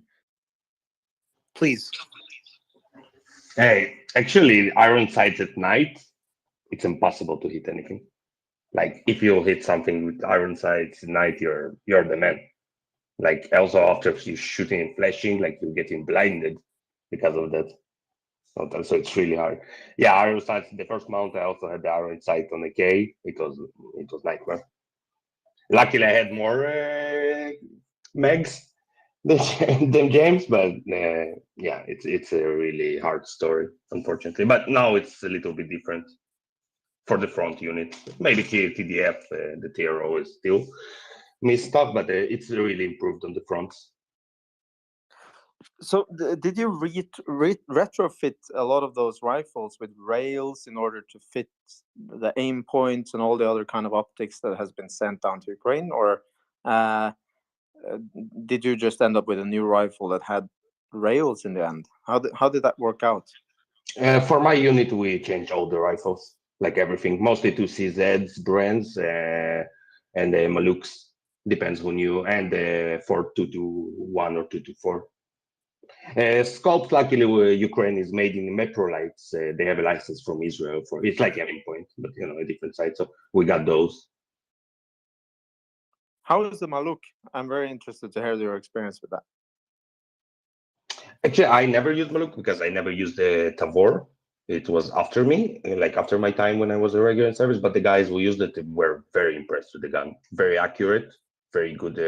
Speaker 15: Please.
Speaker 4: Hey, actually, iron sights at night, it's impossible to hit anything. Like if you hit something with iron sights at night, you're the man. Like also after you shooting and flashing, like you're getting blinded because of that. So it's really hard. Yeah, iron sights. The first mount, I also had the iron sight on the K. It was nightmare. Luckily, I had more megs than James, but yeah, it's a really hard story, unfortunately. But now it's a little bit different for the front unit. Maybe TDF, the TRO is still missed stuff, but it's really improved on the fronts.
Speaker 9: So did you retrofit a lot of those rifles with rails in order to fit the aim points and all the other kind of optics that has been sent down to Ukraine, or did you just end up with a new rifle that had rails in the end? How did that work out?
Speaker 4: For my unit, we changed all the rifles, like everything, mostly to CZs, brands, and the Maluks. Depends who you, and 4.221 or 2.24. Sculpt, luckily, Ukraine is made in Metrolights. They have a license from Israel for it's like aiming point, but a different site. So we got those.
Speaker 9: How is the Maluk? I'm very interested to hear your experience with that.
Speaker 4: Actually, I never used Maluk because I never used the Tavor. It was after me, like after my time when I was a regular in service. But the guys who used it were very impressed with the gun. Very accurate, very good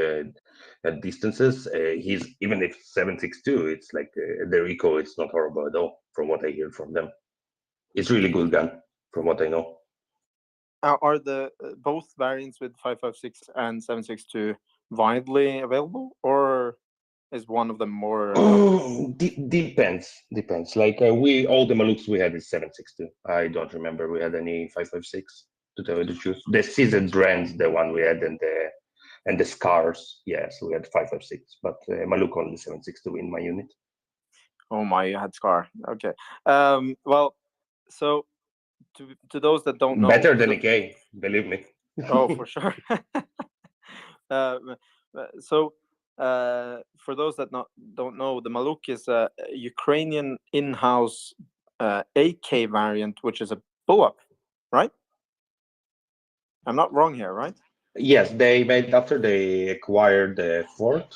Speaker 4: at distances. He's even if 7.62, it's like the recoil. It's not horrible at all, from what I hear from them. It's really good gun, from what I know.
Speaker 9: Are the both variants with 5.56 and 7.62 widely available, or is one of them more?
Speaker 4: Depends. Like all the Maluks we had is 7.62. I don't remember we had any 5.56. To tell you the truth, the seasoned brands, the one we had, and the scars, yes, we had 5.56. But Maluk only 7.62 in my unit.
Speaker 9: Oh my, you had scar. Okay. Well, so to those that don't know,
Speaker 4: Better than a K, believe me.
Speaker 9: oh, for sure. uh, so for those that don't know, the Maluk is a Ukrainian in-house AK variant, which is a BOAP, right? I'm not wrong here, right?
Speaker 4: Yes, they made after they acquired the fort.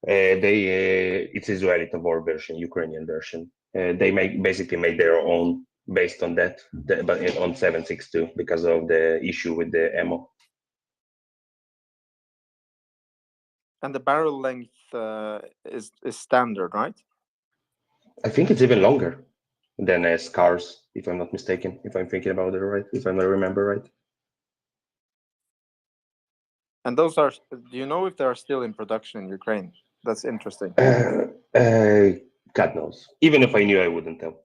Speaker 4: It's Israeli war version, Ukrainian version. They basically made their own based on that, but on 7.62 because of the issue with the ammo.
Speaker 9: And the barrel length is standard, right?
Speaker 4: I think it's even longer than Scars, if I'm not mistaken. If I'm thinking about it right, if I remember right.
Speaker 9: And those are, do you know if they are still in production in Ukraine? That's interesting.
Speaker 4: God knows. Even if I knew, I wouldn't tell.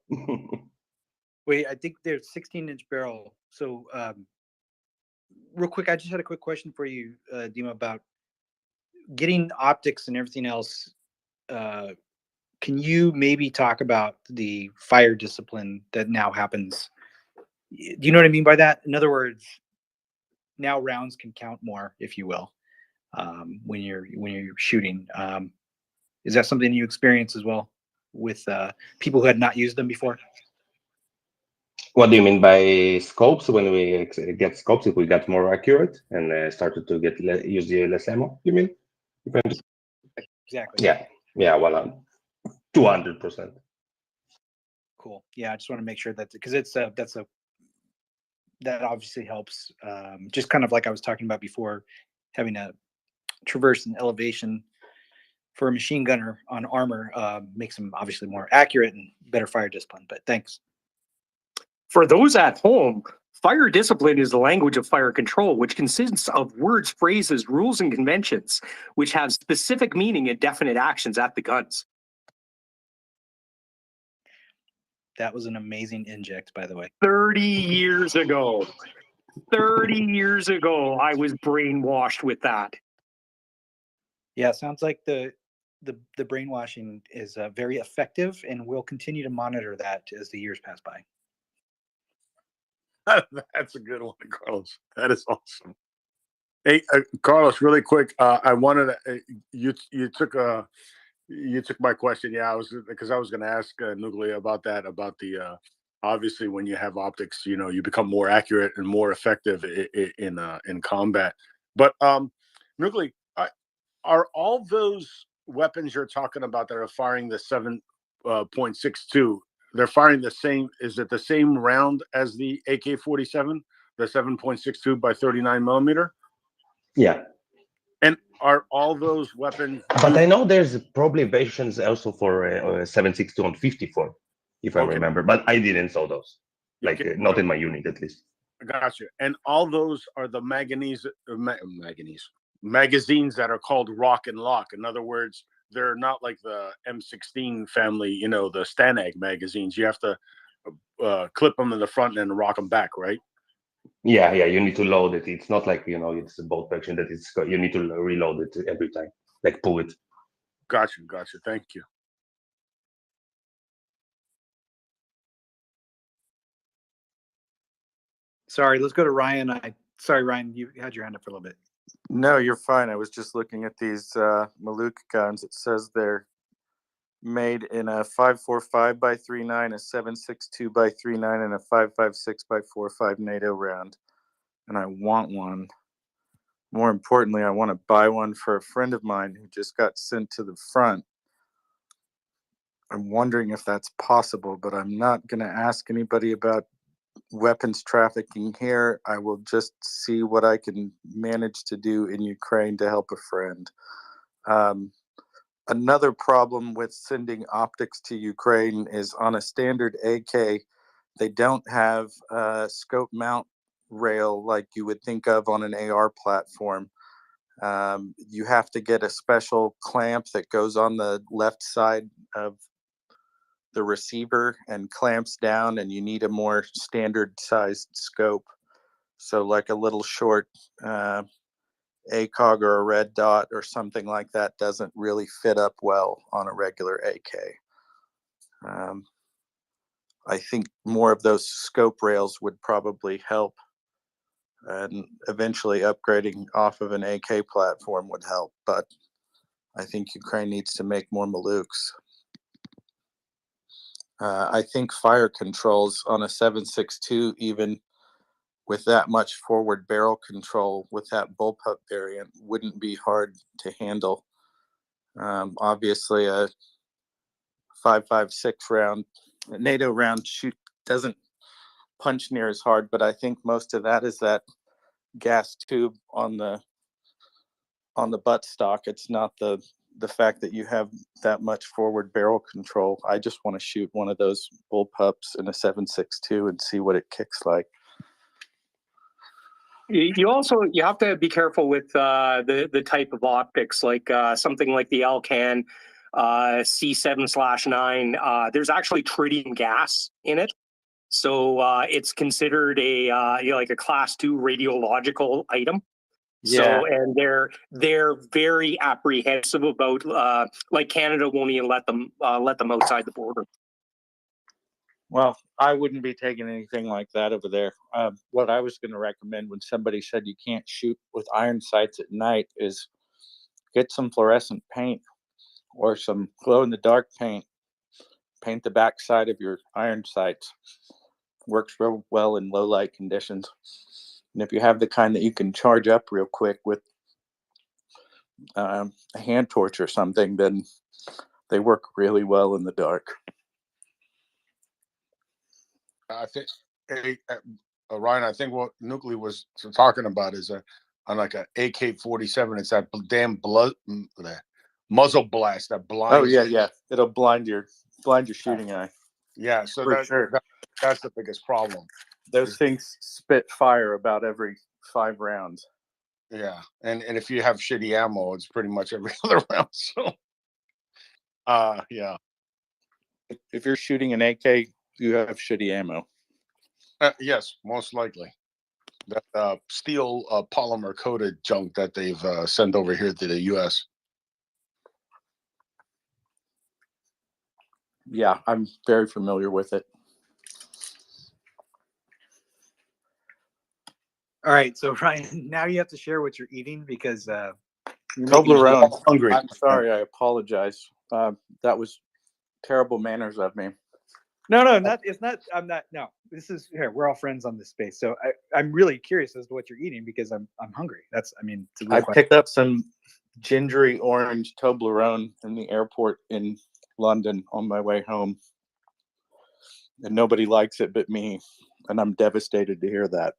Speaker 15: Wait, I think they're 16-inch barrel. So, real quick, I just had a quick question for you, Dima, about getting optics and everything else. Can you maybe talk about the fire discipline that now happens? Do you know what I mean by that? In other words, now rounds can count more, if you will, when you're shooting. Is that something you experience as well with people who had not used them before?
Speaker 4: What do you mean by scopes? When we get scopes, if we got more accurate and started to get use the less ammo, you mean?
Speaker 15: Exactly.
Speaker 4: Yeah. Well, 200%.
Speaker 15: Cool. Yeah, I just want to make sure that because that obviously helps. Just kind of like I was talking about before, having a traverse and elevation for a machine gunner on armor makes them obviously more accurate and better fire discipline. But thanks.
Speaker 12: For those at home, fire discipline is the language of fire control, which consists of words, phrases, rules, and conventions, which have specific meaning and definite actions at the guns.
Speaker 15: That was an amazing inject, by the way.
Speaker 12: 30 years ago. 30 years ago, I was brainwashed with that.
Speaker 15: Yeah, it sounds like the brainwashing is very effective, and we'll continue to monitor that as the years pass by.
Speaker 3: That's a good one, Carlos. That is awesome. Hey, Carlos, really quick. I wanted to, you took my question. Yeah, I was going to ask Nuglia about that, about the obviously when you have optics, you become more accurate and more effective in combat. But Nuglia, are all those weapons you're talking about that are firing the 7.62? They're firing the same. Is it the same round as the AK-47, the 7.62 by 39 millimeter?
Speaker 4: Yeah.
Speaker 3: And are all those weapons?
Speaker 4: But I know there's probably versions also for 7.62 on 54, if I remember. But I didn't saw those, like not in my unit at least.
Speaker 3: Gotcha. And all those are the magazines that are called Rock and Lock. In other words, they're not like the M16 family, the Stanag magazines. You have to clip them in the front and rock them back, right?
Speaker 4: Yeah, you need to load it. It's not like, it's a bolt version that you need to reload it every time, like pull it.
Speaker 3: Gotcha. Thank you.
Speaker 15: Sorry, let's go to Ryan. Sorry, Ryan, you had your hand up for a little bit.
Speaker 16: No, you're fine. I was just looking at these Maluk guns. It says they're made in a 5.45 by 3.9, a 7.62 by 3.9, and a 5.56 by 4.5 NATO round. And I want one. More importantly, I want to buy one for a friend of mine who just got sent to the front. I'm wondering if that's possible, but I'm not going to ask anybody about weapons trafficking here. I will just see what I can manage to do in Ukraine to help a friend. Another problem with sending optics to Ukraine is on a standard AK, they don't have a scope mount rail like you would think of on an AR platform. You have to get a special clamp that goes on the left side of the receiver and clamps down, and you need a more standard sized scope. So like a little short ACOG or a red dot or something like that doesn't really fit up well on a regular AK. I think more of those scope rails would probably help, and eventually upgrading off of an AK platform would help, but I think Ukraine needs to make more Maluks. I think fire controls on a 7.62, even with that much forward barrel control with that bullpup variant, wouldn't be hard to handle. Obviously, a 5.56 round, a NATO round shoot doesn't punch near as hard, but I think most of that is that gas tube on the buttstock. It's not the fact that you have that much forward barrel control. I just want to shoot one of those bullpups in a 7.62 and see what it kicks like.
Speaker 12: You have to be careful with the type of optics, like something like the Alcan C7/9. There's actually tritium gas in it, so it's considered a like a class 2 radiological item.
Speaker 16: Yeah.
Speaker 12: So, and they're very apprehensive about like Canada won't even let them outside the border.
Speaker 16: Well, I wouldn't be taking anything like that over there. What I was going to recommend when somebody said you can't shoot with iron sights at night is get some fluorescent paint or some glow-in-the-dark paint. Paint the backside of your iron sights. Works real well in low light conditions. And if you have the kind that you can charge up real quick with a hand torch or something, then they work really well in the dark.
Speaker 3: I think, Ryan, I think what Nuclear was talking about is on like a AK-47. It's that damn muzzle blast that blinds.
Speaker 16: Oh yeah. It'll blind your shooting eye.
Speaker 3: Yeah, so
Speaker 16: For sure.
Speaker 3: That's the biggest problem.
Speaker 16: Those things spit fire about every 5 rounds.
Speaker 3: Yeah, and if you have shitty ammo, it's pretty much every other round. So, yeah.
Speaker 16: If you're shooting an AK, you have shitty ammo.
Speaker 3: Yes, most likely. That steel polymer coated junk that they've sent over here to the U.S.
Speaker 16: Yeah, I'm very familiar with it.
Speaker 15: All right, so Ryan, now you have to share what you're eating because
Speaker 16: Toblerone.
Speaker 3: Hungry.
Speaker 16: I'm sorry. I apologize. That was terrible manners of me.
Speaker 15: No, it's not. I'm not. No, this is here. We're all friends on this space, so I'm really curious as to what you're eating because I'm hungry. It's a real
Speaker 16: I
Speaker 15: question.
Speaker 16: picked up some gingery orange Toblerone in the airport in London on my way home, and nobody likes it but me, and I'm devastated to hear that.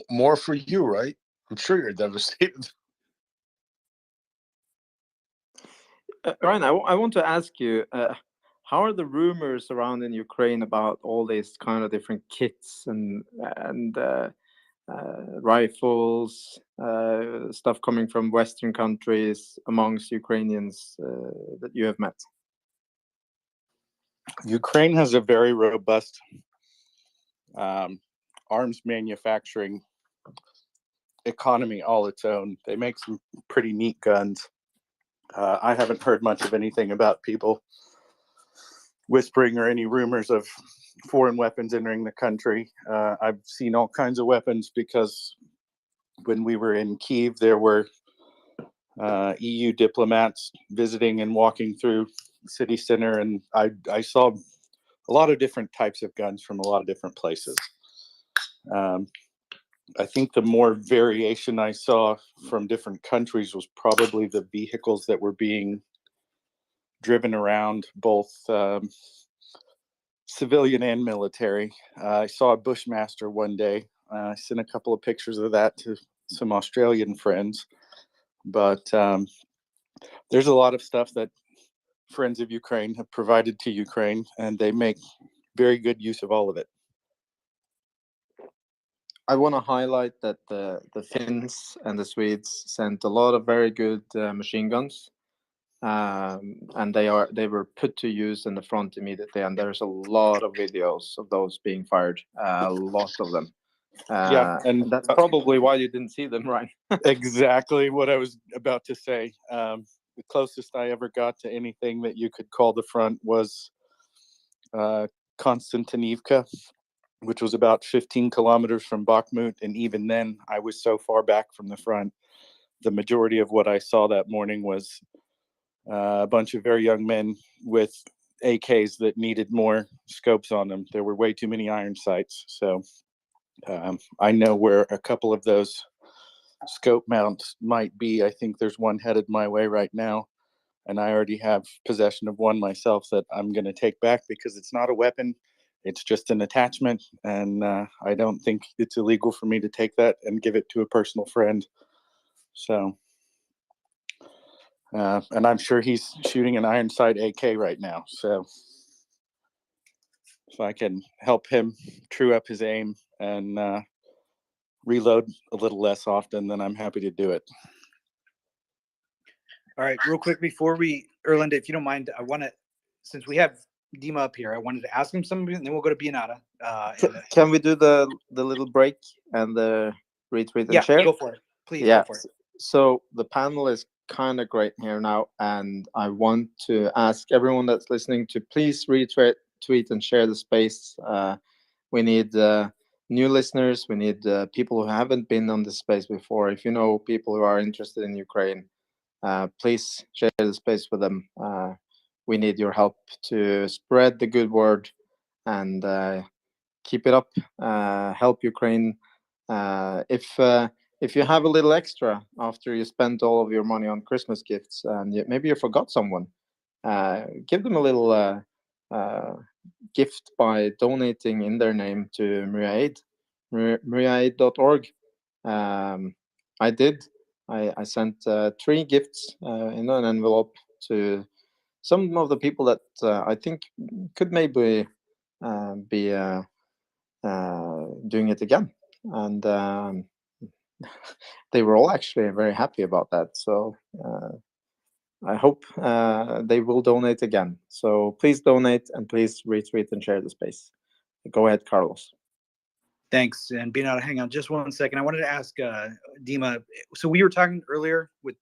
Speaker 3: More for you, right? I'm sure you're devastated.
Speaker 9: Ryan, I want to ask you, how are the rumors around in Ukraine about all these kind of different kits and rifles, stuff coming from Western countries amongst Ukrainians that you have met?
Speaker 16: Ukraine has a very robust arms manufacturing economy all its own. They make some pretty neat guns. I haven't heard much of anything about people whispering or any rumors of foreign weapons entering the country. I've seen all kinds of weapons because when we were in Kyiv, there were EU diplomats visiting and walking through the city center, and I saw a lot of different types of guns from a lot of different places. I think the more variation I saw from different countries was probably the vehicles that were being driven around, both civilian and military. I saw a Bushmaster one day. I sent a couple of pictures of that to some Australian friends. But there's a lot of stuff that Friends of Ukraine have provided to Ukraine, and they make very good use of all of it.
Speaker 9: I want to highlight that the Finns and the Swedes sent a lot of very good machine guns, and they were put to use in the front immediately. And there's a lot of videos of those being fired, a lot of them.
Speaker 3: Yeah, and
Speaker 9: That's probably why you didn't see them, right?
Speaker 3: exactly what I was about to say. The closest I ever got to anything that you could call the front was Konstantinivka, which was about 15 kilometers from Bakhmut. And even then, I was so far back from the front. The majority of what I saw that morning was a bunch of very young men with AKs that needed more scopes on them. There were way too many iron sights. So I know where a couple of those scope mounts might be. I think there's one headed my way right now. And I already have possession of one myself that I'm going to take back because it's not a weapon. It's just an attachment. And I don't think it's illegal for me to take that and give it to a personal friend. So, and I'm sure he's shooting an iron sight AK right now. So if I can help him true up his aim and reload a little less often, then I'm happy to do it.
Speaker 15: All right, real quick before we, Erlinda, if you don't mind, I want to, since we have Dima up here, I wanted to ask him something, and then we'll go to Bianata.
Speaker 9: Can we do the little break and the retweet and
Speaker 15: Yeah,
Speaker 9: share?
Speaker 15: go for it. Please
Speaker 9: Yeah.
Speaker 15: go for it.
Speaker 9: So the panel is kind of great here now, and I want to ask everyone that's listening to please retweet, tweet, and share the space. We need new listeners. We need people who haven't been on this space before. If you know people who are interested in Ukraine, please share the space with them. We need your help to spread the good word and keep it up. Help Ukraine. If you have a little extra after you spent all of your money on Christmas gifts and maybe you forgot someone, give them a little gift by donating in their name to MriyaAid, MriyaAid.org. I did. I sent 3 gifts in an envelope to some of the people that I think could maybe be doing it again. And they were all actually very happy about that. So I hope they will donate again. So please donate and please retweet and share the space. Go ahead, Carlos.
Speaker 15: Thanks. And Bianata, hang on just 1 second. I wanted to ask Dima, so we were talking earlier with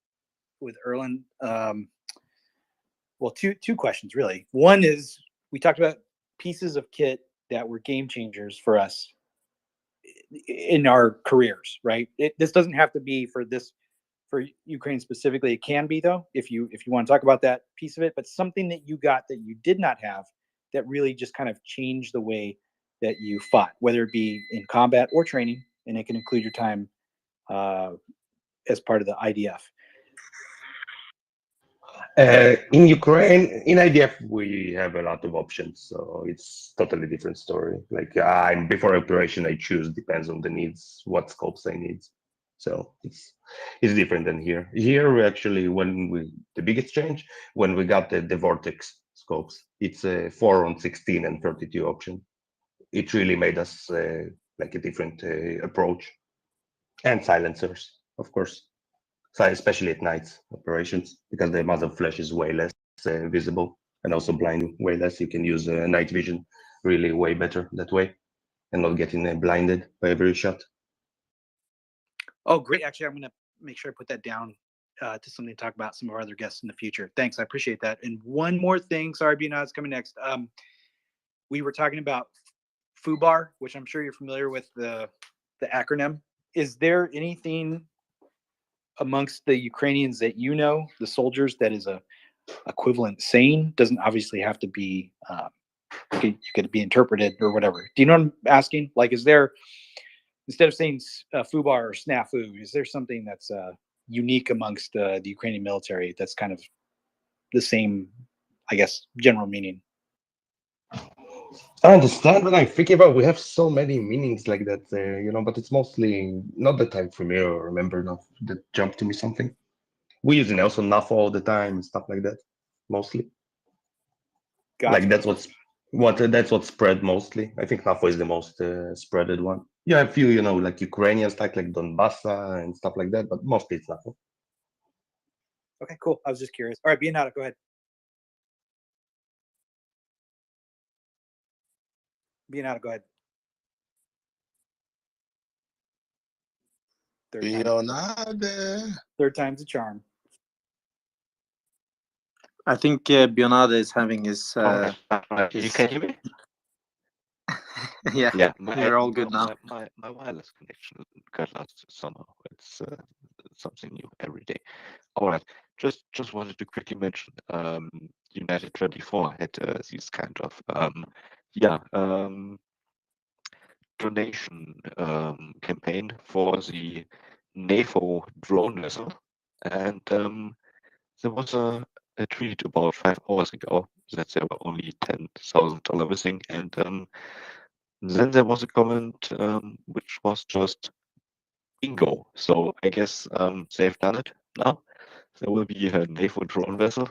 Speaker 15: Erlen. Well, two questions really. One is we talked about pieces of kit that were game changers for us in our careers, right? This doesn't have to be for Ukraine specifically. It can be though, if you want to talk about that piece of it, but something that you got that you did not have that really just kind of changed the way that you fought, whether it be in combat or training, and it can include your time as part of the IDF.
Speaker 4: In Ukraine, in IDF, we have a lot of options, so it's totally different story. Like before operation, I choose depends on the needs, what scopes I need. So it's different than here. Here, we actually, the biggest change when we got the Vortex scopes, it's a 4 on 16 and 32 option. It really made us like a different approach, and silencers, of course. So especially at night operations, because the muzzle flash is way less visible and also blind way less. You can use night vision really way better that way and not getting blinded by every shot.
Speaker 15: Oh, great. Actually, I'm going to make sure I put that down to something to talk about some of our other guests in the future. Thanks. I appreciate that. And one more thing. Sorry, Bina, it's coming next. We were talking about FUBAR, which I'm sure you're familiar with the acronym. Is there anything amongst the Ukrainians that you know, the soldiers, that is a equivalent saying? Doesn't obviously have to be, you could be interpreted or whatever. Do you know what I'm asking? Like, is there, instead of saying FUBAR or snafu, is there something that's unique amongst the Ukrainian military that's kind of the same, I guess, general meaning?
Speaker 4: I understand what I'm thinking about. We have so many meanings like that, but it's mostly not that I'm familiar or remember enough that jumped to me something. We use also NAFO all the time and stuff like that, mostly.
Speaker 15: Gotcha.
Speaker 4: Like that's what's spread mostly. I think NAFO is the most spreaded one. You have few, like Ukrainian stuff like Donbassa and stuff like that, but mostly it's NAFO.
Speaker 15: Okay, cool. I was just curious. All right, Bianata, go ahead. Bianata, go ahead. Third time's a charm.
Speaker 9: I think Bionade is having his.
Speaker 6: You can hear me?
Speaker 9: Yeah,
Speaker 6: Yeah,
Speaker 9: you're all good now.
Speaker 6: my wireless connection got lost somehow. It's something new every day. All right, just wanted to quickly mention United 24 had these kind of donation campaign for the NAFO drone vessel, and there was a tweet about 5 hours ago that there were only $10,000 missing, and then there was a comment which was just bingo. So I guess they've done it now. There will be a NAFO drone vessel.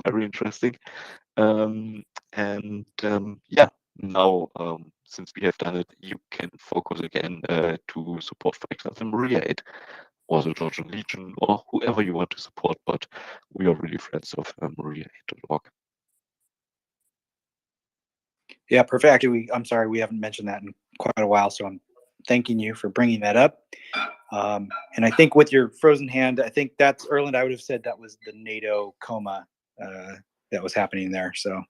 Speaker 6: Very interesting. Yeah, now since we have done it, you can focus again to support, for example, MriyaReport or the Georgian Legion or whoever you want to support. But we are really friends of MriyaReport.org.
Speaker 15: Yeah, perfect. Actually, I'm sorry we haven't mentioned that in quite a while, so I'm thanking you for bringing that up. And I think with your frozen hand, I think that's Erland. I would have said that was the NATO coma that was happening there. So,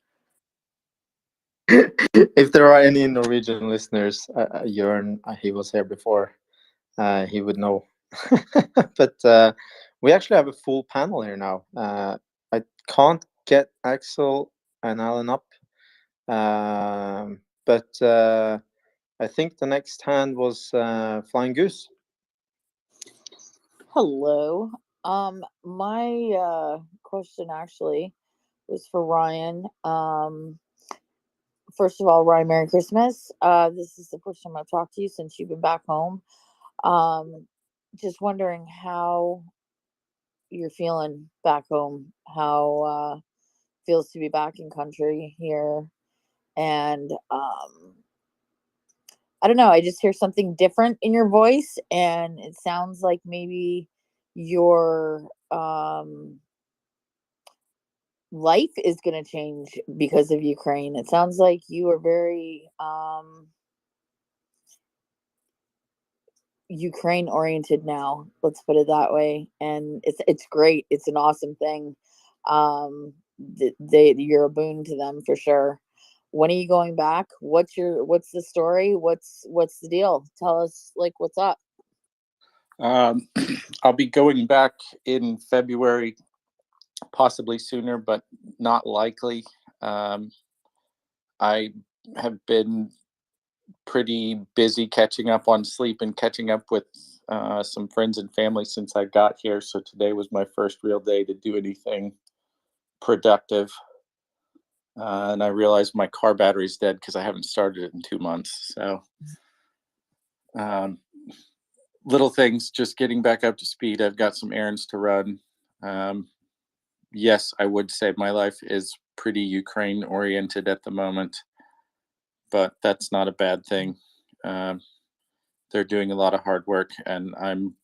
Speaker 9: If there are any Norwegian listeners, Jörn, he was here before, he would know. But we actually have a full panel here now. I can't get Axel and Alan up, but I think the next hand was Flying Goose.
Speaker 17: Hello. My question actually was for Ryan. First of all, Ryan, Merry Christmas. This is the first time I've talked to you since you've been back home. Just wondering how you're feeling back home, how feels to be back in country here, and I don't know, I just hear something different in your voice, and it sounds like maybe your life is going to change because of Ukraine. It sounds like you are very Ukraine oriented now. Let's put it that way, and it's great. It's an awesome thing. You're a boon to them for sure. When are you going back? What's the story? What's the deal? Tell us what's up.
Speaker 16: I'll be going back in February, possibly sooner, but not likely. I have been pretty busy catching up on sleep and catching up with some friends and family since I got here. So today was my first real day to do anything productive. And I realized my car battery's dead because I haven't started it in 2 months. So little things, just getting back up to speed. I've got some errands to run. Yes, I would say my life is pretty Ukraine oriented at the moment, but that's not a bad thing. They're doing a lot of hard work, and I'm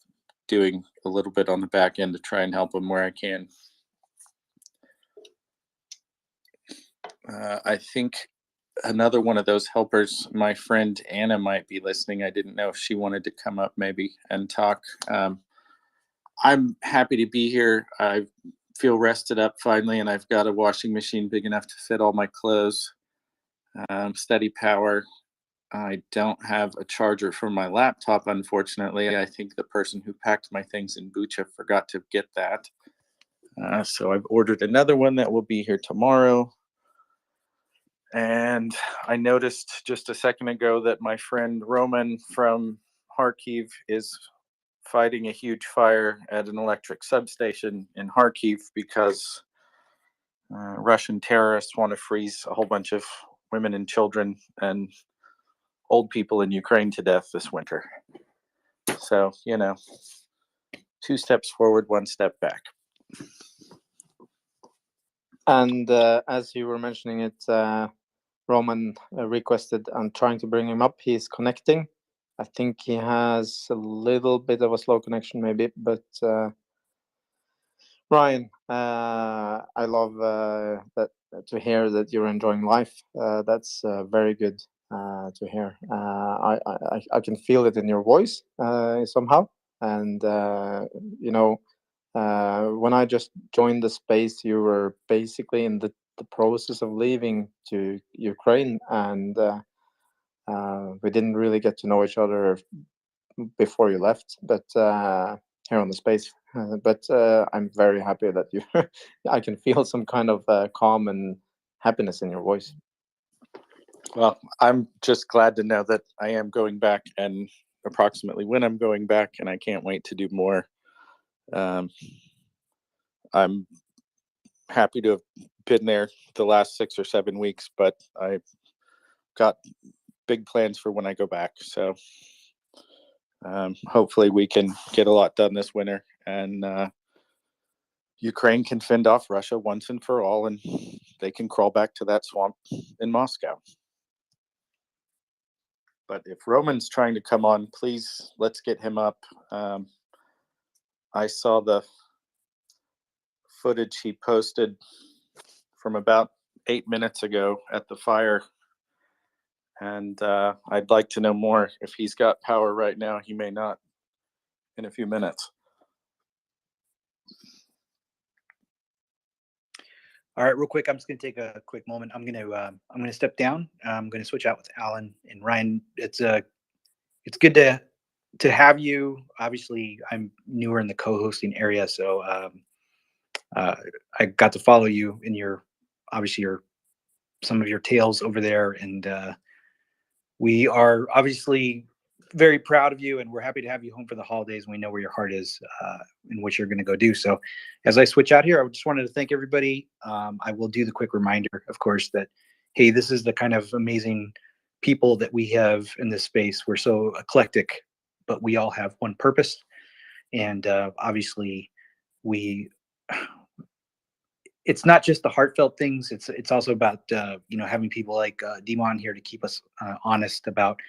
Speaker 16: doing a little bit on the back end to try and help them where I can. I think another one of those helpers, my friend Anna, might be listening. I didn't know if she wanted to come up maybe and talk. I'm happy to be here. I feel rested up finally, and I've got a washing machine big enough to fit all my clothes. Steady power. I don't have a charger for my laptop, unfortunately. I think the person who packed my things in Bucha forgot to get that. So I've ordered another one that will be here tomorrow. And I noticed just a second ago that my friend Roman from Kharkiv is fighting a huge fire at an electric substation in Kharkiv because Russian terrorists want to freeze a whole bunch of women and children and old people in Ukraine to death this winter. So, 2 steps forward, 1 step back.
Speaker 9: And as you were mentioning it, Roman requested, I'm trying to bring him up. He's connecting. I think he has a little bit of a slow connection maybe, but Ryan, I love that to hear that you're enjoying life. That's very good to hear. I can feel it in your voice somehow. And when I just joined the space, you were basically in the process of leaving to Ukraine, and we didn't really get to know each other before you left, but here on the space. But I'm very happy that you, I can feel some kind of calm and happiness in your voice.
Speaker 16: Well, I'm just glad to know that I am going back and approximately when I'm going back, and I can't wait to do more. I'm happy to have been there the last 6 or 7 weeks, but I've got big plans for when I go back. So hopefully we can get a lot done this winter, and Ukraine can fend off Russia once and for all, and they can crawl back to that swamp in Moscow. But if Roman's trying to come on, please, let's get him up. I saw the footage he posted from about 8 minutes ago at the fire, and I'd like to know more. If he's got power right now, he may not in a few minutes.
Speaker 15: All right, real quick, I'm just going to take a quick moment. I'm going to step down. I'm going to switch out with Alan and Ryan. It's good to have you. Obviously, I'm newer in the co-hosting area, so I got to follow you in some of your tales over there, and we are obviously very proud of you, and we're happy to have you home for the holidays. We know where your heart is and what you're going to go do. So as I switch out here, I just wanted to thank everybody. I will do the quick reminder, of course, that, hey, this is the kind of amazing people that we have in this space. We're so eclectic, but we all have one purpose. And obviously, it's not just the heartfelt things. It's also about having people like Dimon here to keep us honest about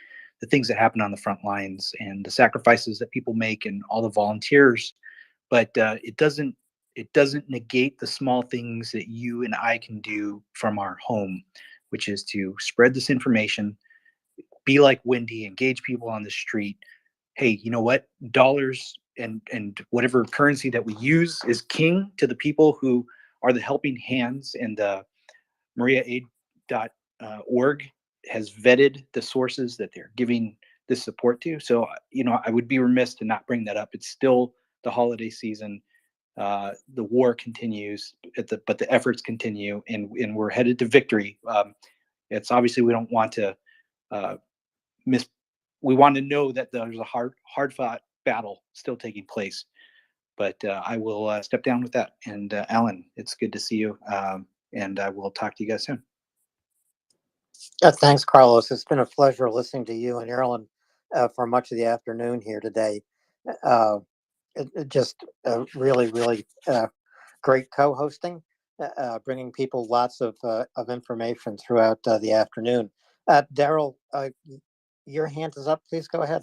Speaker 15: the things that happen on the front lines and the sacrifices that people make and all the volunteers. But it doesn't negate the small things that you and I can do from our home, which is to spread this information, be like Wendy, engage people on the street. Hey, you know what? Dollars and whatever currency that we use is king to the people who are the helping hands, and MriyaAid.org has vetted the sources that they're giving this support to. So, I would be remiss to not bring that up. It's still the holiday season. The war continues, but the efforts continue, and we're headed to victory. It's obviously we don't want to we want to know that there's a hard fought battle still taking place. But I will step down with that. And Alan, it's good to see you. And I will talk to you guys soon.
Speaker 13: Thanks, Carlos. It's been a pleasure listening to you and Erlen for much of the afternoon here today. Just really, really great co-hosting, bringing people lots of information throughout the afternoon. Daryl, your hand is up. Please go ahead.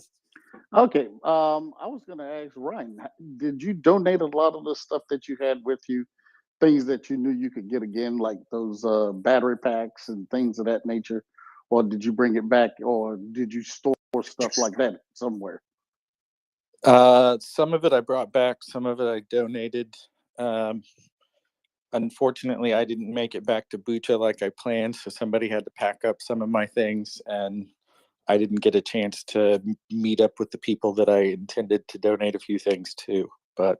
Speaker 18: Okay. I was going to ask Ryan, did you donate a lot of the stuff that you had with you, things that you knew you could get again, like those battery packs and things of that nature? Or did you bring it back, or did you store stuff like that somewhere?
Speaker 16: Some of it I brought back, some of it I donated. Unfortunately, I didn't make it back to Bucha like I planned, so somebody had to pack up some of my things, and I didn't get a chance to meet up with the people that I intended to donate a few things to. But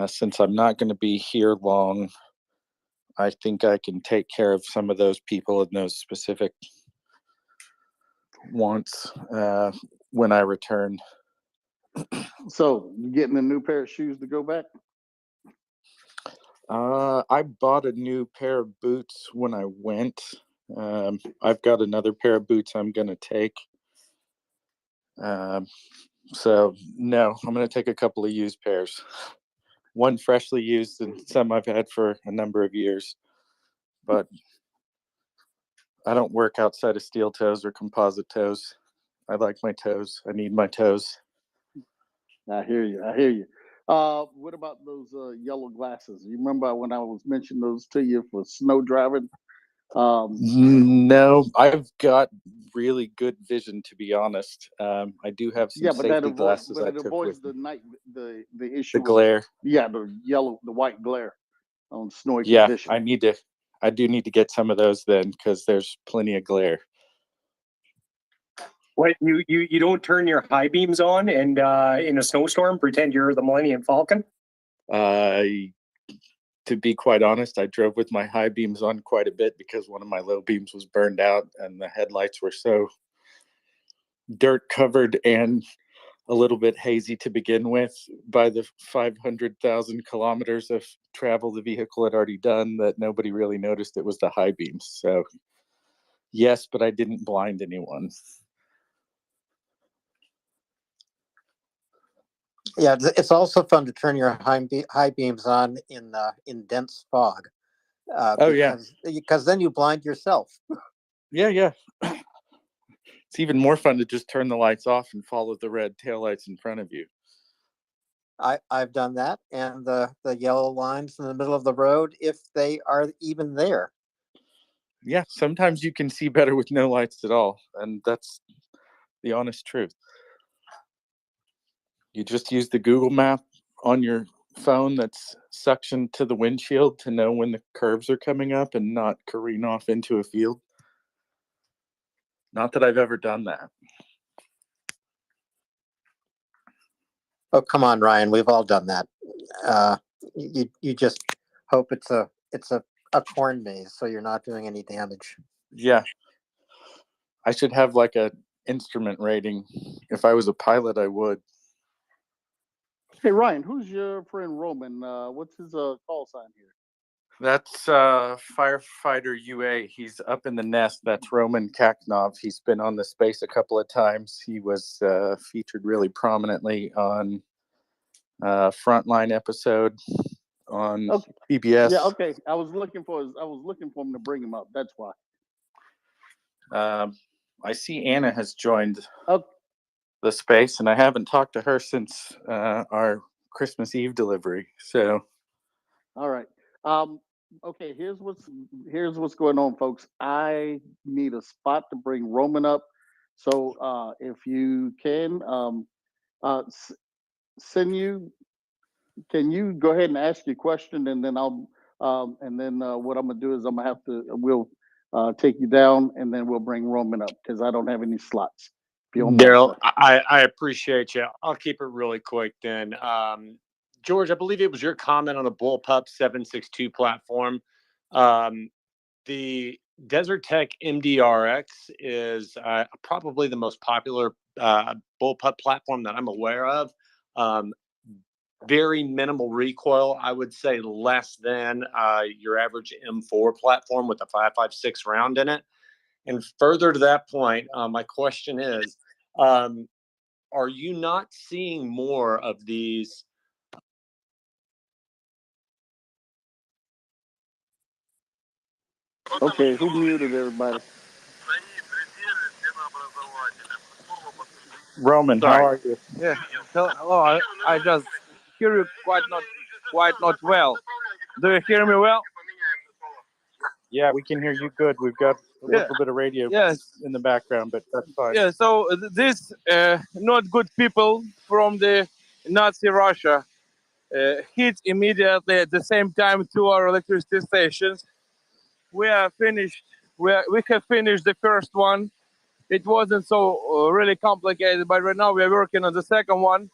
Speaker 16: since I'm not going to be here long, I think I can take care of some of those people and those specific wants when I return.
Speaker 18: So, you getting a new pair of shoes to go back?
Speaker 16: I bought a new pair of boots when I went. I've got another pair of boots I'm going to take. So, no, I'm going to take a couple of used pairs. One freshly used and some I've had for a number of years. But I don't work outside of steel toes or composite toes. I like my toes. I need my toes.
Speaker 18: I hear you. I hear you. What about those yellow glasses? You remember when I was mentioning those to you for snow driving?
Speaker 16: No, I've got really good vision, to be honest. I do have some
Speaker 18: Yeah, but
Speaker 16: safety glasses I
Speaker 18: it
Speaker 16: took
Speaker 18: avoids
Speaker 16: with
Speaker 18: the
Speaker 16: me.
Speaker 18: night the
Speaker 16: The
Speaker 18: issue of
Speaker 16: glare.
Speaker 18: the white glare on snowy
Speaker 16: Yeah,
Speaker 18: conditions.
Speaker 16: I do need to get some of those then, because there's plenty of glare.
Speaker 12: What, you don't turn your high beams on and in a snowstorm pretend you're the Millennium Falcon?
Speaker 16: To be quite honest, I drove with my high beams on quite a bit because one of my low beams was burned out and the headlights were so dirt covered and a little bit hazy to begin with by the 500,000 kilometers of travel the vehicle had already done, that nobody really noticed it was the high beams. So yes, but I didn't blind anyone.
Speaker 13: Yeah, it's also fun to turn your high beams on in dense fog. Because then you blind yourself.
Speaker 16: Yeah. It's even more fun to just turn the lights off and follow the red taillights in front of you.
Speaker 13: I've done that, and the yellow lines in the middle of the road, if they are even there.
Speaker 16: Yeah, sometimes you can see better with no lights at all, and that's the honest truth. You just use the Google map on your phone that's suctioned to the windshield to know when the curves are coming up and not careen off into a field. Not that I've ever done that.
Speaker 13: Oh, come on, Ryan. We've all done that. You just hope it's a corn maze, so you're not doing any damage.
Speaker 16: Yeah. I should have like a instrument rating. If I was a pilot, I would.
Speaker 18: Hey Ryan, who's your friend Roman? What's his call sign here?
Speaker 16: That's firefighter UA. He's up in the nest. That's Roman Kaknov. He's been on the space a couple of times. He was featured really prominently on Frontline episode on PBS.
Speaker 18: Yeah, okay. I was looking for him to bring him up. That's why.
Speaker 16: I see Anna has joined the space, and I haven't talked to her since our Christmas Eve delivery. So,
Speaker 18: all right. Okay. Here's what's going on, folks. I need a spot to bring Roman up. So, if you can, can you go ahead and ask your question, and then I'll, what I'm gonna do is we'll take you down, and then we'll bring Roman up because I don't have any slots.
Speaker 20: Daryl, I appreciate you. I'll keep it really quick then. George, I believe it was your comment on the Bullpup 762 platform. The Desert Tech MDRX is probably the most popular bullpup platform that I'm aware of. Very minimal recoil, I would say less than your average M4 platform with a 5.56 round in it. And further to that point, my question is, are you not seeing more of these?
Speaker 18: Okay, who muted everybody?
Speaker 16: Roman,
Speaker 22: Sorry.
Speaker 16: how are you?
Speaker 22: Yeah. Hello. I just hear you quite not well. Do you hear me well?
Speaker 16: Yeah, we can hear you good. We've got a little bit of radio in the background, but that's fine.
Speaker 22: Yeah. So these not good people from the Nazi Russia hit immediately at the same time to our electricity stations. We are finished. We have finished the first one. It wasn't so really complicated, but right now we are working on the second one.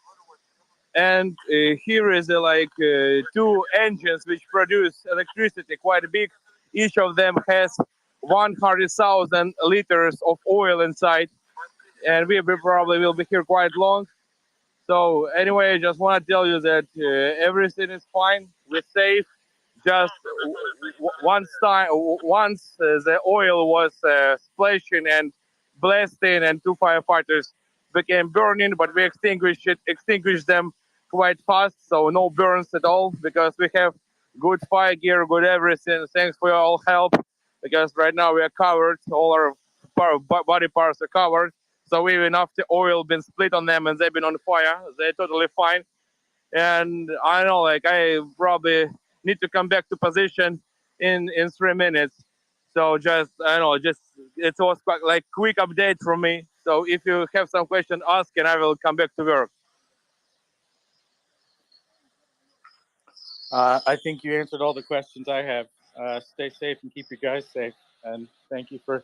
Speaker 22: And here is two engines which produce electricity quite big. Each of them has 100,000 liters of oil inside, and we probably will be here quite long. So anyway, I just want to tell you that everything is fine. We're safe. Just once the oil was splashing and blasting, and two firefighters became burning, but we extinguished them quite fast, so no burns at all because we have good fire gear, good everything. Thanks for your all help, because right now we are covered, all our body parts are covered. So even after oil been split on them and they've been on fire, they're totally fine. And I know, I probably need to come back to position in 3 minutes. So just I know, just it was quite like quick update from me. So if you have some question, ask, and I will come back to work.
Speaker 20: I think you answered all the questions I have. Stay safe and keep you guys safe. And thank you for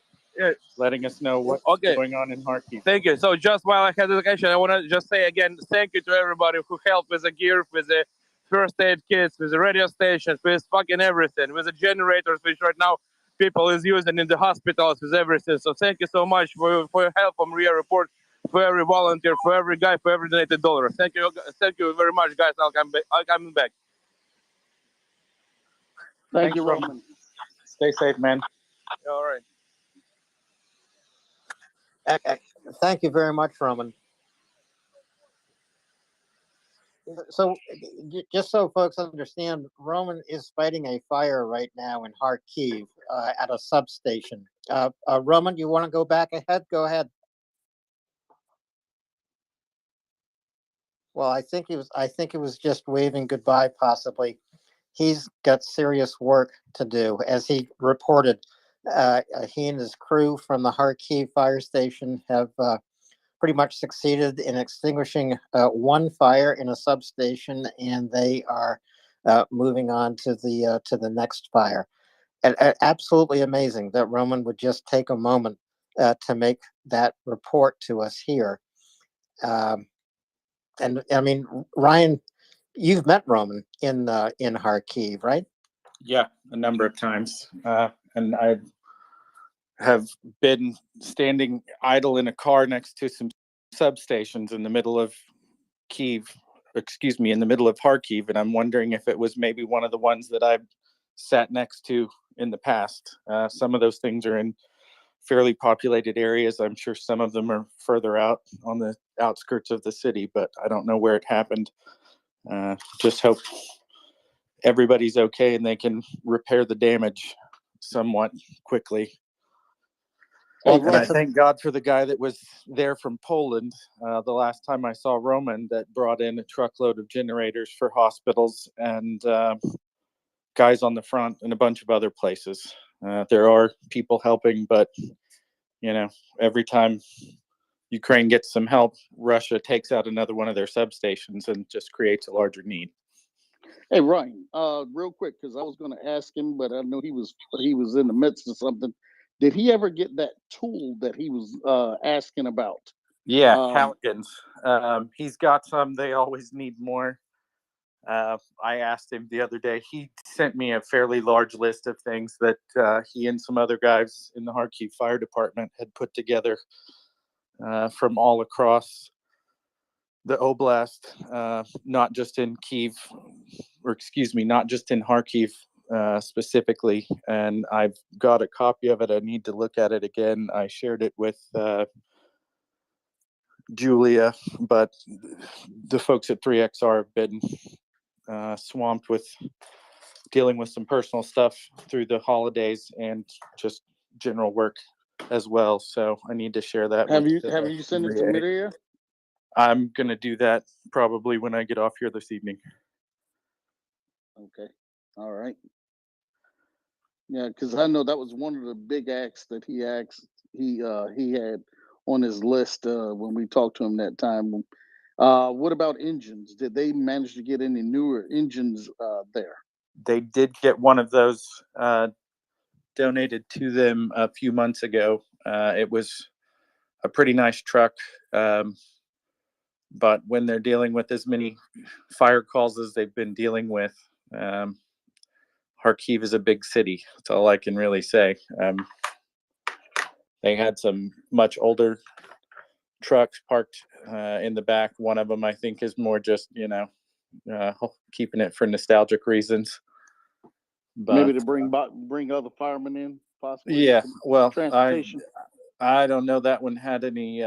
Speaker 20: letting us know what's going on in Kharkiv.
Speaker 22: Thank you. So just while I had the question, I want to just say again, thank you to everybody who helped with the gear, with the first aid kits, with the radio stations, with fucking everything, with the generators, which right now people is using in the hospitals, with everything. So thank you so much for your help on MriyaReport, for every volunteer, for every guy, for every donated dollar. Thank you very much, guys. I'll come back.
Speaker 18: Thank
Speaker 20: Thanks,
Speaker 18: you, Roman.
Speaker 20: Stay safe, man.
Speaker 22: All right.
Speaker 13: Thank you very much, Roman. So, just so folks understand, Roman is fighting a fire right now in Kharkiv at a substation. Roman, you want to go back ahead? Go ahead. Well, I think he was just waving goodbye, possibly. He's got serious work to do, as he reported. He and his crew from the Kharkiv fire station have pretty much succeeded in extinguishing one fire in a substation, and they are moving on to the next fire. And absolutely amazing that Roman would just take a moment to make that report to us here. And I mean, Ryan, you've met Roman in Kharkiv, right?
Speaker 20: Yeah, a number of times. And I have been standing idle in a car next to some substations in the middle of in the middle of Kharkiv, and I'm wondering if it was maybe one of the ones that I've sat next to in the past. Some of those things are in fairly populated areas. I'm sure some of them are further out on the outskirts of the city, but I don't know where it happened. Just hope everybody's okay and they can repair the damage somewhat quickly. And I thank God for the guy that was there from Poland the last time I saw Roman, that brought in a truckload of generators for hospitals and guys on the front and a bunch of other places. There are people helping, but every time Ukraine gets some help, Russia takes out another one of their substations and just creates a larger need.
Speaker 18: Hey, Ryan, real quick, because I was going to ask him, but I know he was in the midst of something. Did he ever get that tool that he was asking about?
Speaker 20: Yeah, Halligan's. He's got some. They always need more. I asked him the other day. He sent me a fairly large list of things that he and some other guys in the Kharkiv Fire Department had put together from all across the oblast, not just in not just in Kharkiv specifically. And I've got a copy of it. I need to look at it again. I shared it with Julia, but the folks at 3XR have been swamped with dealing with some personal stuff through the holidays and just general work as well. So I need to share that.
Speaker 18: Have you sent it to Miriya?
Speaker 20: I'm going to do that probably when I get off here this evening.
Speaker 18: Okay. All right. Yeah, because I know that was one of the big acts that he had on his list when we talked to him that time. What about engines? Did they manage to get any newer engines there?
Speaker 20: They did get one of those donated to them a few months ago. It was a pretty nice truck. But when they're dealing with as many fire calls as they've been dealing with, Kharkiv is a big city. That's all I can really say. They had some much older trucks parked in the back. One of them, I think, is more just, keeping it for nostalgic reasons. But
Speaker 18: maybe to bring other firemen in, possibly.
Speaker 20: Yeah, well,
Speaker 18: transportation.
Speaker 20: I don't know that one had any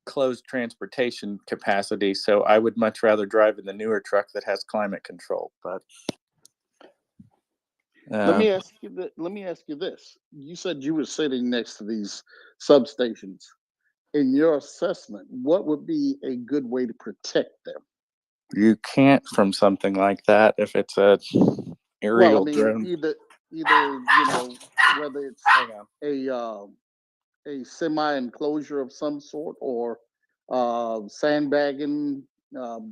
Speaker 20: closed transportation capacity, so I would much rather drive in the newer truck that has climate control. But
Speaker 18: let me ask you this: you said you were sitting next to these substations. In your assessment, what would be a good way to protect them?
Speaker 20: You can't from something like that if it's a aerial drone.
Speaker 18: either whether it's a semi enclosure of some sort or sandbagging,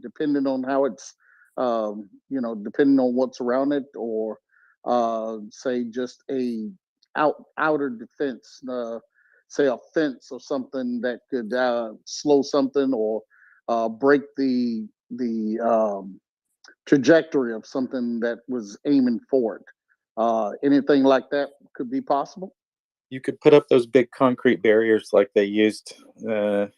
Speaker 18: depending on how it's depending on what's around it, or say just a outer defense, say a fence or something that could slow something or break the trajectory of something that was aiming for it. Anything like that could be possible.
Speaker 9: You could put up those big concrete barriers like they used in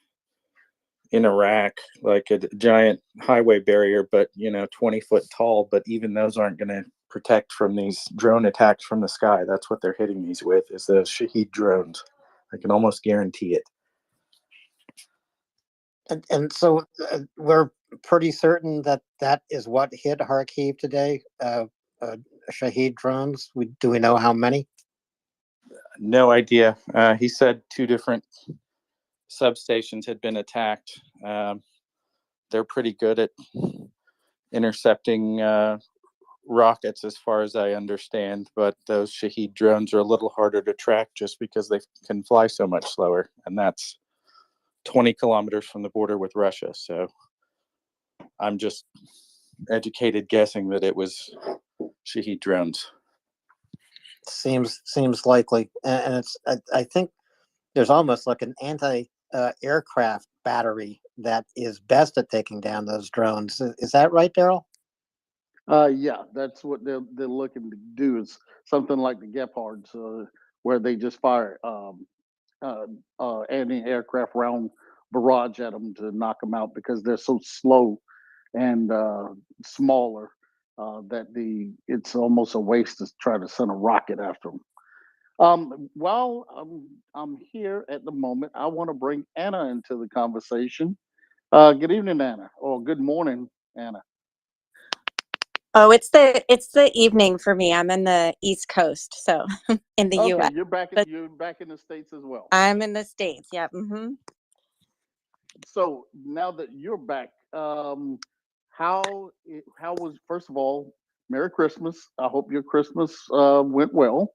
Speaker 9: Iraq, like a giant highway barrier, but 20-foot tall. But even those aren't going to protect from these drone attacks from the sky. That's what they're hitting these with, is those Shahed drones. I can almost guarantee it.
Speaker 13: And so we're pretty certain that that is what hit Kharkiv today. Shahed drones. Do we know how many?
Speaker 9: No idea. He said 2 different substations had been attacked. They're pretty good at intercepting rockets, as far as I understand, but those Shahed drones are a little harder to track just because they can fly so much slower, and that's 20 kilometers from the border with Russia. So I'm just educated guessing that it was Shahed drones.
Speaker 13: Seems likely, and it's I think there's almost like an anti-aircraft battery that is best at taking down those drones. Is that right, Daryl?
Speaker 18: Yeah, that's what they're looking to do, is something like the Gepards, where they just fire anti-aircraft round barrage at them to knock them out because they're so slow and smaller that it's almost a waste to try to send a rocket after them. While I'm here at the moment, I want to bring Anna into the conversation. Good evening, Anna, or good morning, Anna.
Speaker 2: Oh, it's the evening for me. I'm in the East Coast, so in the
Speaker 18: Okay,
Speaker 2: U.S.
Speaker 18: you're back
Speaker 2: But
Speaker 18: in the States as well.
Speaker 2: I'm in the States. Yeah. Mm-hmm.
Speaker 18: So now that you're back, how was, first of all, Merry Christmas. I hope your Christmas went well.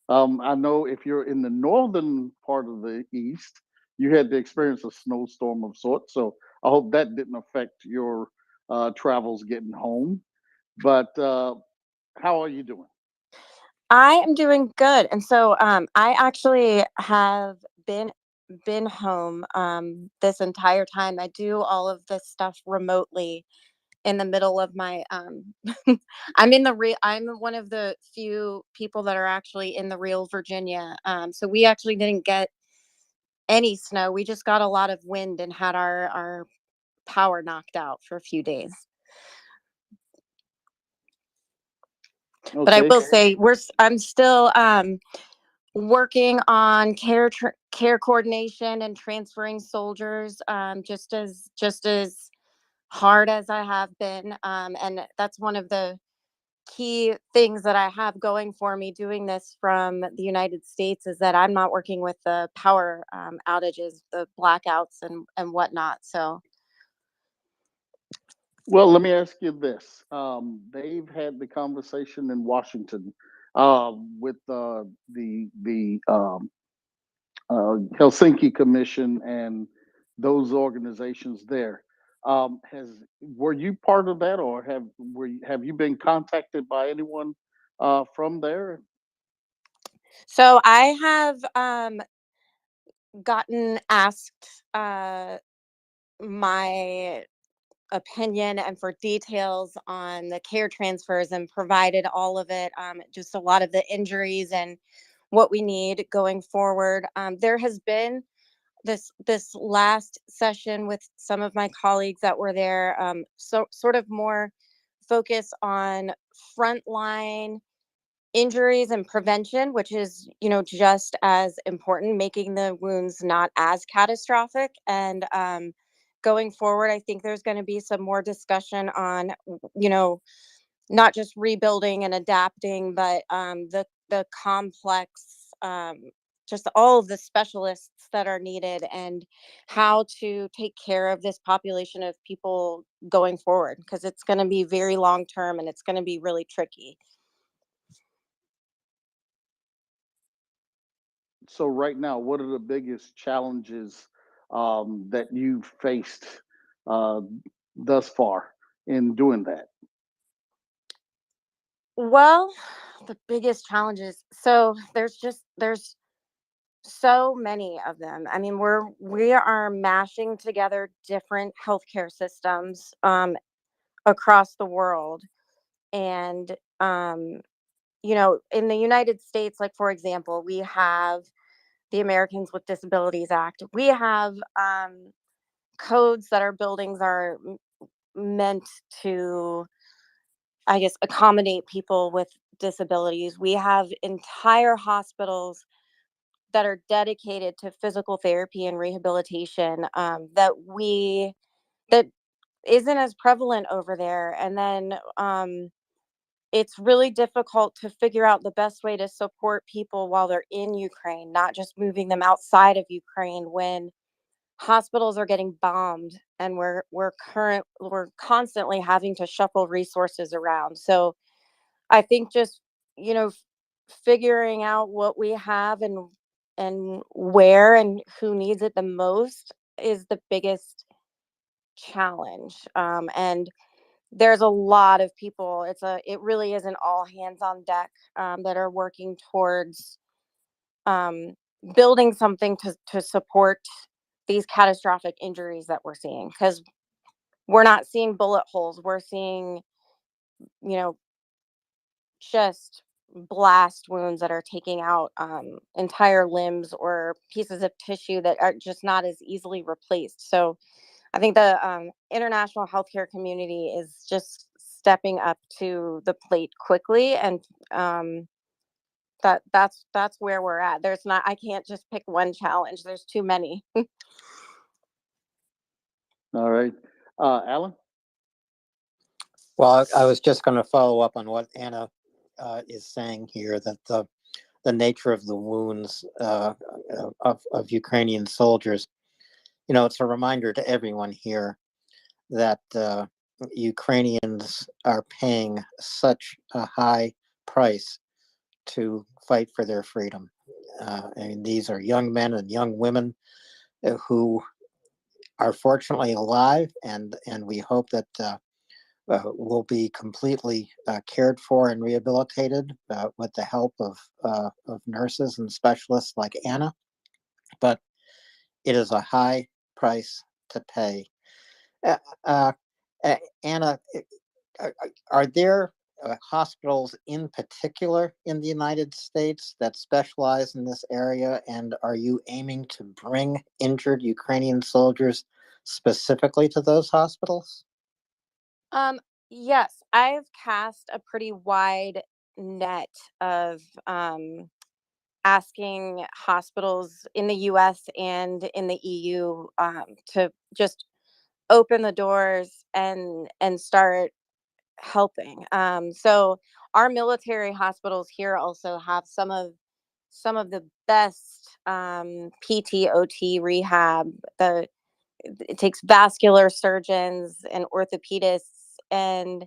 Speaker 18: I know if you're in the northern part of the East, you had to experience a snowstorm of sorts. So I hope that didn't affect your travels getting home. But how are you doing?
Speaker 2: I am doing good, and so I actually have been home this entire time. I do all of this stuff remotely in the middle of my I'm one of the few people that are actually in the real Virginia. So we actually didn't get any snow. We just got a lot of wind and had our power knocked out for a few days. But I
Speaker 18: Okay.
Speaker 2: will say I'm still working on care coordination and transferring soldiers, just as hard as I have been, and that's one of the key things that I have going for me doing this from the United States, is that I'm not working with the power outages, the blackouts and whatnot. So
Speaker 18: Well, let me ask you this. They've had the conversation in Washington with the Helsinki Commission and those organizations there. Were you part of that, or have you been contacted by anyone from there?
Speaker 2: I have gotten asked my opinion and for details on the care transfers and provided all of it, just a lot of the injuries and what we need going forward. There has been this last session with some of my colleagues that were there, so sort of more focus on frontline injuries and prevention, which is just as important, making the wounds not as catastrophic. And going forward, I think there's going to be some more discussion on not just rebuilding and adapting, but the complex, just all of the specialists that are needed, and how to take care of this population of people going forward, because it's going to be very long term and it's going to be really tricky.
Speaker 18: So right now, what are the biggest challenges that you've faced uh, thus far in doing that?
Speaker 2: Well, the biggest challenges. So there's so many of them. I mean, we are mashing together different healthcare systems across the world, and in the United States, like for example, we have the Americans with Disabilities Act. We have codes that our buildings are meant to, I guess, accommodate people with disabilities. We have entire hospitals that are dedicated to physical therapy and rehabilitation that isn't as prevalent over there. And then it's really difficult to figure out the best way to support people while they're in Ukraine, not just moving them outside of Ukraine when hospitals are getting bombed and we're constantly having to shuffle resources around. So I think just, you know, f- figuring out what we have and where and who needs it the most is the biggest challenge. And there's a lot of people. It really is an all hands on deck that are working towards um, building something to support these catastrophic injuries that we're seeing, because we're not seeing bullet holes. We're seeing, you know, just blast wounds that are taking out entire limbs or pieces of tissue that are just not as easily replaced. So I think the international healthcare community is just stepping up to the plate quickly, and that's where we're at. I can't just pick one challenge. There's too many.
Speaker 18: All right, Alan.
Speaker 13: Well, I was just going to follow up on what Anna is saying here, that the nature of the wounds of Ukrainian soldiers. It's a reminder to everyone here that Ukrainians are paying such a high price to fight for their freedom. I mean, these are young men and young women who are fortunately alive, and we hope that will be completely cared for and rehabilitated with the help of nurses and specialists like Anna. But it is a high price to pay. Uh, uh, Anna, are there hospitals in particular in the United States that specialize in this area? And are you aiming to bring injured Ukrainian soldiers specifically to those hospitals?
Speaker 2: Um, yes, I've cast a pretty wide net of asking hospitals in the US and in the EU to just open the doors and start helping. So our military hospitals here also have some of the best PT rehab. It takes vascular surgeons and orthopedists, and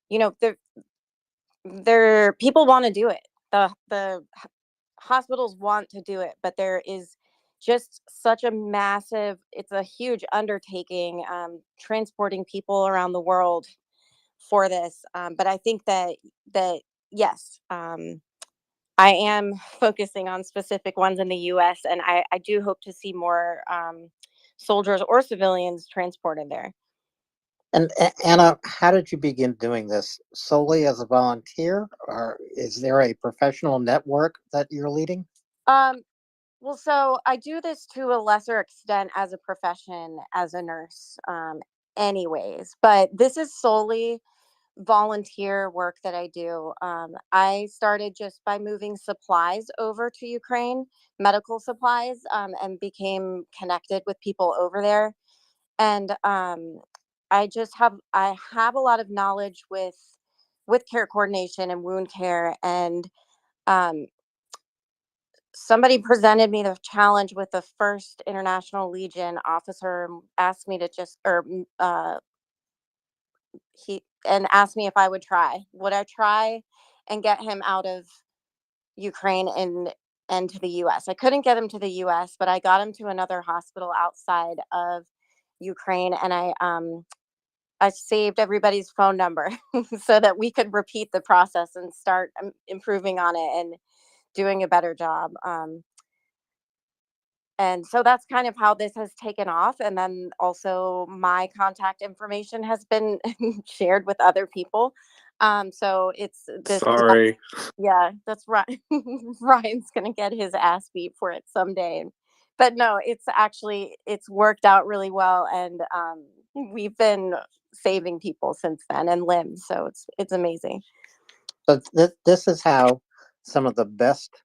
Speaker 2: you know they're people want to do it. The hospitals want to do it, but there is just such a massive, it's a huge undertaking, transporting people around the world for this. But I think that yes, I am focusing on specific ones in the US, and I do hope to see more soldiers or civilians transported there.
Speaker 13: And Anna, how did you begin doing this? Solely as a volunteer, or is there a professional network that you're leading?
Speaker 2: Um, well, so I do this to a lesser extent as a profession, as a nurse, anyways, but this is solely volunteer work that I do. I started just by moving supplies over to Ukraine, medical supplies, and became connected with people over there. And I have a lot of knowledge with care coordination and wound care. And um, somebody presented me the challenge with the first International Legion officer, asked me to just or he and asked me if I would I try and get him out of Ukraine and to the US. I couldn't get him to the US, but I got him to another hospital outside of Ukraine, and I saved everybody's phone number so that we could repeat the process and start improving on it and doing a better job. And so that's kind of how this has taken off. And then also my contact information has been shared with other people. So it's this.
Speaker 11: Sorry.
Speaker 2: Yeah, that's right. Ryan's gonna get his ass beat for it someday. But no, it's worked out really well, and we've been saving people since then and limbs. So it's amazing.
Speaker 13: So this is how some of the best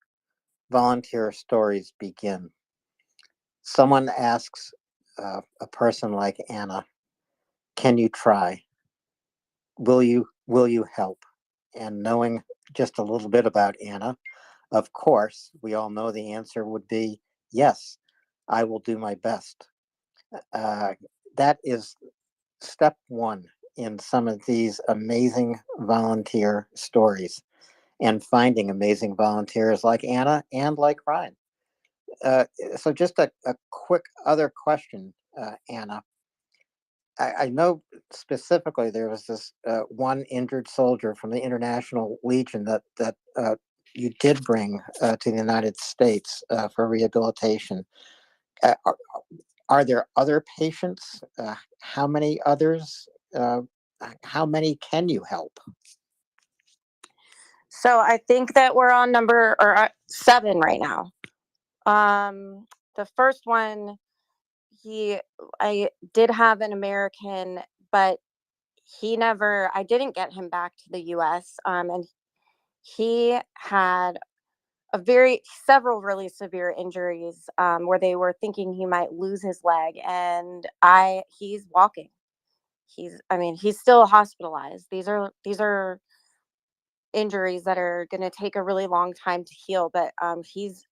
Speaker 13: volunteer stories begin. Someone asks a person like Anna, "Can you try? Will you help?" And knowing just a little bit about Anna, of course, we all know the answer would be yes. I will do my best. That is step one in some of these amazing volunteer stories, and finding amazing volunteers like Anna and like Ryan. So just a quick other question, Anna. I know specifically there was this one injured soldier from the International Legion that you did bring to the United States for rehabilitation. Are there other patients? How many others? How many can you help?
Speaker 2: So I think that we're on number 7 right now. The first one, I did have an American, but I didn't get him back to the US. And he had several really severe injuries, where they were thinking he might lose his leg, and he's walking. He's still hospitalized. These are injuries that are going to take a really long time to heal, but he's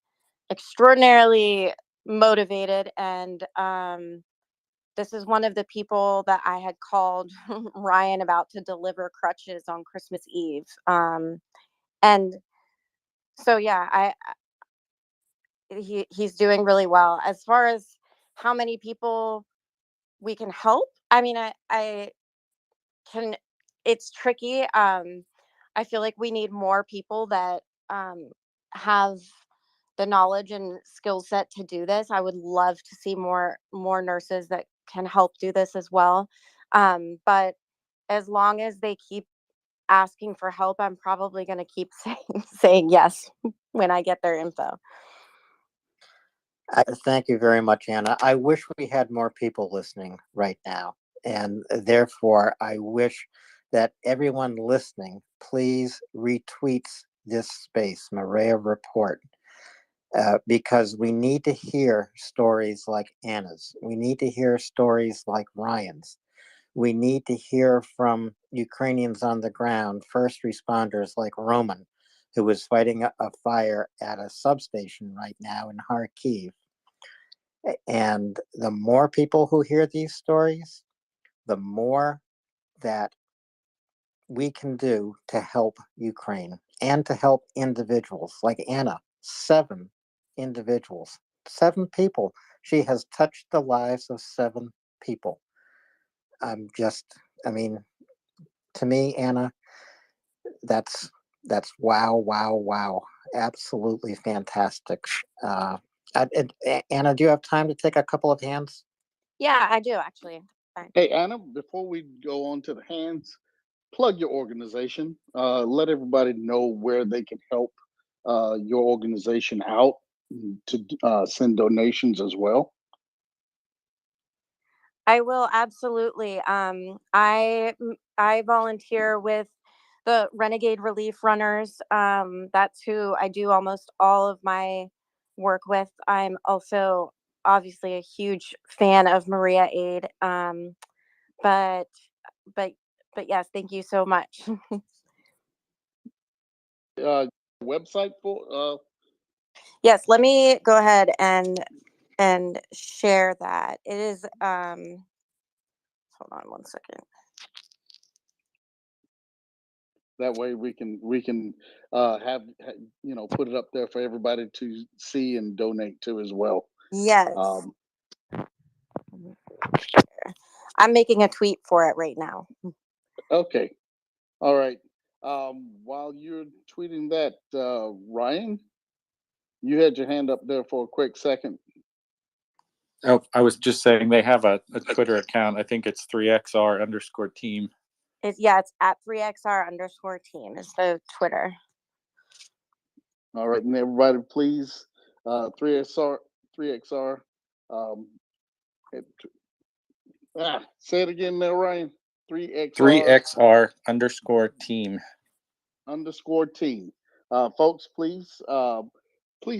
Speaker 2: extraordinarily motivated, and this is one of the people that I had called Ryan about to deliver crutches on Christmas Eve. And so yeah, he's doing really well. As far as how many people we can help, I can. It's tricky. I feel like we need more people that have the knowledge and skill set to do this. I would love to see more nurses that can help do this as well. But as long as they keep asking for help, I'm probably going to keep saying yes when I get their info.
Speaker 13: Thank you very much, Anna. I wish we had more people listening right now. And therefore, I wish that everyone listening, please retweet this space, MriyaReport, because we need to hear stories like Anna's. We need to hear stories like Ryan's. We need to hear from Ukrainians on the ground, first responders like Roman, who is fighting a fire at a substation right now in Kharkiv. And the more people who hear these stories, the more that we can do to help Ukraine and to help individuals like Anna. 7 individuals, 7 people. She has touched the lives of 7 people. To me, Anna, that's wow, wow, wow. Absolutely fantastic. Anna, do you have time to take a couple of hands?
Speaker 2: Yeah, I do actually.
Speaker 18: Hey, Anna, before we go on to the hands, plug your organization. Let everybody know where they can help your organization out to send donations as well.
Speaker 2: I will absolutely. I volunteer with the Renegade Relief Runners. That's who I do almost all of my work with. I'm also obviously a huge fan of Maria Aid. But but but yes, thank you so much.
Speaker 18: Website for
Speaker 2: Yes, let me go ahead and share that. It is hold on one second.
Speaker 18: That way we can put it up there for everybody to see and donate to as well.
Speaker 2: Yes. I'm making a tweet for it right now.
Speaker 18: Okay. All right. While you're tweeting that, Ryan, you had your hand up there for a quick second.
Speaker 11: Oh, I was just saying they have a Twitter account. I think it's 3XR_team.
Speaker 2: It's at 3XR_team is the Twitter.
Speaker 18: All right, and everybody, please, 3XR. Say it again there, Ryan.
Speaker 11: 3XR_team.
Speaker 18: _team. Folks, please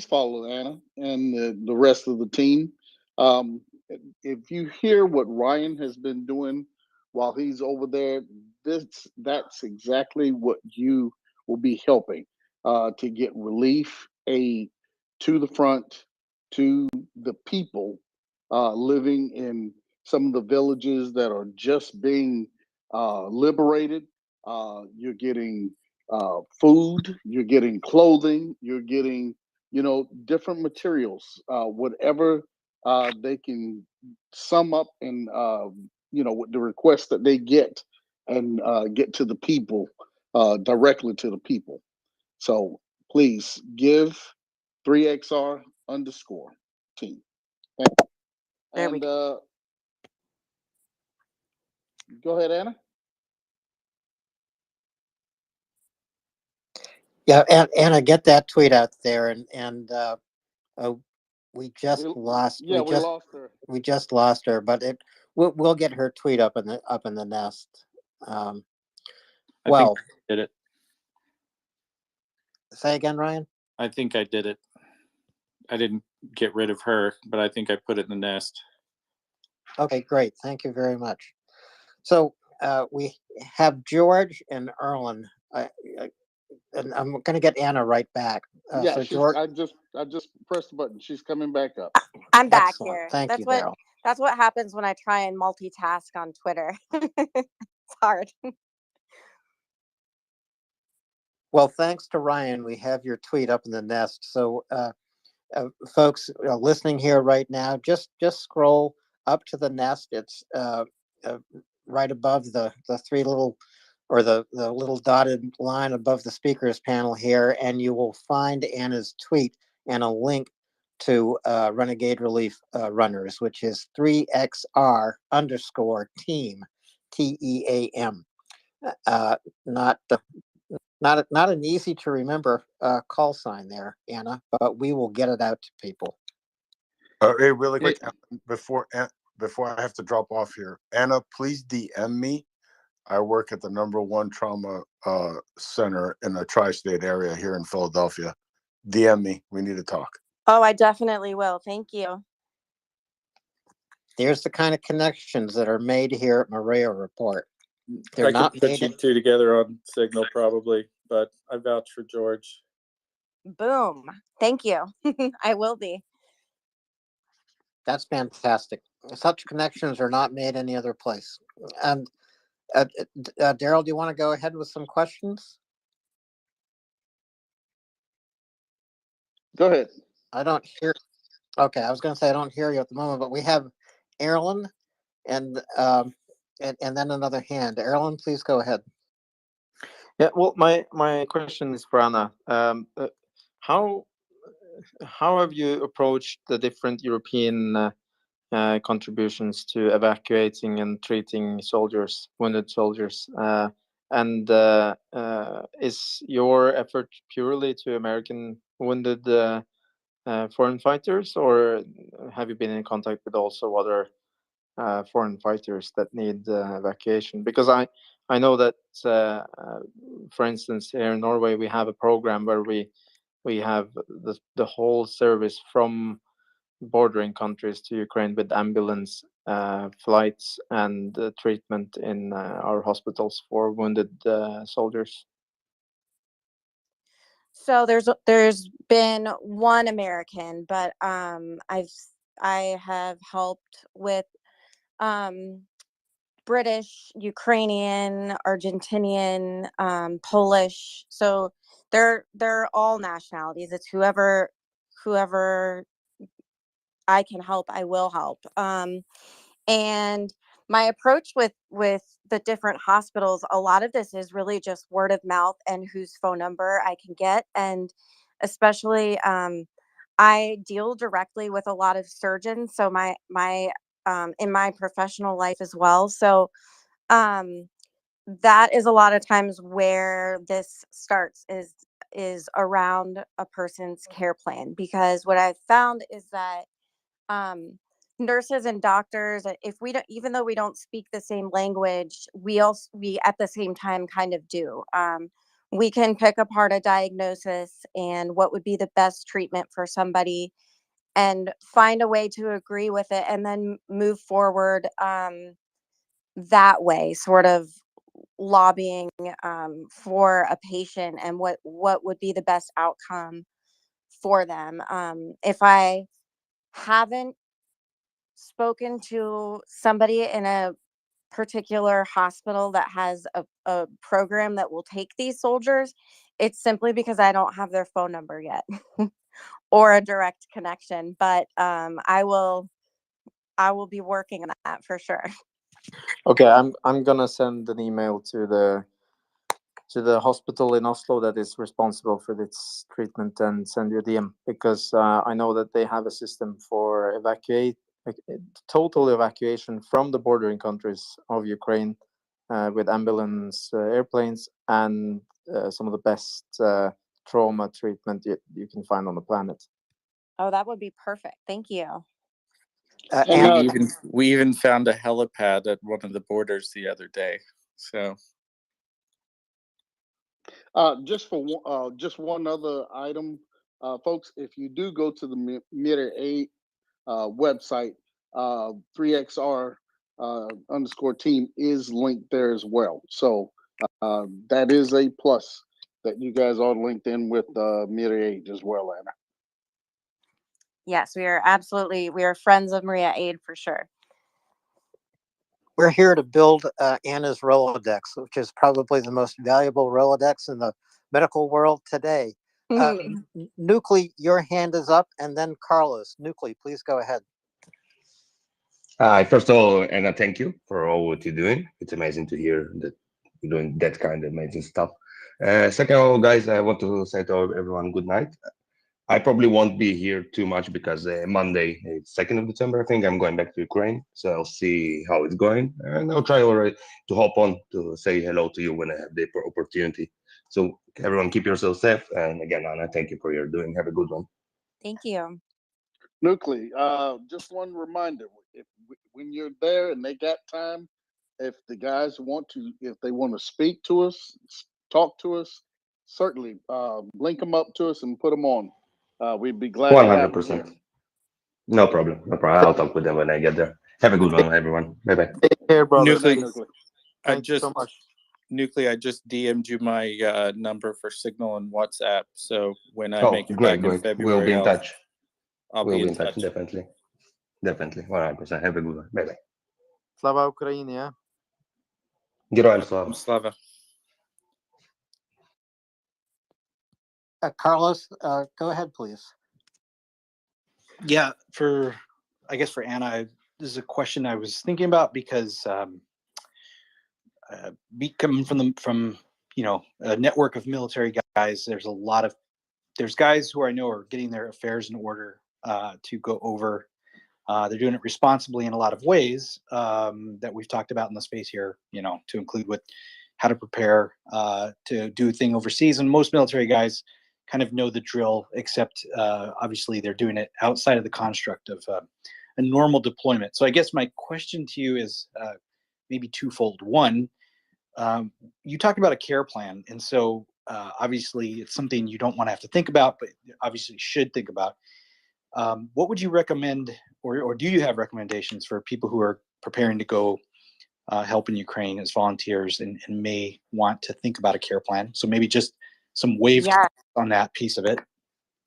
Speaker 18: follow Anna and the rest of the team. If you hear what Ryan has been doing while he's over there, that's exactly what you will be helping to get relief aid to the front, to the people living in some of the villages that are just being liberated. You're getting food, you're getting clothing, you're getting, different materials, whatever they can sum up and, with the requests that they get and get to the people, directly to the people. So please give 3XR_team.
Speaker 2: There we
Speaker 18: go. Go ahead, Anna.
Speaker 13: Yeah, and Anna, get that tweet out there, and we just lost.
Speaker 18: Yeah, we lost her.
Speaker 13: We just lost her, but we'll get her tweet up in the nest.
Speaker 11: I
Speaker 13: Well,
Speaker 11: think I did it.
Speaker 13: Say again, Ryan.
Speaker 11: I think I did it. I didn't get rid of her, but I think I put it in the nest.
Speaker 13: Okay, great. Thank you very much. So we have George and Erlen. And I'm going to get Anna right back.
Speaker 18: Yeah,
Speaker 13: so George,
Speaker 18: I just pressed the button. She's coming back up.
Speaker 2: I'm back
Speaker 13: Excellent.
Speaker 2: here.
Speaker 13: Thank you,
Speaker 2: what
Speaker 13: Daryl.
Speaker 2: that's what happens when I try and multitask on Twitter. It's hard.
Speaker 13: Well, thanks to Ryan, we have your tweet up in the nest. So, folks listening here right now, just scroll up to the nest. It's right above the three little, or the little dotted line above the speakers panel here, and you will find Anna's tweet and a link to Renegade Relief Runners, which is 3XR_team, TEAM. Not an easy to remember call sign there, Anna, but we will get it out to people.
Speaker 3: Hey, really quick, before I have to drop off here, Anna, please DM me. I work at the #1 trauma center in the tri-state area here in Philadelphia. DM me. We need to talk.
Speaker 2: Oh, I definitely will. Thank you.
Speaker 13: There's the kind of connections that are made here at MriyaReport. They're
Speaker 11: I
Speaker 13: not
Speaker 11: could put
Speaker 13: made.
Speaker 11: you two together on Signal probably, but I vouch for George.
Speaker 2: Boom. Thank you. I will be.
Speaker 13: That's fantastic. Such connections are not made any other place. And Daryl, do you want to go ahead with some questions?
Speaker 18: Go ahead.
Speaker 13: I don't hear. Okay, I was going to say I don't hear you at the moment, but we have Erlen and then another hand. Erlen, please go ahead.
Speaker 9: Yeah, well, my question is for Anna. How have you approached the different European contributions to evacuating and treating soldiers, wounded soldiers? And is your effort purely to American wounded foreign fighters, or have you been in contact with also other foreign fighters that need evacuation? Because I know that, for instance, here in Norway, we have a program where we have the whole service from bordering countries to Ukraine with ambulance flights and treatment in our hospitals for wounded soldiers.
Speaker 2: So there's been one American, but I have helped with British, Ukrainian, Argentinian, Polish. So they're all nationalities. It's whoever I can help, I will help. And my approach with the different hospitals, a lot of this is really just word of mouth and whose phone number I can get. And especially, I deal directly with a lot of surgeons. So my in my professional life as well. So um, that is a lot of times where this starts is around a person's care plan, because what I've found is that um, nurses and doctors, if we don't, even though we don't speak the same language, we at the same time kind of do. We can pick apart a diagnosis and what would be the best treatment for somebody, and find a way to agree with it, and then move forward that way, sort of lobbying for a patient and what would be the best outcome for them. If I haven't spoken to somebody in a particular hospital that has a program that will take these soldiers, it's simply because I don't have their phone number yet or a direct connection. But I will be working on that for sure.
Speaker 9: Okay, I'm gonna send an email to the hospital in Oslo that is responsible for this treatment and send you a DM, because I know that they have a system for total evacuation from the bordering countries of Ukraine with ambulance airplanes and some of the best trauma treatment you can find on the planet.
Speaker 2: Oh, that would be perfect. Thank you.
Speaker 18: And
Speaker 11: We even found a helipad at one of the borders the other day. So
Speaker 18: just one other item, folks. If you do go to the MriyaReport website, 3XR underscore team is linked there as well. So that is a plus that you guys are linked in with MriyaReport as well, Anna.
Speaker 2: Yes, we are friends of MriyaReport for sure.
Speaker 13: We're here to build Anna's Rolodex, which is probably the most valuable Rolodex in the medical world today. Nuclei, your hand is up, and then Carlos. Nuclei, please go ahead.
Speaker 4: First of all, Anna, thank you for all what you're doing. It's amazing to hear that you're doing that kind of amazing stuff. Second of all, guys, I want to say to everyone good night. I probably won't be here too much because Monday, it's 2nd of December, I think I'm going back to Ukraine. So I'll see how it's going. And I'll try already to hop on to say hello to you when I have the opportunity. So everyone keep yourself safe. And again, Anna, thank you for your doing. Have a good one.
Speaker 2: Thank you.
Speaker 18: Nuclei, just one reminder: when you're there and they got time, if the guys if they want to speak to us, talk to us, certainly link them up to us and put them on. We'd be glad to have them here.
Speaker 4: 100%. No problem. No problem. I'll talk with them when I get there. Have a good one, everyone. Bye bye.
Speaker 9: Take care, brother.
Speaker 11: Nuclei,
Speaker 9: Thank you so much.
Speaker 11: Nuclei, I just DM'd you my number for Signal and WhatsApp. So when I
Speaker 4: Oh,
Speaker 11: make it
Speaker 4: great,
Speaker 11: back in
Speaker 4: great.
Speaker 11: February,
Speaker 4: We'll be in touch.
Speaker 11: I'll
Speaker 4: We'll
Speaker 11: be in touch.
Speaker 4: Definitely. Definitely. 100%. Have a good one. Bye bye.
Speaker 9: Slava Ukraini, yeah?
Speaker 4: Героям слава.
Speaker 11: Slava.
Speaker 13: Carlos, go ahead, please.
Speaker 15: Yeah, I guess for Anna, this is a question I was thinking about because coming from a network of military guys, there's guys who I know are getting their affairs in order to go over. They're doing it responsibly in a lot of ways that we've talked about in the space here, to include with how to prepare to do a thing overseas. And most military guys kind of know the drill, except obviously they're doing it outside of the construct of a normal deployment. So I guess my question to you is maybe twofold. One, you talked about a care plan. And so obviously it's something you don't want to have to think about, but obviously should think about. What would you recommend, or do you have recommendations for people who are preparing to go help in Ukraine as volunteers and may want to think about a care plan? So maybe just some waves on that piece of it.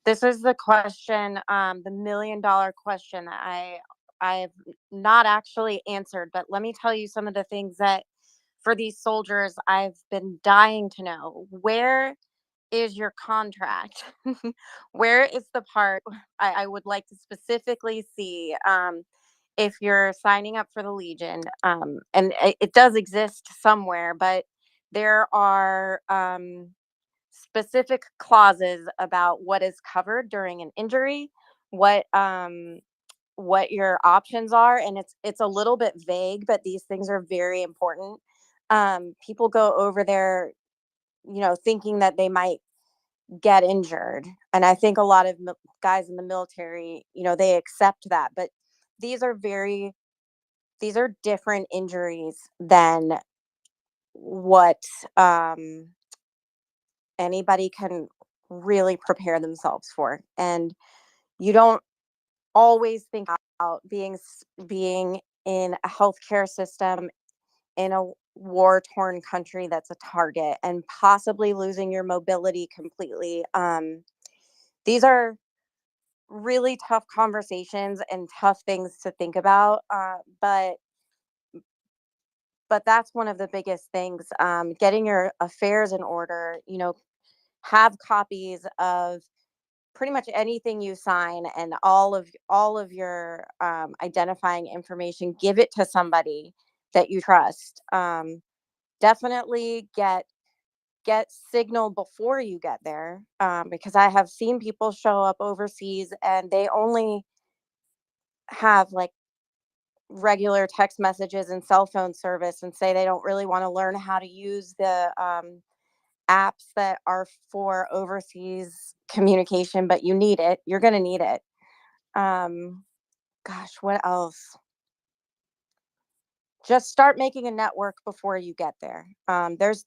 Speaker 2: This is the question, the $1 million question that I've not actually answered, but let me tell you some of the things that for these soldiers I've been dying to know. Where is your contract? Where is the part I would like to specifically see if you're signing up for the Legion? And it does exist somewhere, but there are specific clauses about what is covered during an injury, what what your options are, and it's a little bit vague, but these things are very important. People go over there, thinking that they might get injured, and I think a lot of guys in the military, they accept that, but these are very these are different injuries than what anybody can really prepare themselves for, and you don't always think about being in a healthcare system in a war torn country that's a target and possibly losing your mobility completely. These are really tough conversations and tough things to think about, but that's one of the biggest things. Getting your affairs in order, have copies of pretty much anything you sign and all of your identifying information. Give it to somebody that you trust. Definitely get signal before you get there, because I have seen people show up overseas and they only have like regular text messages and cell phone service and say they don't really want to learn how to use the apps that are for overseas communication, but you need it. You're going to need it. Um, Gosh, what else? Just start making a network before you get there. There's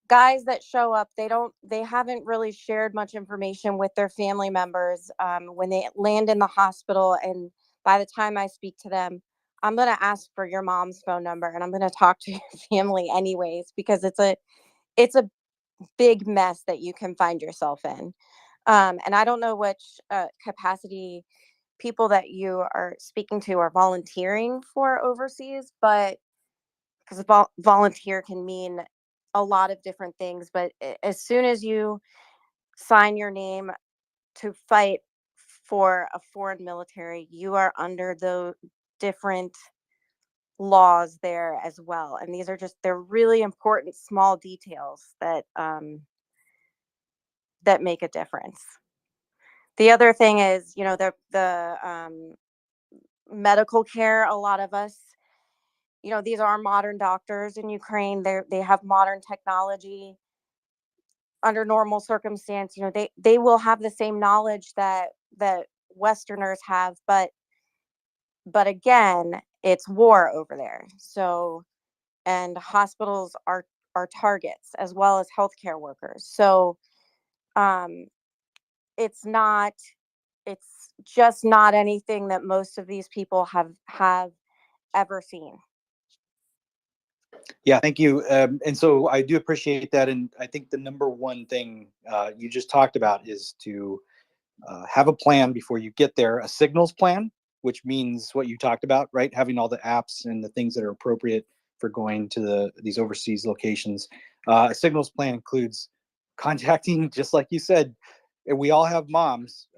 Speaker 2: guys that show up. They haven't really shared much information with their family members when they land in the hospital. And by the time I speak to them, I'm going to ask for your mom's phone number and I'm going to talk to your family anyways, because it's a big mess that you can find yourself in. And I don't know which capacity people that you are speaking to are volunteering for overseas, but because volunteer can mean a lot of different things. But as soon as you sign your name to fight for a foreign military, you are under the different laws there as well. And they're really important small details that make a difference. The other thing is, the medical care. A lot of us, these are modern doctors in Ukraine. They have modern technology. Under normal circumstance, they will have the same knowledge that Westerners have, but again, it's war over there. So, and hospitals are targets as well as healthcare workers. So, um, it's it's just not anything that most of these people have ever seen.
Speaker 15: Yeah, thank you. And so I do appreciate that. And I think the number one thing you just talked about is to have a plan before you get there, a signals plan, which means what you talked about, right? Having all the apps and the things that are appropriate for going to these overseas locations. A signals plan includes contacting, just like you said, and we all have moms.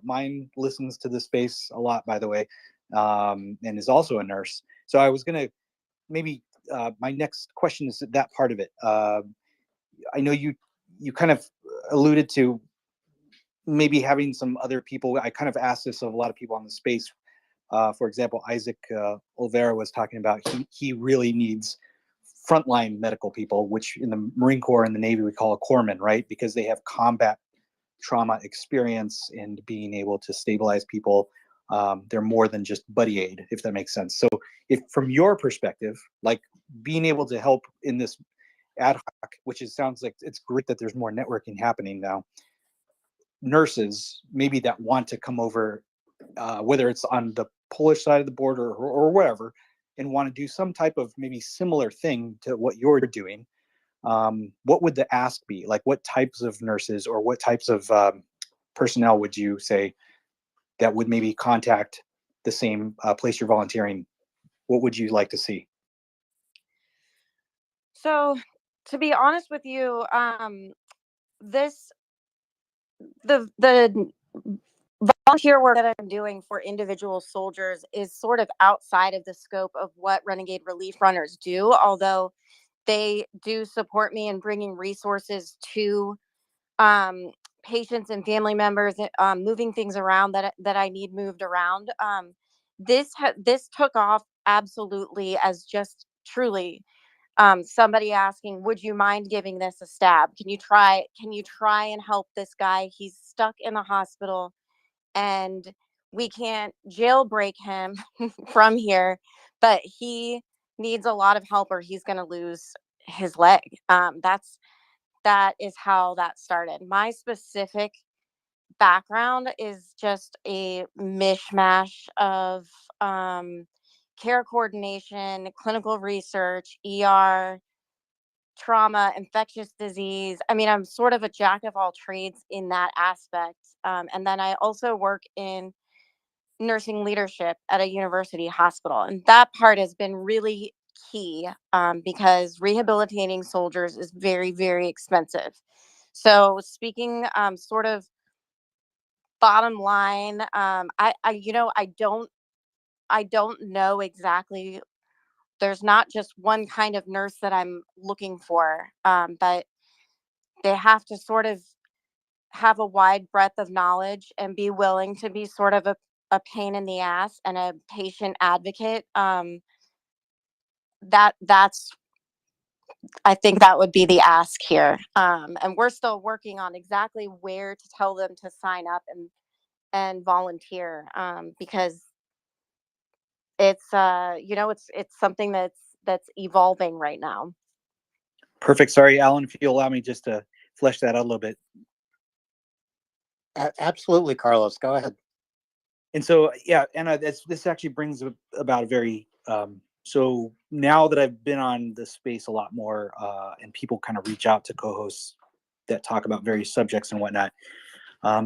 Speaker 15: Mine listens to the space a lot, by the way, and is also a nurse. So I was going to maybe my next question is that part of it. I know you kind of alluded to maybe having some other people. I kind of asked this of a lot of people on the space. For example, Isaac Olvera was talking about he really needs frontline medical people, which in the Marine Corps and the Navy we call a corpsman, right? Because they have combat trauma experience and being able to stabilize people. They're more than just buddy aid, if that makes sense. So if from your perspective, like being able to help in this ad hoc, which sounds like it's great that there's more networking happening now, nurses maybe that want to come over, whether it's on the Polish side of the border or wherever, and want to do some type of maybe similar thing to what you're doing, what would the ask be? Like what types of nurses or what types of personnel would you say that would maybe contact the same place you're volunteering, what would you like to see?
Speaker 2: So, to be honest with you, this the volunteer work that I'm doing for individual soldiers is sort of outside of the scope of what Renegade Relief Runners do, although they do support me in bringing resources to um, patients and family members, moving things around that I need moved around. This took off absolutely as just truly somebody asking, would you mind giving this a stab? Can you try and help this guy? He's stuck in the hospital and we can't jailbreak him from here, but he needs a lot of help or he's going to lose his leg. That is how that started. My specific background is just a mishmash of care coordination, clinical research, ER, trauma, infectious disease. I mean, I'm sort of a jack of all trades in that aspect. And then I also work in nursing leadership at a university hospital. And that part has been really key because rehabilitating soldiers is very, very expensive. So, speaking sort of bottom line, I don't know exactly. There's not just one kind of nurse that I'm looking for, but they have to sort of have a wide breadth of knowledge and be willing to be sort of a pain in the ass and a patient advocate. That's I think that would be the ask here. And we're still working on exactly where to tell them to sign up and volunteer because it's something that's evolving right now.
Speaker 15: Perfect. Sorry, Alan, if you allow me just to flesh that out a little bit.
Speaker 13: Absolutely, Carlos. Go ahead.
Speaker 15: And so, yeah, Anna, this actually brings about a very so now that I've been on the space a lot more, and people kind of reach out to co-hosts that talk about various subjects and whatnot.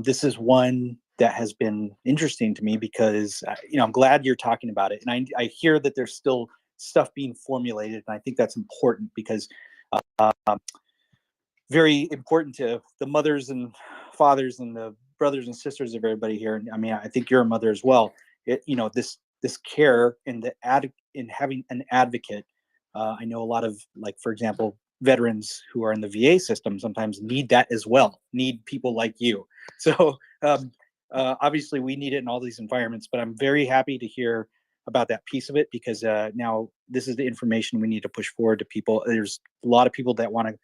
Speaker 15: This is one that has been interesting to me because I'm glad you're talking about it, and I hear that there's still stuff being formulated, and I think that's important because very important to the mothers and fathers and the brothers and sisters of everybody here. And I mean, I think you're a mother as well. This care and in having an advocate. I know a lot of, like, for example, veterans who are in the VA system sometimes need that as well. Need people like you. So obviously we need it in all these environments. But I'm very happy to hear about that piece of it because now this is the information we need to push forward to people. There's a lot of people that want to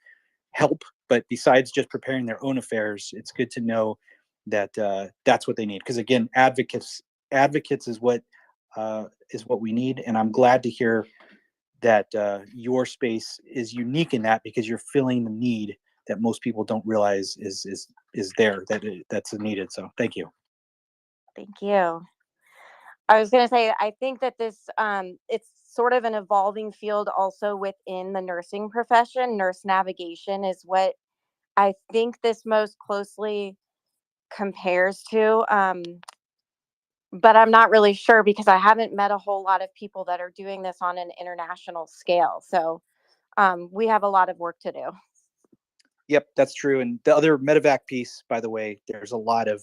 Speaker 15: help, but besides just preparing their own affairs, it's good to know that that's what they need. Because again, advocates is what we need, and I'm glad to hear that your space is unique in that because you're filling the need that most people don't realize is there, that's needed. So thank you.
Speaker 2: Thank you. I was going to say, I think that this it's sort of an evolving field also within the nursing profession. Nurse navigation is what I think this most closely compares to. But I'm not really sure because I haven't met a whole lot of people that are doing this on an international scale. So we have a lot of work to do.
Speaker 15: Yep, that's true. And the other medevac piece, by the way, there's a lot of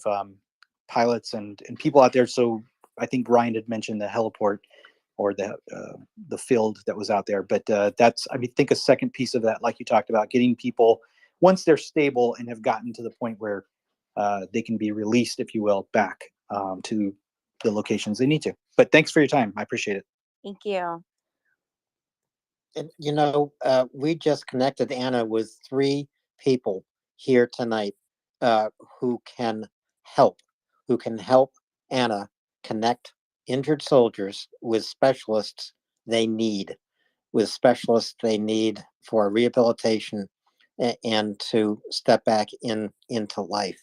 Speaker 15: pilots and people out there. So I think Ryan had mentioned the heliport or the field that was out there. But that's, I think a second piece of that, like you talked about, getting people, once they're stable and have gotten to the point where they can be released, if you will, back to the locations they need to. But thanks for your time. I appreciate it.
Speaker 2: Thank you.
Speaker 13: And we just connected Anna with 3 people here tonight who can help Anna connect injured soldiers with specialists they need for rehabilitation and to step back into life.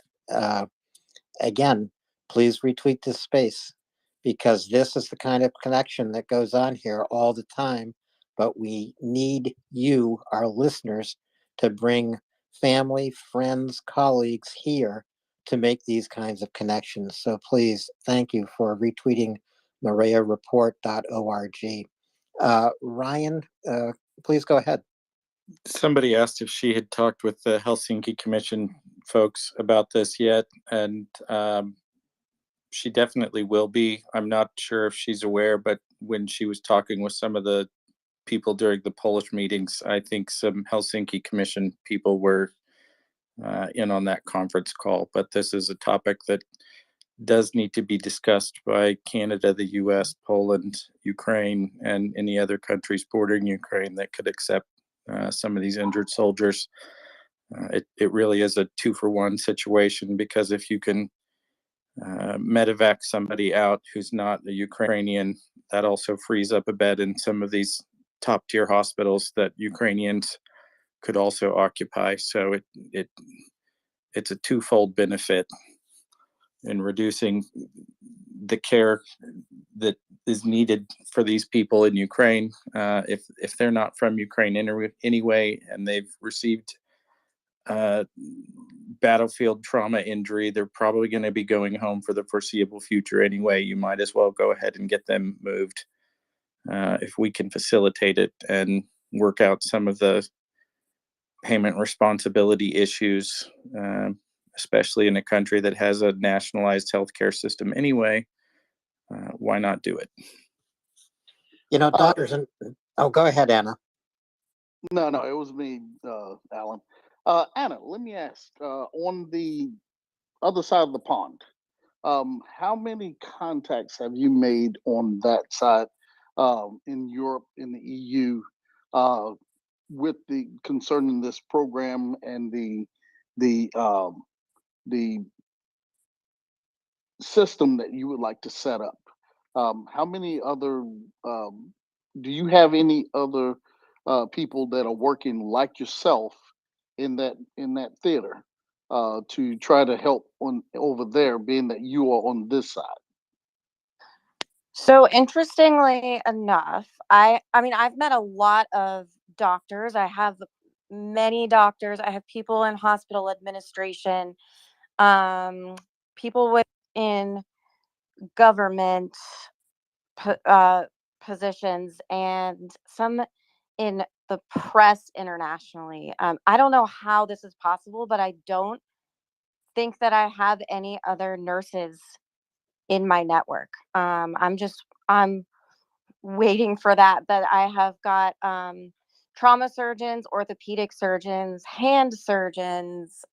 Speaker 13: Again, please retweet this space because this is the kind of connection that goes on here all the time. But we need you, our listeners, to bring family, friends, colleagues here to make these kinds of connections. So please, thank you for retweeting MriyaReport.org. Ryan, please go ahead.
Speaker 11: Somebody asked if she had talked with the Helsinki Commission folks about this yet, and she definitely will be. I'm not sure if she's aware, but when she was talking with some of the people during the Polish meetings, I think some Helsinki Commission people were in on that conference call. But this is a topic that does need to be discussed by Canada, the US, Poland, Ukraine, and any other countries bordering Ukraine that could accept some of these injured soldiers. It really is a 2-for-1 situation, because if you can medevac somebody out who's not a Ukrainian, that also frees up a bed in some of these top tier hospitals that Ukrainians could also occupy. So it's a twofold benefit in reducing the care that is needed for these people in Ukraine. If they're not from Ukraine anyway, and they've received battlefield trauma injury, they're probably going to be going home for the foreseeable future anyway. You might as well go ahead and get them moved if we can facilitate it and work out some of the payment responsibility issues, especially in a country that has a nationalized healthcare system anyway. Why not do it?
Speaker 13: Doctors and go ahead, Anna.
Speaker 18: No, it was me, Alan. Anna, let me ask, on the other side of the pond, how many contacts have you made on that side, in Europe, in the EU, with the concerning this program and the system that you would like to set up? How many other do you have any other people that are working like yourself in that theater to try to help on over there, being that you are on this side?
Speaker 2: So interestingly enough, I mean I've met a lot of doctors. I have many doctors. I have people in hospital administration, people within government positions, and some in the press internationally. I don't know how this is possible, but I don't think that I have any other nurses in my network. I'm waiting for that. But I have got trauma surgeons, orthopedic surgeons, hand surgeons,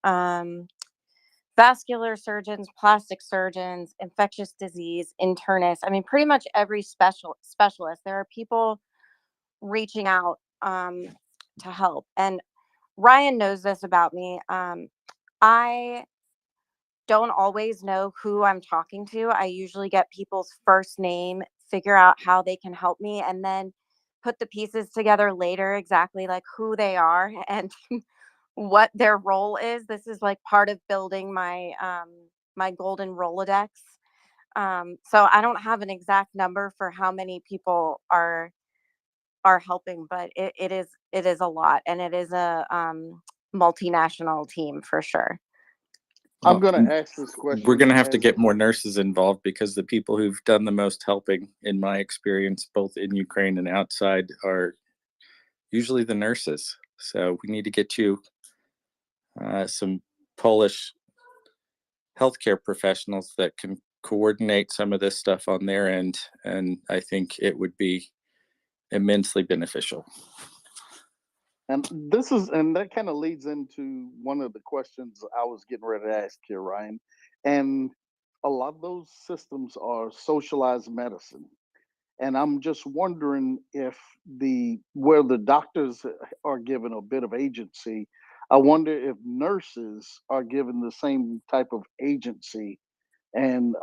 Speaker 2: vascular surgeons, plastic surgeons, infectious disease internists. I mean, pretty much every specialist. There are people reaching out to help. And Ryan knows this about me. I don't always know who I'm talking to. I usually get people's first name, figure out how they can help me, and then put the pieces together later exactly like who they are and what their role is. This is like part of building my my golden Rolodex. So I don't have an exact number for how many people are helping, but it is a lot, and it is a multinational team for sure.
Speaker 18: I'm
Speaker 11: Well,
Speaker 18: going to ask this
Speaker 11: we're
Speaker 18: question
Speaker 11: going to have to
Speaker 18: as
Speaker 11: get more nurses involved, because the people who've done the most helping, in my experience, both in Ukraine and outside, are usually the nurses. So we need to get you some Polish healthcare professionals that can coordinate some of this stuff on their end. And I think it would be immensely beneficial.
Speaker 18: and this is, and that kind of leads into one of the questions I was getting ready to ask here, Ryan. And a lot of those systems are socialized medicine. And I'm just wondering if where the doctors are given a bit of agency, I wonder if nurses are given the same type of agency and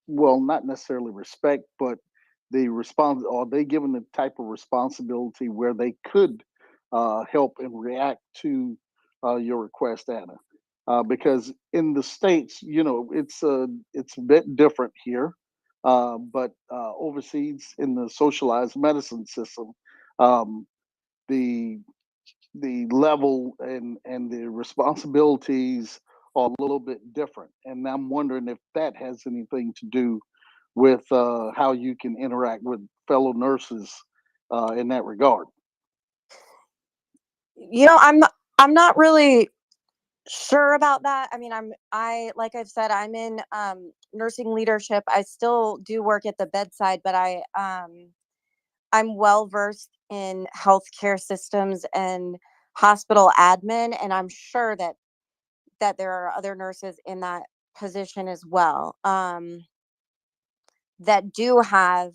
Speaker 18: well, not necessarily respect, but the response, are they given the type of responsibility where they could help and react to your request, Anna? Because in the states, it's a bit different here, but overseas in the socialized medicine system, um, the level and the responsibilities are a little bit different, and I'm wondering if that has anything to do with how you can interact with fellow nurses in that regard.
Speaker 2: I'm not really sure about that. I mean, like I've said, I'm in nursing leadership. I still do work at the bedside, but I'm well versed in healthcare systems and hospital admin, and I'm sure that there are other nurses in that position as well, that do have,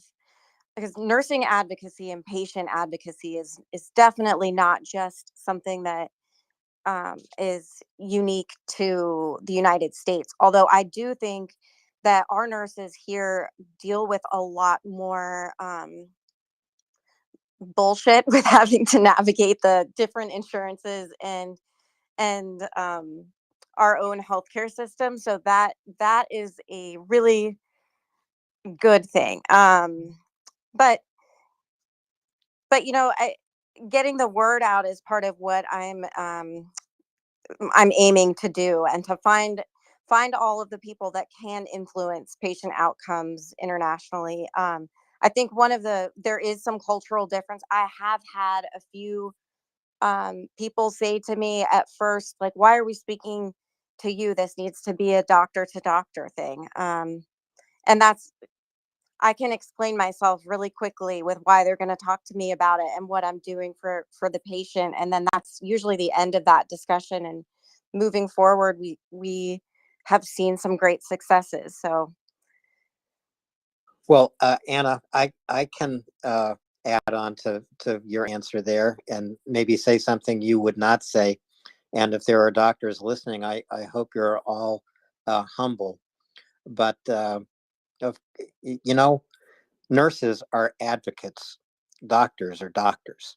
Speaker 2: because nursing advocacy and patient advocacy is definitely not just something that is unique to the United States. Although I do think that our nurses here deal with a lot more bullshit with having to navigate the different insurances and our own healthcare system. So that is a really good thing. But getting the word out is part of what I'm aiming to do, and to find all of the people that can influence patient outcomes internationally. I think there is some cultural difference. I have had a few people say to me at first, like, why are we speaking to you? This needs to be a doctor to doctor thing. And I can explain myself really quickly with why they're going to talk to me about it and what I'm doing for the patient, and then that's usually the end of that discussion. And moving forward, we have seen some great successes. So,
Speaker 13: Well, Anna, I can add on to your answer there, and maybe say something you would not say. And if there are doctors listening, I hope you're all humble. But of nurses are advocates. Doctors are doctors.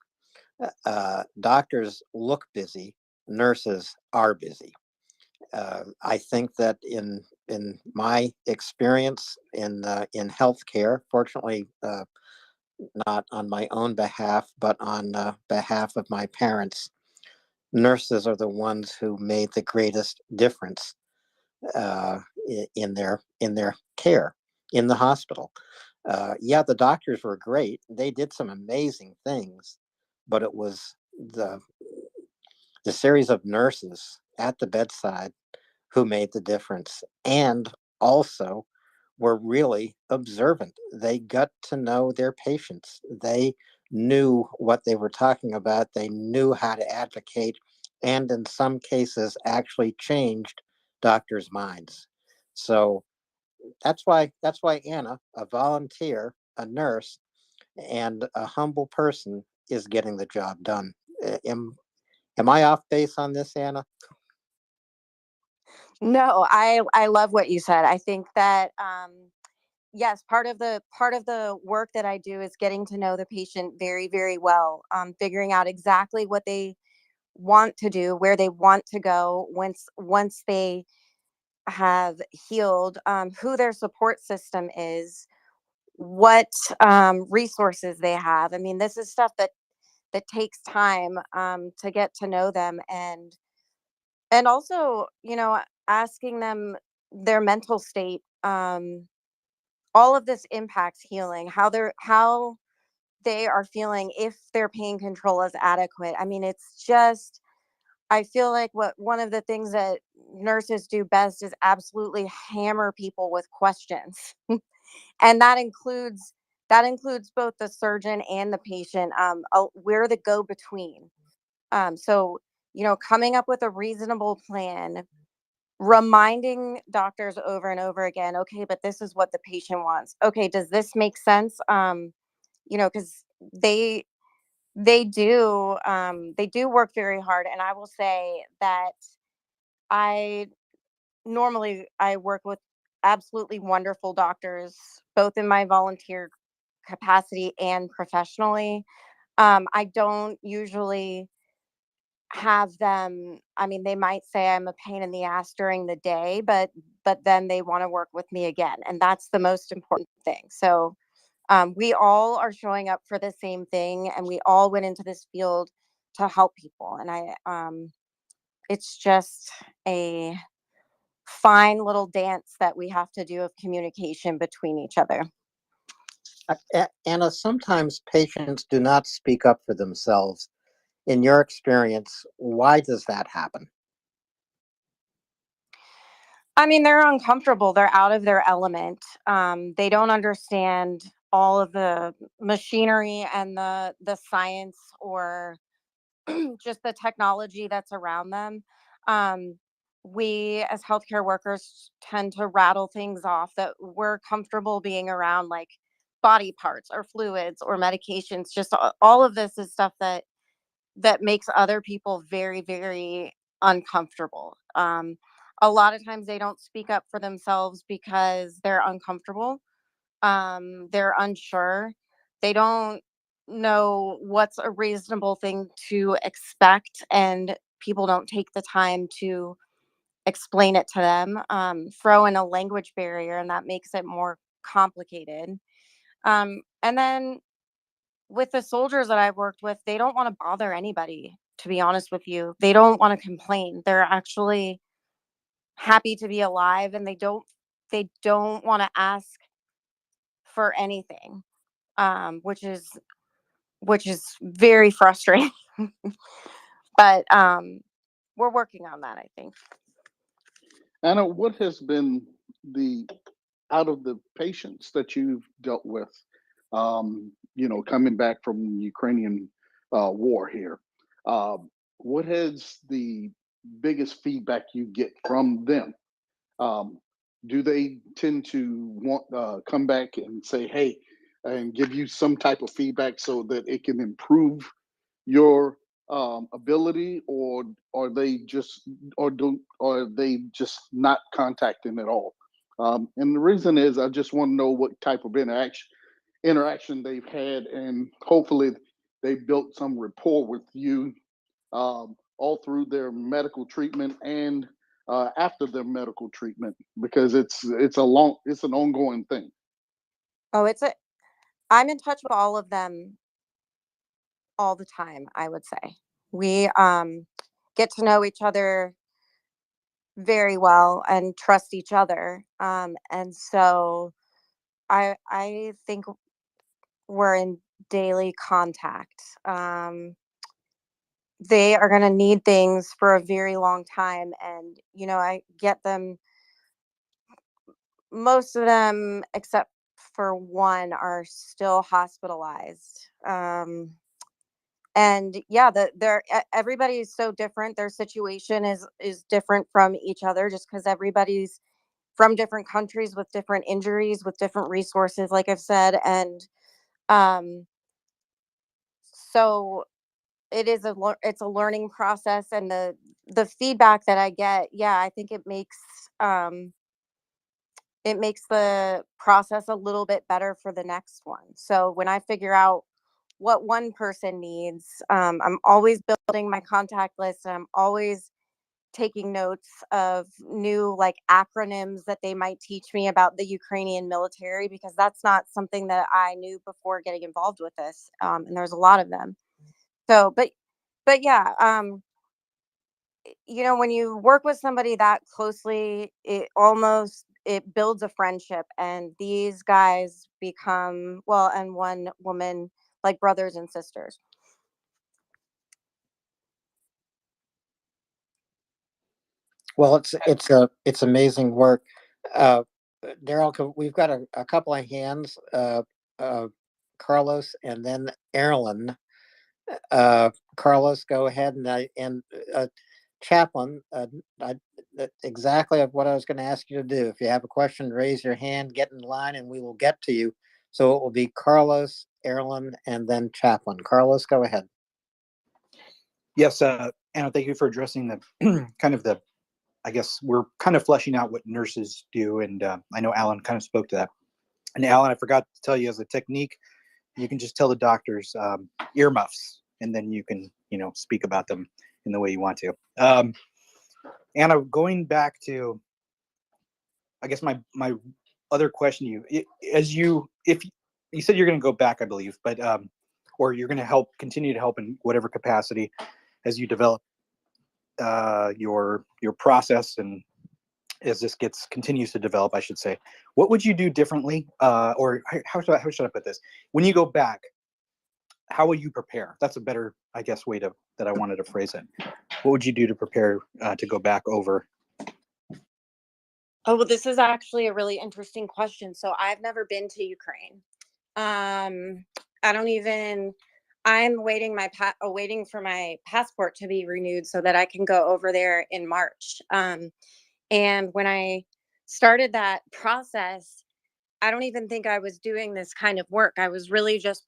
Speaker 13: Doctors look busy. Nurses are busy. I think that in my experience in healthcare, fortunately, not on my own behalf, but on behalf of my parents, nurses are the ones who made the greatest difference uh, in their care in the hospital. Yeah, the doctors were great; they did some amazing things, but it was the series of nurses at the bedside who made the difference, and also were really observant. They got to know their patients. They knew what they were talking about. They knew how to advocate, and in some cases actually changed doctors' minds. So that's why Anna, a volunteer, a nurse, and a humble person, is getting the job done. Am I off base on this, Anna?
Speaker 2: no, I love what you said. I think that yes, part of the work that I do is getting to know the patient very, very well, figuring out exactly what they want to do, where they want to go once they have healed, who their support system is, what resources they have. I mean, this is stuff that takes time to get to know them, and also, asking them their mental state. All of this impacts healing, how they are feeling, if their pain control is adequate. I mean, it's just, I feel like what one of the things that nurses do best is absolutely hammer people with questions. And that includes both the surgeon and the patient. We're the go between. So, coming up with a reasonable plan, reminding doctors over and over again, okay, but this is what the patient wants. Okay, does this make sense? Because they they do work very hard, and I will say that I I work with absolutely wonderful doctors, both in my volunteer capacity and professionally. I don't usually have them, I mean, they might say I'm a pain in the ass during the day, but then they want to work with me again, and that's the most important thing. So we all are showing up for the same thing, and we all went into this field to help people. And it's just a fine little dance that we have to do of communication between each other.
Speaker 13: Anna, sometimes patients do not speak up for themselves. In your experience, why does that happen?
Speaker 2: I mean, they're uncomfortable. They're out of their element. They don't understand all of the machinery and the science or just the technology that's around them. Um, we as healthcare workers tend to rattle things off that we're comfortable being around, like body parts or fluids or medications. Just all of this is stuff that makes other people very, very uncomfortable. A lot of times they don't speak up for themselves because they're uncomfortable. They're unsure. They don't know what's a reasonable thing to expect, and people don't take the time to explain it to them. Throw in a language barrier, and that makes it more complicated. And then with the soldiers that I've worked with, they don't want to bother anybody, to be honest with you. They don't want to complain. They're actually happy to be alive, and they don't want to ask for anything. Which is very frustrating. But we're working on that, I think.
Speaker 18: Anna, what has been the out of the patients that you've dealt with, coming back from the Ukrainian war here, what has the biggest feedback you get from them? Um, do they tend to want come back and say, "Hey," and give you some type of feedback so that it can improve your ability, or are they just or are they just not contacting at all? And the reason is I just want to know what type of interaction they've had, and hopefully they built some rapport with you all through their medical treatment and after their medical treatment, because it's an ongoing thing.
Speaker 2: Oh, I'm in touch with all of them all the time, I would say. We get to know each other very well and trust each other. And so I think we're in daily contact. They are going to need things for a very long time, and I get them. Most of them, except for one, are still hospitalized. And yeah, everybody is so different. Their situation is different from each other, just because everybody's from different countries with different injuries, with different resources, like I've said. And um so it's a learning process, and the feedback that I get, yeah, I think um it makes the process a little bit better for the next one. So when I figure out what one person needs, I'm always building my contact list, and I'm always taking notes of new, like, acronyms that they might teach me about the Ukrainian military, because that's not something that I knew before getting involved with this. And there's a lot of them. So, but yeah, when you work with somebody that closely, it builds a friendship, and these guys become, well, and one woman, like brothers and sisters.
Speaker 13: Well, it's amazing work. Uh, Daryl, we've got a couple of hands. Carlos and then Erlen. Carlos, go ahead, and Chaplain. That's exactly what I was going to ask you to do. If you have a question, raise your hand, get in line, and we will get to you. So it will be Carlos, Erlen, and then Chaplain. Carlos, go ahead.
Speaker 15: Yes, Anna, thank you for addressing the I guess we're kind of fleshing out what nurses do, and I know Alan kind of spoke to that. And Alan, I forgot to tell you, as a technique, you can just tell the doctors earmuffs, and then you can, speak about them in the way you want to. Anna, going back to, I guess my other question to you, if you said you're going to go back, I believe, but or you're going to continue to help in whatever capacity as you develop your process and as this continues to develop, I should say, what would you do differently? Or how should I put this? When you go back, how will you prepare? That's a better, I guess, way that I wanted to phrase it. What would you do to prepare to go back over?
Speaker 2: Oh, well, this is actually a really interesting question. So I've never been to Ukraine. I don't even. I'm waiting for my passport to be renewed so that I can go over there in March. And when I started that process, I don't even think I was doing this kind of work. I was really just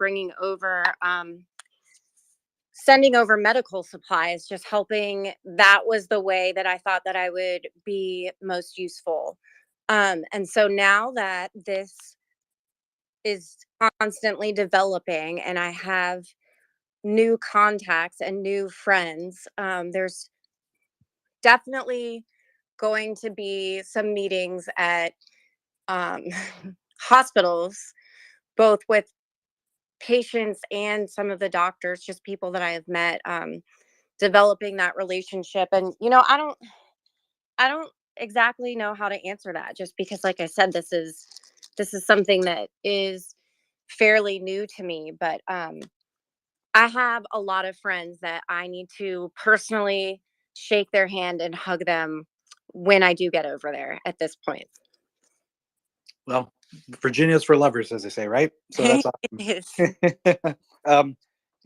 Speaker 2: sending over medical supplies, just helping. That was the way that I thought that I would be most useful. And so now that this is constantly developing and I have new contacts and new friends, there's definitely going to be some meetings at um, hospitals, both with patients and some of the doctors, just people that I have met, developing that relationship. And I don't exactly know how to answer that, just because, like I said, this is something that is fairly new to me. But I have a lot of friends that I need to personally shake their hand and hug them when I do get over there at this point.
Speaker 15: Well, Virginia's for lovers, as they say, right? So that's awesome. The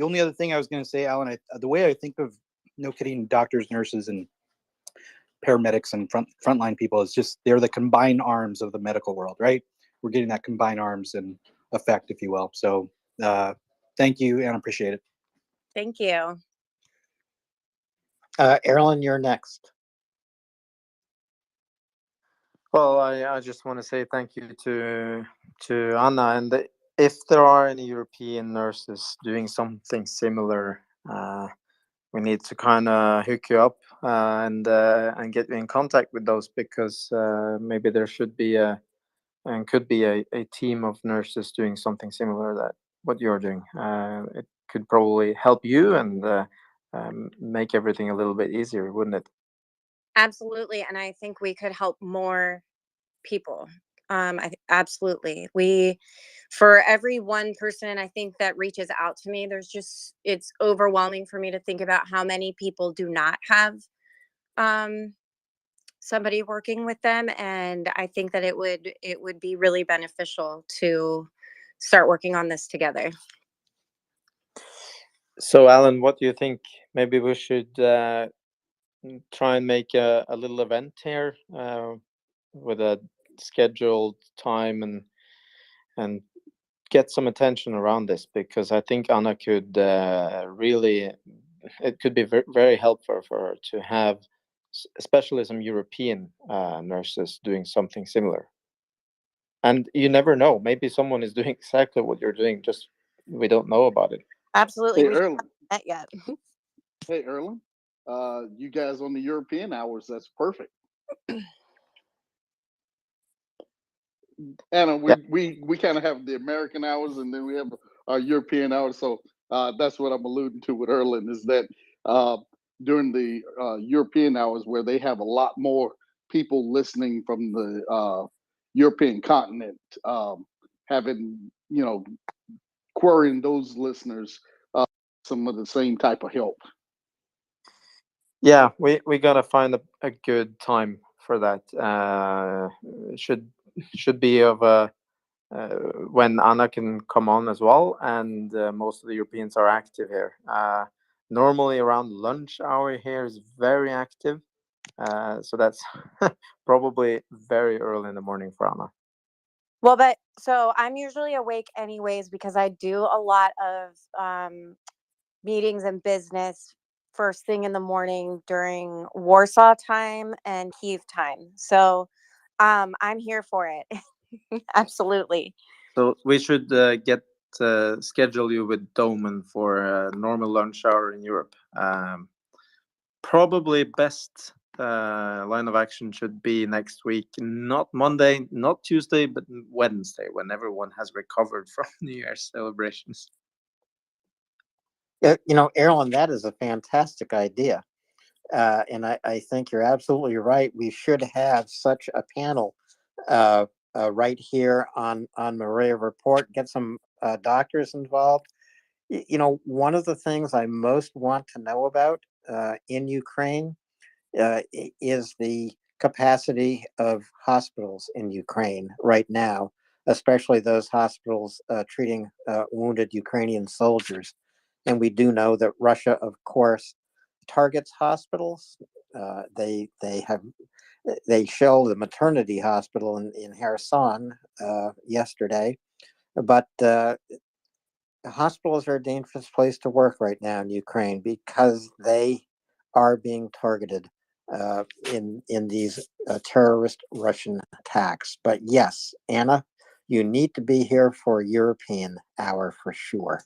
Speaker 15: only other thing I was going to say, Alan, the way I think of, no kidding, doctors, nurses, and paramedics and frontline people is just they're the combined arms of the medical world, right? We're getting that combined arms and effect, if you will. So thank you, and appreciate it.
Speaker 2: Thank you.
Speaker 13: Erlen, you're next.
Speaker 9: Well, I just want to say thank you to Anna, and if there are any European nurses doing something similar, we need to kind of hook you up and get you in contact with those, because maybe there should be could be a team of nurses doing something similar that what you're doing. It could probably help you and make everything a little bit easier, wouldn't it?
Speaker 2: Absolutely. And I think we could help more people. Absolutely. For every one person I think that reaches out to me, it's overwhelming for me to think about how many people do not have somebody working with them. And I think that it would be really beneficial to start working on this together.
Speaker 9: So, Alan, what do you think? Maybe we should try and make a little event here with a scheduled time and get some attention around this, because I think Anna could really, it could be very helpful for her to have especially some European nurses doing something similar. And you never know, maybe someone is doing exactly what you're doing, just we don't know about it.
Speaker 2: Absolutely.
Speaker 18: Hey,
Speaker 2: We
Speaker 18: Erlen.
Speaker 2: haven't met yet.
Speaker 18: Hey, Erlen. You guys on the European hours, that's perfect. Anna, we kind of have the American hours, and then we have our European hours. So that's what I'm alluding to with Erlen, is that during the European hours, where they have a lot more people listening from the European continent, having, querying those listeners some of the same type of help.
Speaker 9: Yeah, we gotta find a good time for that. Should be of when Anna can come on as well, and most of the Europeans are active here. Normally around lunch hour here is very active, so that's probably very early in the morning for Anna.
Speaker 2: Well, but so I'm usually awake anyways, because I do a lot of meetings and business first thing in the morning during Warsaw time and Kiev time. So I'm here for it. Absolutely.
Speaker 9: So we should schedule you with Domen for a normal lunch hour in Europe. Probably best line of action should be next week, not Monday, not Tuesday, but Wednesday, when everyone has recovered from New Year's celebrations.
Speaker 13: Erlen, that is a fantastic idea. And I think you're absolutely right. We should have such a panel right here on Maria Report. Get some doctors involved. You know, one of the things I most want to know about in Ukraine is the capacity of hospitals in Ukraine right now, especially those hospitals treating wounded Ukrainian soldiers. And we do know that Russia, of course, targets hospitals. They shelled the maternity hospital in Kherson yesterday, but hospitals are a dangerous place to work right now in Ukraine because they are being targeted in these terrorist Russian attacks. But yes, Anna, you need to be here for European hour for sure.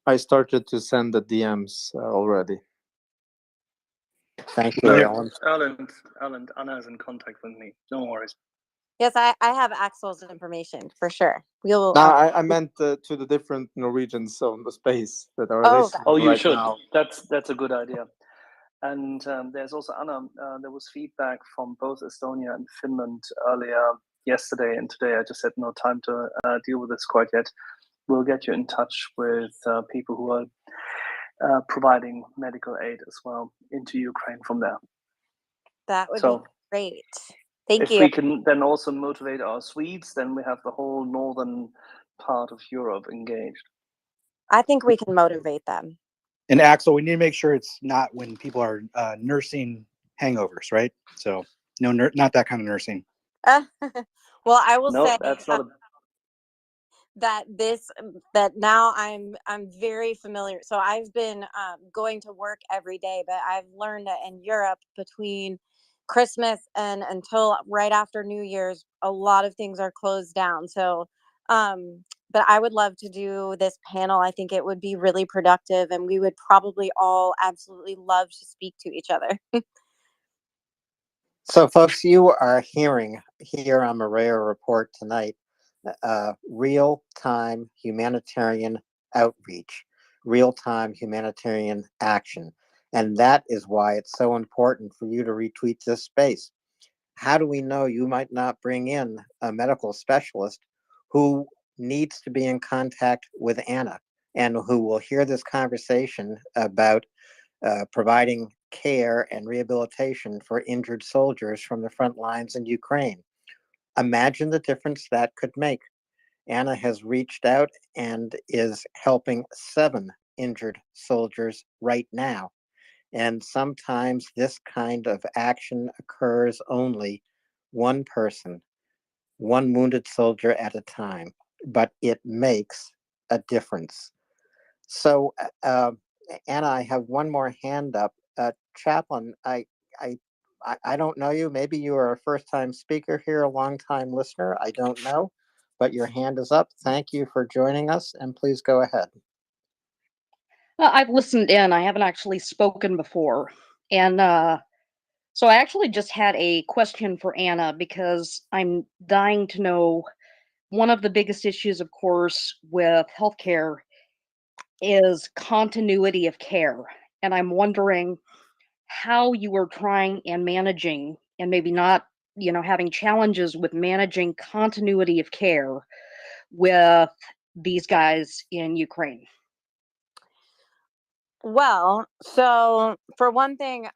Speaker 9: I started to send the DMs already.
Speaker 13: Thank you, Ellen.
Speaker 5: Ellen, Anna is in contact with me. No worries.
Speaker 2: Yes, I have Axel's information for sure. We'll.
Speaker 9: No, I meant to the different Norwegians on the space that are listening
Speaker 5: Oh, you
Speaker 9: right
Speaker 5: should.
Speaker 9: now.
Speaker 5: That's a good idea. And there's also Anna. There was feedback from both Estonia and Finland earlier yesterday and today. I just had no time to deal with this quite yet. We'll get you in touch with people who are providing medical aid as well into Ukraine from there.
Speaker 2: That would be great. Thank
Speaker 5: If
Speaker 2: you.
Speaker 5: we can then also motivate our Swedes, then we have the whole northern part of Europe engaged.
Speaker 2: I think we can motivate them.
Speaker 15: And Axel, we need to make sure it's not when people are nursing hangovers, right? So no, not that kind of nursing.
Speaker 2: Well, I will say
Speaker 5: that's not
Speaker 2: that now I'm very familiar. So I've been going to work every day, but I've learned that in Europe between Christmas and until right after New Year's, a lot of things are closed down. So but I would love to do this panel. I think it would be really productive and we would probably all absolutely love to speak to each other.
Speaker 13: So, folks, you are hearing here on Maria Report tonight real-time humanitarian outreach, real-time humanitarian action. And that is why it's so important for you to retweet this space. How do we know you might not bring in a medical specialist who needs to be in contact with Anna and who will hear this conversation about providing care and rehabilitation for injured soldiers from the front lines in Ukraine? Imagine the difference that could make. Anna has reached out and is helping 7 injured soldiers right now. And sometimes this kind of action occurs only one person, one wounded soldier at a time, but it makes a difference. So, Anna, I have one more hand up. Chaplain, I don't know you. Maybe you are a first-time speaker here, a long-time listener. I don't know, but your hand is up. Thank you for joining us, and please go ahead.
Speaker 14: I've listened in. I haven't actually spoken before. And so I actually just had a question for Anna because I'm dying to know one of the biggest issues, of course, with healthcare is continuity of care. And I'm wondering how you are trying and managing, and maybe not, having challenges with managing continuity of care with these guys in Ukraine.
Speaker 2: Well, so for one thing,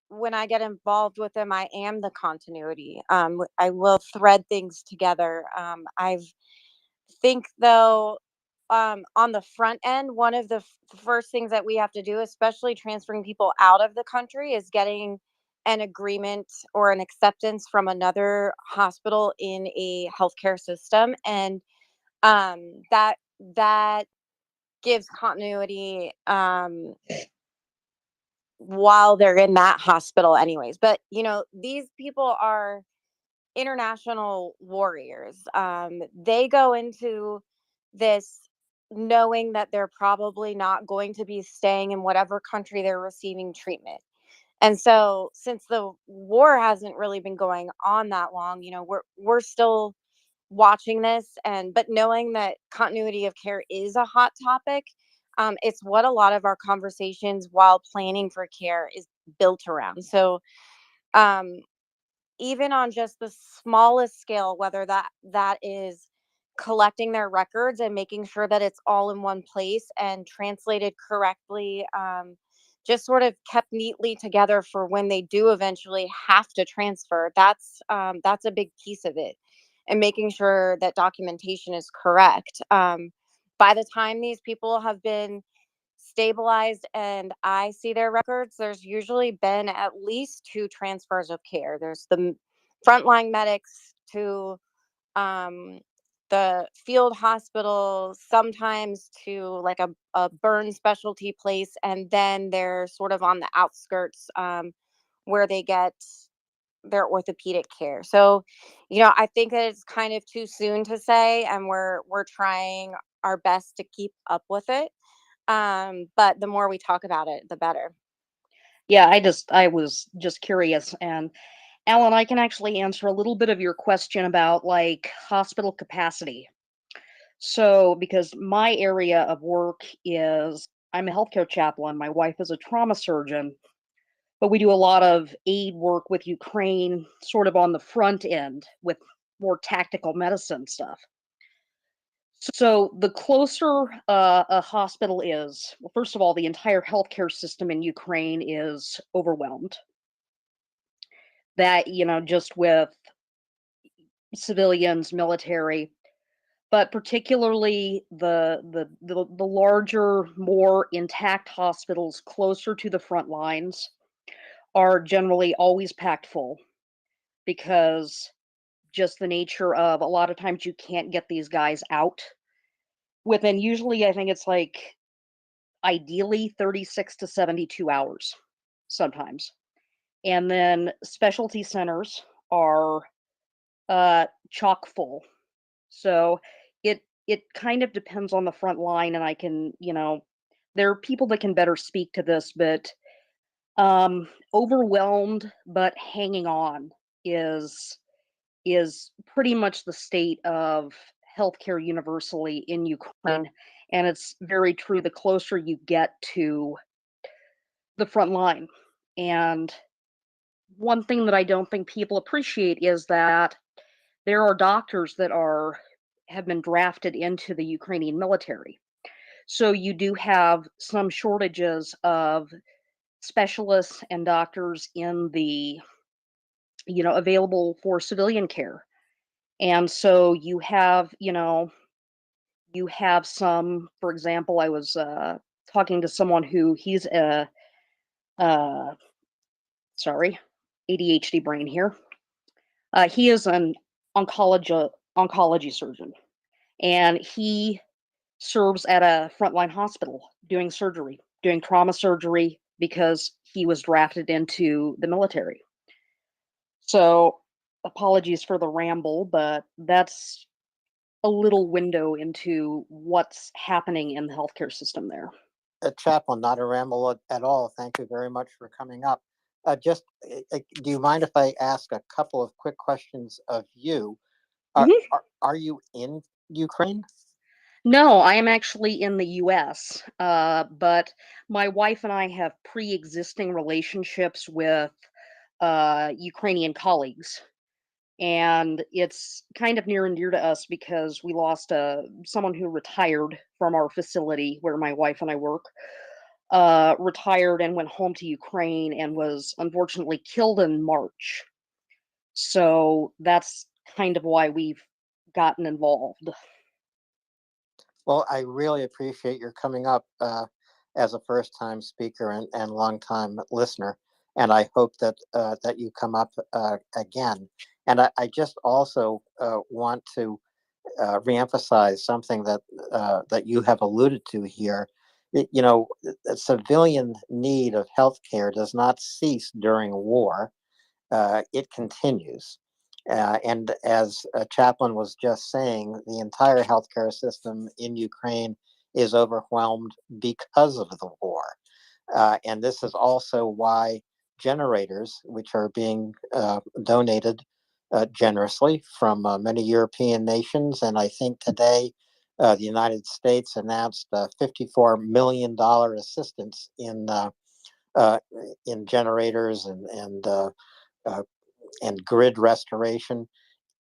Speaker 2: when I get involved with them, I am the continuity. I will thread things together. I think though, on the front end, one of the first things that we have to do, especially transferring people out of the country, is getting an agreement or an acceptance from another hospital in a healthcare system, and that gives continuity while they're in that hospital anyways. But these people are international warriors. They go into this knowing that they're probably not going to be staying in whatever country they're receiving treatment. And so since the war hasn't really been going on that long, we're still watching this, but knowing that continuity of care is a hot topic, it's what a lot of our conversations while planning for care built around. So um, even on just the smallest scale, whether that is collecting their records and making sure that it's all in one place and translated correctly, just sort of kept neatly together for when they do eventually have to transfer. That's a big piece of it, and making sure that documentation is correct. By the time these people have been stabilized and I see their records, there's usually been at least two transfers of care. There's the frontline medics to um, the field hospital, sometimes to like a burn specialty place, and then they're sort of on the outskirts where they get their orthopedic care. So, I think that it's kind of too soon to say, and we're trying our best to keep up with it. But the more we talk about it, the better.
Speaker 14: Yeah, I was just curious. And Alan, I can actually answer a little bit of your question about like hospital capacity. So, because my area of work is I'm a healthcare chaplain, my wife is a trauma surgeon, but we do a lot of aid work with Ukraine, sort of on the front end with more tactical medicine stuff. So the closer a hospital is, well, first of all, the entire healthcare system in Ukraine is overwhelmed. That, just with civilians, military, but particularly the larger, more intact hospitals closer to the front lines are generally always packed full because just the nature of a lot of times you can't get these guys out within usually I think it's like ideally 36 to 72 hours sometimes. And then specialty centers are chock full. So it kind of depends on the front line and I can, there are people that can better speak to this, but overwhelmed but hanging on is is pretty much the state of healthcare universally in Ukraine. And it's very true the closer you get to the front line. And one thing that I don't think people appreciate is that there are doctors that have been drafted into the Ukrainian military. So you do have some shortages of specialists and doctors in the available for civilian care. And so you have some, for example, I was talking to someone who he's a uh sorry, ADHD brain here. He is an oncology surgeon, and he serves at a frontline hospital doing surgery, doing trauma surgery because he was drafted into the military. So, apologies for the ramble, but that's a little window into what's happening in the healthcare system there.
Speaker 13: Chaplain, not a ramble at all. Thank you very much for coming up. Do you mind if I ask a couple of quick questions of you? Are you in Ukraine?
Speaker 14: No, I am actually in the US, but my wife and I have pre-existing relationships with Ukrainian colleagues. And it's kind of near and dear to us because we lost someone who retired from our facility where my wife and I work. Retired and went home to Ukraine and was unfortunately killed in March. So that's kind of why we've gotten involved.
Speaker 13: Well, I really appreciate your coming up as a first-time speaker and long-time listener, and I hope that that you come up again. And I just also want to reemphasize something that that you have alluded to here. The civilian need of healthcare does not cease during war; it continues. And as Chaplain was just saying, the entire healthcare system in Ukraine is overwhelmed because of the war. And this is also why generators, which are being donated generously from many European nations, and I think today the United States announced a $54 million assistance in uh, in generators and grid restoration.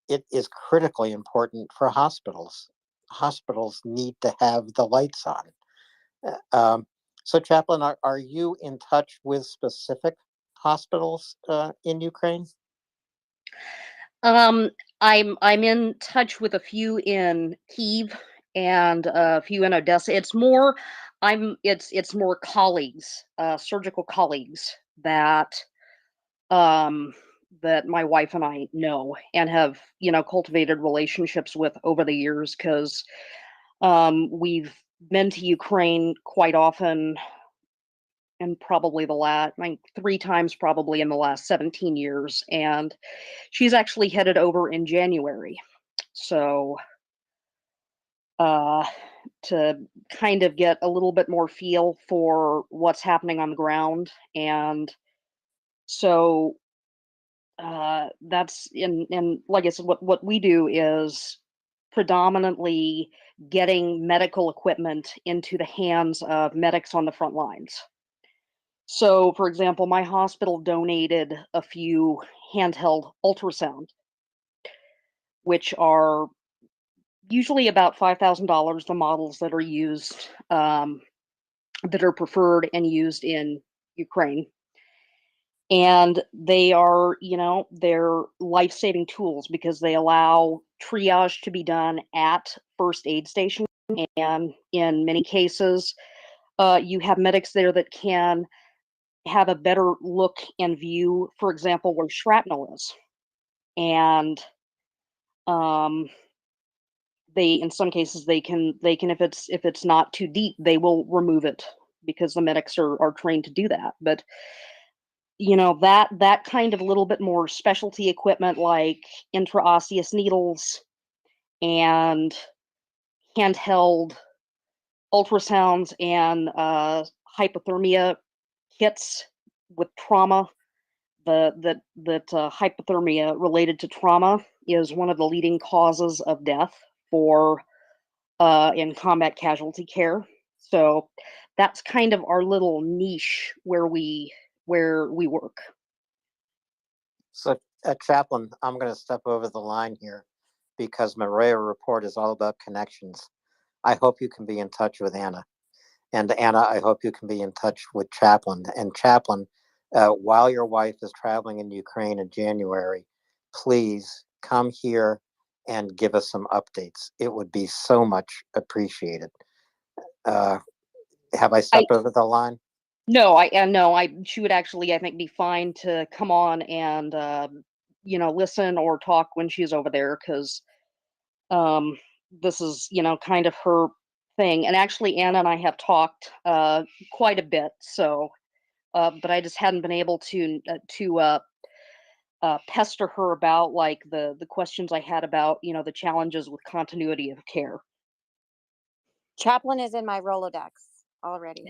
Speaker 13: It is critically important for hospitals. Hospitals need to have the lights on. So, Chaplain, are you in touch with specific hospitals in Ukraine?
Speaker 14: Um, I'm in touch with a few in Kiev and a few in Odessa. It's more colleagues, surgical colleagues that um that my wife and I know and have, cultivated relationships with over the years because we've been to Ukraine quite often and probably like 3 times probably in the last 17 years, and she's actually headed over in January. So, uh, to kind of get a little bit more feel for what's happening on the ground. And so, that's in like I said, what we do is predominantly getting medical equipment into the hands of medics on the front lines. So, for example, my hospital donated a few handheld ultrasound, which are usually about $5,000, the models that are used, that are preferred and used in Ukraine. And they're life-saving tools because they allow triage to be done at first aid station. And in many cases, you have medics there that can have a better look and view, for example, where shrapnel is. And um, in some cases they can if it's not too deep, they will remove it because the medics are trained to do that. But that kind of a little bit more specialty equipment like intraosseous needles and handheld ultrasounds and hypothermia kits with trauma. Hypothermia related to trauma is one of the leading causes of death for in combat casualty care. So that's kind of our little niche where we work.
Speaker 13: So, Chaplain, I'm going to step over the line here because MriyaReport is all about connections. I hope you can be in touch with Anna. And Anna, I hope you can be in touch with Chaplain. And Chaplain, while your wife is traveling in Ukraine in January, please come here and give us some updates. It would be so much appreciated. Have I stepped over the line?
Speaker 14: No, she would actually, I think, be fine to come on and listen or talk when she's over there because this is kind of her thing. And actually, Anna and I have talked quite a bit. So, but I just hadn't been able to pester her about like the questions I had about the challenges with continuity of care.
Speaker 2: Chaplain is in my Rolodex already.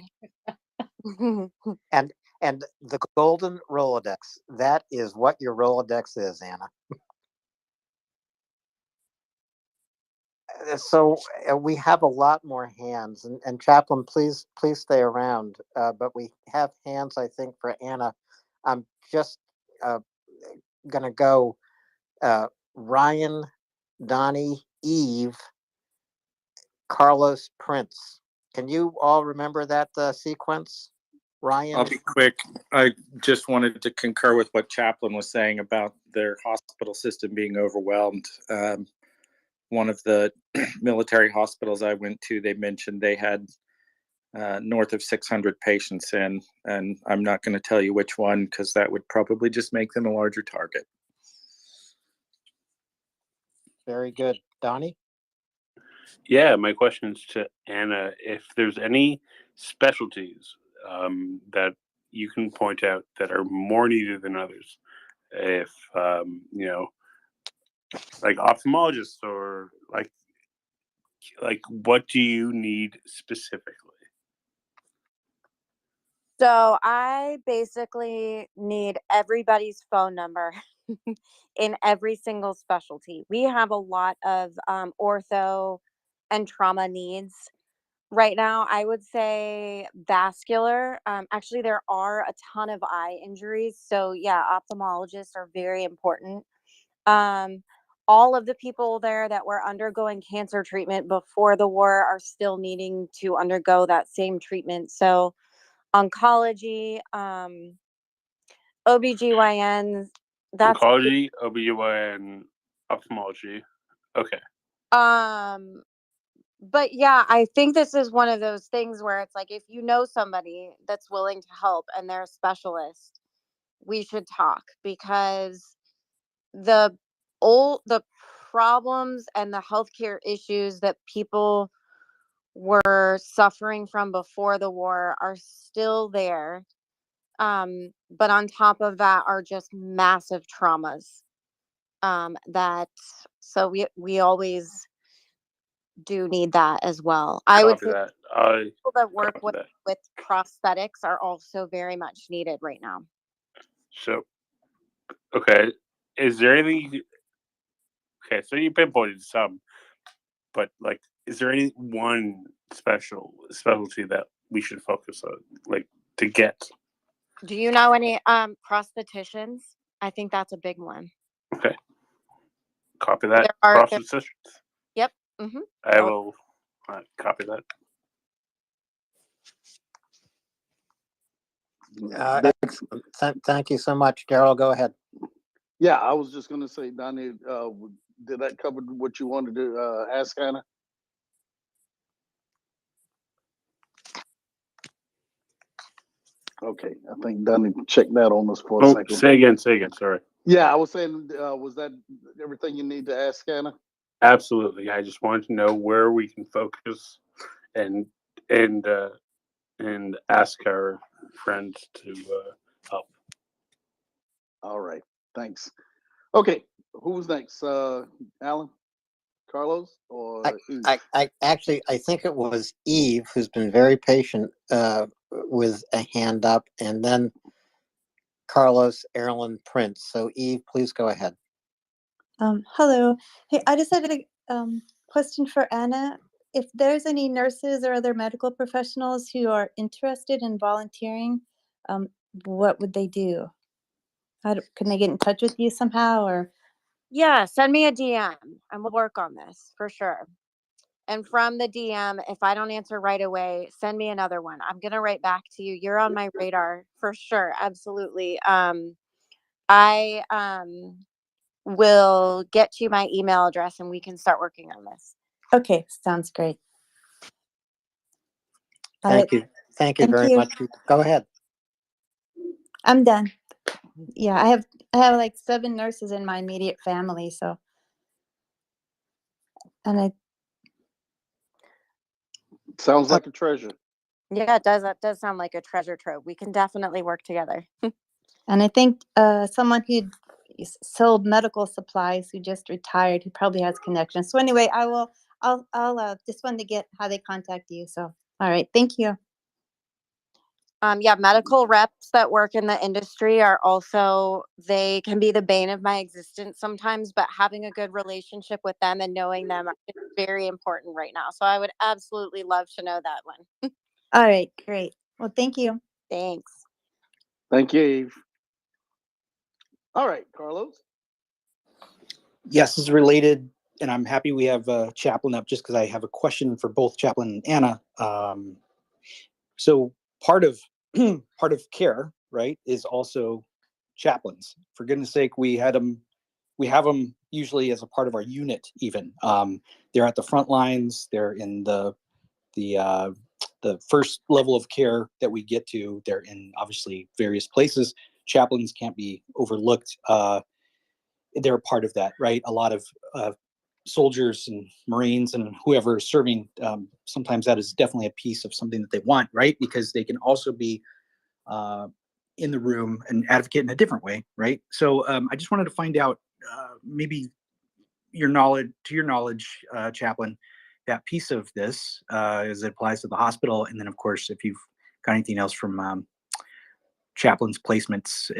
Speaker 13: And the golden Rolodex, that is what your Rolodex is, Anna. So we have a lot more hands, and Chaplain, please stay around. But we have hands, I think, for Anna. I'm just gonna go Ryan, Donnie, Eve, Carlos, Prince. Can you all remember that sequence? Ryan?
Speaker 11: I'll be quick. I just wanted to concur with what Chaplain was saying about their hospital system being overwhelmed. One of the military hospitals I went to, they mentioned they had north of 600 patients in, and I'm not going to tell you which one because that would probably just make them a larger target.
Speaker 13: Very good. Donnie?
Speaker 19: Yeah, my question is to Anna. If there's any specialties that you can point out that are more needed than others, if like ophthalmologists or like what do you need specifically?
Speaker 2: So I basically need everybody's phone number in every single specialty. We have a lot of ortho and trauma needs, right now, I would say vascular. Actually, there are a ton of eye injuries. So, yeah, ophthalmologists are very important. Um, all of the people there that were undergoing cancer treatment before the war are still needing to undergo that same treatment. So, oncology, OBGYNs, that's
Speaker 19: Oncology, OBGYN, ophthalmology. Okay.
Speaker 2: but yeah, I think this is one of those things where it's like if you know somebody that's willing to help and they're a specialist, we should talk because the the problems and the healthcare issues that people were suffering from before the war are still there. But on top of that are just massive traumas. That so we always do need that as well. I would
Speaker 19: Copy
Speaker 2: say
Speaker 19: that. I
Speaker 2: people that work
Speaker 19: copy that.
Speaker 2: with prosthetics are also very much needed right now.
Speaker 19: So, okay. Is there anything okay, so you pinpointed some, but like, is there any one specialty that we should focus on, like, to get?
Speaker 2: Do you know any prostheticians? I think that's a big one.
Speaker 19: Okay, copy that.
Speaker 2: There
Speaker 19: Prostheticians.
Speaker 2: yep. Mm-hmm.
Speaker 19: I will copy that.
Speaker 13: Excellent. Thank you so much, Daryl. Go ahead.
Speaker 18: Yeah, I was just going to say, Donnie, did that cover what you wanted to ask Anna? Okay, I think Donnie checked that on us for a second.
Speaker 19: Say again. Sorry.
Speaker 18: Yeah, I was saying, was that everything you need to ask Anna?
Speaker 19: Absolutely. I just wanted to know where we can focus and and uh, and ask our friends to help.
Speaker 18: All right, thanks. Okay, who's next? Alan, Carlos, or Eve?
Speaker 13: I actually, I think it was Eve who's been very patient with a hand up, and then Carlos, Erlen, Prince. So Eve, please go ahead.
Speaker 1: Hello. Hey, I just had a question for Anna. If there's any nurses or other medical professionals who are interested in volunteering, what would they do? Can they get in touch with you somehow, or?
Speaker 2: Yeah, send me a DM and we'll work on this for sure. And from the DM, if I don't answer right away, send me another one. I'm gonna write back to you. You're on my radar for sure. Absolutely. I will get you my email address and we can start working on this.
Speaker 1: Okay, sounds great.
Speaker 13: Thank you. Thank you very much. Go ahead.
Speaker 1: I'm done. Yeah, I have like 7 nurses in my immediate family, so
Speaker 18: Sounds like a treasure.
Speaker 2: Yeah, it does. That does sound like a treasure trove. We can definitely work together.
Speaker 1: and I think someone who sold medical supplies who just retired, who probably has connections. So anyway, I'll just wanted to get how they contact you. So all right, thank you.
Speaker 2: Yeah, medical reps that work in the industry are also, they can be the bane of my existence sometimes, but having a good relationship with them and knowing them is very important right now. So I would absolutely love to know that one.
Speaker 1: All right, great. Well, thank you.
Speaker 2: Thanks.
Speaker 18: Thank you, Eve. All right, Carlos.
Speaker 15: Yes, this is related, and I'm happy we have Chaplain up just because I have a question for both Chaplain and Anna. So part of care, right, is also chaplains. For goodness sake, we have them usually as a part of our unit. Even they're at the front lines. They're in the first level of care that we get to. They're in obviously various places. Chaplains can't be overlooked. They're a part of that, right? A lot of soldiers and Marines and whoever is serving, sometimes that is definitely a piece of something that they want, right? Because they can also be in the room and advocate in a different way, right? So I just wanted to find out maybe your knowledge, Chaplain, that piece of this as it applies to the hospital, and then of course if you've got anything else from Chaplain's placements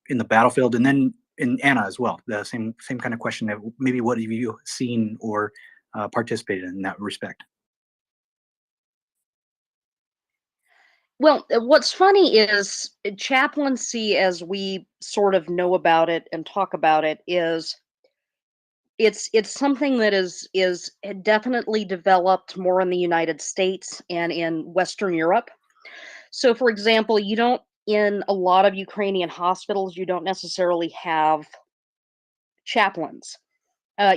Speaker 15: in the battlefield, and then in Anna as well, the same kind of question. Maybe what have you seen or participated in that respect?
Speaker 14: Well, what's funny is chaplaincy, as we sort of know about it and talk about it, is it's something that is definitely developed more in the United States and in Western Europe. So, for example, you don't in a lot of Ukrainian hospitals, you don't necessarily have chaplains.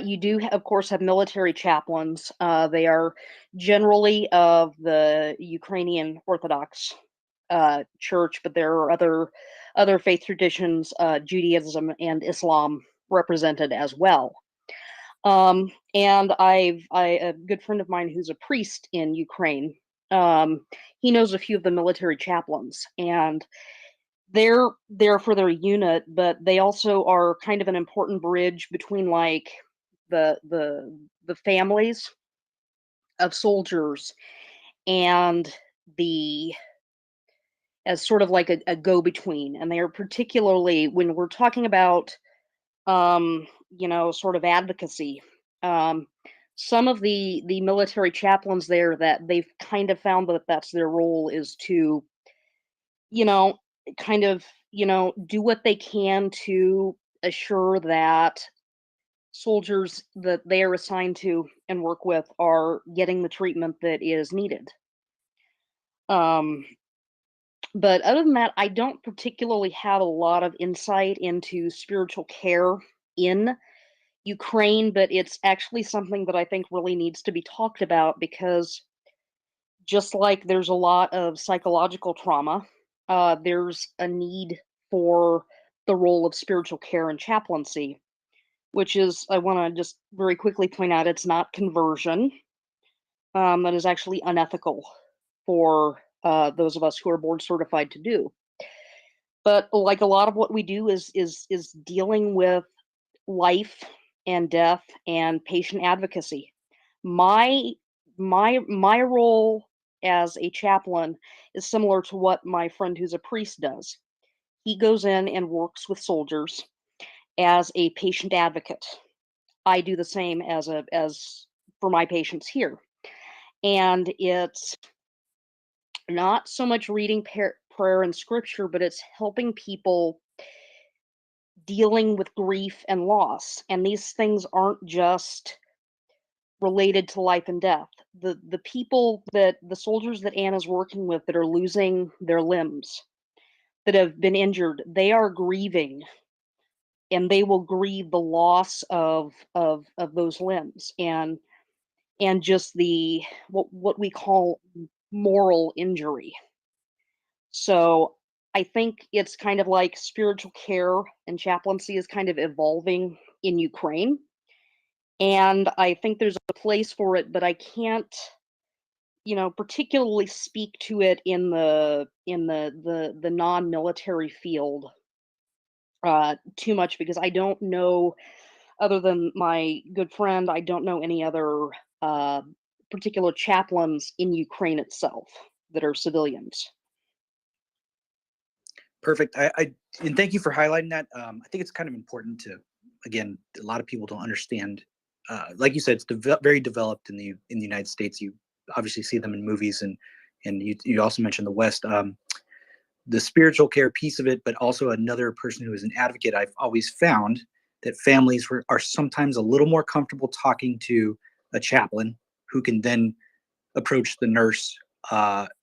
Speaker 14: You do, of course, have military chaplains. They are generally of the Ukrainian Orthodox Church, but there are other faith traditions, Judaism and Islam represented as well. And a good friend of mine who's a priest in Ukraine. He knows a few of the military chaplains, and they're there for their unit, but they also are kind of an important bridge between like the families of soldiers and the as sort of like a go-between. And they are particularly when we're talking about sort of advocacy. Um, some of the military chaplains there that they've kind of found that that's their role is to, you know, kind of, do what they can to assure that soldiers that they are assigned to and work with are getting the treatment that is needed. Um, but other than that, I don't particularly have a lot of insight into spiritual care in Ukraine, but it's actually something that I think really needs to be talked about because just like there's a lot of psychological trauma, there's a need for the role of spiritual care and chaplaincy, which is, I want to just very quickly point out, it's not conversion. That is actually unethical for those of us who are board certified to do. But like a lot of what we do is dealing with life and death and patient advocacy. My my role as a chaplain is similar to what my friend who's a priest does. He goes in and works with soldiers as a patient advocate. I do the same as for my patients here. And it's not so much reading prayer and scripture, but it's helping people dealing with grief and loss. And these things aren't just related to life and death. The people that the soldiers that Anna's working with that are losing their limbs, that have been injured, they are grieving and they will grieve the loss of those limbs and just the what we call moral injury. So I think it's kind of like spiritual care and chaplaincy is kind of evolving in Ukraine. And I think there's a place for it, but I can't, particularly speak to it in the non-military field too much because I don't know, other than my good friend, I don't know any other uh, particular chaplains in Ukraine itself that are civilians.
Speaker 15: Perfect. I and thank you for highlighting that. I think it's kind of important to, again, a lot of people don't understand. Like you said, it's very developed in the United States. You obviously see them in movies, and you also mentioned the West. The spiritual care piece of it, but also another person who is an advocate. I've always found that families are sometimes a little more comfortable talking to a chaplain who can then approach the nurse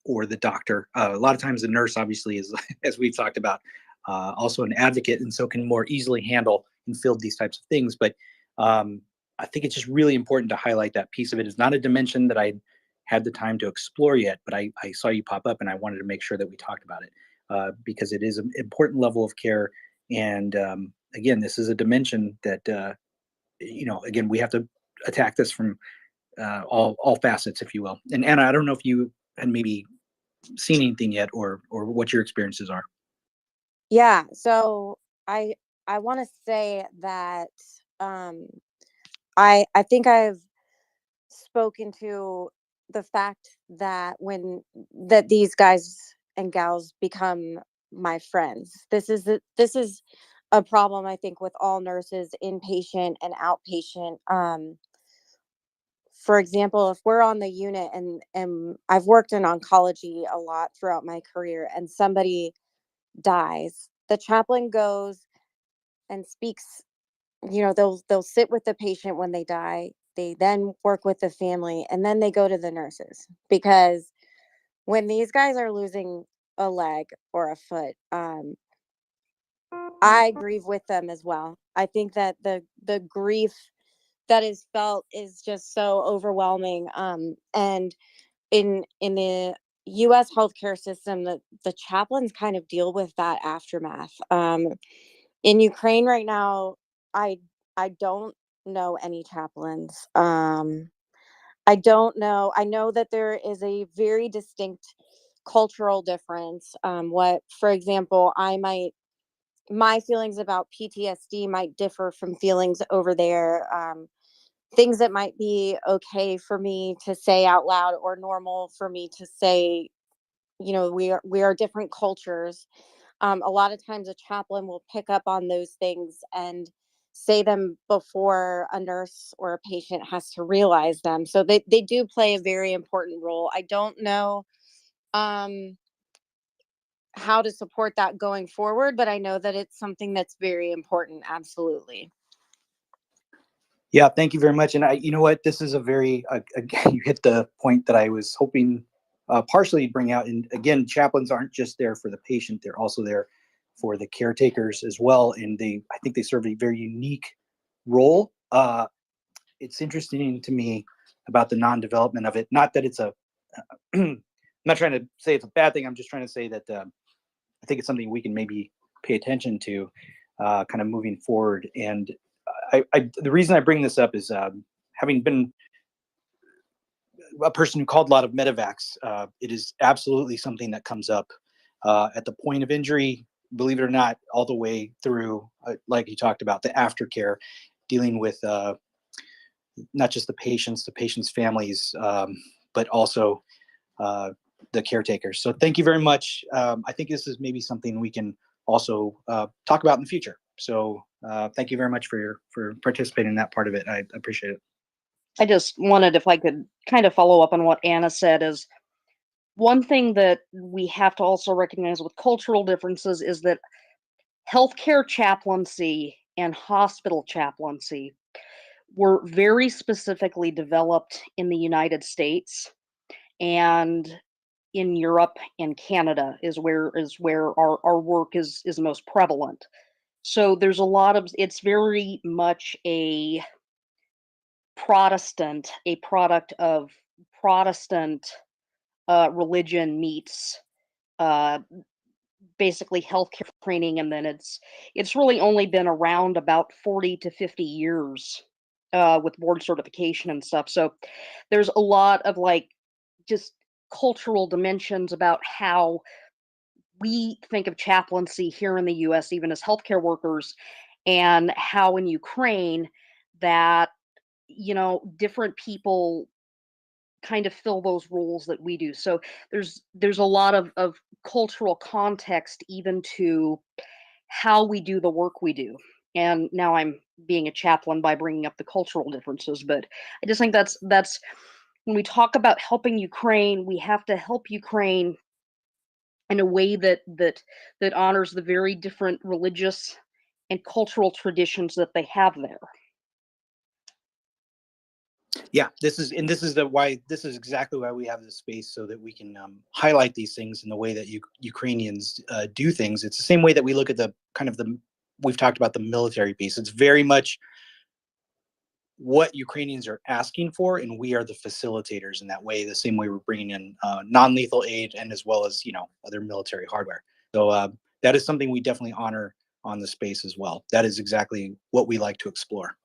Speaker 15: or the doctor. A lot of times the nurse obviously is, as we've talked about, also an advocate, and so can more easily handle and field these types of things. But I think it's just really important to highlight that piece of it. It's not a dimension that I had the time to explore yet, but I saw you pop up and I wanted to make sure that we talked about it because it is an important level of care. And again, this is a dimension that, again, we have to attack this from all facets, if you will. And Anna, I don't know if you had maybe seen anything yet, or what your experiences are.
Speaker 2: Yeah, so I want to say that I think I've spoken to the fact that that these guys and gals become my friends. This is a problem I think with all nurses, inpatient and outpatient. for example, if we're on the unit and I've worked in oncology a lot throughout my career, and somebody dies, the chaplain goes and speaks. They'll sit with the patient when they die. They then work with the family, and then they go to the nurses, because when these guys are losing a leg or a foot, I grieve with them as well. I think that the grief that is felt is just so overwhelming. And in the U.S. healthcare system, the chaplains kind of deal with that aftermath. In Ukraine right now, I don't know any chaplains. I don't know. I know that there is a very distinct cultural difference. For example, my feelings about PTSD might differ from feelings over there. Things that might be okay for me to say out loud or normal for me to say, we are different cultures. A lot of times a chaplain will pick up on those things and say them before a nurse or a patient has to realize them. So they do play a very important role. I don't know um, how to support that going forward, but I know that it's something that's very important. Absolutely.
Speaker 15: Yeah, thank you very much. And you know what, this is a very, again, you hit the point that I was hoping partially to bring out. And again, chaplains aren't just there for the patient, they're also there for the caretakers as well. And I think they serve a very unique role. It's interesting to me about the non-development of it. Not that it's I'm not trying to say it's a bad thing. I'm just trying to say that I think it's something we can maybe pay attention to kind of moving forward. And the reason I bring this up is having been a person who called a lot of medevacs, it is absolutely something that comes up at the point of injury, believe it or not, all the way through, like you talked about, the aftercare, dealing with not just the patients' families, but also the caretakers. So thank you very much. I think this is maybe something we can also talk about in the future. So thank you very much for participating in that part of it. I appreciate it.
Speaker 14: I just wanted, if I could kind of follow up on what Anna said, is one thing that we have to also recognize with cultural differences is that healthcare chaplaincy and hospital chaplaincy were very specifically developed in the United States, and in Europe and Canada is where our work is most prevalent. So there's a lot of, it's very much a product of Protestant religion meets uh, basically healthcare training, and then it's really only been around about 40 to 50 years with board certification and stuff. So there's a lot of just cultural dimensions about how we think of chaplaincy here in the US, even as healthcare workers, and how in Ukraine that, different people kind of fill those roles that we do. So there's a lot of cultural context even to how we do the work we do. And now I'm being a chaplain by bringing up the cultural differences, but I just think that's when we talk about helping Ukraine, we have to help Ukraine in a way that honors the very different religious and cultural traditions that they have there.
Speaker 15: Yeah, this is exactly why we have this space, so that we can highlight these things in the way that Ukrainians do things. It's the same way that we look at we've talked about the military piece. It's very much what Ukrainians are asking for, and we are the facilitators in that way, the same way we're bringing in non-lethal aid and as well as other military hardware. So that is something we definitely honor on the space as well. That is exactly what we like to explore.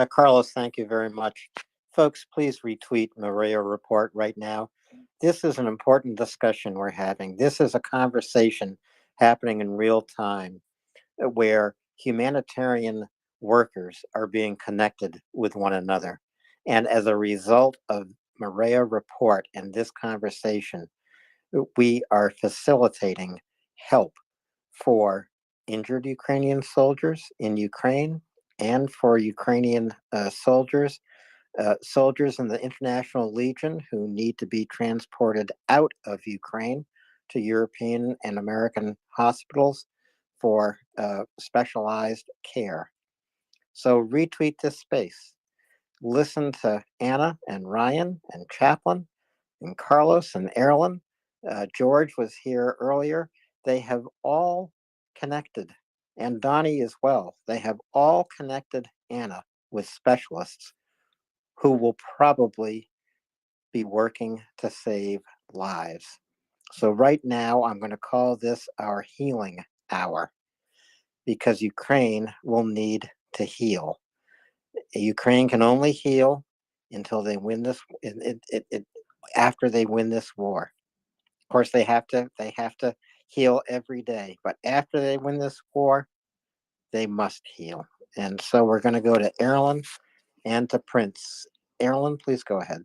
Speaker 13: Carlos, thank you very much. Folks, please retweet MriyaReport right now. This is an important discussion we're having. This is a conversation happening in real time where humanitarian workers are being connected with one another. And as a result of MriyaReport and this conversation, we are facilitating help for injured Ukrainian soldiers in Ukraine and for Ukrainian soldiers soldiers in the International Legion who need to be transported out of Ukraine to European and American hospitals for specialized care. So retweet this space. Listen to Anna and Ryan and Chaplin and Carlos and Erlen. George was here earlier. They have all connected, and Donnie as well. They have all connected Anna with specialists who will probably be working to save lives. So right now, I'm going to call this our healing hour because Ukraine will need to heal. Ukraine can only heal until they win this. After they win this war, of course, they have to heal every day. But after they win this war, they must heal. And so we're going to go to Erlen and to Prince. Erlen, please go ahead.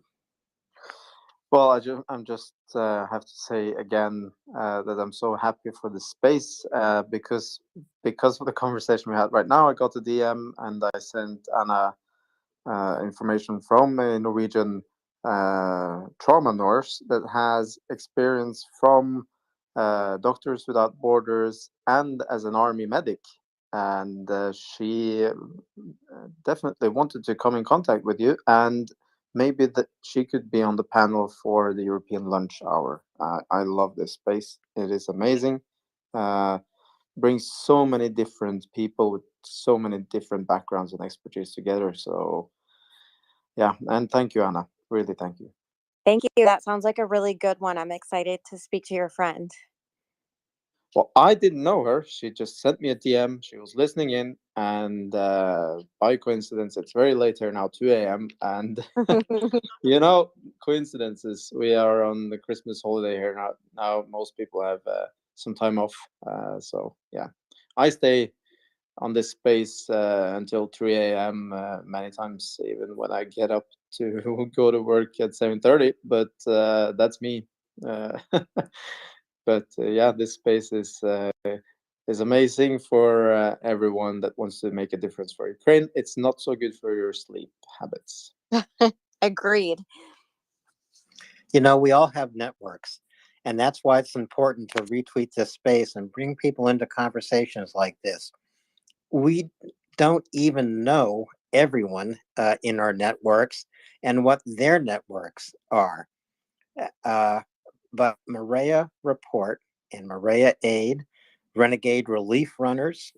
Speaker 9: Well, I'm just have to say again that I'm so happy for the space because of the conversation we had right now. I got a DM and I sent Anna information from a Norwegian trauma nurse that has experience from Doctors Without Borders and as an army medic, and she definitely wanted to come in contact with you, and maybe that she could be on the panel for the European lunch hour. I love this space. It is amazing. Brings so many different people with so many different backgrounds and expertise together. So yeah, and thank you, Anna. Really, thank you.
Speaker 2: Thank you. That sounds like a really good one. I'm excited to speak to your friend.
Speaker 9: Well, I didn't know her. She just sent me a DM. She was listening in, and by coincidence, it's very late here now, 2 a.m. And you know, coincidences. We are on the Christmas holiday here now. Now most people have some time off. So yeah, I stay on this space until 3 a.m. Many times, even when I get up to go to work at 7:30. But that's me. But yeah, this space is amazing for everyone that wants to make a difference for Ukraine. It's not so good for your sleep habits.
Speaker 2: Agreed.
Speaker 13: You know, we all have networks, and that's why it's important to retweet this space and bring people into conversations like this. We don't even know everyone in our networks and what their networks are. But MriyaReport and MriyaAid, Renegade Relief Runners,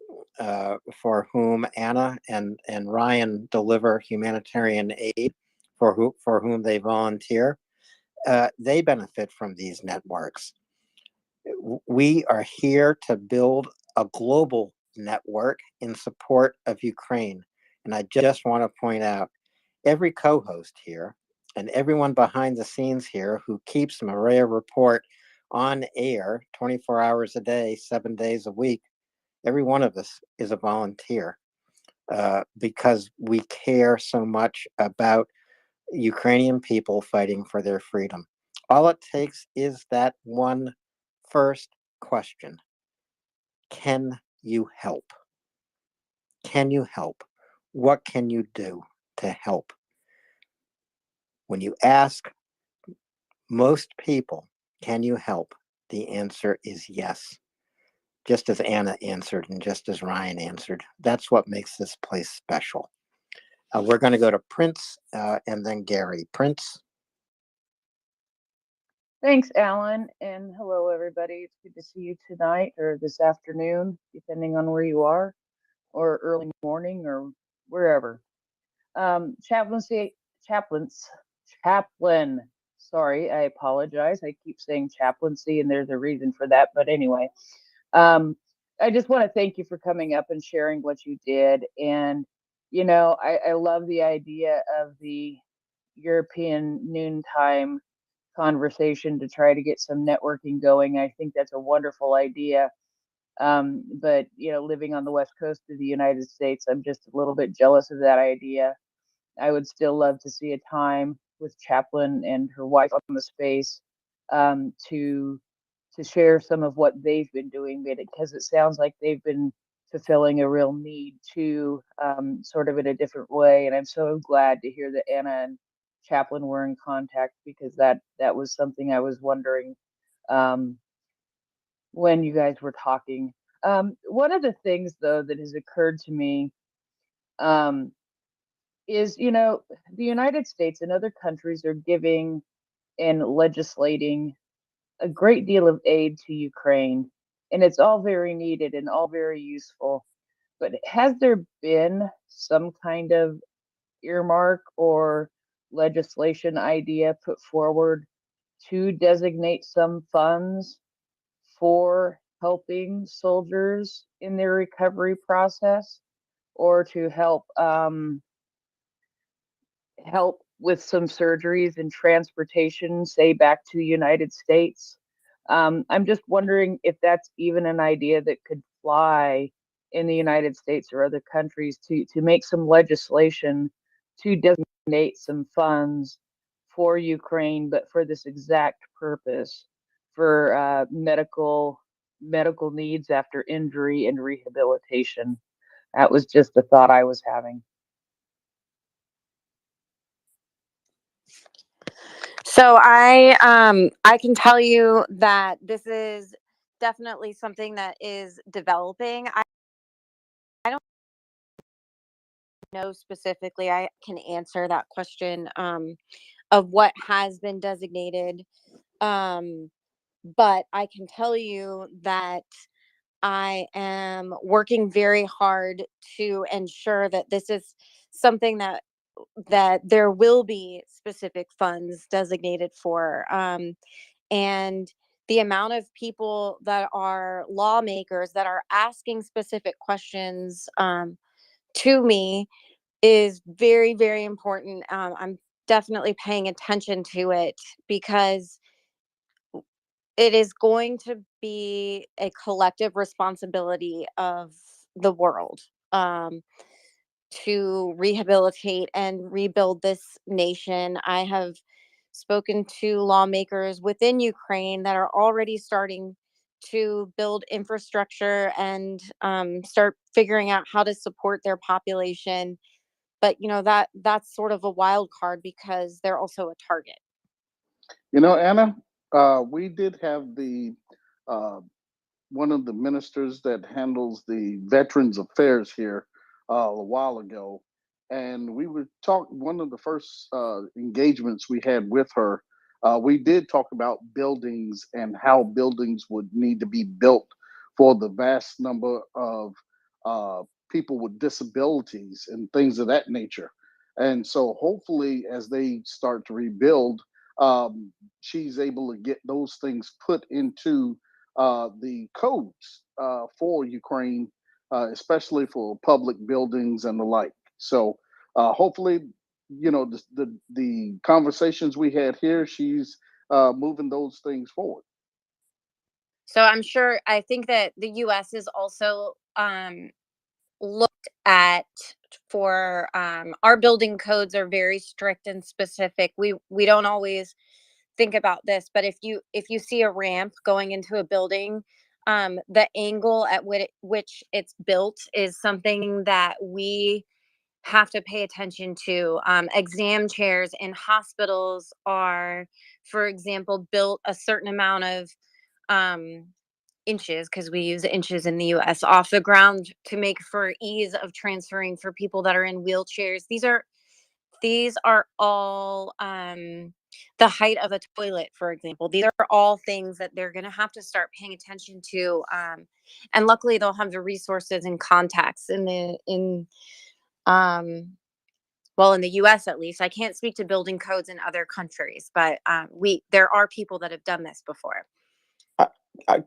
Speaker 13: for whom Anna and Ryan deliver humanitarian aid, for whom they volunteer, they benefit from these networks. We are here to build a global network in support of Ukraine. And I just want to point out every co-host here and everyone behind the scenes here who keeps MriyaReport on air 24 hours a day, 7 days a week, every one of us is a volunteer because we care so much about Ukrainian people fighting for their freedom. All it takes is that one first question. Can you help? Can you help? What can you do to help? When you ask most people, can you help? The answer is yes. Just as Anna answered and just as Ryan answered. That's what makes this place special. We're going to go to Prince and then Gary. Prince.
Speaker 7: Thanks, Alan, and hello, everybody. It's good to see you tonight or this afternoon, depending on where you are, or early morning or wherever. Chaplain. Sorry, I apologize. I keep saying chaplaincy, and there's a reason for that. But anyway, I just want to thank you for coming up and sharing what you did. And, you know, I love the idea of the European noontime conversation to try to get some networking going. I think that's a wonderful idea. But, you know, living on the West Coast of the United States, I'm just a little bit jealous of that idea. I would still love to see a time with Chaplin and her wife on the space to share some of what they've been doing, because it sounds like they've been fulfilling a real need too, sort of in a different way. And I'm so glad to hear that Anna and Chaplin were in contact, because that was something I was wondering when you guys were talking. One of the things though that has occurred to me is, the United States and other countries are giving and legislating a great deal of aid to Ukraine, and it's all very needed and all very useful. But has there been some kind of earmark or legislation idea put forward to designate some funds for helping soldiers in their recovery process, or to help with some surgeries and transportation, say back to the United States? I'm just wondering if that's even an idea that could fly in the United States or other countries, to make some legislation to designate some funds for Ukraine, but for this exact purpose, for medical needs after injury and rehabilitation. That was just a thought I was having.
Speaker 2: So I can tell you that this is definitely something that is developing. I don't know specifically. I can answer that question of what has been designated. But I can tell you that I am working very hard to ensure that this is something that there will be specific funds designated for. And the amount of people that are lawmakers that are asking specific questions to me is very, very important. I'm definitely paying attention to it, because it is going to be a collective responsibility of the world, to rehabilitate and rebuild this nation. I have spoken to lawmakers within Ukraine that are already starting to build infrastructure and start figuring out how to support their population. But that's sort of a wild card, because they're also a target.
Speaker 18: Anna, we did have the uh, one of the ministers that handles the Veterans Affairs here a while ago, and we were talking. One of the first engagements we had with her, we did talk about buildings and how buildings would need to be built for the vast number of uh, people with disabilities and things of that nature. And so, hopefully, as they start to rebuild, she's able to get those things put into the codes for Ukraine, especially for public buildings and the like. So hopefully, the conversations we had here, she's moving those things forward.
Speaker 2: So I think that the US is also looked at for our building codes are very strict and specific. We don't always think about this, but if you see a ramp going into a building, the angle at which it's built is something that we have to pay attention to. Exam chairs in hospitals are, for example, built a certain amount of um, inches, because we use inches in the US, off the ground to make for ease of transferring for people that are in wheelchairs. These are all the height of a toilet, for example. These are all things that they're going to have to start paying attention to. And luckily, they'll have the resources and contacts um, in the US at least. I can't speak to building codes in other countries, but there are people that have done this before.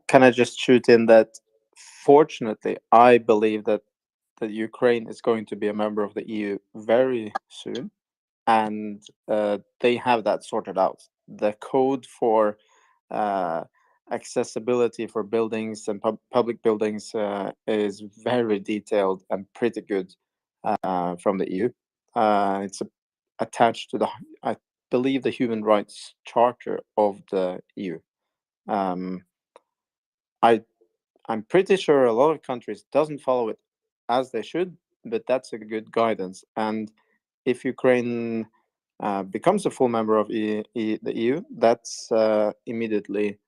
Speaker 9: Can I just shoot in that, fortunately, I believe that Ukraine is going to be a member of the EU very soon, and they have that sorted out. The code for accessibility for buildings and public buildings is very detailed and pretty good from the EU. It's attached to I believe, the Human Rights Charter of the EU. I I'm pretty sure a lot of countries doesn't follow it as they should, but that's a good guidance. And if Ukraine becomes a full member of the EU, that's immediately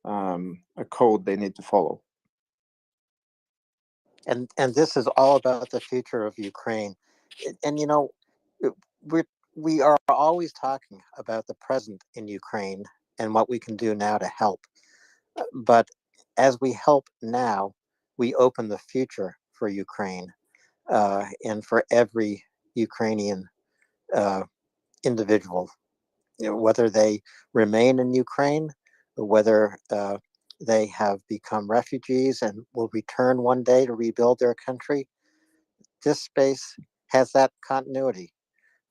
Speaker 9: a code they need to follow.
Speaker 13: And this is all about the future of Ukraine. And you know, we are always talking about the present in Ukraine and what we can do now to help. But as we help now, we open the future for Ukraine and for every Ukrainian individual, you know, whether they remain in Ukraine, whether they have become refugees and will return one day to rebuild their country. This space has that continuity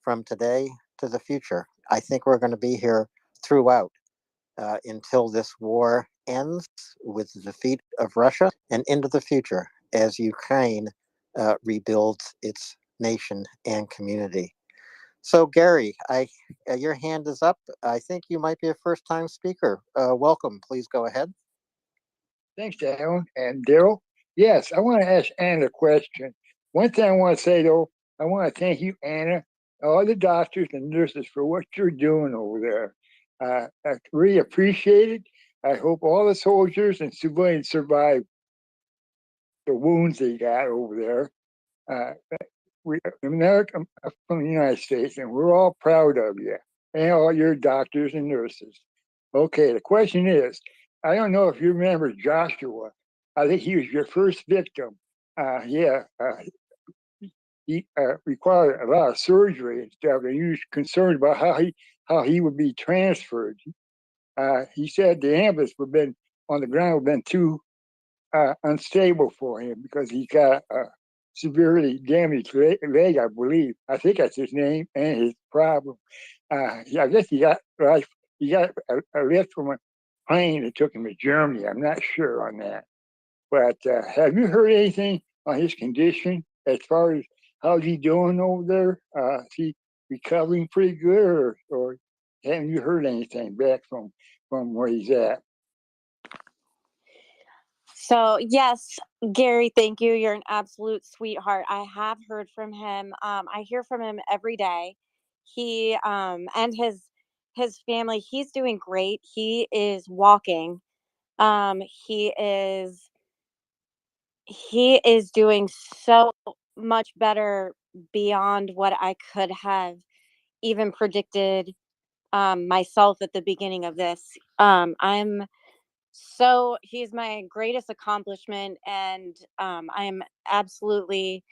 Speaker 13: from today to the future. I think we're going to be here throughout until this war ends with the defeat of Russia and into the future as Ukraine rebuilds its nation and community. So, Gary, your hand is up. I think you might be a first-time speaker. Welcome. Please go ahead.
Speaker 10: Thanks, Darren and Daryl. Yes, I want to ask Anna a question. One thing I want to say, though, I want to thank you, Anna, all the doctors and nurses for what you're doing over there. I really appreciate it. I hope all the soldiers and civilians survive the wounds they got over there. America, I'm from the United States, and we're all proud of you and all your doctors and nurses. Okay, the question is, I don't know if you remember Joshua. I think he was your first victim. He required a lot of surgery and stuff, and he was concerned about how he would be transferred. He said the ambulance would have been on the ground would have been too unstable for him because he got severely damaged leg, I believe. I think that's his name and his problem. I guess he got a lift from a plane that took him to Germany. I'm not sure on that. But have you heard anything on his condition as far as how's he doing over there? Is he recovering pretty good, or haven't you heard anything back from where he's at?
Speaker 2: So yes, Gary, thank you. You're an absolute sweetheart. I have heard from him. I hear from him every day. He and his family. He's doing great. He is walking. He is doing so much better beyond what I could have even predicted myself at the beginning of this. He's my greatest accomplishment, and I'm absolutely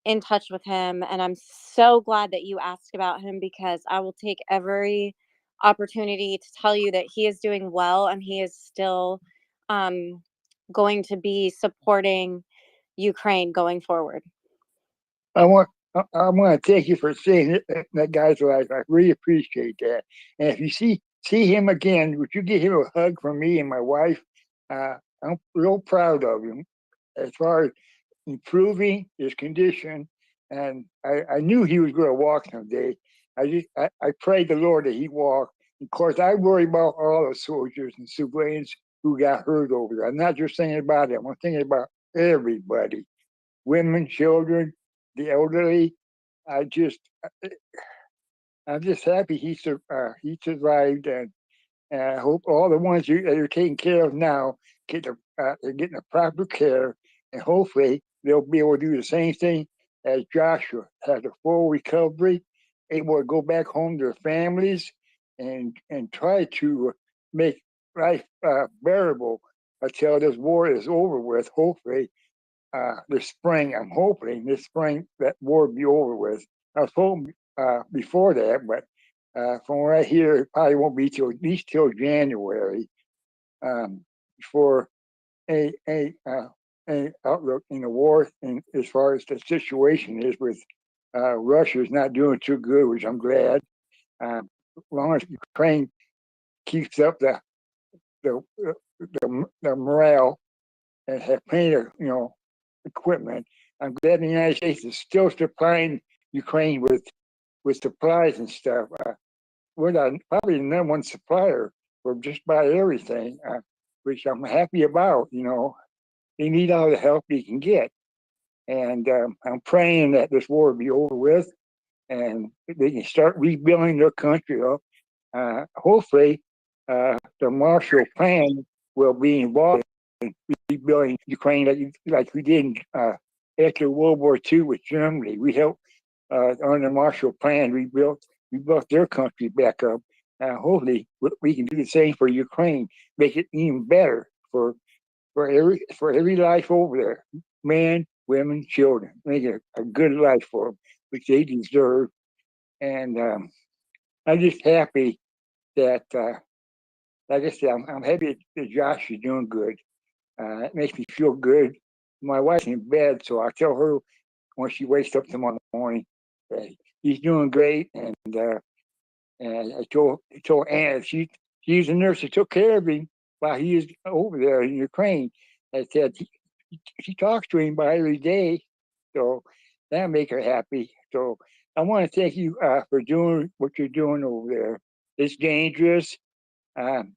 Speaker 2: in touch with him. And I'm so glad that you asked about him, because I will take every opportunity to tell you that he is doing well, and he is still going to be supporting Ukraine going forward.
Speaker 10: I want to thank you for saying that guy's life. I really appreciate that. And if you see him again, would you give him a hug from me and my wife? I'm real proud of him as far as improving his condition. And I knew he was going to walk someday. I prayed the Lord that he walked. Of course, I worry about all the soldiers and civilians who got hurt over there. I'm not just thinking about them. I'm thinking about everybody, women, children, the elderly. I'm just happy he survived, and I hope all the ones that you're taking care of now they're getting the proper care, and hopefully they'll be able to do the same thing as Joshua, have a full recovery, able to go back home to their families, and try to make life bearable until this war is over with. Hopefully, this spring, I'm hoping this spring that war will be over with. I was hoping before that, but from what I hear, it probably won't be till at least till January before a outlook in the war. And as far as the situation is with Russia is not doing too good, which I'm glad. As long as Ukraine keeps up the morale and have plenty of equipment. I'm glad the United States is still supplying Ukraine with supplies and stuff. We're probably the number one supplier for just about everything, which I'm happy about. they need all the help they can get. And I'm praying that this war will be over with and they can start rebuilding their country up. Hopefully, the Marshall Plan will be involved in rebuilding Ukraine like we did after World War II with Germany. We helped on the Marshall Plan rebuilt their country back up. Hopefully, we can do the same for Ukraine, make it even better for every life over there, men, women, children, make it a good life for them, which they deserve. And I'm just happy that, like I said, I'm happy that Josh is doing good. It makes me feel good. My wife's in bed, so I tell her when she wakes up tomorrow morning that he's doing great. And I told Anna she's a nurse that took care of him while he was over there in Ukraine. I said she talks to him about every day, so that make her happy. So I want to thank you for doing what you're doing over there. It's dangerous. I'm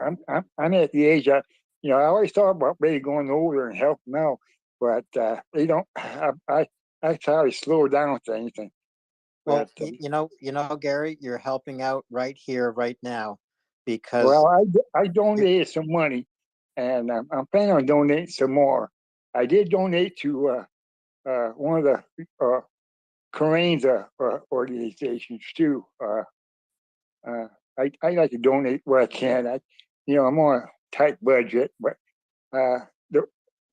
Speaker 10: at the age I always thought about maybe going over there and help them out, but they don't. I try to slow down things.
Speaker 13: Well, Gary, you're helping out right here, right now, because
Speaker 10: well, I donated some money, and I'm planning on donating some more. I did donate to one of the Koreans organizations too. I like to donate where I can. I'm on a tight budget, but the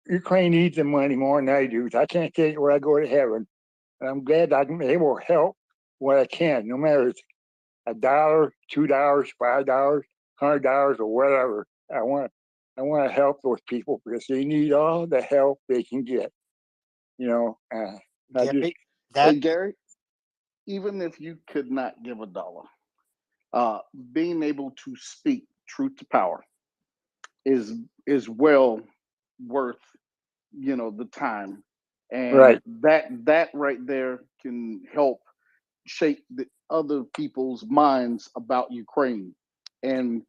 Speaker 10: Ukraine needs the money more than I do. I can't take it where I go to heaven. And I'm glad I'm able to help where I can, no matter if it's $1, $2, $5, $100, or whatever. I want to help those people because they need all the help they can get.
Speaker 18: Hey, Gary, even if you could not give $1, being able to speak truth to power is well worth the time, and
Speaker 10: right.
Speaker 18: that right there can help shape the other people's minds about Ukraine, and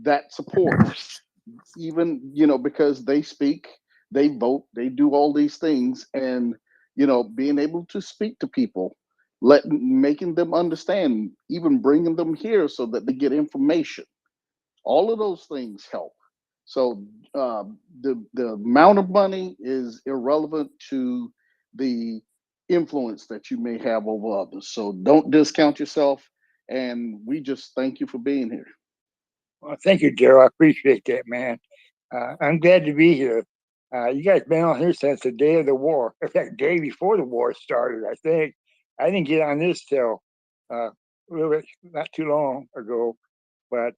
Speaker 18: that support, even because they speak, they vote, they do all these things, and being able to speak to people, making them understand, even bringing them here so that they get information, all of those things help. So the amount of money is irrelevant to the influence that you may have over others. So don't discount yourself. And we just thank you for being here.
Speaker 10: Well, thank you, Daryl. I appreciate that, man. I'm glad to be here. You guys been on here since the day of the war. In fact, day before the war started, I think. I didn't get on this till not too long ago, but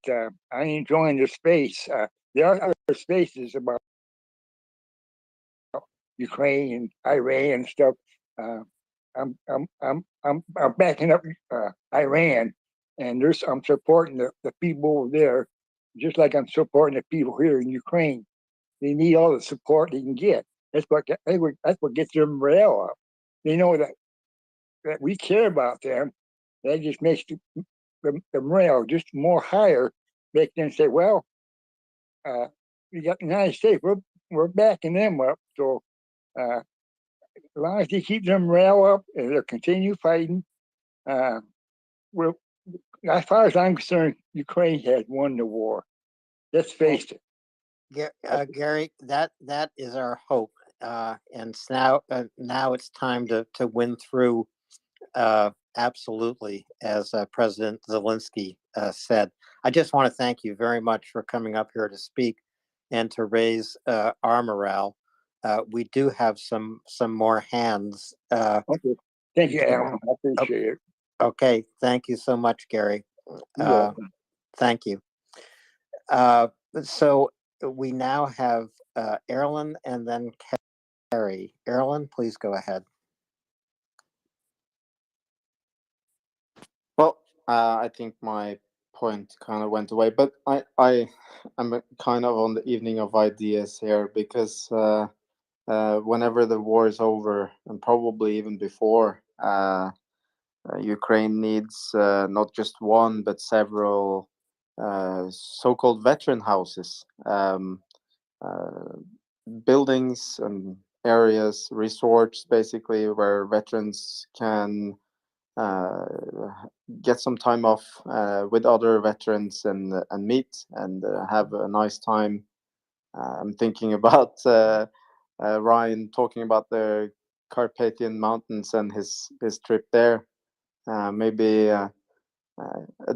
Speaker 10: I'm enjoying the space. There are other spaces about Ukraine and Iran and stuff. I'm backing up Iran, and I'm supporting the people over there, just like I'm supporting the people here in Ukraine. They need all the support they can get. That's what gets their morale up. They know that we care about them. That just makes the morale just more higher. Make them say, "Well, we got the United States. We're backing them up." So as long as they keep their morale up and they'll continue fighting, we're, as far as I'm concerned, Ukraine has won the war. Let's face it.
Speaker 13: Gary, that is our hope, and now it's time to win through. Absolutely, as President Zelensky said. I just want to thank you very much for coming up here to speak and to raise our morale. We do have some more hands.
Speaker 10: Okay. Thank you, Alan. I appreciate it.
Speaker 13: Okay, thank you so much, Gary.
Speaker 10: You're welcome.
Speaker 13: Thank you. So we now have Erlen and then Carrie. Erlen, please go ahead.
Speaker 9: Well, I think my point kind of went away, but I'm kind of on the evening of ideas here because whenever the war is over, and probably even before, Ukraine needs not just one but several so-called veteran houses. buildings and areas, resorts, basically, where veterans can get some time off with other veterans and meet and have a nice time. I'm thinking about Ryan talking about the Carpathian Mountains and his trip there. Maybe a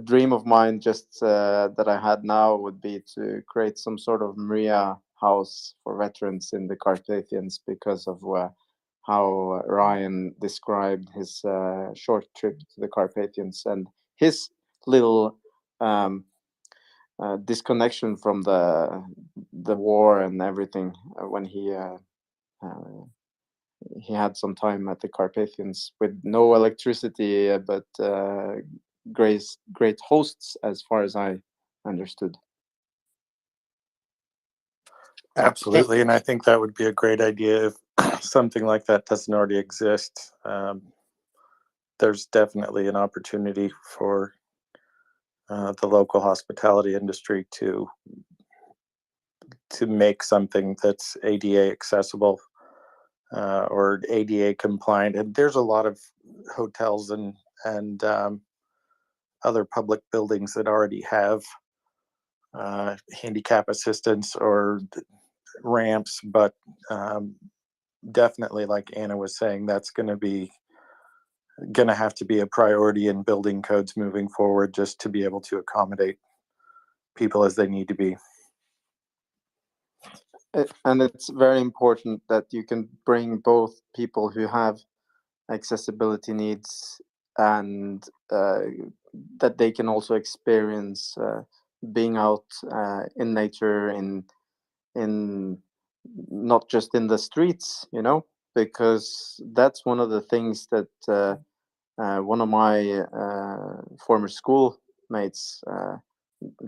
Speaker 9: dream of mine just that I had now would be to create some sort of Maria house for veterans in the Carpathians because of how Ryan described his short trip to the Carpathians and his little disconnection from the war and everything when he had some time at the Carpathians with no electricity, but great hosts, as far as I understood.
Speaker 11: Absolutely, and I think that would be a great idea if something like that doesn't already exist. There's definitely an opportunity for the local hospitality industry to make something that's ADA accessible or ADA compliant. And there's a lot of hotels and other public buildings that already have handicap assistance or ramps, but definitely, like Anna was saying, that's going to have to be a priority in building codes moving forward, just to be able to accommodate people as they need to be.
Speaker 9: And it's very important that you can bring both people who have accessibility needs and that they can also experience being out in nature, in not just in the streets, because that's one of the things that one of my former schoolmates,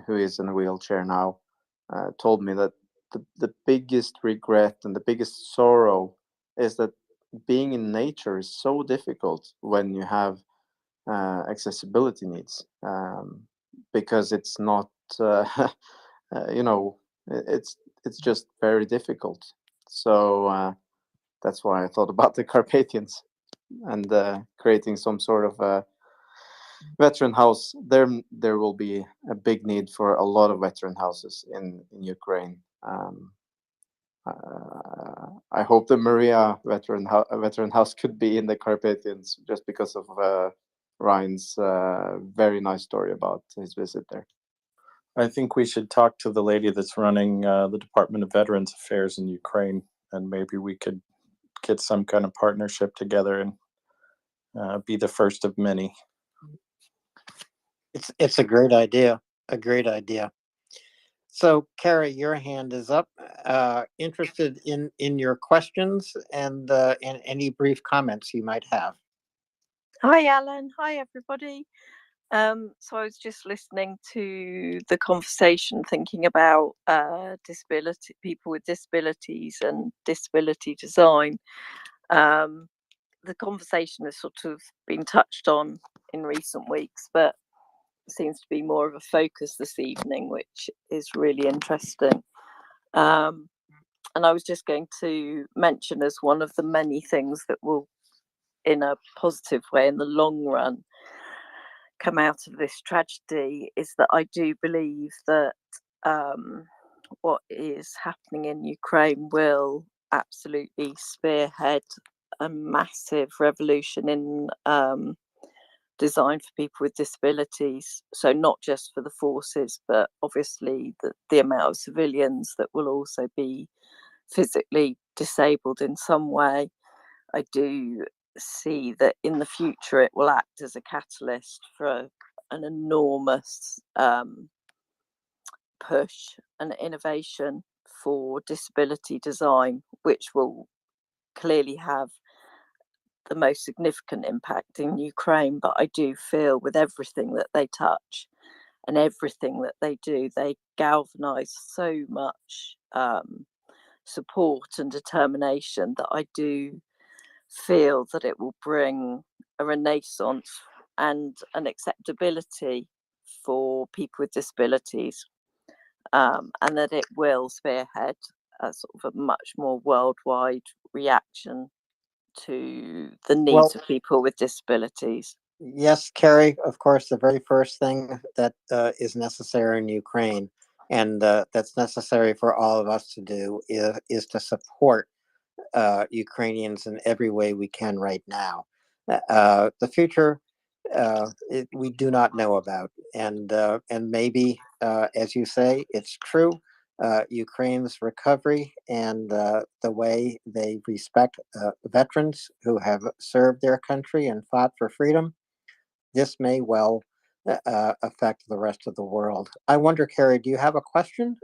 Speaker 9: who is in a wheelchair now, told me that the biggest regret and the biggest sorrow is that being in nature is so difficult when you have accessibility needs, because it's not it's just very difficult. So that's why I thought about the Carpathians and creating some sort of veteran house. There will be a big need for a lot of veteran houses in Ukraine. I hope the Maria veteran house could be in the Carpathians, just because of Ryan's very nice story about his visit there.
Speaker 11: I think we should talk to the lady that's running the Department of Veterans Affairs in Ukraine, and maybe we could get some kind of partnership together and be the first of many.
Speaker 13: It's a great idea. A great idea. So, Kara, your hand is up. Interested in your questions and any brief comments you might have.
Speaker 8: Hi, Alan. Hi, everybody. So I was just listening to the conversation, thinking about people with disabilities and disability design. The conversation has sort of been touched on in recent weeks, but seems to be more of a focus this evening, which is really interesting. And I was just going to mention, as one of the many things that will, in a positive way, in the long run, come out of this tragedy, is that I do believe that what is happening in Ukraine will absolutely spearhead a massive revolution in design for people with disabilities. So not just for the forces, but obviously the amount of civilians that will also be physically disabled in some way. I do see that in the future it will act as a catalyst for an enormous push and innovation for disability design, which will clearly have the most significant impact in Ukraine. But I do feel with everything that they touch and everything that they do, they galvanize so much support and determination that I do feel that it will bring a renaissance and an acceptability for people with disabilities, and that it will spearhead sort of a much more worldwide reaction to the
Speaker 13: Well,
Speaker 8: needs of people with disabilities.
Speaker 13: yes, Carrie, of course, the very first thing that is necessary in Ukraine and that's necessary for all of us to do is to support Ukrainians in every way we can right now. The future we do not know about, and maybe, as you say, it's true. Ukraine's recovery and the way they respect veterans who have served their country and fought for freedom, this may well affect the rest of the world. I wonder, Carrie, do you have a question?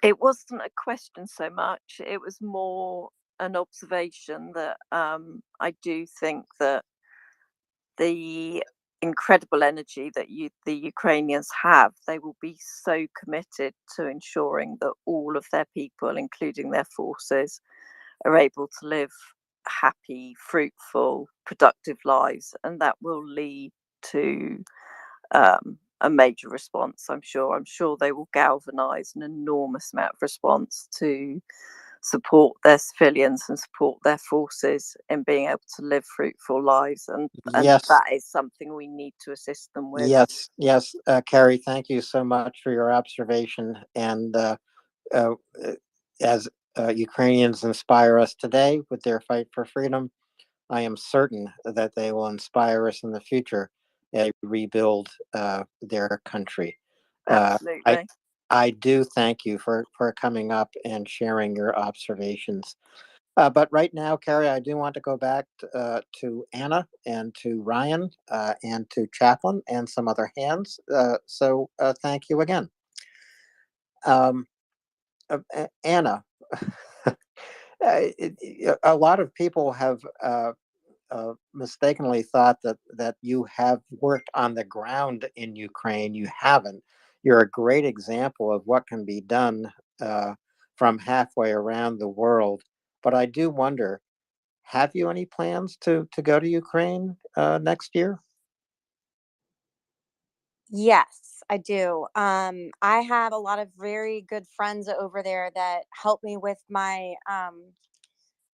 Speaker 8: It wasn't a question so much. It was more an observation that I do think that the incredible energy that the Ukrainians have, they will be so committed to ensuring that all of their people, including their forces, are able to live happy, fruitful, productive lives, and that will lead to a major response. I'm sure they will galvanize an enormous amount of response to support their civilians and support their forces in being able to live fruitful lives, and
Speaker 13: Yes,
Speaker 8: that is something we need to assist them with.
Speaker 13: yes, Carrie, thank you so much for your observation. And uh, as Ukrainians inspire us today with their fight for freedom, I am certain that they will inspire us in the future as they rebuild their country.
Speaker 8: Absolutely.
Speaker 13: I do thank you for coming up and sharing your observations. But right now, Carrie, I do want to go back to Anna and to Ryan and to Chaplin and some other hands. So thank you again. Anna, a lot of people have mistakenly thought that you have worked on the ground in Ukraine. You haven't. You're a great example of what can be done from halfway around the world. But I do wonder, have you any plans to go to Ukraine next year?
Speaker 2: Yes, I do. I have a lot of very good friends over there that help me with my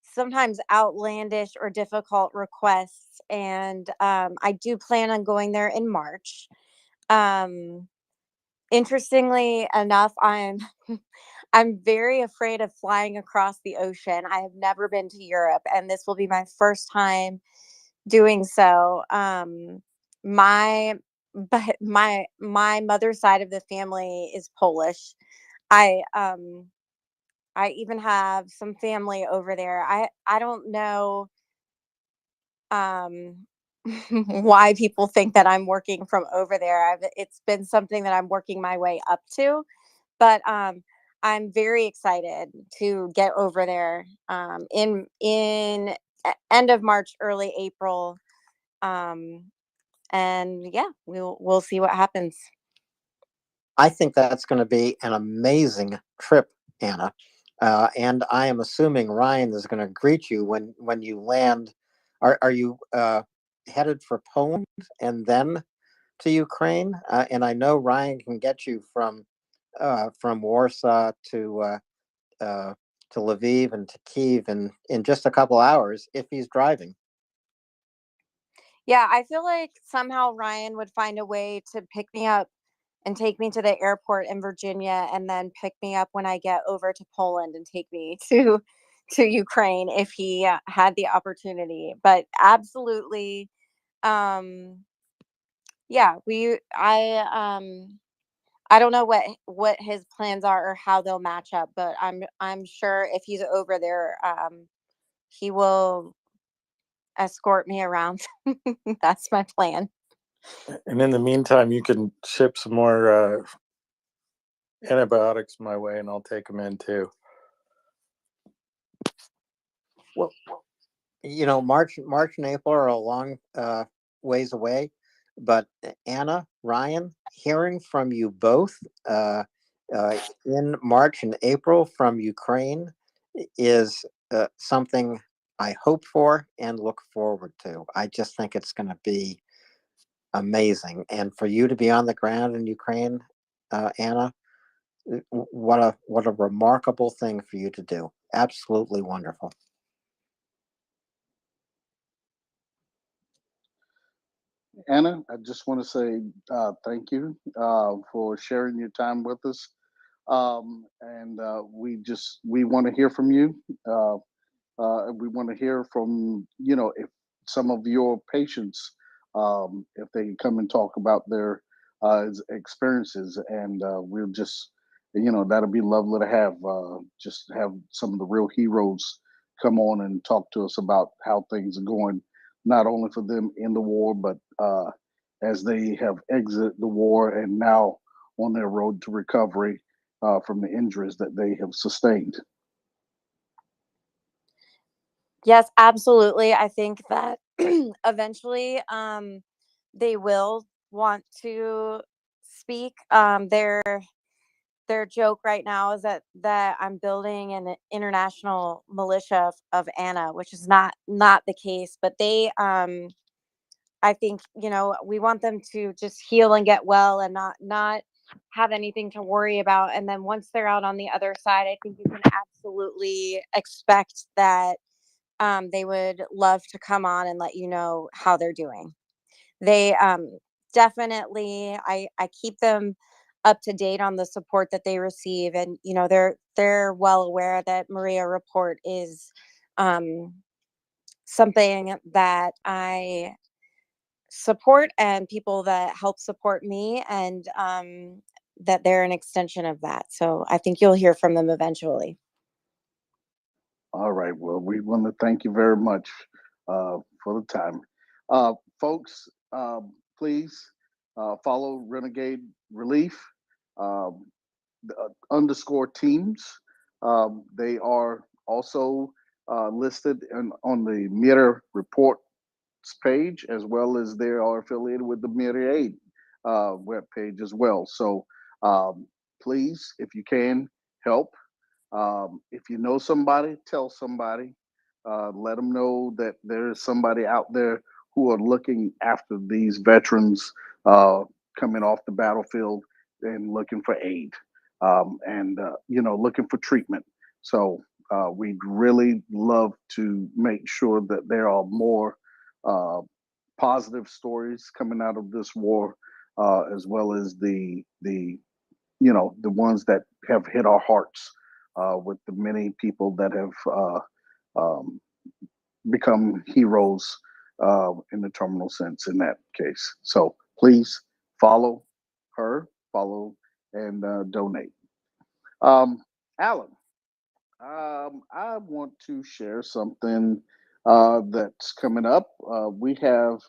Speaker 2: sometimes outlandish or difficult requests, and I do plan on going there in March. Um, Interestingly enough, I'm very afraid of flying across the ocean. I have never been to Europe, and this will be my first time doing so. My but my mother's side of the family is Polish. I even have some family over there. I don't know um why people think that I'm working from over there. It's been something that I'm working my way up to, but I'm very excited to get over there in end of March, early April. Um, and yeah, we'll see what happens.
Speaker 13: I think that's going to be an amazing trip, Anna. And I am assuming Ryan is going to greet you when you land. Are you headed for Poland and then to Ukraine? And I know Ryan can get you from Warsaw to Lviv and to Kiev in just a couple hours if he's driving.
Speaker 2: Yeah, I feel like somehow Ryan would find a way to pick me up and take me to the airport in Virginia, and then pick me up when I get over to Poland and take me to Ukraine if he had the opportunity. But absolutely, um, yeah, I don't know what his plans are or how they'll match up, but I'm sure if he's over there, he will escort me around. That's my plan.
Speaker 11: And in the meantime, you can ship some more antibiotics my way, and I'll take them in too.
Speaker 13: Well, March and April are a long ways away, but Anna, Ryan, hearing from you both in March and April from Ukraine is something I hope for and look forward to. I just think it's going to be amazing, and for you to be on the ground in Ukraine, Anna, What a remarkable thing for you to do. Absolutely wonderful.
Speaker 18: Anna, I just want to say thank you for sharing your time with us. And we want to hear from you. We want to hear from, if some of your patients, if they come and talk about their experiences, and we'll just, that'll be lovely to have, just have some of the real heroes come on and talk to us about how things are going, not only for them in the war, but as they have exited the war and now on their road to recovery from the injuries that they have sustained.
Speaker 2: Yes, absolutely. I think that eventually they will want to speak. Their joke right now is that I'm building an international militia of Anna, which is not the case. But they, I think, we want them to just heal and get well and not have anything to worry about. And then once they're out on the other side, I think you can absolutely expect that they would love to come on and let you know how they're doing. They definitely, I keep them up to date on the support that they receive, and they're well aware that MriyaReport is something that I support, and people that help support me, and that they're an extension of that. So I think you'll hear from them eventually.
Speaker 18: All right. Well, we want to thank you very much for the time. Folks, please follow Renegade Relief underscore teams. They are also listed on the MriyaReport page, as well as they are affiliated with the MriyaAid web page as well. So please, if you can, help. If you know somebody, tell somebody. Let them know that there is somebody out there who are looking after these veterans coming off the battlefield and looking for aid, and looking for treatment. So we'd really love to make sure that there are more uh, positive stories coming out of this war, as well as the ones that have hit our hearts with the many people that have um, become heroes in the terminal sense in that case. So please follow her, follow and donate. Alan, I want to share something that's coming up. We have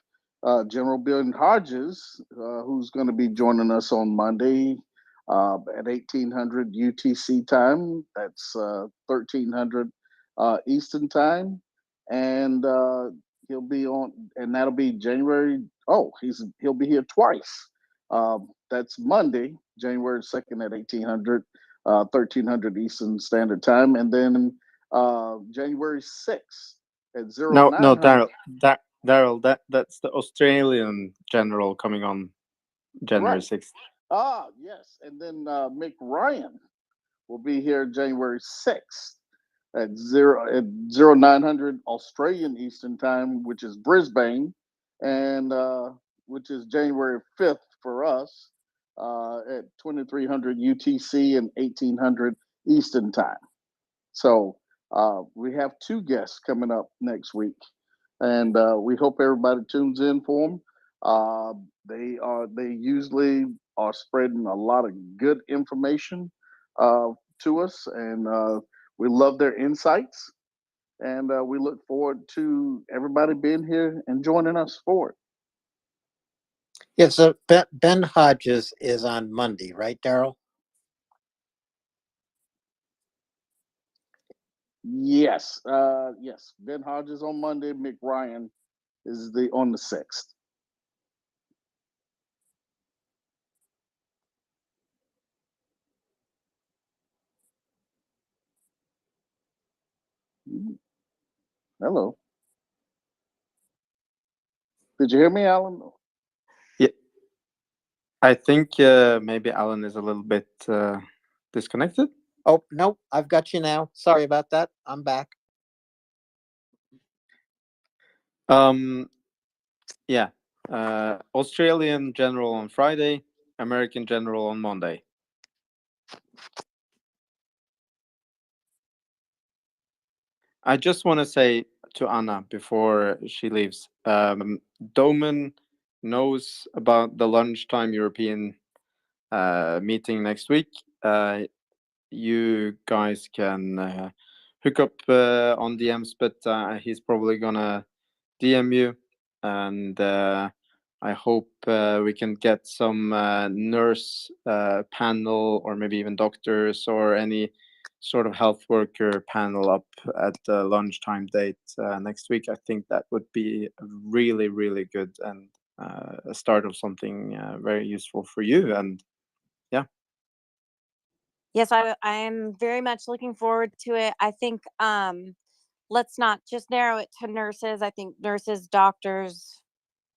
Speaker 18: General Bill Hodges, who's going to be joining us on Monday at 1800 UTC time. That's 1300 Eastern time, and he'll be on, and that'll be January. Oh, he'll be here twice. That's Monday, January 2nd at 1800. 1300 Eastern Standard Time, and then January 6th at
Speaker 9: No, no,
Speaker 18: 0900.
Speaker 9: Daryl, that's the Australian general coming on January
Speaker 18: Right.
Speaker 9: 6th.
Speaker 18: Yes. And then Mick Ryan will be here January 6th at 0900 Australian Eastern Time, which is Brisbane, and which is January 5th for us at 2300 UTC and 1800 Eastern Time. So we have two guests coming up next week, and we hope everybody tunes in for them. They usually are spreading a lot of good information to us, and we love their insights. And we look forward to everybody being here and joining us for it.
Speaker 13: Yeah, so Ben Hodges is on Monday, right, Daryl?
Speaker 18: Yes, yes. Ben Hodges on Monday. Mick Ryan is on the 6th. Hello. Did you hear me, Alan?
Speaker 9: Yeah, I think maybe Alan is a little bit disconnected?
Speaker 13: Oh, no, I've got you now. Sorry about that. I'm back.
Speaker 9: Yeah. Australian general on Friday, American general on Monday. I just want to say to Anna before she leaves, Domen knows about the lunchtime European meeting next week. You guys can hook up on DMs, but he's probably gonna DM you, and I hope we can get some nurse panel or maybe even doctors or any sort of health worker panel up at the lunchtime date next week. I think that would be really, really good and a start of something very useful for you. And yeah.
Speaker 2: Yes, I'm very much looking forward to it. I think let's not just narrow it to nurses. I think nurses, doctors,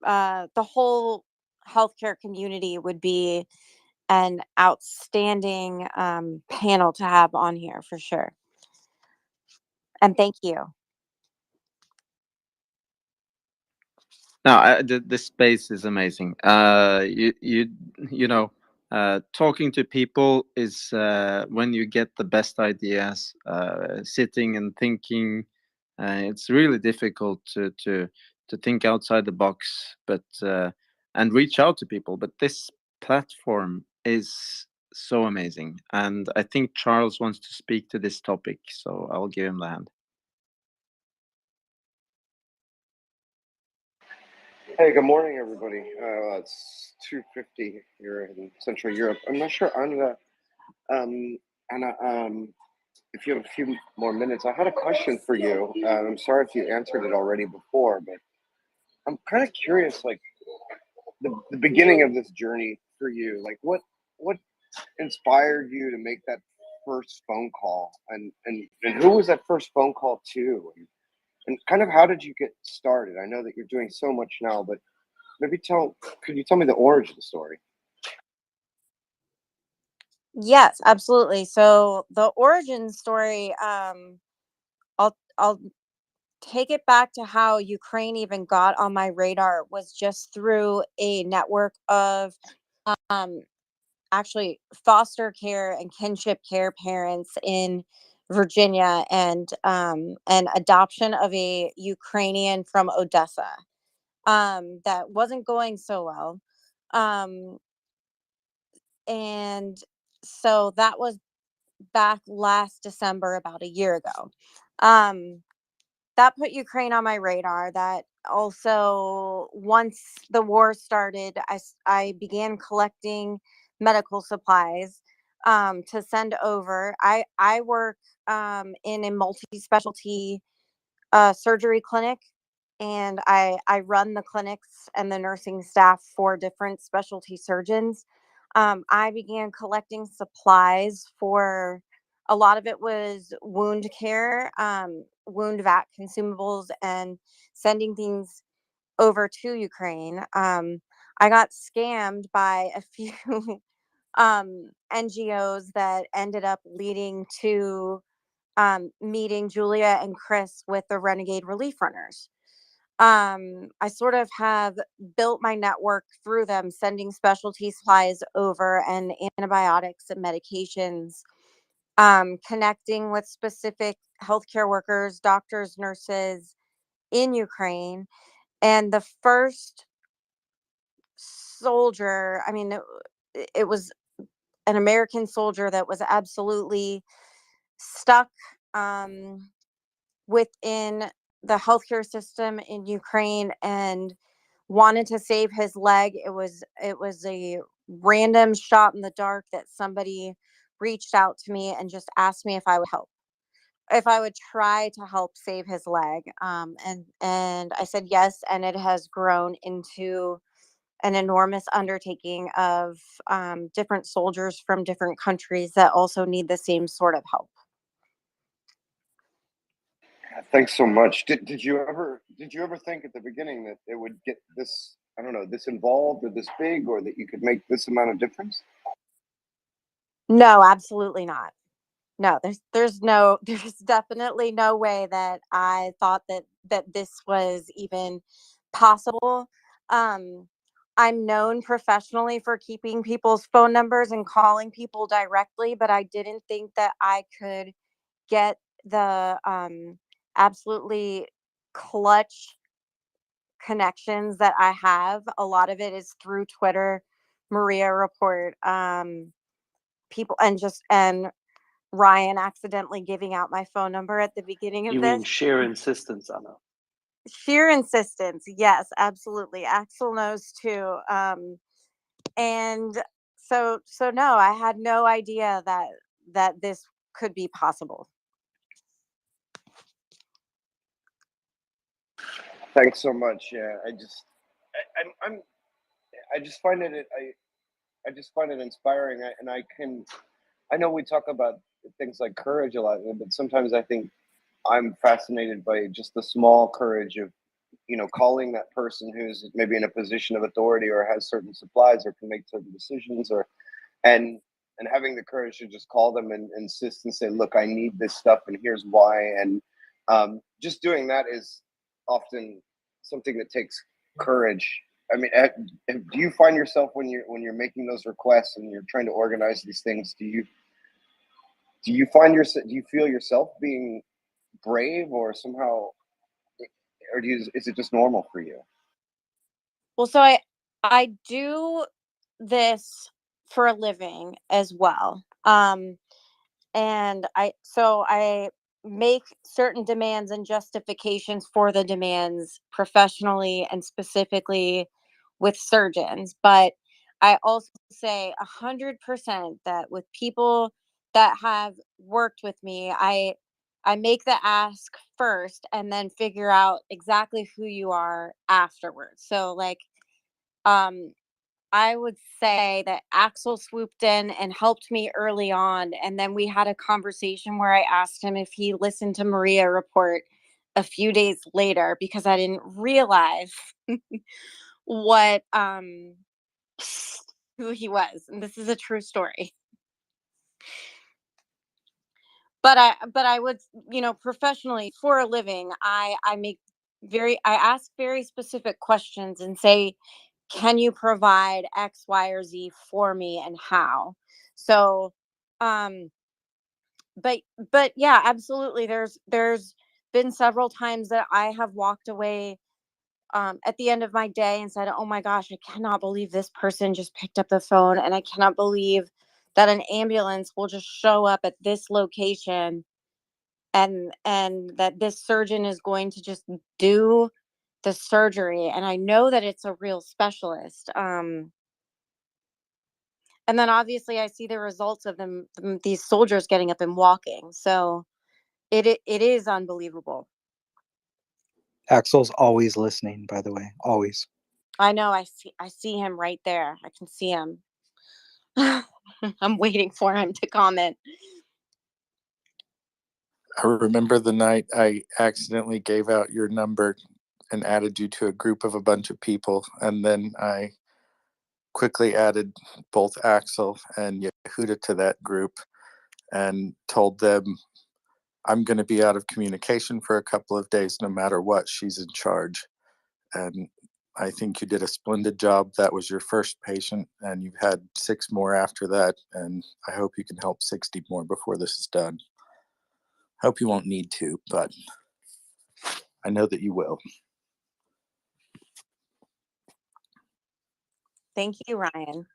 Speaker 2: the whole healthcare community would be an outstanding panel to have on here for sure. And thank you.
Speaker 9: No, the space is amazing. You know, talking to people is when you get the best ideas. Sitting and thinking, it's really difficult to think outside the box, but and reach out to people. But this platform is so amazing, and I think Charles wants to speak to this topic, so I'll give him the hand.
Speaker 6: Hey, good morning, everybody. It's 2:50 here in Central Europe. I'm not sure, Anna, if you have a few more minutes. I had a question for you. I'm sorry if you answered it already before, but I'm kind of curious, like the beginning of this journey for you. Like, what inspired you to make that first phone call, and who was that first phone call to, and kind of how did you get started? I know that you're doing so much now, but maybe could you tell me the origin story?
Speaker 2: Yes, absolutely. So the origin story, I'll take it back to how Ukraine even got on my radar was just through a network of um, actually foster care and kinship care parents in Virginia, and an adoption of a Ukrainian from Odessa that wasn't going so well. Um, and so that was back last December, about a year ago. Um, that put Ukraine on my radar. That also, once the war started, I began collecting medical supplies to send over. I work in a multi-specialty surgery clinic, and I run the clinics and the nursing staff for different specialty surgeons. I began collecting supplies for, a lot of it was wound care, wound vac consumables, and sending things over to Ukraine. I got scammed by a few NGOs that ended up leading to meeting Julia and Chris with the Renegade Relief Runners. I sort of have built my network through them, sending specialty supplies over and antibiotics and medications, connecting with specific healthcare workers, doctors, nurses in Ukraine. And the first soldier, I mean, it was an American soldier that was absolutely stuck within the healthcare system in Ukraine and wanted to save his leg. It was a random shot in the dark that somebody reached out to me and just asked me if I would help, if I would try to help save his leg. And I said yes, and it has grown into an enormous undertaking of different soldiers from different countries that also need the same sort of help.
Speaker 6: Thanks so much. Did you ever think at the beginning that it would get this, I don't know, this involved or this big, or that you could make this amount of difference?
Speaker 2: No, absolutely not. No, there's definitely no way that I thought that this was even possible. Um, I'm known professionally for keeping people's phone numbers and calling people directly, but I didn't think that I could get the absolutely clutch connections that I have. A lot of it is through Twitter, MriyaReport, people, and Ryan accidentally giving out my phone number at the beginning of
Speaker 5: You mean
Speaker 2: this.
Speaker 5: sheer insistence, Anna?
Speaker 2: Sheer insistence. Yes, absolutely. Axel knows too. And so no, I had no idea that this could be possible.
Speaker 6: Thanks so much. Yeah, I just find it I just find it inspiring. I know we talk about things like courage a lot, but sometimes I think I'm fascinated by just the small courage of, calling that person who's maybe in a position of authority or has certain supplies or can make certain decisions, or and and having the courage to just call them and insist and say, look, I need this stuff and here's why. And just doing that is often something that takes courage. I mean, do you find yourself when you're making those requests and you're trying to organize these things, do you feel yourself being brave, or somehow, or is it just normal for you?
Speaker 2: Well, so I do this for a living as well. And I make certain demands and justifications for the demands professionally and specifically with surgeons. But I also say 100% that with people that have worked with me, I make the ask first and then figure out exactly who you are afterwards. So like um I would say that Axel swooped in and helped me early on. And then we had a conversation where I asked him if he listened to MriyaReport a few days later because I didn't realize what who he was. And this is a true story. But I would, professionally for a living, I ask very specific questions and say, can you provide X, Y, or Z for me and how? So, um, but yeah, absolutely. There's been several times that I have walked away at the end of my day and said, "Oh my gosh, I cannot believe this person just picked up the phone, and I cannot believe that an ambulance will just show up at this location, and that this surgeon is going to just do the surgery, and I know that it's a real specialist." And then obviously I see the results of these soldiers getting up and walking. So it is unbelievable.
Speaker 15: Axel's always listening, by the way, always.
Speaker 2: I know. I see him right there. I can see him. I'm waiting for him to comment.
Speaker 16: I remember the night I accidentally gave out your number and added you to a group of a bunch of people, and then I quickly added both Axel and Yehuda to that group and told them I'm going to be out of communication for a couple of days no matter what. She's in charge. And I think you did a splendid job. That was your first patient, and you've had 6 more after that. And I hope you can help 60 more before this is done. Hope you won't need to, but I know that you will.
Speaker 2: Thank you, Ryan.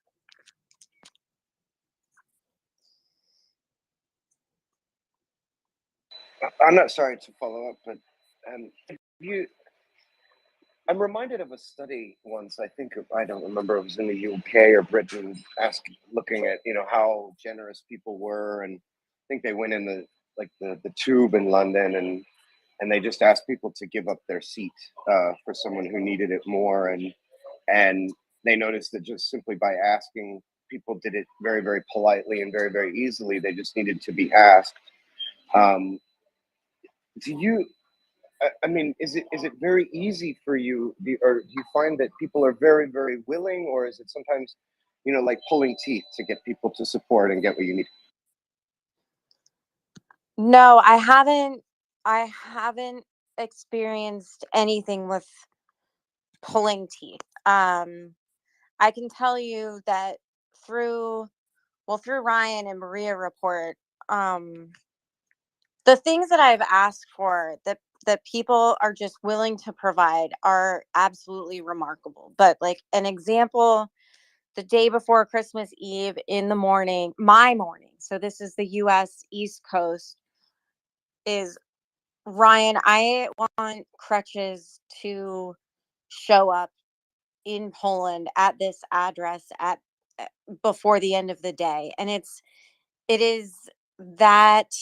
Speaker 6: I'm not sorry to follow up, but you, I'm reminded of a study once. I don't remember if it was in the UK or Britain, looking at how generous people were, and I think they went in the tube in London, and they just asked people to give up their seat for someone who needed it more, and they noticed that just simply by asking, people did it very, very politely and very, very easily. They just needed to be asked. Um, do you? I mean, is it very easy for you, or do you find that people are very, very willing, or is it sometimes, like pulling teeth to get people to support and get what you need?
Speaker 2: No, I haven't experienced anything with pulling teeth. I can tell you that through through Ryan and MriyaReport, um, the things that I've asked for that people are just willing to provide are absolutely remarkable. But like an example, the day before Christmas Eve in the morning, my morning. So this is the US East Coast is Ryan, I want crutches to show up in Poland at this address at before the end of the day. And it is that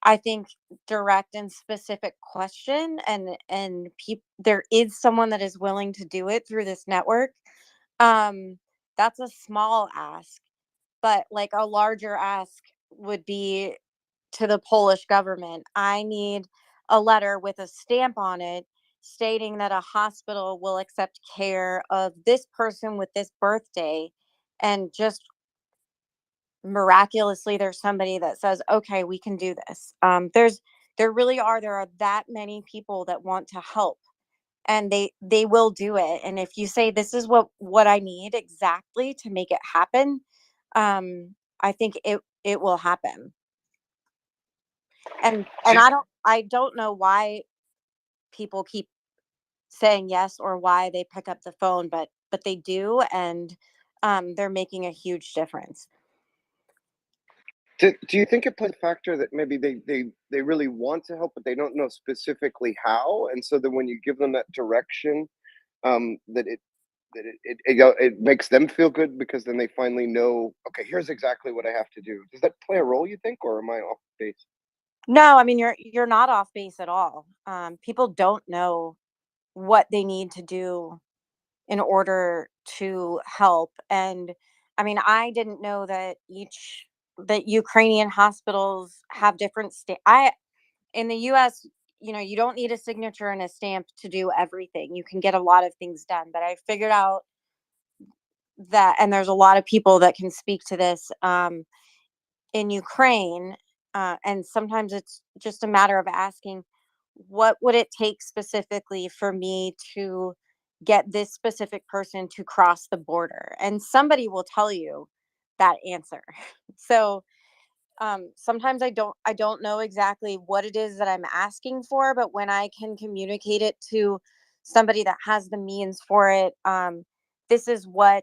Speaker 2: I think direct and specific question and there is someone that is willing to do it through this network. That's a small ask, but like a larger ask would be to the Polish government. I need a letter with a stamp on it stating that a hospital will accept care of this person with this birthday, and just miraculously there's somebody that says, okay, we can do this. There are that many people that want to help, and they will do it. And if you say this is what I need exactly to make it happen, I think it will happen. And I don't know why people keep saying yes or why they pick up the phone, but they do, and they're making a huge difference.
Speaker 6: Do you think it plays a factor that maybe they really want to help, but they don't know specifically how, and so then when you give them that direction, that it makes them feel good because then they finally know, okay, here's exactly what I have to do. Does that play a role, you think, or am I off base?
Speaker 2: No, I mean you're not off base at all. People don't know what they need to do in order to help. And I mean, I didn't know that Ukrainian hospitals have different I in the US, you don't need a signature and a stamp to do everything. You can get a lot of things done, but I figured out that, and there's a lot of people that can speak to this, in Ukraine, and sometimes it's just a matter of asking, what would it take specifically for me to get this specific person to cross the border? And somebody will tell you that answer. So sometimes I don't know exactly what it is that I'm asking for, but when I can communicate it to somebody that has the means for it, this is what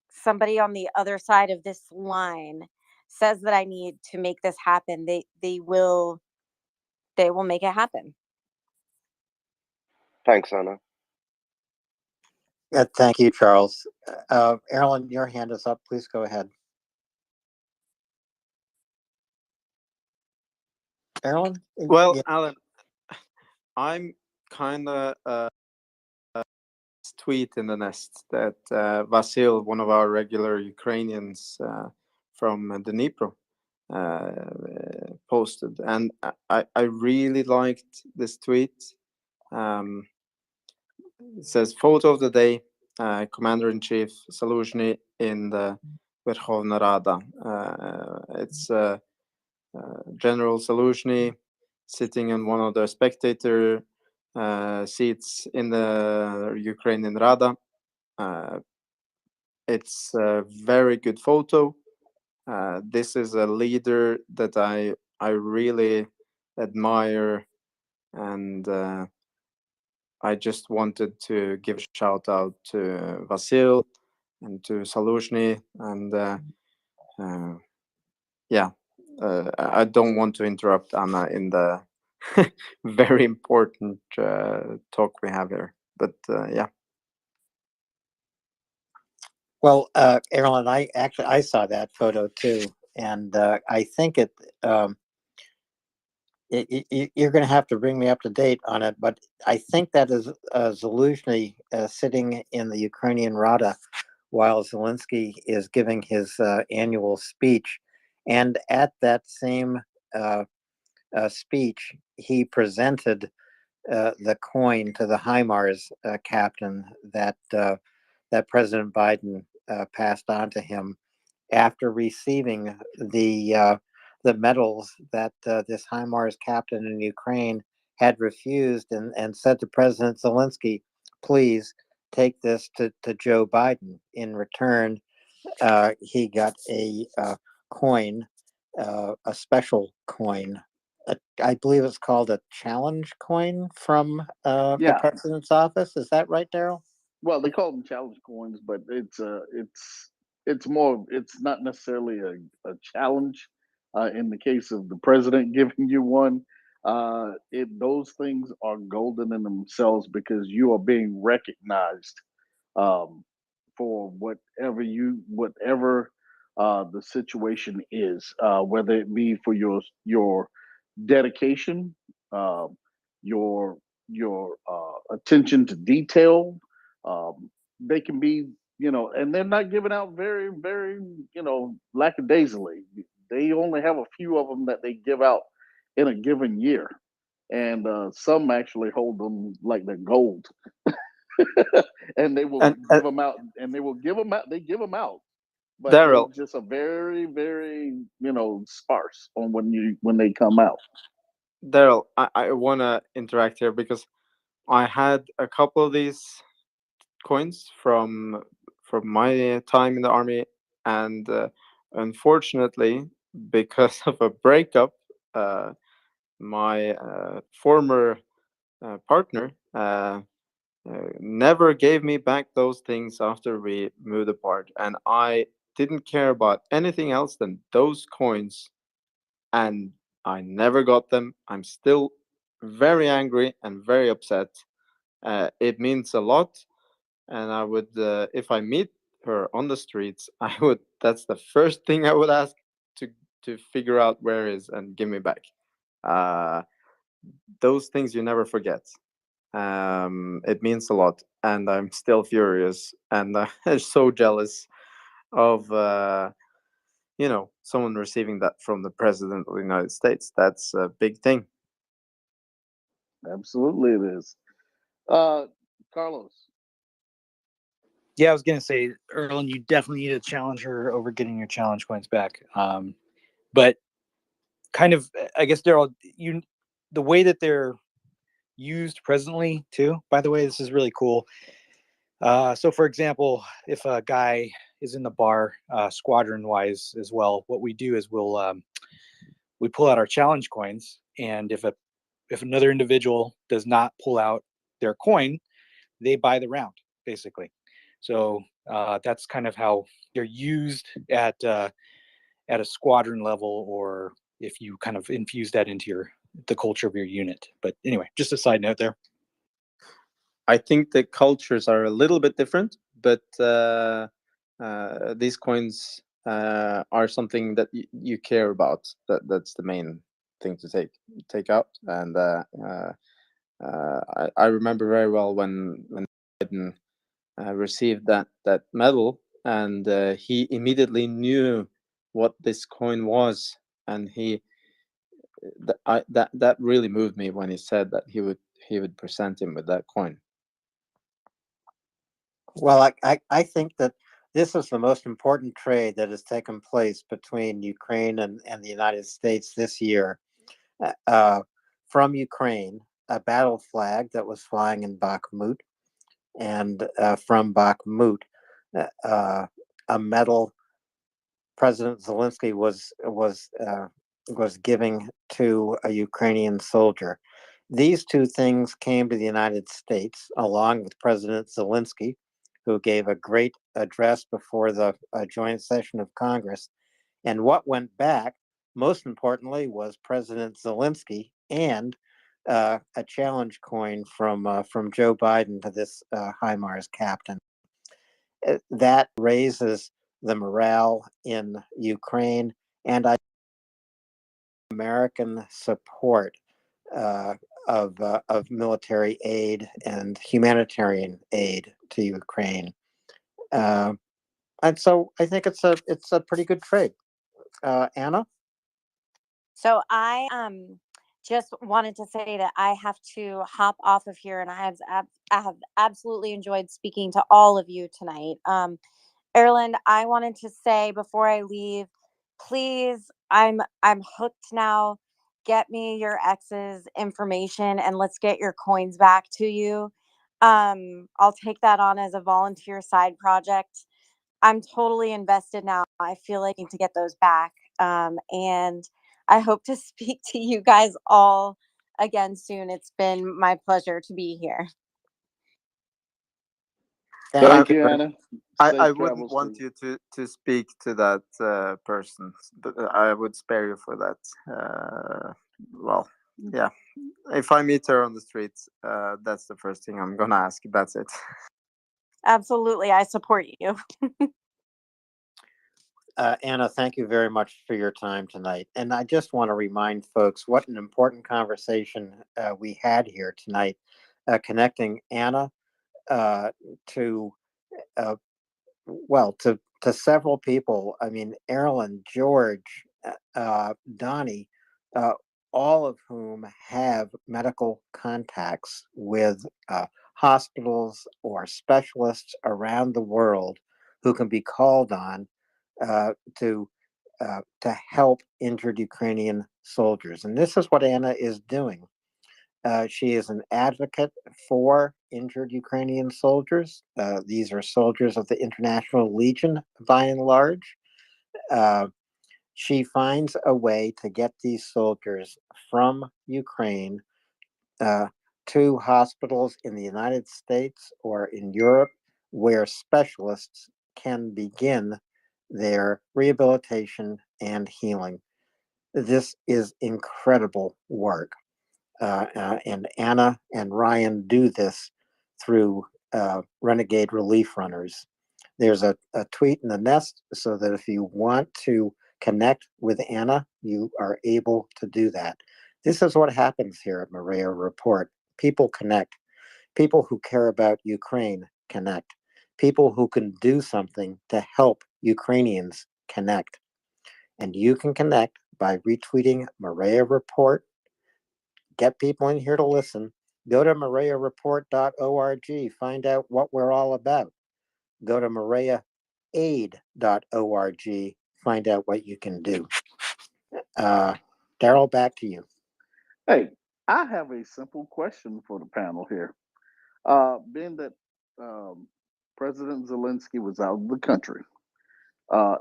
Speaker 2: somebody on the other side of this line says that I need to make this happen. They will make it happen.
Speaker 6: Thanks, Anna.
Speaker 13: Thank you, Charles. Erilyn, your hand is up. Please go ahead. Erilyn?
Speaker 9: Well,
Speaker 13: Yeah.
Speaker 9: Alan, I'm kind of tweet in the nest that Vasil, one of our regular Ukrainians from Dnipro, posted, and I really liked this tweet. It says, "Photo of the day: Commander-in-Chief Zaluzhny in the Verkhovna Rada." It's General Zaluzhny sitting in one of the spectator seats in the Ukrainian Rada. It's a very good photo. This is a leader that I really admire, and I just wanted to give a shout out to Vasil and to Zaluzhny, and yeah, I don't want to interrupt Anna in the very important talk we have here, but yeah.
Speaker 13: Well, Erilyn, I saw that photo too, and I think you're going to have to bring me up to date on it, but I think that is Zaluzhny sitting in the Ukrainian Rada while Zelensky is giving his annual speech, and at that same speech, he presented the coin to the HIMARS captain that President Biden passed on to him after receiving the medals that this HIMARS captain in Ukraine had refused, and said to President Zelensky, "Please take this to Joe Biden." In return, he got a coin, a special coin. I believe it's called a challenge coin from the
Speaker 18: Yeah.
Speaker 13: president's office. Is that right, Daryl?
Speaker 18: Well, they call them challenge coins, but it's more. It's not necessarily a challenge. In the case of the president giving you one, those things are golden in themselves because you are being recognized um, for whatever the situation is, whether it be for your dedication, uh, your attention to detail. They can be, and they're not given out very, very, lackadaisically. They only have a few of them that they give out in a given year, and some actually hold them like they're gold. And they will
Speaker 9: And
Speaker 18: give them out, and they will give them out. They give them out, but they
Speaker 9: Daryl,
Speaker 18: just are very, very, sparse on when they come out.
Speaker 9: I want to interact here because I had a couple of these coins from my time in the army, and unfortunately, because of a breakup, uh, my former partner never gave me back those things after we moved apart, and I didn't care about anything else than those coins, and I never got them. I'm still very angry and very upset. It means a lot, and I would, if I meet her on the streets, I would. That's the first thing I would ask to figure out where is and give me back. Uh, those things you never forget. It means a lot, and I'm still furious and so jealous of someone receiving that from the president of the United States. That's a big thing.
Speaker 18: Absolutely, it is. Carlos.
Speaker 15: Yeah, I was gonna say, Erlen, you definitely need to challenge her over getting your challenge coins back. But kind of, I guess, Daryl, the way that they're used presently, too. By the way, this is really cool. So, for example, if a guy is in the bar, squadron-wise as well, what we do is we pull out our challenge coins, and if another individual does not pull out their coin, they buy the round, basically. So that's kind of how they're used at a squadron level, or if you kind of infuse that into the culture of your unit. But anyway, just a side note there.
Speaker 9: I think the cultures are a little bit different, but these coins are something that you care about. That's the main thing to take out. And I remember very well when Biden received that medal, and he immediately knew what this coin was, and that really moved me when he said that he would present him with that coin.
Speaker 13: Well, I think that this is the most important trade that has taken place between Ukraine and the United States this year. From Ukraine, a battle flag that was flying in Bakhmut, and from Bakhmut, a medal President Zelensky was giving to a Ukrainian soldier. These two things came to the United States along with President Zelensky, who gave a great address before the joint session of Congress. And what went back, most importantly, was President Zelensky and a challenge coin from Joe Biden to this HIMARS captain. That raises the morale in Ukraine, and American support of military aid and humanitarian aid to Ukraine. And so I think it's a pretty good trade. Anna?
Speaker 2: So I just wanted to say that I have to hop off of here, and I have absolutely enjoyed speaking to all of you tonight. Erland, I wanted to say before I leave, please, I'm hooked now. Get me your ex's information and let's get your coins back to you. I'll take that on as a volunteer side project. I'm totally invested now. I feel like I need to get those back. And I hope to speak to you guys all again soon. It's been my pleasure to be here.
Speaker 18: Thank you, Anna.
Speaker 16: I
Speaker 18: Safe
Speaker 16: wouldn't
Speaker 18: travels to
Speaker 16: want
Speaker 18: you.
Speaker 16: you to speak to that person. I would spare you for that. Well, yeah. If I meet her on the streets, that's the first thing I'm gonna ask. That's it.
Speaker 2: Absolutely. I support you.
Speaker 13: Anna, thank you very much for your time tonight. And I just want to remind folks what an important conversation we had here tonight, connecting Anna to, well, to several people. I mean, Erlen, George, Donnie, all of whom have medical contacts with hospitals or specialists around the world who can be called on uh, to to help injured Ukrainian soldiers. And this is what Anna is doing. She is an advocate for injured Ukrainian soldiers. These are soldiers of the International Legion, by and large. Uh, she finds a way to get these soldiers from Ukraine uh, to hospitals in the United States or in Europe where specialists can begin their rehabilitation and healing. This is incredible work. And Anna and Ryan do this through Renegade Relief Runners. There's a tweet in the nest so that if you want to connect with Anna, you are able to do that. This is what happens here at MriyaReport. People connect. People who care about Ukraine connect. People who can do something to help Ukrainians connect. And you can connect by retweeting MriyaReport. Get people in here to listen. Go to MriyaReport.org. Find out what we're all about. Go to MariaAid.org. Find out what you can do. Daryl, back to you.
Speaker 18: Hey, I have a simple question for the panel here. Being that President Zelensky was out of the country,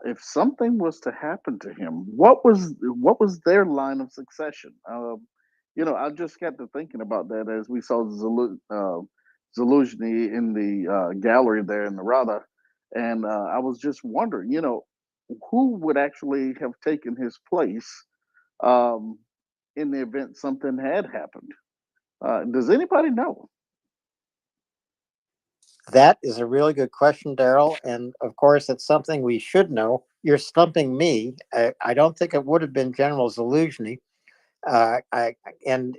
Speaker 18: if something was to happen to him, what was their line of succession? I just got to thinking about that as we saw Zelensky in the gallery there in the Rada, and I was just wondering, who would actually have taken his place um, in the event something had happened? Does anybody know?
Speaker 13: That is a really good question, Daryl. And of course, it's something we should know. You're stumping me. I don't think it would have been General Zelensky. And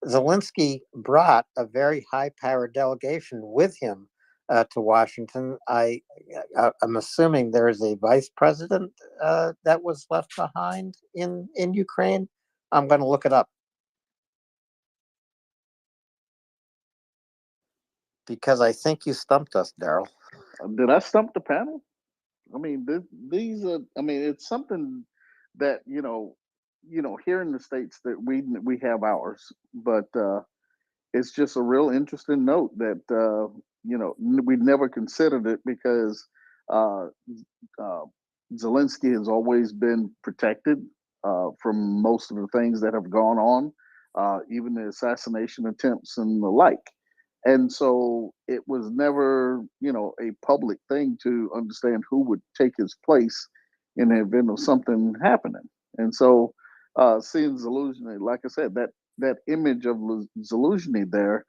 Speaker 13: Zelensky brought a very high-powered delegation with him to Washington. I'm assuming there is a vice president that was left behind in Ukraine. I'm going to look it up because I think you stumped us, Daryl.
Speaker 18: Did I stump the panel? I mean, these are. I mean, it's something that here in the states that we have ours, but it's just a real interesting note that we never considered it because uh, uh, Zelensky has always been protected from most of the things that have gone on, even the assassination attempts and the like. And so it was never, a public thing to understand who would take his place in the event of something happening. And so seeing Zelensky, like I said, that image of Zelensky there,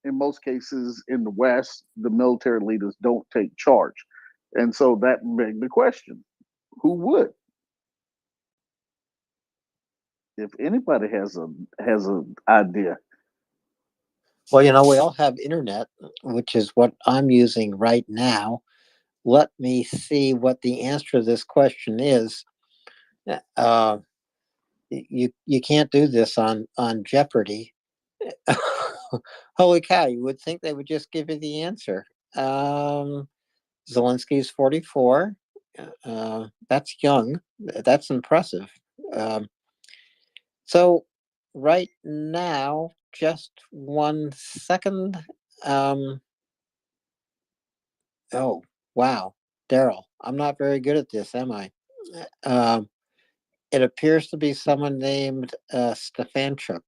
Speaker 18: in most cases in the West, the military leaders don't take charge. And so that begs the question, who would? If anybody has an idea.
Speaker 13: Well, we all have internet, which is what I'm using right now. Let me see what the answer to this question is. Uh, you can't do this on Jeopardy. Holy cow! You would think they would just give you the answer. Zelensky's 44. That's young. That's impressive. So right now, just 1 second. Oh, wow. Daryl, I'm not very good at this, am I? Um, it appears to be someone named Stefanchuk,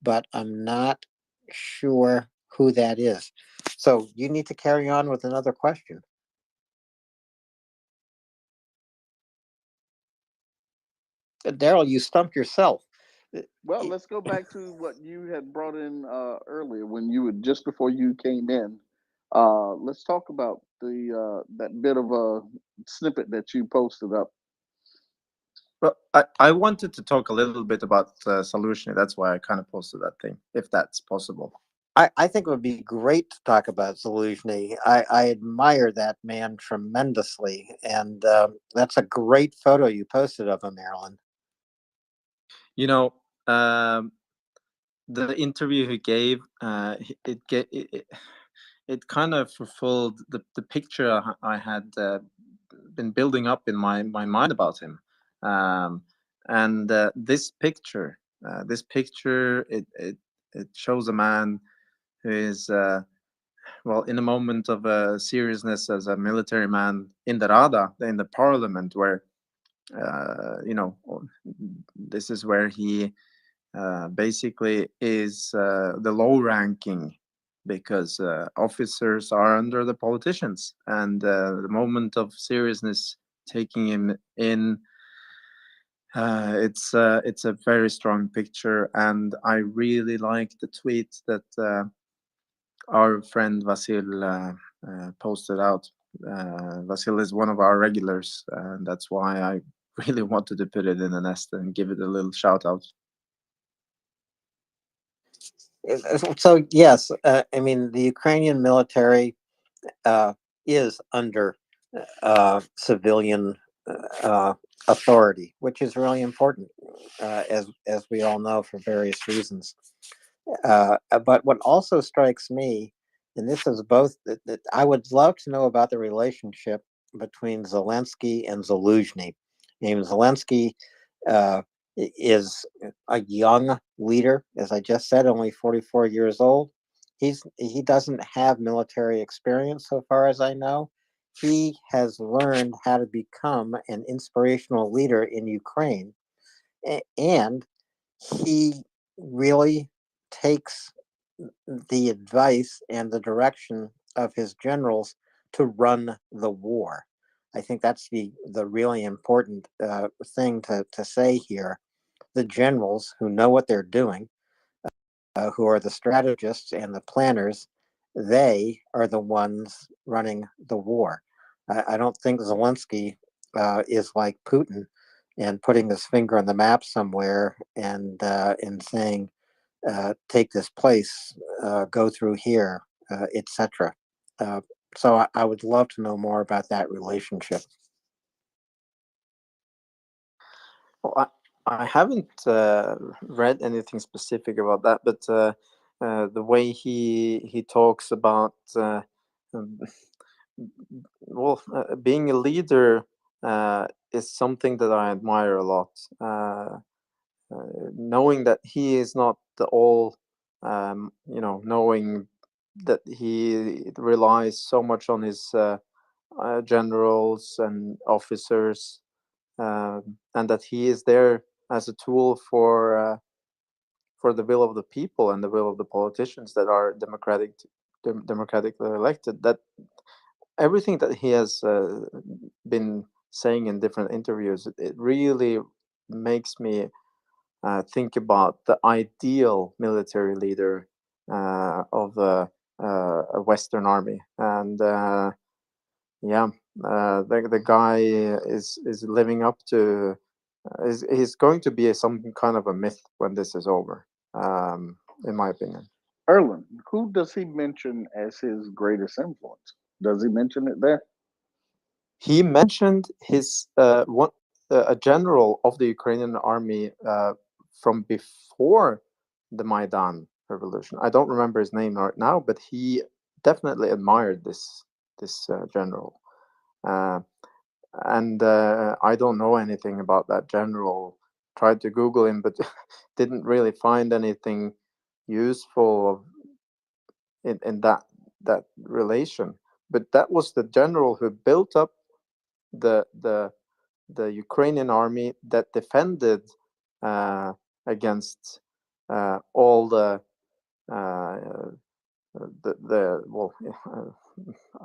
Speaker 13: but I'm not sure who that is. So you need to carry on with another question. Daryl, you stumped yourself.
Speaker 18: Well, let's go back to what you had brought in earlier when you were just before you came in. Let's talk about the that bit of a snippet that you posted up.
Speaker 9: Well, I wanted to talk a little bit about Solution. That's why I kind of posted that thing, if that's possible.
Speaker 13: I think it would be great to talk about Zaluzhny. I admire that man tremendously, and that's a great photo you posted of him, Marilyn.
Speaker 9: You know, the interview he gave, it kind of fulfilled the picture I had been building up in my mind about him. And this picture, it shows a man who is well, in a moment of seriousness as a military man in the Rada, in the parliament, where you know, this is where he basically is the low ranking, because officers are under the politicians, and the moment of seriousness taking him in, it's a very strong picture. And I really like the tweet that our friend Vasil posted out. Vasil is one of our regulars, and that's why I really wanted to put it in the nest and give it a little shout out.
Speaker 13: So yes, I mean the Ukrainian military is under civilian authority, which is really important, as we all know for various reasons. But what also strikes me, and this is both, that I would love to know about the relationship between Zelensky and Zaluzhny. I mean, Zelensky is a young leader, as I just said, only 44 years old. He doesn't have military experience, so far as I know. He has learned how to become an inspirational leader in Ukraine, and he really takes the advice and the direction of his generals to run the war. I think that's the really important thing to say here. The generals who know what they're doing, who are the strategists and the planners, they are the ones running the war. I don't think Zelensky is like Putin and putting his finger on the map somewhere and saying, take this place, go through here, etc. So I would love to know more about that relationship.
Speaker 9: Well, I haven't read anything specific about that, but the way he talks about um, well, being a leader is something that I admire a lot. Knowing that he is not the all, you know, knowing that he relies so much on his generals and officers, and that he is there as a tool for the will of the people and the will of the politicians that are democratically elected. That everything that he has been saying in different interviews, it really makes me think about the ideal military leader of a Western army. And yeah, the guy is living up to. He's going to be some kind of a myth when this is over, in my opinion.
Speaker 18: Erlen, who does he mention as his greatest influence? Does he mention it there?
Speaker 9: He mentioned his a general of the Ukrainian army from before the Maidan revolution. I don't remember his name right now, but he definitely admired this this general. And I don't know anything about that general. Tried to Google him, but didn't really find anything useful in that relation. But that was the general who built up the Ukrainian army that defended against all the well,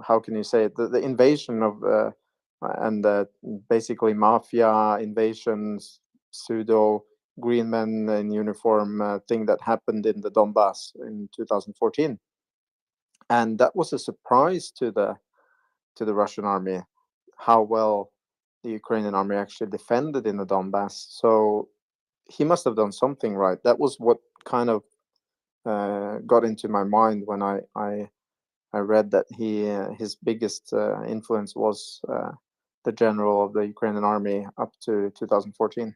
Speaker 9: how can you say it? The invasion of and basically mafia invasions, pseudo green men in uniform thing that happened in the Donbass in 2014, and that was a surprise to the Russian army how well the Ukrainian army actually defended in the Donbass. So he must have done something right. That was what kind of got into my mind when I read that his biggest influence was the general of the Ukrainian army up to 2014.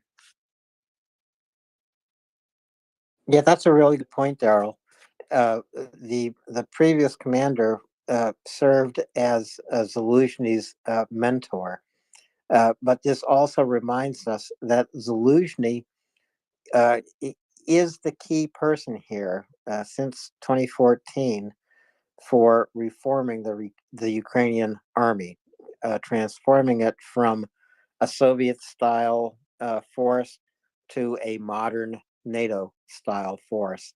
Speaker 13: Yeah, that's a really good point, Daryl. The previous commander served as Zaluzhny's mentor, but this also reminds us that Zaluzhny is the key person here since 2014 for reforming the Ukrainian army, transforming it from a Soviet-style force to a modern NATO-style force,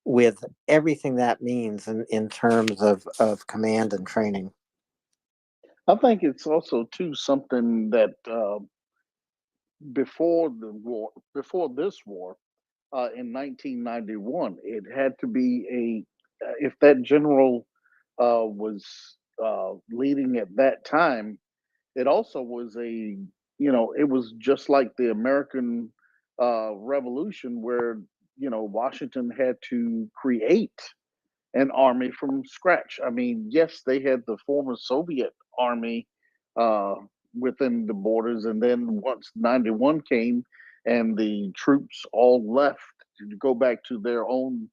Speaker 13: with everything that means in terms of command and training.
Speaker 18: I think it's also too something that before this war, in 1991, it had to be if that general was leading at that time, it also was it was just like the American Revolution, where Washington had to create an army from scratch. I mean, yes, they had the former Soviet army uh, within the borders, and then once '91 came and the troops all left to go back to their own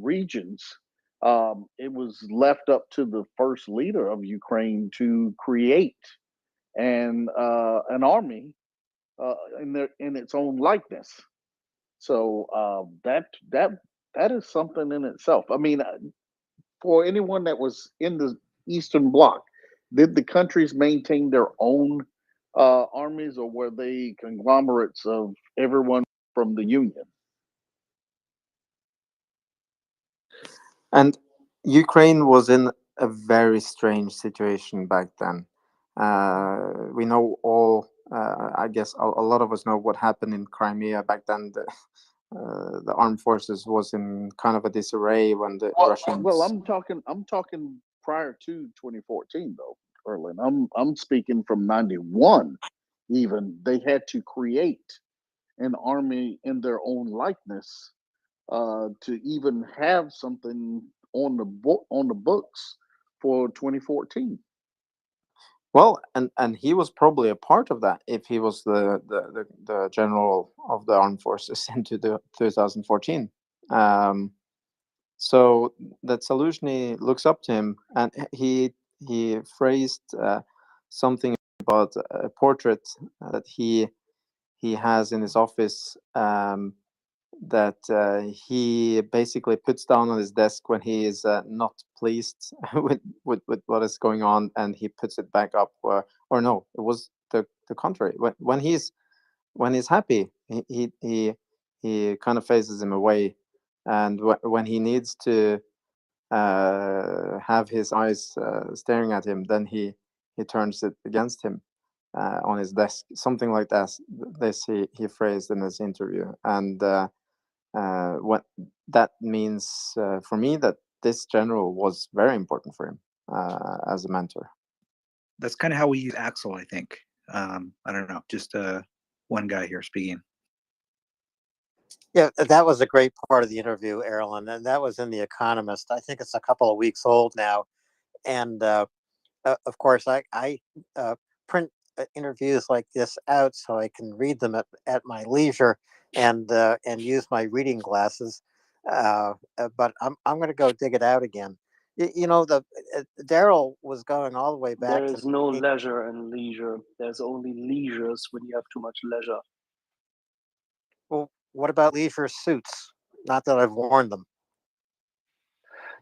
Speaker 18: regions, it was left up to the first leader of Ukraine to create an army in its own likeness. So that is something in itself. I mean, for anyone that was in the Eastern Bloc, did the countries maintain their own armies, or were they conglomerates of everyone from the Union?
Speaker 9: And Ukraine was in a very strange situation back then. We know all, I guess a lot of us know what happened in Crimea back then. The armed forces was in kind of a disarray when the Russians.
Speaker 18: Well, I'm talking prior to 2014 though, Erlen. I'm speaking from '91. Even they had to create an army in their own likeness to even have something on the books for 2014.
Speaker 9: Well, and he was probably a part of that if he was the general of the armed forces into the 2014. So that Zaluzhny looks up to him, and he phrased something about a portrait that he has in his office, that he basically puts down on his desk when he is not pleased with what is going on, and he puts it back up. Or no, it was the contrary. When he's happy, he kind of faces him away, and when he needs to have his eyes staring at him, then he turns it against him on his desk. Something like that. This he phrased in his interview, and what that means for me, that this general was very important for him as a mentor.
Speaker 15: That's kind of how we use Axel, I think. I don't know, just one guy here speaking.
Speaker 13: Yeah, that was a great part of the interview, Erlen, and that was in The Economist. I think it's a couple of weeks old now, and of course, I print interviews like this out so I can read them at my leisure and use my reading glasses. But I'm going to go dig it out again. You know, the Daryl was going all the way back
Speaker 5: There
Speaker 13: to.
Speaker 5: is no leisure and leisure. There's only leisures when you have too much leisure.
Speaker 13: Well, what about leisure suits? Not that I've worn them.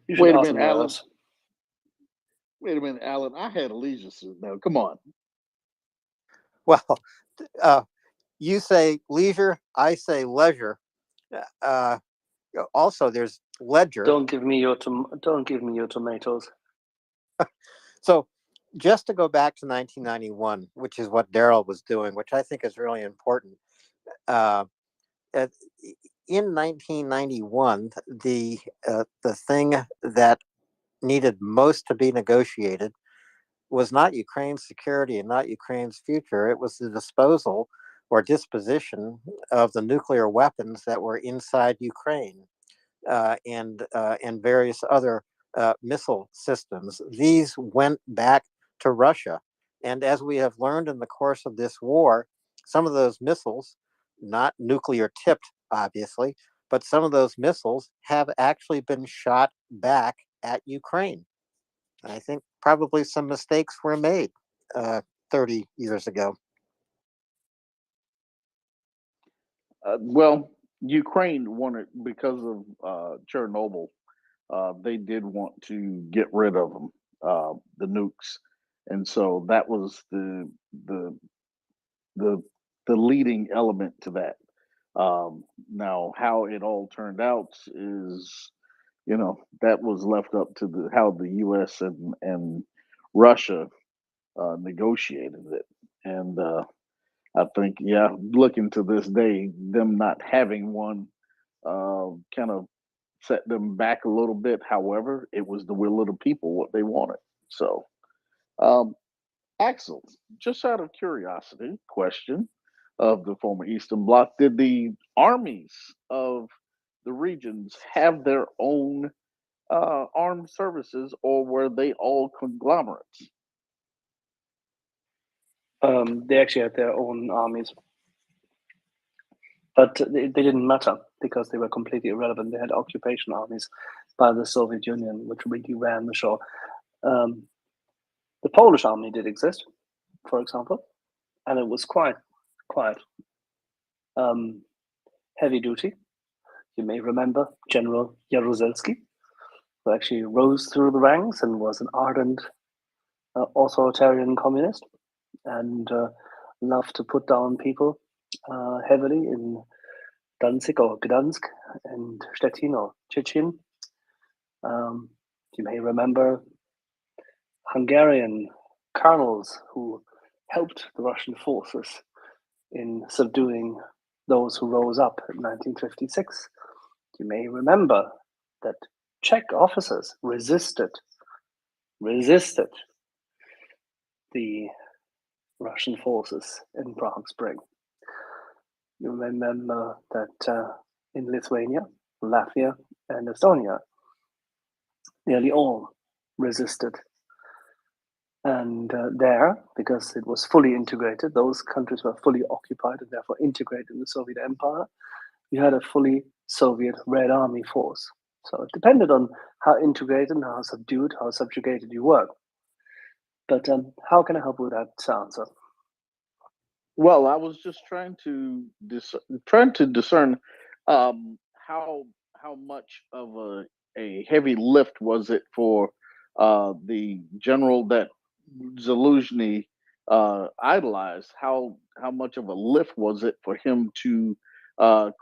Speaker 5: You should
Speaker 18: Wait a
Speaker 5: ask
Speaker 18: minute,
Speaker 5: me
Speaker 18: Alan.
Speaker 5: that.
Speaker 18: Wait a minute, Alan. I had a leisure suit. Now, come on.
Speaker 13: Well, you say leisure, I say leisure. Uh, also, there's ledger.
Speaker 5: Don't give me your tomatoes.
Speaker 13: So, just to go back to 1991, which is what Daryl was doing, which I think is really important. Uh, in 1991, the thing that needed most to be negotiated was not Ukraine's security and not Ukraine's future. It was the disposal or disposition of the nuclear weapons that were inside Ukraine and various other missile systems. These went back to Russia. And as we have learned in the course of this war, some of those missiles, not nuclear tipped, obviously, but some of those missiles have actually been shot back at Ukraine. I think probably some mistakes were made 30 years ago.
Speaker 18: Well, Ukraine wanted, because of Chernobyl, they did want to get rid of them, the nukes, and so that was the the the leading element to that. Now, how it all turned out is, that was left up to how the U.S. and Russia negotiated it, and I think, yeah, looking to this day, them not having one kind of set them back a little bit. However, it was the will of the people what they wanted. So, um, Axel, just out of curiosity, question of the former Eastern Bloc: did the armies of the regions have their own armed services, or were they all conglomerates?
Speaker 5: They actually had their own armies, but they didn't matter because they were completely irrelevant. They had occupation armies by the Soviet Union, which really ran the show. The Polish army did exist, for example, and it was quite heavy duty. You may remember General Jaruzelski, who actually rose through the ranks and was an ardent authoritarian communist and loved to put down people heavily in Danzig or Gdansk and Stettin or Chichen. You may remember Hungarian colonels who helped the Russian forces in subduing those who rose up in 1956. You may remember that Czech officers resisted the Russian forces in Prague Spring. You remember that in Lithuania, Latvia, and Estonia, nearly all resisted. And there, because it was fully integrated, those countries were fully occupied and therefore integrated in the Soviet Empire, you had a fully Soviet Red Army force. So it depended on how integrated and how subdued, how subjugated you were. But how can I help with that answer?
Speaker 18: Well, I was just trying to discern how much of a heavy lift was it for the general that Zaluzhny idolized. How much of a lift was it for him to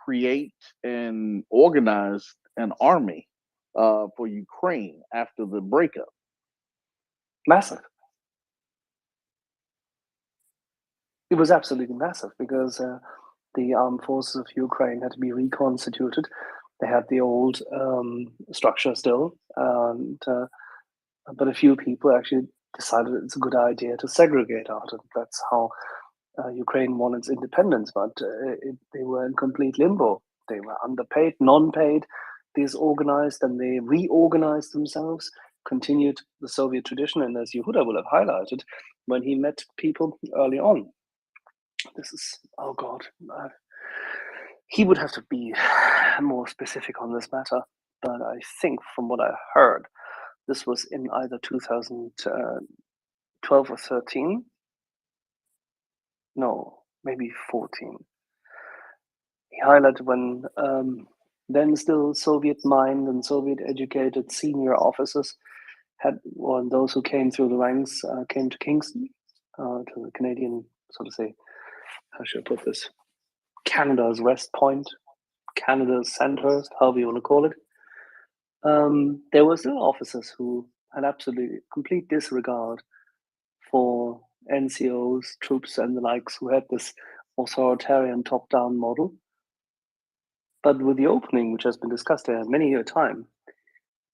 Speaker 18: create and organize an army for Ukraine after the breakup?
Speaker 5: Massive. It was absolutely massive because the armed forces of Ukraine had to be reconstituted. They had the old structure still, and but a few people actually decided it's a good idea to segregate out, and that's how Ukraine won its independence. But they were in complete limbo. They were underpaid, non-paid, disorganized, and they reorganized themselves. Continued the Soviet tradition, and as Yehuda will have highlighted when he met people early on. This is, oh God, he would have to be more specific on this matter. But I think from what I heard, This was in either 2012 or 13. No, maybe 14. He highlighted when then still Soviet mind and Soviet educated senior officers or those who came through the ranks came to Kingston, to the Canadian, so to say, how should I put this? Canada's West Point, Canada's Sandhurst, however you want to call it. There were still officers who had absolutely complete disregard for NCOs, troops, and the likes, who had this authoritarian top-down model. But with the opening, which has been discussed here many a time,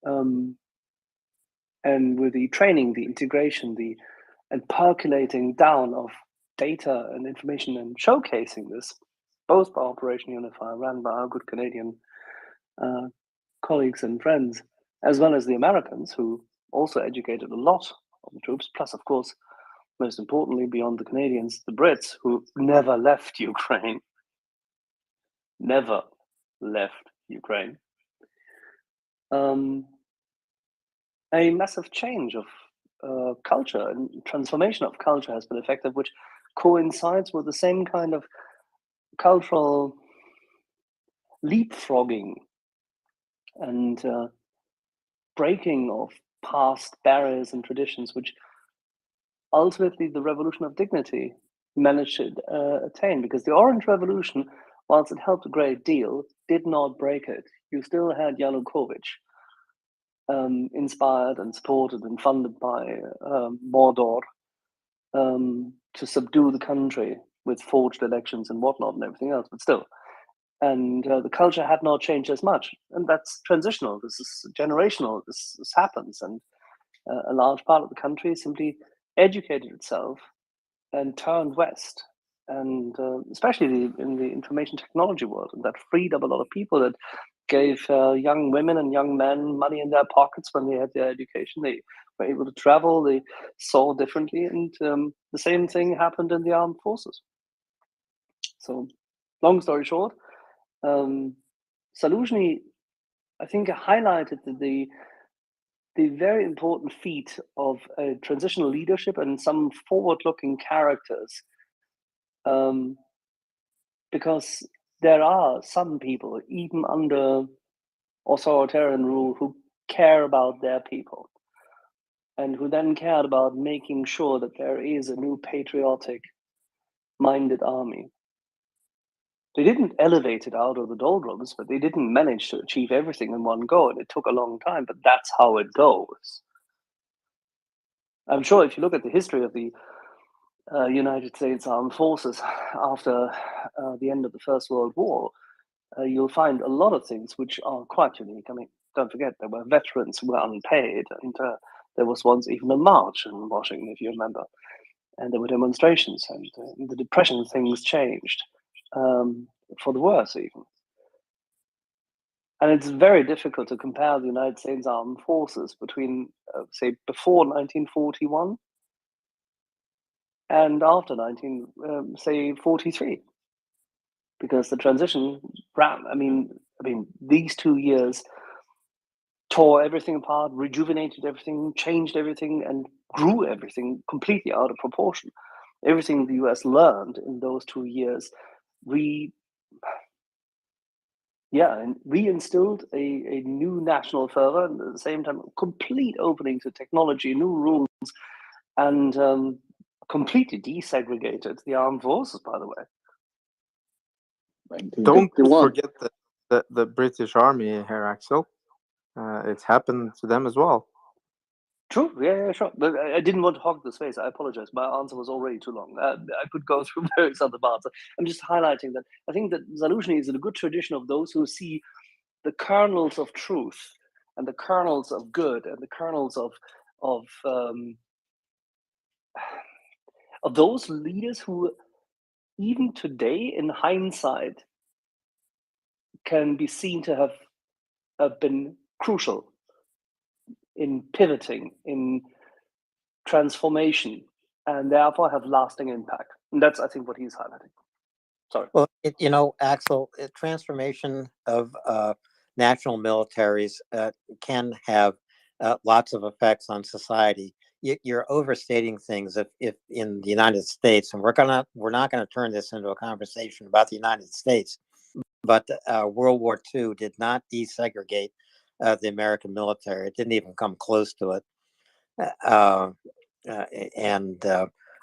Speaker 5: and with the training, the integration, and percolating down of data and information and showcasing this, both by Operation Unify, ran by our good Canadian colleagues and friends, as well as the Americans, who also educated a lot of the troops, plus, of course, most importantly, beyond the Canadians, the Brits, who never left Ukraine. Never left Ukraine. A massive change of culture and transformation of culture has been effective, which coincides with the same kind of cultural leapfrogging and breaking of past barriers and traditions, which ultimately the Revolution of Dignity managed to attain. Because the Orange Revolution, whilst it helped a great deal, did not break it. You still had Yanukovych, inspired and supported and funded by Mordor, to subdue the country with forged elections and whatnot and everything else, but still. And the culture had not changed as much. And that's transitional. This is generational. This happens. And a large part of the country simply educated itself and turned west. And especially in the information technology world. And that freed up a lot of people, that gave young women and young men money in their pockets when they had their education. They were able to travel, they saw differently, and the same thing happened in the armed forces. So, long story short, Zaluzhny, I think, highlighted the very important feat of transitional leadership and some forward-looking characters, because there are some people, even under authoritarian rule, who care about their people, and who then cared about making sure that there is a new patriotic-minded army. They didn't elevate it out of the doldrums, but they didn't manage to achieve everything in one go, and it took a long time, but that's how it goes. I'm sure if you look at the history of the United States Armed Forces after the end of the First World War, you'll find a lot of things which are quite unique. I mean, don't forget, there were veterans who were unpaid, and there was once even a march in Washington, if you remember, and there were demonstrations, and in the Depression things changed, for the worse even. And it's very difficult to compare the United States Armed Forces between, say, before 1941 and after 43, because the transition ran. I mean, these 2 years tore everything apart, rejuvenated everything, changed everything, and grew everything completely out of proportion. Everything the US learned in those 2 years reinstilled a new national fervor, and at the same time, complete opening to technology, new rules, and completely desegregated the armed forces, by the way.
Speaker 9: Don't forget the British Army here, Axel. It's happened to them as well.
Speaker 5: True, yeah, sure. But I didn't want to hog the space. I apologize. My answer was already too long. I could go through various other parts. I'm just highlighting that I think that Zaluzhny is in a good tradition of those who see the kernels of truth and the kernels of good and the kernels of those leaders who, even today, in hindsight, can be seen to have been crucial in pivoting, in transformation, and therefore have lasting impact. And that's, I think, what he's highlighting. Sorry.
Speaker 13: Well, Axel, transformation of national militaries can have lots of effects on society. You're overstating things. If in the United States, and we're not gonna turn this into a conversation about the United States, but World War II did not desegregate the American military. It didn't even come close to it. And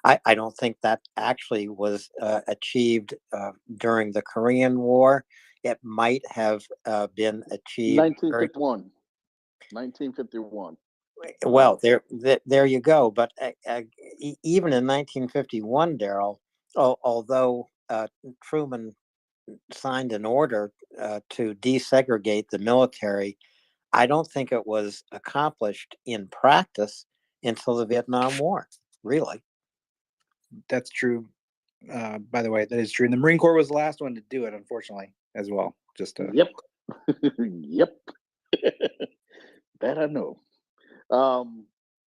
Speaker 13: I don't think that actually was achieved during the Korean War. It might have been achieved.
Speaker 18: 1951. 1951.
Speaker 13: Well, there you go. But even in 1951, Daryl, although Truman signed an order to desegregate the military, I don't think it was accomplished in practice until the Vietnam War, really.
Speaker 15: That's true. By the way, that is true. And the Marine Corps was the last one to do it, unfortunately, as well. Just
Speaker 18: Yep. Yep. That I know.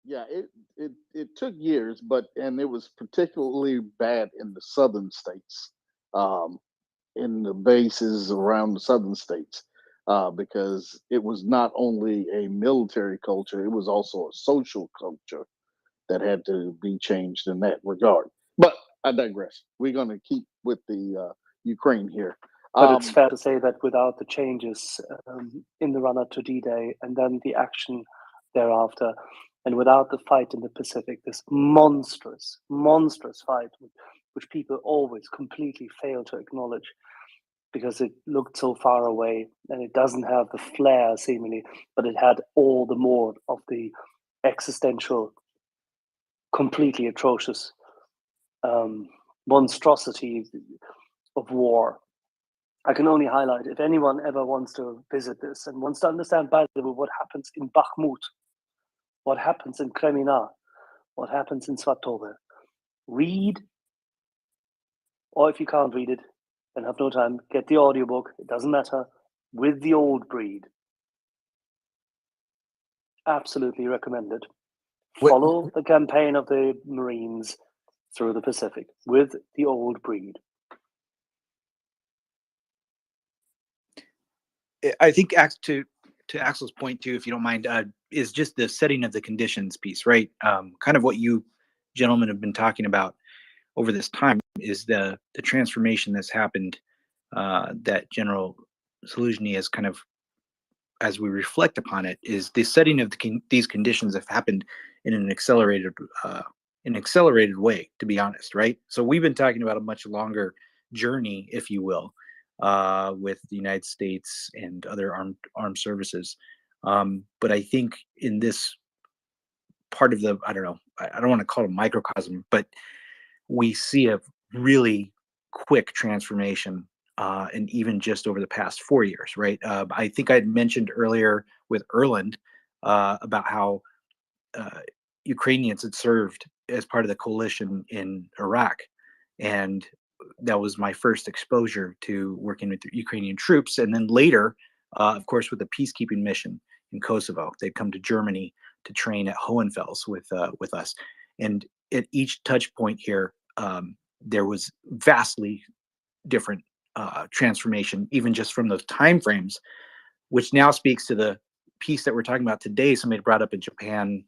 Speaker 18: Yeah, it took years, and it was particularly bad in the southern states, in the bases around the southern states, because it was not only a military culture, it was also a social culture that had to be changed in that regard. But I digress. We're going to keep with the Ukraine here.
Speaker 5: But it's fair to say that without the changes in the run-up to D-Day and then the action thereafter, and without the fight in the Pacific, this monstrous, monstrous fight, which people always completely fail to acknowledge because it looked so far away and it doesn't have the flair seemingly, but it had all the more of the existential, completely atrocious monstrosity of war. I can only highlight, if anyone ever wants to visit this and wants to understand, by the way, what happens in Bakhmut, what happens in Kremina, what happens in Svatove, read, or if you can't read it and have no time, get the audiobook, it doesn't matter, With the Old Breed. Absolutely recommended. Follow the campaign of the Marines through the Pacific, With the Old Breed.
Speaker 15: I think to Axel's point too, if you don't mind, is just the setting of the conditions piece, right? Kind of what you gentlemen have been talking about over this time is the transformation that's happened, that General Saluzhny has kind of, as we reflect upon it, is the setting of these conditions have happened in an accelerated way, to be honest, right? So we've been talking about a much longer journey, if you will, with the United States and other armed services. But I think in this part of I don't want to call it a microcosm, but we see a really quick transformation, and even just over the past 4 years, right? I think I'd mentioned earlier with Erland about how Ukrainians had served as part of the coalition in Iraq, and that was my first exposure to working with the Ukrainian troops. And then later, of course, with the peacekeeping mission in Kosovo, they'd come to Germany to train at Hohenfels with us. And at each touch point here, there was vastly different transformation, even just from those time frames, which now speaks to the piece that we're talking about today. Somebody brought up in Japan,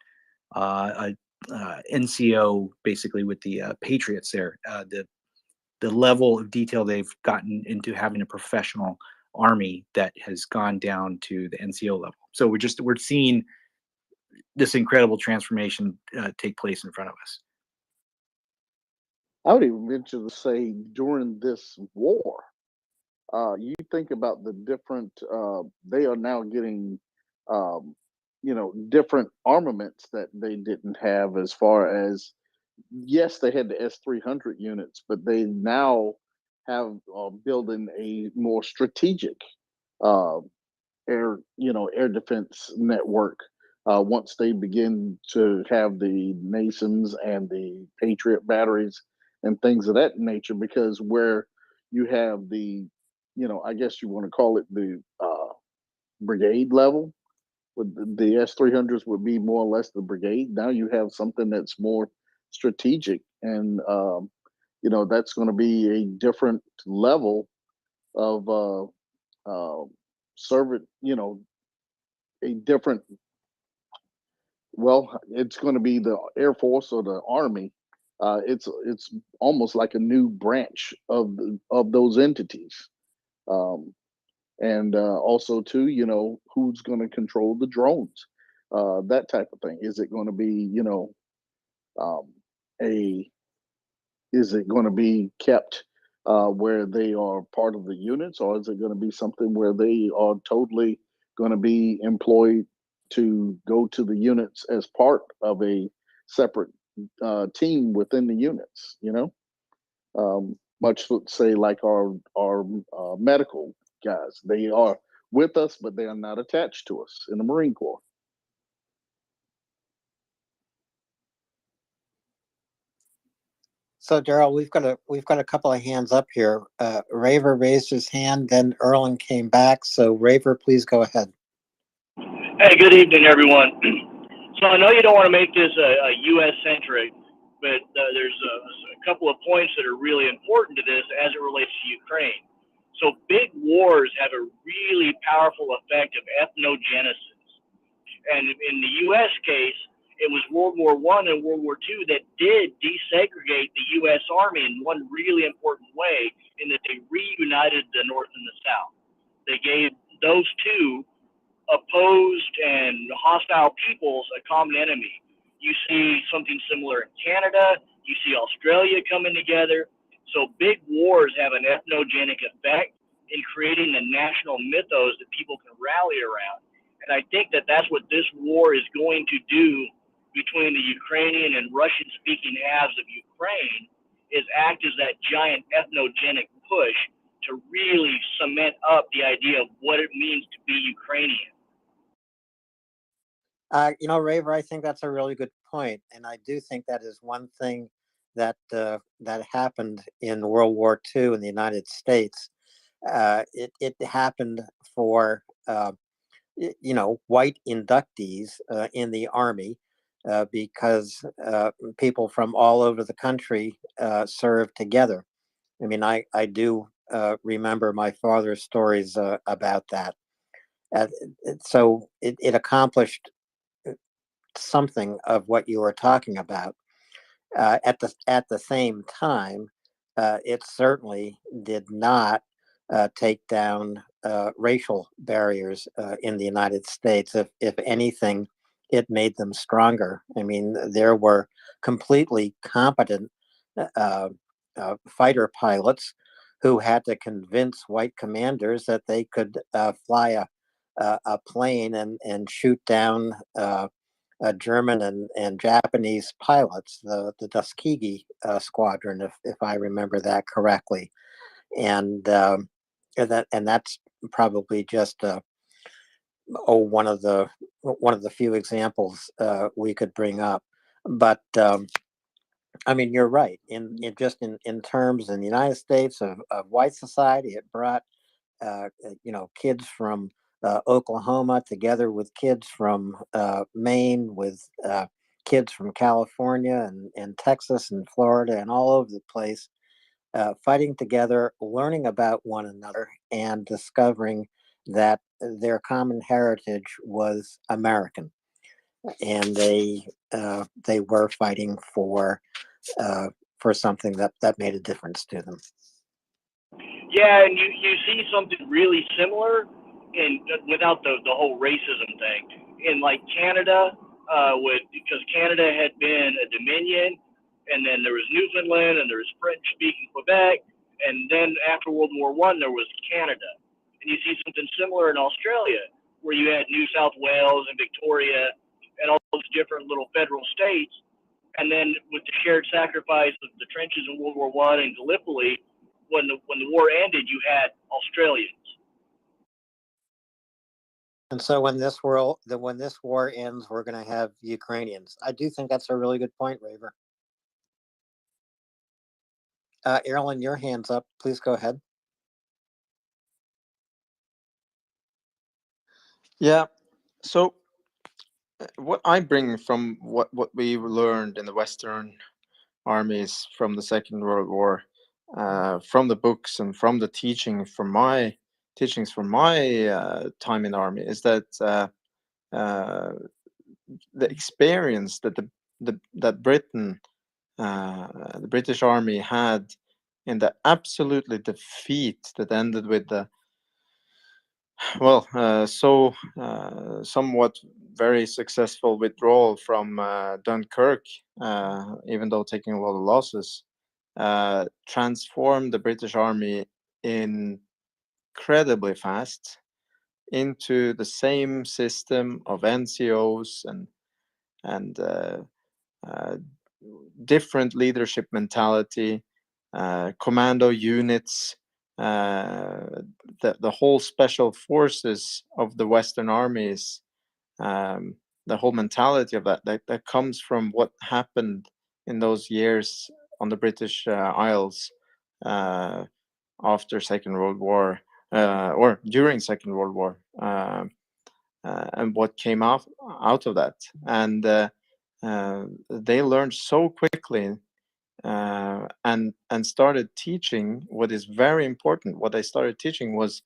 Speaker 15: NCO, basically with the Patriots there, the level of detail they've gotten into having a professional army that has gone down to the NCO level. So we're seeing this incredible transformation take place in front of us.
Speaker 18: I would even venture to say during this war, you think about the different, they are now getting, different armaments that they didn't have, as far as, yes, they had the S-300 units, but they now have building a more strategic air defense network, once they begin to have the NASAMS and the Patriot batteries and things of that nature, because where you have the, I guess you want to call it the brigade level, with the S-300s would be more or less the brigade. Now you have something that's more strategic, and that's going to be a different level of servant, a different well, it's going to be the Air Force or the Army. It's almost like a new branch of those entities. Um, and also too, who's going to control the drones, that type of thing. Is it going to be, um, a is it going to be kept where they are part of the units, or is it going to be something where they are totally going to be employed to go to the units as part of a separate team within the units? Much say like our medical guys, they are with us, but they are not attached to us in the Marine Corps.
Speaker 13: So Daryl, we've got a couple of hands up here. Raver raised his hand, then Erlen came back. So Raver, please go ahead.
Speaker 17: Hey, good evening, everyone. So I know you don't want to make this a U.S. centric, but there's a couple of points that are really important to this as it relates to Ukraine. So big wars have a really powerful effect of ethnogenesis. And in the U.S. case, it was World War I and World War II that did desegregate the U.S. Army in one really important way, in that they reunited the North and the South. They gave those two opposed and hostile peoples a common enemy. You see something similar in Canada. You see Australia coming together. So big wars have an ethnogenic effect in creating a national mythos that people can rally around. And I think that that's what this war is going to do between the Ukrainian and Russian-speaking halves of Ukraine, is act as that giant ethnogenic push to really cement up the idea of what it means to be Ukrainian.
Speaker 13: Raver, I think that's a really good point, and I do think that is one thing that happened in World War II in the United States. It happened for white inductees in the Army because people from all over the country served together. I mean, I do remember my father's stories about that. So it accomplished something of what you were talking about. At the same time, it certainly did not take down racial barriers in the United States. If anything, it made them stronger. I mean, there were completely competent fighter pilots who had to convince white commanders that they could fly a plane and shoot down German and Japanese pilots, the Tuskegee squadron, if I remember that correctly, and that's probably just one of the few examples we could bring up. But I mean, you're right. In terms in the United States of white society, it brought kids from Oklahoma together with kids from Maine, with kids from California and Texas and Florida and all over the place, fighting together, learning about one another, and discovering that their common heritage was American, and they were fighting for something that made a difference to them.
Speaker 17: Yeah, and you see something really similar in, without the whole racism thing, in like Canada, because Canada had been a dominion, and then there was Newfoundland, and there was French speaking Quebec, and then after World War I there was Canada, and you see something similar in Australia, where you had New South Wales and Victoria and all those different little federal states, and then with the shared sacrifice of the trenches in World War I and Gallipoli, when the war ended, you had Australians.
Speaker 13: And so when this war ends, we're going to have Ukrainians. I do think that's a really good point, Raver. Erlen, your hand's up. Please go ahead.
Speaker 9: Yeah. So what I bring from what we learned in the Western armies from the Second World War, from the books and from the teachings from my time in the army, is that the experience that that Britain, the British Army had in the absolutely defeat that ended with the somewhat very successful withdrawal from Dunkirk, even though taking a lot of losses, transformed the British Army incredibly fast into the same system of NCOs and different leadership mentality, commando units, the whole special forces of the Western armies, the whole mentality of that comes from what happened in those years on the British Isles after Second World War, or during Second World War, and what came out of that. And they learned so quickly, and started teaching what is very important. What they started teaching was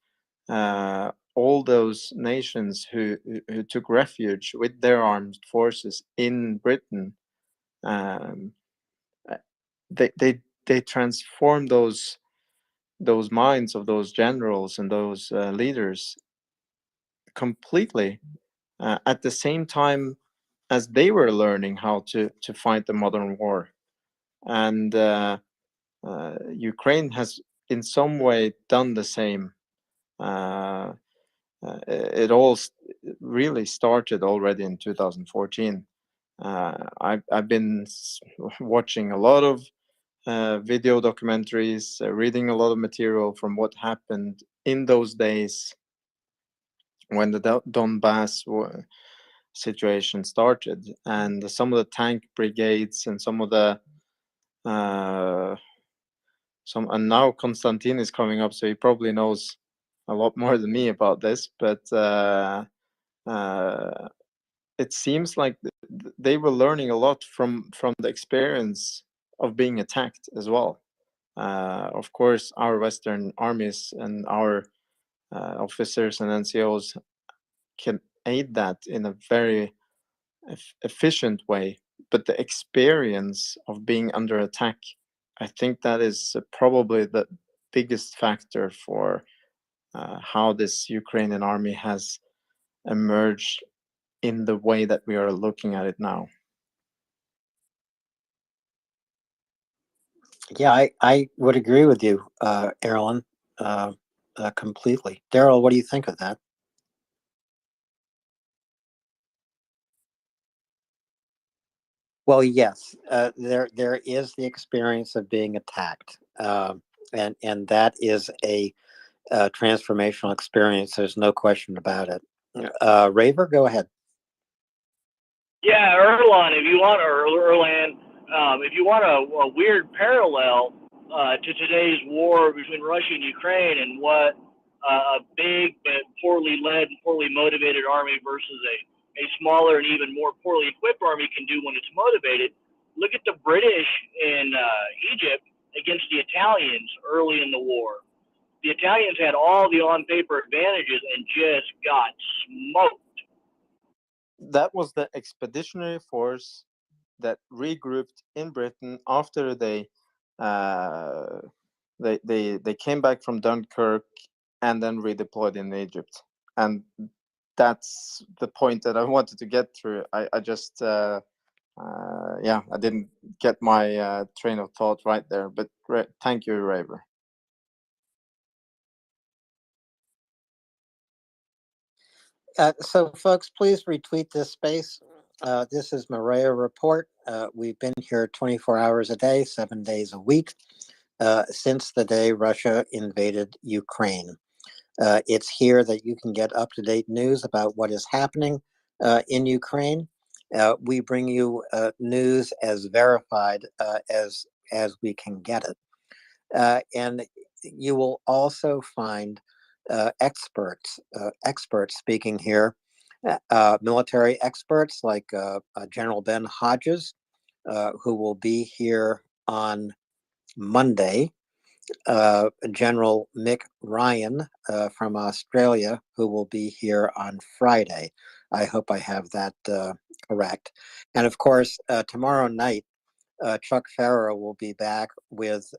Speaker 9: all those nations who took refuge with their armed forces in Britain. They transformed those minds of those generals and those leaders completely at the same time as they were learning how to fight the modern war. And Ukraine has in some way done the same. It all really started already in 2014. I've been watching a lot of video documentaries, reading a lot of material from what happened in those days when the Donbass situation started, and some of the tank brigades and some of the and now Konstantin is coming up, so he probably knows a lot more than me about this, but it seems like they were learning a lot from the experience of being attacked as well. Of course, our Western armies and our officers and NCOs can aid that in a very efficient way, but the experience of being under attack, I think that is probably the biggest factor for how this Ukrainian army has emerged in the way that we are looking at it now.
Speaker 13: Yeah, I would agree with you, Erlen, completely. Daryl, what do you think of that? Well, yes, there is the experience of being attacked, and that is a transformational experience. There's no question about it. Raver, go ahead.
Speaker 17: Yeah, Erlan, if you want, or Erlan, if you want a weird parallel to today's war between Russia and Ukraine and what a big but poorly led and poorly motivated army versus a smaller and even more poorly equipped army can do when it's motivated, look at the British in Egypt against the Italians early in the war. The Italians had all the on-paper advantages and just got smoked.
Speaker 9: That was the expeditionary force that regrouped in Britain after they came back from Dunkirk and then redeployed in Egypt. And that's the point that I wanted to get through. I just I didn't get my train of thought right there, but thank you, Raver.
Speaker 13: So, folks, please retweet this space. This is MriyaReport. We've been here 24 hours a day, 7 days a week, since the day Russia invaded Ukraine. It's here that you can get up-to-date news about what is happening in Ukraine. We bring you news as verified as we can get it. And you will also find experts speaking here, military experts like General Ben Hodges, who will be here on Monday, General Mick Ryan from Australia, who will be here on Friday. I hope I have that correct. And of course, tomorrow night, Chuck Farrow will be back with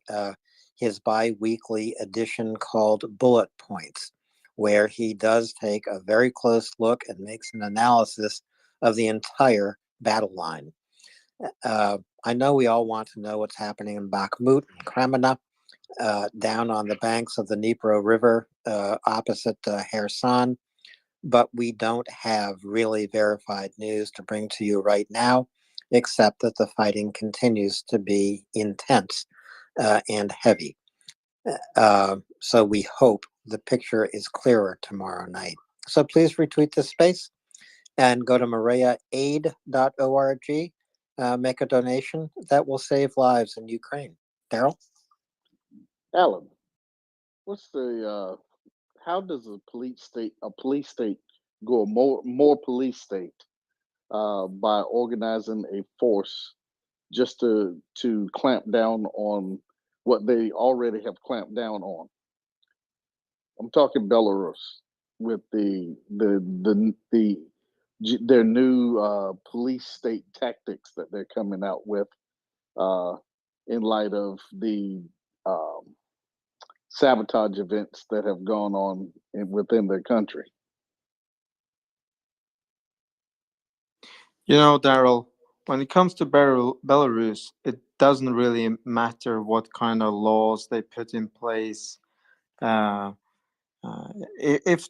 Speaker 13: his bi-weekly edition called Bullet Points, where he does take a very close look and makes an analysis of the entire battle line. I know we all want to know what's happening in Bakhmut and Kreminna, down on the banks of the Dnipro River opposite Kherson, but we don't have really verified news to bring to you right now, except that the fighting continues to be intense and heavy. So we hope the picture is clearer tomorrow night. So please retweet this space and go to MariaAid.org. Make a donation that will save lives in Ukraine. Daryl?
Speaker 18: Alan, what's the how does a police state go more police state by organizing a force just to clamp down on what they already have clamped down on? I'm talking Belarus with their new police state tactics that they're coming out with in light of the sabotage events that have gone on within their country.
Speaker 9: You know, Daryl, when it comes to Belarus, it doesn't really matter what kind of laws they put in place. If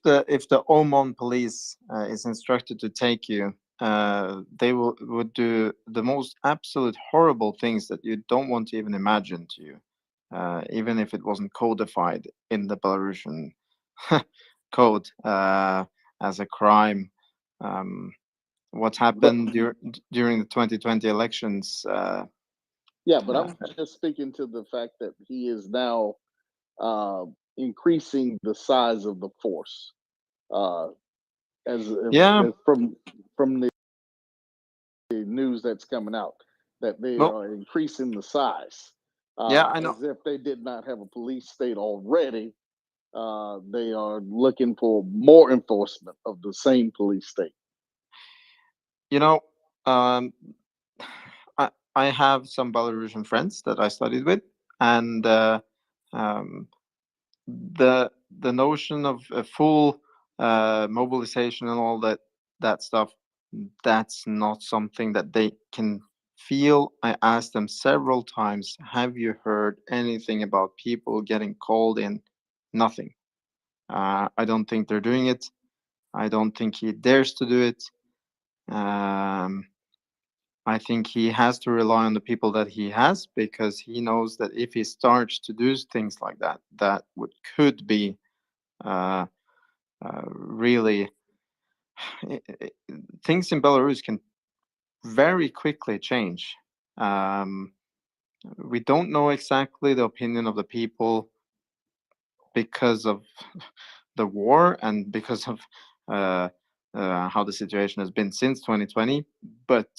Speaker 9: the Oman police is instructed to take you, they would do the most absolute horrible things that you don't want to even imagine to you, even if it wasn't codified in the Belarusian code as a crime. What happened during the 2020 elections?
Speaker 18: Yeah, but I'm just speaking to the fact that he is now increasing the size of the force, as from the news that's coming out, that they are increasing the size.
Speaker 9: I know.
Speaker 18: As if they did not have a police state already, they are looking for more enforcement of the same police state.
Speaker 9: You know, I have some Belarusian friends that I studied with, and the notion of a full mobilization and all that stuff, that's not something that they can feel. I asked them several times, have you heard anything about people getting called in? Nothing. I don't think they're doing it. I don't think he dares to do it. I think he has to rely on the people that he has, because he knows that if he starts to do things like that, that could be really things in Belarus can very quickly change. We don't know exactly the opinion of the people because of the war and because of how the situation has been since 2020. But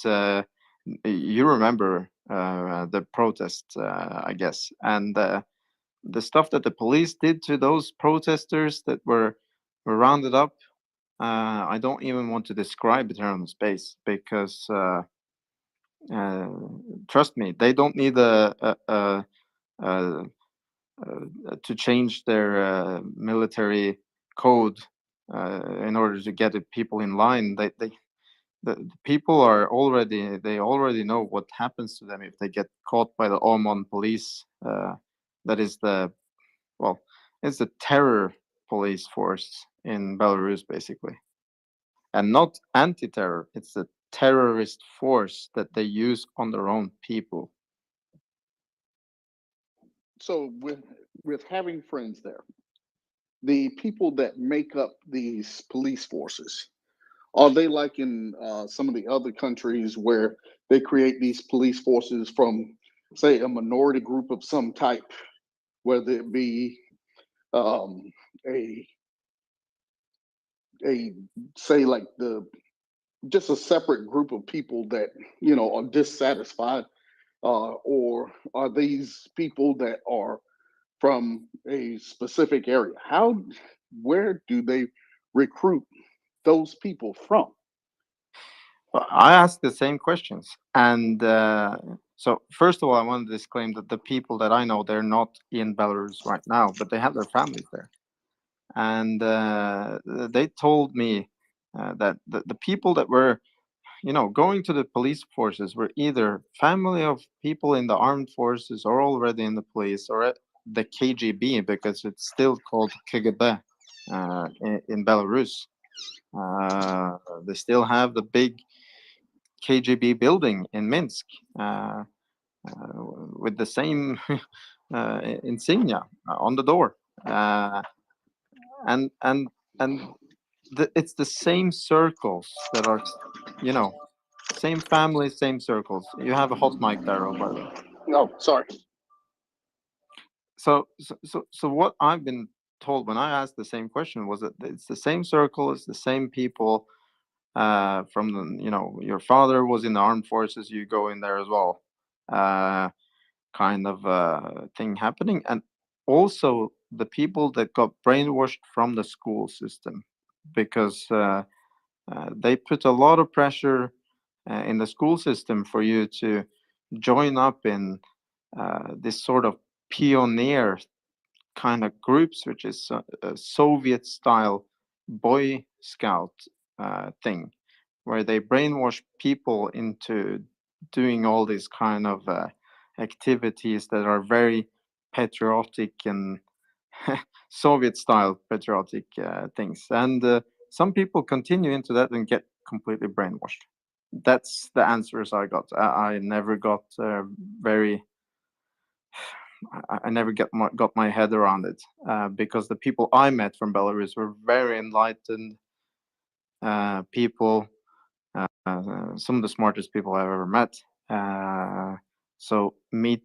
Speaker 9: you remember the protest, I guess, and the stuff that the police did to those protesters that were rounded up. I don't even want to describe it here on the space, because trust me, they don't need to change their military code in order to get the people in line. The people they already know what happens to them if they get caught by the Oman police. That is it's the terror police force in Belarus, basically, and not anti-terror. It's the terrorist force that they use on their own people.
Speaker 18: So with having friends there, the people that make up these police forces, are they like in some of the other countries where they create these police forces from, say, a minority group of some type, whether it be a say like just a separate group of people that are dissatisfied, or are these people that are from a specific area? Where do they recruit those people from?
Speaker 9: Well, I asked the same questions, and so first of all, I want to disclaim that the people that I know, they're not in Belarus right now, but they have their families there, and they told me that the people that were, going to the police forces were either family of people in the armed forces or already in the police or at the KGB, because it's still called KGB in Belarus. They still have the big KGB building in Minsk with the same insignia on the door, and and and it's the same circles that are, you know, same family, same circles. You have a hot mic, Daryl, by the way.
Speaker 18: No, sorry.
Speaker 9: So what I've been told when I asked the same question was that it's the same circle, it's the same people. From the, your father was in the armed forces, you go in there as well. Kind of thing happening, and also the people that got brainwashed from the school system, because they put a lot of pressure in the school system for you to join up in this sort of pioneer kind of groups, which is a Soviet style Boy Scout thing, where they brainwash people into doing all these kind of activities that are very patriotic and Soviet style patriotic things. And some people continue into that and get completely brainwashed. That's the answers I got. I never got very. I never got my head around it because the people I met from Belarus were very enlightened people, some of the smartest people I've ever met. So me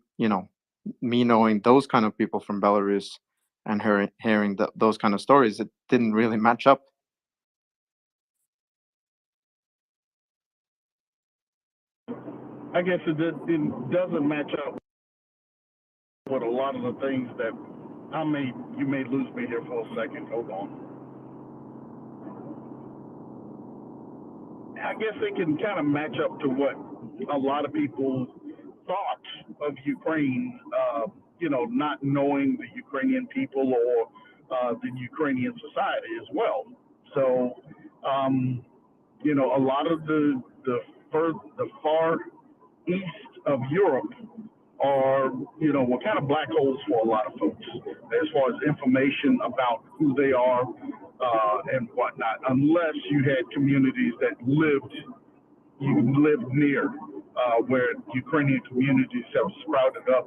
Speaker 9: knowing those kind of people from Belarus and hearing those kind of stories, it didn't really match up.
Speaker 12: I guess it doesn't match up with a lot of the things that you may lose me here for a second. Hold on. I guess it can kind of match up to what a lot of people thought of Ukraine, not knowing the Ukrainian people or the Ukrainian society as well. So, a lot of the far east of Europe are, were kind of black holes for a lot of folks as far as information about who they are and whatnot, unless you had communities that you lived near where Ukrainian communities have sprouted up,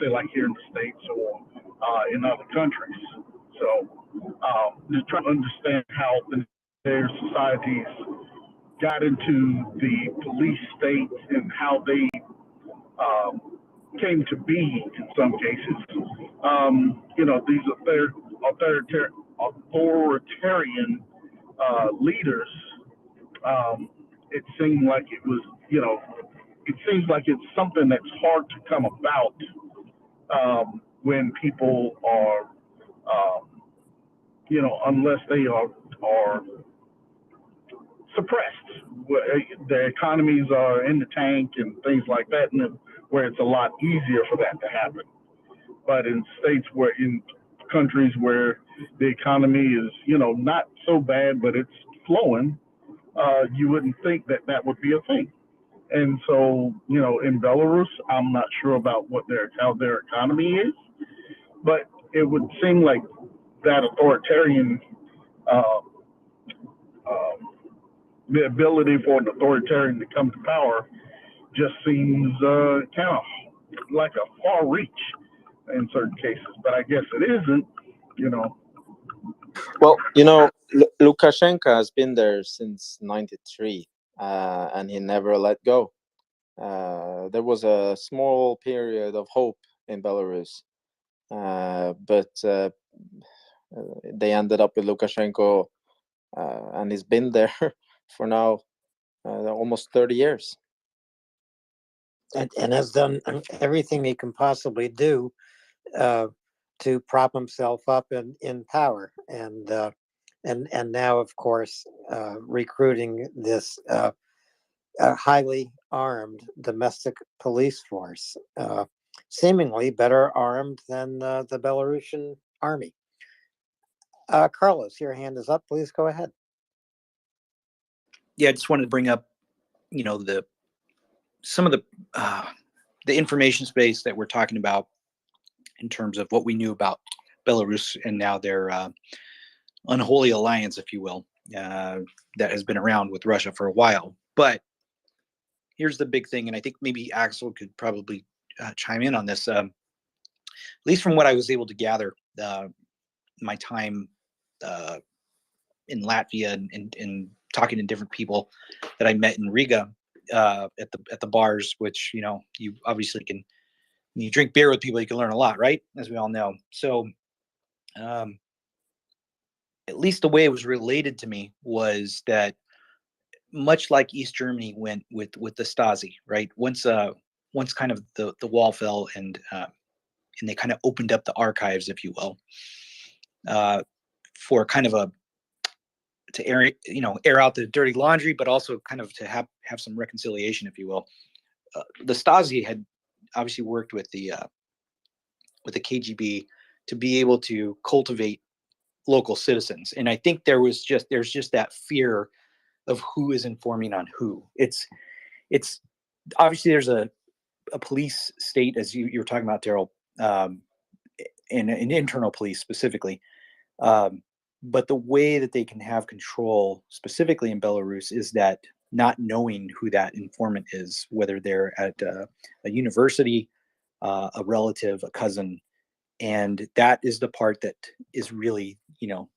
Speaker 12: say like here in the States or in other countries. So just trying to understand how their societies got into the police state and how they came to be in some cases. These authoritarian leaders, it seemed like it was, it seems like it's something that's hard to come about when people are, unless they are suppressed. Their economies are in the tank and things like that, and where it's a lot easier for that to happen. But in countries where the economy is, not so bad, but it's flowing, you wouldn't think that would be a thing. And so, in Belarus, I'm not sure about how their economy is, but it would seem like that authoritarian, the ability for an authoritarian to come to power just seems kind of like a far reach in certain cases. But I guess it isn't,
Speaker 9: Well, Lukashenko has been there since '93, and he never let go. There was a small period of hope in Belarus, but they ended up with Lukashenko, and he's been there for now almost 30 years.
Speaker 13: And has done everything he can possibly do to prop himself up in power, and now, of course, recruiting this highly armed domestic police force, seemingly better armed than the Belarusian army. Carlos, your hand is up. Please go ahead.
Speaker 15: Yeah, I just wanted to bring up, you know, some of the information space that we're talking about in terms of what we knew about Belarus and now their unholy alliance, if you will, that has been around with Russia for a while. But here's the big thing, and I think maybe Axel could probably chime in on this. At least from what I was able to gather, my time in Latvia and talking to different people that I met in Riga at the bars, which, you know, you obviously can, when you drink beer with people, you can learn a lot, right? As we all know. So at least the way it was related to me was that much like East Germany went with the Stasi, right? Once kind of the wall fell and they kind of opened up the archives, if you will, for kind of to air out the dirty laundry, but also kind of to have some reconciliation, if you will. The Stasi had obviously worked with the KGB to be able to cultivate local citizens, and I think there's just that fear of who is informing on who. It's obviously there's a police state, as you were talking about, Daryl, and an internal police specifically. But the way that they can have control specifically in Belarus is that not knowing who that informant is, whether they're at a university, a relative, a cousin, and that is the part that is really, you know,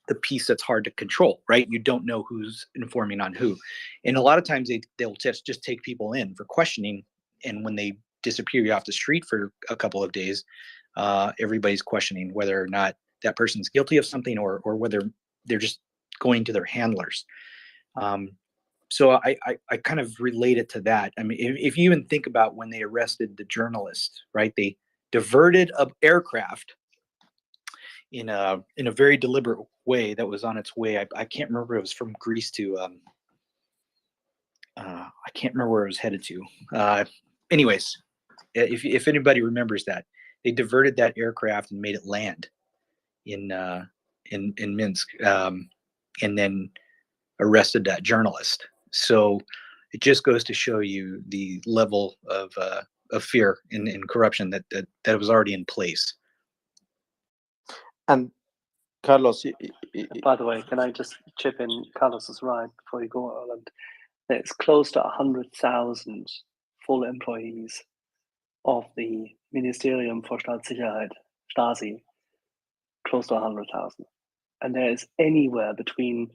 Speaker 15: the piece that's hard to control, right? You don't know who's informing on who. And a lot of times they'll just take people in for questioning. And when they disappear you off the street for a couple of days, everybody's questioning whether or not that person's guilty of something or whether they're just going to their handlers. So I kind of relate it to that. I mean, if you even think about when they arrested the journalist, right? They diverted an aircraft in a very deliberate way that was on its way. I can't remember, it was from Greece to I can't remember where it was headed to. Anyways, if anybody remembers that, they diverted that aircraft and made it land in Minsk, and then arrested that journalist. So it just goes to show you the level of fear and corruption that was already in place.
Speaker 9: And Carlos,
Speaker 5: By the way, can I just chip in? Carlos is right before you go, Erland. There's close to 100,000 full employees of the Ministerium for Staatssicherheit, Stasi, close to 100,000. And there is anywhere between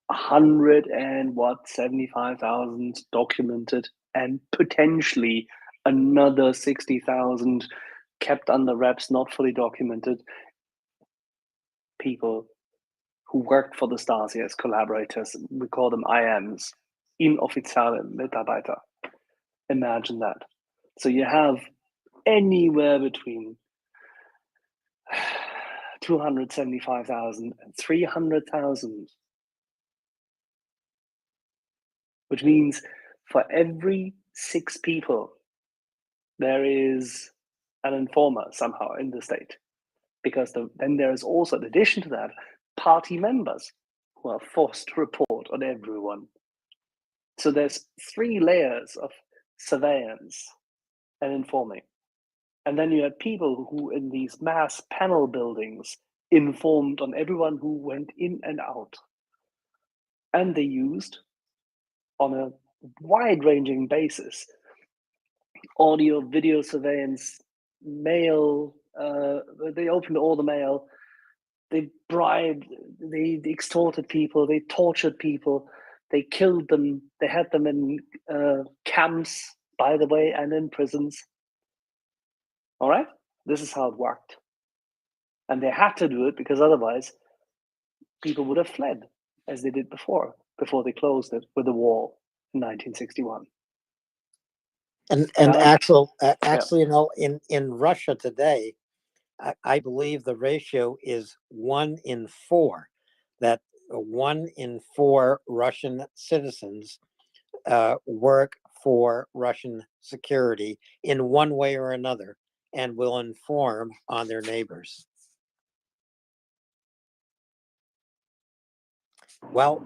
Speaker 5: 100 and 75,000 documented, and potentially another 60,000 kept under wraps, not fully documented people who worked for the Stasi as collaborators. We call them IMs, inoffizielle Mitarbeiter. Imagine that. So you have anywhere between 275,000 and 300,000, which means for every 6 people, there is an informer somehow in the state. Because then there is also, in addition to that, party members who are forced to report on everyone. So there's 3 layers of surveillance and informing. And then you had people who in these mass panel buildings informed on everyone who went in and out. And they used, on a wide-ranging basis, audio, video surveillance, mail, they opened all the mail, they bribed, they extorted people, they tortured people, they killed them, they had them in camps, by the way, and in prisons. All right? This is how it worked. And they had to do it because otherwise people would have fled, as they did before they closed it with the wall in 1961.
Speaker 13: And Axel, you know, in Russia today, I believe the ratio is 1 in 4. That 1 in 4 Russian citizens work for Russian security in one way or another and will inform on their neighbors. Well,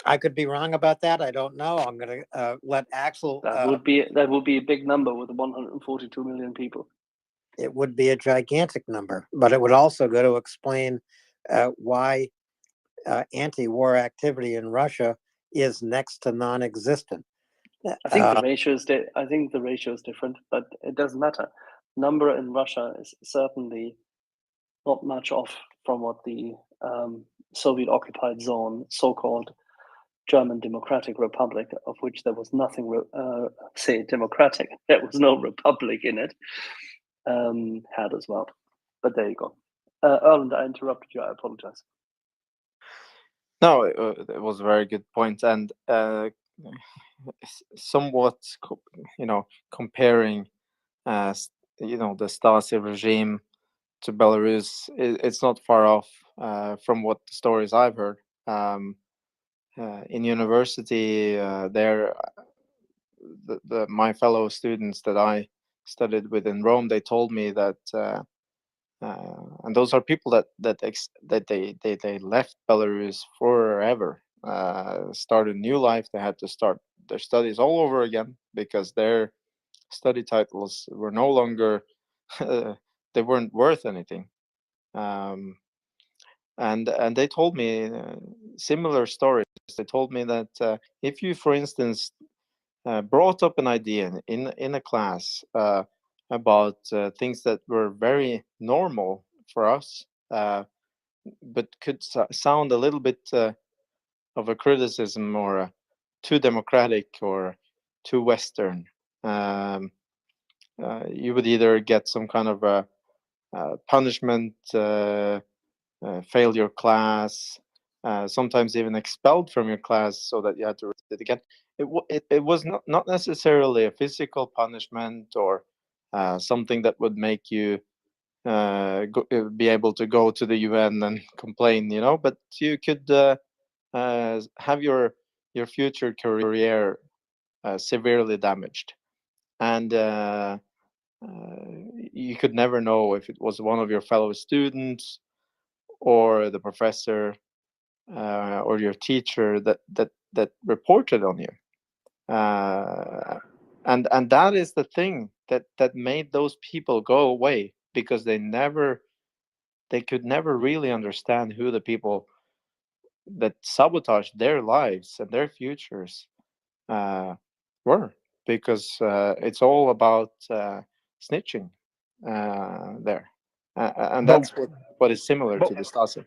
Speaker 13: I could be wrong about that. I don't know. I'm going to let Axel.
Speaker 5: That would be a big number with 142 million people.
Speaker 13: It would be a gigantic number, but it would also go to explain why anti-war activity in Russia is next to non-existent.
Speaker 5: I think the ratio is I think the ratio is different, but it doesn't matter. Number in Russia is certainly not much off from what the Soviet-occupied zone, so-called German Democratic Republic, of which there was nothing, say, democratic. There was no republic in it, had as well. But there you go. Erland, I interrupted you. I apologize.
Speaker 9: No, it was a very good point, and somewhat, comparing, the Stasi regime to Belarus, it's not far off from what the stories I've heard. In university, my fellow students that I studied with in Rome, they told me that, and those are people that they left Belarus forever, started a new life. They had to start their studies all over again because their study titles were no longer they weren't worth anything. And they told me similar stories. They told me that if you, for instance, brought up an idea in a class about things that were very normal for us, but could sound a little bit of a criticism or too democratic or too Western, you would either get some kind of a punishment, fail your class, sometimes even expelled from your class so that you had to read it again. It was not necessarily a physical punishment or something that would make you be able to go to the UN and complain, but you could have your future career severely damaged. And you could never know if it was one of your fellow students or the professor or your teacher that reported on you. And that is the thing that made those people go away, because they could never really understand who the people that sabotaged their lives and their futures were, because it's all about snitching there, and that's what is similar to the Stasi.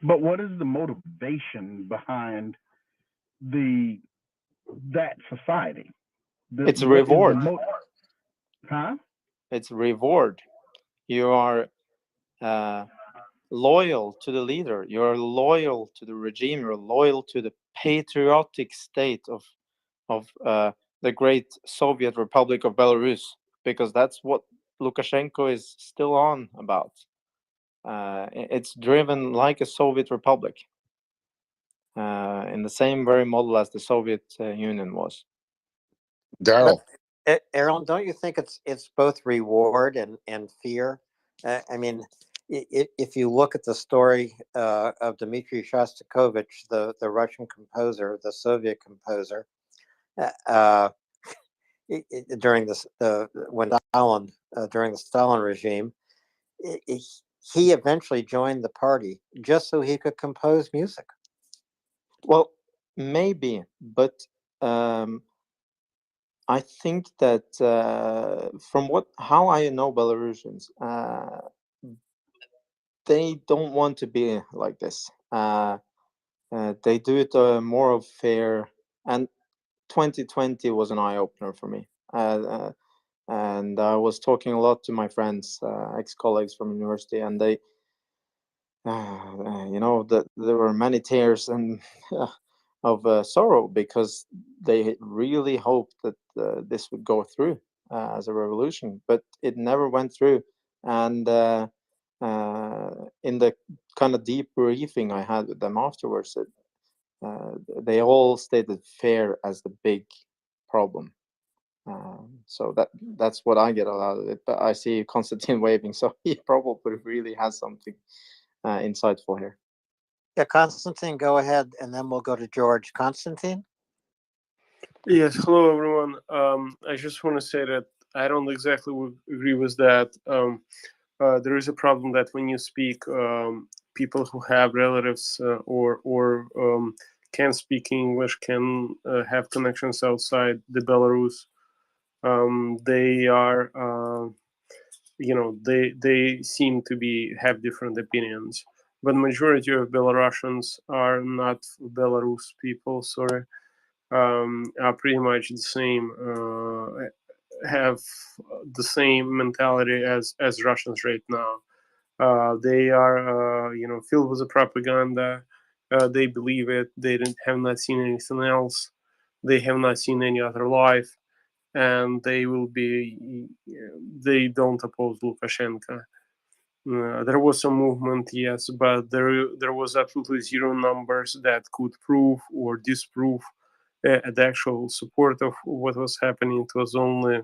Speaker 12: But what is the motivation behind that society?
Speaker 9: It's a reward.
Speaker 12: Huh?
Speaker 9: It's a reward. You are loyal to the leader. You're loyal to the regime. You're loyal to the patriotic state of the great Soviet Republic of Belarus, because that's what Lukashenko is still on about. It's driven like a Soviet republic, in the same very model as the Soviet Union was.
Speaker 3: Daryl,
Speaker 13: Aaron, don't you think it's both reward and fear? I mean, if you look at the story of Dmitry Shostakovich, the Russian composer, the Soviet composer, during when Stalin during the Stalin regime, he eventually joined the party just so he could compose music.
Speaker 9: Well, maybe, but I think that from how I know Belarusians, they don't want to be like this. They do it more of fair, and 2020 was an eye opener for me. And I was talking a lot to my friends, ex-colleagues from university, and they, that there were many tears and of sorrow, because they really hoped that this would go through as a revolution, but it never went through. And in the kind of deep briefing I had with them afterwards, they all stated fear as the big problem. So that's what I get out of it. But I see Konstantin waving, so he probably really has something insightful here.
Speaker 13: Yeah, Konstantin, go ahead, and then we'll go to George. Konstantin?
Speaker 2: Yes, hello everyone. I just want to say that I don't exactly agree with that. There is a problem that when you speak, people who have relatives or can speak English, can have connections outside the Belarus. They are, they seem to have different opinions. But majority of Belarusians are not Belarus people. Sorry. Are pretty much the same, have the same mentality as Russians right now. They are, filled with the propaganda. They believe it. They have not seen anything else. They have not seen any other life, and they don't oppose Lukashenko. There was some movement, yes, but there was absolutely zero numbers that could prove or disprove the actual support of what was happening. It was only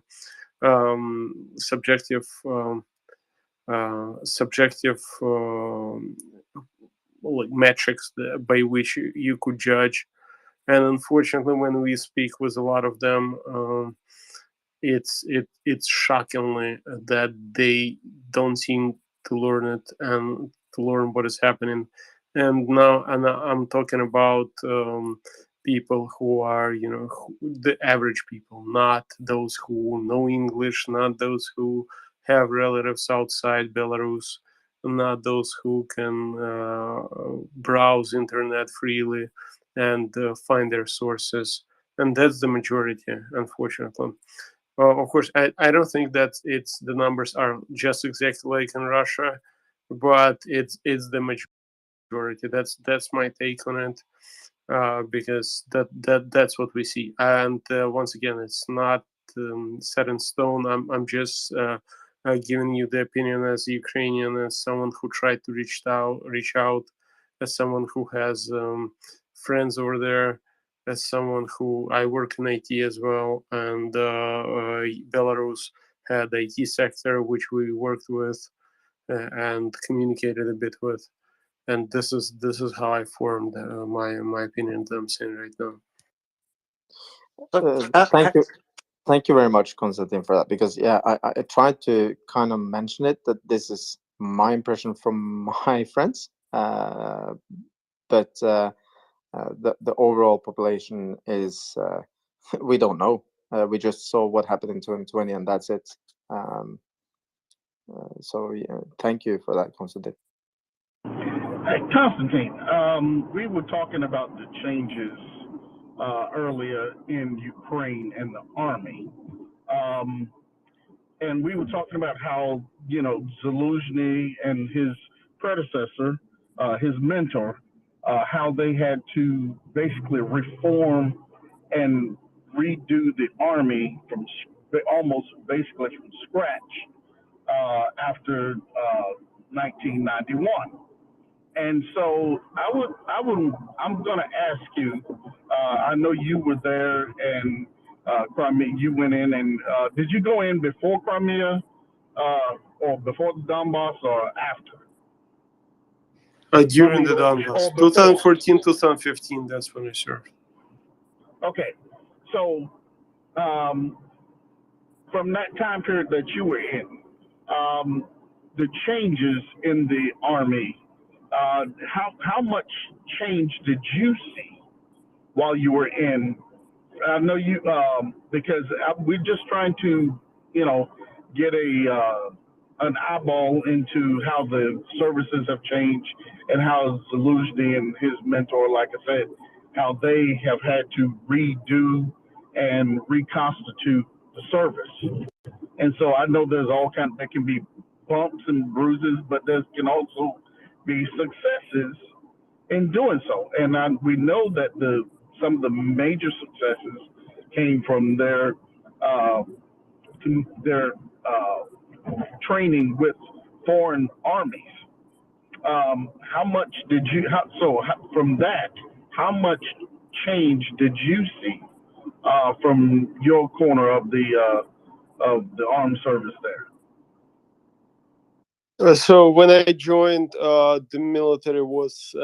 Speaker 2: subjective like metrics by which you could judge. And unfortunately, when we speak with a lot of them, it's shockingly that they don't seem to learn it and to learn what is happening. And now, I'm talking about people who are, the average people, not those who know English, not those who have relatives outside Belarus, not those who can browse internet freely and find their sources. And that's the majority, unfortunately. Of course, I don't think that the numbers are just exactly like in Russia, but it's the majority. That's my take on it, because that's what we see. And once again, it's not set in stone. I'm just giving you the opinion as a Ukrainian, as someone who tried to reach out, as someone who has friends over there, as someone who I work in IT as well, and Belarus had IT sector which we worked with and communicated a bit with, and this is how I formed my opinion that I'm saying right now.
Speaker 9: Thank you very much, Konstantin, for that, because I tried to kind of mention it, that this is my impression from my friends, but the overall population is we don't know. We just saw what happened in 2020, and that's it. So thank you for that, Konstantin.
Speaker 12: Hey, Constantine, we were talking about the changes earlier in Ukraine and the army. And we were talking about how, Zelensky and his predecessor, his mentor, how they had to basically reform and redo the army from almost basically from scratch after 1991. And so I'm going to ask you. I know you were there, and Crimea. You went in, and did you go in before Crimea, or before the Donbass, or after?
Speaker 2: During the Donbass, 2014, 2015. That's when I served.
Speaker 12: Okay, so from that time period that you were in, the changes in the army. How much change did you see while you were in? I know you because we're just trying to, get an eyeball into how the services have changed and how Zelensky and his mentor, like I said, how they have had to redo and reconstitute the service. And so I know there's there can be bumps and bruises, but there can also be successes in doing so. And we know that some of the major successes came from their training with foreign armies. How much did you? From that, how much change did you see from your corner of the armed service there?
Speaker 2: So when I joined, the military was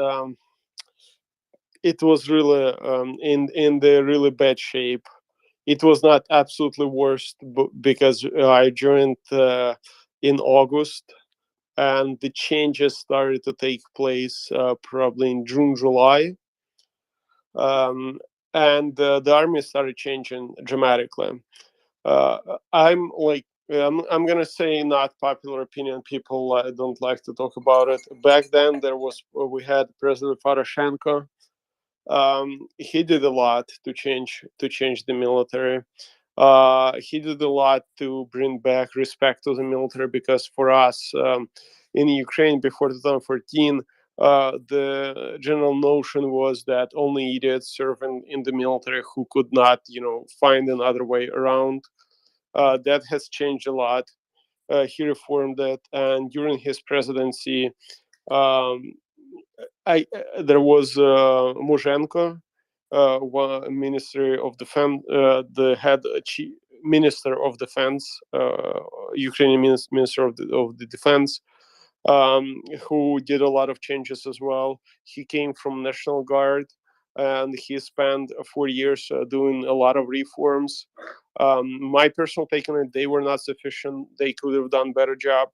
Speaker 2: it was really in the really bad shape. It was not absolutely worst, because I joined in August, and the changes started to take place probably in June, July, and the army started changing dramatically. I'm like, I'm gonna say not popular opinion. People don't like to talk about it. Back then, we had President Poroshenko. He did a lot to change the military. He did a lot to bring back respect to the military, because for us, in Ukraine before 2014, the general notion was that only idiots serve in the military who could not, find another way around. That has changed a lot. He reformed it, and during his presidency, um, there was Muzhenko, Ministry of Defense, the head chief Minister of Defense, Ukrainian Minister of the Defense, who did a lot of changes as well. He came from National Guard, and he spent 4 years doing a lot of reforms. My personal take on it, they were not sufficient. They could have done better job.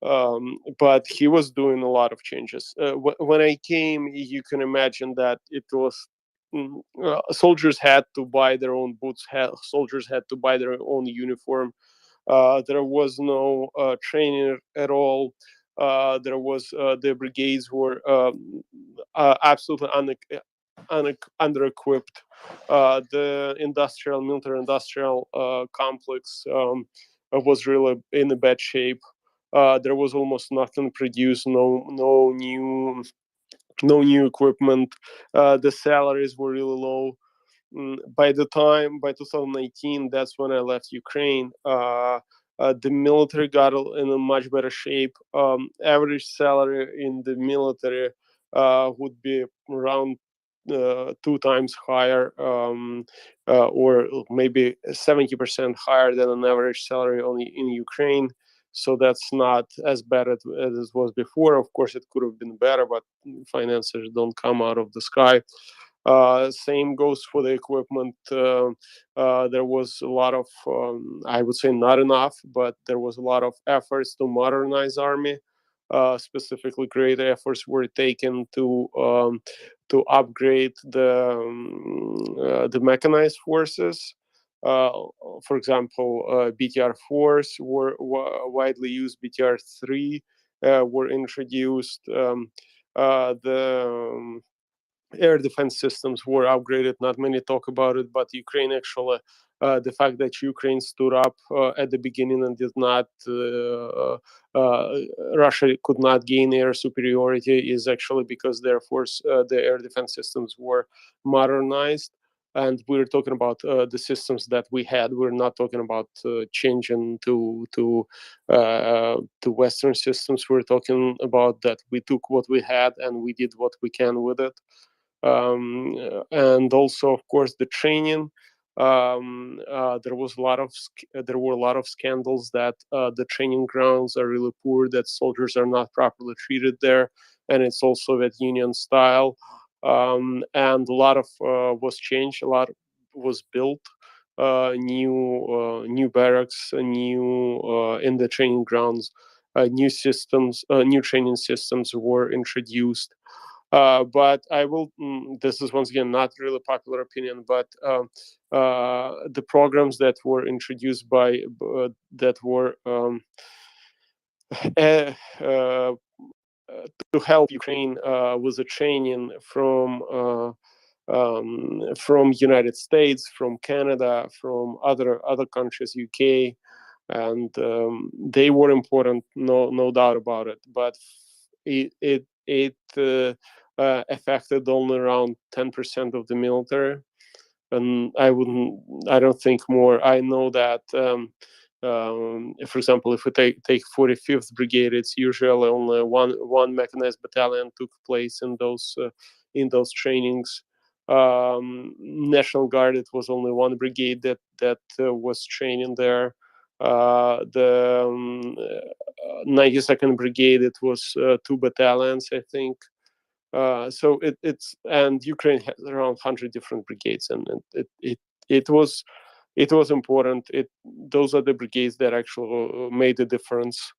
Speaker 2: But he was doing a lot of changes. When I came, you can imagine that it was soldiers had to buy their own boots. Soldiers had to buy their own uniform. There was no training at all. There was the brigades were absolutely under-equipped. The military industrial complex was really in a bad shape. There was almost nothing produced, no new equipment. The salaries were really low. By 2019, that's when I left Ukraine. The military got in a much better shape. Average salary in the military would be around 2 times higher, or maybe 70% higher than an average salary in Ukraine. So that's not as bad as it was before. Of course, it could have been better, but finances don't come out of the sky. Same goes for the equipment. There was a lot of, I would say not enough, but there was a lot of efforts to modernize army. Specifically, great efforts were taken to upgrade the mechanized forces. For example, BTR 4s were widely used. BTR 3 were introduced. The air defense systems were upgraded. Not many talk about it, but Ukraine actually, the fact that Ukraine stood up at the beginning and did not, Russia could not gain air superiority, is actually because their force, the air defense systems were modernized. And we're talking about the systems that we had. We're not talking about changing to Western systems. We're talking about that we took what we had and we did what we can with it. And also, of course, the training. There were a lot of scandals that the training grounds are really poor, that soldiers are not properly treated there, and it's all Soviet Union style. And a lot of was changed, a lot was built, new barracks, new in the training grounds, new systems, new training systems were introduced. But I will. This is once again not really popular opinion, but the programs that were introduced that were to help Ukraine with the training from United States, from Canada, from other countries, UK, and they were important, no doubt about it. But it affected only around 10% of the military, and I don't think more. I know that. For example, if we take 45th Brigade, it's usually only one mechanized battalion took place in those
Speaker 21: in those trainings. National Guard, it was only one brigade that was training there. The 92nd Brigade, it was 2 battalions, I think. So it's and Ukraine has around 100 different brigades, and it was important. Those are the brigades that actually made a difference.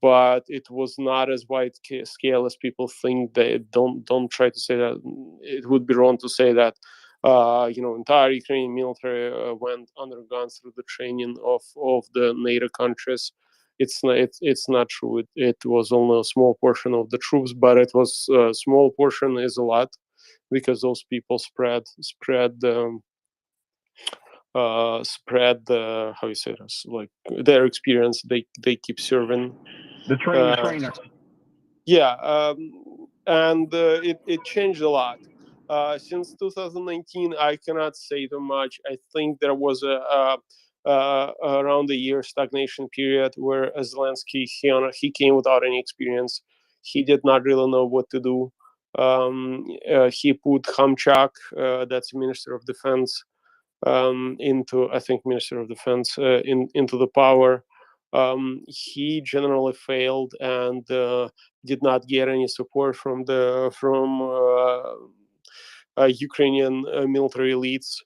Speaker 21: But it was not as wide scale as people think. They don't try to say that. It would be wrong to say that entire Ukrainian military went undergone through the training of the NATO countries. It's not true. It was only a small portion of the troops, but it was a small portion is a lot, because those people spread how you say this, like their experience. They keep serving.
Speaker 12: The trainer.
Speaker 21: Yeah, and it changed a lot. Since 2019, I cannot say too much. I think there was around a year stagnation period where Zelensky he came without any experience. He did not really know what to do. He put Hamchak, that's Minister of Defense, into, I think, Minister of Defense, into the power. He generally failed and did not get any support from Ukrainian military elites.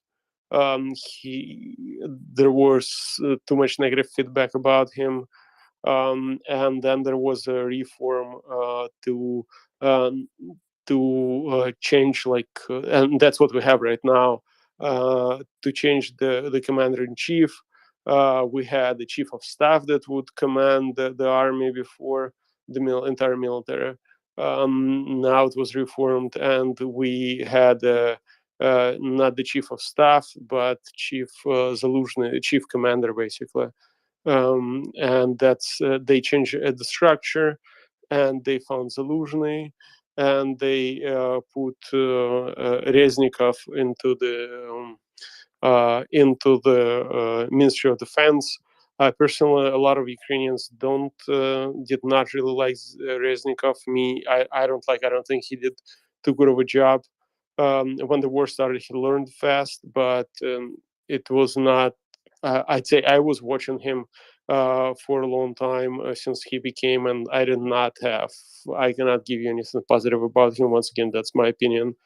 Speaker 21: There was too much negative feedback about him, and then there was a reform to change, and that's what we have right now, to change the commander-in-chief. We had the chief of staff that would command the army before the entire military. Now it was reformed, and we had not the chief of staff, but Chief Zaluzhny, chief commander, basically. And that's they changed the structure, and they found Zaluzhny, and they put Reznikov into the Ministry of Defense. Personally, a lot of Ukrainians did not really like Reznikov. I don't like. I don't think he did too good of a job. When the war started, he learned fast, but it was not. I'd say I was watching him for a long time since he became, and I cannot give you anything positive about him. Once again, that's my opinion.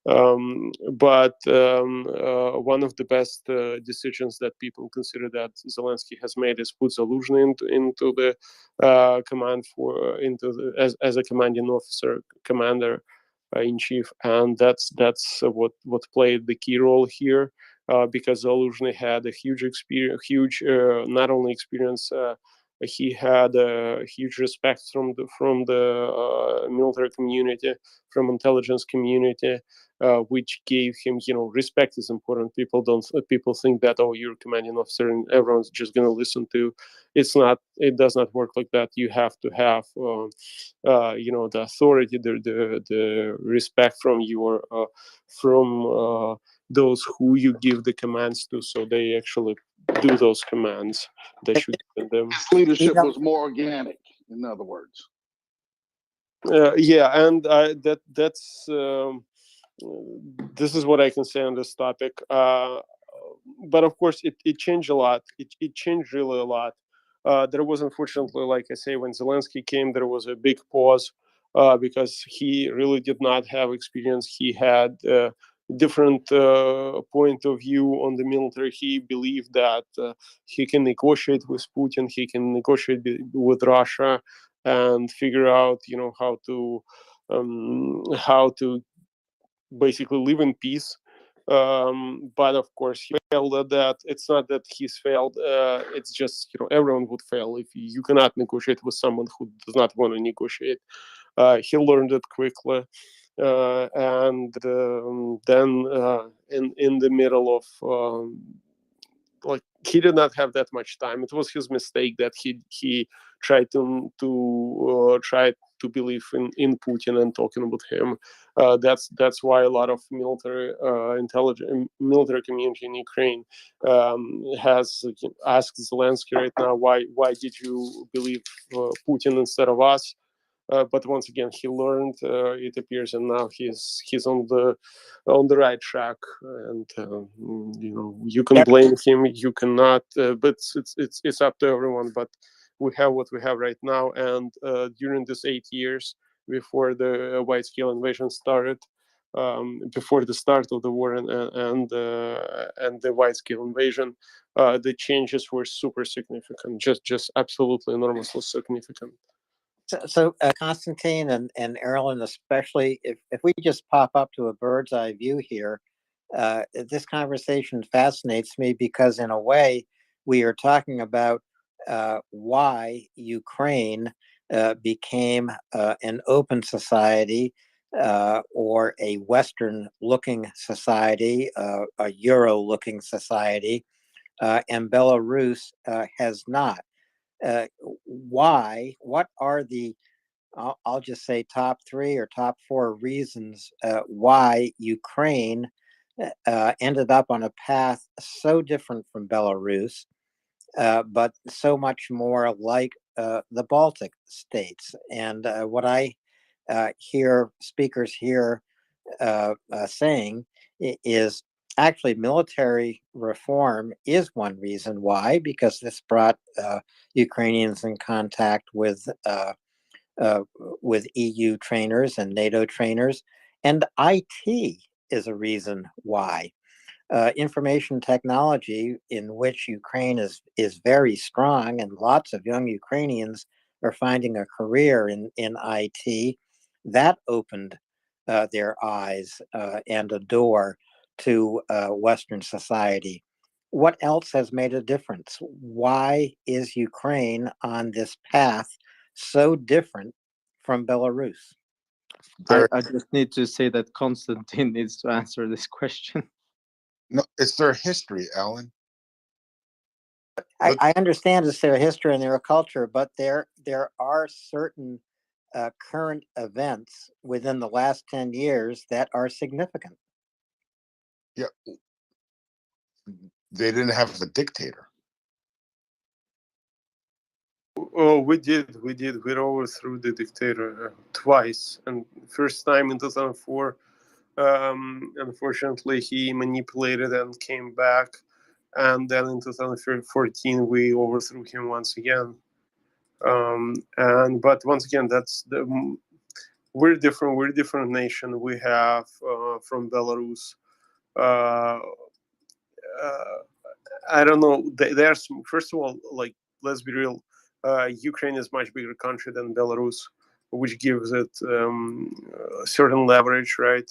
Speaker 21: But one of the best decisions that people consider that Zelensky has made is put Zaluzhny into the command as a commanding officer, commander in chief, and that's what played the key role here, because Zaluzhny had a huge experience, not only experience. He had a huge respect from the military community, from intelligence community, which gave him, respect is important. People think that, oh, you're a commanding officer and everyone's just going to listen to. It does not work like that. You have to have the authority, the respect from those who you give the commands to, so they actually do those commands that you give them.
Speaker 18: His leadership was more organic, in other words.
Speaker 21: Yeah, and that's this is what I can say on this topic. But of course, it changed a lot. It changed really a lot. There was, unfortunately, like I say, when Zelensky came, there was a big pause because he really did not have experience. He had different point of view on the military. He believed that he can negotiate with Putin, he can negotiate with Russia, and figure out, how to basically live in peace. But of course, he failed at that. It's not that he's failed. It's just, everyone would fail if you cannot negotiate with someone who does not want to negotiate. He learned it quickly. And then in the middle of he did not have that much time. It was his mistake that he tried to believe in Putin and talking with him. That's why a lot of military military community in Ukraine has asked Zelensky right now, why did you believe Putin instead of us? But once again, he learned, it appears, and now he's on the right track. And you can
Speaker 13: Yep.
Speaker 21: blame him, you cannot, but it's up to everyone. But we have what we have right now, and during this 8 years before the wide-scale invasion started, before the start of the war and the wide-scale invasion, the changes were super significant, just absolutely enormously significant.
Speaker 13: So Constantine and Erlen, especially, if we just pop up to a bird's eye view here, this conversation fascinates me because, in a way, we are talking about why Ukraine became an open society or a Western-looking society, a Euro-looking society, and Belarus has not. Why? What are the, I'll just say, top 3 or top 4 reasons why Ukraine ended up on a path so different from Belarus, but so much more like the Baltic states? And what I hear speakers here saying is actually military reform is one reason why, because this brought Ukrainians in contact with EU trainers and NATO trainers, and IT is a reason why. Information technology, in which Ukraine is very strong, and lots of young Ukrainians are finding a career in IT, that opened their eyes and a door to Western society. What else has made a difference? Why is Ukraine on this path so different from Belarus?
Speaker 9: I just need to say that Konstantin needs to answer this question.
Speaker 20: No, it's their history, Alan.
Speaker 13: I understand it's their history and their culture, but there are certain current events within the last 10 years that are significant.
Speaker 20: Yeah. They didn't have a dictator.
Speaker 21: Oh, we did. We overthrew the dictator twice, and first time in 2004. Unfortunately, he manipulated and came back, and then in 2014 we overthrew him once again. But once again, we're different. We're a different nation. We have from Belarus. I don't know. There's, first of all, like, let's be real. Ukraine is a much bigger country than Belarus, which gives it certain leverage, right?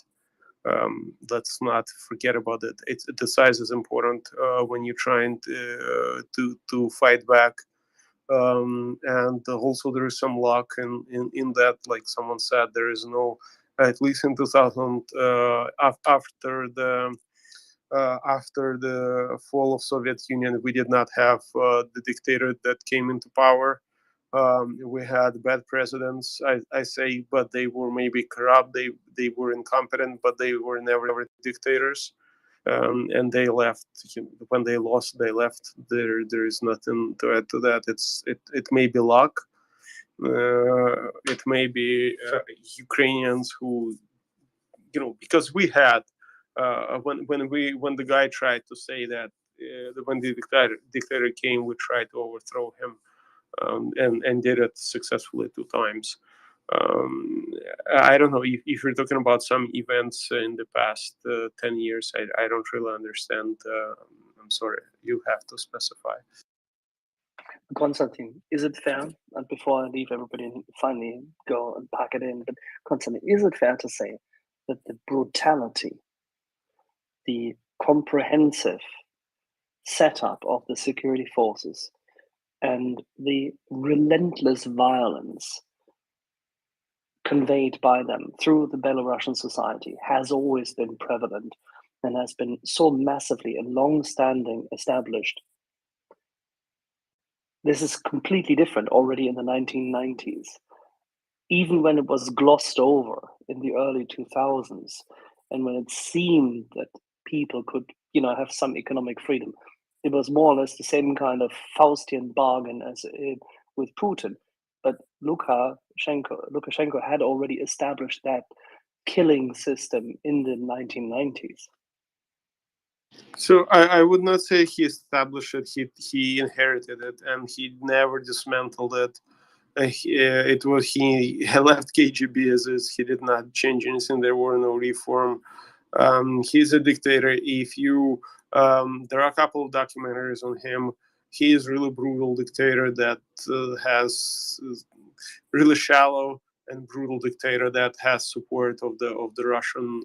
Speaker 21: Let's not forget about it. The size is important when you're trying to fight back. And also there is some luck in that, like someone said, there is no, at least in 2000, after the fall of Soviet Union, we did not have the dictator that came into power. We had bad presidents, I say, but they were maybe corrupt. They were incompetent, but they were never dictators. And they left when they lost. They left. There is nothing to add to that. It may be luck. It may be Ukrainians who, because we had when the guy tried to say that when the dictator came, we tried to overthrow him. And did it successfully 2 times. I don't know if you're talking about some events in the past 10 years. I don't really understand. I'm sorry, you have to specify.
Speaker 5: Konstantin, is it fair, and before I leave everybody and finally go and pack it in, but Konstantin, is it fair to say that the brutality, the comprehensive setup of the security forces, and the relentless violence conveyed by them through the Belarusian society has always been prevalent and has been so massively and long-standing established? This is completely different already in the 1990s. Even when it was glossed over in the early 2000s, and when it seemed that people could, have some economic freedom, it was more or less the same kind of Faustian bargain as with Putin. But Lukashenko had already established that killing system in the 1990s.
Speaker 21: So I would not say he established it. He inherited it, and he never dismantled it. It was he left KGB as is. He did not change anything. There were no reform. He's a dictator. If you there are a couple of documentaries on him. He is really brutal dictator that has really shallow and brutal dictator that has support of the Russian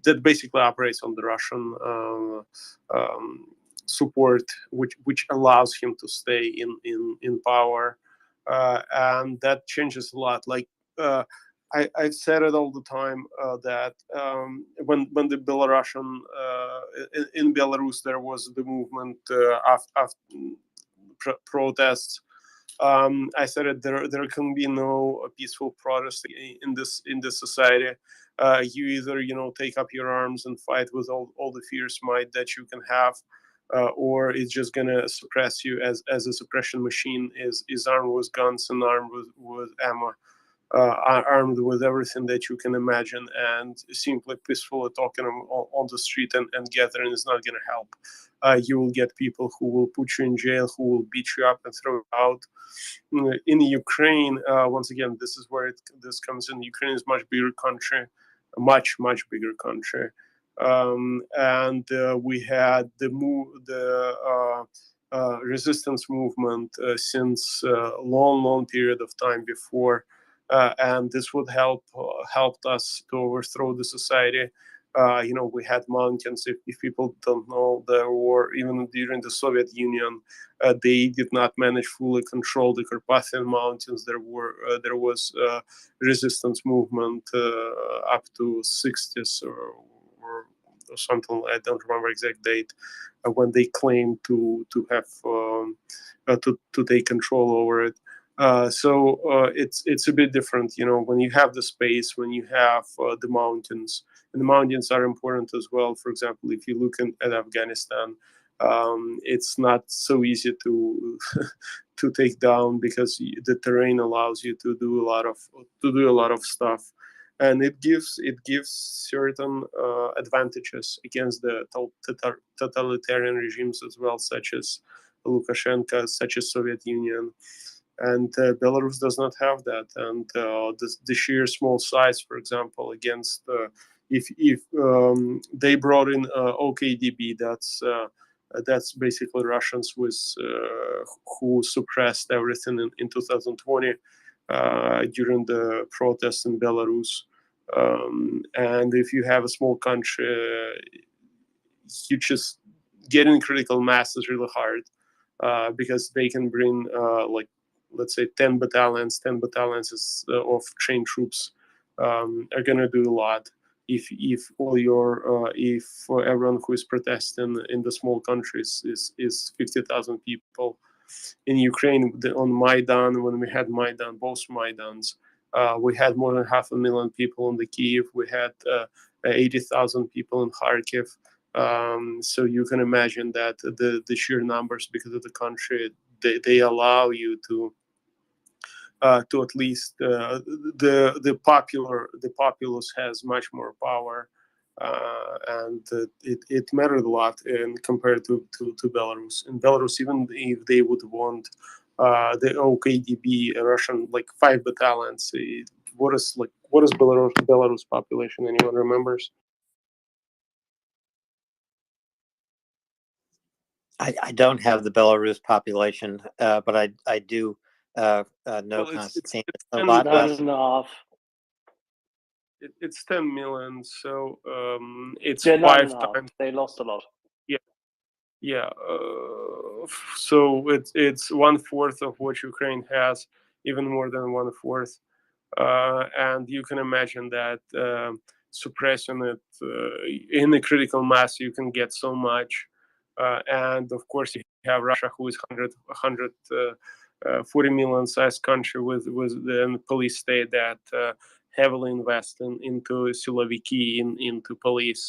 Speaker 21: that basically operates on the Russian support, which allows him to stay in power, and that changes a lot. Like I've said it all the time that when the Belarusian in Belarus there was the movement after protests. I said that there can be no peaceful protest in this society. You either take up your arms and fight with all the fierce might that you can have, or it's just gonna suppress you as a suppression machine is armed with guns and armed with ammo. Armed with everything that you can imagine, and simply peacefully talking on the street and gathering is not going to help. You will get people who will put you in jail, who will beat you up and throw you out. In Ukraine, once again, this is where this comes in. Ukraine is a much bigger country, a much bigger country, and we had the resistance movement since a long period of time before. And this would helped us to overthrow the society. We had mountains. If people don't know, there were even during the Soviet Union, they did not manage fully control the Carpathian Mountains. There was resistance movement up to 60s or something. I don't remember exact date when they claimed to have to take control over it. So it's a bit different, when you have the space, when you have the mountains, and the mountains are important as well. For example, if you look at Afghanistan, it's not so easy to to take down because the terrain allows you to do a lot of stuff, and it gives certain advantages against the totalitarian regimes as well, such as Lukashenko, such as Soviet Union. And Belarus does not have that, and the sheer small size, for example, against if they brought in OKDB, that's basically Russians who suppressed everything in 2020 during the protests in Belarus, and if you have a small country, you just getting critical mass is really hard because they can bring let's say 10 battalions is, of trained troops are going to do a lot. If everyone who is protesting in the small countries is 50,000 people. In Ukraine, on Maidan, when we had Maidan, both Maidans, we had more than 500,000 people in the Kiev. We had 80,000 people in Kharkiv. So you can imagine that the sheer numbers, because of the country, they allow you to at least the populace has much more power, and it mattered a lot compared to Belarus. In Belarus, even if they would want the OKDB Russian 5 battalions, what is Belarus population? Anyone remembers?
Speaker 13: I don't have the Belarus population, but I do know Constantine. It's a lot less.
Speaker 21: It's 10 million, so it's
Speaker 5: They're
Speaker 21: 5 times.
Speaker 5: They lost a lot.
Speaker 21: Yeah. So it's 1/4 of what Ukraine has, even more than 1/4, and you can imagine that suppressing it in a critical mass, you can get so much. And of course, you have Russia, who is 140 million size country with the police state that heavily invest into siloviki, into police.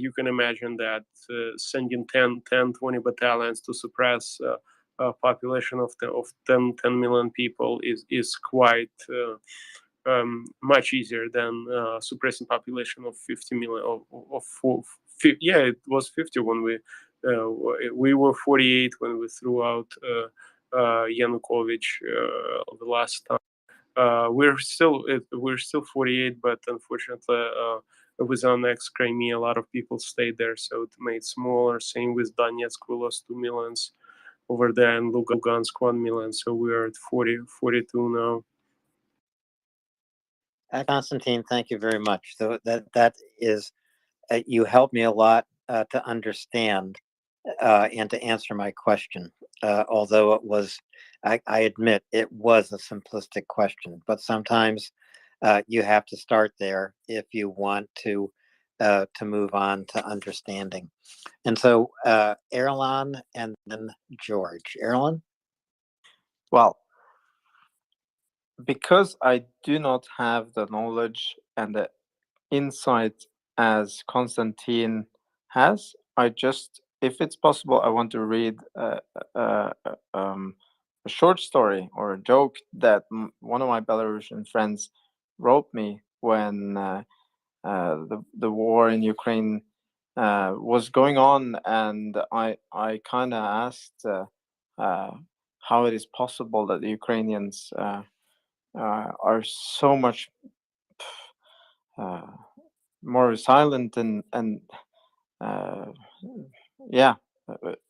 Speaker 21: You can imagine that sending 10, 20 battalions to suppress population of 10 million people is quite much easier than suppressing population of 50 million yeah, it was 50 when we were 48 when we threw out Yanukovych the last time. We're still 48, but unfortunately with annexed Crimea, a lot of people stayed there, so it made smaller. Same with Donetsk, we lost 2 millions over there, and Lugansk 1 million, so we are at 42 now.
Speaker 13: Konstantin, thank you very much. So that is, you helped me a lot to understand and to answer my question. Although it was, I admit, it was a simplistic question, but sometimes you have to start there if you want to move on to understanding. And so, Erlan and then George. Erlan?
Speaker 9: Well, because I do not have the knowledge and the insight as Konstantin has, I just, if it's possible, I want to read a short story or a joke that one of my Belarusian friends wrote me when the war in Ukraine was going on, and I kind of asked how it is possible that the Ukrainians are so much more resilient and yeah,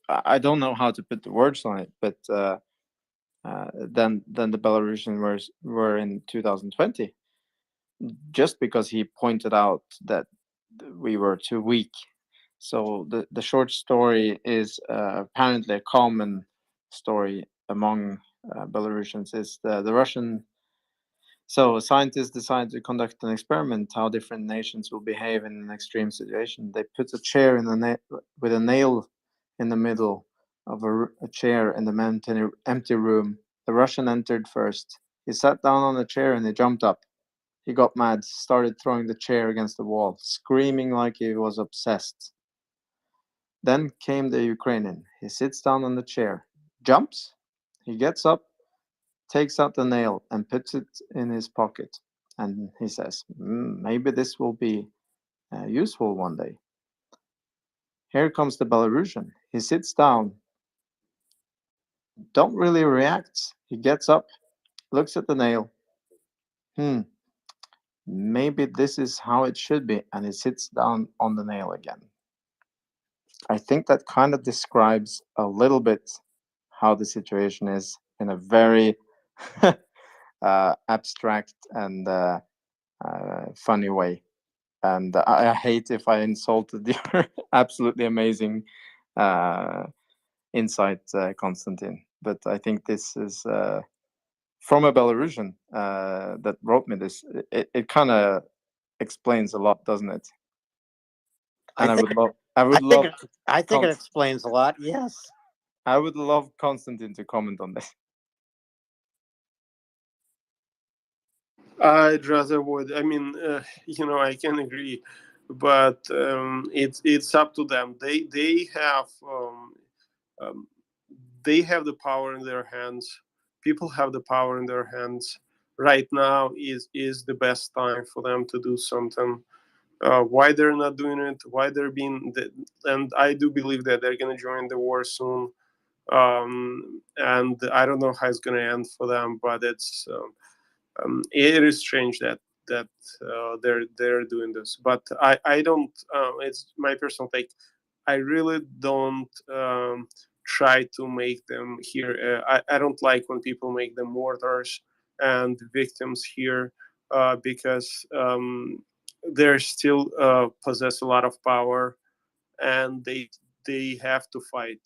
Speaker 9: I don't know how to put the words on it, but than the Belarusians were in 2020, just because he pointed out that we were too weak. So the short story is apparently a common story among Belarusians. Is the Russian. So scientists decided to conduct an experiment how different nations will behave in an extreme situation. They put a chair in with a nail in the middle of a chair in the empty room. The Russian entered first. He sat down on the chair and he jumped up. He got mad, started throwing the chair against the wall, screaming like he was obsessed. Then came the Ukrainian. He sits down on the chair, jumps, he gets up, takes out the nail and puts it in his pocket. And he says, maybe this will be useful one day. Here comes the Belarusian. He sits down, don't really react. He gets up, looks at the nail. Maybe this is how it should be. And he sits down on the nail again. I think that kind of describes a little bit how the situation is in a very abstract and funny way. And I hate if I insulted your absolutely amazing insight, Konstantin. But I think this is from a Belarusian that wrote me this. It kind of explains a lot, doesn't it? And
Speaker 13: I think it explains a lot. Yes.
Speaker 9: I would love Konstantin to comment on this.
Speaker 21: I'd rather would. I mean, I can agree, but it's up to them. They have the power in their hands. People have the power in their hands. Right now is the best time for them to do something. Why they're not doing it? Why they're being? And I do believe that they're gonna join the war soon. And I don't know how it's gonna end for them, but it's. It is strange that they're doing this, but I don't. It's my personal take. I really don't try to make them here. I don't like when people make them martyrs and victims here because they still possess a lot of power and they have to fight.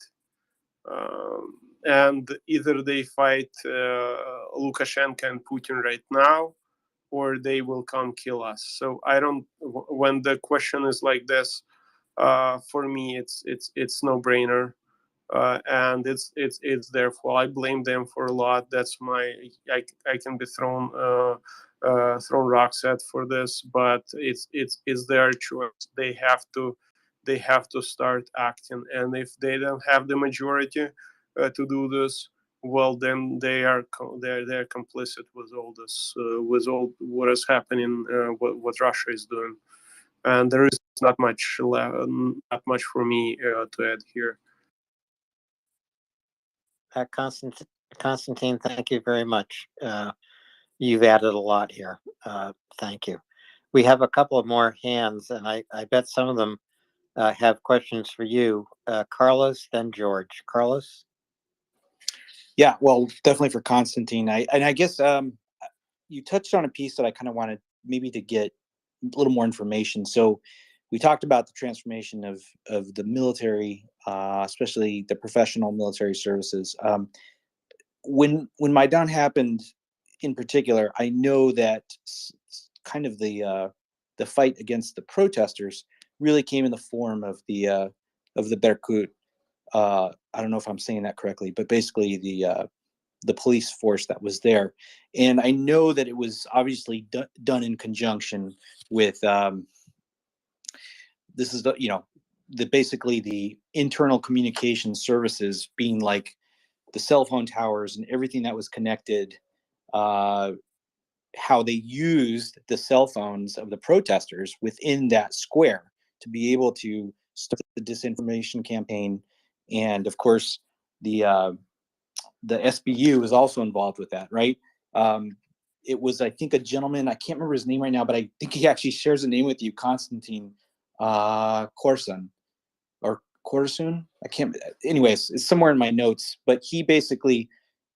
Speaker 21: And either they fight Lukashenko and Putin right now, or they will come kill us. So I don't. When the question is like this, for me, it's no brainer, and it's their fault. I blame them for a lot. That's I can be thrown rocks at for this, but it's their choice. They have to start acting, and if they don't have the majority, to do this, well, then they're complicit with all this, with all what is happening, what Russia is doing, and there is not much for me to add here.
Speaker 13: Constantine, thank you very much. You've added a lot here. Thank you. We have a couple of more hands, and I bet some of them have questions for you. Carlos, then George. Carlos?
Speaker 15: Yeah, well, definitely for Constantine. I guess you touched on a piece that I kind of wanted maybe to get a little more information. So we talked about the transformation of the military, especially the professional military services. When Maidan happened, in particular, I know that kind of the fight against the protesters really came in the form of the Berkut. I don't know if I'm saying that correctly, but basically the police force that was there. And I know that it was obviously done in conjunction with this is basically the internal communication services being like the cell phone towers and everything that was connected, how they used the cell phones of the protesters within that square to be able to start the disinformation campaign. And of course, the SBU was also involved with that, right? It was, I think, a gentleman, I can't remember his name right now, but I think he actually shares a name with you, Konstantin Korsun or Korsun. I can't, anyways, it's somewhere in my notes, but he basically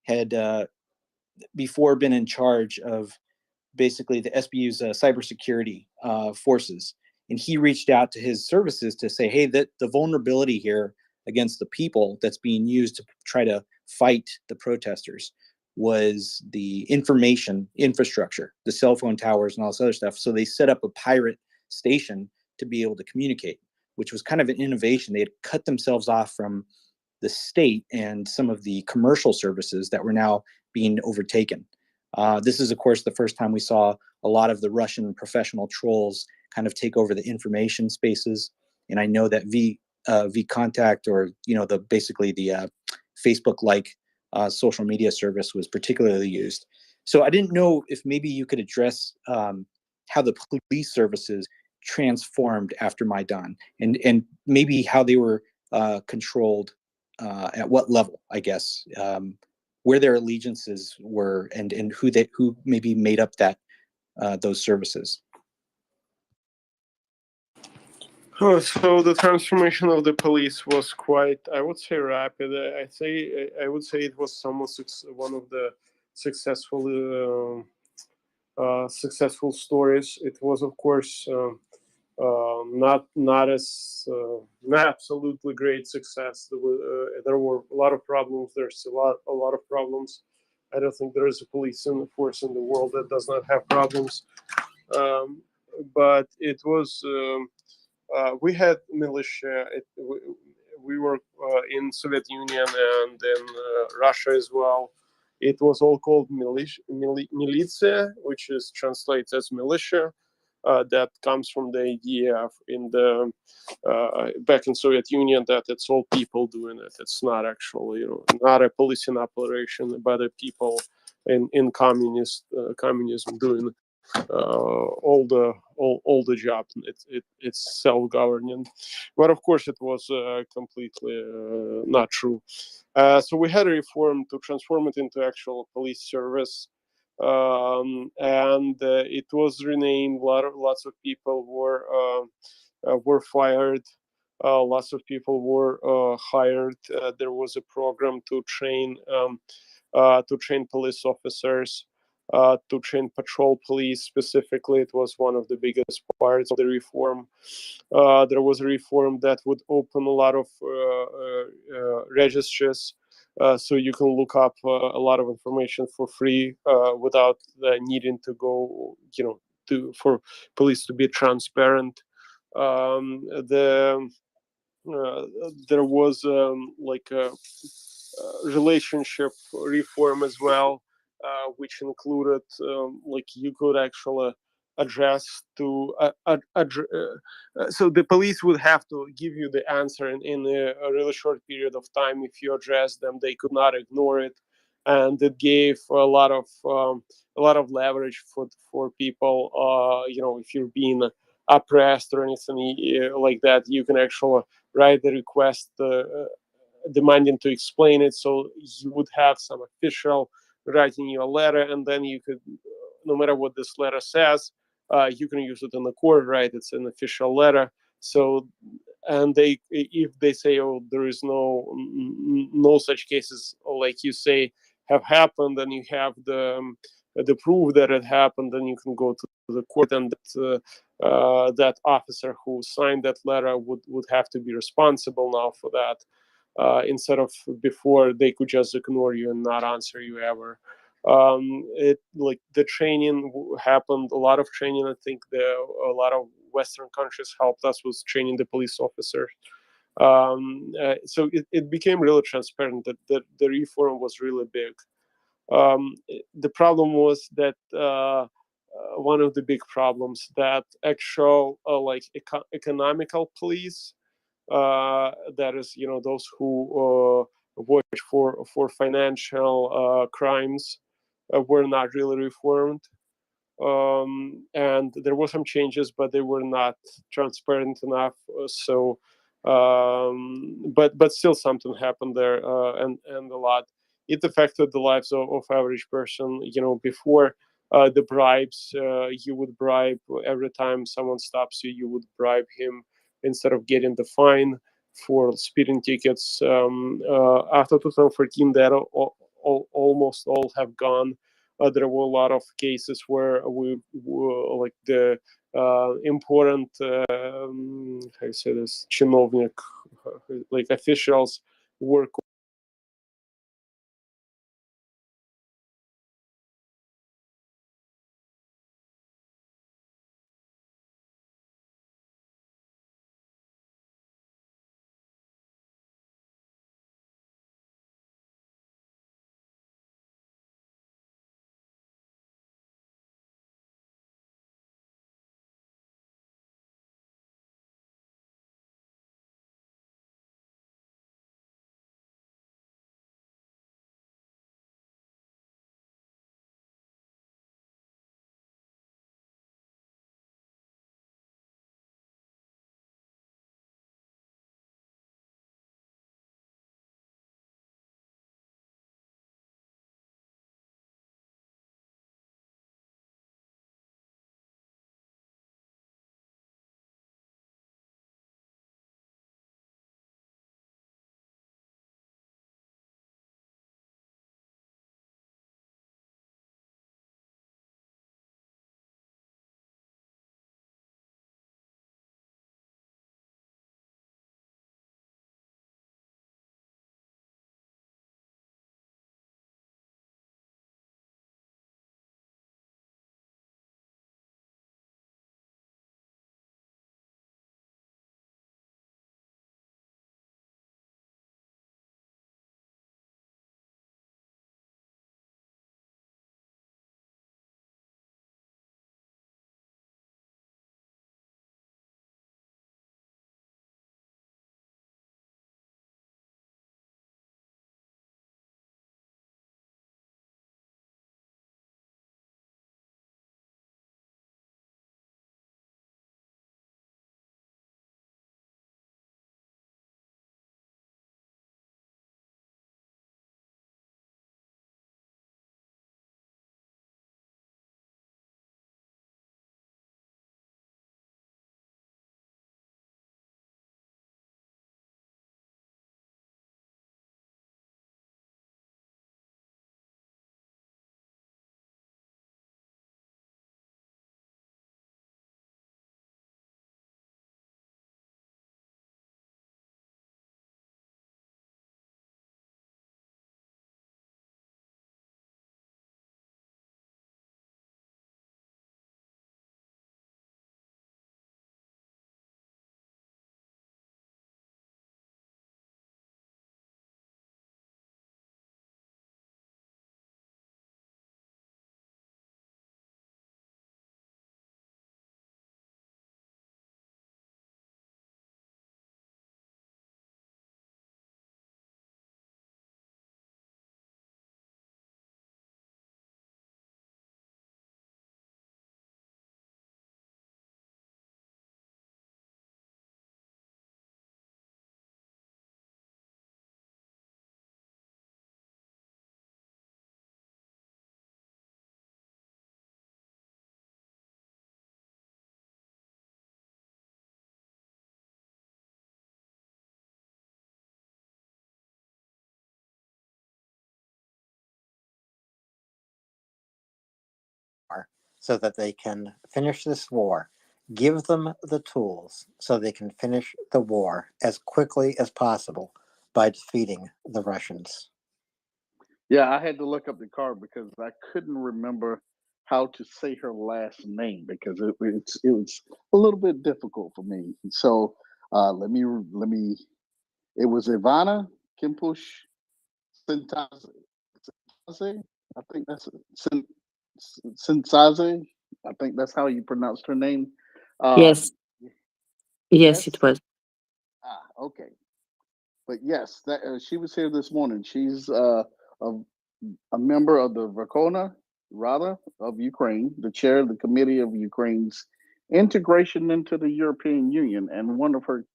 Speaker 15: had before been in charge of basically the SBU's cybersecurity forces. And he reached out to his services to say, hey, that the vulnerability here against the people that's being used to try to fight the protesters was the information infrastructure, the cell phone towers and all this other stuff. So they set up a pirate station to be able to communicate, which was kind of an innovation. They had cut themselves off from the state and some of the commercial services that were now being overtaken. This is, of course, the first time we saw a lot of the Russian professional trolls kind of take over the information spaces. And I know that VKontakte, or basically the Facebook-like social media service, was particularly used. So I didn't know if maybe you could address how the police services transformed after Maidan, and maybe how they were controlled, at what level, I guess. Where their allegiances were, and who maybe made up that those services.
Speaker 21: So the transformation of the police was quite, I would say, rapid. I would say it was almost one of the successful stories. It was, of course, not absolutely great success. There were a lot of problems. There's a lot of problems. I don't think there is a police force in the world that does not have problems. But it was, we had militia. We were in Soviet Union and in Russia as well. It was all called militia, which is translated as militia. That comes from the idea of back in Soviet Union that it's all people doing it. It's not actually, not a policing operation, but the people in communism doing all the job. It's self-governing, but of course it was completely not true. So we had a reform to transform it into actual police service. And it was renamed. Lots of people were fired. Lots of people were hired. There was a program to train police officers, to train patrol police specifically. It was one of the biggest parts of the reform. There was a reform that would open a lot of registries. So you can look up a lot of information for free without needing to go, for police to be transparent. There was like a relationship reform as well, which included like you could actually addressed to so the police would have to give you the answer in a really short period of time. If you address them, they could not ignore it, and it gave a lot of leverage for people. If you're being oppressed or anything like that, you can actually write the request demanding to explain it. So you would have some official writing you a letter, and then you could, no matter what this letter says, you can use it in the court, right? It's an official letter. So, and if they say, oh, there is no such cases, like you say, have happened, then you have the proof that it happened, then you can go to the court, and that officer who signed that letter would have to be responsible now for that. Instead of before, they could just ignore you and not answer you ever. It like the training happened, a lot of training. I think a lot of Western countries helped us with training the police officers. So it became really transparent that the reform was really big. The problem was that one of the big problems that actual economical police, that is, those who watch for financial crimes, were not really reformed. And there were some changes, but they were not transparent enough. But still something happened there, and a lot. It affected the lives of average person. Before the bribes, you would bribe every time someone stops you. You would bribe him instead of getting the fine for speeding tickets. After 2014, that almost all have gone. There were a lot of cases where we like the important how you say this, chinovnik, like officials, were
Speaker 13: so that they can finish this war. Give them the tools so they can finish the war as quickly as possible by defeating the Russians.
Speaker 18: Yeah, I had to look up the card because I couldn't remember how to say her last name because it was a little bit difficult for me. So let me. It was Ivana Kimpush Sintaze. I think that's Sintaze. I think that's how you pronounced her name.
Speaker 4: Yes, yes,
Speaker 18: Yes.
Speaker 4: it was.
Speaker 18: Okay. But yes, that she was here this morning. She's a member of the Verkhovna Rada of Ukraine, the chair of the Committee of Ukraine's integration into the European Union. And one of her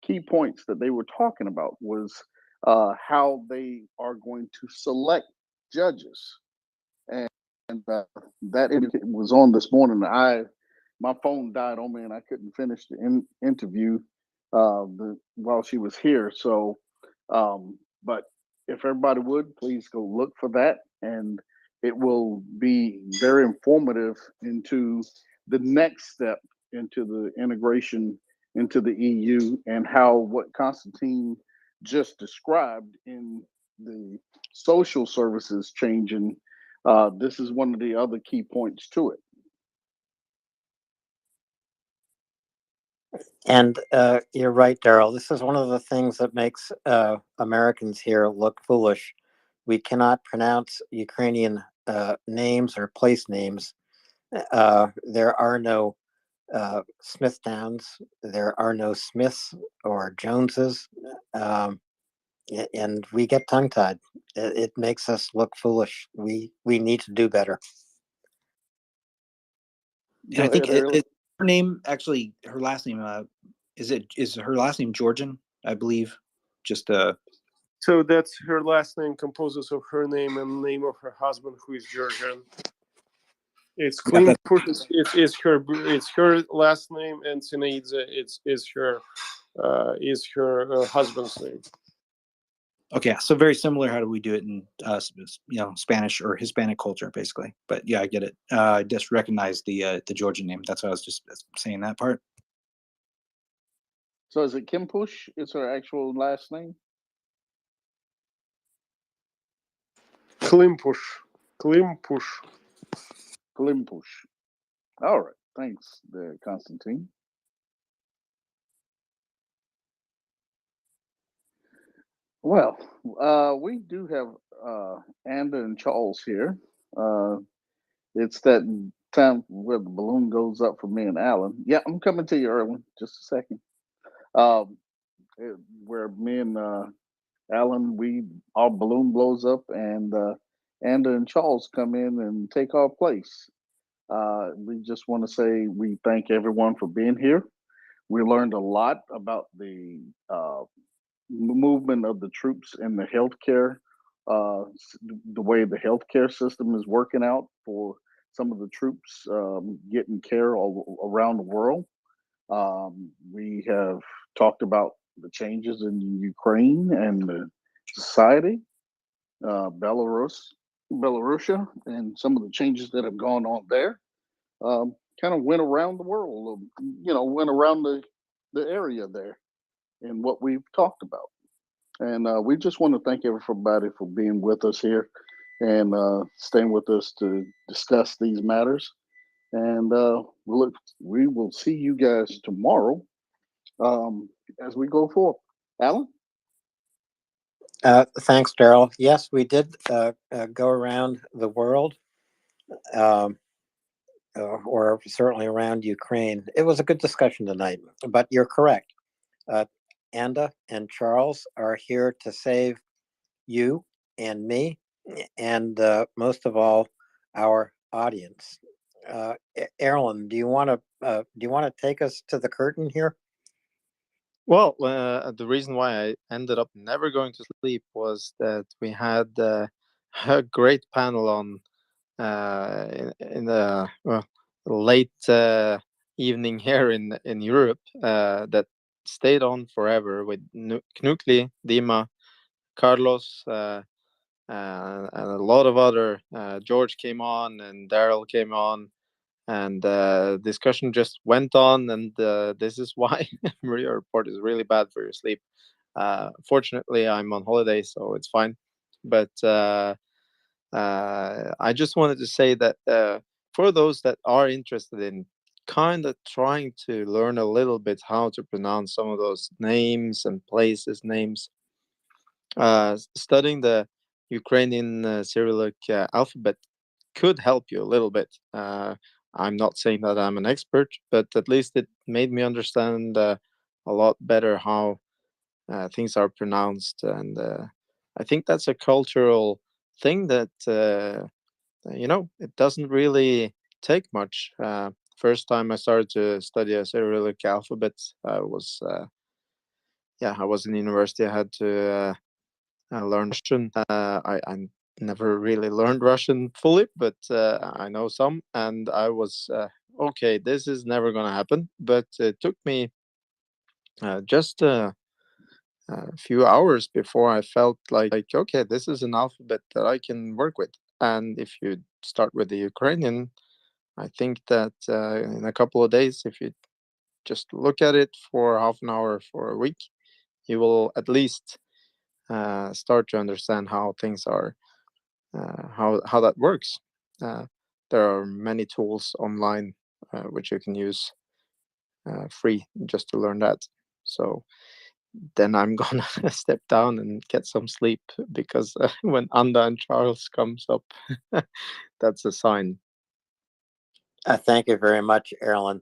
Speaker 18: key points that they were talking about was how they are going to select judges. And that was on this morning. My phone died on me and I couldn't finish the interview while she was here. So, but if everybody would please go look for that, and it will be very informative into the next step into the integration into the EU and how what Constantine just described in the social services changing. This is one of the other key points to it.
Speaker 13: And you're right, Daryl. This is one of the things that makes Americans here look foolish. We cannot pronounce Ukrainian names or place names. There are no Smithtowns. There are no Smiths or Joneses. And we get tongue-tied. It makes us look foolish. We need to do better.
Speaker 15: And I think her name, actually, her last name, is her last name Georgian, I believe. Just
Speaker 21: So that's her last name, composes of her name and name of her husband, who is Georgian. It's Klimpush. It's her last name, and Sinaidze is her husband's name.
Speaker 15: Okay, so very similar. How do we do it in Spanish or Hispanic culture, basically? But yeah, I get it. I just recognize the Georgian name. That's why I was just saying that part.
Speaker 18: So is it Kimpush? Is her actual last name?
Speaker 21: Klimpush.
Speaker 18: All right. Thanks, Constantine. Well, we do have Anda and Charles here. It's that time where the balloon goes up for me and Alan. Yeah, I'm coming to you, Erwin. Just a second. Where me and Alan, our balloon blows up, and Anda and Charles come in and take our place. We just want to say we thank everyone for being here. We learned a lot about the movement of the troops in the healthcare, the way the healthcare system is working out for some of the troops getting care all around the world. We have talked about the changes in Ukraine and the society, Belarusia, and some of the changes that have gone on there. Kind of went around the world, went around the area there and what we've talked about. And we just want to thank everybody for being with us here and staying with us to discuss these matters. And we will see you guys tomorrow as we go forward. Alan?
Speaker 13: Thanks, Daryl. Yes, we did go around the world, or certainly around Ukraine. It was a good discussion tonight, but you're correct. Anda and Charles are here to save you and me, and most of all, our audience. Erlen, do you want to take us to the curtain here?
Speaker 9: Well, the reason why I ended up never going to sleep was that we had a great panel on in the late evening here in Europe that stayed on forever with Knukli, Dima, Carlos, and a lot of other. George came on and Daryl came on, and discussion just went on, and this is why MriyaReport is really bad for your sleep. Fortunately, I'm on holiday, so it's fine. But I just wanted to say that for those that are interested in kind of trying to learn a little bit how to pronounce some of those names and places names, studying the Ukrainian Cyrillic alphabet could help you a little bit. I'm not saying that I'm an expert, but at least it made me understand a lot better how things are pronounced. And I think that's a cultural thing that, it doesn't really take much. First time I started to study a Cyrillic alphabet, I was in university. I had to learn Russian. I never really learned Russian fully, but I know some, and I was okay. This is never gonna happen. But it took me just a few hours before I felt like okay, this is an alphabet that I can work with. And if you start with the Ukrainian, I think that in a couple of days, if you just look at it for half an hour for a week, you will at least start to understand how things are, how that works. There are many tools online which you can use free just to learn that. So then I'm gonna step down and get some sleep because when Anda and Charles comes up, that's a sign.
Speaker 13: Thank you very much, Erlen.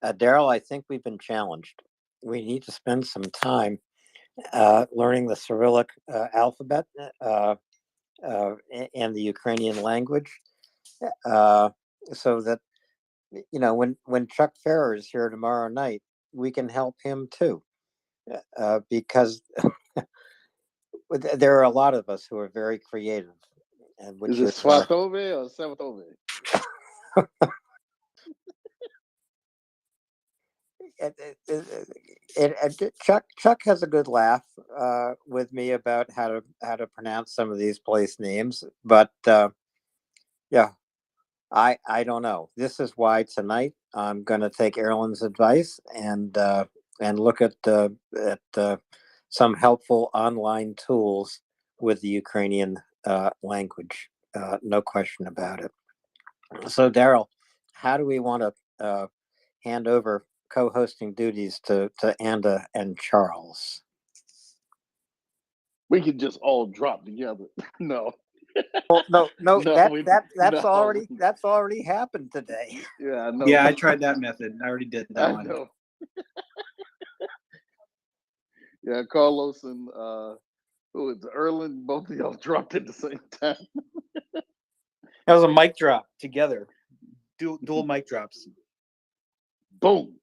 Speaker 13: Daryl, I think we've been challenged. We need to spend some time learning the Cyrillic alphabet and the Ukrainian language, so that when Chuck Ferrer is here tomorrow night, we can help him too, because there are a lot of us who are very creative. And which
Speaker 18: Is it Swatove or Savatove?
Speaker 13: Chuck has a good laugh with me about how to pronounce some of these place names, but yeah, I don't know. This is why tonight I'm going to take Erlen's advice and look at some helpful online tools with the Ukrainian language. No question about it. So, Daryl, how do we want to hand over co-hosting duties to Anda and Charles?
Speaker 18: We could just all drop together. No.
Speaker 13: Well, no,
Speaker 18: No,
Speaker 13: that's
Speaker 18: no.
Speaker 13: that's already happened today.
Speaker 18: Yeah, I know.
Speaker 15: Yeah, I tried that method. I already did that
Speaker 18: I
Speaker 15: one.
Speaker 18: know. Yeah, Carlos and who is Erlen, both of y'all dropped at the same time.
Speaker 15: That was a mic drop together. Dual mic drops.
Speaker 18: Boom.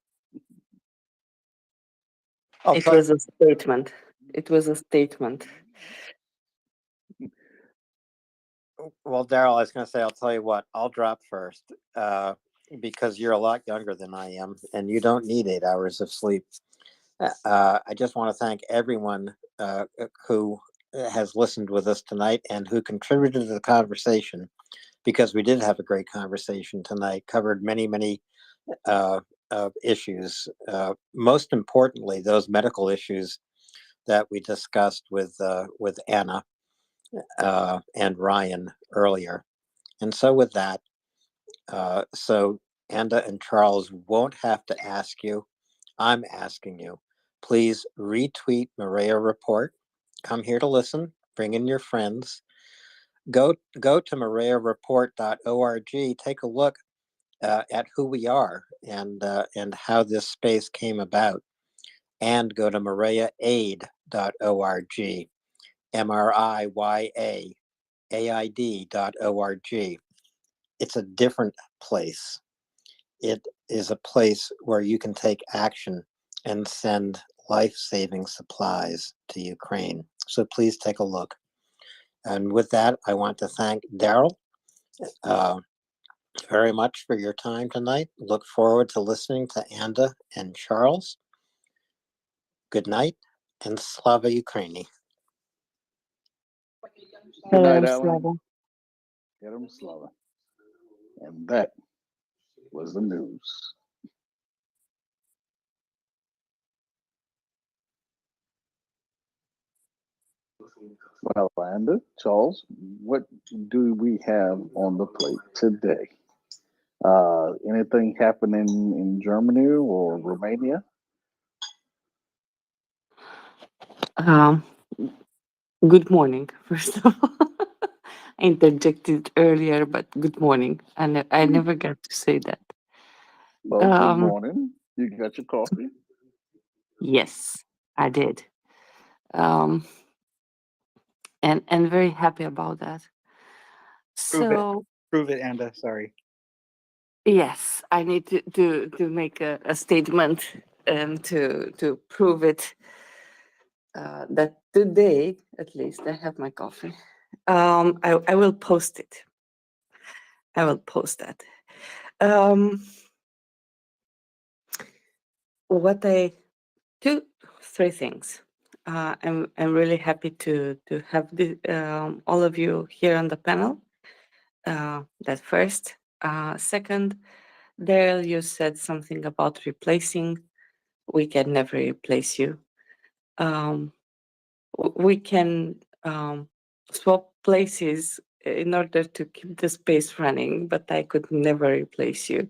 Speaker 19: It was a statement. It was a statement.
Speaker 13: Well, Daryl, I was going to say, I'll tell you what, I'll drop first because you're a lot younger than I am, and you don't need 8 hours of sleep. I just want to thank everyone who has listened with us tonight and who contributed to the conversation, because we did have a great conversation tonight, covered many, many issues. Most importantly, those medical issues that we discussed with Anna and Ryan earlier. And so with that, so Anda and Charles won't have to ask you. I'm asking you, please retweet MriyaReport. Come here to listen. Bring in your friends. Go to MriyaReport.org. Take a look at who we are and how this space came about. And go to MriyaAid.org. MriyaAid.org. It's a different place. It is a place where you can take action and send life-saving supplies to Ukraine. So please take a look. And with that, I want to thank Daryl very much for your time tonight. Look forward to listening to Anda and Charles. Good night, and Slava Ukraini.
Speaker 18: Good night, Alan. Get him, Slava. And that was the news. Well, Amanda, Charles, what do we have on the plate today? Anything happening in Germany or Romania?
Speaker 19: Um, Good morning, first of all. I interjected earlier, but good morning. And I never got to say that.
Speaker 18: Well, good morning. You got your coffee?
Speaker 19: Yes, I did. And very happy about that.
Speaker 15: Prove it.
Speaker 19: So
Speaker 15: Prove it, Anda. Sorry.
Speaker 19: yes, I need to make a statement and to prove it that today, at least, I have my coffee. I will post it. I will post that. What I three things. I'm really happy to have all of you here on the panel. That first. Second, Daryl, you said something about replacing. We can never replace you. We can swap places in order to keep the space running, but I could never replace you.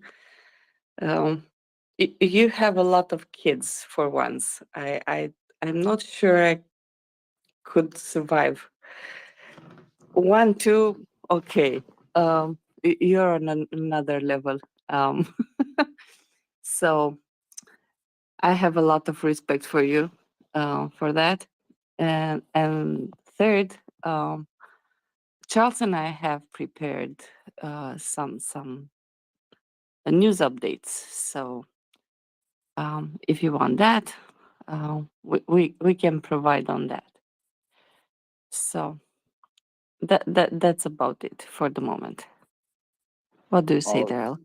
Speaker 19: You have a lot of kids for once. I'm not sure I could survive. 1, 2, okay. You're on another level. So I have a lot of respect for you for that. And third, Charles and I have prepared some news updates. So if you want that, we can provide on that. So that's about it for the moment. What do you say, Daryl?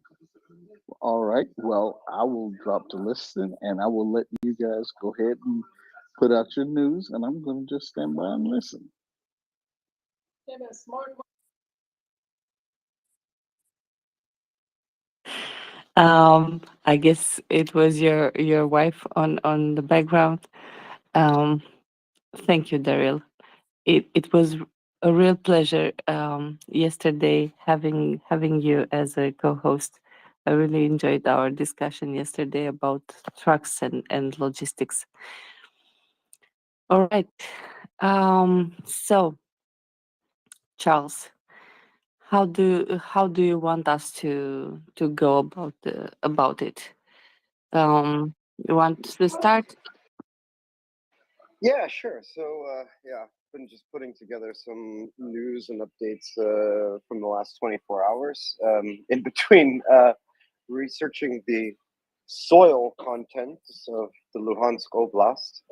Speaker 18: All right. Well, I will drop the listen and I will let you guys go ahead and put out your news, and I'm going to just stand by and listen.
Speaker 19: I guess it was your wife on the background. Thank you, Daryl. It was a real pleasure yesterday having you as a co-host. I really enjoyed our discussion yesterday about trucks and logistics. All right. So Charles, how do you want us to go about it? You want to start?
Speaker 6: Yeah, sure. So, yeah, been just putting together some news and updates from the last 24 hours. In between researching the soil contents of the Luhansk Oblast,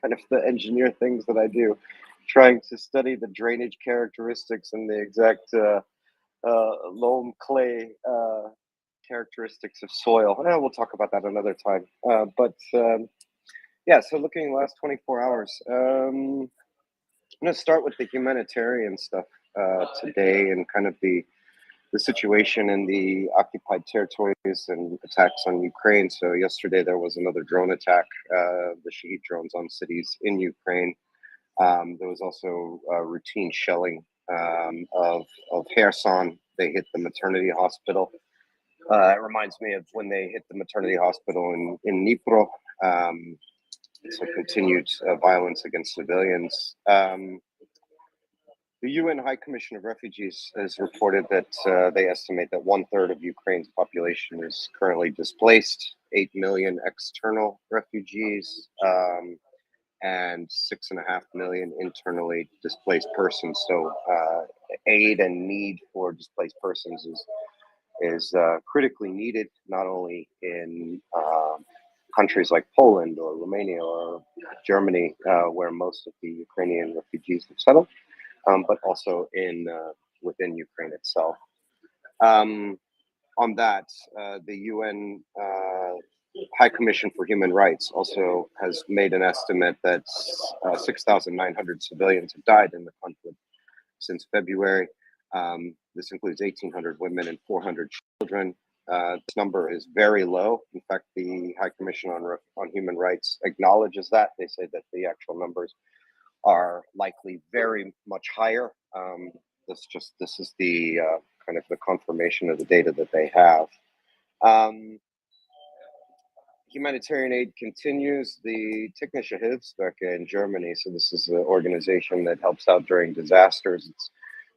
Speaker 6: kind of the engineer things that I do, trying to study the drainage characteristics and the exact loam clay characteristics of soil. We'll talk about that another time. Yeah, so looking last 24 hours, I'm going to start with the humanitarian stuff today and kind of the situation in the occupied territories and attacks on Ukraine. So yesterday there was another drone attack, the Shahid drones on cities in Ukraine. There was also routine shelling of Kherson. They hit the maternity hospital. It reminds me of when they hit the maternity hospital in Dnipro. So continued violence against civilians. The UN High Commission of Refugees has reported that they estimate that 1/3 of Ukraine's population is currently displaced, 8 million external refugees, and 6.5 million internally displaced persons. So aid and need for displaced persons is critically needed, not only in countries like Poland or Romania or Germany, where most of the Ukrainian refugees have settled, but also within Ukraine itself. On that, the UN High Commission for Human Rights also has made an estimate that 6,900 civilians have died in the conflict since February. This includes 1,800 women and 400 children. This number is very low. In fact, the High Commission on Human Rights acknowledges that. They say that the actual numbers are likely very much higher. This is the kind of the confirmation of the data that they have. Humanitarian aid continues. The Technische Hilfswerke in Germany, so this is an organization that helps out during disasters. It's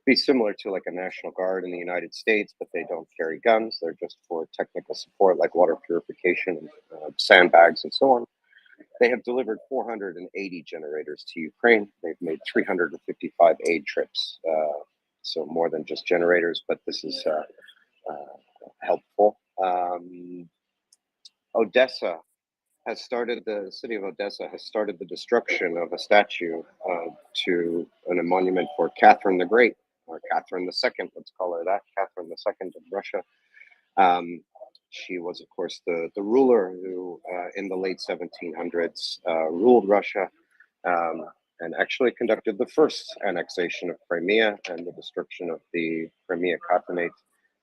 Speaker 6: be similar to like a National Guard in the United States, but they don't carry guns. They're just for technical support like water purification, sandbags, and so on. They have delivered 480 generators to Ukraine. They've made 355 aid trips, so more than just generators, but this is helpful. Odessa has started, the city of Odessa has started the destruction of a statue to a monument for Catherine the Great, or Catherine the Second, let's call her that, Catherine the Second of Russia. She was, of course, the ruler who, in the late 1700s, ruled Russia and actually conducted the first annexation of Crimea and the destruction of the Crimea Khaganate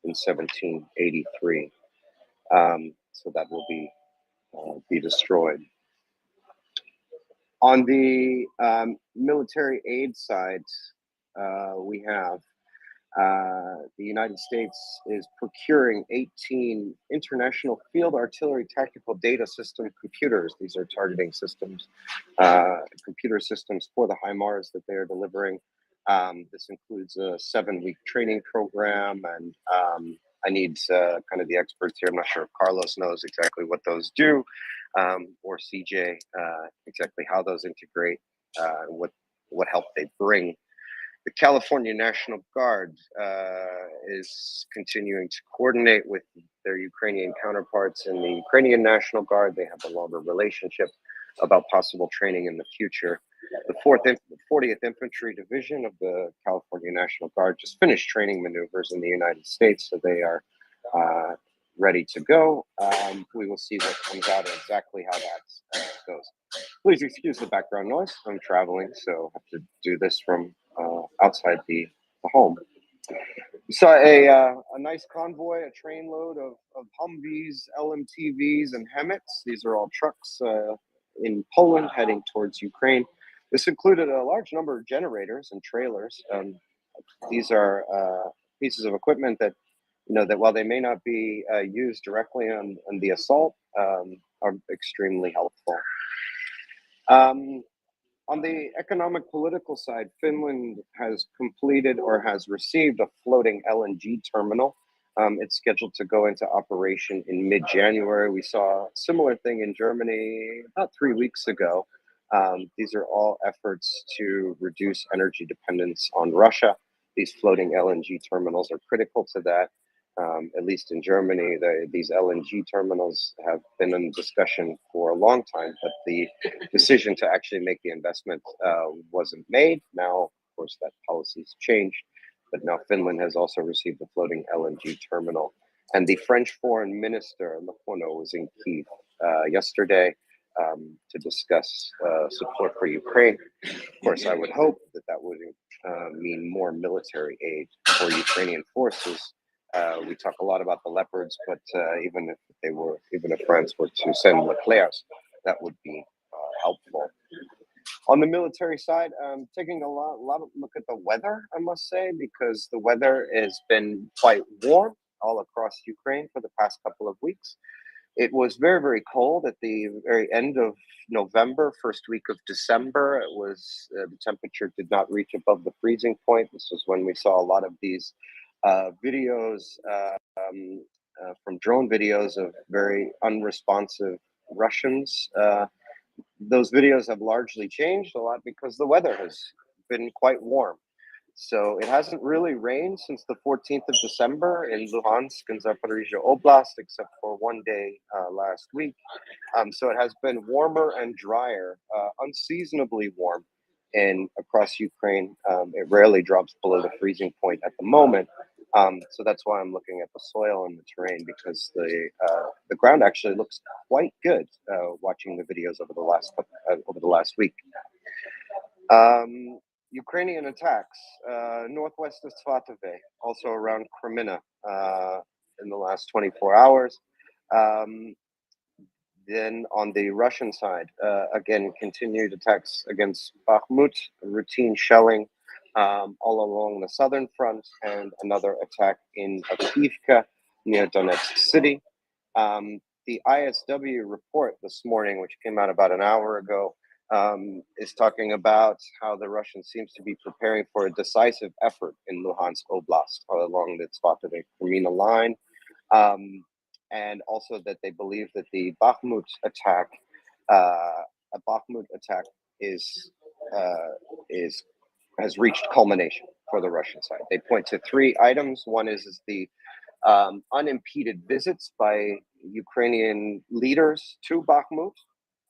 Speaker 6: in 1783. So that will be destroyed. On the military aid side, we have the United States is procuring 18 international field artillery tactical data system computers. These are targeting systems, computer systems for the HIMARS that they are delivering. This includes a 7-week training program, and I need kind of the experts here. I'm not sure if Carlos knows exactly what those do, or CJ, exactly how those integrate, what help they bring. The California National Guard is continuing to coordinate with their Ukrainian counterparts in the Ukrainian National Guard. They have a longer relationship about possible training in the future. The 40th Infantry Division of the California National Guard just finished training maneuvers in the United States, so they are ready to go. We will see what comes out of exactly how that goes. Please excuse the background noise. I'm traveling, so I have to do this from outside the home. We saw a nice convoy, a trainload of Humvees, LMTVs, and Hemets. These are all trucks in Poland heading towards Ukraine. This included a large number of generators and trailers. These are pieces of equipment that, that while they may not be used directly on the assault, are extremely helpful. On the economic political side, Finland has completed or has received a floating LNG terminal. It's scheduled to go into operation in mid-January. We saw a similar thing in Germany about 3 weeks ago. These are all efforts to reduce energy dependence on Russia. These floating LNG terminals are critical to that. At least in Germany, these LNG terminals have been in discussion for a long time, but the decision to actually make the investment wasn't made. Now, of course, that policy's changed, but now Finland has also received a floating LNG terminal. And the French foreign minister, Lecourneau, was in Kyiv yesterday to discuss support for Ukraine. Of course, I would hope that that would mean more military aid for Ukrainian forces. We talk a lot about the Leopards, but even if France were to send Leclercs, that would be helpful. On the military side, taking a lot of look at the weather, I must say, because the weather has been quite warm all across Ukraine for the past couple of weeks. It was very, very cold at the very end of November, first week of December. It was the temperature did not reach above the freezing point. This was when we saw a lot of these videos from drone videos of very unresponsive Russians. Those videos have largely changed a lot because the weather has been quite warm. So it hasn't really rained since the 14th of December in Luhansk and Zaporizhzhia Oblast, except for one day last week. So it has been warmer and drier, unseasonably warm across Ukraine. It rarely drops below the freezing point at the moment. So that's why I'm looking at the soil and the terrain, because the ground actually looks quite good watching the videos over the last week. Ukrainian attacks, northwest of Svatove, also around Kreminna. in the last 24 hours. Then on the Russian side, again, continued attacks against Bakhmut, routine shelling all along the southern front, and another attack in Avdiivka near Donetsk city. The ISW report this morning, which came out about an hour ago, is talking about how the Russians seems to be preparing for a decisive effort in Luhansk Oblast along the Svatove-Kremina line. And also that they believe that the Bakhmut attack, has reached culmination for the Russian side. They point to three items. One is the unimpeded visits by Ukrainian leaders to Bakhmut.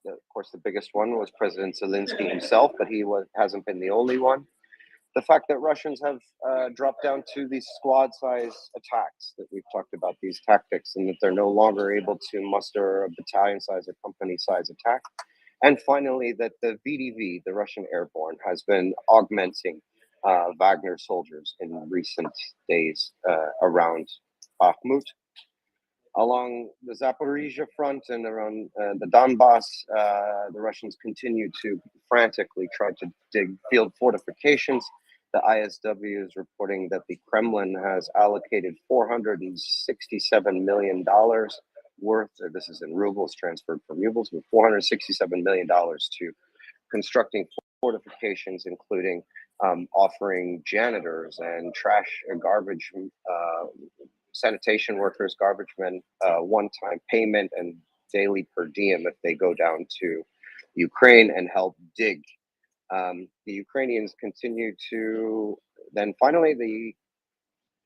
Speaker 6: Of course, the biggest one was President Zelensky himself, but he hasn't been the only one. The fact that Russians have dropped down to these squad size attacks that we've talked about, these tactics, and that they're no longer able to muster a battalion size or company size attack. And finally, that the VDV, the Russian airborne, has been augmenting Wagner soldiers in recent days around Bakhmut. Along the Zaporizhia front and around the Donbass, the Russians continue to frantically try to dig field fortifications. The ISW is reporting that the Kremlin has allocated $467 million worth, this is in rubles, transferred from rubles, but $467 million to constructing fortifications, including offering janitors and trash and garbage, sanitation workers, garbage men, one-time payment and daily per diem if they go down to Ukraine and help dig. The Ukrainians continue to, then finally the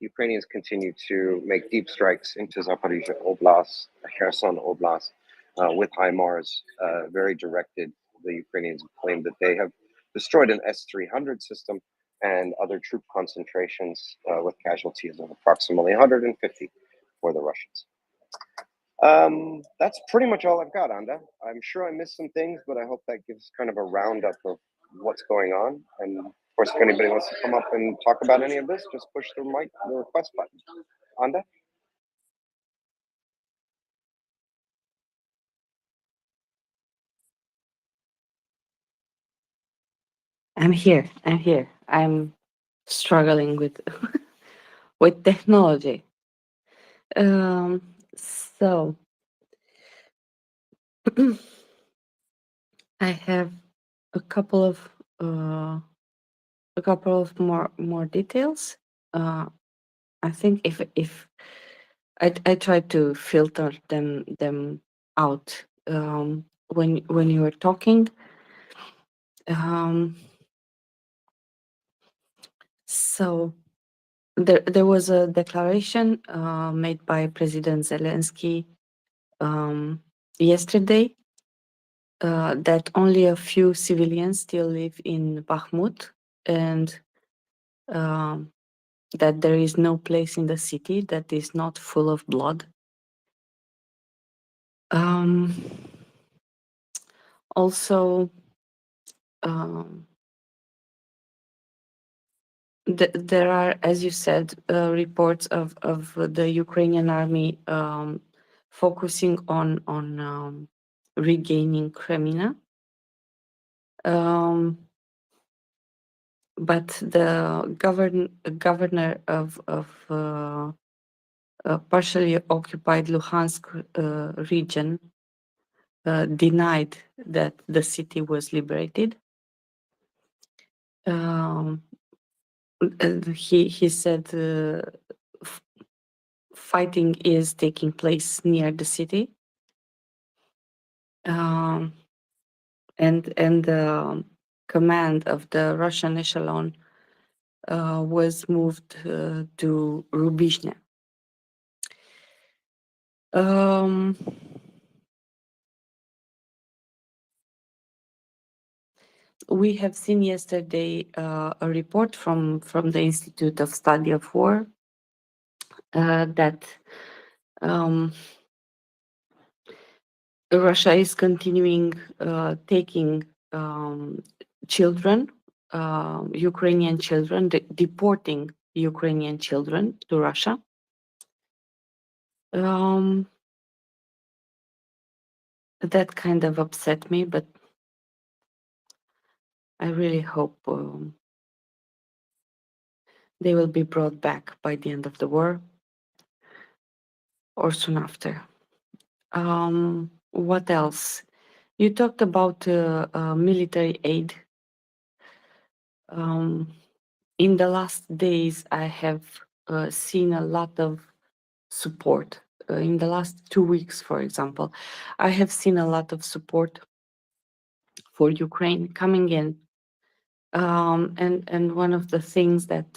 Speaker 6: Ukrainians continue to make deep strikes into Zaporizhia Oblast, Kherson Oblast, with HIMARS, very directed. The Ukrainians claim that they have destroyed an S-300 system and other troop concentrations with casualties of approximately 150 for the Russians. That's pretty much all I've got, Anda. I'm sure I missed some things, but I hope that gives kind of a roundup of what's going on. And of course, if anybody wants to come up and talk about any of this, just push the request button. Anda?
Speaker 19: I'm here. I'm struggling with with technology. So I have a couple of more details. I think if I try to filter them out when you were talking. So there was a declaration made by President Zelensky yesterday that only a few civilians still live in Bakhmut, and that there is no place in the city that is not full of blood. Also, there are, as you said, reports of the Ukrainian army focusing on regaining Crimea. But the governor of partially occupied Luhansk region denied that the city was liberated. He said fighting is taking place near the city, and the command of the Russian echelon was moved to Rubizhne. We have seen yesterday a report from the Institute of Study of War that Russia is continuing taking children, Ukrainian children, deporting Ukrainian children to Russia. That kind of upset me, but I really hope they will be brought back by the end of the war or soon after. What else? You talked about military aid. In the last days, I have seen a lot of support. In the last 2 weeks, for example, I have seen a lot of support for Ukraine coming in. And one of the things that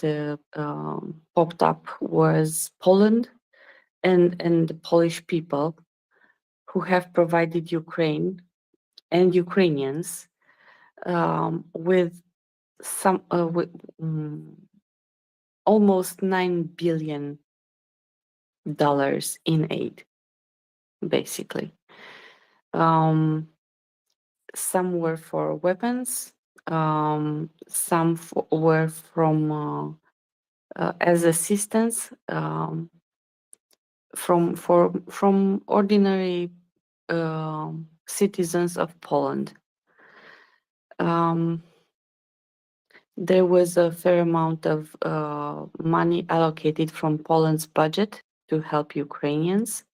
Speaker 19: popped up was Poland and the Polish people who have provided Ukraine and Ukrainians with some almost $9 billion in aid, basically. Some were for weapons, some were from as assistance from ordinary citizens of Poland. There was a fair amount of money allocated from Poland's budget to help Ukrainians.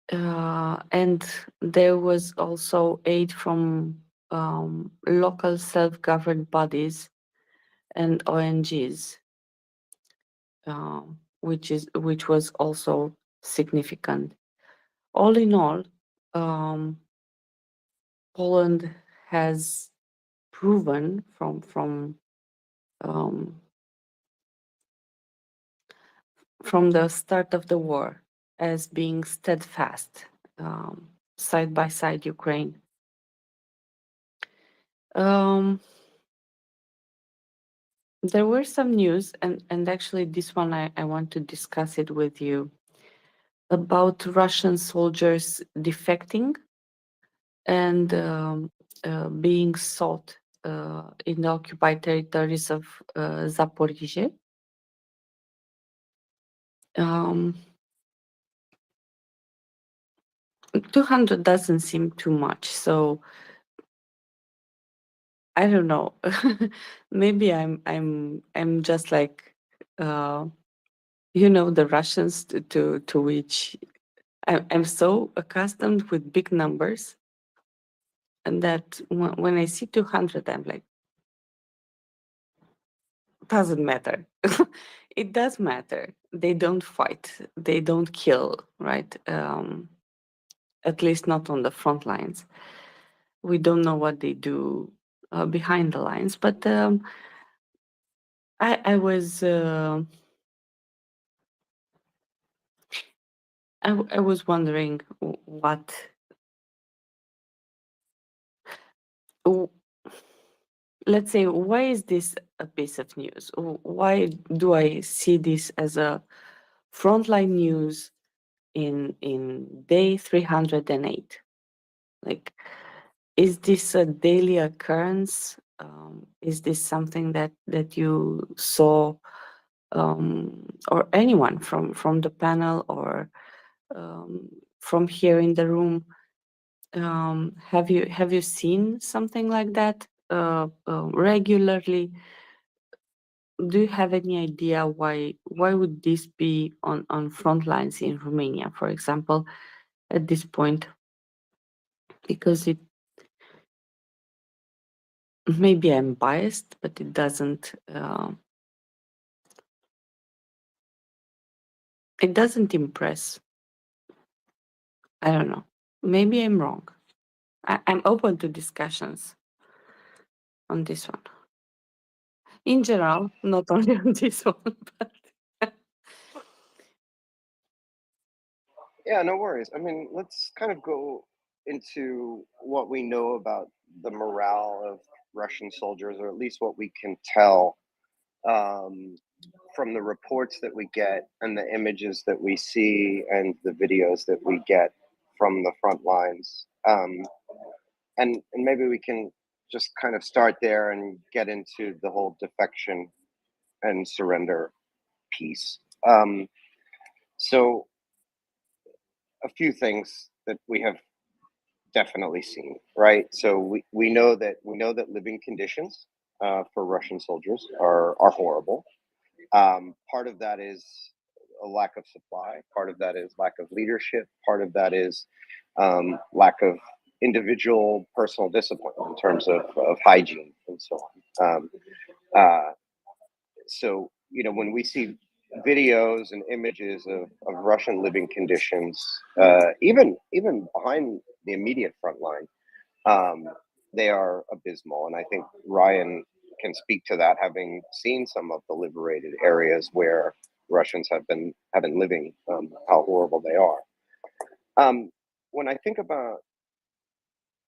Speaker 19: And there was also aid from local self-governed bodies and ONGs, which was also significant. All in all, Poland has proven from the start of the war as being steadfast, side by side Ukraine. There were some news, and actually this one I want to discuss it with you, about Russian soldiers defecting and being sought in the occupied territories of Zaporizhzhia. 200 doesn't seem too much, so I don't know. Maybe I'm just like the Russians to which I'm so accustomed with big numbers, and that when I see 200, I'm like, doesn't matter. It does matter. They don't fight. They don't kill, right? At least not on the front lines. We don't know what they do behind the lines, but I was I was wondering what. Let's say, why is this a piece of news? Why do I see this as a frontline news in day 308? Like, is this a daily occurrence? Is this something that you saw, or anyone from the panel or from here in the room? Have you seen something like that regularly? Do you have any idea why would this be on front lines in Romania, for example, at this point? Because maybe I'm biased, but it doesn't impress. I don't know. Maybe I'm wrong. I'm open to discussions on this one. In general, not only on this one, but
Speaker 6: Yeah, no worries. I mean, let's kind of go into what we know about the morale of Russian soldiers, or at least what we can tell from the reports that we get and the images that we see and the videos that we get from the front lines. And maybe we can just kind of start there and get into the whole defection and surrender piece. So a few things that we have definitely seen, right? So we know that living conditions for Russian soldiers are horrible. Part of that is a lack of supply. Part of that is lack of leadership. Part of that is lack of individual personal discipline in terms of hygiene and so on. So, you know, when we see videos and images of Russian living conditions, even behind the immediate front line, they are abysmal. And I think Ryan can speak to that, having seen some of the liberated areas where Russians have been living, how horrible they are. When I think about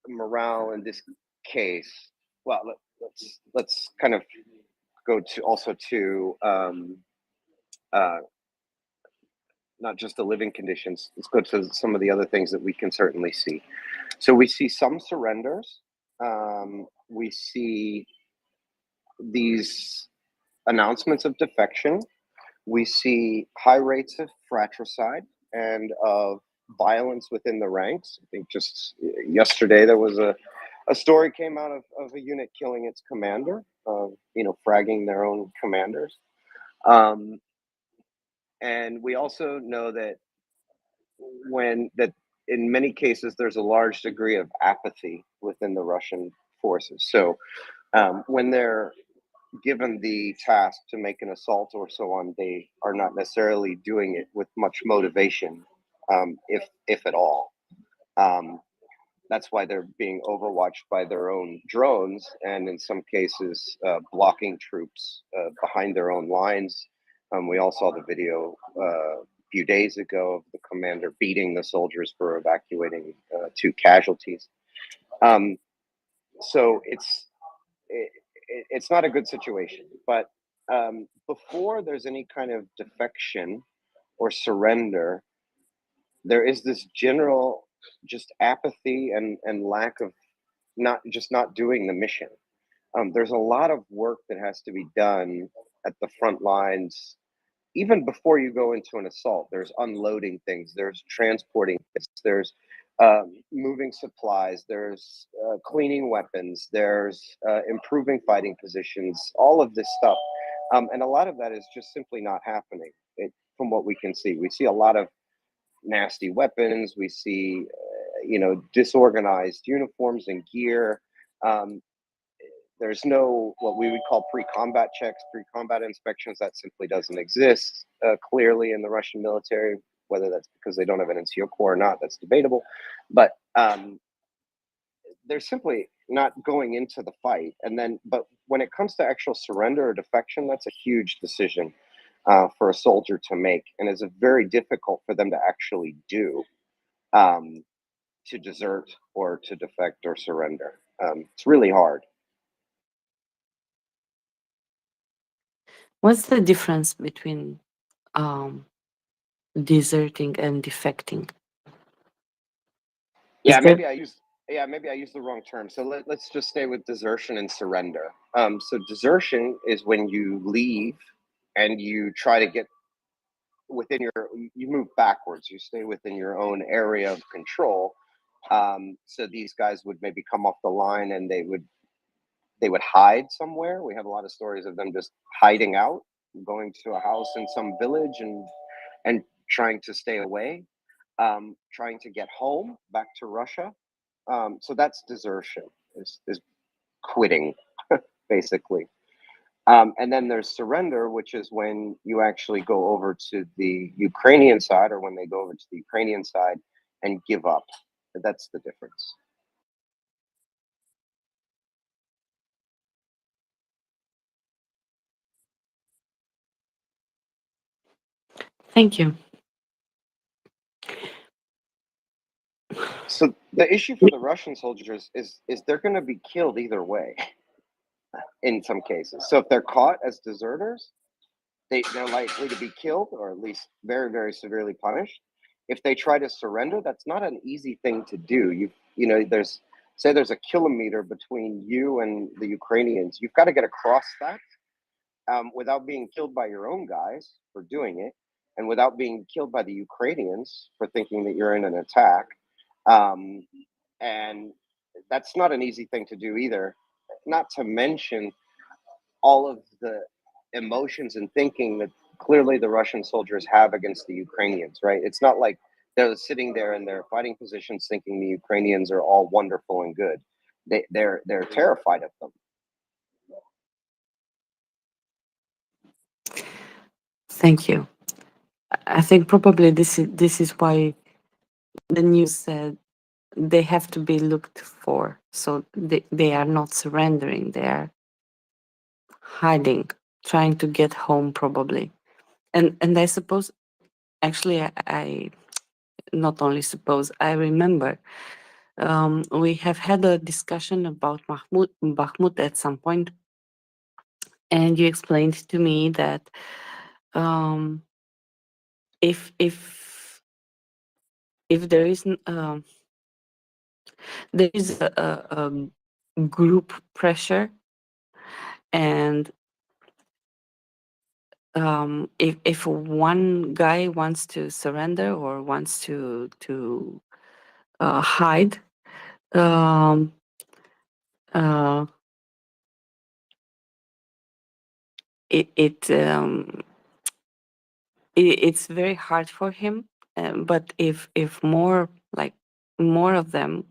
Speaker 6: morale in this case, well, let's kind of go to also to not just the living conditions. Let's go to some of the other things that we can certainly see. So we see some surrenders. We see these announcements of defection. We see high rates of fratricide and of violence within the ranks. I think just yesterday there was a story came out of a unit killing its commander, you know, fragging their own commanders. And we also know that in many cases there's a large degree of apathy within the Russian forces. So when they're given the task to make an assault or so on, they are not necessarily doing it with much motivation, if at all. That's why they're being overwatched by their own drones, and in some cases, blocking troops behind their own lines. We all saw the video a few days ago of the commander beating the soldiers for evacuating 2 casualties. So it's not a good situation. But before there's any kind of defection or surrender, there is this general just apathy and lack of not doing the mission. There's a lot of work that has to be done at the front lines. Even before you go into an assault, there's unloading things, there's transporting things, there's moving supplies, there's cleaning weapons, there's improving fighting positions, all of this stuff. And a lot of that is just simply not happening from what we can see. We see a lot of nasty weapons. We see, you know, disorganized uniforms and gear. There's no what we would call pre-combat checks, pre-combat inspections. That simply doesn't exist clearly in the Russian military. Whether that's because they don't have an NCO corps or not, that's debatable. But they're simply not going into the fight. But when it comes to actual surrender or defection, that's a huge decision for a soldier to make, and is very difficult for them to actually do, to desert or to defect or surrender. It's really hard.
Speaker 19: What's the difference between deserting and defecting?
Speaker 6: Yeah, maybe I used the wrong term. So let's just stay with desertion and surrender. So desertion is when you leave and you try to get within you move backwards. You stay within your own area of control. So these guys would maybe come off the line and they would hide somewhere. We have a lot of stories of them just hiding out, going to a house in some village and trying to stay away, trying to get home back to Russia. So that's desertion, is quitting, basically. And then there's surrender, which is when you actually go over to the Ukrainian side, or when they go over to the Ukrainian side and give up. That's the difference.
Speaker 19: Thank you.
Speaker 6: So the issue for the Russian soldiers is they're going to be killed either way in some cases. So if they're caught as deserters, they're likely to be killed, or at least very, very severely punished. If they try to surrender, that's not an easy thing to do. You know, there's a kilometer between you and the Ukrainians. You've got to get across that without being killed by your own guys for doing it. and without being killed by the Ukrainians for thinking that you're in an attack. And that's not an easy thing to do either. Not to mention all of the emotions and thinking that clearly the Russian soldiers have against the Ukrainians, right? It's not like they're sitting there in their fighting positions thinking the Ukrainians are all wonderful and good. They're terrified of them.
Speaker 19: Thank you. I think probably this is why the news said they have to be looked for. So they are not surrendering. They are hiding, trying to get home probably. And I suppose, actually, I not only suppose, I remember we have had a discussion about Bakhmut at some point, and you explained to me that if there is a group pressure, and if one guy wants to surrender or wants to hide, um, uh, it's very hard for him. But if more of them,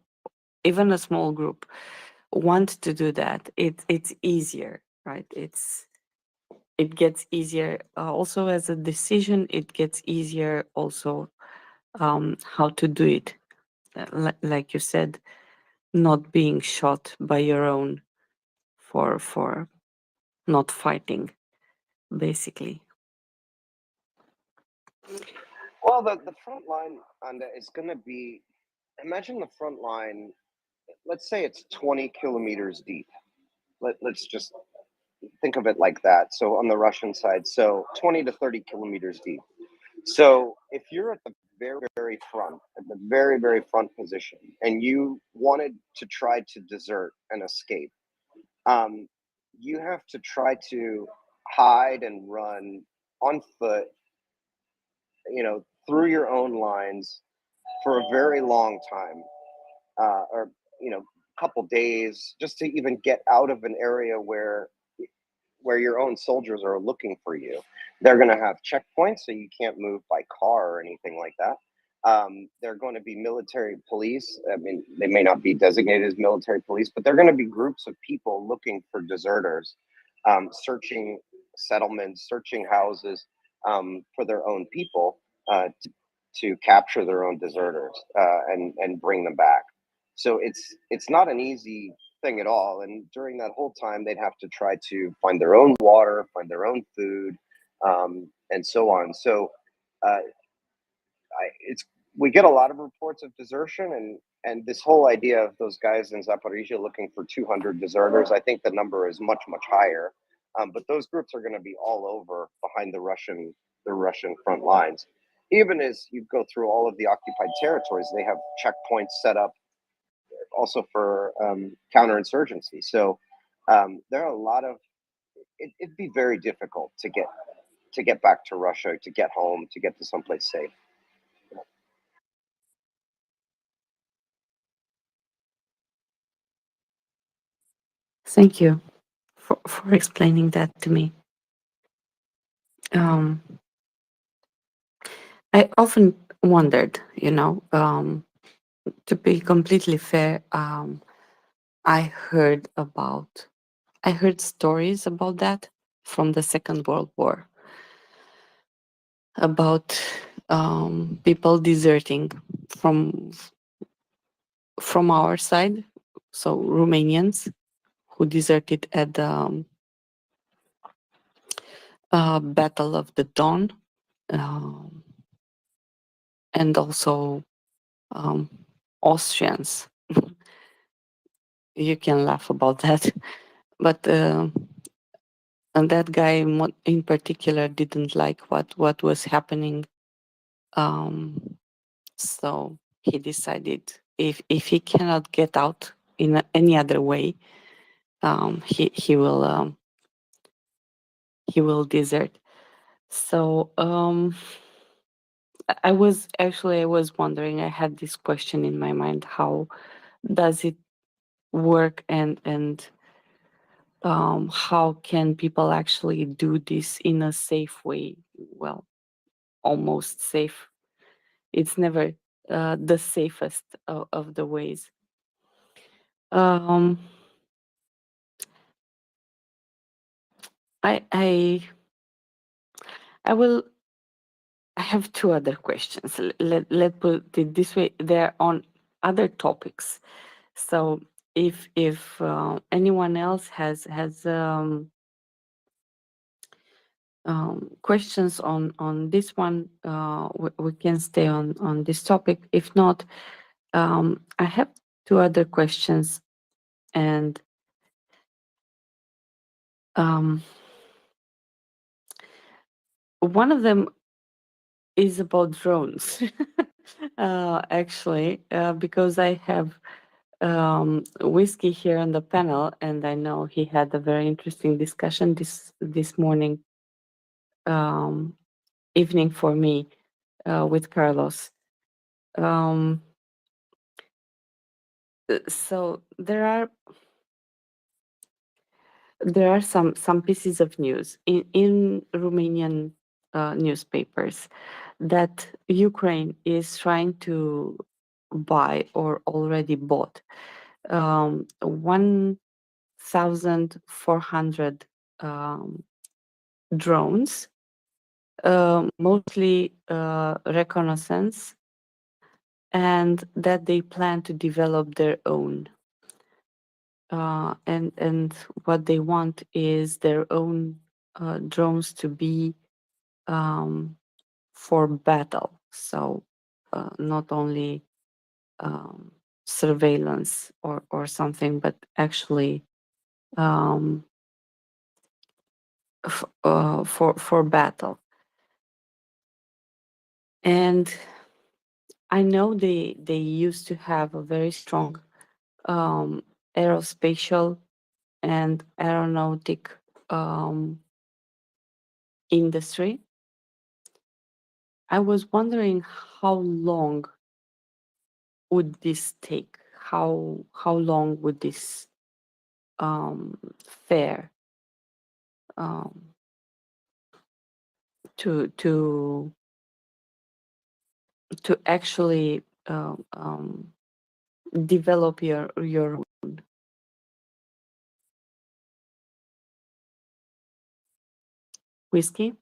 Speaker 19: even a small group, want to do that, it's easier, right? It gets easier also as a decision. It gets easier also how to do it. Like you said, not being shot by your own for not fighting, basically.
Speaker 6: Well, the front line on that is going to be, imagine the front line, let's say it's 20 kilometers deep. Let's just think of it like that. So on the Russian side, so 20 to 30 kilometers deep. So if you're at the very, very front, at the very, very front position, and you wanted to try to desert and escape, you have to try to hide and run on foot, through your own lines for a very long time, or couple days, just to even get out of an area where your own soldiers are looking for you. They're going to have checkpoints, so you can't move by car or anything like that. They're going to be military police. I mean, they may not be designated as military police, but they're going to be groups of people looking for deserters, searching settlements, searching houses for their own people, to capture their own deserters and bring them back. So it's not an easy thing at all. And during that whole time, they'd have to try to find their own water, find their own food, and so on. So we get a lot of reports of desertion, and this whole idea of those guys in Zaporizhia looking for 200 deserters, I think the number is much, much higher. But those groups are going to be all over behind the Russian front lines. Even as you go through all of the occupied territories, they have checkpoints set up also for counterinsurgency. So there are a lot of, it'd be very difficult to get back to Russia, to get home, to get to someplace safe.
Speaker 19: Thank you for explaining that to me. I often wondered, to be completely fair, I heard stories about that from the Second World War, about people deserting from our side, so Romanians who deserted at the Battle of the Don, and also Austrians. You can laugh about that, but and that guy in particular didn't like what was happening, so he decided if he cannot get out in any other way, he will desert. So I was wondering, I had this question in my mind, how does it work, and how can people actually do this in a safe way? Well, almost safe. It's never the safest of the ways. Um, I will. I have two other questions. Let put it this way: they're on other topics. So if anyone else has questions on this one, we can stay on this topic. If not, I have two other questions, and one of them is about drones. Actually, because I have Whiskey here on the panel, and I know he had a very interesting discussion this morning, evening for me, with Carlos. So there are some pieces of news in Romanian newspapers that Ukraine is trying to buy or already bought 1,400 drones, mostly reconnaissance, and that they plan to develop their own. And what they want is their own drones to be for battle. So not only surveillance or something, but actually for battle. And I know they used to have a very strong aerospatial and aeronautic industry. I was wondering how long would this take? How long would this fare to actually develop your own? Whiskey?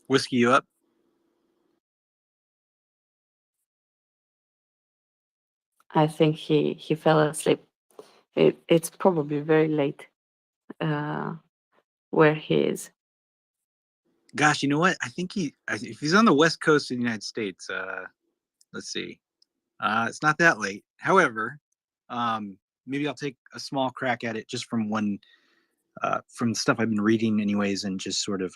Speaker 15: Whiskey, you up?
Speaker 19: I think he fell asleep. It's probably very late where he is.
Speaker 15: Gosh, you know what? I think if he's on the west coast of the United States, let's see, it's not that late. However, maybe I'll take a small crack at it just from from the stuff I've been reading, anyways, and just sort of.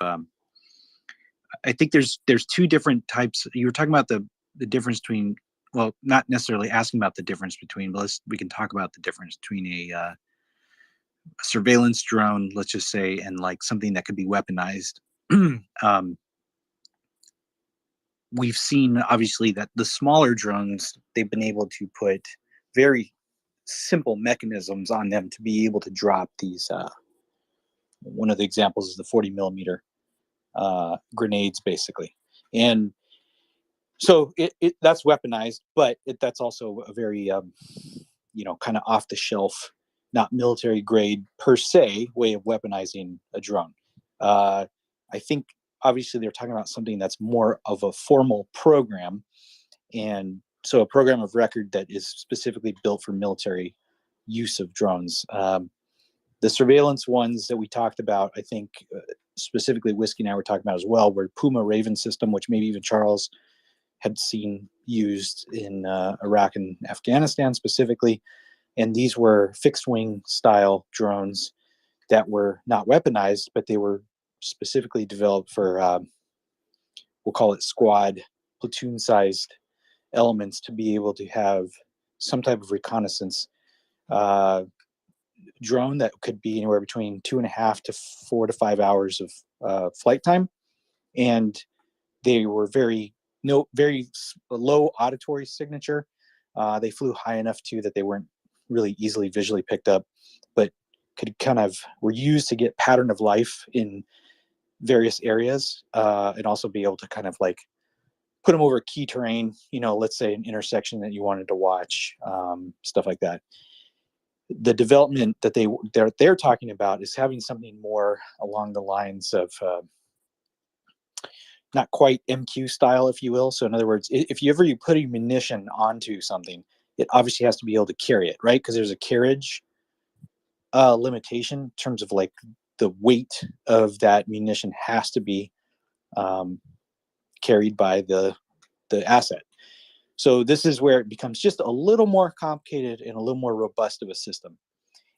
Speaker 15: I think there's two different types. You were talking about the difference between, well, not necessarily asking about the difference between, but we can talk about the difference between a surveillance drone, let's just say, and like something that could be weaponized. We've seen obviously that the smaller drones, they've been able to put very simple mechanisms on them to be able to drop these. One of the examples is the 40 millimeter grenades, basically, and so that's weaponized, but that's also a very kind of off the shelf, not military grade per se way of weaponizing a drone. I think obviously they're talking about something that's more of a formal program, and so a program of record that is specifically built for military use of drones. The surveillance ones that we talked about, I think specifically Whiskey and I were talking about as well, were Puma Raven system, which maybe even Charles had seen used in Iraq and Afghanistan specifically. And these were fixed wing style drones that were not weaponized, but they were specifically developed for, we'll call it squad, platoon sized elements to be able to have some type of reconnaissance drone that could be anywhere between 2.5 to 4 to 5 hours of flight time, and they were very low auditory signature. They flew high enough too that they weren't really easily visually picked up, but were used to get pattern of life in various areas, and also be able to kind of like put them over key terrain, let's say an intersection that you wanted to watch, stuff like that. The development that they're talking about is having something more along the lines of not quite MQ style, if you will. So in other words, if you put a munition onto something, it obviously has to be able to carry it, right? Because there's a carriage limitation in terms of like the weight of that munition has to be carried by the asset. So this is where it becomes just a little more complicated and a little more robust of a system.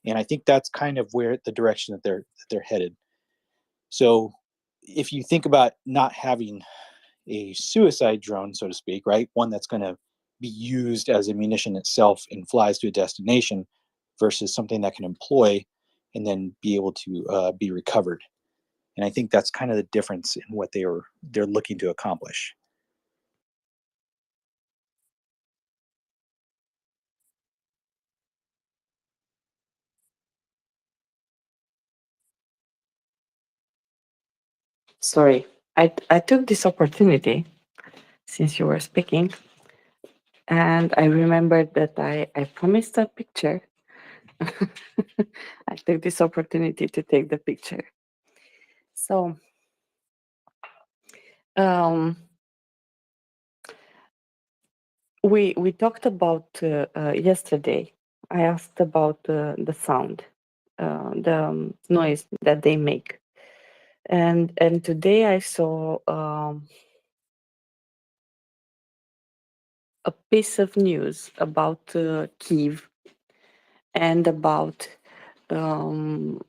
Speaker 15: And I think that's kind of where the direction that they're headed. So if you think about not having a suicide drone, so to speak, right? One that's going to be used as a munition itself and flies to a destination versus something that can employ and then be able to be recovered. And I think that's kind of the difference in what they're looking to accomplish.
Speaker 19: Sorry, I took this opportunity since you were speaking, and I remembered that I promised a picture. I took this opportunity to take the picture. So, we talked about yesterday. I asked about the sound, the noise that they make, and today I saw a piece of news about Kyiv and about them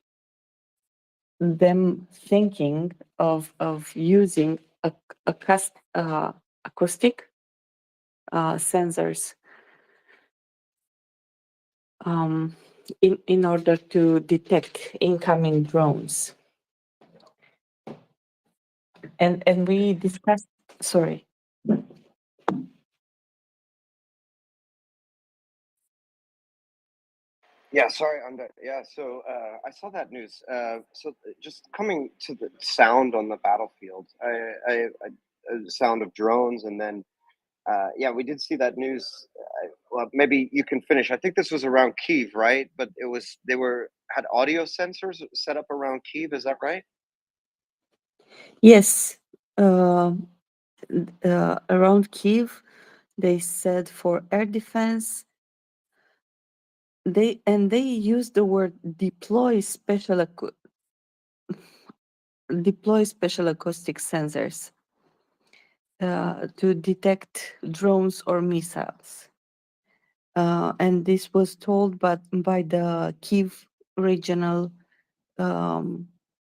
Speaker 19: thinking of using acoustic sensors in order to detect incoming drones. And we discussed. Sorry.
Speaker 6: Yeah, sorry, yeah. So I saw that news. So just coming to the sound on the battlefield, sound of drones, and then yeah, we did see that news. Well, maybe you can finish. I think this was around Kyiv, right? But they had audio sensors set up around Kyiv. Is that right?
Speaker 19: Yes. Around Kyiv, they said for air defense. They used the word deploy special acoustic sensors to detect drones or missiles. And this was told by the Kyiv regional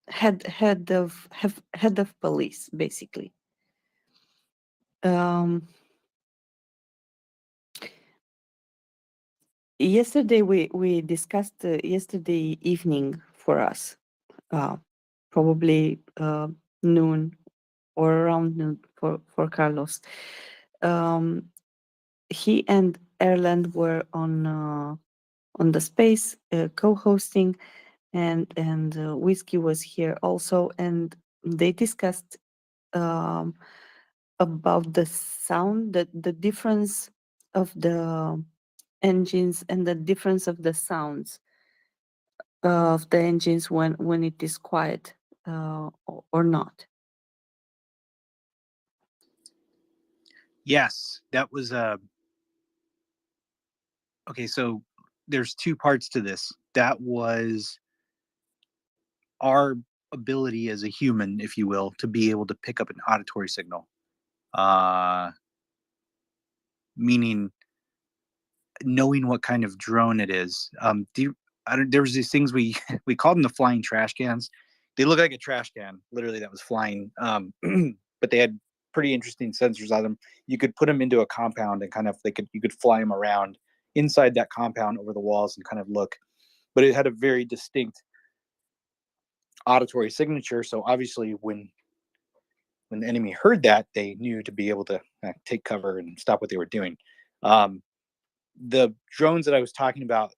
Speaker 19: head of police, basically. Yesterday we discussed yesterday evening for us, probably noon or around noon for Carlos. He and Erland were on the space co-hosting, and Whiskey was here also, and they discussed about the sound, the difference of the engines and the difference of the sounds of the engines when it is quiet or not.
Speaker 15: Yes, that was okay. So there's two parts to this. That was our ability as a human, if you will, to be able to pick up an auditory signal. Meaning knowing what kind of drone it is. There was these things we called them the flying trash cans. They look like a trash can, literally, that was flying. But they had pretty interesting sensors on them. You could put them into a compound and kind of you could fly them around inside that compound over the walls and kind of look. But it had a very distinct auditory signature. So obviously when the enemy heard that, they knew to be able to take cover and stop what they were doing. The drones that I was talking about,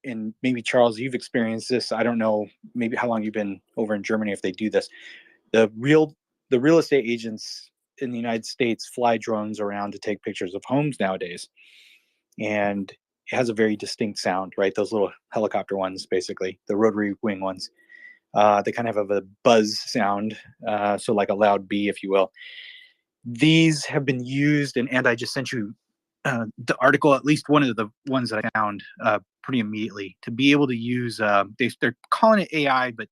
Speaker 15: and maybe Charles, you've experienced this. I don't know, maybe how long you've been over in Germany if they do this. The real estate agents in the United States fly drones around to take pictures of homes nowadays. And it has a very distinct sound, right? Those little helicopter ones, basically, the rotary wing ones. They kind of have a buzz sound, so like a loud B, if you will. These have been used, and I just sent you the article, at least one of the ones that I found pretty immediately, to be able to use, they're calling it AI, but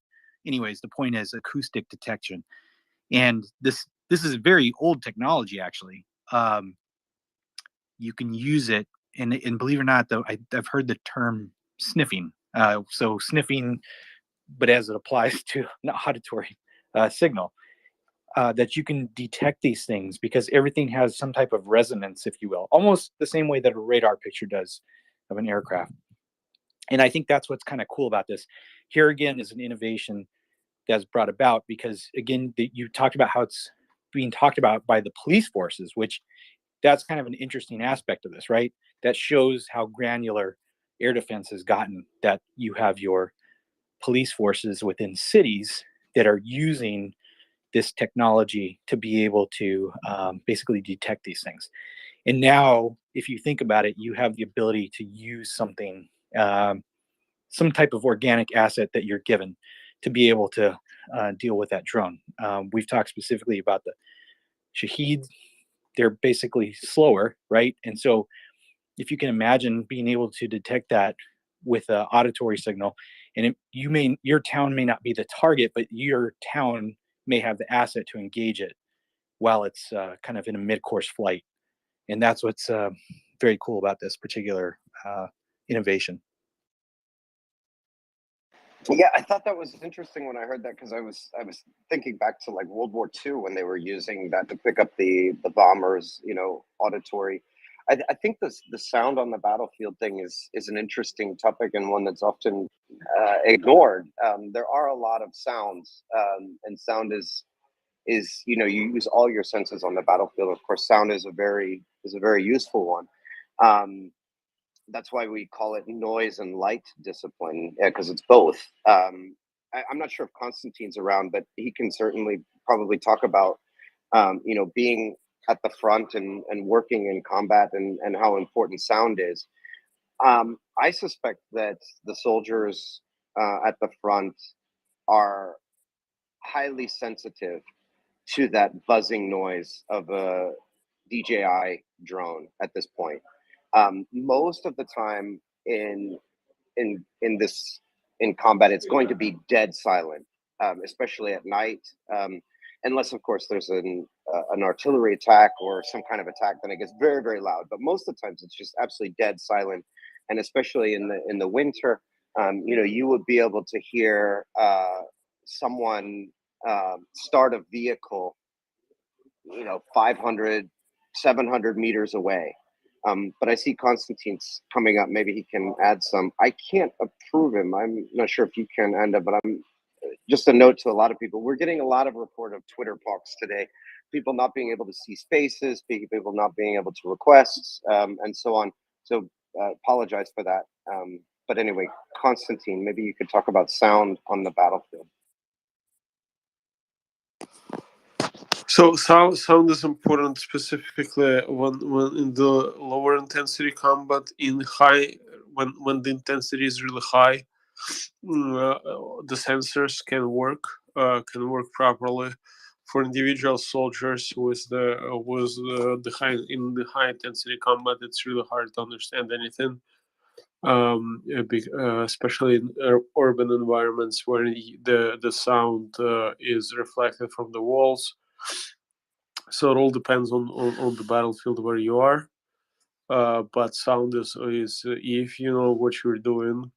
Speaker 15: anyways, the point is acoustic detection. And this is very old technology, actually. You can use it, and believe it or not, though, I've heard the term sniffing. So sniffing, but as it applies to an auditory signal, that you can detect these things because everything has some type of resonance, if you will, almost the same way that a radar picture does of an aircraft. And I think that's what's kind of cool about this. Here again is an innovation that's brought about because, again, you talked about how it's being talked about by the police forces, which that's kind of an interesting aspect of this, right? That shows how granular air defense has gotten, that you have your police forces within cities that are using this technology to be able to basically detect these things. And now, if you think about it, you have the ability to use something, some type of organic asset that you're given to be able to deal with that drone. We've talked specifically about the Shaheed. They're basically slower, right? And so if you can imagine being able to detect that with an auditory signal, and your town may not be the target, but your town may have the asset to engage it while it's kind of in a mid-course flight. And that's what's very cool about this particular innovation.
Speaker 6: Yeah, I thought that was interesting when I heard that because I was thinking back to like World War II when they were using that to pick up the bombers, auditory. I think the sound on the battlefield thing is an interesting topic and one that's often ignored. There are a lot of sounds, and sound is you use all your senses on the battlefield. Of course, sound is a very useful one. That's why we call it noise and light discipline, because it's both. I'm not sure if Konstantine's around, but he can certainly probably talk about being at the front and working in combat and how important sound is. I suspect that the soldiers at the front are highly sensitive to that buzzing noise of a DJI drone at this point. Most of the time in combat, it's going to be dead silent, especially at night, unless of course there's an artillery attack or some kind of attack. Then it gets very, very loud. But most of the times it's just absolutely dead silent, and especially in the winter, you would be able to hear someone start a vehicle 500 700 meters away. But I see Konstantine's coming up. Maybe he can add some. I can't approve him. I'm not sure if you can, Anda, but I'm just a note to a lot of people. We're getting a lot of report of Twitter pox today. People not being able to see spaces, people not being able to request, and so on. So apologize for that. But anyway, Konstantin, maybe you could talk about sound on the battlefield.
Speaker 21: So sound is important, specifically when in the lower intensity combat. When the intensity is really high, the sensors can work properly. For individual soldiers with the high intensity combat, it's really hard to understand anything. Especially in urban environments where the sound is reflected from the walls. So it all depends on the battlefield where you are. But sound is if you know what you're doing,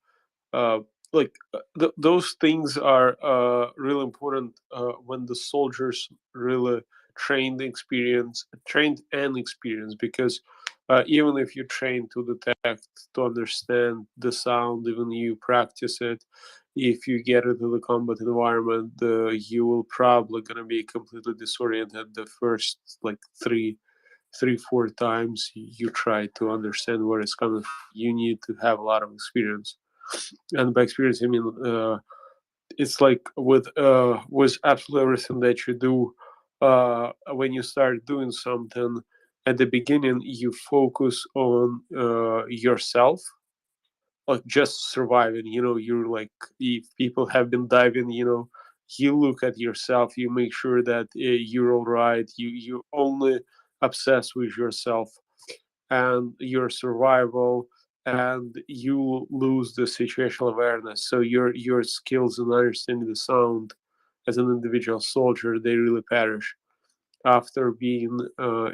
Speaker 21: those things are really important when the soldiers really trained and experienced, because even if you train to detect, to understand the sound, even you practice it, if you get into the combat environment, you will probably gonna be completely disoriented the first like three, 4 times you try to understand where it's coming from. You need to have a lot of experience, and by experience I mean it's like with absolutely everything that you do. When you start doing something at the beginning, you focus on yourself, like just surviving. You're like, if people have been diving, you look at yourself, you make sure that you're all right. You only obsess with yourself and your survival, and you lose the situational awareness. So your skills in understanding the sound as an individual soldier, they really perish after being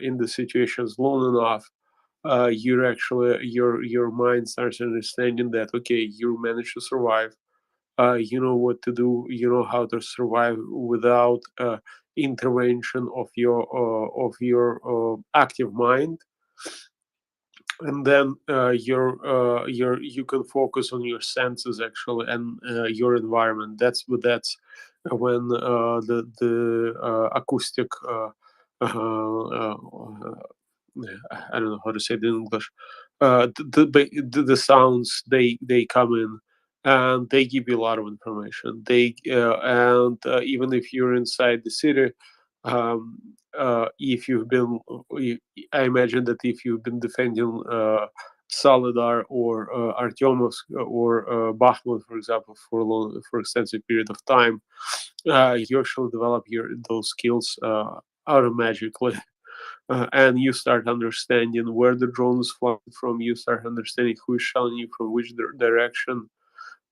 Speaker 21: in the situations long enough. You're actually, your mind starts understanding that, okay, you managed to survive. You know what to do, you know how to survive without intervention of your active mind. And then you can focus on your senses actually, and your environment. That's when the acoustic I don't know how to say it in English. The sounds, they come in, and they give you a lot of information. They and even if you're inside the city, um, if you've been, I imagine that if you've been defending Solidar or Artyomovsk or Bakhmut, for example, for extensive period of time, you actually develop those skills automatically. And you start understanding where the drone is flying from. You start understanding who is shelling you from which direction.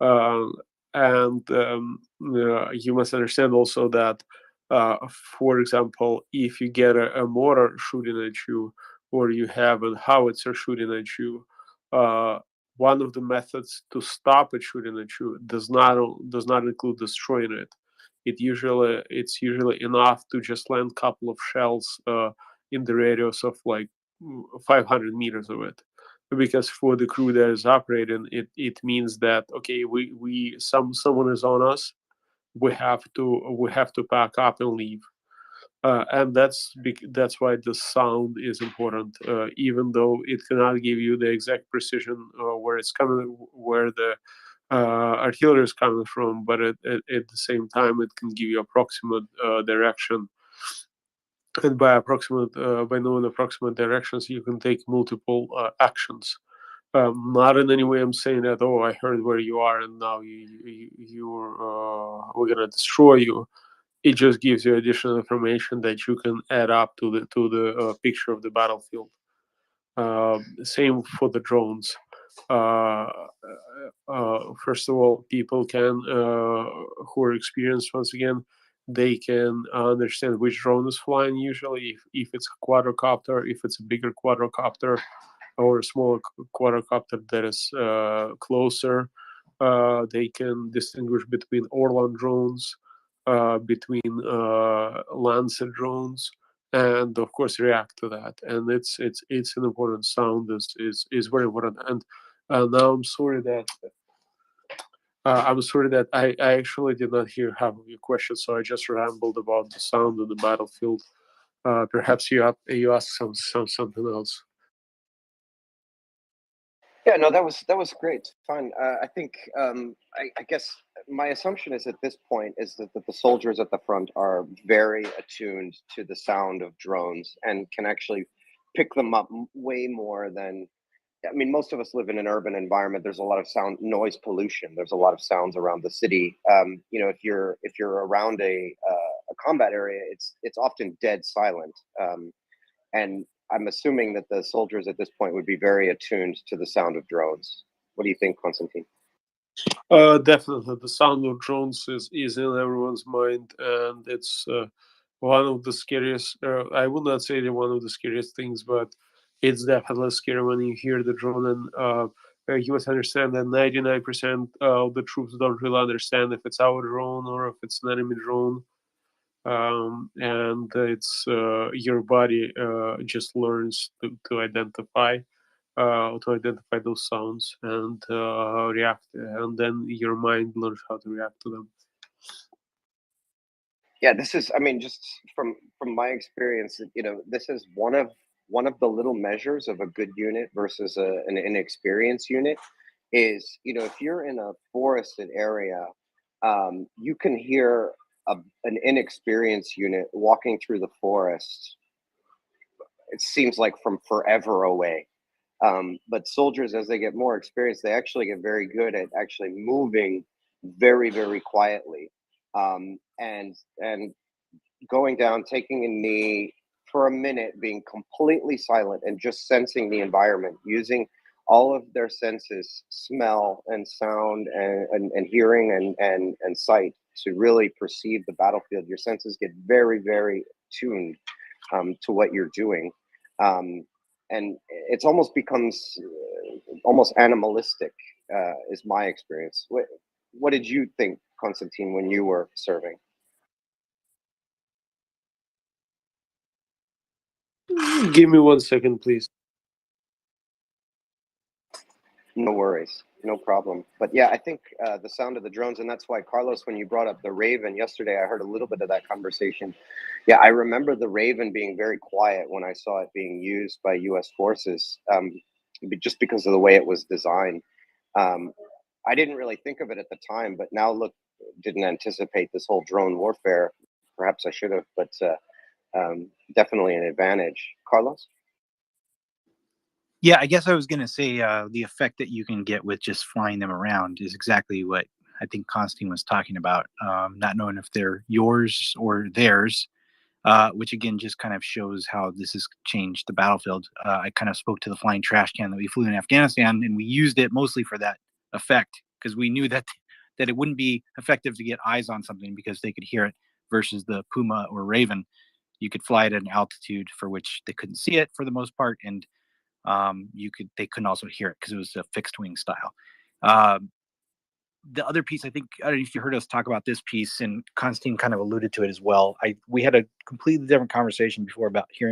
Speaker 21: Uh, and you must understand also that, for example, if you get a mortar shooting at you, or you have a howitzer shooting at you, uh, one of the methods to stop it shooting at you does not include destroying it. It's usually enough to just land a couple of shells in the radius of like 500 meters of it, because for the crew that is operating, it means that, okay, someone is on us, we have to pack up and leave. And that's why the sound is important, even though it cannot give you the exact precision where it's coming, where the artillery is coming from, but at the same time it can give you approximate direction. And by knowing approximate directions, you can take multiple actions. Not in any way I'm saying that, oh, I heard where you are and now we're gonna destroy you. It just gives you additional information that you can add up to the picture of the battlefield. Same for the drones. First of all, people can, who are experienced, once again, they can understand which drone is flying. Usually, if it's a quadrocopter, if it's a bigger quadrocopter, or a smaller quadrocopter that is closer, they can distinguish between Orlan drones, between Lancer drones, and of course react to that. And it's an important sound. Is very important. And now I'm sorry that I actually did not hear half of your question, so I just rambled about the sound of the battlefield. Perhaps you asked something else.
Speaker 6: Yeah, no, that was great, fun. I think I guess my assumption is at this point is that the soldiers at the front are very attuned to the sound of drones and can actually pick them up way more than. I mean, most of us live in an urban environment. There's a lot of noise pollution. There's a lot of sounds around the city. If you're around a combat area, it's often dead silent. And I'm assuming that the soldiers at this point would be very attuned to the sound of drones. What do you think, Konstantin?
Speaker 21: Definitely, the sound of drones is in everyone's mind, and it's one of the scariest. I would not say they're one of the scariest things, but it's definitely scary when you hear the drone. And you must understand that 99% of the troops don't really understand if it's our drone or if it's an enemy drone. and it's your body just learns to identify those sounds and react, and then your mind learns how to react to them.
Speaker 6: Yeah, this is, I mean, just from my experience, you know, this is one of the little measures of a good unit versus an inexperienced unit. Is, you know, if you're in a forested area, you can hear an inexperienced unit walking through the forest. It seems like from forever away. But soldiers, as they get more experience, they actually get very good at actually moving very, very quietly, and going down, taking a knee for a minute, being completely silent and just sensing the environment, using all of their senses, smell and sound and hearing and sight, to really perceive the battlefield. Your senses get very, very tuned to what you're doing. And it's almost becomes almost animalistic, is my experience. What did you think, Konstantin, when you were serving?
Speaker 21: Give me 1 second, please.
Speaker 6: No worries, no problem. But yeah, I think the sound of the drones, and that's why, Carlos, when you brought up the Raven yesterday, I heard a little bit of that conversation. Yeah, I remember the Raven being very quiet when I saw it being used by U.S. forces, just because of the way it was designed. I didn't really think of it at the time, but now look, didn't anticipate this whole drone warfare. Perhaps I should have, but definitely an advantage. Carlos?
Speaker 15: Yeah, I guess I was going to say the effect that you can get with just flying them around is exactly what I think Constantine was talking about. Not knowing if they're yours or theirs, which again just kind of shows how this has changed the battlefield. I kind of spoke to the flying trash can that we flew in Afghanistan, and we used it mostly for that effect because we knew that it wouldn't be effective to get eyes on something because they could hear it, versus the Puma or Raven. You could fly it at an altitude for which they couldn't see it for the most part, and they couldn't also hear it because it was a fixed wing style. The other piece, I think, I don't know if you heard us talk about this piece, and Constantine kind of alluded to it as well. We had a completely different conversation before about hearing